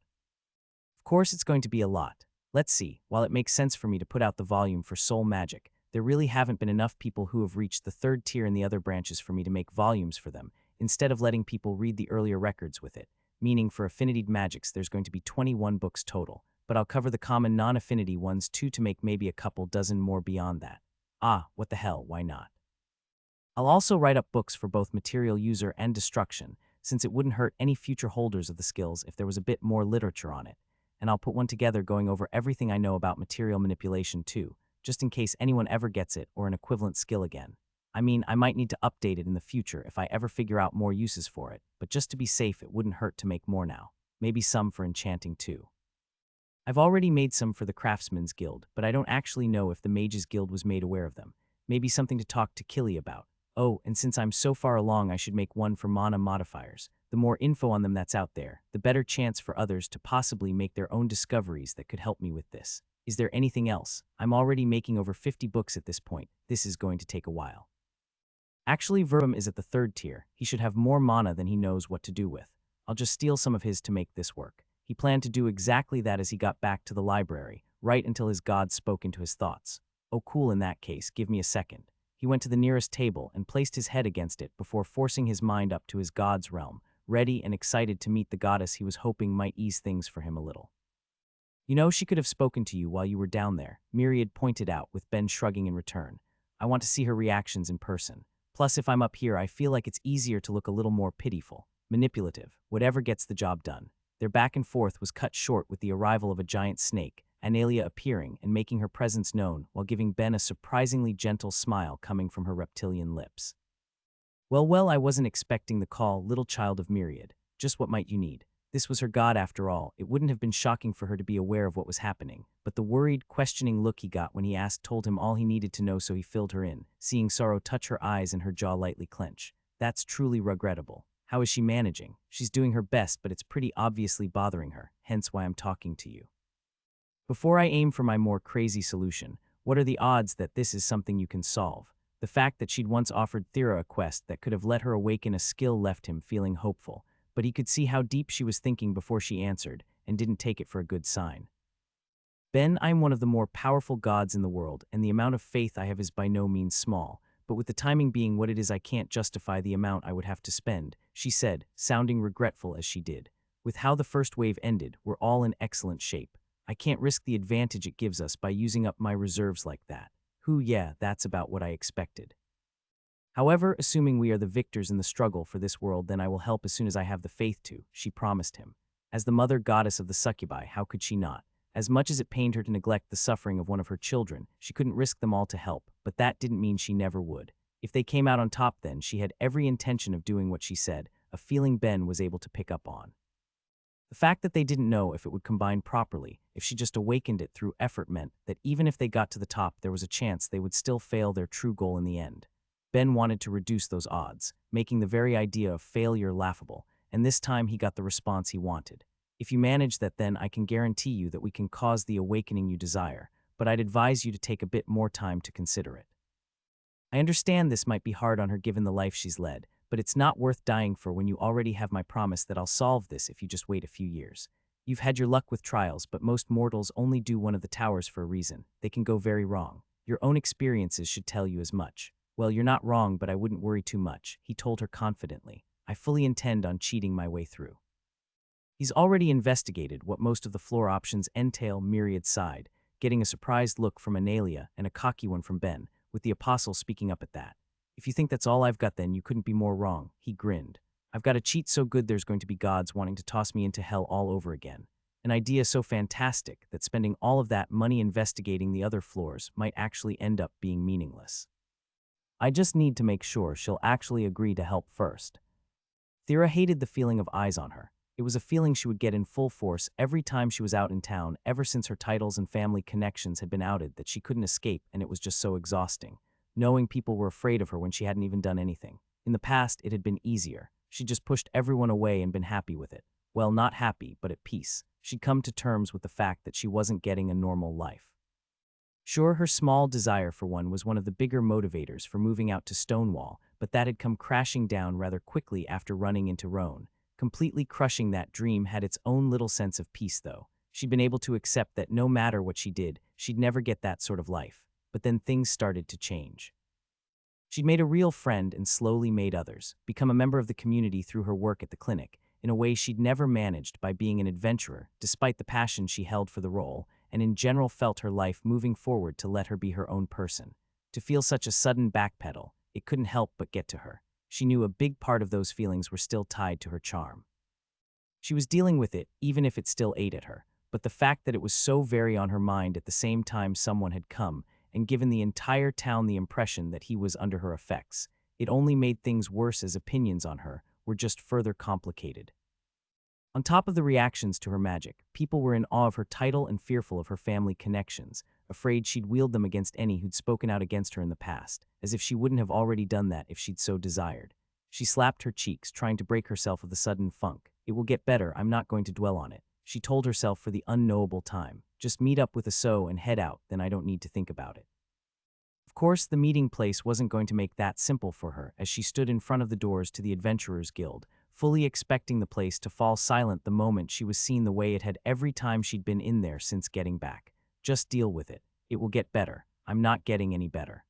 Of course, it's going to be a lot. Let's see, while it makes sense for me to put out the volume for Soul Magic, there really haven't been enough people who have reached the third tier in the other branches for me to make volumes for them, instead of letting people read the earlier records with it, meaning for affinity magics there's going to be 21 books total, but I'll cover the common non-affinity ones too to make maybe a couple dozen more beyond that. Ah, what the hell, why not? I'll also write up books for both material user and destruction, since it wouldn't hurt any future holders of the skills if there was a bit more literature on it, and I'll put one together going over everything I know about material manipulation too, just in case anyone ever gets it or an equivalent skill again. I mean, I might need to update it in the future if I ever figure out more uses for it, but just to be safe, it wouldn't hurt to make more now. Maybe some for enchanting too. I've already made some for the Craftsman's Guild, but I don't actually know if the Mages Guild was made aware of them. Maybe something to talk to Killy about. Oh, and since I'm so far along, I should make one for mana modifiers. The more info on them that's out there, the better chance for others to possibly make their own discoveries that could help me with this. Is there anything else? I'm already making over 50 books at this point. This is going to take a while. Actually, Verbum is at the third tier. He should have more mana than he knows what to do with. I'll just steal some of his to make this work. He planned to do exactly that as he got back to the library, right until his god spoke into his thoughts. Oh cool, in that case, give me a second. He went to the nearest table and placed his head against it before forcing his mind up to his god's realm, ready and excited to meet the goddess he was hoping might ease things for him a little. You know, she could have spoken to you while you were down there, Myriad pointed out, with Ben shrugging in return. I want to see her reactions in person. Plus, if I'm up here, I feel like it's easier to look a little more pitiful, manipulative, whatever gets the job done. Their back and forth was cut short with the arrival of a giant snake, Analia appearing and making her presence known while giving Ben a surprisingly gentle smile coming from her reptilian lips. Well, I wasn't expecting the call, little child of Myriad. Just what might you need? This was her god after all. It wouldn't have been shocking for her to be aware of what was happening, but the worried, questioning look he got when he asked told him all he needed to know, so he filled her in, seeing sorrow touch her eyes and her jaw lightly clench. That's truly regrettable. How is she managing? She's doing her best, but it's pretty obviously bothering her, hence why I'm talking to you. Before I aim for my more crazy solution, what are the odds that this is something you can solve? The fact that she'd once offered Thera a quest that could have let her awaken a skill left him feeling hopeful, but he could see how deep she was thinking before she answered, and didn't take it for a good sign. Ben, I am one of the more powerful gods in the world, and the amount of faith I have is by no means small. But with the timing being what it is, I can't justify the amount I would have to spend, she said, sounding regretful as she did. With how the first wave ended, we're all in excellent shape. I can't risk the advantage it gives us by using up my reserves like that. Yeah, that's about what I expected. However, assuming we are the victors in the struggle for this world, then I will help as soon as I have the faith to, she promised him. As the mother goddess of the succubi, how could she not? As much as it pained her to neglect the suffering of one of her children, she couldn't risk them all to help, but that didn't mean she never would. If they came out on top then, she had every intention of doing what she said, a feeling Ben was able to pick up on. The fact that they didn't know if it would combine properly, if she just awakened it through effort, meant that even if they got to the top, there was a chance they would still fail their true goal in the end. Ben wanted to reduce those odds, making the very idea of failure laughable, and this time he got the response he wanted. If you manage that, then I can guarantee you that we can cause the awakening you desire, but I'd advise you to take a bit more time to consider it. I understand this might be hard on her given the life she's led, but it's not worth dying for when you already have my promise that I'll solve this if you just wait a few years. You've had your luck with trials, but most mortals only do one of the towers for a reason. They can go very wrong. Your own experiences should tell you as much. Well, you're not wrong, but I wouldn't worry too much, he told her confidently. I fully intend on cheating my way through. He's already investigated what most of the floor options entail. Myriad sighed, getting a surprised look from Analia and a cocky one from Ben, with the apostle speaking up at that. If you think that's all I've got, then you couldn't be more wrong, he grinned. I've got a cheat so good there's going to be gods wanting to toss me into hell all over again. An idea so fantastic that spending all of that money investigating the other floors might actually end up being meaningless. I just need to make sure she'll actually agree to help first. Thera hated the feeling of eyes on her. It was a feeling she would get in full force every time she was out in town, ever since her titles and family connections had been outed, that she couldn't escape, and it was just so exhausting. Knowing people were afraid of her when she hadn't even done anything. In the past, it had been easier. She'd just pushed everyone away and been happy with it. Well, not happy, but at peace. She'd come to terms with the fact that she wasn't getting a normal life. Sure, her small desire for one was one of the bigger motivators for moving out to Stonewall, but that had come crashing down rather quickly after running into Roan. Completely crushing that dream had its own little sense of peace, though. She'd been able to accept that no matter what she did, she'd never get that sort of life. But then things started to change. She'd made a real friend and slowly made others, become a member of the community through her work at the clinic, in a way she'd never managed by being an adventurer, despite the passion she held for the role, and in general felt her life moving forward to let her be her own person. To feel such a sudden backpedal, it couldn't help but get to her. She knew a big part of those feelings were still tied to her charm. She was dealing with it, even if it still ate at her, but the fact that it was so very on her mind at the same time someone had come and given the entire town the impression that he was under her effects, it only made things worse as opinions on her were just further complicated. On top of the reactions to her magic, people were in awe of her title and fearful of her family connections, afraid she'd wield them against any who'd spoken out against her in the past, as if she wouldn't have already done that if she'd so desired. She slapped her cheeks, trying to break herself of the sudden funk. It will get better, I'm not going to dwell on it, she told herself for the unknowable time. Just meet up with a so and head out, then I don't need to think about it. Of course, the meeting place wasn't going to make that simple for her as she stood in front of the doors to the Adventurers Guild, fully expecting the place to fall silent the moment she was seen the way it had every time she'd been in there since getting back. Just deal with it. It will get better. I'm not getting any better.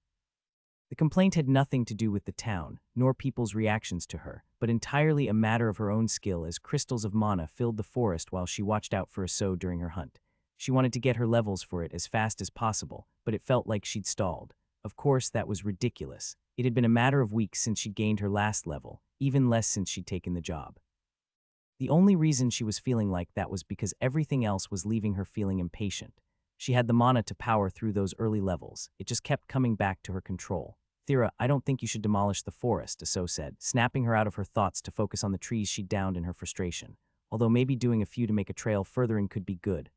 The complaint had nothing to do with the town, nor people's reactions to her, but entirely a matter of her own skill as crystals of mana filled the forest while she watched out for a so during her hunt. She wanted to get her levels for it as fast as possible, but it felt like she'd stalled. Of course, that was ridiculous. It had been a matter of weeks since she'd gained her last level, even less since she'd taken the job. The only reason she was feeling like that was because everything else was leaving her feeling impatient. She had the mana to power through those early levels. It just kept coming back to her control. Thera, I don't think you should demolish the forest, Aso said, snapping her out of her thoughts to focus on the trees she'd downed in her frustration. Although maybe doing a few to make a trail further in could be good.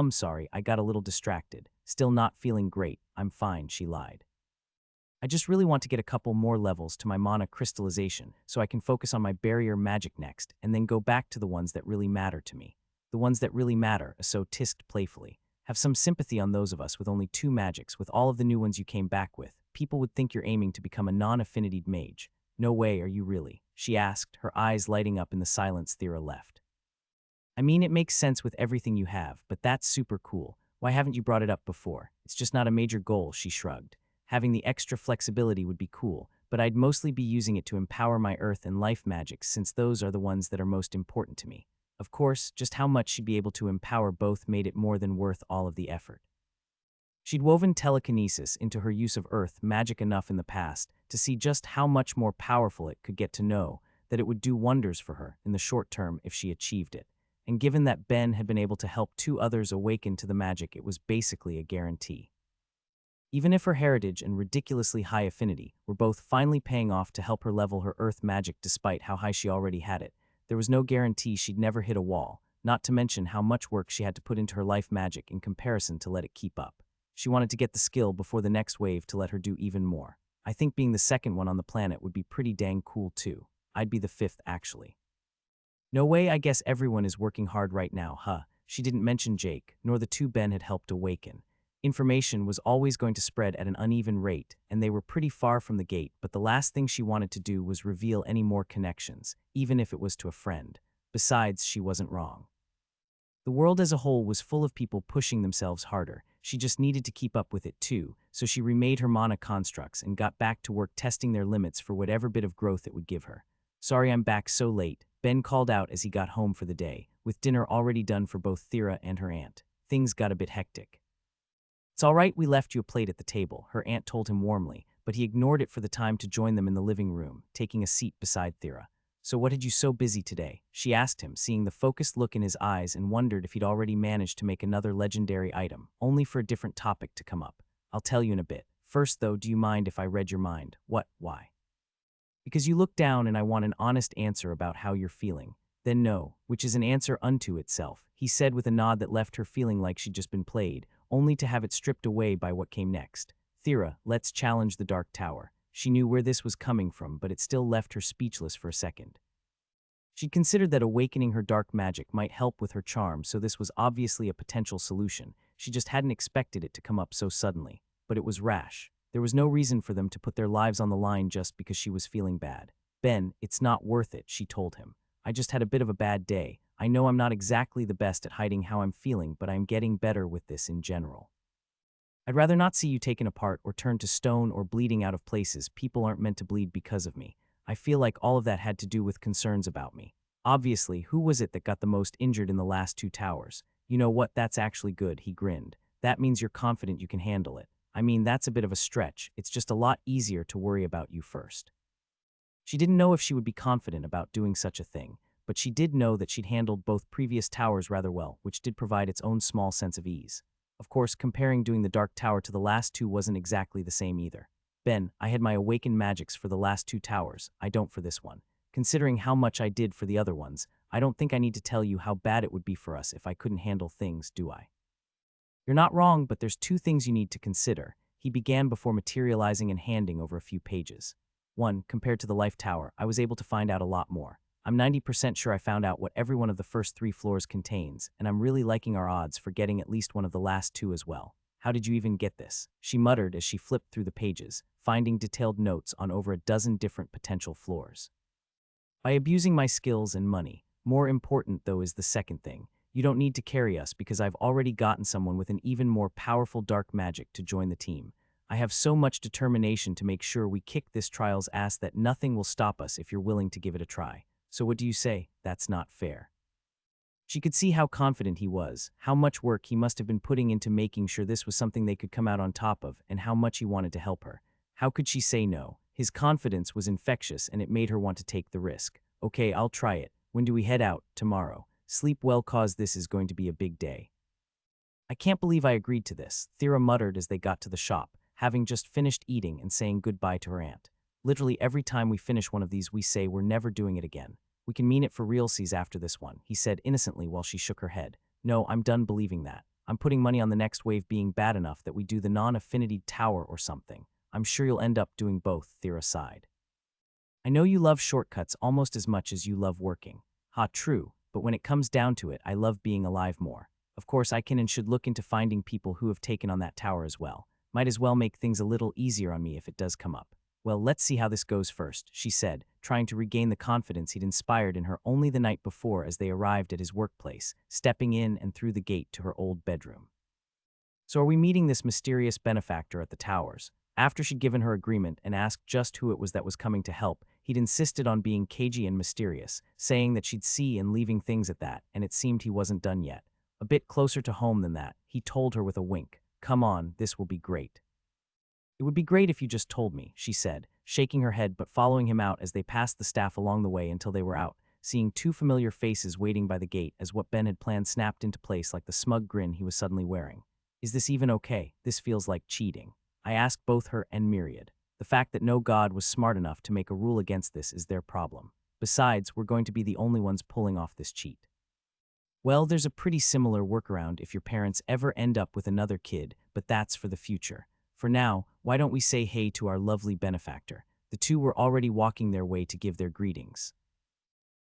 Sorry, I got a little distracted. Still not feeling great. I'm fine, she lied. I just really want to get a couple more levels to my mana crystallization so I can focus on my barrier magic next and then go back to the ones that really matter to me. The ones that really matter, Aso tisked playfully. Have some sympathy on those of us with only 2 magics. With all of the new ones you came back with, people would think you're aiming to become a non-affinitied mage. No way, are you really? She asked, her eyes lighting up in the silence Thera left. I mean, it makes sense with everything you have, but that's super cool. Why haven't you brought it up before? It's just not a major goal, she shrugged. Having the extra flexibility would be cool, but I'd mostly be using it to empower my earth and life magics since those are the ones that are most important to me. Of course, just how much she'd be able to empower both made it more than worth all of the effort. She'd woven telekinesis into her use of earth magic enough in the past to see just how much more powerful it could get to know that it would do wonders for her in the short term if she achieved it. And given that Ben had been able to help two others awaken to the magic, it was basically a guarantee. Even if her heritage and ridiculously high affinity were both finally paying off to help her level her earth magic despite how high she already had it, there was no guarantee she'd never hit a wall, not to mention how much work she had to put into her life magic in comparison to let it keep up. She wanted to get the skill before the next wave to let her do even more. I think being the second one on the planet would be pretty dang cool too. I'd be the fifth, actually. No way, I guess everyone is working hard right now, huh? She didn't mention Jake, nor the two Ben had helped awaken. Information was always going to spread at an uneven rate, and they were pretty far from the gate, but the last thing she wanted to do was reveal any more connections, even if it was to a friend. Besides, she wasn't wrong. The world as a whole was full of people pushing themselves harder. She just needed to keep up with it too, so she remade her mana constructs and got back to work testing their limits for whatever bit of growth it would give her. Sorry I'm back so late, Ben called out as he got home for the day, with dinner already done for both Thera and her aunt. Things got a bit hectic. It's all right, we left you a plate at the table, her aunt told him warmly, but he ignored it for the time to join them in the living room, taking a seat beside Thera. So what had you so busy today? She asked him, seeing the focused look in his eyes, and wondered if he'd already managed to make another legendary item, only for a different topic to come up. I'll tell you in a bit. First though, do you mind if I read your mind? What? Why? Because you look down and I want an honest answer about how you're feeling. Then no, which is an answer unto itself, he said with a nod that left her feeling like she'd just been played, only to have it stripped away by what came next. Thera, let's challenge the Dark Tower. She knew where this was coming from, but it still left her speechless for a second. She'd considered that awakening her dark magic might help with her charm, so this was obviously a potential solution. She just hadn't expected it to come up so suddenly. But it was rash. There was no reason for them to put their lives on the line just because she was feeling bad. Ben, it's not worth it, she told him. I just had a bit of a bad day. I know I'm not exactly the best at hiding how I'm feeling, but I'm getting better with this in general. I'd rather not see you taken apart or turned to stone or bleeding out of places. People aren't meant to bleed because of me. I feel like all of that had to do with concerns about me. Obviously, who was it that got the most injured in the last two towers? You know what, that's actually good, he grinned. That means you're confident you can handle it. I mean, that's a bit of a stretch. It's just a lot easier to worry about you first. She didn't know if she would be confident about doing such a thing, but she did know that she'd handled both previous towers rather well, which did provide its own small sense of ease. Of course, comparing doing the Dark Tower to the last two wasn't exactly the same either. Ben, I had my awakened magics for the last two towers. I don't for this one. Considering how much I did for the other ones, I don't think I need to tell you how bad it would be for us if I couldn't handle things, do I? You're not wrong, but there's two things you need to consider, he began before materializing and handing over a few pages. One, compared to the Life Tower, I was able to find out a lot more. I'm 90% sure I found out what every one of the first 3 floors contains, and I'm really liking our odds for getting at least one of the last 2 as well. How did you even get this? She muttered as she flipped through the pages, finding detailed notes on over a dozen different potential floors. By abusing my skills and money. More important, though, is the second thing. You don't need to carry us because I've already gotten someone with an even more powerful dark magic to join the team. I have so much determination to make sure we kick this trial's ass that nothing will stop us if you're willing to give it a try. So what do you say? That's not fair. She could see how confident he was, how much work he must have been putting into making sure this was something they could come out on top of, and how much he wanted to help her. How could she say no? His confidence was infectious, and it made her want to take the risk. Okay, I'll try it. When do we head out? Tomorrow. Sleep well, cause this is going to be a big day. I can't believe I agreed to this, Thera muttered as they got to the shop, having just finished eating and saying goodbye to her aunt. Literally every time we finish one of these we say we're never doing it again. We can mean it for realsies after this one, he said innocently while she shook her head. No, I'm done believing that. I'm putting money on the next wave being bad enough that we do the non-affinity tower or something. I'm sure you'll end up doing both, Thera sighed. I know you love shortcuts almost as much as you love working. Ha, true, but when it comes down to it, I love being alive more. Of course, I can and should look into finding people who have taken on that tower as well. Might as well make things a little easier on me if it does come up. Well, let's see how this goes first, she said, trying to regain the confidence he'd inspired in her only the night before as they arrived at his workplace, stepping in and through the gate to her old bedroom. So are we meeting this mysterious benefactor at the towers? After she'd given her agreement and asked just who it was that was coming to help, he'd insisted on being cagey and mysterious, saying that she'd see and leaving things at that, and it seemed he wasn't done yet. A bit closer to home than that, he told her with a wink, "Come on, this will be great." "It would be great if you just told me," she said, shaking her head but following him out as they passed the staff along the way until they were out, seeing two familiar faces waiting by the gate as what Ben had planned snapped into place like the smug grin he was suddenly wearing. Is this even okay? This feels like cheating. I asked both her and Myriad. The fact that no god was smart enough to make a rule against this is their problem. Besides, we're going to be the only ones pulling off this cheat. Well, there's a pretty similar workaround if your parents ever end up with another kid, but that's for the future. For now, why don't we say hey to our lovely benefactor? The two were already walking their way to give their greetings.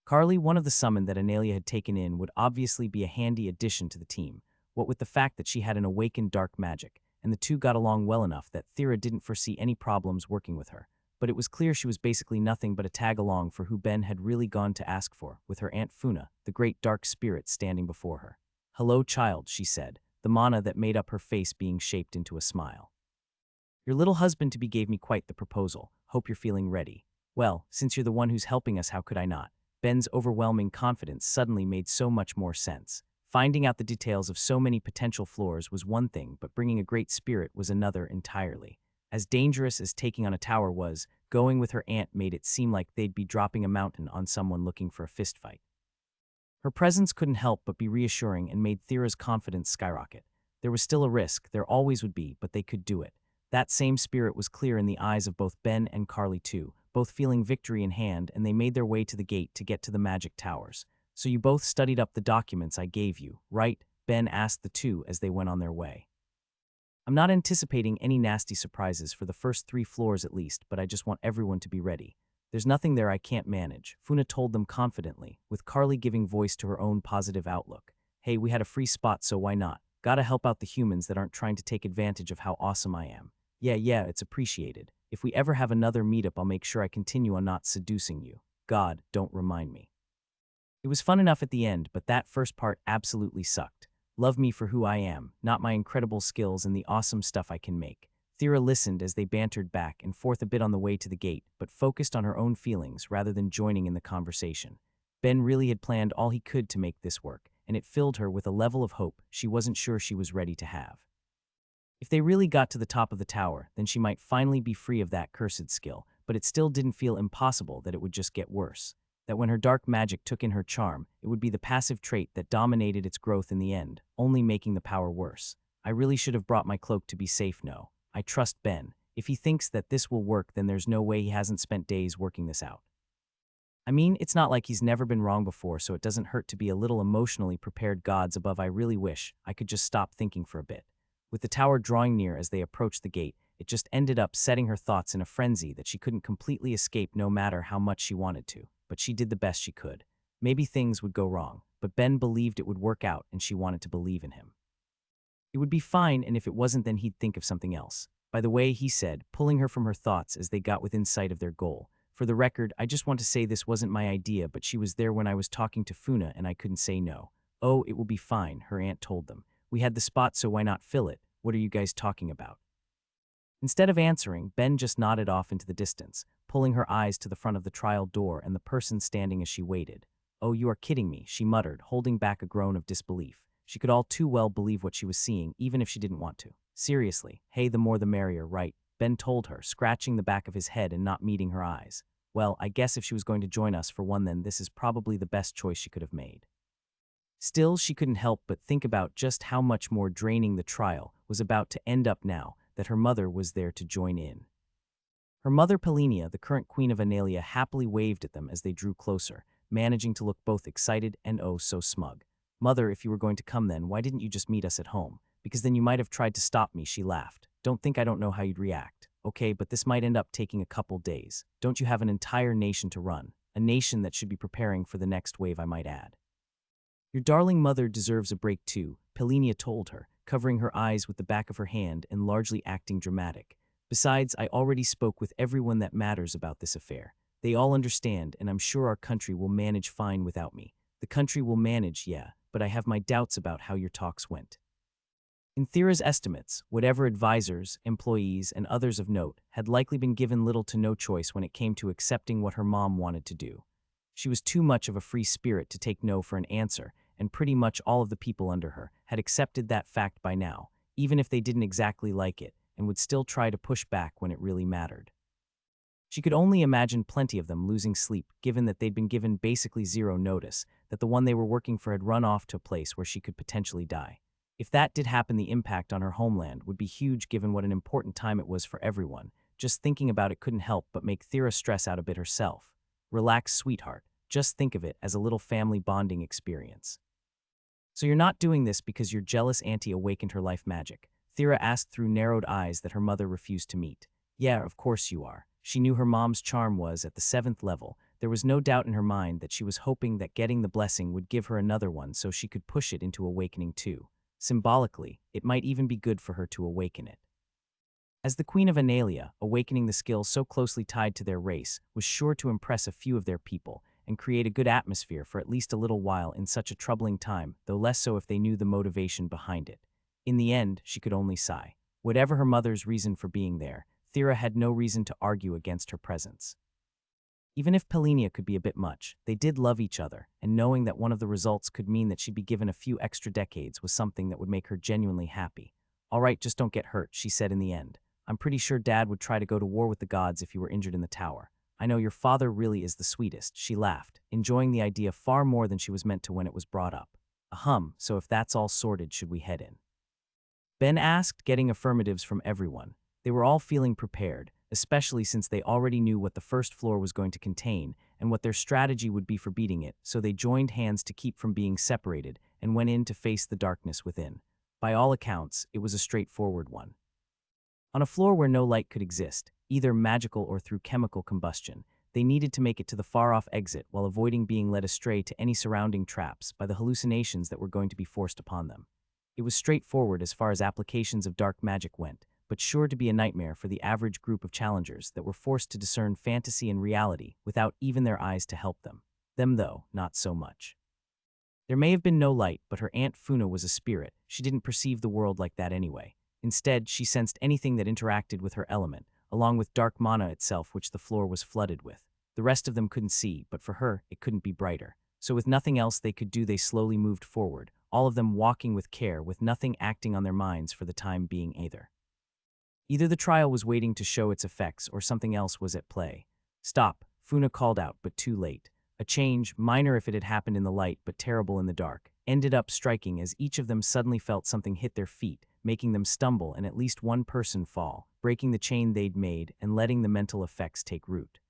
Carly, one of the summon that Analia had taken in, would obviously be a handy addition to the team, what with the fact that she had an awakened dark magic, and the two got along well enough that Thera didn't foresee any problems working with her. But it was clear she was basically nothing but a tag-along for who Ben had really gone to ask for, with her Aunt Funa, the great dark spirit, standing before her. "Hello, child," she said, the mana that made up her face being shaped into a smile. "Your little husband-to-be gave me quite the proposal. Hope you're feeling ready." "Well, since you're the one who's helping us, how could I not?" Ben's overwhelming confidence suddenly made so much more sense. Finding out the details of so many potential floors was one thing, but bringing a great spirit was another entirely. As dangerous as taking on a tower was, going with her aunt made it seem like they'd be dropping a mountain on someone looking for a fistfight. Her presence couldn't help but be reassuring and made Thera's confidence skyrocket. There was still a risk, there always would be, but they could do it. That same spirit was clear in the eyes of both Ben and Carly too, both feeling victory in hand, and they made their way to the gate to get to the magic towers. "So you both studied up the documents I gave you, right?" Ben asked the two as they went on their way. "I'm not anticipating any nasty surprises for the first 3 floors at least, but I just want everyone to be ready. There's nothing there I can't manage," Funa told them confidently, with Carly giving voice to her own positive outlook. "Hey, we had a free spot, so why not? Gotta help out the humans that aren't trying to take advantage of how awesome I am. Yeah, it's appreciated. If we ever have another meetup, I'll make sure I continue on not seducing you. God, don't remind me." It was fun enough at the end, but that first part absolutely sucked. Love me for who I am, not my incredible skills and the awesome stuff I can make. Thera listened as they bantered back and forth a bit on the way to the gate, but focused on her own feelings rather than joining in the conversation. Ben really had planned all he could to make this work, and it filled her with a level of hope she wasn't sure she was ready to have. If they really got to the top of the tower, then she might finally be free of that cursed skill, but it still didn't feel impossible that it would just get worse. That when her dark magic took in her charm, it would be the passive trait that dominated its growth in the end, only making the power worse. I really should have brought my cloak to be safe. No, I trust Ben. If he thinks that this will work, then there's no way he hasn't spent days working this out. I mean, it's not like he's never been wrong before, so it doesn't hurt to be a little emotionally prepared. Gods above, I really wish I could just stop thinking for a bit. With the tower drawing near as they approached the gate, it just ended up setting her thoughts in a frenzy that she couldn't completely escape no matter how much she wanted to. But she did the best she could. Maybe things would go wrong, but Ben believed it would work out and she wanted to believe in him. It would be fine, and if it wasn't, then he'd think of something else. By the way, he said, pulling her from her thoughts as they got within sight of their goal. "For the record, I just want to say this wasn't my idea, but she was there when I was talking to Funa and I couldn't say no." "Oh, it will be fine," her aunt told them. "We had the spot, so why not fill it? What are you guys talking about?" Instead of answering, Ben just nodded off into the distance, pulling her eyes to the front of the trial door and the person standing as she waited. "Oh, you are kidding me," she muttered, holding back a groan of disbelief. She could all too well believe what she was seeing, even if she didn't want to. "Seriously, hey, the more the merrier, right?" Ben told her, scratching the back of his head and not meeting her eyes. Well, I guess if she was going to join us for one, then this is probably the best choice she could have made. Still, she couldn't help but think about just how much more draining the trial was about to end up now that her mother was there to join in. Her mother, Pelinia, the current queen of Analia, happily waved at them as they drew closer, managing to look both excited and oh so smug. "Mother, if you were going to come, then why didn't you just meet us at home? Because then you might have tried to stop me," she laughed. "Don't think I don't know how you'd react. Okay, but this might end up taking a couple days. Don't you have an entire nation to run? A nation that should be preparing for the next wave, I might add." "Your darling mother deserves a break too," Pelinia told her, covering her eyes with the back of her hand and largely acting dramatic. "Besides, I already spoke with everyone that matters about this affair. They all understand, and I'm sure our country will manage fine without me. The country will manage, yeah, but I have my doubts about how your talks went." In Thera's estimates, whatever advisors, employees, and others of note had likely been given little to no choice when it came to accepting what her mom wanted to do. She was too much of a free spirit to take no for an answer, and pretty much all of the people under her had accepted that fact by now, even if they didn't exactly like it, and would still try to push back when it really mattered. She could only imagine plenty of them losing sleep, given that they'd been given basically zero notice, that the one they were working for had run off to a place where she could potentially die. If that did happen, the impact on her homeland would be huge given what an important time it was for everyone. Just thinking about it couldn't help but make Thera stress out a bit herself. Relax, sweetheart. Just think of it as a little family bonding experience. So you're not doing this because your jealous auntie awakened her life magic? Thera asked through narrowed eyes that her mother refused to meet. Yeah, of course you are. She knew her mom's charm was at the 7th level. There was no doubt in her mind that she was hoping that getting the blessing would give her another one so she could push it into awakening too. Symbolically, it might even be good for her to awaken it. As the Queen of Analia, awakening the skill so closely tied to their race was sure to impress a few of their people and create a good atmosphere for at least a little while in such a troubling time, though less so if they knew the motivation behind it. In the end, she could only sigh. Whatever her mother's reason for being there, Thera had no reason to argue against her presence. Even if Pelinia could be a bit much, they did love each other, and knowing that one of the results could mean that she'd be given a few extra decades was something that would make her genuinely happy. All right, just don't get hurt, she said in the end. I'm pretty sure Dad would try to go to war with the gods if you were injured in the tower. I know your father really is the sweetest, she laughed, enjoying the idea far more than she was meant to when it was brought up. Ahem, so if that's all sorted, should we head in? Ben asked, getting affirmatives from everyone. They were all feeling prepared, especially since they already knew what the first floor was going to contain and what their strategy would be for beating it, so they joined hands to keep from being separated and went in to face the darkness within. By all accounts, it was a straightforward one. On a floor where no light could exist, either magical or through chemical combustion, they needed to make it to the far-off exit while avoiding being led astray to any surrounding traps by the hallucinations that were going to be forced upon them. It was straightforward as far as applications of dark magic went, but sure to be a nightmare for the average group of challengers that were forced to discern fantasy and reality without even their eyes to help them. Them, though, not so much. There may have been no light, but her Aunt Funa was a spirit. She didn't perceive the world like that anyway. Instead, she sensed anything that interacted with her element, along with dark mana itself, which the floor was flooded with. The rest of them couldn't see, but for her, it couldn't be brighter. So with nothing else they could do, they slowly moved forward, all of them walking with care, with nothing acting on their minds for the time being either. Either the trial was waiting to show its effects or something else was at play. Stop, Funa called out, but too late. A change, minor if it had happened in the light but terrible in the dark, ended up striking as each of them suddenly felt something hit their feet, making them stumble and at least one person fall, breaking the chain they'd made and letting the mental effects take root.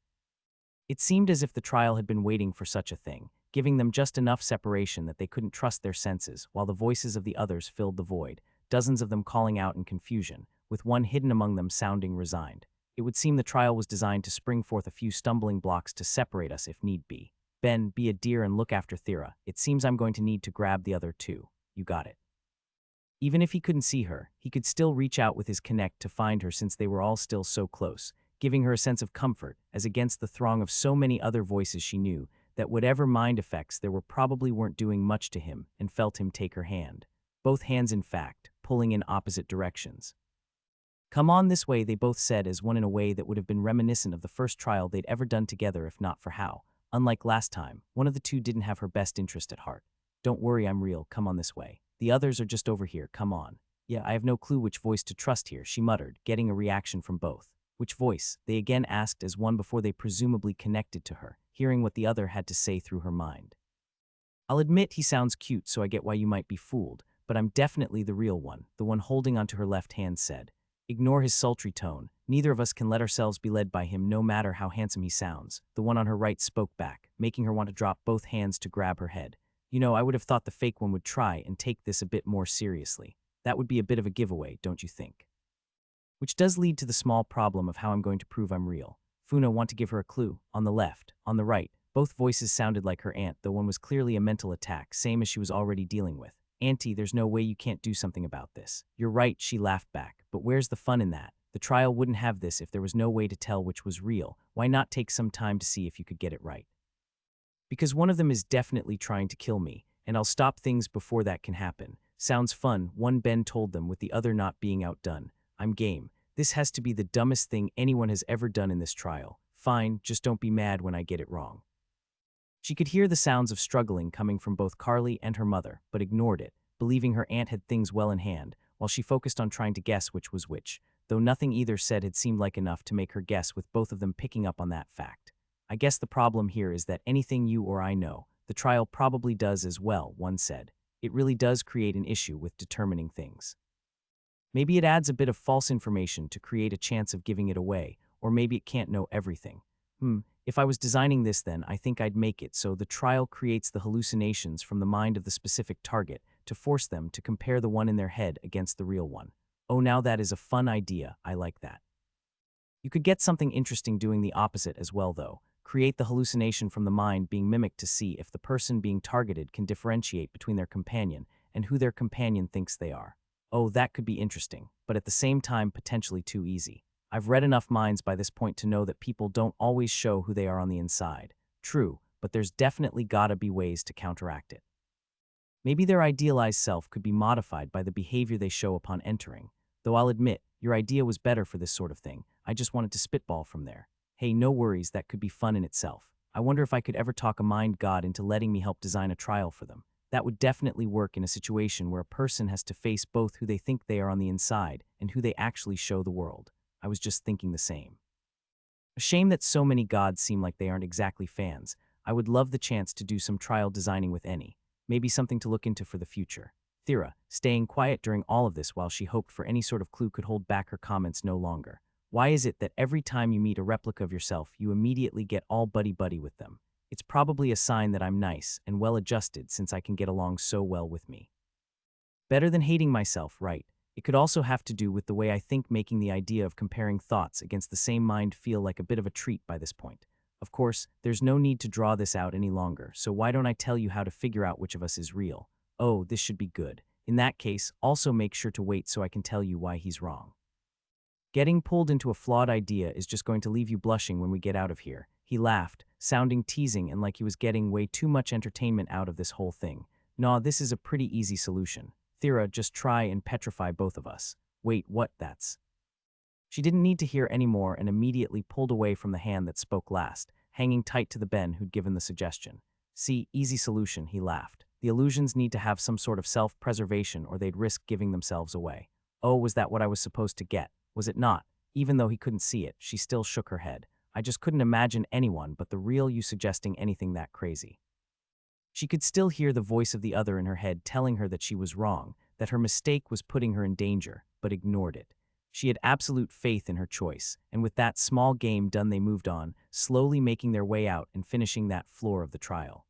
It seemed as if the trial had been waiting for such a thing, giving them just enough separation that they couldn't trust their senses, while the voices of the others filled the void, dozens of them calling out in confusion, with one hidden among them sounding resigned. It would seem the trial was designed to spring forth a few stumbling blocks to separate us if need be. Ben, be a dear and look after Thera. It seems I'm going to need to grab the other too. You got it. Even if he couldn't see her, he could still reach out with his connect to find her since they were all still so close, giving her a sense of comfort, as against the throng of so many other voices she knew, that whatever mind effects there were probably weren't doing much to him, and felt him take her hand. Both hands, in fact, pulling in opposite directions. Come on this way, they both said as one in a way that would have been reminiscent of the first trial they'd ever done together if not for how, unlike last time, one of the two didn't have her best interest at heart. Don't worry, I'm real, come on this way. The others are just over here, come on. Yeah, I have no clue which voice to trust here, she muttered, getting a reaction from both. Which voice? They again asked as one before they presumably connected to her, hearing what the other had to say through her mind. I'll admit he sounds cute, so I get why you might be fooled, but I'm definitely the real one, the one holding onto her left hand said. Ignore his sultry tone. Neither of us can let ourselves be led by him no matter how handsome he sounds. The one on her right spoke back, making her want to drop both hands to grab her head. You know, I would have thought the fake one would try and take this a bit more seriously. That would be a bit of a giveaway, don't you think? Which does lead to the small problem of how I'm going to prove I'm real. Funa, want to give her a clue. On the left, on the right. Both voices sounded like her aunt, though one was clearly a mental attack, same as she was already dealing with. Auntie, there's no way you can't do something about this. You're right, she laughed back. But where's the fun in that? The trial wouldn't have this if there was no way to tell which was real. Why not take some time to see if you could get it right? Because one of them is definitely trying to kill me, and I'll stop things before that can happen. Sounds fun, one Ben told them with the other not being outdone. I'm game. This has to be the dumbest thing anyone has ever done in this trial. Fine, just don't be mad when I get it wrong. She could hear the sounds of struggling coming from both Carly and her mother, but ignored it, believing her aunt had things well in hand, while she focused on trying to guess which was which, though nothing either said had seemed like enough to make her guess with both of them picking up on that fact. I guess the problem here is that anything you or I know, the trial probably does as well, one said. It really does create an issue with determining things. Maybe it adds a bit of false information to create a chance of giving it away, or maybe it can't know everything. If I was designing this then, I think I'd make it so the trial creates the hallucinations from the mind of the specific target to force them to compare the one in their head against the real one. Oh, now that is a fun idea, I like that. You could get something interesting doing the opposite as well though. Create the hallucination from the mind being mimicked to see if the person being targeted can differentiate between their companion and who their companion thinks they are. Oh, that could be interesting, but at the same time potentially too easy. I've read enough minds by this point to know that people don't always show who they are on the inside. True, but there's definitely gotta be ways to counteract it. Maybe their idealized self could be modified by the behavior they show upon entering. Though I'll admit, your idea was better for this sort of thing. I just wanted to spitball from there. Hey, no worries, that could be fun in itself. I wonder if I could ever talk a mind god into letting me help design a trial for them. That would definitely work in a situation where a person has to face both who they think they are on the inside and who they actually show the world. I was just thinking the same. A shame that so many gods seem like they aren't exactly fans. I would love the chance to do some trial designing with any. Maybe something to look into for the future. Thera, staying quiet during all of this while she hoped for any sort of clue could hold back her comments no longer. Why is it that every time you meet a replica of yourself, you immediately get all buddy-buddy with them? It's probably a sign that I'm nice and well-adjusted since I can get along so well with me. Better than hating myself, right? It could also have to do with the way I think, making the idea of comparing thoughts against the same mind feel like a bit of a treat by this point. Of course, there's no need to draw this out any longer, so why don't I tell you how to figure out which of us is real? Oh, this should be good. In that case, also make sure to wait so I can tell you why he's wrong. Getting pulled into a flawed idea is just going to leave you blushing when we get out of here. He laughed, sounding teasing and like he was getting way too much entertainment out of this whole thing. Nah, this is a pretty easy solution. Thera, just try and petrify both of us. Wait, what? That's... She didn't need to hear any more and immediately pulled away from the hand that spoke last, hanging tight to the Ben who'd given the suggestion. See, easy solution, he laughed. The illusions need to have some sort of self-preservation or they'd risk giving themselves away. Oh, was that what I was supposed to get? Was it not? Even though he couldn't see it, she still shook her head. I just couldn't imagine anyone but the real you suggesting anything that crazy. She could still hear the voice of the other in her head telling her that she was wrong, that her mistake was putting her in danger, but ignored it. She had absolute faith in her choice, and with that small game done they moved on, slowly making their way out and finishing that floor of the trial.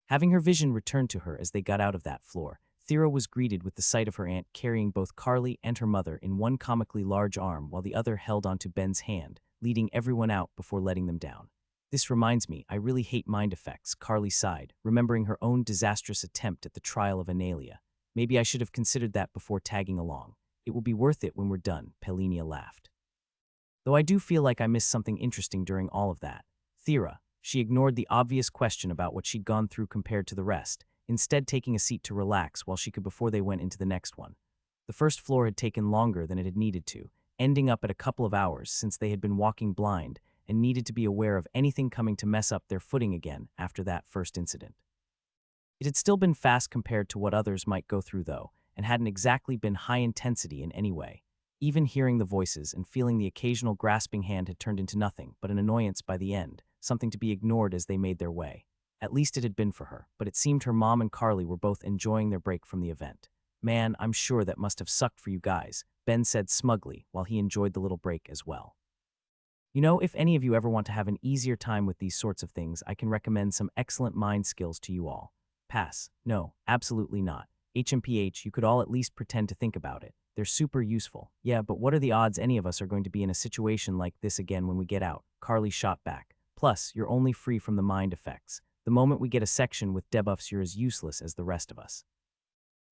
Having her vision return to her as they got out of that floor, Thera was greeted with the sight of her aunt carrying both Carly and her mother in one comically large arm while the other held onto Ben's hand, leading everyone out before letting them down. This reminds me, I really hate mind effects, Carly sighed, remembering her own disastrous attempt at the trial of Analia. Maybe I should have considered that before tagging along. It will be worth it when we're done, Pelinia laughed. Though I do feel like I missed something interesting during all of that. Thera, she ignored the obvious question about what she'd gone through compared to the rest, instead taking a seat to relax while she could before they went into the next one. The first floor had taken longer than it had needed to, ending up at a couple of hours since they had been walking blind and needed to be aware of anything coming to mess up their footing again after that first incident. It had still been fast compared to what others might go through though, and hadn't exactly been high intensity in any way. Even hearing the voices and feeling the occasional grasping hand had turned into nothing but an annoyance by the end, something to be ignored as they made their way. At least it had been for her, but it seemed her mom and Carly were both enjoying their break from the event. Man, I'm sure that must have sucked for you guys, Ben said smugly while he enjoyed the little break as well. You know, if any of you ever want to have an easier time with these sorts of things, I can recommend some excellent mind skills to you all. Pass. No, absolutely not. HMPH, you could all at least pretend to think about it. They're super useful. Yeah, but what are the odds any of us are going to be in a situation like this again when we get out? Carly shot back. Plus, you're only free from the mind effects. The moment we get a section with debuffs, you're as useless as the rest of us.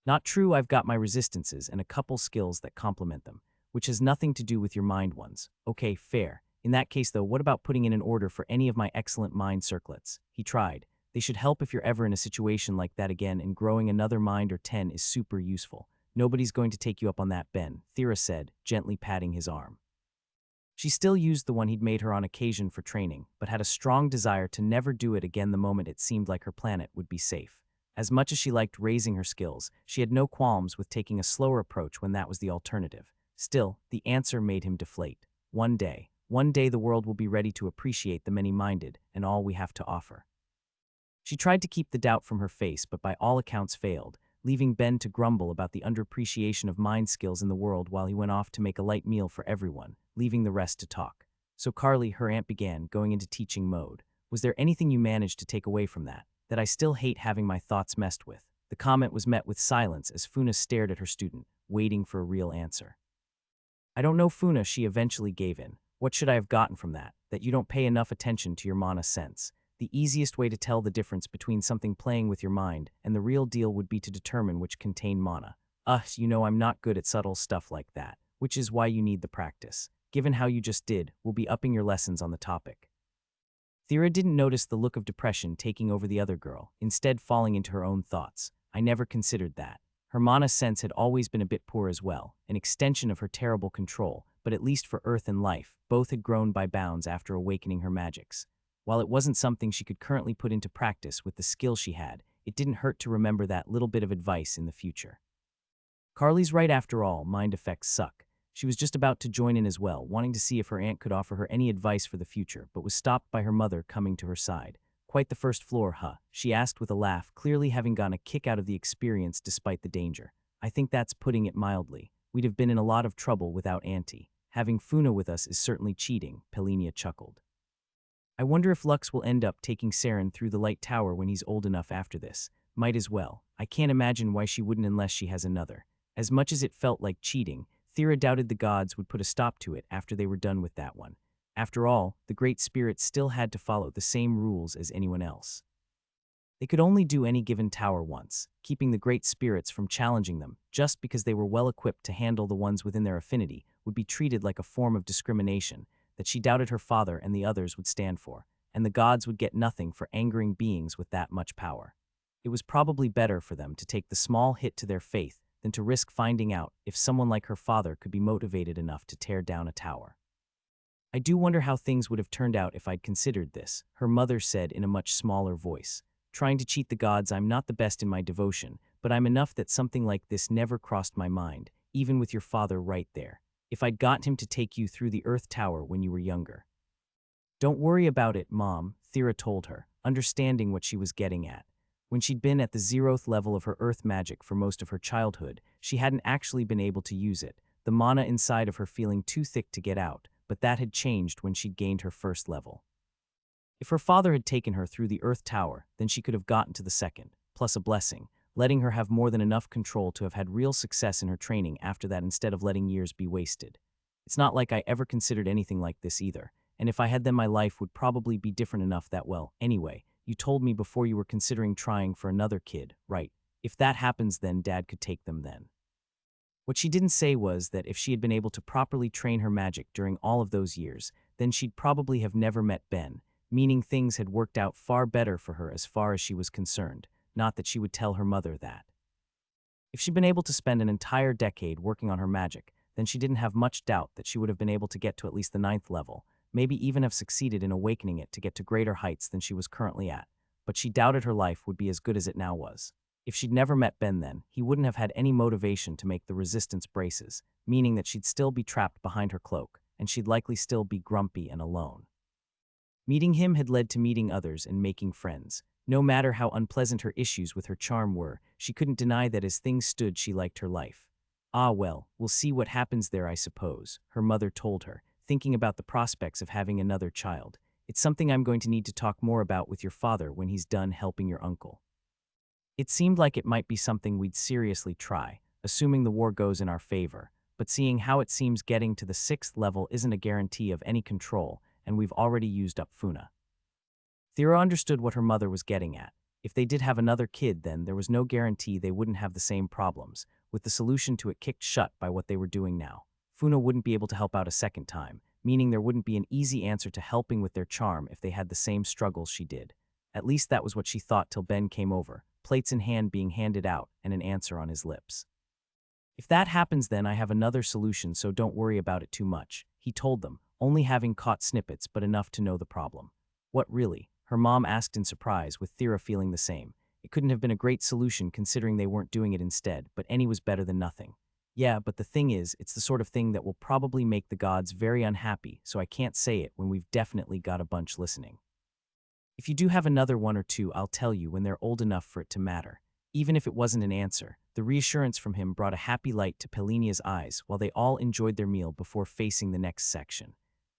Not true, I've got my resistances and a couple skills that complement them, which has nothing to do with your mind ones. Okay, fair. In that case though, what about putting in an order for any of my excellent mind circlets? He tried, They should help if you're ever in a situation like that again, and growing another mind or 10 is super useful. Nobody's going to take you up on that, Ben, Thera said, gently patting his arm. She still used the one he'd made her on occasion for training, but had a strong desire to never do it again the moment it seemed like her planet would be safe. As much as she liked raising her skills, she had no qualms with taking a slower approach when that was the alternative. Still, the answer made him deflate. One day the world will be ready to appreciate the many-minded and all we have to offer. She tried to keep the doubt from her face, but by all accounts failed, leaving Ben to grumble about the underappreciation of mind skills in the world while he went off to make a light meal for everyone, leaving the rest to talk. So Carly, her aunt, began, going into teaching mode. Was there anything you managed to take away from that? That I still hate having my thoughts messed with. The comment was met with silence as Funa stared at her student, waiting for a real answer. I don't know, Funa, she eventually gave in. What should I have gotten from that? That you don't pay enough attention to your mana sense. The easiest way to tell the difference between something playing with your mind and the real deal would be to determine which contain mana. You know I'm not good at subtle stuff like that, which is why you need the practice. Given how you just did, we'll be upping your lessons on the topic. Thera didn't notice the look of depression taking over the other girl, instead falling into her own thoughts. I never considered that. Her mana sense had always been a bit poor as well, an extension of her terrible control, but at least for Earth and life, both had grown by bounds after awakening her magics. While it wasn't something she could currently put into practice with the skill she had, it didn't hurt to remember that little bit of advice in the future. Carly's right after all, mind effects suck. She was just about to join in as well, wanting to see if her aunt could offer her any advice for the future, but was stopped by her mother coming to her side. Quite the first floor, huh? She asked with a laugh, clearly having gotten a kick out of the experience despite the danger. I think that's putting it mildly. We'd have been in a lot of trouble without Auntie. Having Funa with us is certainly cheating, Pelinia chuckled. I wonder if Lux will end up taking Saren through the light tower when he's old enough after this. Might as well. I can't imagine why she wouldn't unless she has another. As much as it felt like cheating, Thera doubted the gods would put a stop to it after they were done with that one. After all, the Great Spirits still had to follow the same rules as anyone else. They could only do any given tower once, keeping the Great Spirits from challenging them just because they were well-equipped to handle the ones within their affinity would be treated like a form of discrimination that she doubted her father and the others would stand for, and the gods would get nothing for angering beings with that much power. It was probably better for them to take the small hit to their faith than to risk finding out if someone like her father could be motivated enough to tear down a tower. I do wonder how things would have turned out if I'd considered this, her mother said in a much smaller voice. Trying to cheat the gods, I'm not the best in my devotion, but I'm enough that something like this never crossed my mind, even with your father right there. If I'd got him to take you through the Earth Tower when you were younger. Don't worry about it, Mom, Thera told her, understanding what she was getting at. When she'd been at the 0th level of her Earth magic for most of her childhood, she hadn't actually been able to use it, the mana inside of her feeling too thick to get out, but that had changed when she'd gained her 1st level. If her father had taken her through the Earth Tower, then she could have gotten to the 2nd, plus a blessing, letting her have more than enough control to have had real success in her training after that instead of letting years be wasted. It's not like I ever considered anything like this either, and if I had then my life would probably be different enough that, well, anyway, you told me before you were considering trying for another kid, right? If that happens, then Dad could take them then. What she didn't say was that if she had been able to properly train her magic during all of those years, then she'd probably have never met Ben, meaning things had worked out far better for her as far as she was concerned, not that she would tell her mother that. If she'd been able to spend an entire decade working on her magic, then she didn't have much doubt that she would have been able to get to at least the 9th level, maybe even have succeeded in awakening it to get to greater heights than she was currently at, but she doubted her life would be as good as it now was. If she'd never met Ben then, he wouldn't have had any motivation to make the resistance braces, meaning that she'd still be trapped behind her cloak, and she'd likely still be grumpy and alone. Meeting him had led to meeting others and making friends. No matter how unpleasant her issues with her charm were, she couldn't deny that as things stood she liked her life. Ah well, we'll see what happens there, I suppose, her mother told her, thinking about the prospects of having another child. It's something I'm going to need to talk more about with your father when he's done helping your uncle. It seemed like it might be something we'd seriously try, assuming the war goes in our favor, but seeing how it seems getting to the 6th level isn't a guarantee of any control, and we've already used up Funa. Thera understood what her mother was getting at. If they did have another kid, then there was no guarantee they wouldn't have the same problems, with the solution to it kicked shut by what they were doing now. Funa wouldn't be able to help out a second time, meaning there wouldn't be an easy answer to helping with their charm if they had the same struggles she did. At least that was what she thought till Ben came over, plates in hand being handed out and an answer on his lips. If that happens, then I have another solution, so don't worry about it too much, he told them, only having caught snippets but enough to know the problem. What really? Her mom asked in surprise, with Thera feeling the same. It couldn't have been a great solution considering they weren't doing it instead, but any was better than nothing. Yeah, but the thing is, it's the sort of thing that will probably make the gods very unhappy, so I can't say it when we've definitely got a bunch listening. If you do have another one or two, I'll tell you when they're old enough for it to matter. Even if it wasn't an answer, the reassurance from him brought a happy light to Pelinia's eyes while they all enjoyed their meal before facing the next section.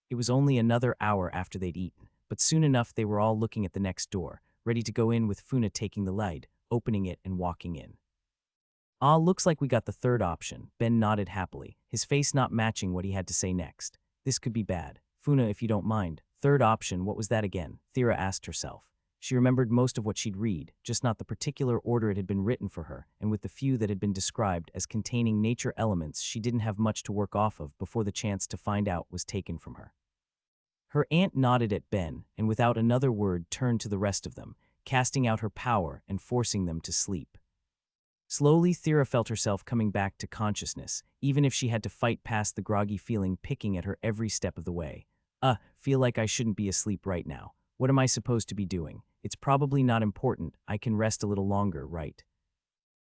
It was only another hour after they'd eaten, but soon enough they were all looking at the next door, ready to go in with Funa taking the lead, opening it and walking in. Ah, looks like we got the third option, Ben nodded happily, his face not matching what he had to say next. This could be bad. Funa, if you don't mind. Third option, what was that again? Thera asked herself. She remembered most of what she'd read, just not the particular order it had been written for her, and with the few that had been described as containing nature elements, she didn't have much to work off of before the chance to find out was taken from her. Her aunt nodded at Ben, and without another word turned to the rest of them, casting out her power and forcing them to sleep. Slowly, Thera felt herself coming back to consciousness, even if she had to fight past the groggy feeling picking at her every step of the way. Feel like I shouldn't be asleep right now. What am I supposed to be doing? It's probably not important. I can rest a little longer, right?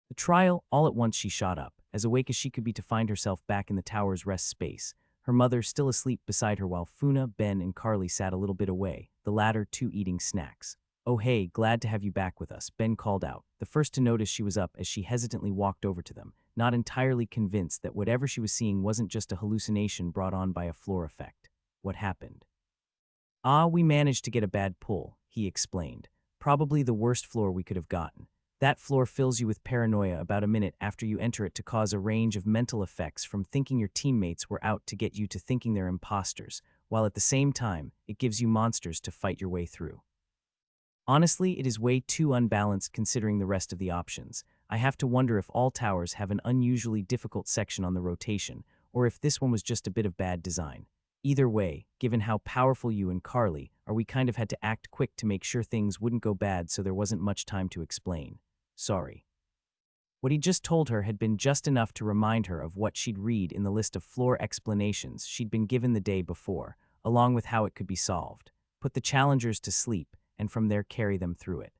The trial, all at once she shot up, as awake as she could be to find herself back in the tower's rest space, her mother still asleep beside her while Funa, Ben, and Carly sat a little bit away, the latter two eating snacks. Oh hey, glad to have you back with us, Ben called out, the first to notice she was up as she hesitantly walked over to them, not entirely convinced that whatever she was seeing wasn't just a hallucination brought on by a floor effect. What happened? We managed to get a bad pull, he explained. Probably the worst floor we could have gotten. That floor fills you with paranoia about a minute after you enter it to cause a range of mental effects from thinking your teammates were out to get you to thinking they're imposters, while at the same time, it gives you monsters to fight your way through. Honestly, it is way too unbalanced considering the rest of the options. I have to wonder if all towers have an unusually difficult section on the rotation, or if this one was just a bit of bad design. Either way, given how powerful you and Carly are, we kind of had to act quick to make sure things wouldn't go bad, so there wasn't much time to explain. Sorry. What he just told her had been just enough to remind her of what she'd read in the list of floor explanations she'd been given the day before, along with how it could be solved. Put the challengers to sleep, and from there carry them through it.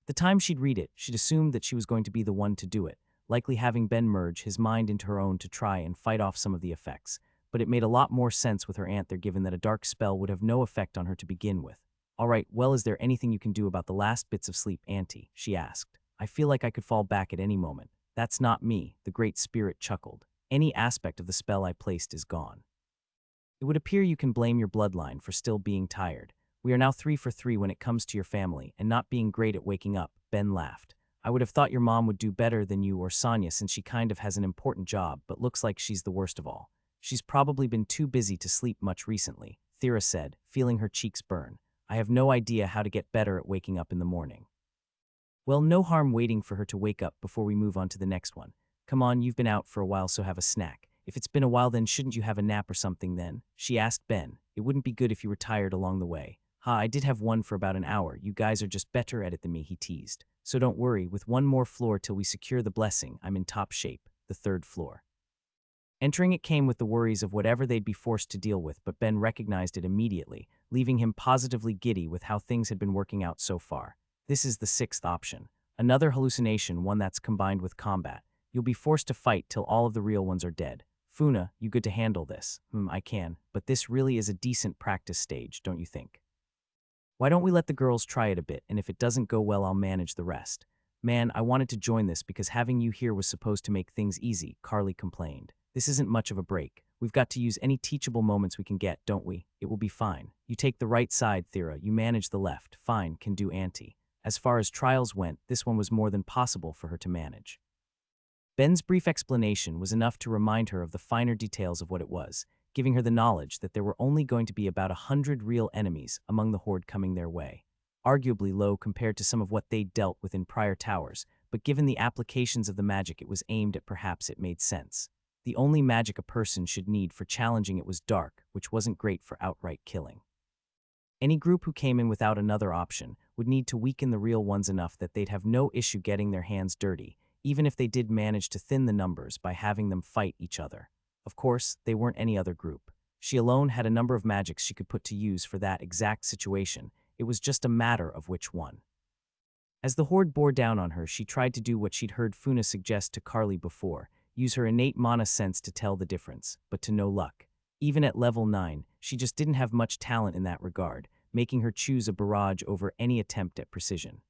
The time she'd read it, she'd assumed that she was going to be the one to do it, likely having Ben merge his mind into her own to try and fight off some of the effects. But it made a lot more sense with her aunt there, given that a dark spell would have no effect on her to begin with. All right, well, is there anything you can do about the last bits of sleep, Auntie? She asked. I feel like I could fall back at any moment. That's not me, the Great Spirit chuckled. Any aspect of the spell I placed is gone. It would appear you can blame your bloodline for still being tired. We are now 3 for 3 when it comes to your family and not being great at waking up, Ben laughed. I would have thought your mom would do better than you or Sonia since she kind of has an important job, but looks like she's the worst of all. She's probably been too busy to sleep much recently, Thera said, feeling her cheeks burn. I have no idea how to get better at waking up in the morning. Well, no harm waiting for her to wake up before we move on to the next one. Come on, you've been out for a while, so have a snack. If it's been a while, then shouldn't you have a nap or something then? She asked Ben. It wouldn't be good if you were tired along the way. I did have one for about an hour. You guys are just better at it than me, he teased. So don't worry, with one more floor till we secure the blessing, I'm in top shape, the third floor. Entering it came with the worries of whatever they'd be forced to deal with, but Ben recognized it immediately, leaving him positively giddy with how things had been working out so far. This is the 6th option. Another hallucination, one that's combined with combat. You'll be forced to fight till all of the real ones are dead. Funa, you good to handle this? I can, but this really is a decent practice stage, don't you think? Why don't we let the girls try it a bit, and if it doesn't go well, I'll manage the rest. Man, I wanted to join this because having you here was supposed to make things easy, Carly complained. This isn't much of a break. We've got to use any teachable moments we can get, don't we? It will be fine. You take the right side, Thera. You manage the left. Fine, can do, Auntie. As far as trials went, this one was more than possible for her to manage. Ben's brief explanation was enough to remind her of the finer details of what it was, giving her the knowledge that there were only going to be about 100 real enemies among the horde coming their way. Arguably low compared to some of what they'd dealt with in prior towers, but given the applications of the magic it was aimed at, perhaps it made sense. The only magic a person should need for challenging it was dark, which wasn't great for outright killing. Any group who came in without another option would need to weaken the real ones enough that they'd have no issue getting their hands dirty, even if they did manage to thin the numbers by having them fight each other. Of course, they weren't any other group. She alone had a number of magics she could put to use for that exact situation. It was just a matter of which one. As the horde bore down on her, she tried to do what she'd heard Funa suggest to Carly before, use her innate mana sense to tell the difference, but to no luck. Even at level 9, she just didn't have much talent in that regard, making her choose a barrage over any attempt at precision.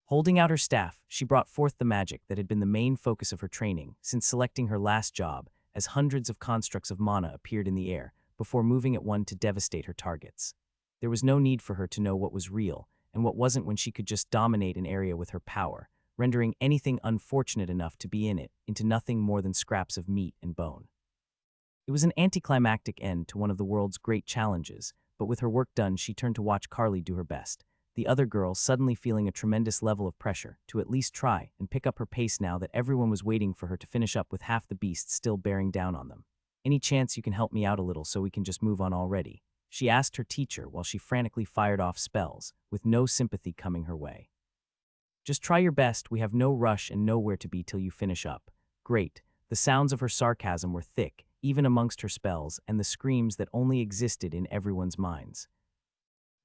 Holding out her staff, she brought forth the magic that had been the main focus of her training since selecting her last job, as hundreds of constructs of mana appeared in the air before moving at one to devastate her targets. There was no need for her to know what was real and what wasn't when she could just dominate an area with her power, rendering anything unfortunate enough to be in it into nothing more than scraps of meat and bone. It was an anticlimactic end to one of the world's great challenges, but with her work done, she turned to watch Carly do her best, the other girl suddenly feeling a tremendous level of pressure to at least try and pick up her pace now that everyone was waiting for her to finish up with half the beasts still bearing down on them. "Any chance you can help me out a little so we can just move on already?" she asked her teacher while she frantically fired off spells, with no sympathy coming her way. "Just try your best, we have no rush and nowhere to be till you finish up." Great. The sounds of her sarcasm were thick, even amongst her spells, and the screams that only existed in everyone's minds.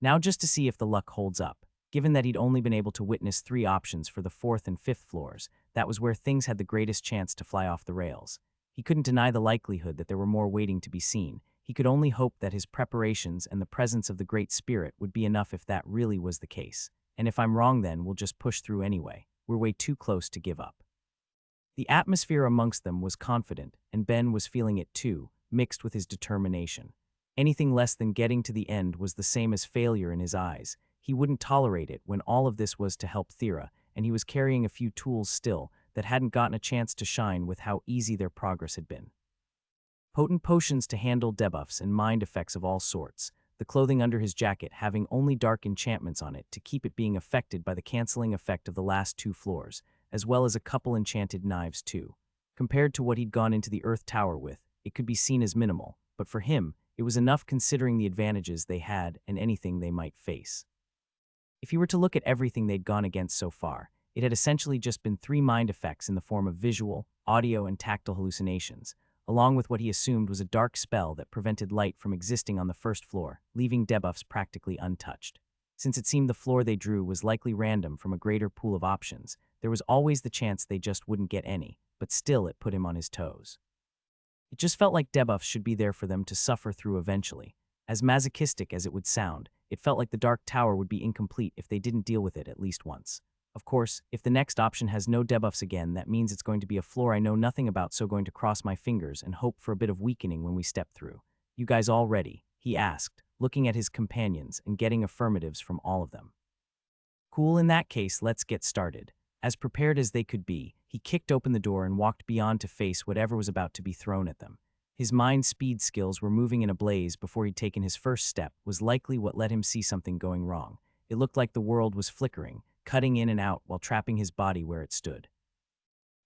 Now just to see if the luck holds up. Given that he'd only been able to witness 3 options for the 4th and 5th floors, that was where things had the greatest chance to fly off the rails. He couldn't deny the likelihood that there were more waiting to be seen. He could only hope that his preparations and the presence of the Great Spirit would be enough if that really was the case. And if I'm wrong, then we'll just push through anyway. We're way too close to give up. The atmosphere amongst them was confident, and Ben was feeling it too, mixed with his determination. Anything less than getting to the end was the same as failure in his eyes. He wouldn't tolerate it when all of this was to help Thera, and he was carrying a few tools still that hadn't gotten a chance to shine with how easy their progress had been. Potent potions to handle debuffs and mind effects of all sorts, the clothing under his jacket having only dark enchantments on it to keep it being affected by the canceling effect of the last 2 floors, as well as a couple enchanted knives too. Compared to what he'd gone into the Earth Tower with, it could be seen as minimal, but for him, it was enough considering the advantages they had and anything they might face. If he were to look at everything they'd gone against so far, it had essentially just been 3 mind effects in the form of visual, audio, and tactile hallucinations, along with what he assumed was a dark spell that prevented light from existing on the 1st floor, leaving debuffs practically untouched. Since it seemed the floor they drew was likely random from a greater pool of options, there was always the chance they just wouldn't get any, but still it put him on his toes. It just felt like debuffs should be there for them to suffer through eventually. As masochistic as it would sound, it felt like the Dark Tower would be incomplete if they didn't deal with it at least once. Of course, if the next option has no debuffs again, that means it's going to be a floor I know nothing about, so going to cross my fingers and hope for a bit of weakening when we step through. "You guys all ready?" he asked, looking at his companions and getting affirmatives from all of them. "Cool, in that case, let's get started." As prepared as they could be, he kicked open the door and walked beyond to face whatever was about to be thrown at them. His mind speed skills were moving in a blaze before he'd taken his first step was likely what let him see something going wrong. It looked like the world was flickering, cutting in and out while trapping his body where it stood.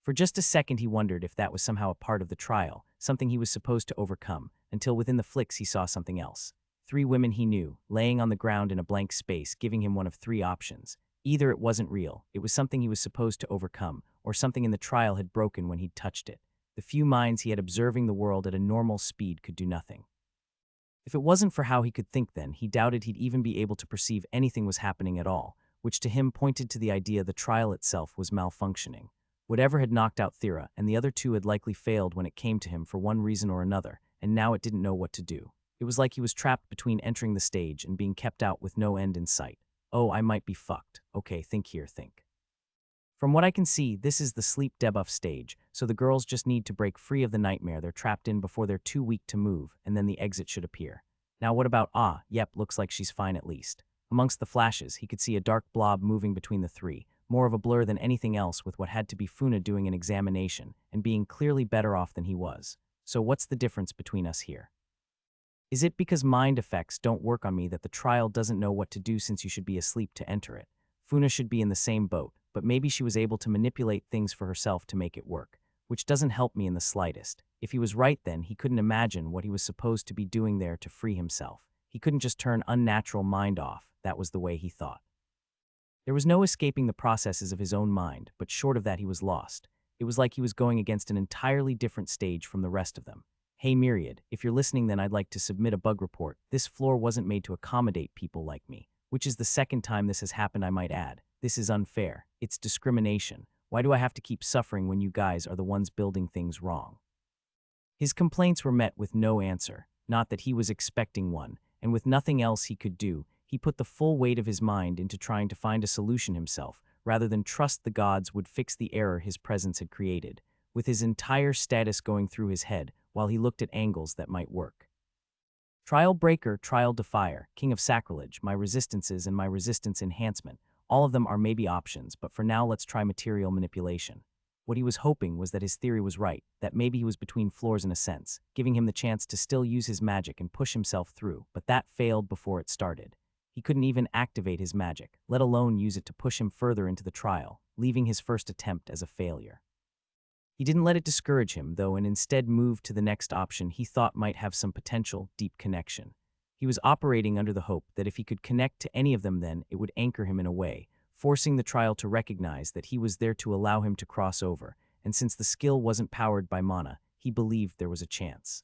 For just a second he wondered if that was somehow a part of the trial, something he was supposed to overcome, until within the flicks he saw something else. 3 women he knew, laying on the ground in a blank space, giving him one of 3 options. Either it wasn't real, it was something he was supposed to overcome, or something in the trial had broken when he'd touched it. The few minds he had observing the world at a normal speed could do nothing. If it wasn't for how he could think then, he doubted he'd even be able to perceive anything was happening at all, which to him pointed to the idea the trial itself was malfunctioning. Whatever had knocked out Thera, and the other 2 had likely failed when it came to him for one reason or another, and now it didn't know what to do. It was like he was trapped between entering the stage and being kept out with no end in sight. "Oh, I might be fucked. Okay, think here, think. From what I can see, this is the sleep debuff stage, so the girls just need to break free of the nightmare they're trapped in before they're too weak to move, and then the exit should appear. Now what about yep, looks like she's fine at least." Amongst the flashes, he could see a dark blob moving between the 3, more of a blur than anything else, with what had to be Funa doing an examination and being clearly better off than he was. So what's the difference between us here? Is it because mind effects don't work on me that the trial doesn't know what to do since you should be asleep to enter it? Funa should be in the same boat, but maybe she was able to manipulate things for herself to make it work, which doesn't help me in the slightest. If he was right then, he couldn't imagine what he was supposed to be doing there to free himself. He couldn't just turn unnatural mind off, that was the way he thought. There was no escaping the processes of his own mind, but short of that he was lost. It was like he was going against an entirely different stage from the rest of them. Hey Myriad, if you're listening then I'd like to submit a bug report. This floor wasn't made to accommodate people like me, which is the second time this has happened I might add. This is unfair. It's discrimination. Why do I have to keep suffering when you guys are the ones building things wrong? His complaints were met with no answer, not that he was expecting one, and with nothing else he could do, he put the full weight of his mind into trying to find a solution himself, rather than trust the gods would fix the error his presence had created, with his entire status going through his head while he looked at angles that might work. Trial Breaker, Trial Defier, King of Sacrilege, my resistances and my resistance enhancement, all of them are maybe options, but for now let's try material manipulation. What he was hoping was that his theory was right, that maybe he was between floors in a sense, giving him the chance to still use his magic and push himself through, but that failed before it started. He couldn't even activate his magic, let alone use it to push him further into the trial, leaving his first attempt as a failure. He didn't let it discourage him, though, and instead moved to the next option he thought might have some potential deep connection. He was operating under the hope that if he could connect to any of them then it would anchor him in a way, forcing the trial to recognize that he was there to allow him to cross over, and since the skill wasn't powered by mana, he believed there was a chance.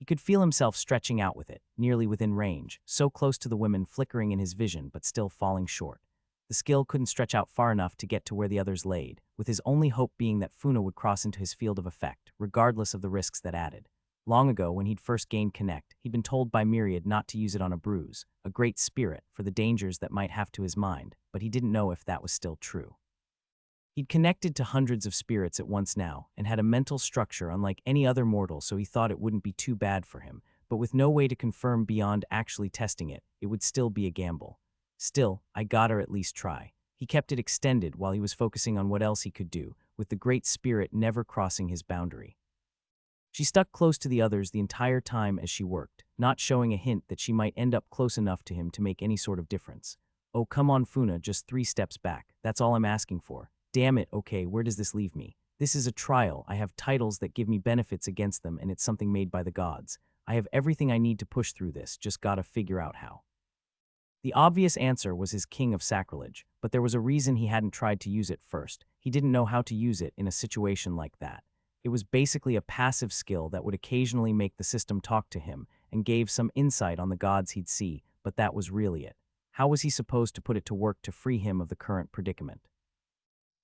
He could feel himself stretching out with it, nearly within range, so close to the women flickering in his vision but still falling short. The skill couldn't stretch out far enough to get to where the others laid, with his only hope being that Funa would cross into his field of effect, regardless of the risks that added. Long ago, when he'd first gained Connect, he'd been told by Myriad not to use it on a bruise, a great spirit, for the dangers that might have to his mind, but he didn't know if that was still true. He'd connected to hundreds of spirits at once now, and had a mental structure unlike any other mortal, so he thought it wouldn't be too bad for him, but with no way to confirm beyond actually testing it, it would still be a gamble. Still, I gotta at least try. He kept it extended while he was focusing on what else he could do, with the great spirit never crossing his boundary. She stuck close to the others the entire time as she worked, not showing a hint that she might end up close enough to him to make any sort of difference. Oh, come on, Funa, just 3 steps back. That's all I'm asking for. Damn it, okay, where does this leave me? This is a trial. I have titles that give me benefits against them, and it's something made by the gods. I have everything I need to push through this, just gotta figure out how. The obvious answer was his King of Sacrilege, but there was a reason he hadn't tried to use it first. He didn't know how to use it in a situation like that. It was basically a passive skill that would occasionally make the system talk to him and gave some insight on the gods he'd see, but that was really it. How was he supposed to put it to work to free him of the current predicament?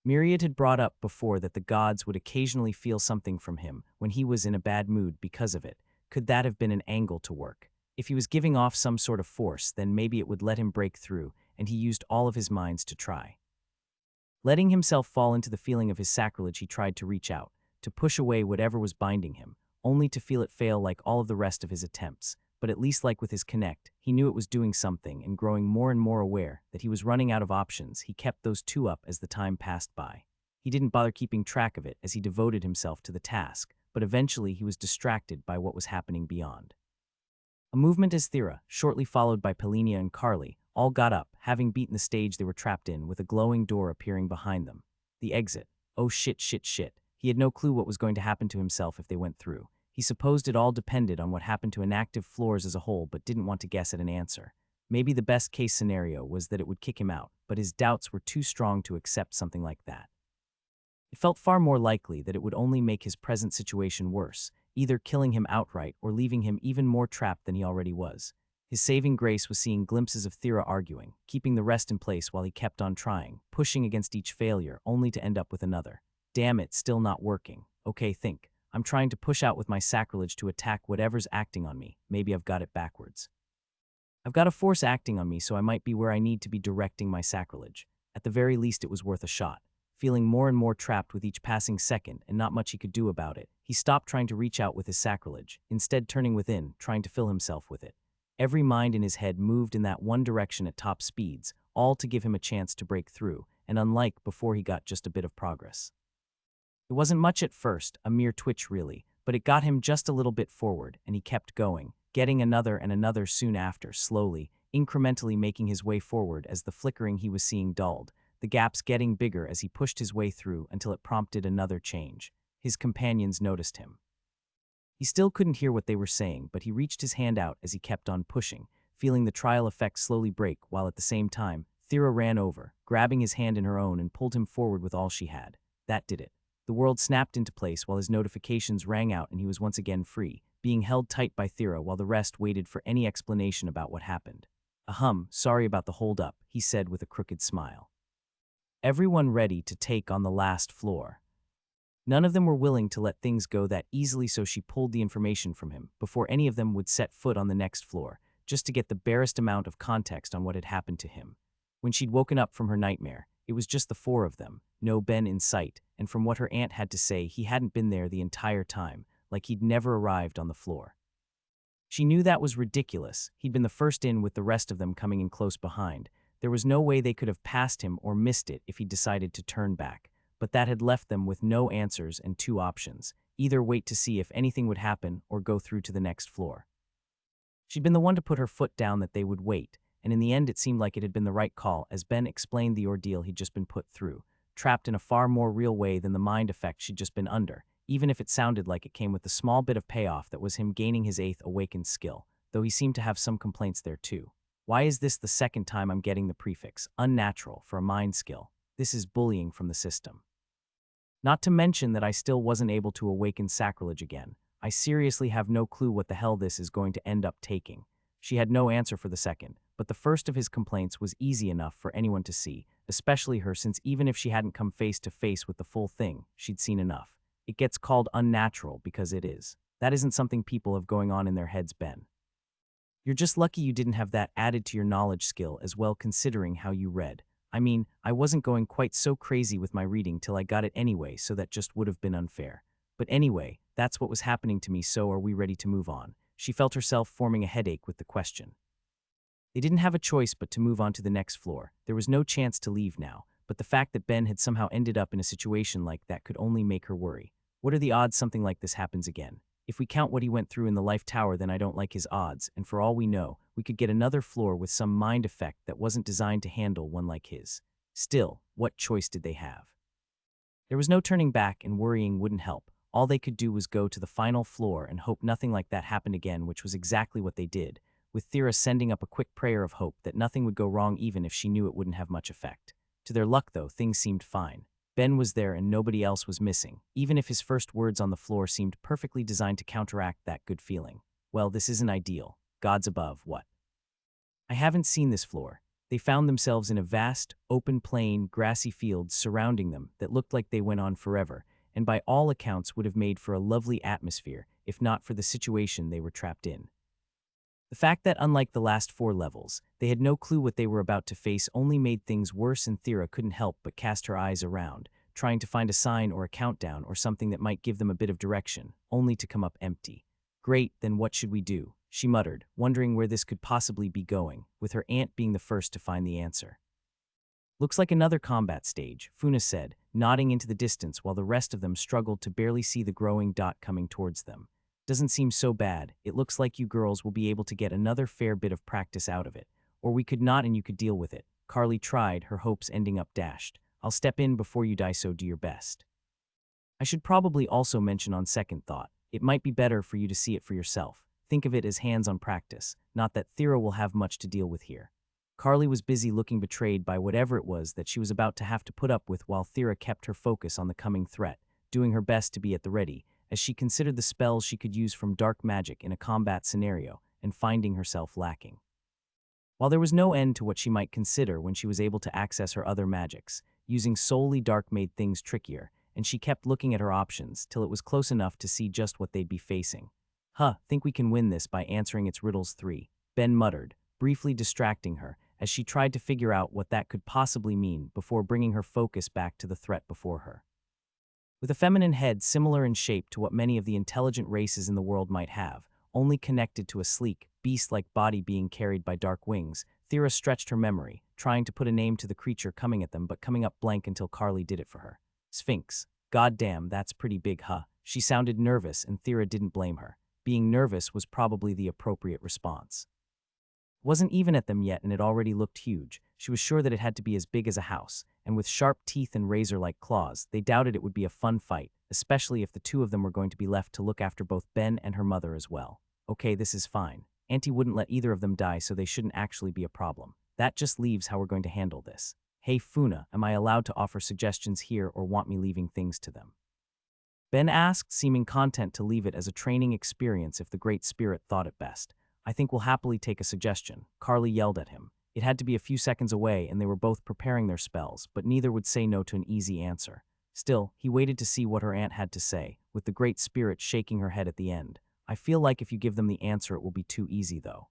Myriad had brought up before that the gods would occasionally feel something from him when he was in a bad mood because of it. Could that have been an angle to work? If he was giving off some sort of force, then maybe it would let him break through, and he used all of his minds to try. Letting himself fall into the feeling of his sacrilege, he tried to reach out, to push away whatever was binding him, only to feel it fail like all of the rest of his attempts. But at least like with his Connect, he knew it was doing something, and growing more and more aware that he was running out of options, he kept those 2 up as the time passed by. He didn't bother keeping track of it as he devoted himself to the task, but eventually he was distracted by what was happening beyond. A movement as Thera, shortly followed by Pelinia and Carly, all got up, having beaten the stage they were trapped in, with a glowing door appearing behind them. The exit. Oh shit. He had no clue what was going to happen to himself if they went through. He supposed it all depended on what happened to inactive floors as a whole, but didn't want to guess at an answer. Maybe the best case scenario was that it would kick him out, but his doubts were too strong to accept something like that. It felt far more likely that it would only make his present situation worse, either killing him outright or leaving him even more trapped than he already was. His saving grace was seeing glimpses of Thera arguing, keeping the rest in place while he kept on trying, pushing against each failure, only to end up with another. Damn it, still not working. Okay, think. I'm trying to push out with my sacrilege to attack whatever's acting on me. Maybe I've got it backwards. I've got a force acting on me, so I might be where I need to be directing my sacrilege. At the very least, it was worth a shot. Feeling more and more trapped with each passing second and not much he could do about it, he stopped trying to reach out with his sacrilege, instead turning within, trying to fill himself with it. Every mind in his head moved in that one direction at top speeds, all to give him a chance to break through, and unlike before he got just a bit of progress. It wasn't much at first, a mere twitch really, but it got him just a little bit forward, and he kept going, getting another and another soon after, slowly, incrementally making his way forward as the flickering he was seeing dulled, the gaps getting bigger as he pushed his way through until it prompted another change. His companions noticed him. He still couldn't hear what they were saying, but he reached his hand out as he kept on pushing, feeling the trial effect slowly break while at the same time, Thera ran over, grabbing his hand in her own and pulled him forward with all she had. That did it. The world snapped into place while his notifications rang out and he was once again free, being held tight by Thera while the rest waited for any explanation about what happened. Sorry about the hold-up, he said with a crooked smile. Everyone ready to take on the last floor. None of them were willing to let things go that easily, so she pulled the information from him before any of them would set foot on the next floor, just to get the barest amount of context on what had happened to him. When she'd woken up from her nightmare, it was just the four of them, no Ben in sight, and from what her aunt had to say, he hadn't been there the entire time, like he'd never arrived on the floor. She knew that was ridiculous. He'd been the first in with the rest of them coming in close behind. There was no way they could have passed him or missed it if he decided to turn back. But that had left them with no answers and two options: either wait to see if anything would happen or go through to the next floor. She'd been the one to put her foot down that they would wait, and in the end it seemed like it had been the right call as Ben explained the ordeal he'd just been put through, trapped in a far more real way than the mind effect she'd just been under, even if it sounded like it came with the small bit of payoff that was him gaining his 8th awakened skill, though he seemed to have some complaints there too. Why is this the second time I'm getting the prefix unnatural for a mind skill? This is bullying from the system. Not to mention that I still wasn't able to awaken sacrilege again. I seriously have no clue what the hell this is going to end up taking. She had no answer for the second, but the first of his complaints was easy enough for anyone to see, especially her, since even if she hadn't come face to face with the full thing, she'd seen enough. It gets called unnatural because it is. That isn't something people have going on in their heads, Ben. You're just lucky you didn't have that added to your knowledge skill as well, considering how you read. I mean, I wasn't going quite so crazy with my reading till I got it anyway, so that just would have been unfair. But anyway, that's what was happening to me, so are we ready to move on? She felt herself forming a headache with the question. They didn't have a choice but to move on to the next floor. There was no chance to leave now, but the fact that Ben had somehow ended up in a situation like that could only make her worry. What are the odds something like this happens again? If we count what he went through in the life tower, then I don't like his odds, and for all we know, we could get another floor with some mind effect that wasn't designed to handle one like his. Still, what choice did they have? There was no turning back, and worrying wouldn't help. All they could do was go to the final floor and hope nothing like that happened again, which was exactly what they did, with Thera sending up a quick prayer of hope that nothing would go wrong even if she knew it wouldn't have much effect. To their luck, though, things seemed fine. Ben was there and nobody else was missing, even if his first words on the floor seemed perfectly designed to counteract that good feeling. Well, this isn't ideal. Gods above, what? I haven't seen this floor. They found themselves in a vast, open plain, grassy field surrounding them that looked like they went on forever, and by all accounts would have made for a lovely atmosphere, if not for the situation they were trapped in. The fact that, unlike the last 4 levels, they had no clue what they were about to face only made things worse, and Thera couldn't help but cast her eyes around, trying to find a sign or a countdown or something that might give them a bit of direction, only to come up empty. Great, then what should we do? She muttered, wondering where this could possibly be going, with her aunt being the first to find the answer. Looks like another combat stage, Funa said, nodding into the distance while the rest of them struggled to barely see the growing dot coming towards them. Doesn't seem so bad. It looks like you girls will be able to get another fair bit of practice out of it. Or we could not and you could deal with it. Carly tried, her hopes ending up dashed. I'll step in before you die, so do your best. I should probably also mention on second thought, it might be better for you to see it for yourself. Think of it as hands-on practice, not that Thera will have much to deal with here. Carly was busy looking betrayed by whatever it was that she was about to have to put up with, while Thera kept her focus on the coming threat, doing her best to be at the ready, as she considered the spells she could use from dark magic in a combat scenario, and finding herself lacking. While there was no end to what she might consider when she was able to access her other magics, using solely dark made things trickier, and she kept looking at her options till it was close enough to see just what they'd be facing. Think we can win this by answering its riddles 3, Ben muttered, briefly distracting her, as she tried to figure out what that could possibly mean before bringing her focus back to the threat before her. With a feminine head similar in shape to what many of the intelligent races in the world might have, only connected to a sleek, beast-like body being carried by dark wings, Thera stretched her memory, trying to put a name to the creature coming at them but coming up blank until Carly did it for her. Sphinx. Goddamn, that's pretty big, huh? She sounded nervous, and Thera didn't blame her. Being nervous was probably the appropriate response. Wasn't even at them yet and it already looked huge. She was sure that it had to be as big as a house, and with sharp teeth and razor-like claws, they doubted it would be a fun fight, especially if the two of them were going to be left to look after both Ben and her mother as well. Okay, this is fine. Auntie wouldn't let either of them die, so they shouldn't actually be a problem. That just leaves how we're going to handle this. Hey Funa, am I allowed to offer suggestions here or want me leaving things to them? Ben asked, seeming content to leave it as a training experience if the Great Spirit thought it best. I think we'll happily take a suggestion. Carly yelled at him. It had to be a few seconds away and they were both preparing their spells, but neither would say no to an easy answer. Still, he waited to see what her aunt had to say, with the Great Spirit shaking her head at the end. I feel like if you give them the answer it will be too easy though.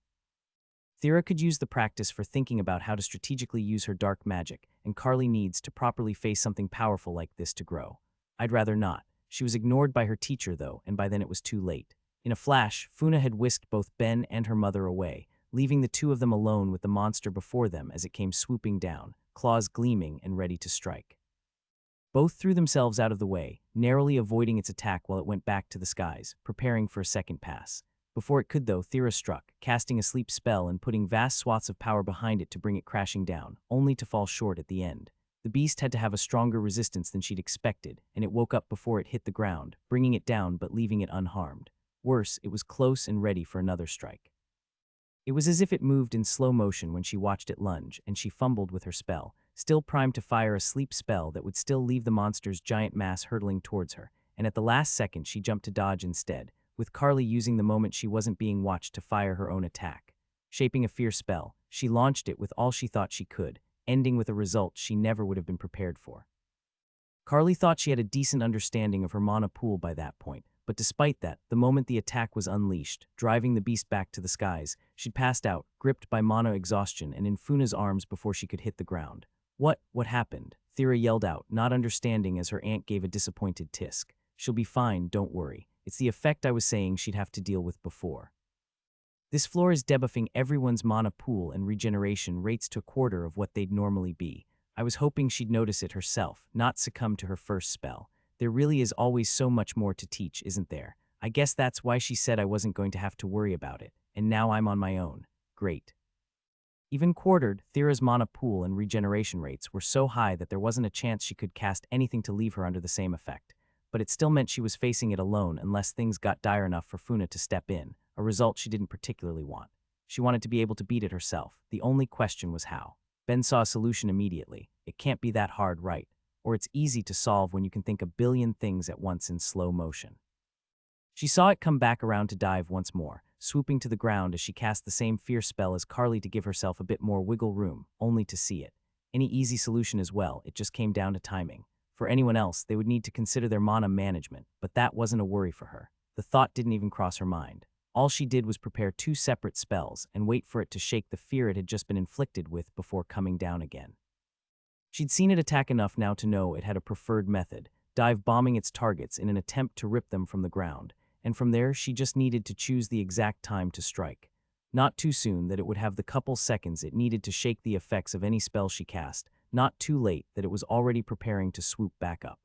Thera could use the practice for thinking about how to strategically use her dark magic, and Carly needs to properly face something powerful like this to grow. I'd rather not. She was ignored by her teacher though, and by then it was too late. In a flash, Funa had whisked both Ben and her mother away, leaving the two of them alone with the monster before them as it came swooping down, claws gleaming and ready to strike. Both threw themselves out of the way, narrowly avoiding its attack while it went back to the skies, preparing for a second pass. Before it could though, Thera struck, casting a sleep spell and putting vast swaths of power behind it to bring it crashing down, only to fall short at the end. The beast had to have a stronger resistance than she'd expected, and it woke up before it hit the ground, bringing it down but leaving it unharmed. Worse, it was close and ready for another strike. It was as if it moved in slow motion when she watched it lunge, and she fumbled with her spell, still primed to fire a sleep spell that would still leave the monster's giant mass hurtling towards her, and at the last second she jumped to dodge instead, with Carly using the moment she wasn't being watched to fire her own attack. Shaping a fierce spell, she launched it with all she thought she could, ending with a result she never would have been prepared for. Carly thought she had a decent understanding of her mana pool by that point, but despite that, the moment the attack was unleashed, driving the beast back to the skies, she'd passed out, gripped by mana exhaustion and in Funa's arms before she could hit the ground. What happened? Thera yelled out, not understanding as her aunt gave a disappointed tisk. She'll be fine, don't worry. It's the effect I was saying she'd have to deal with before. This floor is debuffing everyone's mana pool and regeneration rates to a quarter of what they'd normally be. I was hoping she'd notice it herself, not succumb to her first spell. There really is always so much more to teach, isn't there? I guess that's why she said I wasn't going to have to worry about it, and now I'm on my own. Great. Even quartered, Thera's mana pool and regeneration rates were so high that there wasn't a chance she could cast anything to leave her under the same effect. But it still meant she was facing it alone unless things got dire enough for Funa to step in, a result she didn't particularly want. She wanted to be able to beat it herself. The only question was how. Ben saw a solution immediately. It can't be that hard, right? Or it's easy to solve when you can think a billion things at once in slow motion. She saw it come back around to dive once more, swooping to the ground as she cast the same fierce spell as Carly to give herself a bit more wiggle room, only to see it. Any easy solution as well, it just came down to timing. For anyone else, they would need to consider their mana management, but that wasn't a worry for her. The thought didn't even cross her mind. All she did was prepare two separate spells and wait for it to shake the fear it had just been inflicted with before coming down again. She'd seen it attack enough now to know it had a preferred method, dive bombing its targets in an attempt to rip them from the ground, and from there she just needed to choose the exact time to strike. Not too soon that it would have the couple seconds it needed to shake the effects of any spell she cast, not too late that it was already preparing to swoop back up.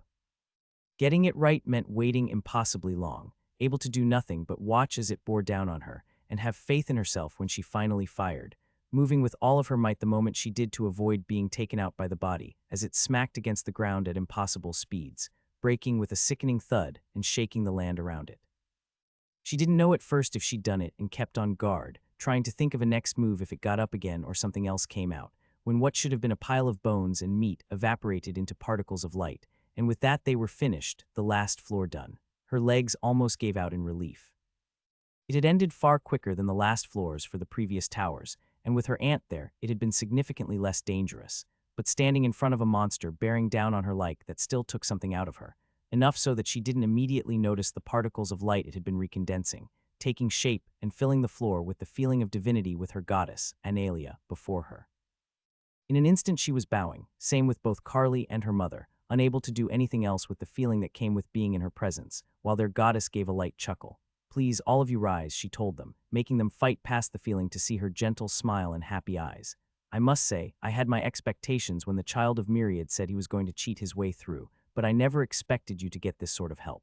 Getting it right meant waiting impossibly long, able to do nothing but watch as it bore down on her, and have faith in herself when she finally fired, moving with all of her might the moment she did to avoid being taken out by the body, as it smacked against the ground at impossible speeds, breaking with a sickening thud and shaking the land around it. She didn't know at first if she'd done it and kept on guard, trying to think of a next move if it got up again or something else came out, when what should have been a pile of bones and meat evaporated into particles of light, and with that they were finished, the last floor done. Her legs almost gave out in relief. It had ended far quicker than the last floors for the previous towers, and with her aunt there, it had been significantly less dangerous, but standing in front of a monster bearing down on her like that still took something out of her, enough so that she didn't immediately notice the particles of light it had been recondensing, taking shape and filling the floor with the feeling of divinity with her goddess, Analia, before her. In an instant she was bowing, same with both Carly and her mother, unable to do anything else with the feeling that came with being in her presence, while their goddess gave a light chuckle. Please, all of you rise, she told them, making them fight past the feeling to see her gentle smile and happy eyes. I must say, I had my expectations when the child of Myriad said he was going to cheat his way through, but I never expected you to get this sort of help.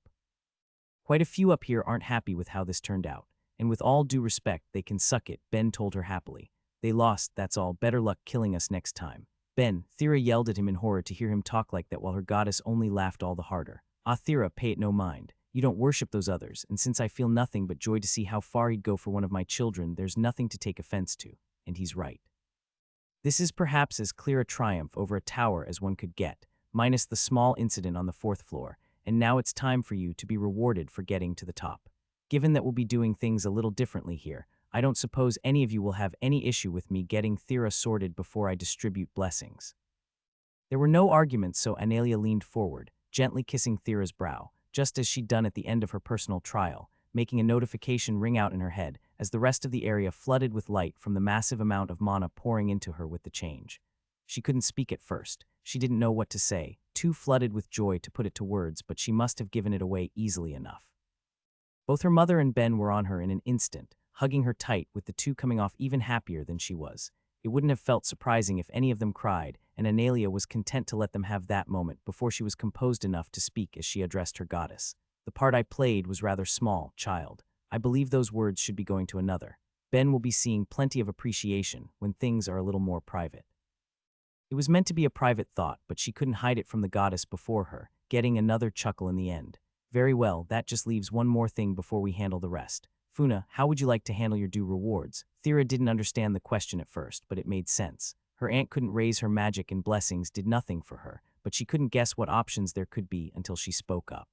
Quite a few up here aren't happy with how this turned out, and with all due respect, they can suck it, Ben told her happily. They lost, that's all, better luck killing us next time. Ben, Thera yelled at him in horror to hear him talk like that while her goddess only laughed all the harder. Ah, Thera, pay it no mind. You don't worship those others, and since I feel nothing but joy to see how far he'd go for one of my children, there's nothing to take offense to. And he's right. This is perhaps as clear a triumph over a tower as one could get, minus the small incident on the fourth floor, and now it's time for you to be rewarded for getting to the top. Given that we'll be doing things a little differently here, I don't suppose any of you will have any issue with me getting Thera sorted before I distribute blessings. There were no arguments, so Analia leaned forward, gently kissing Thera's brow, just as she'd done at the end of her personal trial, making a notification ring out in her head as the rest of the area flooded with light from the massive amount of mana pouring into her with the change. She couldn't speak at first. She didn't know what to say, too flooded with joy to put it to words, but she must have given it away easily enough. Both her mother and Ben were on her in an instant, hugging her tight, with the two coming off even happier than she was. It wouldn't have felt surprising if any of them cried, and Analia was content to let them have that moment before she was composed enough to speak as she addressed her goddess. The part I played was rather small, child. I believe those words should be going to another. Ben will be seeing plenty of appreciation when things are a little more private. It was meant to be a private thought, but she couldn't hide it from the goddess before her, getting another chuckle in the end. Very well, that just leaves one more thing before we handle the rest. Funa, how would you like to handle your due rewards? Thera didn't understand the question at first, but it made sense. Her aunt couldn't raise her magic, and blessings did nothing for her, but she couldn't guess what options there could be until she spoke up.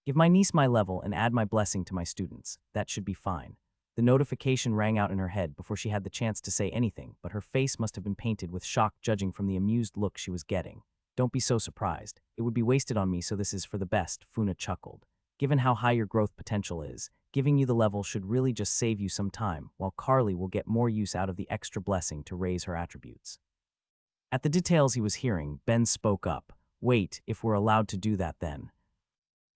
Give my niece my level and add my blessing to my students. That should be fine. The notification rang out in her head before she had the chance to say anything, but her face must have been painted with shock judging from the amused look she was getting. Don't be so surprised. It would be wasted on me, so this is for the best, Funa chuckled. Given how high your growth potential is, giving you the level should really just save you some time, while Carly will get more use out of the extra blessing to raise her attributes. At the details he was hearing, Ben spoke up. Wait, if we're allowed to do that then.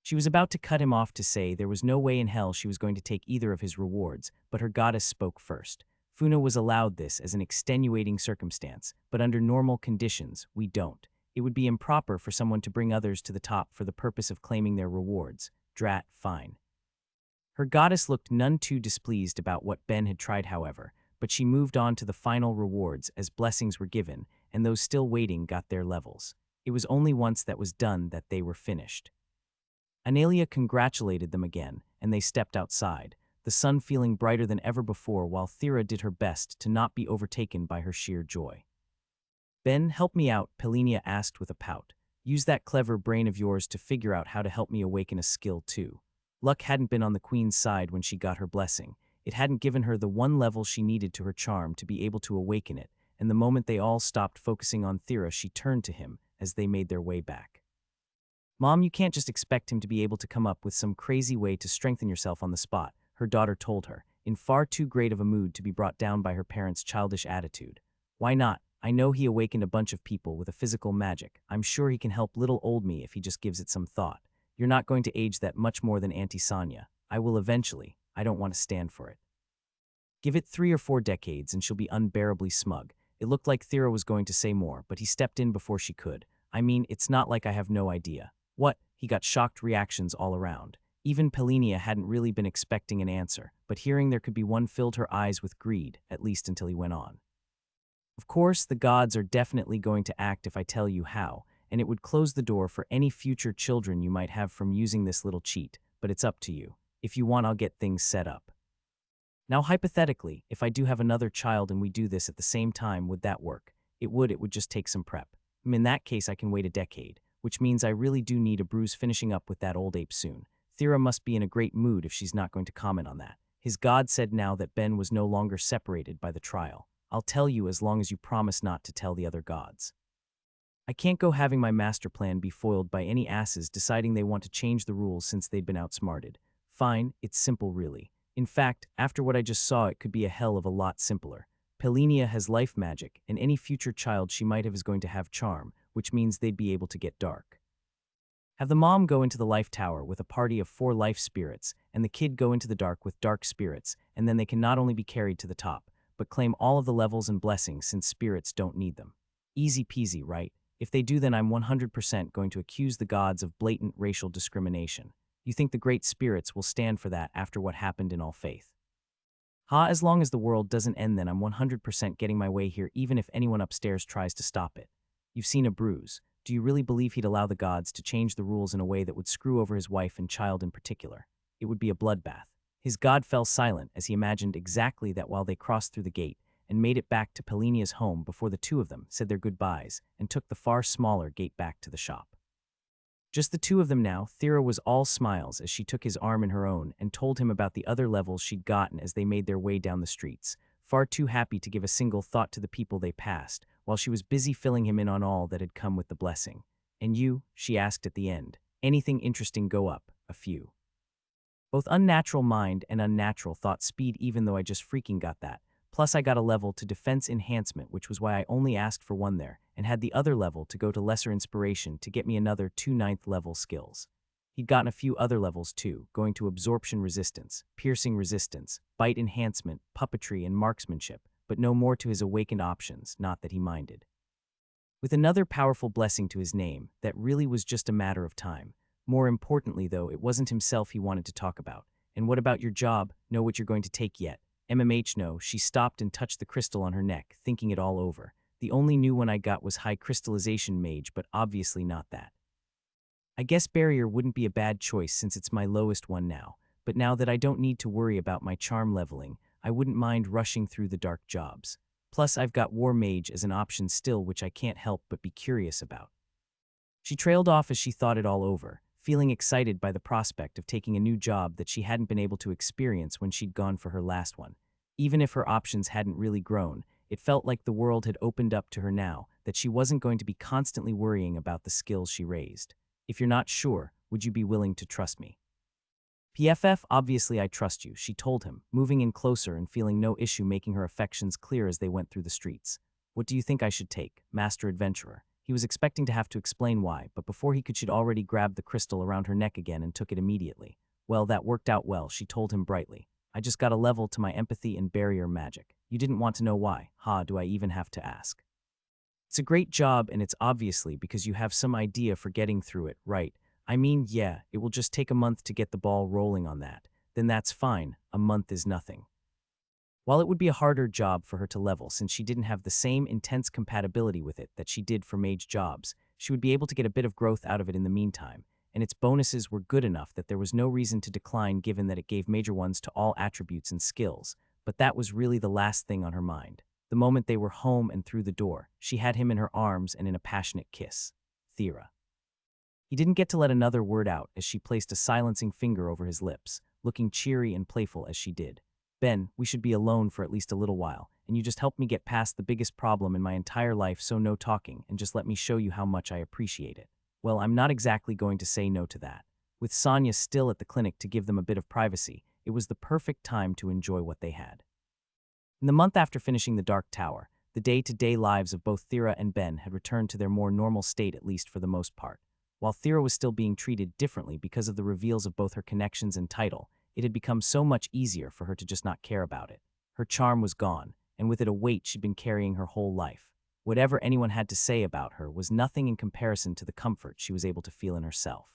She was about to cut him off to say there was no way in hell she was going to take either of his rewards, but her goddess spoke first. Funa was allowed this as an extenuating circumstance, but under normal conditions, we don't. It would be improper for someone to bring others to the top for the purpose of claiming their rewards. Drat, fine. Her goddess looked none too displeased about what Ben had tried, however, but she moved on to the final rewards as blessings were given, and those still waiting got their levels. It was only once that was done that they were finished. Analia congratulated them again, and they stepped outside, the sun feeling brighter than ever before, while Thera did her best to not be overtaken by her sheer joy. Ben, help me out, Pelinia asked with a pout. Use that clever brain of yours to figure out how to help me awaken a skill too. Luck hadn't been on the queen's side when she got her blessing. It hadn't given her the one level she needed to her charm to be able to awaken it, and the moment they all stopped focusing on Thera, she turned to him as they made their way back. Mom, you can't just expect him to be able to come up with some crazy way to strengthen yourself on the spot, her daughter told her, in far too great of a mood to be brought down by her parents' childish attitude. Why not? I know he awakened a bunch of people with a physical magic. I'm sure he can help little old me if he just gives it some thought. You're not going to age that much more than Auntie Sonia. I will eventually. I don't want to stand for it. Give it 3 or 4 decades and she'll be unbearably smug. It looked like Thera was going to say more, but he stepped in before she could. I mean, it's not like I have no idea. What? He got shocked reactions all around. Even Pelinia hadn't really been expecting an answer, but hearing there could be one filled her eyes with greed, at least until he went on. Of course, the gods are definitely going to act if I tell you how, and it would close the door for any future children you might have from using this little cheat, but it's up to you. If you want, I'll get things set up. Now, hypothetically, if I do have another child and we do this at the same time, would that work? It would just take some prep. In that case, I can wait a decade, which means I really do need a bruise finishing up with that old ape soon. Thera must be in a great mood if she's not going to comment on that. His god said now that Ben was no longer separated by the trial. I'll tell you as long as you promise not to tell the other gods. I can't go having my master plan be foiled by any asses deciding they want to change the rules since they'd been outsmarted. Fine, it's simple really. In fact, after what I just saw, it could be a hell of a lot simpler. Pelinia has life magic, and any future child she might have is going to have charm, which means they'd be able to get dark. Have the mom go into the life tower with a party of 4 life spirits, and the kid go into the dark with dark spirits, and then they can not only be carried to the top, but claim all of the levels and blessings since spirits don't need them. Easy peasy, right? If they do, then I'm 100% going to accuse the gods of blatant racial discrimination. You think the great spirits will stand for that after what happened in all faith? As long as the world doesn't end, then I'm 100% getting my way here even if anyone upstairs tries to stop it. You've seen a bruise. Do you really believe he'd allow the gods to change the rules in a way that would screw over his wife and child in particular? It would be a bloodbath. His god fell silent as he imagined exactly that while they crossed through the gate, and made it back to Pelinia's home before the two of them said their goodbyes and took the far smaller gate back to the shop. Just the two of them now. Thera was all smiles as she took his arm in her own and told him about the other levels she'd gotten as they made their way down the streets, far too happy to give a single thought to the people they passed, while she was busy filling him in on all that had come with the blessing. "And you?" she asked at the end. "Anything interesting go up?" "A few." Both unnatural mind and unnatural thought speed, even though I just freaking got that. Plus I got a level to defense enhancement, which was why I only asked for one there, and had the other level to go to lesser inspiration to get me another 2 ninth level skills. He'd gotten a few other levels too, going to absorption resistance, piercing resistance, bite enhancement, puppetry, and marksmanship, but no more to his awakened options, not that he minded. With another powerful blessing to his name, that really was just a matter of time. More importantly though, it wasn't himself he wanted to talk about. "And what about your job? Know what you're going to take yet?" "MMH no." She stopped and touched the crystal on her neck, thinking it all over. "The only new one I got was high crystallization mage, but obviously not that. I guess barrier wouldn't be a bad choice since it's my lowest one now, but now that I don't need to worry about my charm leveling, I wouldn't mind rushing through the dark jobs. Plus I've got war mage as an option still, which I can't help but be curious about." She trailed off as she thought it all over, feeling excited by the prospect of taking a new job that she hadn't been able to experience when she'd gone for her last one. Even if her options hadn't really grown, it felt like the world had opened up to her now, that she wasn't going to be constantly worrying about the skills she raised. "If you're not sure, would you be willing to trust me?" "PFF, obviously I trust you," she told him, moving in closer and feeling no issue making her affections clear as they went through the streets. "What do you think I should take, Master Adventurer?" He was expecting to have to explain why, but before he could she'd already grabbed the crystal around her neck again and took it immediately. "Well, that worked out well," she told him brightly. "I just got a level to my empathy and barrier magic. You didn't want to know why, ha? Do I even have to ask? It's a great job, and it's obviously because you have some idea for getting through it, right? I mean, yeah, it will just take a month to get the ball rolling on that. Then that's fine. A month is nothing." While it would be a harder job for her to level since she didn't have the same intense compatibility with it that she did for mage jobs, she would be able to get a bit of growth out of it in the meantime, and its bonuses were good enough that there was no reason to decline given that it gave major ones to all attributes and skills. But that was really the last thing on her mind. The moment they were home and through the door, she had him in her arms and in a passionate kiss. Thera. He didn't get to let another word out as she placed a silencing finger over his lips, looking cheery and playful as she did. "Ben, we should be alone for at least a little while, and you just helped me get past the biggest problem in my entire life, so no talking, and just let me show you how much I appreciate it." Well, I'm not exactly going to say no to that. With Sonia still at the clinic to give them a bit of privacy, it was the perfect time to enjoy what they had. In the month after finishing the Dark Tower, the day-to-day lives of both Thera and Ben had returned to their more normal state, at least for the most part. While Thera was still being treated differently because of the reveals of both her connections and title, it had become so much easier for her to just not care about it. Her charm was gone, and with it a weight she'd been carrying her whole life. Whatever anyone had to say about her was nothing in comparison to the comfort she was able to feel in herself.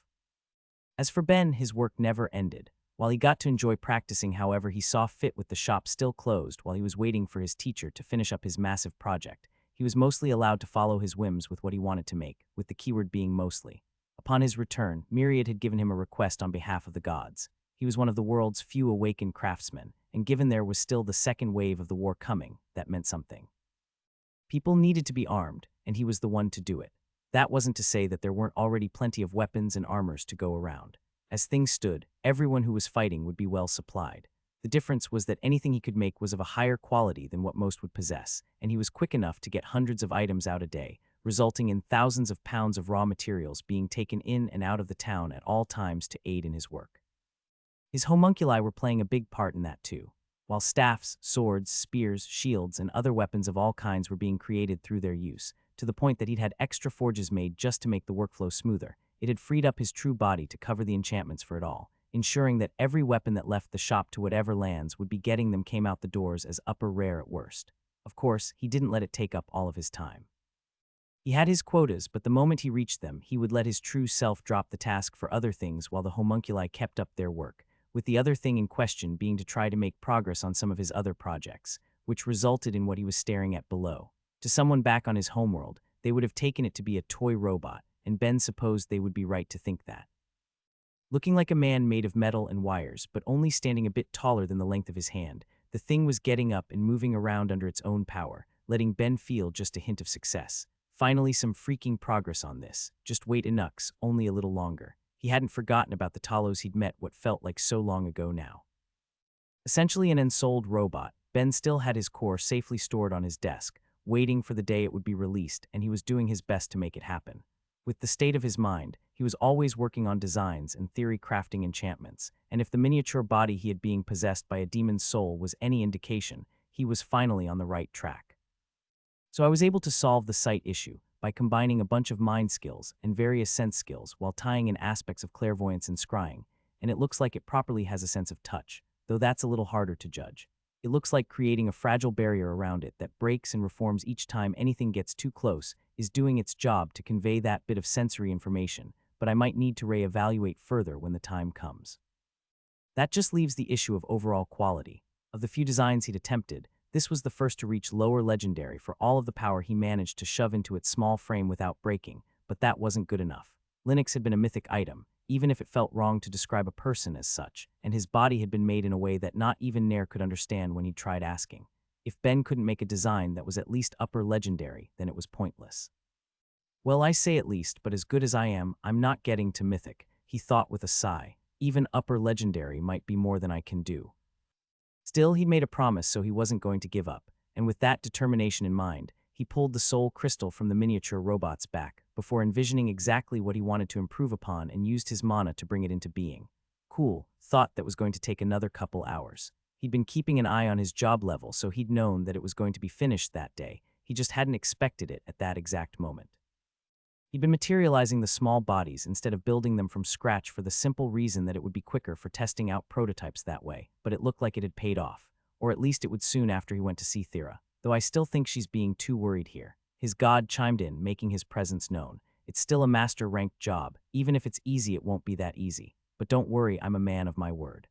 As for Ben, his work never ended. While he got to enjoy practicing however he saw fit with the shop still closed while he was waiting for his teacher to finish up his massive project, he was mostly allowed to follow his whims with what he wanted to make, with the keyword being mostly. Upon his return, Myriad had given him a request on behalf of the gods. He was one of the world's few awakened craftsmen, and given there was still the second wave of the war coming, that meant something. People needed to be armed, and he was the one to do it. That wasn't to say that there weren't already plenty of weapons and armors to go around. As things stood, everyone who was fighting would be well supplied. The difference was that anything he could make was of a higher quality than what most would possess, and he was quick enough to get hundreds of items out a day, resulting in thousands of pounds of raw materials being taken in and out of the town at all times to aid in his work. His homunculi were playing a big part in that too. While staffs, swords, spears, shields, and other weapons of all kinds were being created through their use, to the point that he'd had extra forges made just to make the workflow smoother, it had freed up his true body to cover the enchantments for it all, ensuring that every weapon that left the shop to whatever lands would be getting them came out the doors as upper rare at worst. Of course, he didn't let it take up all of his time. He had his quotas, but the moment he reached them, he would let his true self drop the task for other things while the homunculi kept up their work, with the other thing in question being to try to make progress on some of his other projects, which resulted in what he was staring at below. To someone back on his homeworld, they would have taken it to be a toy robot, and Ben supposed they would be right to think that. Looking like a man made of metal and wires, but only standing a bit taller than the length of his hand, The thing was getting up and moving around under its own power, letting Ben feel just a hint of success. Finally, some freaking progress on this. Just wait enux, only a little longer. He hadn't forgotten about the Talos he'd met what felt like so long ago now. Essentially an ensouled robot, Ben still had his core safely stored on his desk, waiting for the day it would be released, and he was doing his best to make it happen. With the state of his mind, he was always working on designs and theory crafting enchantments, and if the miniature body he had being possessed by a demon's soul was any indication, he was finally on the right track. So I was able to solve the sight issue by combining a bunch of mind skills and various sense skills while tying in aspects of clairvoyance and scrying, and it looks like it properly has a sense of touch, though that's a little harder to judge. It looks like creating a fragile barrier around it that breaks and reforms each time anything gets too close is doing its job to convey that bit of sensory information, but I might need to reevaluate further when the time comes. That just leaves the issue of overall quality. Of the few designs he'd attempted, this was the first to reach lower legendary for all of the power he managed to shove into its small frame without breaking, but that wasn't good enough. Linux had been a mythic item, even if it felt wrong to describe a person as such, and his body had been made in a way that not even Nair could understand when he tried asking. If Ben couldn't make a design that was at least upper legendary, then it was pointless. Well, I say at least, but as good as I am, I'm not getting to mythic, he thought with a sigh. Even upper legendary might be more than I can do. Still, he'd made a promise, so he wasn't going to give up, and with that determination in mind, he pulled the soul crystal from the miniature robot's back, before envisioning exactly what he wanted to improve upon and used his mana to bring it into being. Cool, thought that was going to take another couple hours. He'd been keeping an eye on his job level, so he'd known that it was going to be finished that day. He just hadn't expected it at that exact moment. He'd been materializing the small bodies instead of building them from scratch for the simple reason that it would be quicker for testing out prototypes that way, but it looked like it had paid off. Or at least it would soon after he went to see Thera, though I still think she's being too worried here. His god chimed in, making his presence known. It's still a master-ranked job. Even if it's easy, it won't be that easy. But don't worry, I'm a man of my word.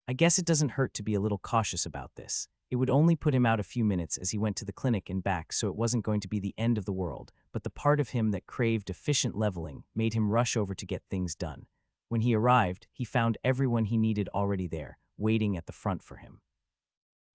I guess it doesn't hurt to be a little cautious about this. It would only put him out a few minutes as he went to the clinic and back, so it wasn't going to be the end of the world, but the part of him that craved efficient leveling made him rush over to get things done. When he arrived, he found everyone he needed already there, waiting at the front for him.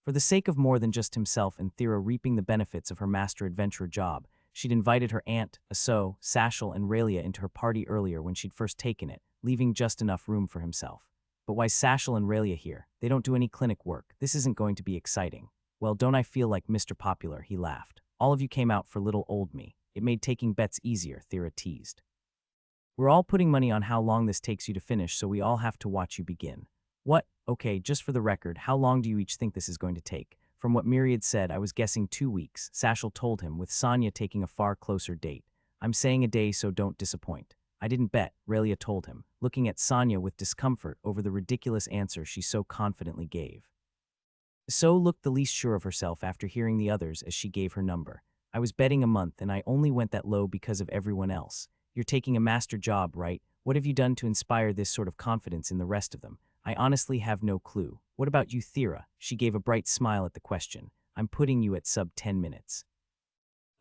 For the sake of more than just himself and Thera reaping the benefits of her master adventurer job, she'd invited her aunt, Aso, Sashel, and Raelia into her party earlier when she'd first taken it, leaving just enough room for himself. But why's Sashel and Raelia here? They don't do any clinic work. This isn't going to be exciting. Well, don't I feel like Mr. Popular, he laughed. All of you came out for little old me. It made taking bets easier, Thera teased. We're all putting money on how long this takes you to finish, so we all have to watch you begin. What? Okay, just for the record, how long do you each think this is going to take? From what Myriad said, I was guessing 2 weeks, Sashel told him, with Sonia taking a far closer date. I'm saying a day, so don't disappoint. I didn't bet, Raelia told him, looking at Sonia with discomfort over the ridiculous answer she so confidently gave. So looked the least sure of herself after hearing the others as she gave her number. I was betting a month, and I only went that low because of everyone else. You're taking a master job, right? What have you done to inspire this sort of confidence in the rest of them? I honestly have no clue. What about you, Thera? She gave a bright smile at the question. I'm putting you at sub 10 minutes.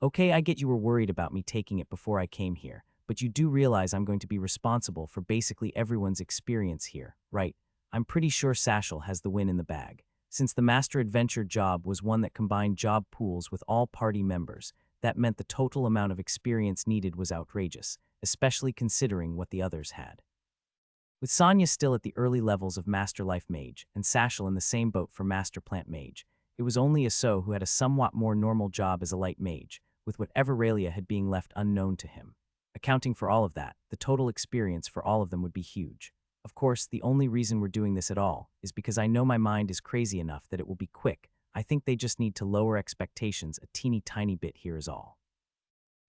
Okay, I get you were worried about me taking it before I came here, but you do realize I'm going to be responsible for basically everyone's experience here, right? I'm pretty sure Sashel has the win in the bag. Since the Master Adventure job was one that combined job pools with all party members, that meant the total amount of experience needed was outrageous, especially considering what the others had. With Sonia still at the early levels of Master Life Mage and Sashel in the same boat for Master Plant Mage, it was only Aso who had a somewhat more normal job as a light mage, with whatever Raelia had being left unknown to him. Accounting for all of that, the total experience for all of them would be huge. Of course, the only reason we're doing this at all is because I know my mind is crazy enough that it will be quick. I think they just need to lower expectations a teeny tiny bit here is all.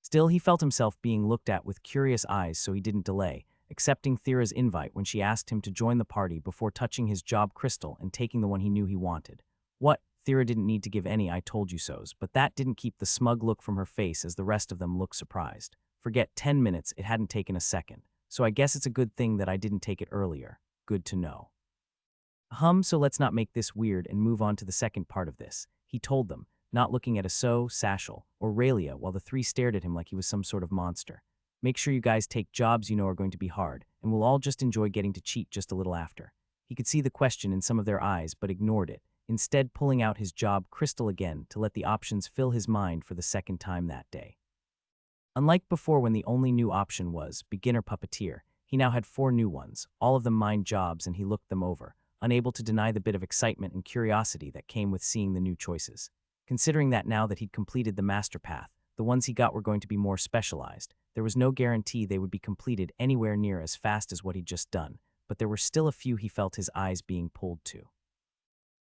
Still, he felt himself being looked at with curious eyes, so he didn't delay, accepting Thera's invite when she asked him to join the party before touching his job crystal and taking the one he knew he wanted. What? Thera didn't need to give any I told you so's, but that didn't keep the smug look from her face as the rest of them looked surprised. Forget 10 minutes, it hadn't taken a second. So I guess it's a good thing that I didn't take it earlier. Good to know. So let's not make this weird and move on to the second part of this, he told them, not looking at Aso, Sashel, or Raelia while the three stared at him like he was some sort of monster. Make sure you guys take jobs you know are going to be hard, and we'll all just enjoy getting to cheat just a little after. He could see the question in some of their eyes but ignored it, instead pulling out his job crystal again to let the options fill his mind for the second time that day. Unlike before when the only new option was beginner puppeteer, he now had 4 new ones, all of them mind jobs, and he looked them over, unable to deny the bit of excitement and curiosity that came with seeing the new choices. Considering that now that he'd completed the master path, the ones he got were going to be more specialized, there was no guarantee they would be completed anywhere near as fast as what he'd just done, but there were still a few he felt his eyes being pulled to.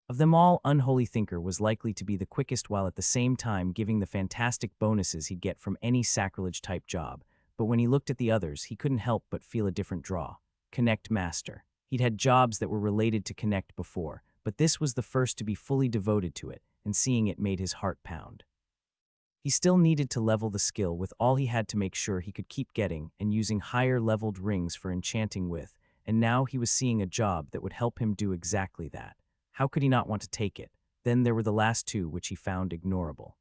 Of them all, Unholy Thinker was likely to be the quickest while at the same time giving the fantastic bonuses he'd get from any sacrilege-type job, but when he looked at the others, he couldn't help but feel a different draw. Connect Master. He'd had jobs that were related to Connect before, but this was the first to be fully devoted to it, and seeing it made his heart pound. He still needed to level the skill with all he had to make sure he could keep getting and using higher-leveled rings for enchanting with, and now he was seeing a job that would help him do exactly that. How could he not want to take it? Then there were the last 2 which he found ignorable.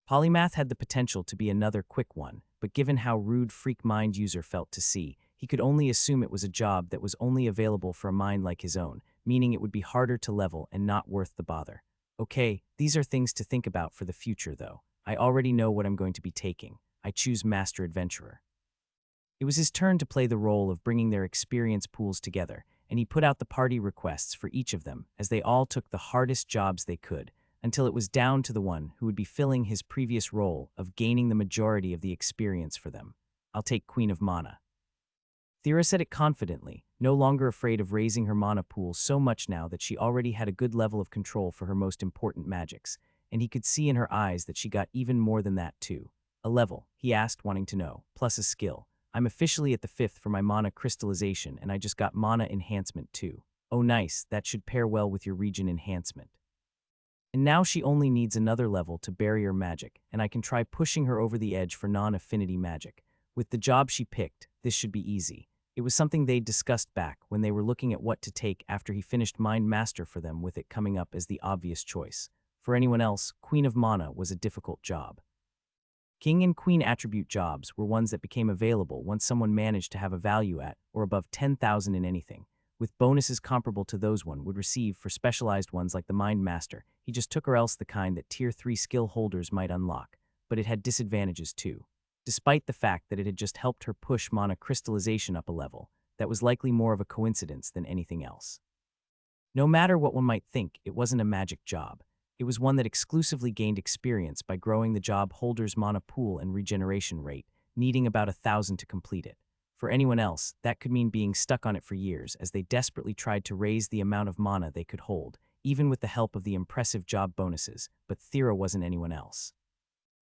Polymath had the potential to be another quick one, but given how rude Freak Mind User felt to see, he could only assume it was a job that was only available for a mind like his own, meaning it would be harder to level and not worth the bother. Okay, these are things to think about for the future though. I already know what I'm going to be taking. I choose Master Adventurer. It was his turn to play the role of bringing their experience pools together, and he put out the party requests for each of them as they all took the hardest jobs they could, until it was down to the one who would be filling his previous role of gaining the majority of the experience for them. I'll take Queen of Mana. Thera said it confidently, no longer afraid of raising her mana pool so much now that she already had a good level of control for her most important magics, and he could see in her eyes that she got even more than that too. A level, he asked, wanting to know, plus a skill. I'm officially at the 5th for my mana crystallization, and I just got mana enhancement too. Oh nice, that should pair well with your region enhancement. And now she only needs another level to barrier magic, and I can try pushing her over the edge for non-affinity magic. With the job she picked, this should be easy. It was something they'd discussed back when they were looking at what to take after he finished Mind Master for them, with it coming up as the obvious choice. For anyone else, Queen of Mana was a difficult job. King and Queen attribute jobs were ones that became available once someone managed to have a value at or above 10,000 in anything, with bonuses comparable to those one would receive for specialized ones like the Mind Master. He just took or else the kind that Tier 3 skill holders might unlock, but it had disadvantages too. Despite the fact that it had just helped her push mana crystallization up a level, that was likely more of a coincidence than anything else. No matter what one might think, it wasn't a magic job. It was one that exclusively gained experience by growing the job holder's mana pool and regeneration rate, needing about 1,000 to complete it. For anyone else, that could mean being stuck on it for years as they desperately tried to raise the amount of mana they could hold, even with the help of the impressive job bonuses, but Thera wasn't anyone else.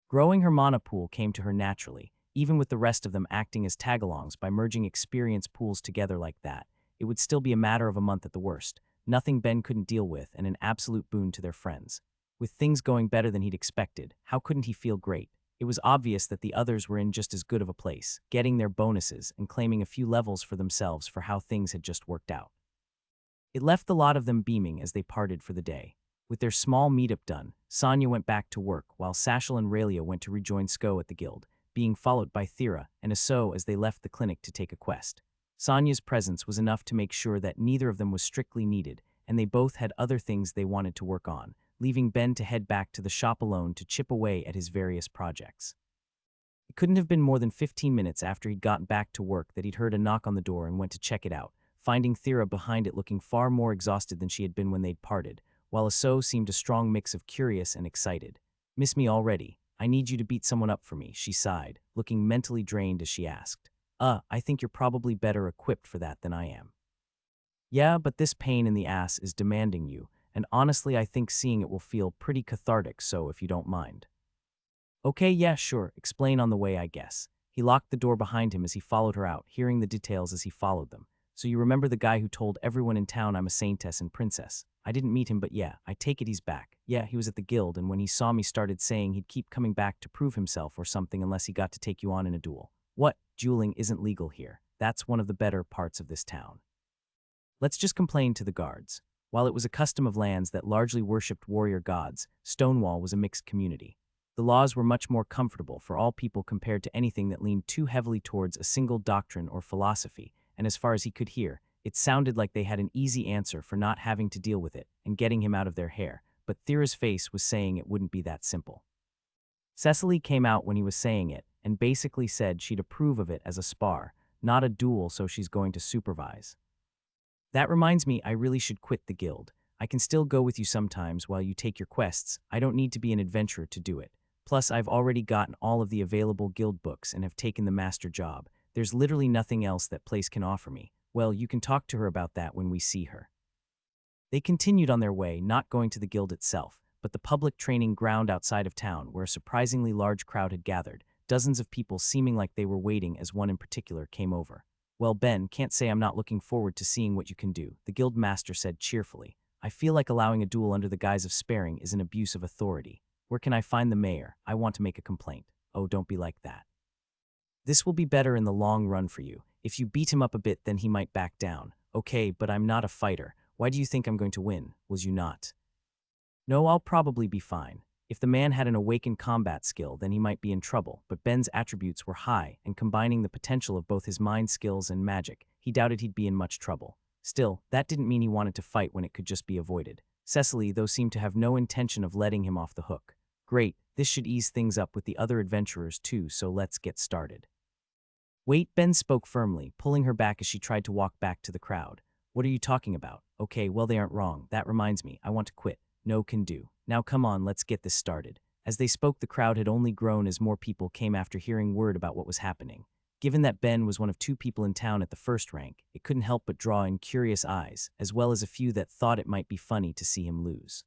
Growing her mana pool came to her naturally, even with the rest of them acting as tagalongs by merging experience pools together like that. It would still be a matter of a month at the worst, nothing Ben couldn't deal with, and an absolute boon to their friends. With things going better than he'd expected, how couldn't he feel great? It was obvious that the others were in just as good of a place, getting their bonuses and claiming a few levels for themselves for how things had just worked out. It left the lot of them beaming as they parted for the day. With their small meetup done, Sonia went back to work while Sashel and Raelia went to rejoin Sko at the guild, being followed by Thera and Aso as they left the clinic to take a quest. Sonia's presence was enough to make sure that neither of them was strictly needed, and they both had other things they wanted to work on, leaving Ben to head back to the shop alone to chip away at his various projects. It couldn't have been more than 15 minutes after he'd gotten back to work that he'd heard a knock on the door and went to check it out, finding Thera behind it looking far more exhausted than she had been when they'd parted, while Aso seemed a strong mix of curious and excited. "Miss me already? I need you to beat someone up for me," she sighed, looking mentally drained as she asked. I think you're probably better equipped for that than I am." "Yeah, but this pain in the ass is demanding you, and honestly I think seeing it will feel pretty cathartic, so if you don't mind." "Okay, yeah, sure, explain on the way, I guess." He locked the door behind him as he followed her out, hearing the details as he followed them. "So you remember the guy who told everyone in town I'm a saintess and princess? I didn't meet him, but yeah, I take it he's back. Yeah, he was at the guild, and when he saw me started saying he'd keep coming back to prove himself or something unless he got to take you on in a duel. What? Dueling isn't legal here. That's one of the better parts of this town. Let's just complain to the guards." While it was a custom of lands that largely worshipped warrior gods, Stonewall was a mixed community. The laws were much more comfortable for all people compared to anything that leaned too heavily towards a single doctrine or philosophy, and as far as he could hear, It sounded like they had an easy answer for not having to deal with it and getting him out of their hair, but Thera's face was saying it wouldn't be that simple. Cecily came out when he was saying it and basically said she'd approve of it as a spar, not a duel, so she's going to supervise. That reminds me, I really should quit the guild. I can still go with you sometimes while you take your quests. I don't need to be an adventurer to do it. Plus, I've already gotten all of the available guild books and have taken the master job. There's literally nothing else that place can offer me. Well, you can talk to her about that when we see her. They continued on their way, not going to the guild itself, but the public training ground outside of town where a surprisingly large crowd had gathered, dozens of people seeming like they were waiting as one in particular came over. Well, Ben, can't say I'm not looking forward to seeing what you can do, the guild master said cheerfully. I feel like allowing a duel under the guise of sparing is an abuse of authority. Where can I find the mayor? I want to make a complaint. Oh, don't be like that. This will be better in the long run for you. If you beat him up a bit, then he might back down. Okay, but I'm not a fighter. Why do you think I'm going to win? Was you not? No, I'll probably be fine. If the man had an awakened combat skill, then he might be in trouble, but Ben's attributes were high, and combining the potential of both his mind skills and magic, he doubted he'd be in much trouble. Still, that didn't mean he wanted to fight when it could just be avoided. Cecily, though, seemed to have no intention of letting him off the hook. Great, this should ease things up with the other adventurers too, so let's get started. Wait, Ben spoke firmly, pulling her back as she tried to walk back to the crowd. What are you talking about? Okay, well, they aren't wrong. That reminds me, I want to quit. No can do. Now come on, let's get this started. As they spoke, the crowd had only grown as more people came after hearing word about what was happening. Given that Ben was one of 2 people in town at the first rank, it couldn't help but draw in curious eyes, as well as a few that thought it might be funny to see him lose.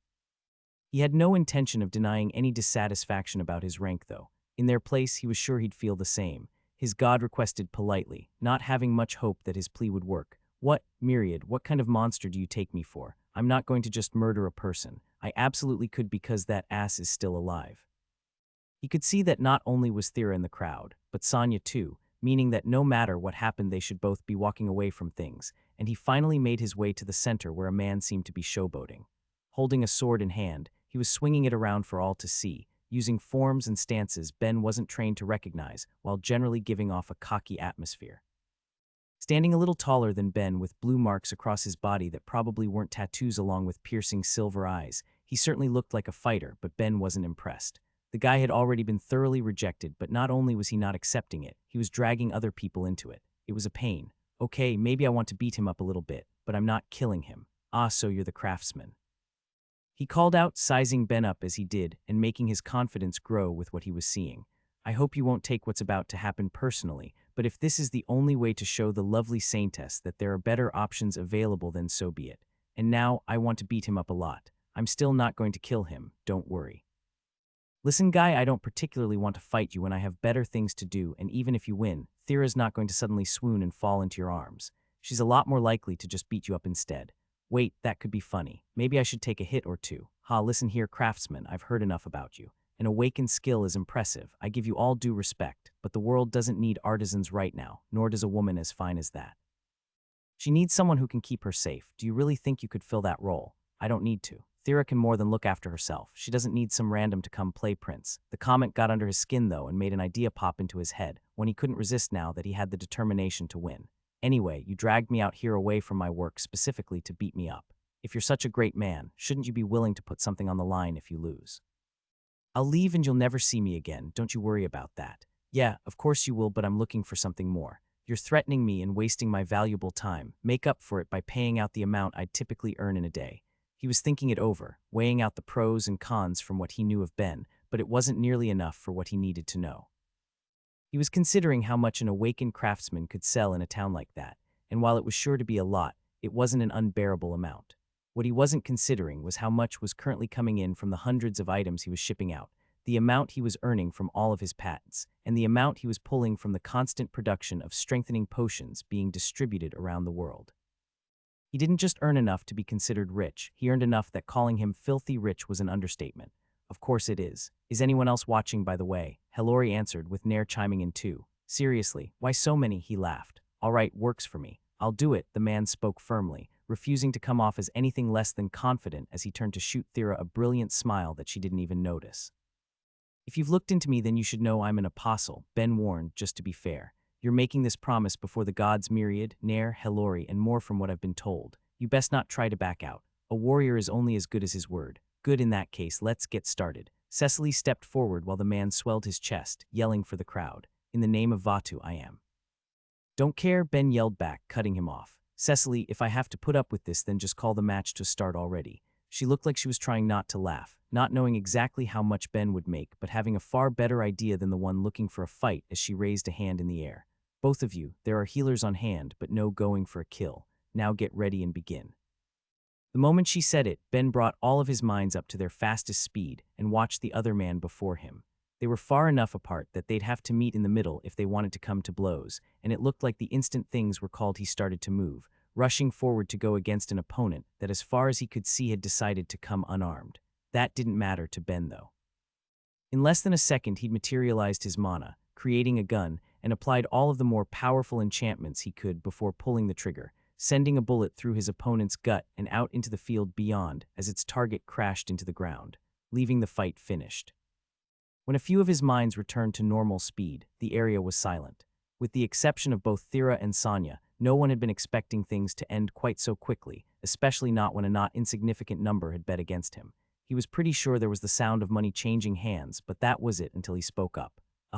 He had no intention of denying any dissatisfaction about his rank, though. In their place, he was sure he'd feel the same. His god requested politely, not having much hope that his plea would work. What, Myriad, what kind of monster do you take me for? I'm not going to just murder a person. I absolutely could because that ass is still alive. He could see that not only was Thera in the crowd, but Sonya too, meaning that no matter what happened they should both be walking away from things, and he finally made his way to the center where a man seemed to be showboating. Holding a sword in hand, he was swinging it around for all to see, using forms and stances Ben wasn't trained to recognize, while generally giving off a cocky atmosphere. Standing a little taller than Ben with blue marks across his body that probably weren't tattoos along with piercing silver eyes, he certainly looked like a fighter, but Ben wasn't impressed. The guy had already been thoroughly rejected, but not only was he not accepting it, he was dragging other people into it. It was a pain. Okay, maybe I want to beat him up a little bit, but I'm not killing him. Ah, so you're the Craftsman. He called out, sizing Ben up as he did, and making his confidence grow with what he was seeing. I hope you won't take what's about to happen personally, but if this is the only way to show the lovely saintess that there are better options available, then so be it. And now, I want to beat him up a lot. I'm still not going to kill him, don't worry. Listen, guy, I don't particularly want to fight you when I have better things to do, and even if you win, Thera's not going to suddenly swoon and fall into your arms. She's a lot more likely to just beat you up instead. Wait, that could be funny. Maybe I should take a hit or two. Ha, listen here, Craftsman, I've heard enough about you. An awakened skill is impressive. I give you all due respect, but the world doesn't need artisans right now, nor does a woman as fine as that. She needs someone who can keep her safe. Do you really think you could fill that role? I don't need to. Thera can more than look after herself. She doesn't need some random to come play prince. The comment got under his skin, though, and made an idea pop into his head, when he couldn't resist now that he had the determination to win. Anyway, you dragged me out here away from my work specifically to beat me up. If you're such a great man, shouldn't you be willing to put something on the line if you lose? I'll leave and you'll never see me again, don't you worry about that. Yeah, of course you will, but I'm looking for something more. You're threatening me and wasting my valuable time. Make up for it by paying out the amount I'd typically earn in a day. He was thinking it over, weighing out the pros and cons from what he knew of Ben, but it wasn't nearly enough for what he needed to know. He was considering how much an awakened craftsman could sell in a town like that, and while it was sure to be a lot, it wasn't an unbearable amount. What he wasn't considering was how much was currently coming in from the hundreds of items he was shipping out, the amount he was earning from all of his patents, and the amount he was pulling from the constant production of strengthening potions being distributed around the world. He didn't just earn enough to be considered rich, he earned enough that calling him filthy rich was an understatement. Of course it is. Is anyone else watching, by the way? Helori answered, with Nair chiming in too. Seriously, why so many? He laughed. All right, works for me. I'll do it, the man spoke firmly, refusing to come off as anything less than confident as he turned to shoot Thera a brilliant smile that she didn't even notice. If you've looked into me, then you should know I'm an apostle, Ben warned, just to be fair. You're making this promise before the gods Myriad, Nair, Helori, and more from what I've been told. You best not try to back out. A warrior is only as good as his word. Good in that case, let's get started. Cecily stepped forward while the man swelled his chest, yelling for the crowd. In the name of Vatu, I am. Don't care, Ben yelled back, cutting him off. Cecily, if I have to put up with this, then just call the match to start already. She looked like she was trying not to laugh, not knowing exactly how much Ben would make, but having a far better idea than the one looking for a fight as she raised a hand in the air. Both of you, there are healers on hand, but no going for a kill. Now get ready and begin. The moment she said it, Ben brought all of his minds up to their fastest speed and watched the other man before him. They were far enough apart that they'd have to meet in the middle if they wanted to come to blows, and it looked like the instant things were called he started to move, rushing forward to go against an opponent that as far as he could see had decided to come unarmed. That didn't matter to Ben, though. In less than a second, he'd materialized his mana, creating a gun, and applied all of the more powerful enchantments he could before pulling the trigger, sending a bullet through his opponent's gut and out into the field beyond as its target crashed into the ground, leaving the fight finished. When a few of his minds returned to normal speed, the area was silent. With the exception of both Thera and Sonya, no one had been expecting things to end quite so quickly, especially not when a not insignificant number had bet against him. He was pretty sure there was the sound of money changing hands, but that was it until he spoke up.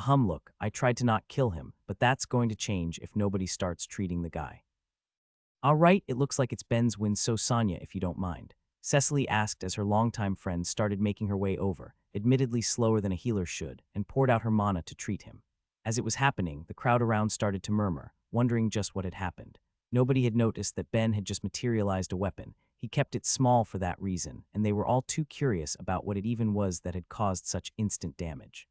Look, I tried to not kill him, but that's going to change if nobody starts treating the guy. All right, it looks like it's Ben's win, so Sonya, if you don't mind. Cecily asked as her longtime friend started making her way over, admittedly slower than a healer should, and poured out her mana to treat him. As it was happening, the crowd around started to murmur, wondering just what had happened. Nobody had noticed that Ben had just materialized a weapon. He kept it small for that reason, and they were all too curious about what it even was that had caused such instant damage.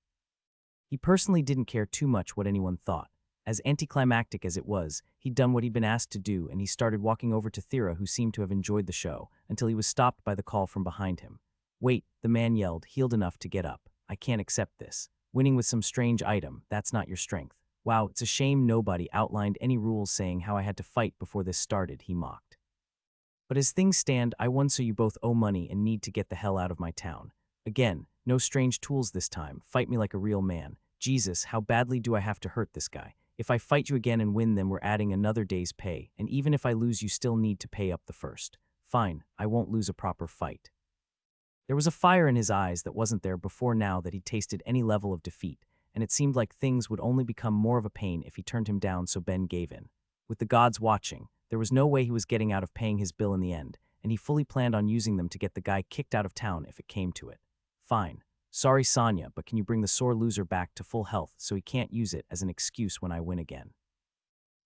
He personally didn't care too much what anyone thought. As anticlimactic as it was, he'd done what he'd been asked to do, and he started walking over to Thera, who seemed to have enjoyed the show, until he was stopped by the call from behind him. Wait, the man yelled, healed enough to get up. I can't accept this. Winning with some strange item, that's not your strength. Wow, it's a shame nobody outlined any rules saying how I had to fight before this started, he mocked. But as things stand, I won, so you both owe money and need to get the hell out of my town. Again, no strange tools this time. Fight me like a real man. Jesus, how badly do I have to hurt this guy? If I fight you again and win, then we're adding another day's pay, and even if I lose, you still need to pay up the first. Fine, I won't lose a proper fight. There was a fire in his eyes that wasn't there before now that he'd tasted any level of defeat, and it seemed like things would only become more of a pain if he turned him down, so Ben gave in. With the gods watching, there was no way he was getting out of paying his bill in the end, and he fully planned on using them to get the guy kicked out of town if it came to it. Fine. Sorry, Sonya, but can you bring the sore loser back to full health so he can't use it as an excuse when I win again?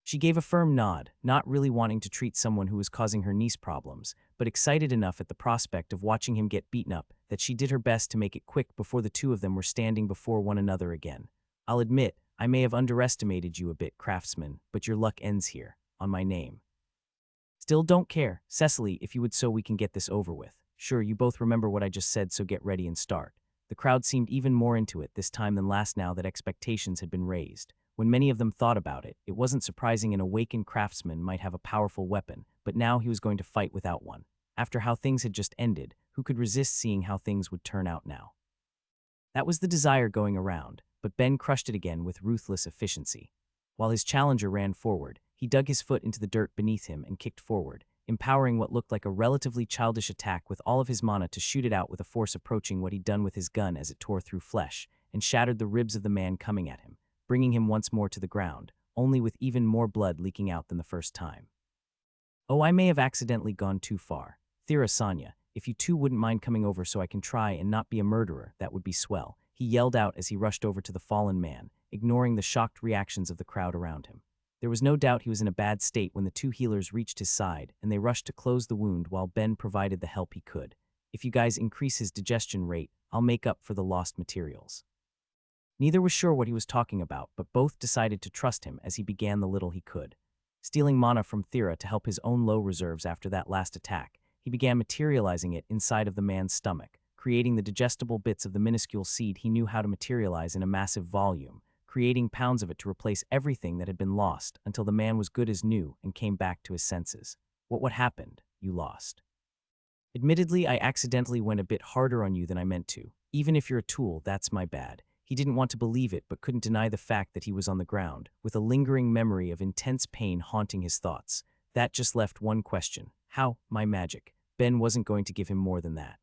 She gave a firm nod, not really wanting to treat someone who was causing her niece problems, but excited enough at the prospect of watching him get beaten up that she did her best to make it quick before the two of them were standing before one another again. I'll admit, I may have underestimated you a bit, Craftsman, but your luck ends here, on my name. Still don't care, Cecily, if you would, so we can get this over with. Sure, you both remember what I just said, so get ready and start. The crowd seemed even more into it this time than last now that expectations had been raised. When many of them thought about it, it wasn't surprising an awakened craftsman might have a powerful weapon, but now he was going to fight without one. After how things had just ended, who could resist seeing how things would turn out now? That was the desire going around, but Ben crushed it again with ruthless efficiency. While his challenger ran forward, he dug his foot into the dirt beneath him and kicked forward, empowering what looked like a relatively childish attack with all of his mana to shoot it out with a force approaching what he'd done with his gun as it tore through flesh and shattered the ribs of the man coming at him, bringing him once more to the ground, only with even more blood leaking out than the first time. Oh, I may have accidentally gone too far. Thera, Sonya, if you two wouldn't mind coming over so I can try and not be a murderer, that would be swell, he yelled out as he rushed over to the fallen man, ignoring the shocked reactions of the crowd around him. There was no doubt he was in a bad state when the two healers reached his side, and they rushed to close the wound while Ben provided the help he could. If you guys increase his digestion rate, I'll make up for the lost materials. Neither was sure what he was talking about, but both decided to trust him as he began the little he could. Stealing mana from Thera to help his own low reserves after that last attack, he began materializing it inside of the man's stomach, creating the digestible bits of the minuscule seed he knew how to materialize in a massive volume, creating pounds of it to replace everything that had been lost until the man was good as new and came back to his senses. What happened? You lost. Admittedly, I accidentally went a bit harder on you than I meant to. Even if you're a tool, that's my bad. He didn't want to believe it but couldn't deny the fact that he was on the ground, with a lingering memory of intense pain haunting his thoughts. That just left one question. How? My magic. Ben wasn't going to give him more than that.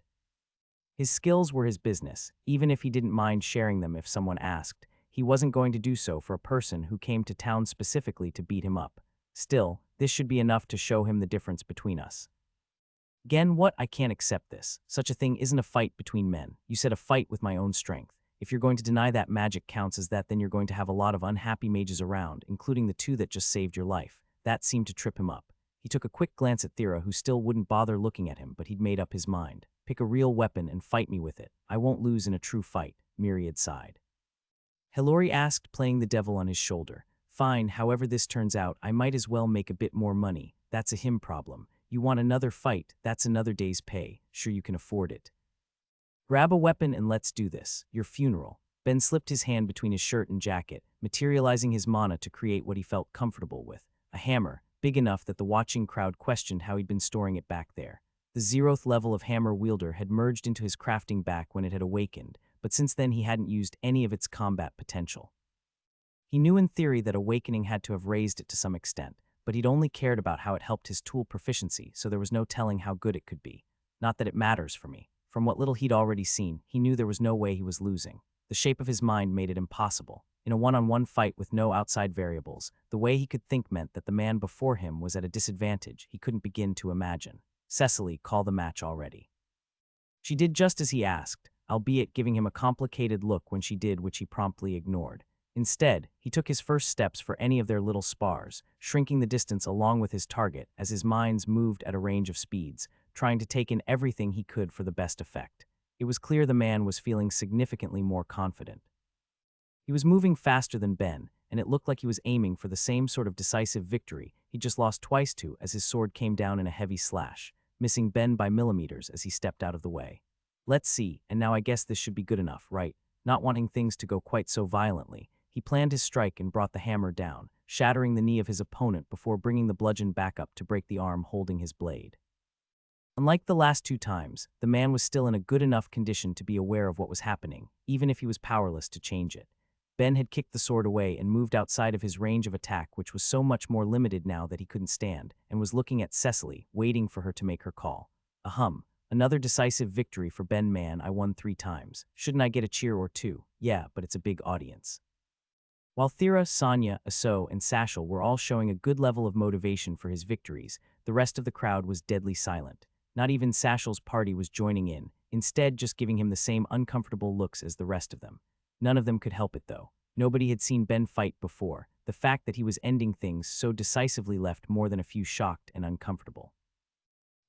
His skills were his business, even if he didn't mind sharing them if someone asked. He wasn't going to do so for a person who came to town specifically to beat him up. Still, this should be enough to show him the difference between us. Again, what? I can't accept this. Such a thing isn't a fight between men. You said a fight with my own strength. If you're going to deny that magic counts as that, then you're going to have a lot of unhappy mages around, including the two that just saved your life. That seemed to trip him up. He took a quick glance at Thera, who still wouldn't bother looking at him, but he'd made up his mind. Pick a real weapon and fight me with it. I won't lose in a true fight, Myriad sighed. Hilary asked, playing the devil on his shoulder. Fine, however this turns out, I might as well make a bit more money. That's a him problem. You want another fight, that's another day's pay. Sure, you can afford it. Grab a weapon and let's do this. Your funeral. Ben slipped his hand between his shirt and jacket, materializing his mana to create what he felt comfortable with. A hammer, big enough that the watching crowd questioned how he'd been storing it back there. The 0th level of hammer wielder had merged into his crafting back when it had awakened, but since then he hadn't used any of its combat potential. He knew in theory that awakening had to have raised it to some extent, but he'd only cared about how it helped his tool proficiency, so there was no telling how good it could be. Not that it matters for me. From what little he'd already seen, he knew there was no way he was losing. The shape of his mind made it impossible. In a one-on-one fight with no outside variables, the way he could think meant that the man before him was at a disadvantage he couldn't begin to imagine. Cecily, call the match already. She did just as he asked, albeit giving him a complicated look when she did, which he promptly ignored. Instead, he took his first steps for any of their little spars, shrinking the distance along with his target as his minds moved at a range of speeds, trying to take in everything he could for the best effect. It was clear the man was feeling significantly more confident. He was moving faster than Ben, and it looked like he was aiming for the same sort of decisive victory he'd just lost twice to as his sword came down in a heavy slash, missing Ben by millimeters as he stepped out of the way. Let's see, and now I guess this should be good enough, right? Not wanting things to go quite so violently, he planned his strike and brought the hammer down, shattering the knee of his opponent before bringing the bludgeon back up to break the arm holding his blade. Unlike the last two times, the man was still in a good enough condition to be aware of what was happening, even if he was powerless to change it. Ben had kicked the sword away and moved outside of his range of attack, which was so much more limited now that he couldn't stand, and was looking at Cecily, waiting for her to make her call. Another decisive victory for Ben, man. I won 3 times. Shouldn't I get a cheer or two? Yeah, but it's a big audience. While Thera, Sonia, Aso, and Sashel were all showing a good level of motivation for his victories, the rest of the crowd was deadly silent. Not even Sashel's party was joining in, instead just giving him the same uncomfortable looks as the rest of them. None of them could help it, though. Nobody had seen Ben fight before. The fact that he was ending things so decisively left more than a few shocked and uncomfortable.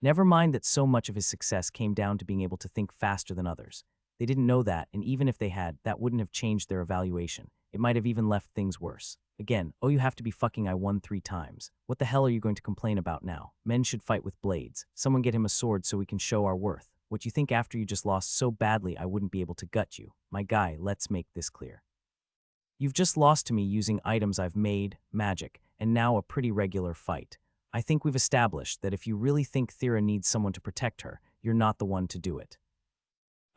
Never mind that so much of his success came down to being able to think faster than others. They didn't know that, and even if they had, that wouldn't have changed their evaluation. It might have even left things worse. Again, oh, you have to be fucking I won 3 times. What the hell are you going to complain about now? Men should fight with blades. Someone get him a sword so we can show our worth. What you think after you just lost so badly I wouldn't be able to gut you? My guy, let's make this clear. You've just lost to me using items I've made, magic, and now a pretty regular fight. I think we've established that if you really think Thera needs someone to protect her, you're not the one to do it.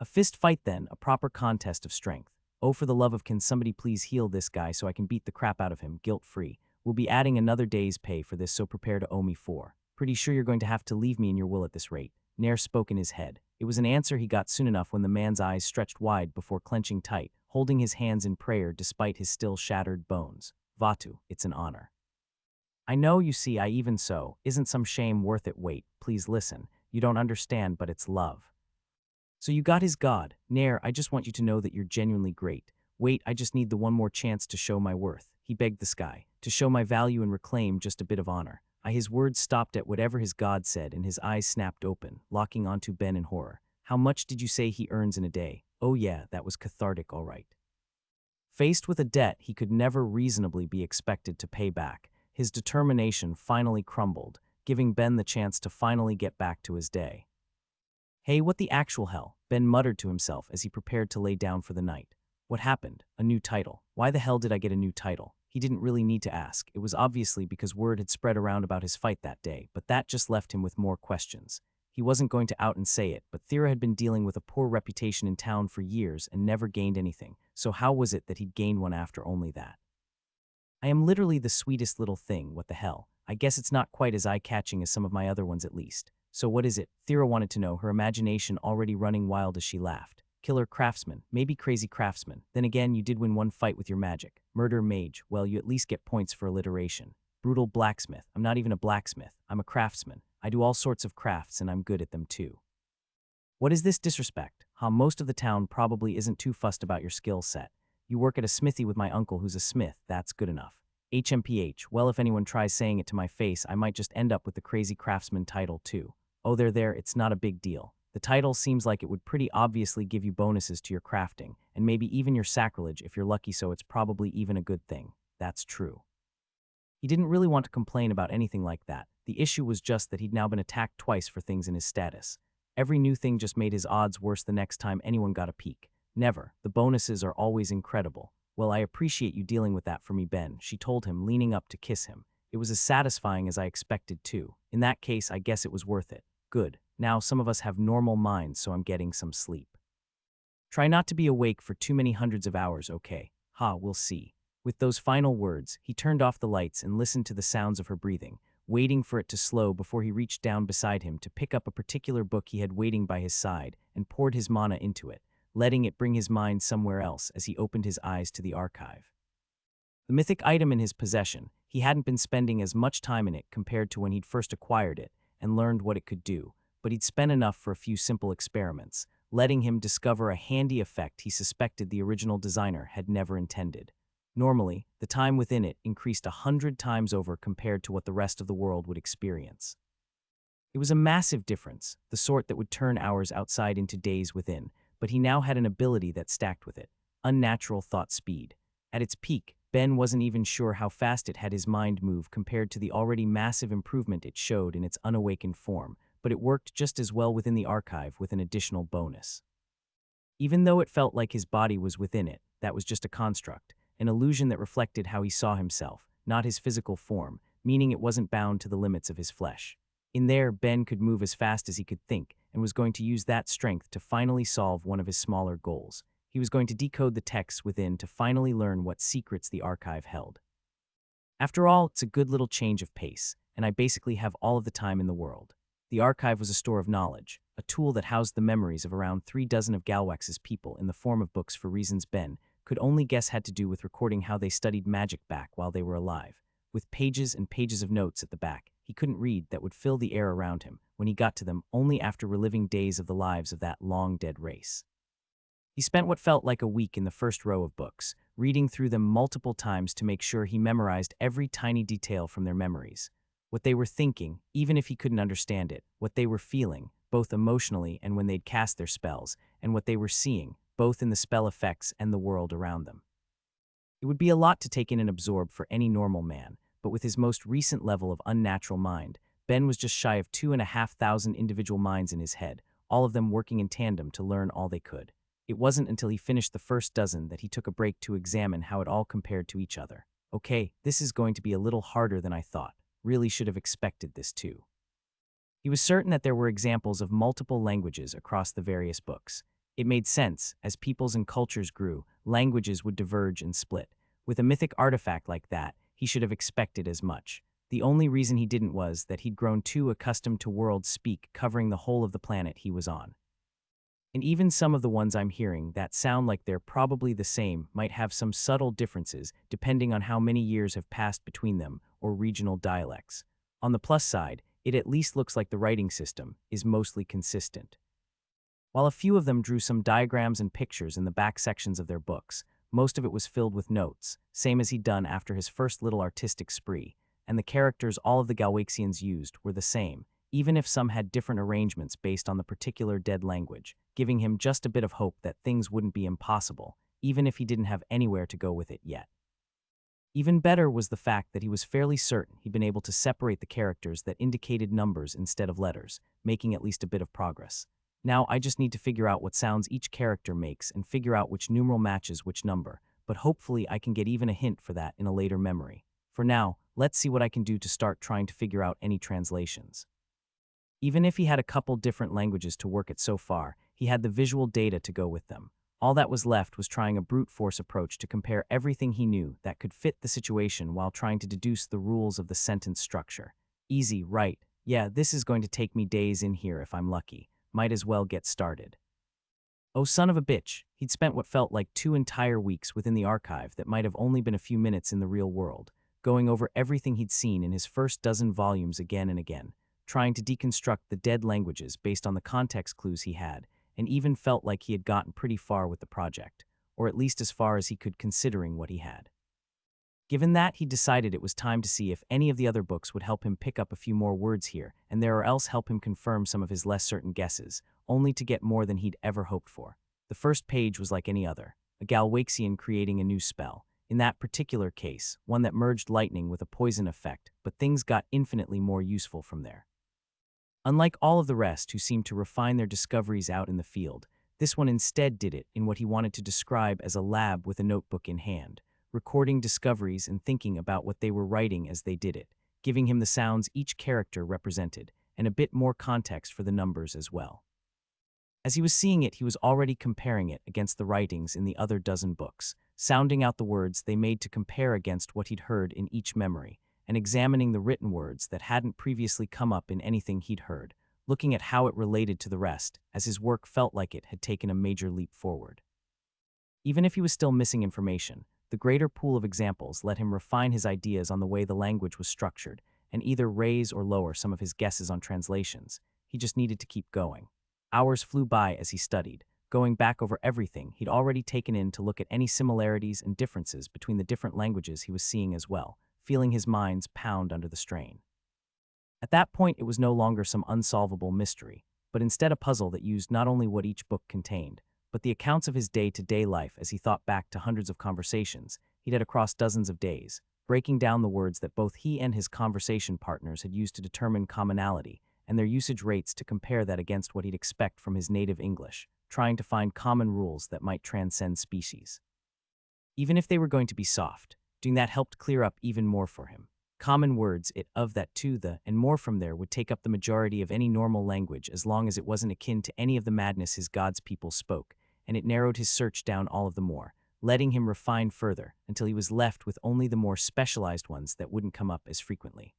A fist fight then, a proper contest of strength. Oh, for the love of, can somebody please heal this guy so I can beat the crap out of him, guilt-free. We'll be adding another day's pay for this, so prepare to owe me 4. Pretty sure you're going to have to leave me in your will at this rate. Nair spoke in his head. It was an answer he got soon enough when the man's eyes stretched wide before clenching tight, holding his hands in prayer despite his still shattered bones. Vatu, it's an honor. I know, you see, I even so, isn't some shame worth it? Wait, please listen. You don't understand, but it's love. So you got his god. Nair, I just want you to know that you're genuinely great. Wait, I just need the one more chance to show my worth. He begged the sky, to show my value and reclaim just a bit of honor. His words stopped at whatever his god said, and his eyes snapped open, locking onto Ben in horror. How much did you say he earns in a day? Oh yeah, that was cathartic, all right. Faced with a debt he could never reasonably be expected to pay back, his determination finally crumbled, giving Ben the chance to finally get back to his day. Hey, what the actual hell? Ben muttered to himself as he prepared to lay down for the night. What happened? A new title. Why the hell did I get a new title? He didn't really need to ask. It was obviously because word had spread around about his fight that day, but that just left him with more questions. He wasn't going to out and say it, but Thera had been dealing with a poor reputation in town for years and never gained anything, so how was it that he'd gained one after only that? I am literally the sweetest little thing, what the hell. I guess it's not quite as eye-catching as some of my other ones at least. So what is it? Thera wanted to know, her imagination already running wild as she laughed. Killer Craftsman, maybe crazy Craftsman. Then again, you did win one fight with your magic. Murder Mage, well, you at least get points for alliteration. Brutal Blacksmith, I'm not even a blacksmith, I'm a craftsman. I do all sorts of crafts and I'm good at them too. What is this disrespect? Most of the town probably isn't too fussed about your skill set. You work at a smithy with my uncle who's a smith, that's good enough. HMPH, well, if anyone tries saying it to my face, I might just end up with the crazy craftsman title too. Oh, there, it's not a big deal. The title seems like it would pretty obviously give you bonuses to your crafting, and maybe even your sacrilege if you're lucky, so it's probably even a good thing. That's true. He didn't really want to complain about anything like that. The issue was just that he'd now been attacked twice for things in his status. Every new thing just made his odds worse the next time anyone got a peek. Never. The bonuses are always incredible. Well, I appreciate you dealing with that for me, Ben, she told him, leaning up to kiss him. It was as satisfying as I expected too. In that case, I guess it was worth it. Good. Now some of us have normal minds, so I'm getting some sleep. Try not to be awake for too many hundreds of hours, okay? We'll see. With those final words, he turned off the lights and listened to the sounds of her breathing, waiting for it to slow before he reached down beside him to pick up a particular book he had waiting by his side and poured his mana into it, letting it bring his mind somewhere else as he opened his eyes to the archive. The mythic item in his possession, he hadn't been spending as much time in it compared to when he'd first acquired it and learned what it could do, but he'd spent enough for a few simple experiments, letting him discover a handy effect he suspected the original designer had never intended. Normally, the time within it increased 100 times over compared to what the rest of the world would experience. It was a massive difference, the sort that would turn hours outside into days within, but he now had an ability that stacked with it, unnatural thought speed. At its peak, Ben wasn't even sure how fast it had his mind move compared to the already massive improvement it showed in its unawakened form, but it worked just as well within the archive with an additional bonus. Even though it felt like his body was within it, that was just a construct, an illusion that reflected how he saw himself, not his physical form, meaning it wasn't bound to the limits of his flesh. In there, Ben could move as fast as he could think, and was going to use that strength to finally solve one of his smaller goals. He was going to decode the texts within to finally learn what secrets the archive held. After all, it's a good little change of pace, and I basically have all of the time in the world. The archive was a store of knowledge, a tool that housed the memories of around 36 of Galwax's people in the form of books for reasons Ben could only guess had to do with recording how they studied magic back while they were alive. With pages and pages of notes at the back, he couldn't read, that would fill the air around him when he got to them only after reliving days of the lives of that long-dead race. He spent what felt like a week in the first row of books, reading through them multiple times to make sure he memorized every tiny detail from their memories. What they were thinking, even if he couldn't understand it, what they were feeling, both emotionally and when they'd cast their spells, and what they were seeing, both in the spell effects and the world around them. It would be a lot to take in and absorb for any normal man, but with his most recent level of unnatural mind, Ben was just shy of 2,500 individual minds in his head, all of them working in tandem to learn all they could. It wasn't until he finished the first dozen that he took a break to examine how it all compared to each other. Okay, this is going to be a little harder than I thought. Really should have expected this too. He was certain that there were examples of multiple languages across the various books. It made sense. As peoples and cultures grew, languages would diverge and split. With a mythic artifact like that, he should have expected as much. The only reason he didn't was that he'd grown too accustomed to world speak covering the whole of the planet he was on. And even some of the ones I'm hearing that sound like they're probably the same might have some subtle differences depending on how many years have passed between them or regional dialects. On the plus side, it at least looks like the writing system is mostly consistent. While a few of them drew some diagrams and pictures in the back sections of their books, most of it was filled with notes, same as he'd done after his first little artistic spree, and the characters all of the Galwaxians used were the same, even if some had different arrangements based on the particular dead language, giving him just a bit of hope that things wouldn't be impossible, even if he didn't have anywhere to go with it yet. Even better was the fact that he was fairly certain he'd been able to separate the characters that indicated numbers instead of letters, making at least a bit of progress. Now I just need to figure out what sounds each character makes and figure out which numeral matches which number, but hopefully I can get even a hint for that in a later memory. For now, let's see what I can do to start trying to figure out any translations. Even if he had a couple different languages to work at so far, he had the visual data to go with them. All that was left was trying a brute force approach to compare everything he knew that could fit the situation while trying to deduce the rules of the sentence structure. Easy, right? Yeah, this is going to take me days in here if I'm lucky. Might as well get started. Oh, son of a bitch, he'd spent what felt like 2 entire weeks within the archive that might have only been a few minutes in the real world, going over everything he'd seen in his first dozen volumes again and again, trying to deconstruct the dead languages based on the context clues he had, and even felt like he had gotten pretty far with the project, or at least as far as he could considering what he had. Given that, he decided it was time to see if any of the other books would help him pick up a few more words here and there or else help him confirm some of his less certain guesses, only to get more than he'd ever hoped for. The first page was like any other, a Galwaxian creating a new spell. In that particular case, one that merged lightning with a poison effect, but things got infinitely more useful from there. Unlike all of the rest who seemed to refine their discoveries out in the field, this one instead did it in what he wanted to describe as a lab with a notebook in hand, recording discoveries and thinking about what they were writing as they did it, giving him the sounds each character represented, and a bit more context for the numbers as well. As he was seeing it, he was already comparing it against the writings in the other dozen books, sounding out the words they made to compare against what he'd heard in each memory, and examining the written words that hadn't previously come up in anything he'd heard, looking at how it related to the rest, as his work felt like it had taken a major leap forward. Even if he was still missing information, the greater pool of examples let him refine his ideas on the way the language was structured, and either raise or lower some of his guesses on translations. He just needed to keep going. Hours flew by as he studied, going back over everything he'd already taken in to look at any similarities and differences between the different languages he was seeing as well, feeling his mind's pound under the strain. At that point, it was no longer some unsolvable mystery, but instead a puzzle that used not only what each book contained, but the accounts of his day-to-day life as he thought back to hundreds of conversations he'd had across dozens of days, breaking down the words that both he and his conversation partners had used to determine commonality, and their usage rates to compare that against what he'd expect from his native English, trying to find common rules that might transcend species. Even if they were going to be soft, doing that helped clear up even more for him. Common words, it, of, that, to, the, and more from there would take up the majority of any normal language as long as it wasn't akin to any of the madness his God's people spoke, and it narrowed his search down all of the more, letting him refine further until he was left with only the more specialized ones that wouldn't come up as frequently.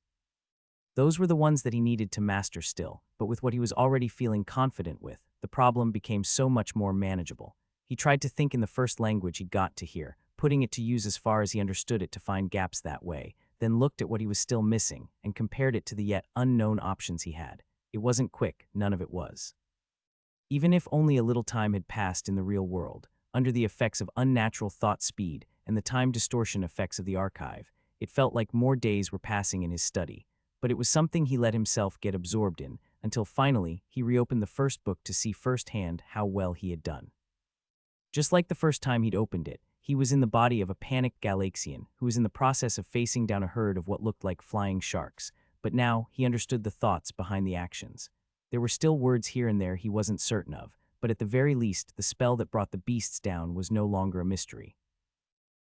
Those were the ones that he needed to master still, but with what he was already feeling confident with, the problem became so much more manageable. He tried to think in the first language he'd got to hear, putting it to use as far as he understood it to find gaps that way, then looked at what he was still missing and compared it to the yet unknown options he had. It wasn't quick, none of it was. Even if only a little time had passed in the real world, under the effects of unnatural thought speed and the time distortion effects of the archive, it felt like more days were passing in his study, but it was something he let himself get absorbed in until finally he reopened the first book to see firsthand how well he had done. Just like the first time he'd opened it, he was in the body of a panicked Galaxian who was in the process of facing down a herd of what looked like flying sharks, but now he understood the thoughts behind the actions. There were still words here and there he wasn't certain of, but at the very least, the spell that brought the beasts down was no longer a mystery.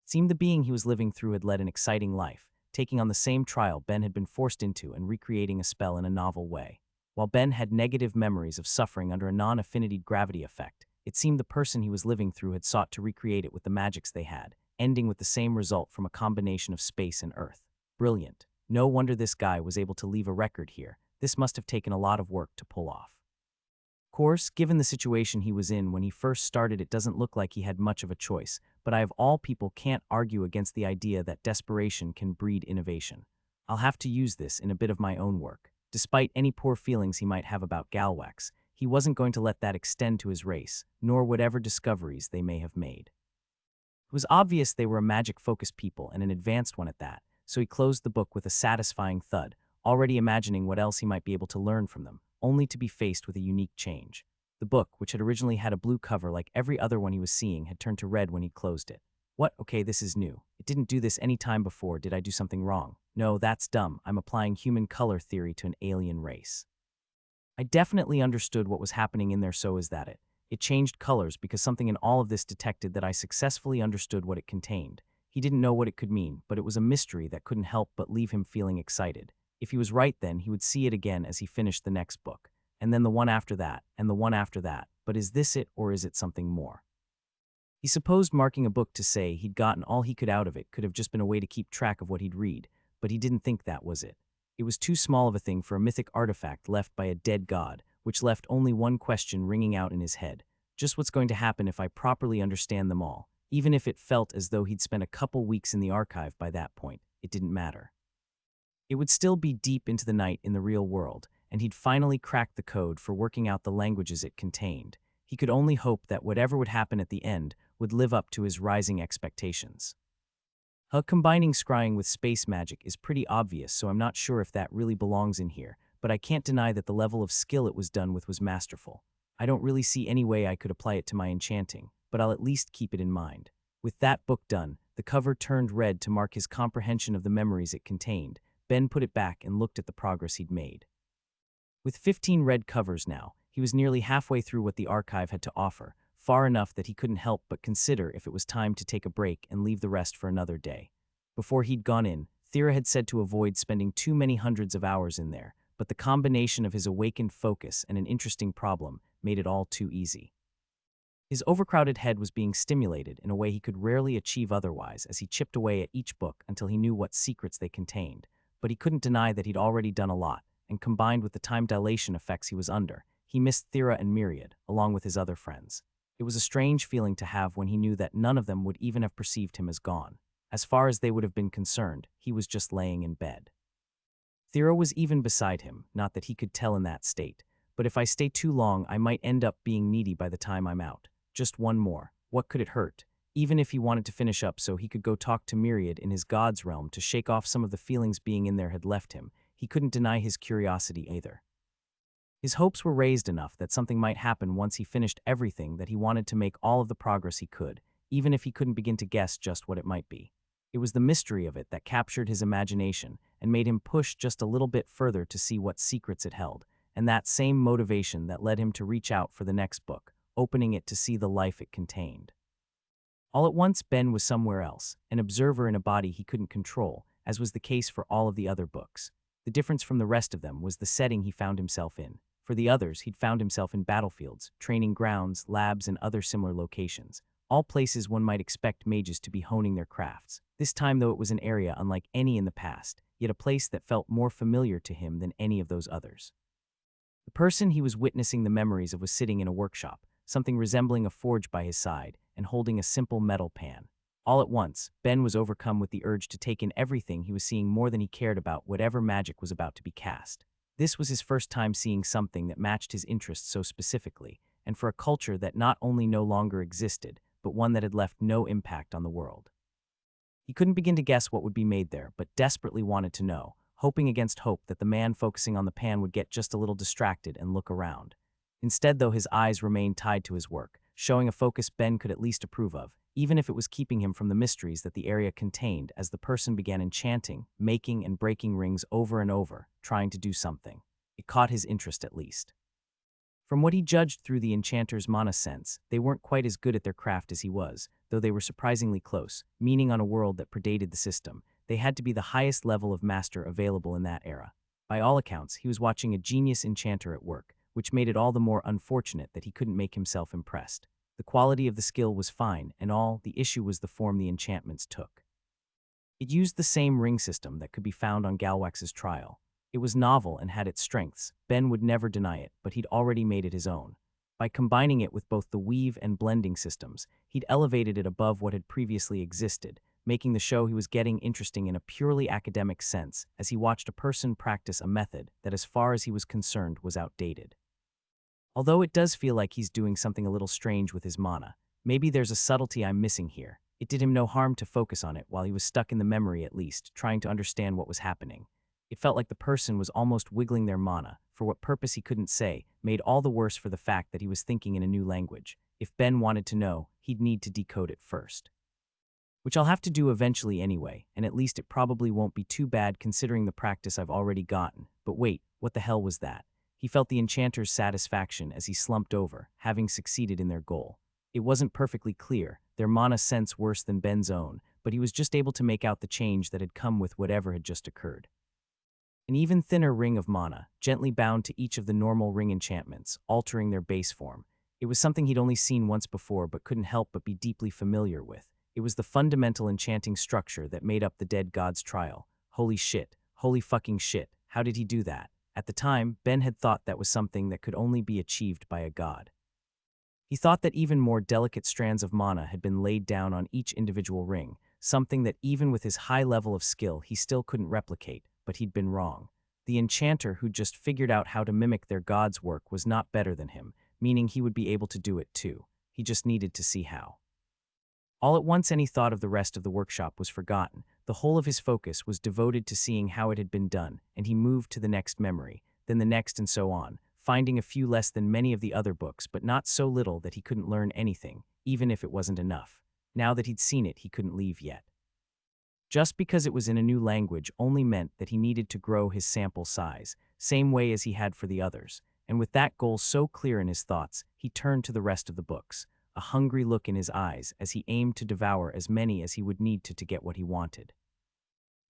It seemed the being he was living through had led an exciting life, taking on the same trial Ben had been forced into and recreating a spell in a novel way. While Ben had negative memories of suffering under a non-affinity gravity effect, it seemed the person he was living through had sought to recreate it with the magics they had, ending with the same result from a combination of space and Earth. Brilliant. No wonder this guy was able to leave a record here. This must have taken a lot of work to pull off. Of course, given the situation he was in when he first started, it doesn't look like he had much of a choice, but I of all people can't argue against the idea that desperation can breed innovation. I'll have to use this in a bit of my own work. Despite any poor feelings he might have about Galwax, he wasn't going to let that extend to his race, nor whatever discoveries they may have made. It was obvious they were a magic-focused people and an advanced one at that, so he closed the book with a satisfying thud, already imagining what else he might be able to learn from them, only to be faced with a unique change. The book, which had originally had a blue cover like every other one he was seeing, had turned to red when he closed it. What? Okay, this is new. It didn't do this any time before. Did I do something wrong? No, that's dumb. I'm applying human color theory to an alien race. I definitely understood what was happening in there, so is that it. It changed colors because something in all of this detected that I successfully understood what it contained. He didn't know what it could mean, but it was a mystery that couldn't help but leave him feeling excited. If he was right then, he would see it again as he finished the next book, and then the one after that, and the one after that. But is this it, or is it something more? He supposed marking a book to say he'd gotten all he could out of it could have just been a way to keep track of what he'd read, but he didn't think that was it. It was too small of a thing for a mythic artifact left by a dead god, which left only one question ringing out in his head. Just what's going to happen if I properly understand them all? Even if it felt as though he'd spent a couple weeks in the archive by that point, it didn't matter. It would still be deep into the night in the real world, and he'd finally cracked the code for working out the languages it contained. He could only hope that whatever would happen at the end would live up to his rising expectations. Combining scrying with space magic is pretty obvious, so I'm not sure if that really belongs in here, but I can't deny that the level of skill it was done with was masterful. I don't really see any way I could apply it to my enchanting, but I'll at least keep it in mind. With that book done, the cover turned red to mark his comprehension of the memories it contained. Ben put it back and looked at the progress he'd made. With 15 red covers now, he was nearly halfway through what the archive had to offer, far enough that he couldn't help but consider if it was time to take a break and leave the rest for another day. Before he'd gone in, Thera had said to avoid spending too many hundreds of hours in there, but the combination of his awakened focus and an interesting problem made it all too easy. His overcrowded head was being stimulated in a way he could rarely achieve otherwise as he chipped away at each book until he knew what secrets they contained, but he couldn't deny that he'd already done a lot, and combined with the time dilation effects he was under, he missed Thera and Myriad, along with his other friends. It was a strange feeling to have when he knew that none of them would even have perceived him as gone. As far as they would have been concerned, he was just laying in bed. Thera was even beside him, not that he could tell in that state, but if I stay too long I might end up being needy by the time I'm out. Just one more. What could it hurt? Even if he wanted to finish up so he could go talk to Myriad in his god's realm to shake off some of the feelings being in there had left him, he couldn't deny his curiosity either. His hopes were raised enough that something might happen once he finished everything that he wanted to make all of the progress he could, even if he couldn't begin to guess just what it might be. It was the mystery of it that captured his imagination and made him push just a little bit further to see what secrets it held, and that same motivation that led him to reach out for the next book, opening it to see the life it contained. All at once, Ben was somewhere else, an observer in a body he couldn't control, as was the case for all of the other books. The difference from the rest of them was the setting he found himself in. For the others, he'd found himself in battlefields, training grounds, labs, and other similar locations, all places one might expect mages to be honing their crafts. This time, though, it was an area unlike any in the past, yet a place that felt more familiar to him than any of those others. The person he was witnessing the memories of was sitting in a workshop, something resembling a forge by his side, and holding a simple metal pan. All at once, Ben was overcome with the urge to take in everything he was seeing more than he cared about whatever magic was about to be cast. This was his first time seeing something that matched his interests so specifically, and for a culture that not only no longer existed, but one that had left no impact on the world. He couldn't begin to guess what would be made there, but desperately wanted to know, hoping against hope that the man focusing on the pan would get just a little distracted and look around. Instead, though, his eyes remained tied to his work, showing a focus Ben could at least approve of, even if it was keeping him from the mysteries that the area contained as the person began enchanting, making and breaking rings over and over, trying to do something. It caught his interest at least. From what he judged through the enchanter's mana sense, they weren't quite as good at their craft as he was, though they were surprisingly close, meaning on a world that predated the system, they had to be the highest level of master available in that era. By all accounts, he was watching a genius enchanter at work, which made it all the more unfortunate that he couldn't make himself impressed. The quality of the skill was fine, and the issue was the form the enchantments took. It used the same ring system that could be found on Galwax's trial. It was novel and had its strengths. Ben would never deny it, but he'd already made it his own. By combining it with both the weave and blending systems, he'd elevated it above what had previously existed, making the show he was getting interesting in a purely academic sense as he watched a person practice a method that, as far as he was concerned, was outdated. Although it does feel like he's doing something a little strange with his mana, maybe there's a subtlety I'm missing here. It did him no harm to focus on it while he was stuck in the memory at least, trying to understand what was happening. It felt like the person was almost wiggling their mana, for what purpose he couldn't say, made all the worse for the fact that he was thinking in a new language. If Ben wanted to know, he'd need to decode it first. Which I'll have to do eventually anyway, and at least it probably won't be too bad considering the practice I've already gotten. But wait, what the hell was that? He felt the enchanter's satisfaction as he slumped over, having succeeded in their goal. It wasn't perfectly clear, their mana sense worse than Ben's own, but he was just able to make out the change that had come with whatever had just occurred. An even thinner ring of mana, gently bound to each of the normal ring enchantments, altering their base form. It was something he'd only seen once before but couldn't help but be deeply familiar with. It was the fundamental enchanting structure that made up the dead god's trial. Holy shit. Holy fucking shit. How did he do that? At the time, Ben had thought that was something that could only be achieved by a god. He thought that even more delicate strands of mana had been laid down on each individual ring, something that even with his high level of skill he still couldn't replicate, but he'd been wrong. The enchanter who'd just figured out how to mimic their god's work was not better than him, meaning he would be able to do it too. He just needed to see how. All at once any thought of the rest of the workshop was forgotten. The whole of his focus was devoted to seeing how it had been done, and he moved to the next memory, then the next and so on, finding a few less than many of the other books, but not so little that he couldn't learn anything, even if it wasn't enough. Now that he'd seen it, he couldn't leave yet. Just because it was in a new language only meant that he needed to grow his sample size, same way as he had for the others, and with that goal so clear in his thoughts, he turned to the rest of the books, a hungry look in his eyes as he aimed to devour as many as he would need to get what he wanted.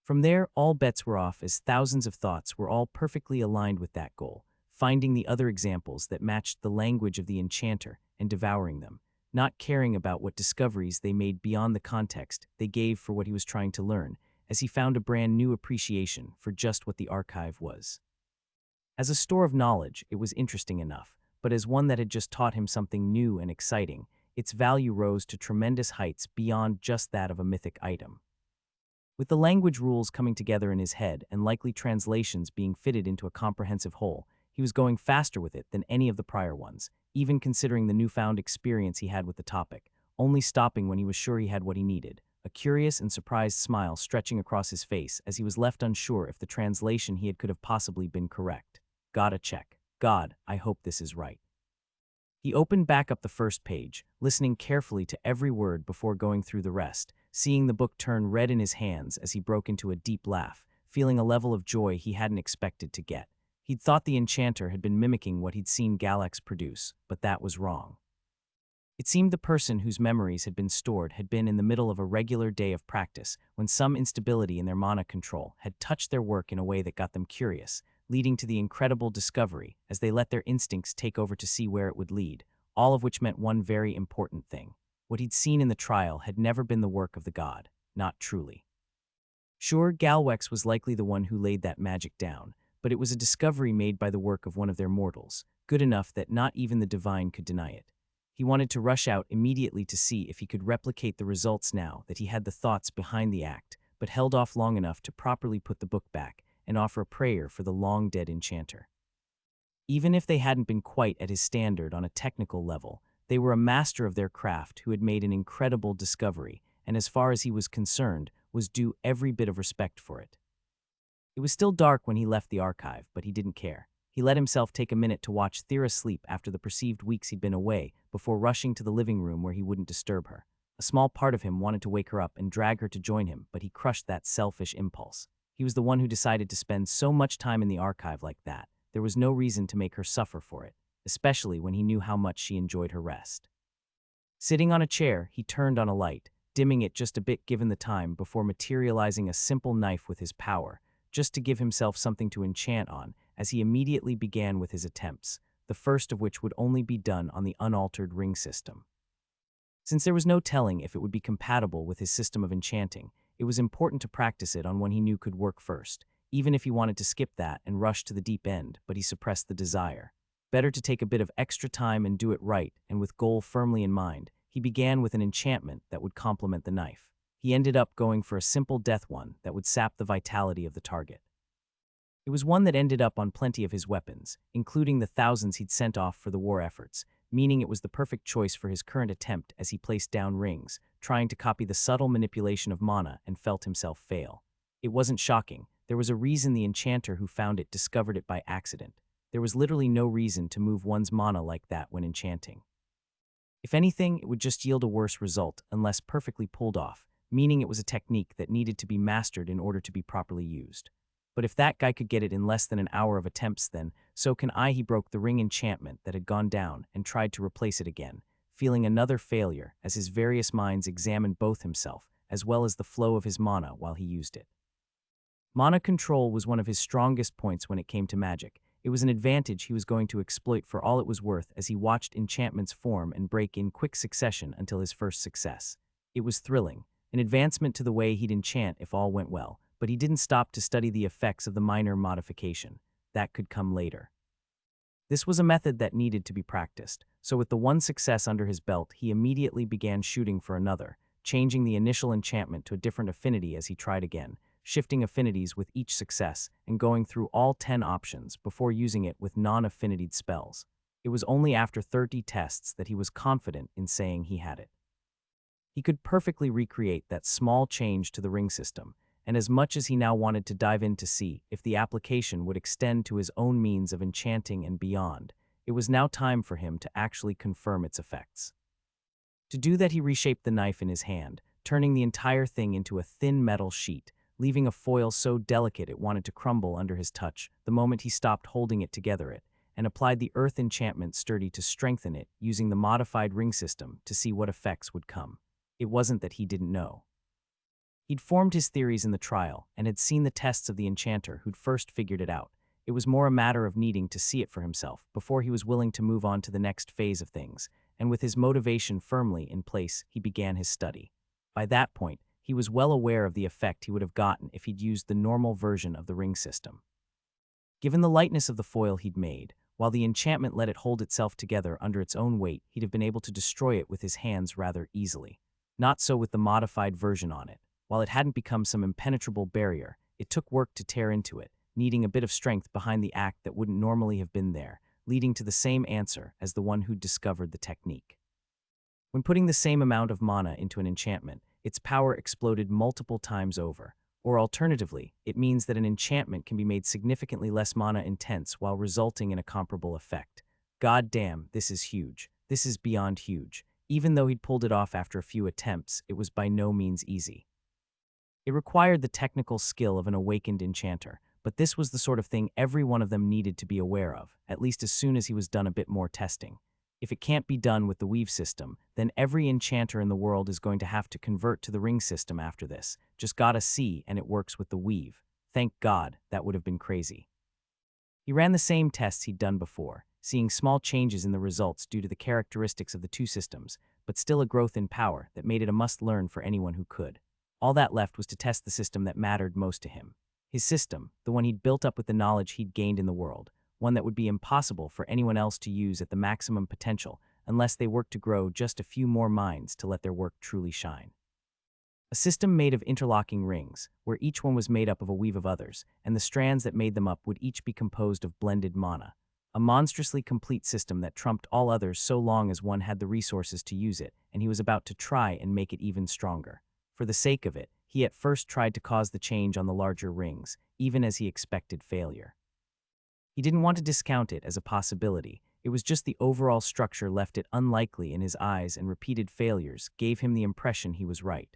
From there, all bets were off as thousands of thoughts were all perfectly aligned with that goal, finding the other examples that matched the language of the enchanter and devouring them, not caring about what discoveries they made beyond the context they gave for what he was trying to learn, as he found a brand new appreciation for just what the archive was. As a store of knowledge, it was interesting enough, but as one that had just taught him something new and exciting, its value rose to tremendous heights beyond just that of a mythic item. With the language rules coming together in his head and likely translations being fitted into a comprehensive whole, he was going faster with it than any of the prior ones, even considering the newfound experience he had with the topic, only stopping when he was sure he had what he needed, a curious and surprised smile stretching across his face as he was left unsure if the translation he had could have possibly been correct. Gotta check. God, I hope this is right. He opened back up the first page, listening carefully to every word before going through the rest, seeing the book turn red in his hands as he broke into a deep laugh, feeling a level of joy he hadn't expected to get. He'd thought the enchanter had been mimicking what he'd seen Galax produce, but that was wrong. It seemed the person whose memories had been stored had been in the middle of a regular day of practice when some instability in their mana control had touched their work in a way that got them curious, leading to the incredible discovery as they let their instincts take over to see where it would lead, all of which meant one very important thing. What he'd seen in the trial had never been the work of the god, not truly. Sure, Galwex was likely the one who laid that magic down, but it was a discovery made by the work of one of their mortals, good enough that not even the divine could deny it. He wanted to rush out immediately to see if he could replicate the results now that he had the thoughts behind the act, but held off long enough to properly put the book back and offer a prayer for the long-dead enchanter. Even if they hadn't been quite at his standard on a technical level, they were a master of their craft who had made an incredible discovery, and as far as he was concerned, was due every bit of respect for it. It was still dark when he left the archive, but he didn't care. He let himself take a minute to watch Thera sleep after the perceived weeks he'd been away, before rushing to the living room where he wouldn't disturb her. A small part of him wanted to wake her up and drag her to join him, but he crushed that selfish impulse. He was the one who decided to spend so much time in the archive like that. There was no reason to make her suffer for it, especially when he knew how much she enjoyed her rest. Sitting on a chair, he turned on a light, dimming it just a bit given the time before materializing a simple knife with his power, just to give himself something to enchant on, as he immediately began with his attempts, the first of which would only be done on the unaltered ring system. Since there was no telling if it would be compatible with his system of enchanting, it was important to practice it on one he knew could work first, even if he wanted to skip that and rush to the deep end, but he suppressed the desire. Better to take a bit of extra time and do it right, and with goal firmly in mind, he began with an enchantment that would complement the knife. He ended up going for a simple death one that would sap the vitality of the target. It was one that ended up on plenty of his weapons, including the thousands he'd sent off for the war efforts, meaning it was the perfect choice for his current attempt as he placed down rings, trying to copy the subtle manipulation of mana and felt himself fail. It wasn't shocking. There was a reason the enchanter who found it discovered it by accident. There was literally no reason to move one's mana like that when enchanting. If anything, it would just yield a worse result unless perfectly pulled off, meaning it was a technique that needed to be mastered in order to be properly used. But if that guy could get it in less than an hour of attempts then, so can I. He broke the ring enchantment that had gone down and tried to replace it again, feeling another failure as his various minds examined both himself as well as the flow of his mana while he used it. Mana control was one of his strongest points when it came to magic. It was an advantage he was going to exploit for all it was worth as he watched enchantments form and break in quick succession until his first success. It was thrilling, an advancement to the way he'd enchant if all went well, but he didn't stop to study the effects of the minor modification. That could come later. This was a method that needed to be practiced, so with the one success under his belt, he immediately began shooting for another, changing the initial enchantment to a different affinity as he tried again, shifting affinities with each success, and going through all 10 options before using it with non-affinitied spells. It was only after 30 tests that he was confident in saying he had it. He could perfectly recreate that small change to the ring system, and as much as he now wanted to dive in to see if the application would extend to his own means of enchanting and beyond, it was now time for him to actually confirm its effects. To do that, he reshaped the knife in his hand, turning the entire thing into a thin metal sheet, leaving a foil so delicate it wanted to crumble under his touch the moment he stopped holding it together, and applied the earth enchantment sturdy to strengthen it using the modified ring system to see what effects would come. It wasn't that he didn't know. He'd formed his theories in the trial and had seen the tests of the enchanter who'd first figured it out. It was more a matter of needing to see it for himself before he was willing to move on to the next phase of things, and with his motivation firmly in place, he began his study. By that point, he was well aware of the effect he would have gotten if he'd used the normal version of the ring system. Given the lightness of the foil he'd made, while the enchantment let it hold itself together under its own weight, he'd have been able to destroy it with his hands rather easily. Not so with the modified version on it. While it hadn't become some impenetrable barrier, it took work to tear into it, needing a bit of strength behind the act that wouldn't normally have been there, leading to the same answer as the one who'd discovered the technique. When putting the same amount of mana into an enchantment, its power exploded multiple times over. Or alternatively, it means that an enchantment can be made significantly less mana intense while resulting in a comparable effect. God damn, this is huge. This is beyond huge. Even though he'd pulled it off after a few attempts, it was by no means easy. It required the technical skill of an awakened enchanter, but this was the sort of thing every one of them needed to be aware of, at least as soon as he was done a bit more testing. If it can't be done with the weave system, then every enchanter in the world is going to have to convert to the ring system after this. Just gotta see, and it works with the weave. Thank God, that would have been crazy. He ran the same tests he'd done before, seeing small changes in the results due to the characteristics of the two systems, but still a growth in power that made it a must-learn for anyone who could. All that left was to test the system that mattered most to him. His system, the one he'd built up with the knowledge he'd gained in the world, one that would be impossible for anyone else to use at the maximum potential unless they worked to grow just a few more minds to let their work truly shine. A system made of interlocking rings, where each one was made up of a weave of others, and the strands that made them up would each be composed of blended mana. A monstrously complete system that trumped all others so long as one had the resources to use it, and he was about to try and make it even stronger. For the sake of it, he at first tried to cause the change on the larger rings, even as he expected failure. He didn't want to discount it as a possibility. It was just the overall structure left it unlikely in his eyes, and repeated failures gave him the impression he was right.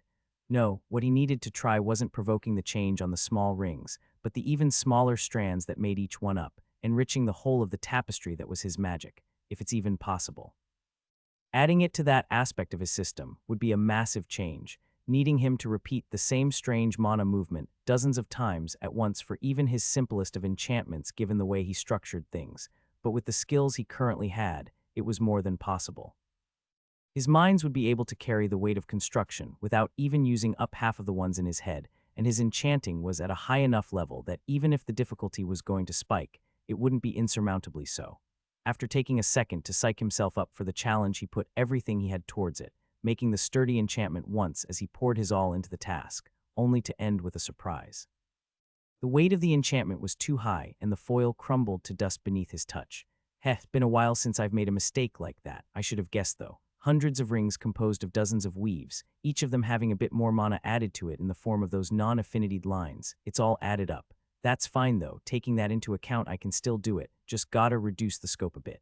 No, what he needed to try wasn't provoking the change on the small rings, but the even smaller strands that made each one up, enriching the whole of the tapestry that was his magic, if it's even possible. Adding it to that aspect of his system would be a massive change, needing him to repeat the same strange mana movement dozens of times at once for even his simplest of enchantments given the way he structured things, but with the skills he currently had, it was more than possible. His minds would be able to carry the weight of construction without even using up half of the ones in his head, and his enchanting was at a high enough level that even if the difficulty was going to spike, it wouldn't be insurmountably so. After taking a second to psych himself up for the challenge, he put everything he had towards it, making the sturdy enchantment once as he poured his all into the task, only to end with a surprise. The weight of the enchantment was too high, and the foil crumbled to dust beneath his touch. Heh, been a while since I've made a mistake like that. I should have guessed, though. Hundreds of rings composed of dozens of weaves, each of them having a bit more mana added to it in the form of those non-affinitied lines. It's all added up. That's fine, though. Taking that into account, I can still do it. Just gotta reduce the scope a bit.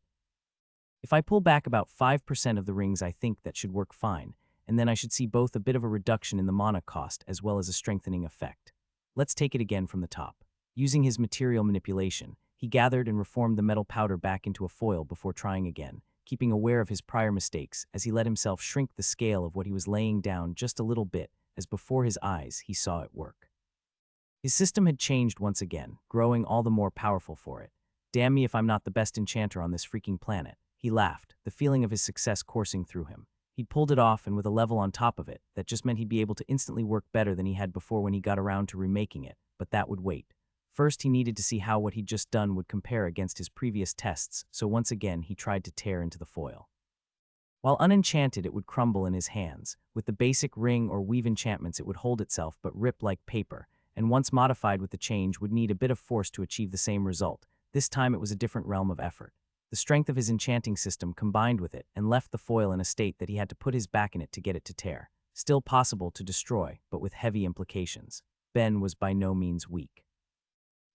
If I pull back about 5% of the rings, I think that should work fine, and then I should see both a bit of a reduction in the mana cost as well as a strengthening effect. Let's take it again from the top. Using his material manipulation, he gathered and reformed the metal powder back into a foil before trying again, keeping aware of his prior mistakes as he let himself shrink the scale of what he was laying down just a little bit, as before his eyes he saw it work. His system had changed once again, growing all the more powerful for it. Damn me if I'm not the best enchanter on this freaking planet. He laughed, the feeling of his success coursing through him. He'd pulled it off, and with a level on top of it, that just meant he'd be able to instantly work better than he had before when he got around to remaking it, but that would wait. First, he needed to see how what he'd just done would compare against his previous tests, so once again he tried to tear into the foil. While unenchanted, it would crumble in his hands. With the basic ring or weave enchantments, it would hold itself but rip like paper, and once modified with the change, would need a bit of force to achieve the same result. This time it was a different realm of effort. The strength of his enchanting system combined with it and left the foil in a state that he had to put his back in it to get it to tear. Still possible to destroy, but with heavy implications. Ben was by no means weak.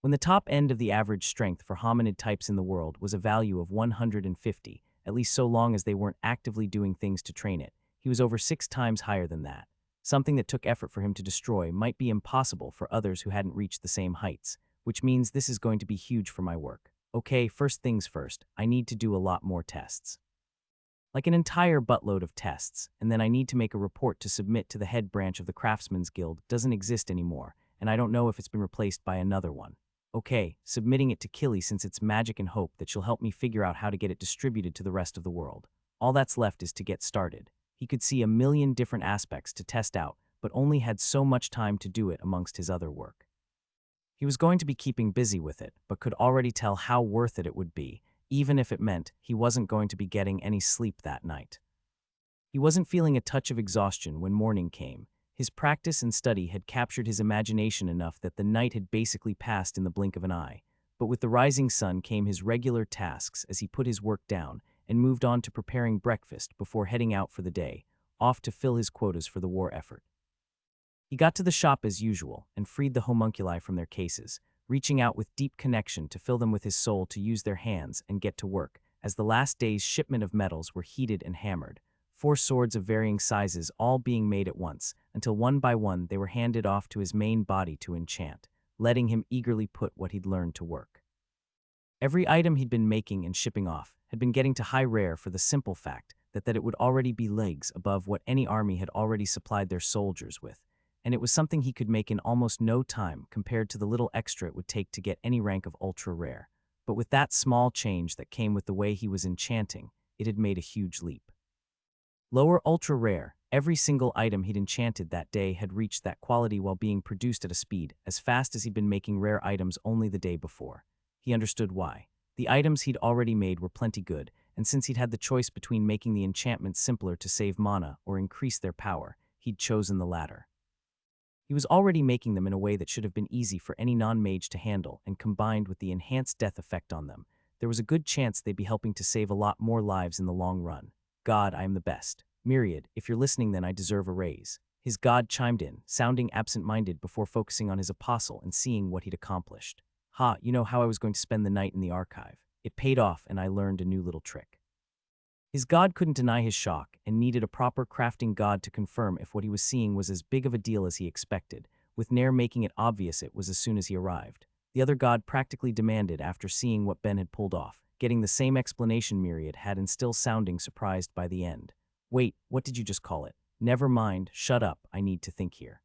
When the top end of the average strength for hominid types in the world was a value of 150, at least so long as they weren't actively doing things to train it, he was over 6 times higher than that. Something that took effort for him to destroy might be impossible for others who hadn't reached the same heights, which means this is going to be huge for my work. Okay, first things first, I need to do a lot more tests. Like an entire buttload of tests, and then I need to make a report to submit to the head branch of the Craftsman's Guild. Doesn't exist anymore, and I don't know if it's been replaced by another one. Okay, submitting it to Killy since it's magic and hope that she'll help me figure out how to get it distributed to the rest of the world. All that's left is to get started. He could see a million different aspects to test out, but only had so much time to do it amongst his other work. He was going to be keeping busy with it, but could already tell how worth it would be, even if it meant he wasn't going to be getting any sleep that night. He wasn't feeling a touch of exhaustion when morning came. His practice and study had captured his imagination enough that the night had basically passed in the blink of an eye. But with the rising sun came his regular tasks as he put his work down and moved on to preparing breakfast before heading out for the day, off to fill his quotas for the war effort. He got to the shop as usual and freed the homunculi from their cases, reaching out with deep connection to fill them with his soul to use their hands and get to work, as the last day's shipment of metals were heated and hammered, 4 swords of varying sizes all being made at once, until one by one they were handed off to his main body to enchant, letting him eagerly put what he'd learned to work. Every item he'd been making and shipping off had been getting to high rare for the simple fact that it would already be leagues above what any army had already supplied their soldiers with, and it was something he could make in almost no time compared to the little extra it would take to get any rank of ultra rare. But with that small change that came with the way he was enchanting, it had made a huge leap. Lower ultra rare, every single item he'd enchanted that day had reached that quality while being produced at a speed as fast as he'd been making rare items only the day before. He understood why. The items he'd already made were plenty good, and since he'd had the choice between making the enchantments simpler to save mana or increase their power, he'd chosen the latter. He was already making them in a way that should have been easy for any non-mage to handle, and combined with the enhanced death effect on them, there was a good chance they'd be helping to save a lot more lives in the long run. God, I am the best. Myriad, if you're listening, then I deserve a raise. His god chimed in, sounding absent-minded before focusing on his apostle and seeing what he'd accomplished. Ha, you know how I was going to spend the night in the archive. It paid off, and I learned a new little trick. His god couldn't deny his shock and needed a proper crafting god to confirm if what he was seeing was as big of a deal as he expected, with Nair making it obvious it was as soon as he arrived. The other god practically demanded after seeing what Ben had pulled off, getting the same explanation Myriad had and still sounding surprised by the end. Wait, what did you just call it? Never mind, shut up, I need to think here.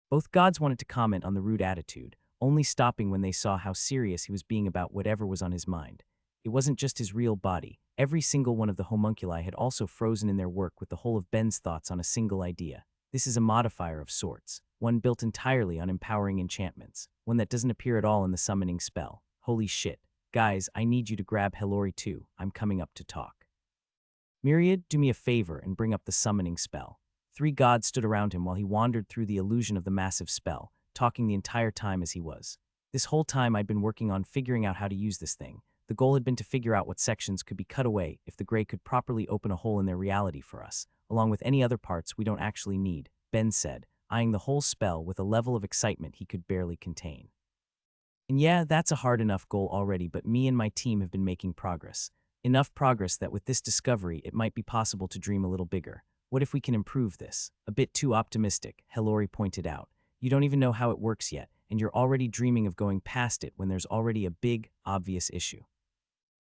Both gods wanted to comment on the rude attitude, only stopping when they saw how serious he was being about whatever was on his mind. It wasn't just his real body. Every single one of the homunculi had also frozen in their work with the whole of Ben's thoughts on a single idea. This is a modifier of sorts, one built entirely on empowering enchantments, one that doesn't appear at all in the summoning spell. Holy shit. Guys, I need you to grab Hillary too. I'm coming up to talk. Myriad, do me a favor and bring up the summoning spell. 3 gods stood around him while he wandered through the illusion of the massive spell, talking the entire time as he was. This whole time I'd been working on figuring out how to use this thing. The goal had been to figure out what sections could be cut away if the Grey could properly open a hole in their reality for us, along with any other parts we don't actually need, Ben said, eyeing the whole spell with a level of excitement he could barely contain. And yeah, that's a hard enough goal already, but me and my team have been making progress. Enough progress that with this discovery it might be possible to dream a little bigger. What if we can improve this? A bit too optimistic, Hillary pointed out. You don't even know how it works yet, and you're already dreaming of going past it when there's already a big, obvious issue.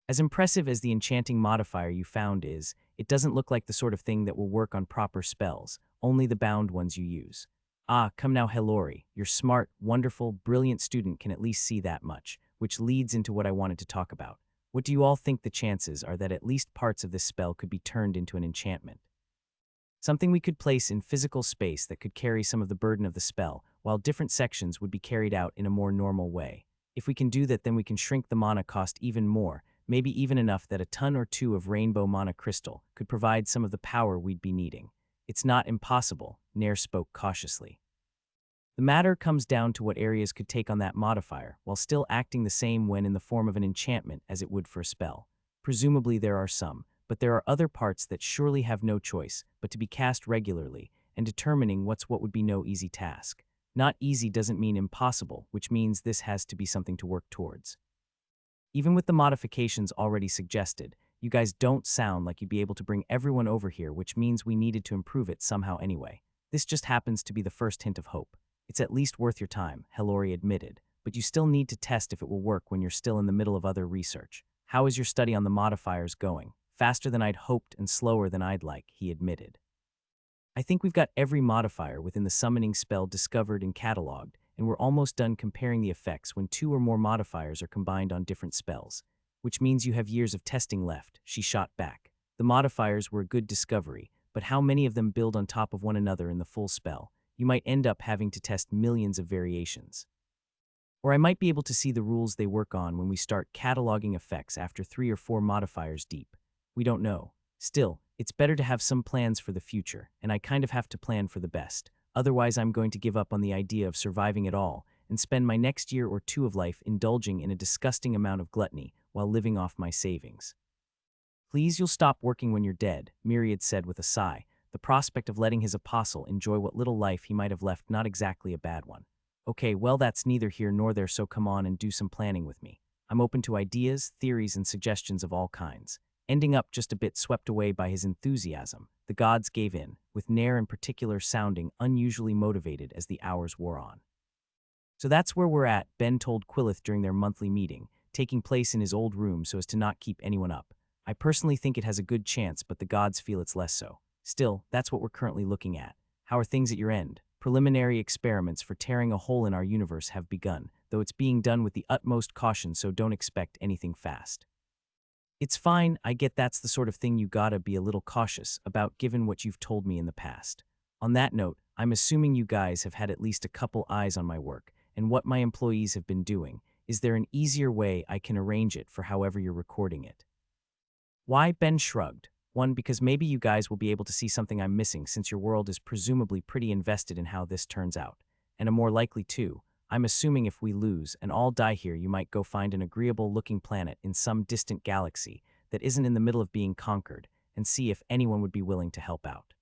As impressive as the enchanting modifier you found is, it doesn't look like the sort of thing that will work on proper spells, only the bound ones you use. Ah, come now, Hilary. Your smart, wonderful, brilliant student can at least see that much, which leads into what I wanted to talk about. What do you all think the chances are that at least parts of this spell could be turned into an enchantment? Something we could place in physical space that could carry some of the burden of the spell, while different sections would be carried out in a more normal way. If we can do that, then we can shrink the mana cost even more, maybe even enough that a ton or two of rainbow mana crystal could provide some of the power we'd be needing. It's not impossible, Nair spoke cautiously. The matter comes down to what areas could take on that modifier, while still acting the same when in the form of an enchantment as it would for a spell. Presumably there are some, but there are other parts that surely have no choice but to be cast regularly, and determining what would be no easy task. Not easy doesn't mean impossible, which means this has to be something to work towards. Even with the modifications already suggested, you guys don't sound like you'd be able to bring everyone over here, which means we needed to improve it somehow anyway. This just happens to be the first hint of hope. It's at least worth your time, Hilary admitted, but you still need to test if it will work when you're still in the middle of other research. How is your study on the modifiers going? Faster than I'd hoped and slower than I'd like, he admitted. I think we've got every modifier within the summoning spell discovered and cataloged, and we're almost done comparing the effects when two or more modifiers are combined on different spells, which means you have years of testing left, she shot back. The modifiers were a good discovery, but how many of them build on top of one another in the full spell? You might end up having to test millions of variations. Or I might be able to see the rules they work on when we start cataloging effects after 3 or 4 modifiers deep. We don't know. Still, it's better to have some plans for the future, and I kind of have to plan for the best. Otherwise, I'm going to give up on the idea of surviving at all and spend my next year or two of life indulging in a disgusting amount of gluttony while living off my savings. Please, you'll stop working when you're dead, Myriad said with a sigh, the prospect of letting his apostle enjoy what little life he might have left not exactly a bad one. Okay, well, that's neither here nor there, so come on and do some planning with me. I'm open to ideas, theories, and suggestions of all kinds. Ending up just a bit swept away by his enthusiasm, the gods gave in, with Nair in particular sounding unusually motivated as the hours wore on. So that's where we're at, Ben told Quillith during their monthly meeting, taking place in his old room so as to not keep anyone up. I personally think it has a good chance, but the gods feel it's less so. Still, that's what we're currently looking at. How are things at your end? Preliminary experiments for tearing a hole in our universe have begun, though it's being done with the utmost caution, so don't expect anything fast. It's fine, I get that's the sort of thing you gotta be a little cautious about given what you've told me in the past. On that note, I'm assuming you guys have had at least a couple eyes on my work and what my employees have been doing. Is there an easier way I can arrange it for however you're recording it? Why? Ben shrugged. One, because maybe you guys will be able to see something I'm missing since your world is presumably pretty invested in how this turns out. And a more likely two, I'm assuming if we lose and all die here, you might go find an agreeable-looking planet in some distant galaxy that isn't in the middle of being conquered and see if anyone would be willing to help out.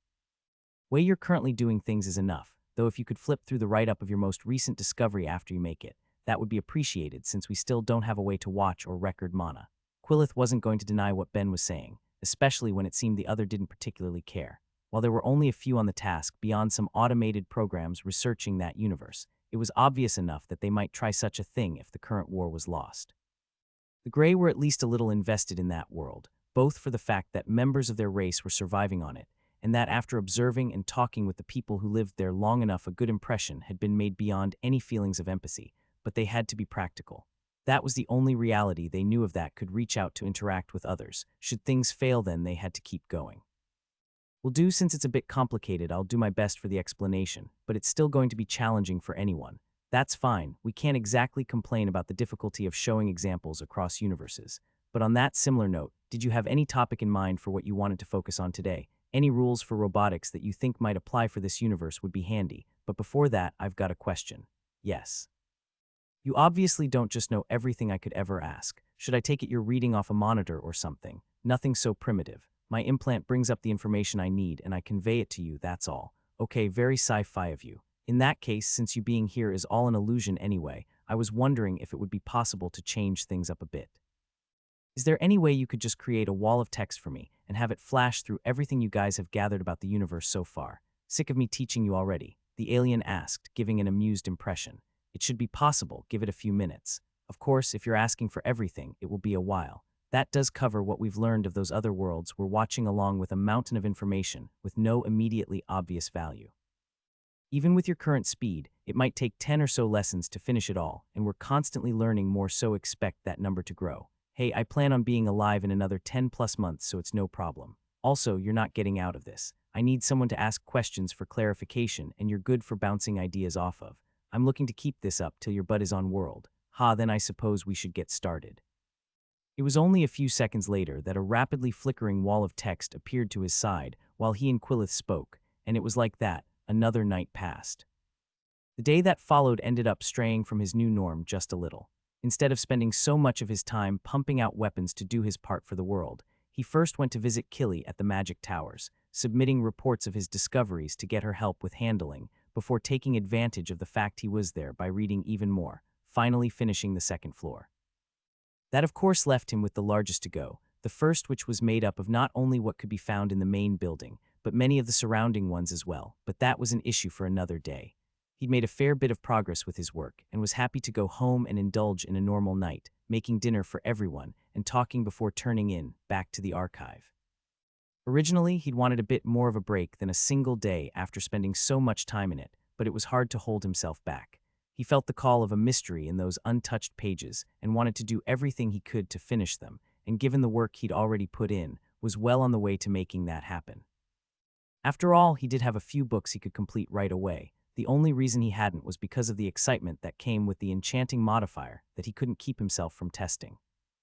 Way you're currently doing things is enough, though if you could flip through the write-up of your most recent discovery after you make it, that would be appreciated since we still don't have a way to watch or record mana. Quillith wasn't going to deny what Ben was saying, especially when it seemed the other didn't particularly care. While there were only a few on the task beyond some automated programs researching that universe, it was obvious enough that they might try such a thing if the current war was lost. The Grey were at least a little invested in that world, both for the fact that members of their race were surviving on it, and that after observing and talking with the people who lived there long enough, a good impression had been made beyond any feelings of empathy, but they had to be practical. That was the only reality they knew of that could reach out to interact with others. Should things fail, then they had to keep going. Will do. Since it's a bit complicated, I'll do my best for the explanation, but it's still going to be challenging for anyone. That's fine, we can't exactly complain about the difficulty of showing examples across universes. But on that similar note, did you have any topic in mind for what you wanted to focus on today? Any rules for robotics that you think might apply for this universe would be handy, but before that, I've got a question. Yes. You obviously don't just know everything I could ever ask. Should I take it you're reading off a monitor or something? Nothing so primitive. My implant brings up the information I need and I convey it to you, that's all. Okay, very sci-fi of you. In that case, since you being here is all an illusion anyway, I was wondering if it would be possible to change things up a bit. Is there any way you could just create a wall of text for me and have it flash through everything you guys have gathered about the universe so far? Sick of me teaching you already, the alien asked, giving an amused impression. It should be possible, give it a few minutes. Of course, if you're asking for everything, it will be a while. That does cover what we've learned of those other worlds we're watching along with a mountain of information with no immediately obvious value. Even with your current speed, it might take 10 or so lessons to finish it all, and we're constantly learning more, so expect that number to grow. Hey, I plan on being alive in another 10 plus months, so it's no problem. Also, you're not getting out of this. I need someone to ask questions for clarification, and you're good for bouncing ideas off of. I'm looking to keep this up till your butt is on world. Then I suppose we should get started. It was only a few seconds later that a rapidly flickering wall of text appeared to his side while he and Quillith spoke, and it was like that, another night passed. The day that followed ended up straying from his new norm just a little. Instead of spending so much of his time pumping out weapons to do his part for the world, he first went to visit Killy at the Magic Towers, submitting reports of his discoveries to get her help with handling, before taking advantage of the fact he was there by reading even more, finally finishing the second floor. That of course left him with the largest to go, the first, which was made up of not only what could be found in the main building, but many of the surrounding ones as well, but that was an issue for another day. He'd made a fair bit of progress with his work and was happy to go home and indulge in a normal night, making dinner for everyone and talking before turning back to the archive. Originally, he'd wanted a bit more of a break than a single day after spending so much time in it, but it was hard to hold himself back. He felt the call of a mystery in those untouched pages and wanted to do everything he could to finish them, and given the work he'd already put in, was well on the way to making that happen. After all, he did have a few books he could complete right away. The only reason he hadn't was because of the excitement that came with the enchanting modifier that he couldn't keep himself from testing.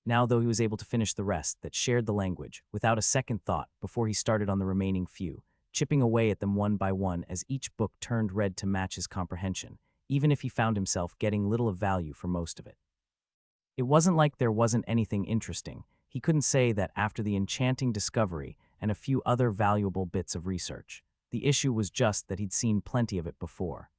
Now, though, he was able to finish the rest that shared the language without a second thought before he started on the remaining few, chipping away at them one by one as each book turned red to match his comprehension, even if he found himself getting little of value for most of it. It wasn't like there wasn't anything interesting. He couldn't say that after the enchanting discovery and a few other valuable bits of research. The issue was just that he'd seen plenty of it before.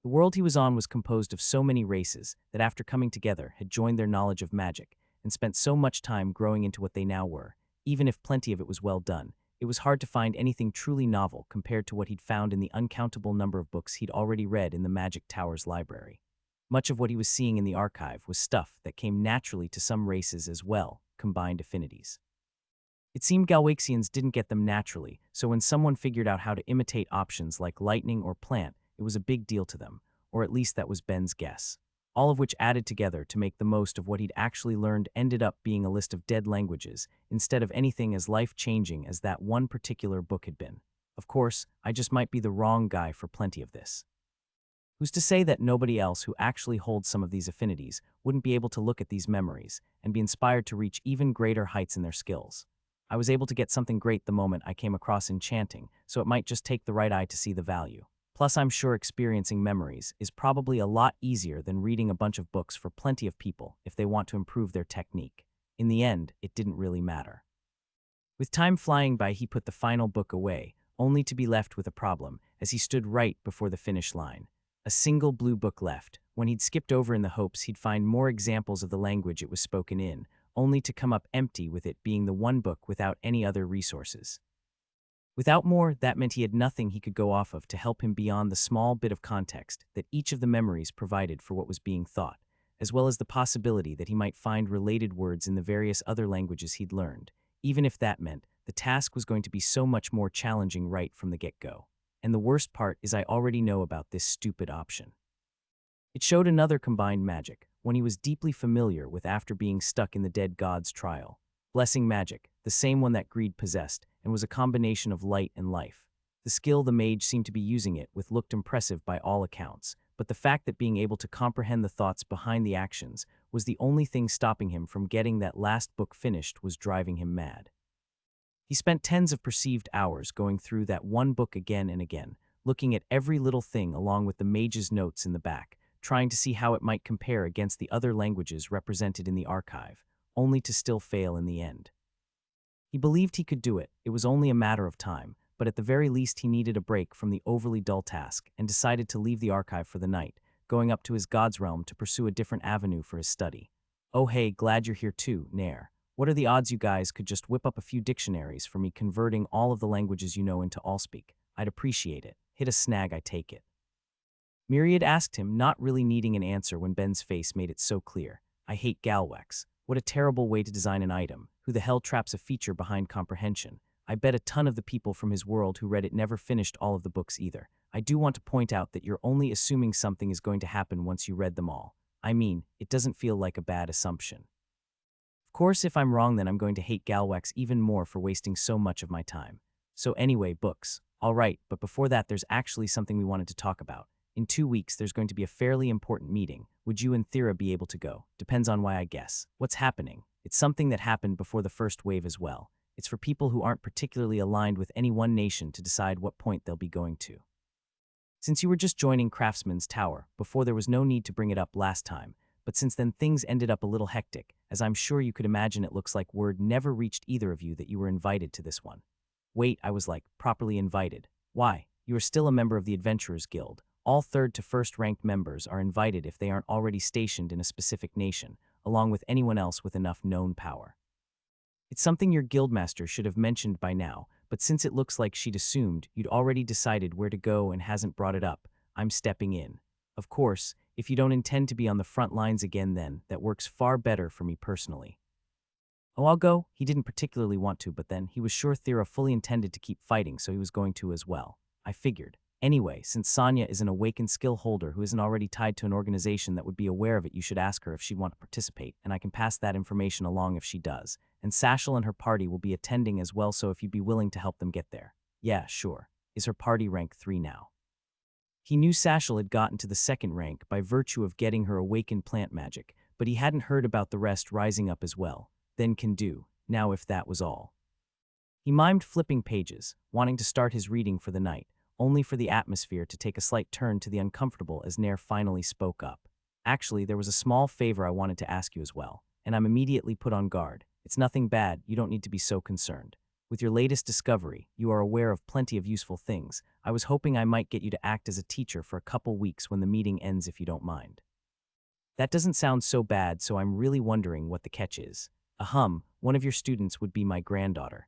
The world he was on was composed of so many races that after coming together had joined their knowledge of magic and spent so much time growing into what they now were. Even if plenty of it was well done, it was hard to find anything truly novel compared to what he'd found in the uncountable number of books he'd already read in the Magic Tower's library. Much of what he was seeing in the archive was stuff that came naturally to some races as well, combined affinities. It seemed Galwaxians didn't get them naturally, so when someone figured out how to imitate options like lightning or plant, it was a big deal to them, or at least that was Ben's guess. All of which added together to make the most of what he'd actually learned ended up being a list of dead languages, instead of anything as life-changing as that one particular book had been. Of course, I just might be the wrong guy for plenty of this. Who's to say that nobody else who actually holds some of these affinities wouldn't be able to look at these memories and be inspired to reach even greater heights in their skills? I was able to get something great the moment I came across enchanting, so it might just take the right eye to see the value. Plus, I'm sure experiencing memories is probably a lot easier than reading a bunch of books for plenty of people if they want to improve their technique. In the end, it didn't really matter. With time flying by, he put the final book away, only to be left with a problem as he stood right before the finish line. A single blue book left, when he'd skipped over in the hopes he'd find more examples of the language it was spoken in, only to come up empty with it being the one book without any other resources. Without more, that meant he had nothing he could go off of to help him beyond the small bit of context that each of the memories provided for what was being thought, as well as the possibility that he might find related words in the various other languages he'd learned, even if that meant the task was going to be so much more challenging right from the get-go. And the worst part is I already know about this stupid option. It showed another combined magic, one he was deeply familiar with after being stuck in the dead god's trial. Blessing magic, the same one that greed possessed, and was a combination of light and life. The skill the mage seemed to be using it with looked impressive by all accounts, but the fact that being able to comprehend the thoughts behind the actions was the only thing stopping him from getting that last book finished was driving him mad. He spent tens of perceived hours going through that one book again and again, looking at every little thing along with the mage's notes in the back, trying to see how it might compare against the other languages represented in the archive, only to still fail in the end. He believed he could do it was only a matter of time, but at the very least he needed a break from the overly dull task and decided to leave the archive for the night, going up to his god's realm to pursue a different avenue for his study. Oh hey, glad you're here too, Nair. What are the odds you guys could just whip up a few dictionaries for me converting all of the languages you know into Allspeak? I'd appreciate it. Hit a snag, I take it. Myriad asked him, not really needing an answer when Ben's face made it so clear. I hate Galwax. What a terrible way to design an item. Who the hell traps a feature behind comprehension? I bet a ton of the people from his world who read it never finished all of the books either. I do want to point out that you're only assuming something is going to happen once you read them all. I mean, it doesn't feel like a bad assumption. Of course, if I'm wrong, then I'm going to hate Galwax even more for wasting so much of my time. So anyway, books. All right, but before that, there's actually something we wanted to talk about. In 2 weeks, there's going to be a fairly important meeting. Would you and Thera be able to go? Depends on why, I guess. What's happening? It's something that happened before the first wave as well. It's for people who aren't particularly aligned with any one nation to decide what point they'll be going to. Since you were just joining Craftsman's tower, before there was no need to bring it up last time, but since then things ended up a little hectic, as I'm sure you could imagine. It looks like word never reached either of you that you were invited to this one. Wait, I was like, properly invited? Why? You are still a member of the Adventurers Guild. All 3rd to 1st ranked members are invited if they aren't already stationed in a specific nation, along with anyone else with enough known power. It's something your guildmaster should have mentioned by now, but since it looks like she'd assumed you'd already decided where to go and hasn't brought it up, I'm stepping in. Of course, if you don't intend to be on the front lines again, then that works far better for me personally. Oh, I'll go. He didn't particularly want to, but then he was sure Thera fully intended to keep fighting, so he was going to as well. I figured. Anyway, since Sonia is an awakened skill holder who isn't already tied to an organization that would be aware of it, you should ask her if she'd want to participate, and I can pass that information along if she does. And Sashel and her party will be attending as well, so if you'd be willing to help them get there. Yeah, sure. Is her party rank 3 now? He knew Sashel had gotten to the 2nd rank by virtue of getting her awakened plant magic, but he hadn't heard about the rest rising up as well. Then can do. Now if that was all. He mimed flipping pages, wanting to start his reading for the night, only for the atmosphere to take a slight turn to the uncomfortable as Nair finally spoke up. Actually, there was a small favor I wanted to ask you as well, and I'm immediately put on guard. It's nothing bad, you don't need to be so concerned. With your latest discovery, you are aware of plenty of useful things. I was hoping I might get you to act as a teacher for a couple weeks when the meeting ends, if you don't mind. That doesn't sound so bad, so I'm really wondering what the catch is. One of your students would be my granddaughter.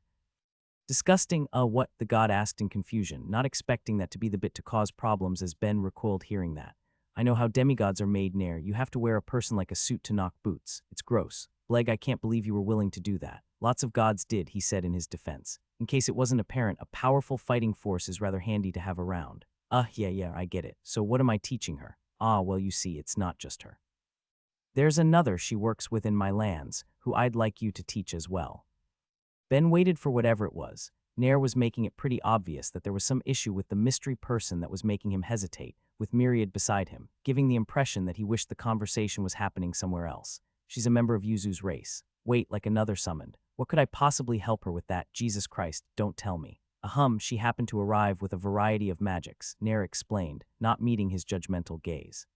Disgusting, what? The god asked in confusion, not expecting that to be the bit to cause problems as Ben recoiled hearing that. I know how demigods are made, Nair. You have to wear a person like a suit to knock boots. It's gross. Bleg, I can't believe you were willing to do that. Lots of gods did, he said in his defense. In case it wasn't apparent, a powerful fighting force is rather handy to have around. Yeah, I get it. So what am I teaching her? Well, you see, it's not just her. There's another she works with in my lands, who I'd like you to teach as well. Ben waited for whatever it was. Nair was making it pretty obvious that there was some issue with the mystery person that was making him hesitate, with Myriad beside him, giving the impression that he wished the conversation was happening somewhere else. She's a member of Yuzu's race. Wait, like another summoned. What could I possibly help her with that? Jesus Christ, don't tell me. She happened to arrive with a variety of magics, Nair explained, not meeting his judgmental gaze.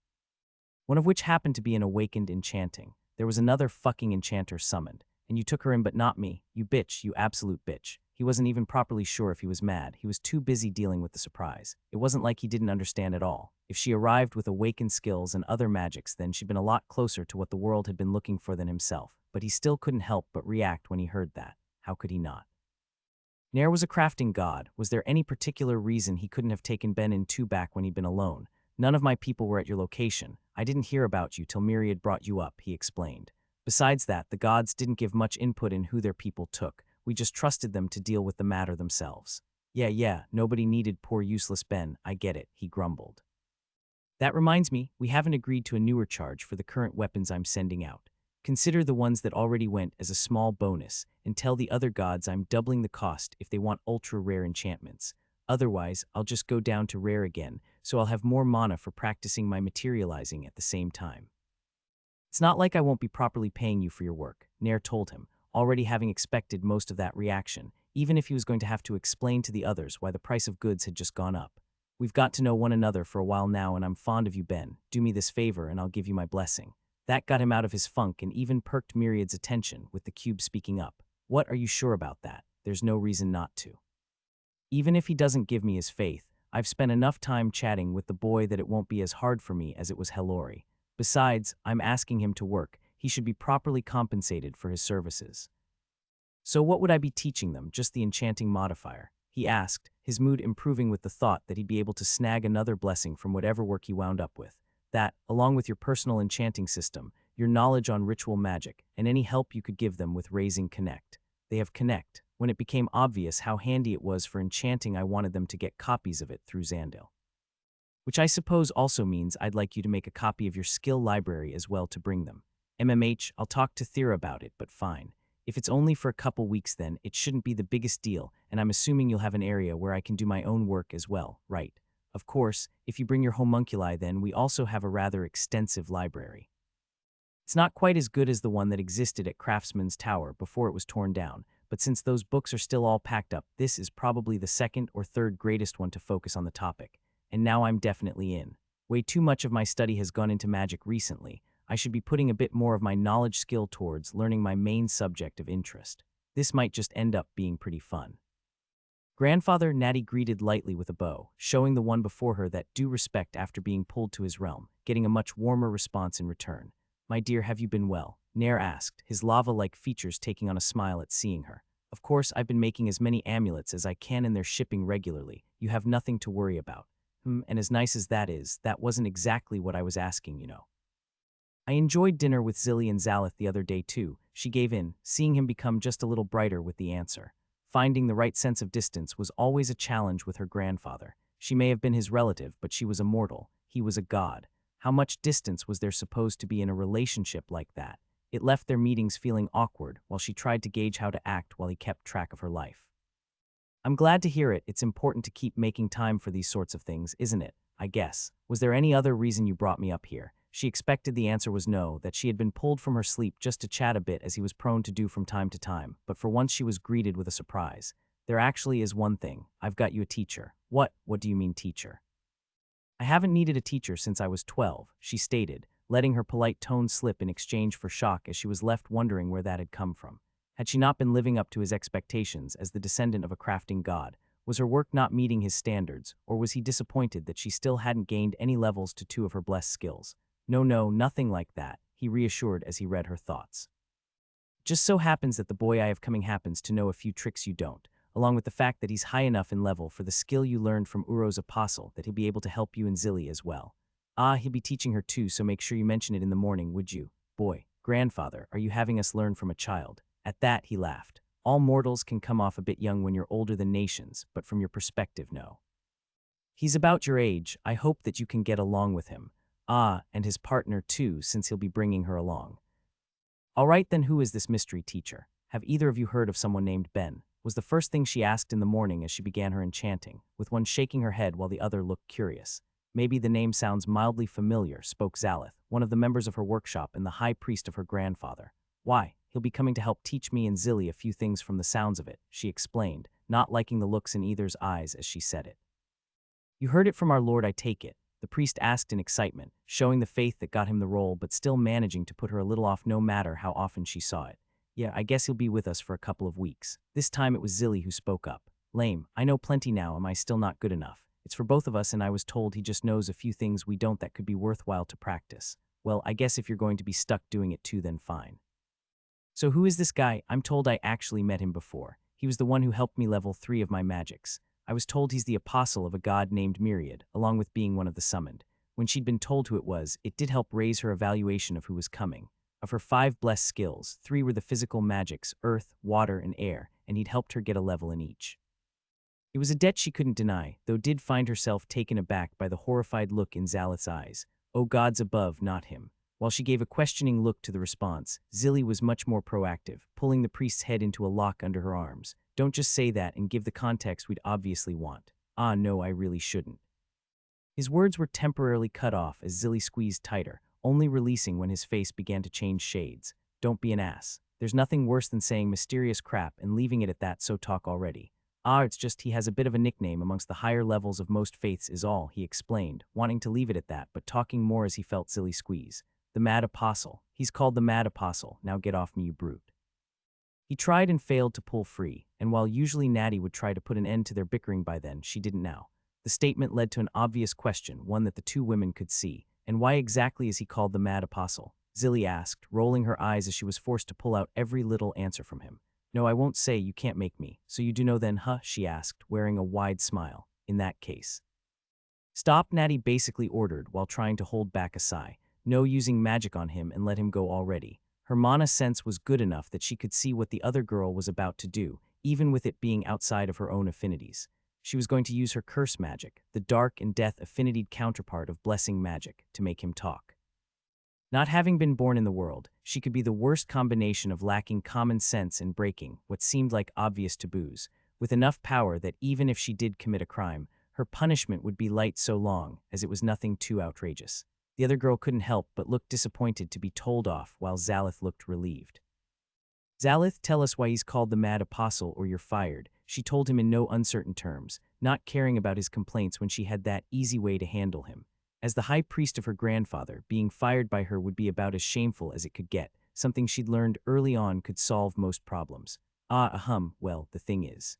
One of which happened to be an awakened enchanting. There was another fucking enchanter summoned. And you took her in but not me. You bitch, you absolute bitch. He wasn't even properly sure if he was mad. He was too busy dealing with the surprise. It wasn't like he didn't understand at all. If she arrived with awakened skills and other magics, then she'd been a lot closer to what the world had been looking for than himself. But he still couldn't help but react when he heard that. How could he not? Nair was a crafting god. Was there any particular reason he couldn't have taken Ben in 2 back when he'd been alone? None of my people were at your location. I didn't hear about you till Myriad brought you up, he explained. Besides that, the gods didn't give much input in who their people took. We just trusted them to deal with the matter themselves. Yeah, nobody needed poor useless Ben. I get it, he grumbled. That reminds me, we haven't agreed to a newer charge for the current weapons I'm sending out. Consider the ones that already went as a small bonus, and tell the other gods I'm doubling the cost if they want ultra-rare enchantments. Otherwise, I'll just go down to rare again, so I'll have more mana for practicing my materializing at the same time. It's not like I won't be properly paying you for your work, Nair told him, already having expected most of that reaction, even if he was going to have to explain to the others why the price of goods had just gone up. We've got to know one another for a while now, and I'm fond of you, Ben. Do me this favor and I'll give you my blessing. That got him out of his funk and even perked Myriad's attention, with the cube speaking up. What, are you sure about that? There's no reason not to. Even if he doesn't give me his faith, I've spent enough time chatting with the boy that it won't be as hard for me as it was Helori. Besides, I'm asking him to work. He should be properly compensated for his services. So what would I be teaching them? Just the enchanting modifier? He asked, his mood improving with the thought that he'd be able to snag another blessing from whatever work he wound up with. That, along with your personal enchanting system, your knowledge on ritual magic, and any help you could give them with raising Connect. They have Connect. when it became obvious how handy it was for enchanting. I wanted them to get copies of it through Zandil. Which I suppose also means I'd like you to make a copy of your skill library as well to bring them. I'll talk to Thera about it, but fine. If it's only for a couple weeks then, it shouldn't be the biggest deal, and I'm assuming you'll have an area where I can do my own work as well, right? Of course, if you bring your homunculi then we also have a rather extensive library. It's not quite as good as the one that existed at Craftsman's Tower before it was torn down, but since those books are still all packed up, this is probably the second or third greatest one to focus on the topic. And now I'm definitely in. Way too much of my study has gone into magic recently. I should be putting a bit more of my knowledge skill towards learning my main subject of interest. This might just end up being pretty fun. Grandfather Natty greeted lightly with a bow, showing the one before her that due respect after being pulled to his realm, getting a much warmer response in return. My dear, have you been well? Nair asked, his lava-like features taking on a smile at seeing her. Of course, I've been making as many amulets as I can and they're shipping regularly. You have nothing to worry about. And as nice as that is, that wasn't exactly what I was asking, you know. I enjoyed dinner with Zilly and Zalith the other day too. She gave in, seeing him become just a little brighter with the answer. Finding the right sense of distance was always a challenge with her grandfather. She may have been his relative, but she was a mortal. He was a god. How much distance was there supposed to be in a relationship like that? It left their meetings feeling awkward while she tried to gauge how to act while he kept track of her life. I'm glad to hear it. It's important to keep making time for these sorts of things, isn't it? I guess. Was there any other reason you brought me up here? She expected the answer was no, that she had been pulled from her sleep just to chat a bit as he was prone to do from time to time, but for once she was greeted with a surprise. There actually is one thing. I've got you a teacher. What do you mean teacher? I haven't needed a teacher since I was 12, she stated, letting her polite tone slip in exchange for shock as she was left wondering where that had come from. Had she not been living up to his expectations as the descendant of a crafting god? Was her work not meeting his standards, or was he disappointed that she still hadn't gained any levels to 2 of her blessed skills? No, nothing like that, he reassured as he read her thoughts. Just so happens that the boy I have coming happens to know a few tricks you don't, along with the fact that he's high enough in level for the skill you learned from Uro's apostle that he'll be able to help you and Zilly as well. He'll be teaching her too, so make sure you mention it in the morning, would you? Boy, grandfather, are you having us learn from a child? At that, he laughed. All mortals can come off a bit young when you're older than nations, but from your perspective, no. He's about your age. I hope that you can get along with him. And his partner too, since he'll be bringing her along. All right then, who is this mystery teacher? Have either of you heard of someone named Ben? Was the first thing she asked in the morning as she began her enchanting, with one shaking her head while the other looked curious. Maybe the name sounds mildly familiar, spoke Zalith, one of the members of her workshop and the high priest of her grandfather. Why, he'll be coming to help teach me and Zilly a few things from the sounds of it, she explained, not liking the looks in either's eyes as she said it. You heard it from our lord, I take it, the priest asked in excitement, showing the faith that got him the role but still managing to put her a little off no matter how often she saw it. Yeah, I guess he'll be with us for a couple of weeks. This time it was Zilly who spoke up. Lame, I know plenty now, am I still not good enough? It's for both of us and I was told he just knows a few things we don't that could be worthwhile to practice. Well, I guess if you're going to be stuck doing it too, then fine. So who is this guy? I'm told I actually met him before. He was the one who helped me level 3 of my magics. I was told he's the apostle of a god named Myriad, along with being one of the summoned. When she'd been told who it was, it did help raise her evaluation of who was coming. Of her 5 blessed skills, 3 were the physical magics, earth, water, and air, and he'd helped her get a level in each. It was a debt she couldn't deny, though did find herself taken aback by the horrified look in Zalith's eyes. Oh gods above, not him. While she gave a questioning look to the response, Zilly was much more proactive, pulling the priest's head into a lock under her arms. Don't just say that and give the context we'd obviously want. No, I really shouldn't. His words were temporarily cut off as Zilly squeezed tighter, only releasing when his face began to change shades. Don't be an ass. There's nothing worse than saying mysterious crap and leaving it at that, so talk already. It's just he has a bit of a nickname amongst the higher levels of most faiths is all, he explained, wanting to leave it at that but talking more as he felt Zilly squeeze. The Mad Apostle. He's called the Mad Apostle. Now get off me, you brute. He tried and failed to pull free, and while usually Natty would try to put an end to their bickering by then, she didn't now. The statement led to an obvious question, one that the two women could see. And why exactly is he called the Mad Apostle? Zilly asked, rolling her eyes as she was forced to pull out every little answer from him. No, I won't say, you can't make me. So you do know then, huh? She asked, wearing a wide smile. In that case. Stop, Natty basically ordered while trying to hold back a sigh. No using magic on him and let him go already. Her mana sense was good enough that she could see what the other girl was about to do, even with it being outside of her own affinities. She was going to use her curse magic, the dark and death affinitied counterpart of blessing magic, to make him talk. Not having been born in the world, she could be the worst combination of lacking common sense and breaking what seemed like obvious taboos, with enough power that even if she did commit a crime, her punishment would be light so long as it was nothing too outrageous. The other girl couldn't help but look disappointed to be told off, while Zalith looked relieved. "Zalith, tell us why he's called the Mad Apostle or you're fired," she told him in no uncertain terms, not caring about his complaints when she had that easy way to handle him. As the high priest of her grandfather, being fired by her would be about as shameful as it could get, something she'd learned early on could solve most problems. Well, the thing is.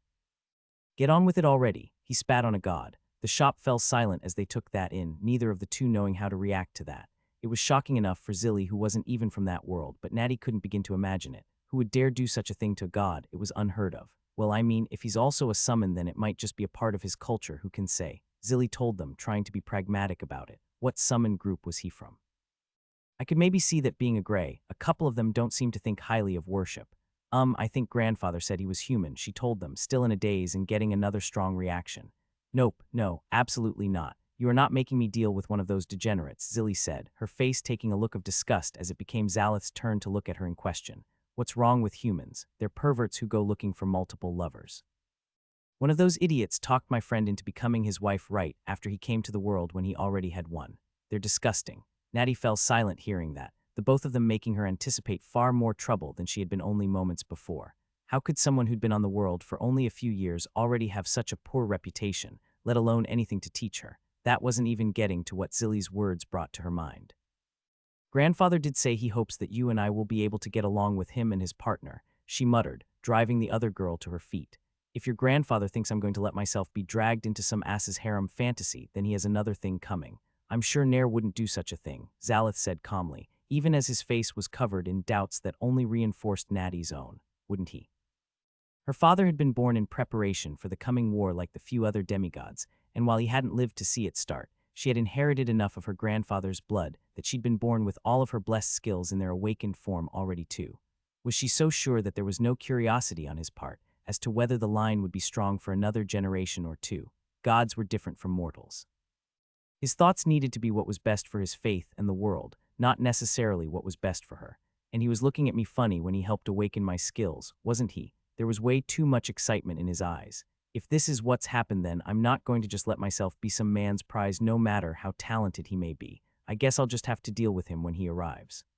"Get on with it already," he spat on a god. The shop fell silent as they took that in, neither of the two knowing how to react to that. It was shocking enough for Zilly, who wasn't even from that world, but Natty couldn't begin to imagine it. Who would dare do such a thing to a god? It was unheard of. Well, I mean, if he's also a summon, then it might just be a part of his culture, who can say? Zilly told them, trying to be pragmatic about it. What summon group was he from? "I could maybe see that being a gray, a couple of them don't seem to think highly of worship. I think grandfather said he was human," she told them, still in a daze and getting another strong reaction. "Nope, no, absolutely not. You are not making me deal with one of those degenerates," Zilly said, her face taking a look of disgust as it became Zalith's turn to look at her in question. "What's wrong with humans? They're perverts who go looking for multiple lovers. One of those idiots talked my friend into becoming his wife right after he came to the world when he already had one. They're disgusting." Natty fell silent hearing that, the both of them making her anticipate far more trouble than she had been only moments before. How could someone who'd been on the world for only a few years already have such a poor reputation, let alone anything to teach her? That wasn't even getting to what Zilly's words brought to her mind. "Grandfather did say he hopes that you and I will be able to get along with him and his partner," she muttered, driving the other girl to her feet. "If your grandfather thinks I'm going to let myself be dragged into some ass's harem fantasy, then he has another thing coming. I'm sure Nair wouldn't do such a thing," Zalith said calmly, even as his face was covered in doubts that only reinforced Natty's own. Wouldn't he? Her father had been born in preparation for the coming war like the few other demigods, and while he hadn't lived to see it start, she had inherited enough of her grandfather's blood that she'd been born with all of her blessed skills in their awakened form already too. Was she so sure that there was no curiosity on his part as to whether the line would be strong for another generation or two? Gods were different from mortals. His thoughts needed to be what was best for his faith and the world, not necessarily what was best for her. And he was looking at me funny when he helped awaken my skills, wasn't he? There was way too much excitement in his eyes. If this is what's happened, then I'm not going to just let myself be some man's prize no matter how talented he may be. I guess I'll just have to deal with him when he arrives.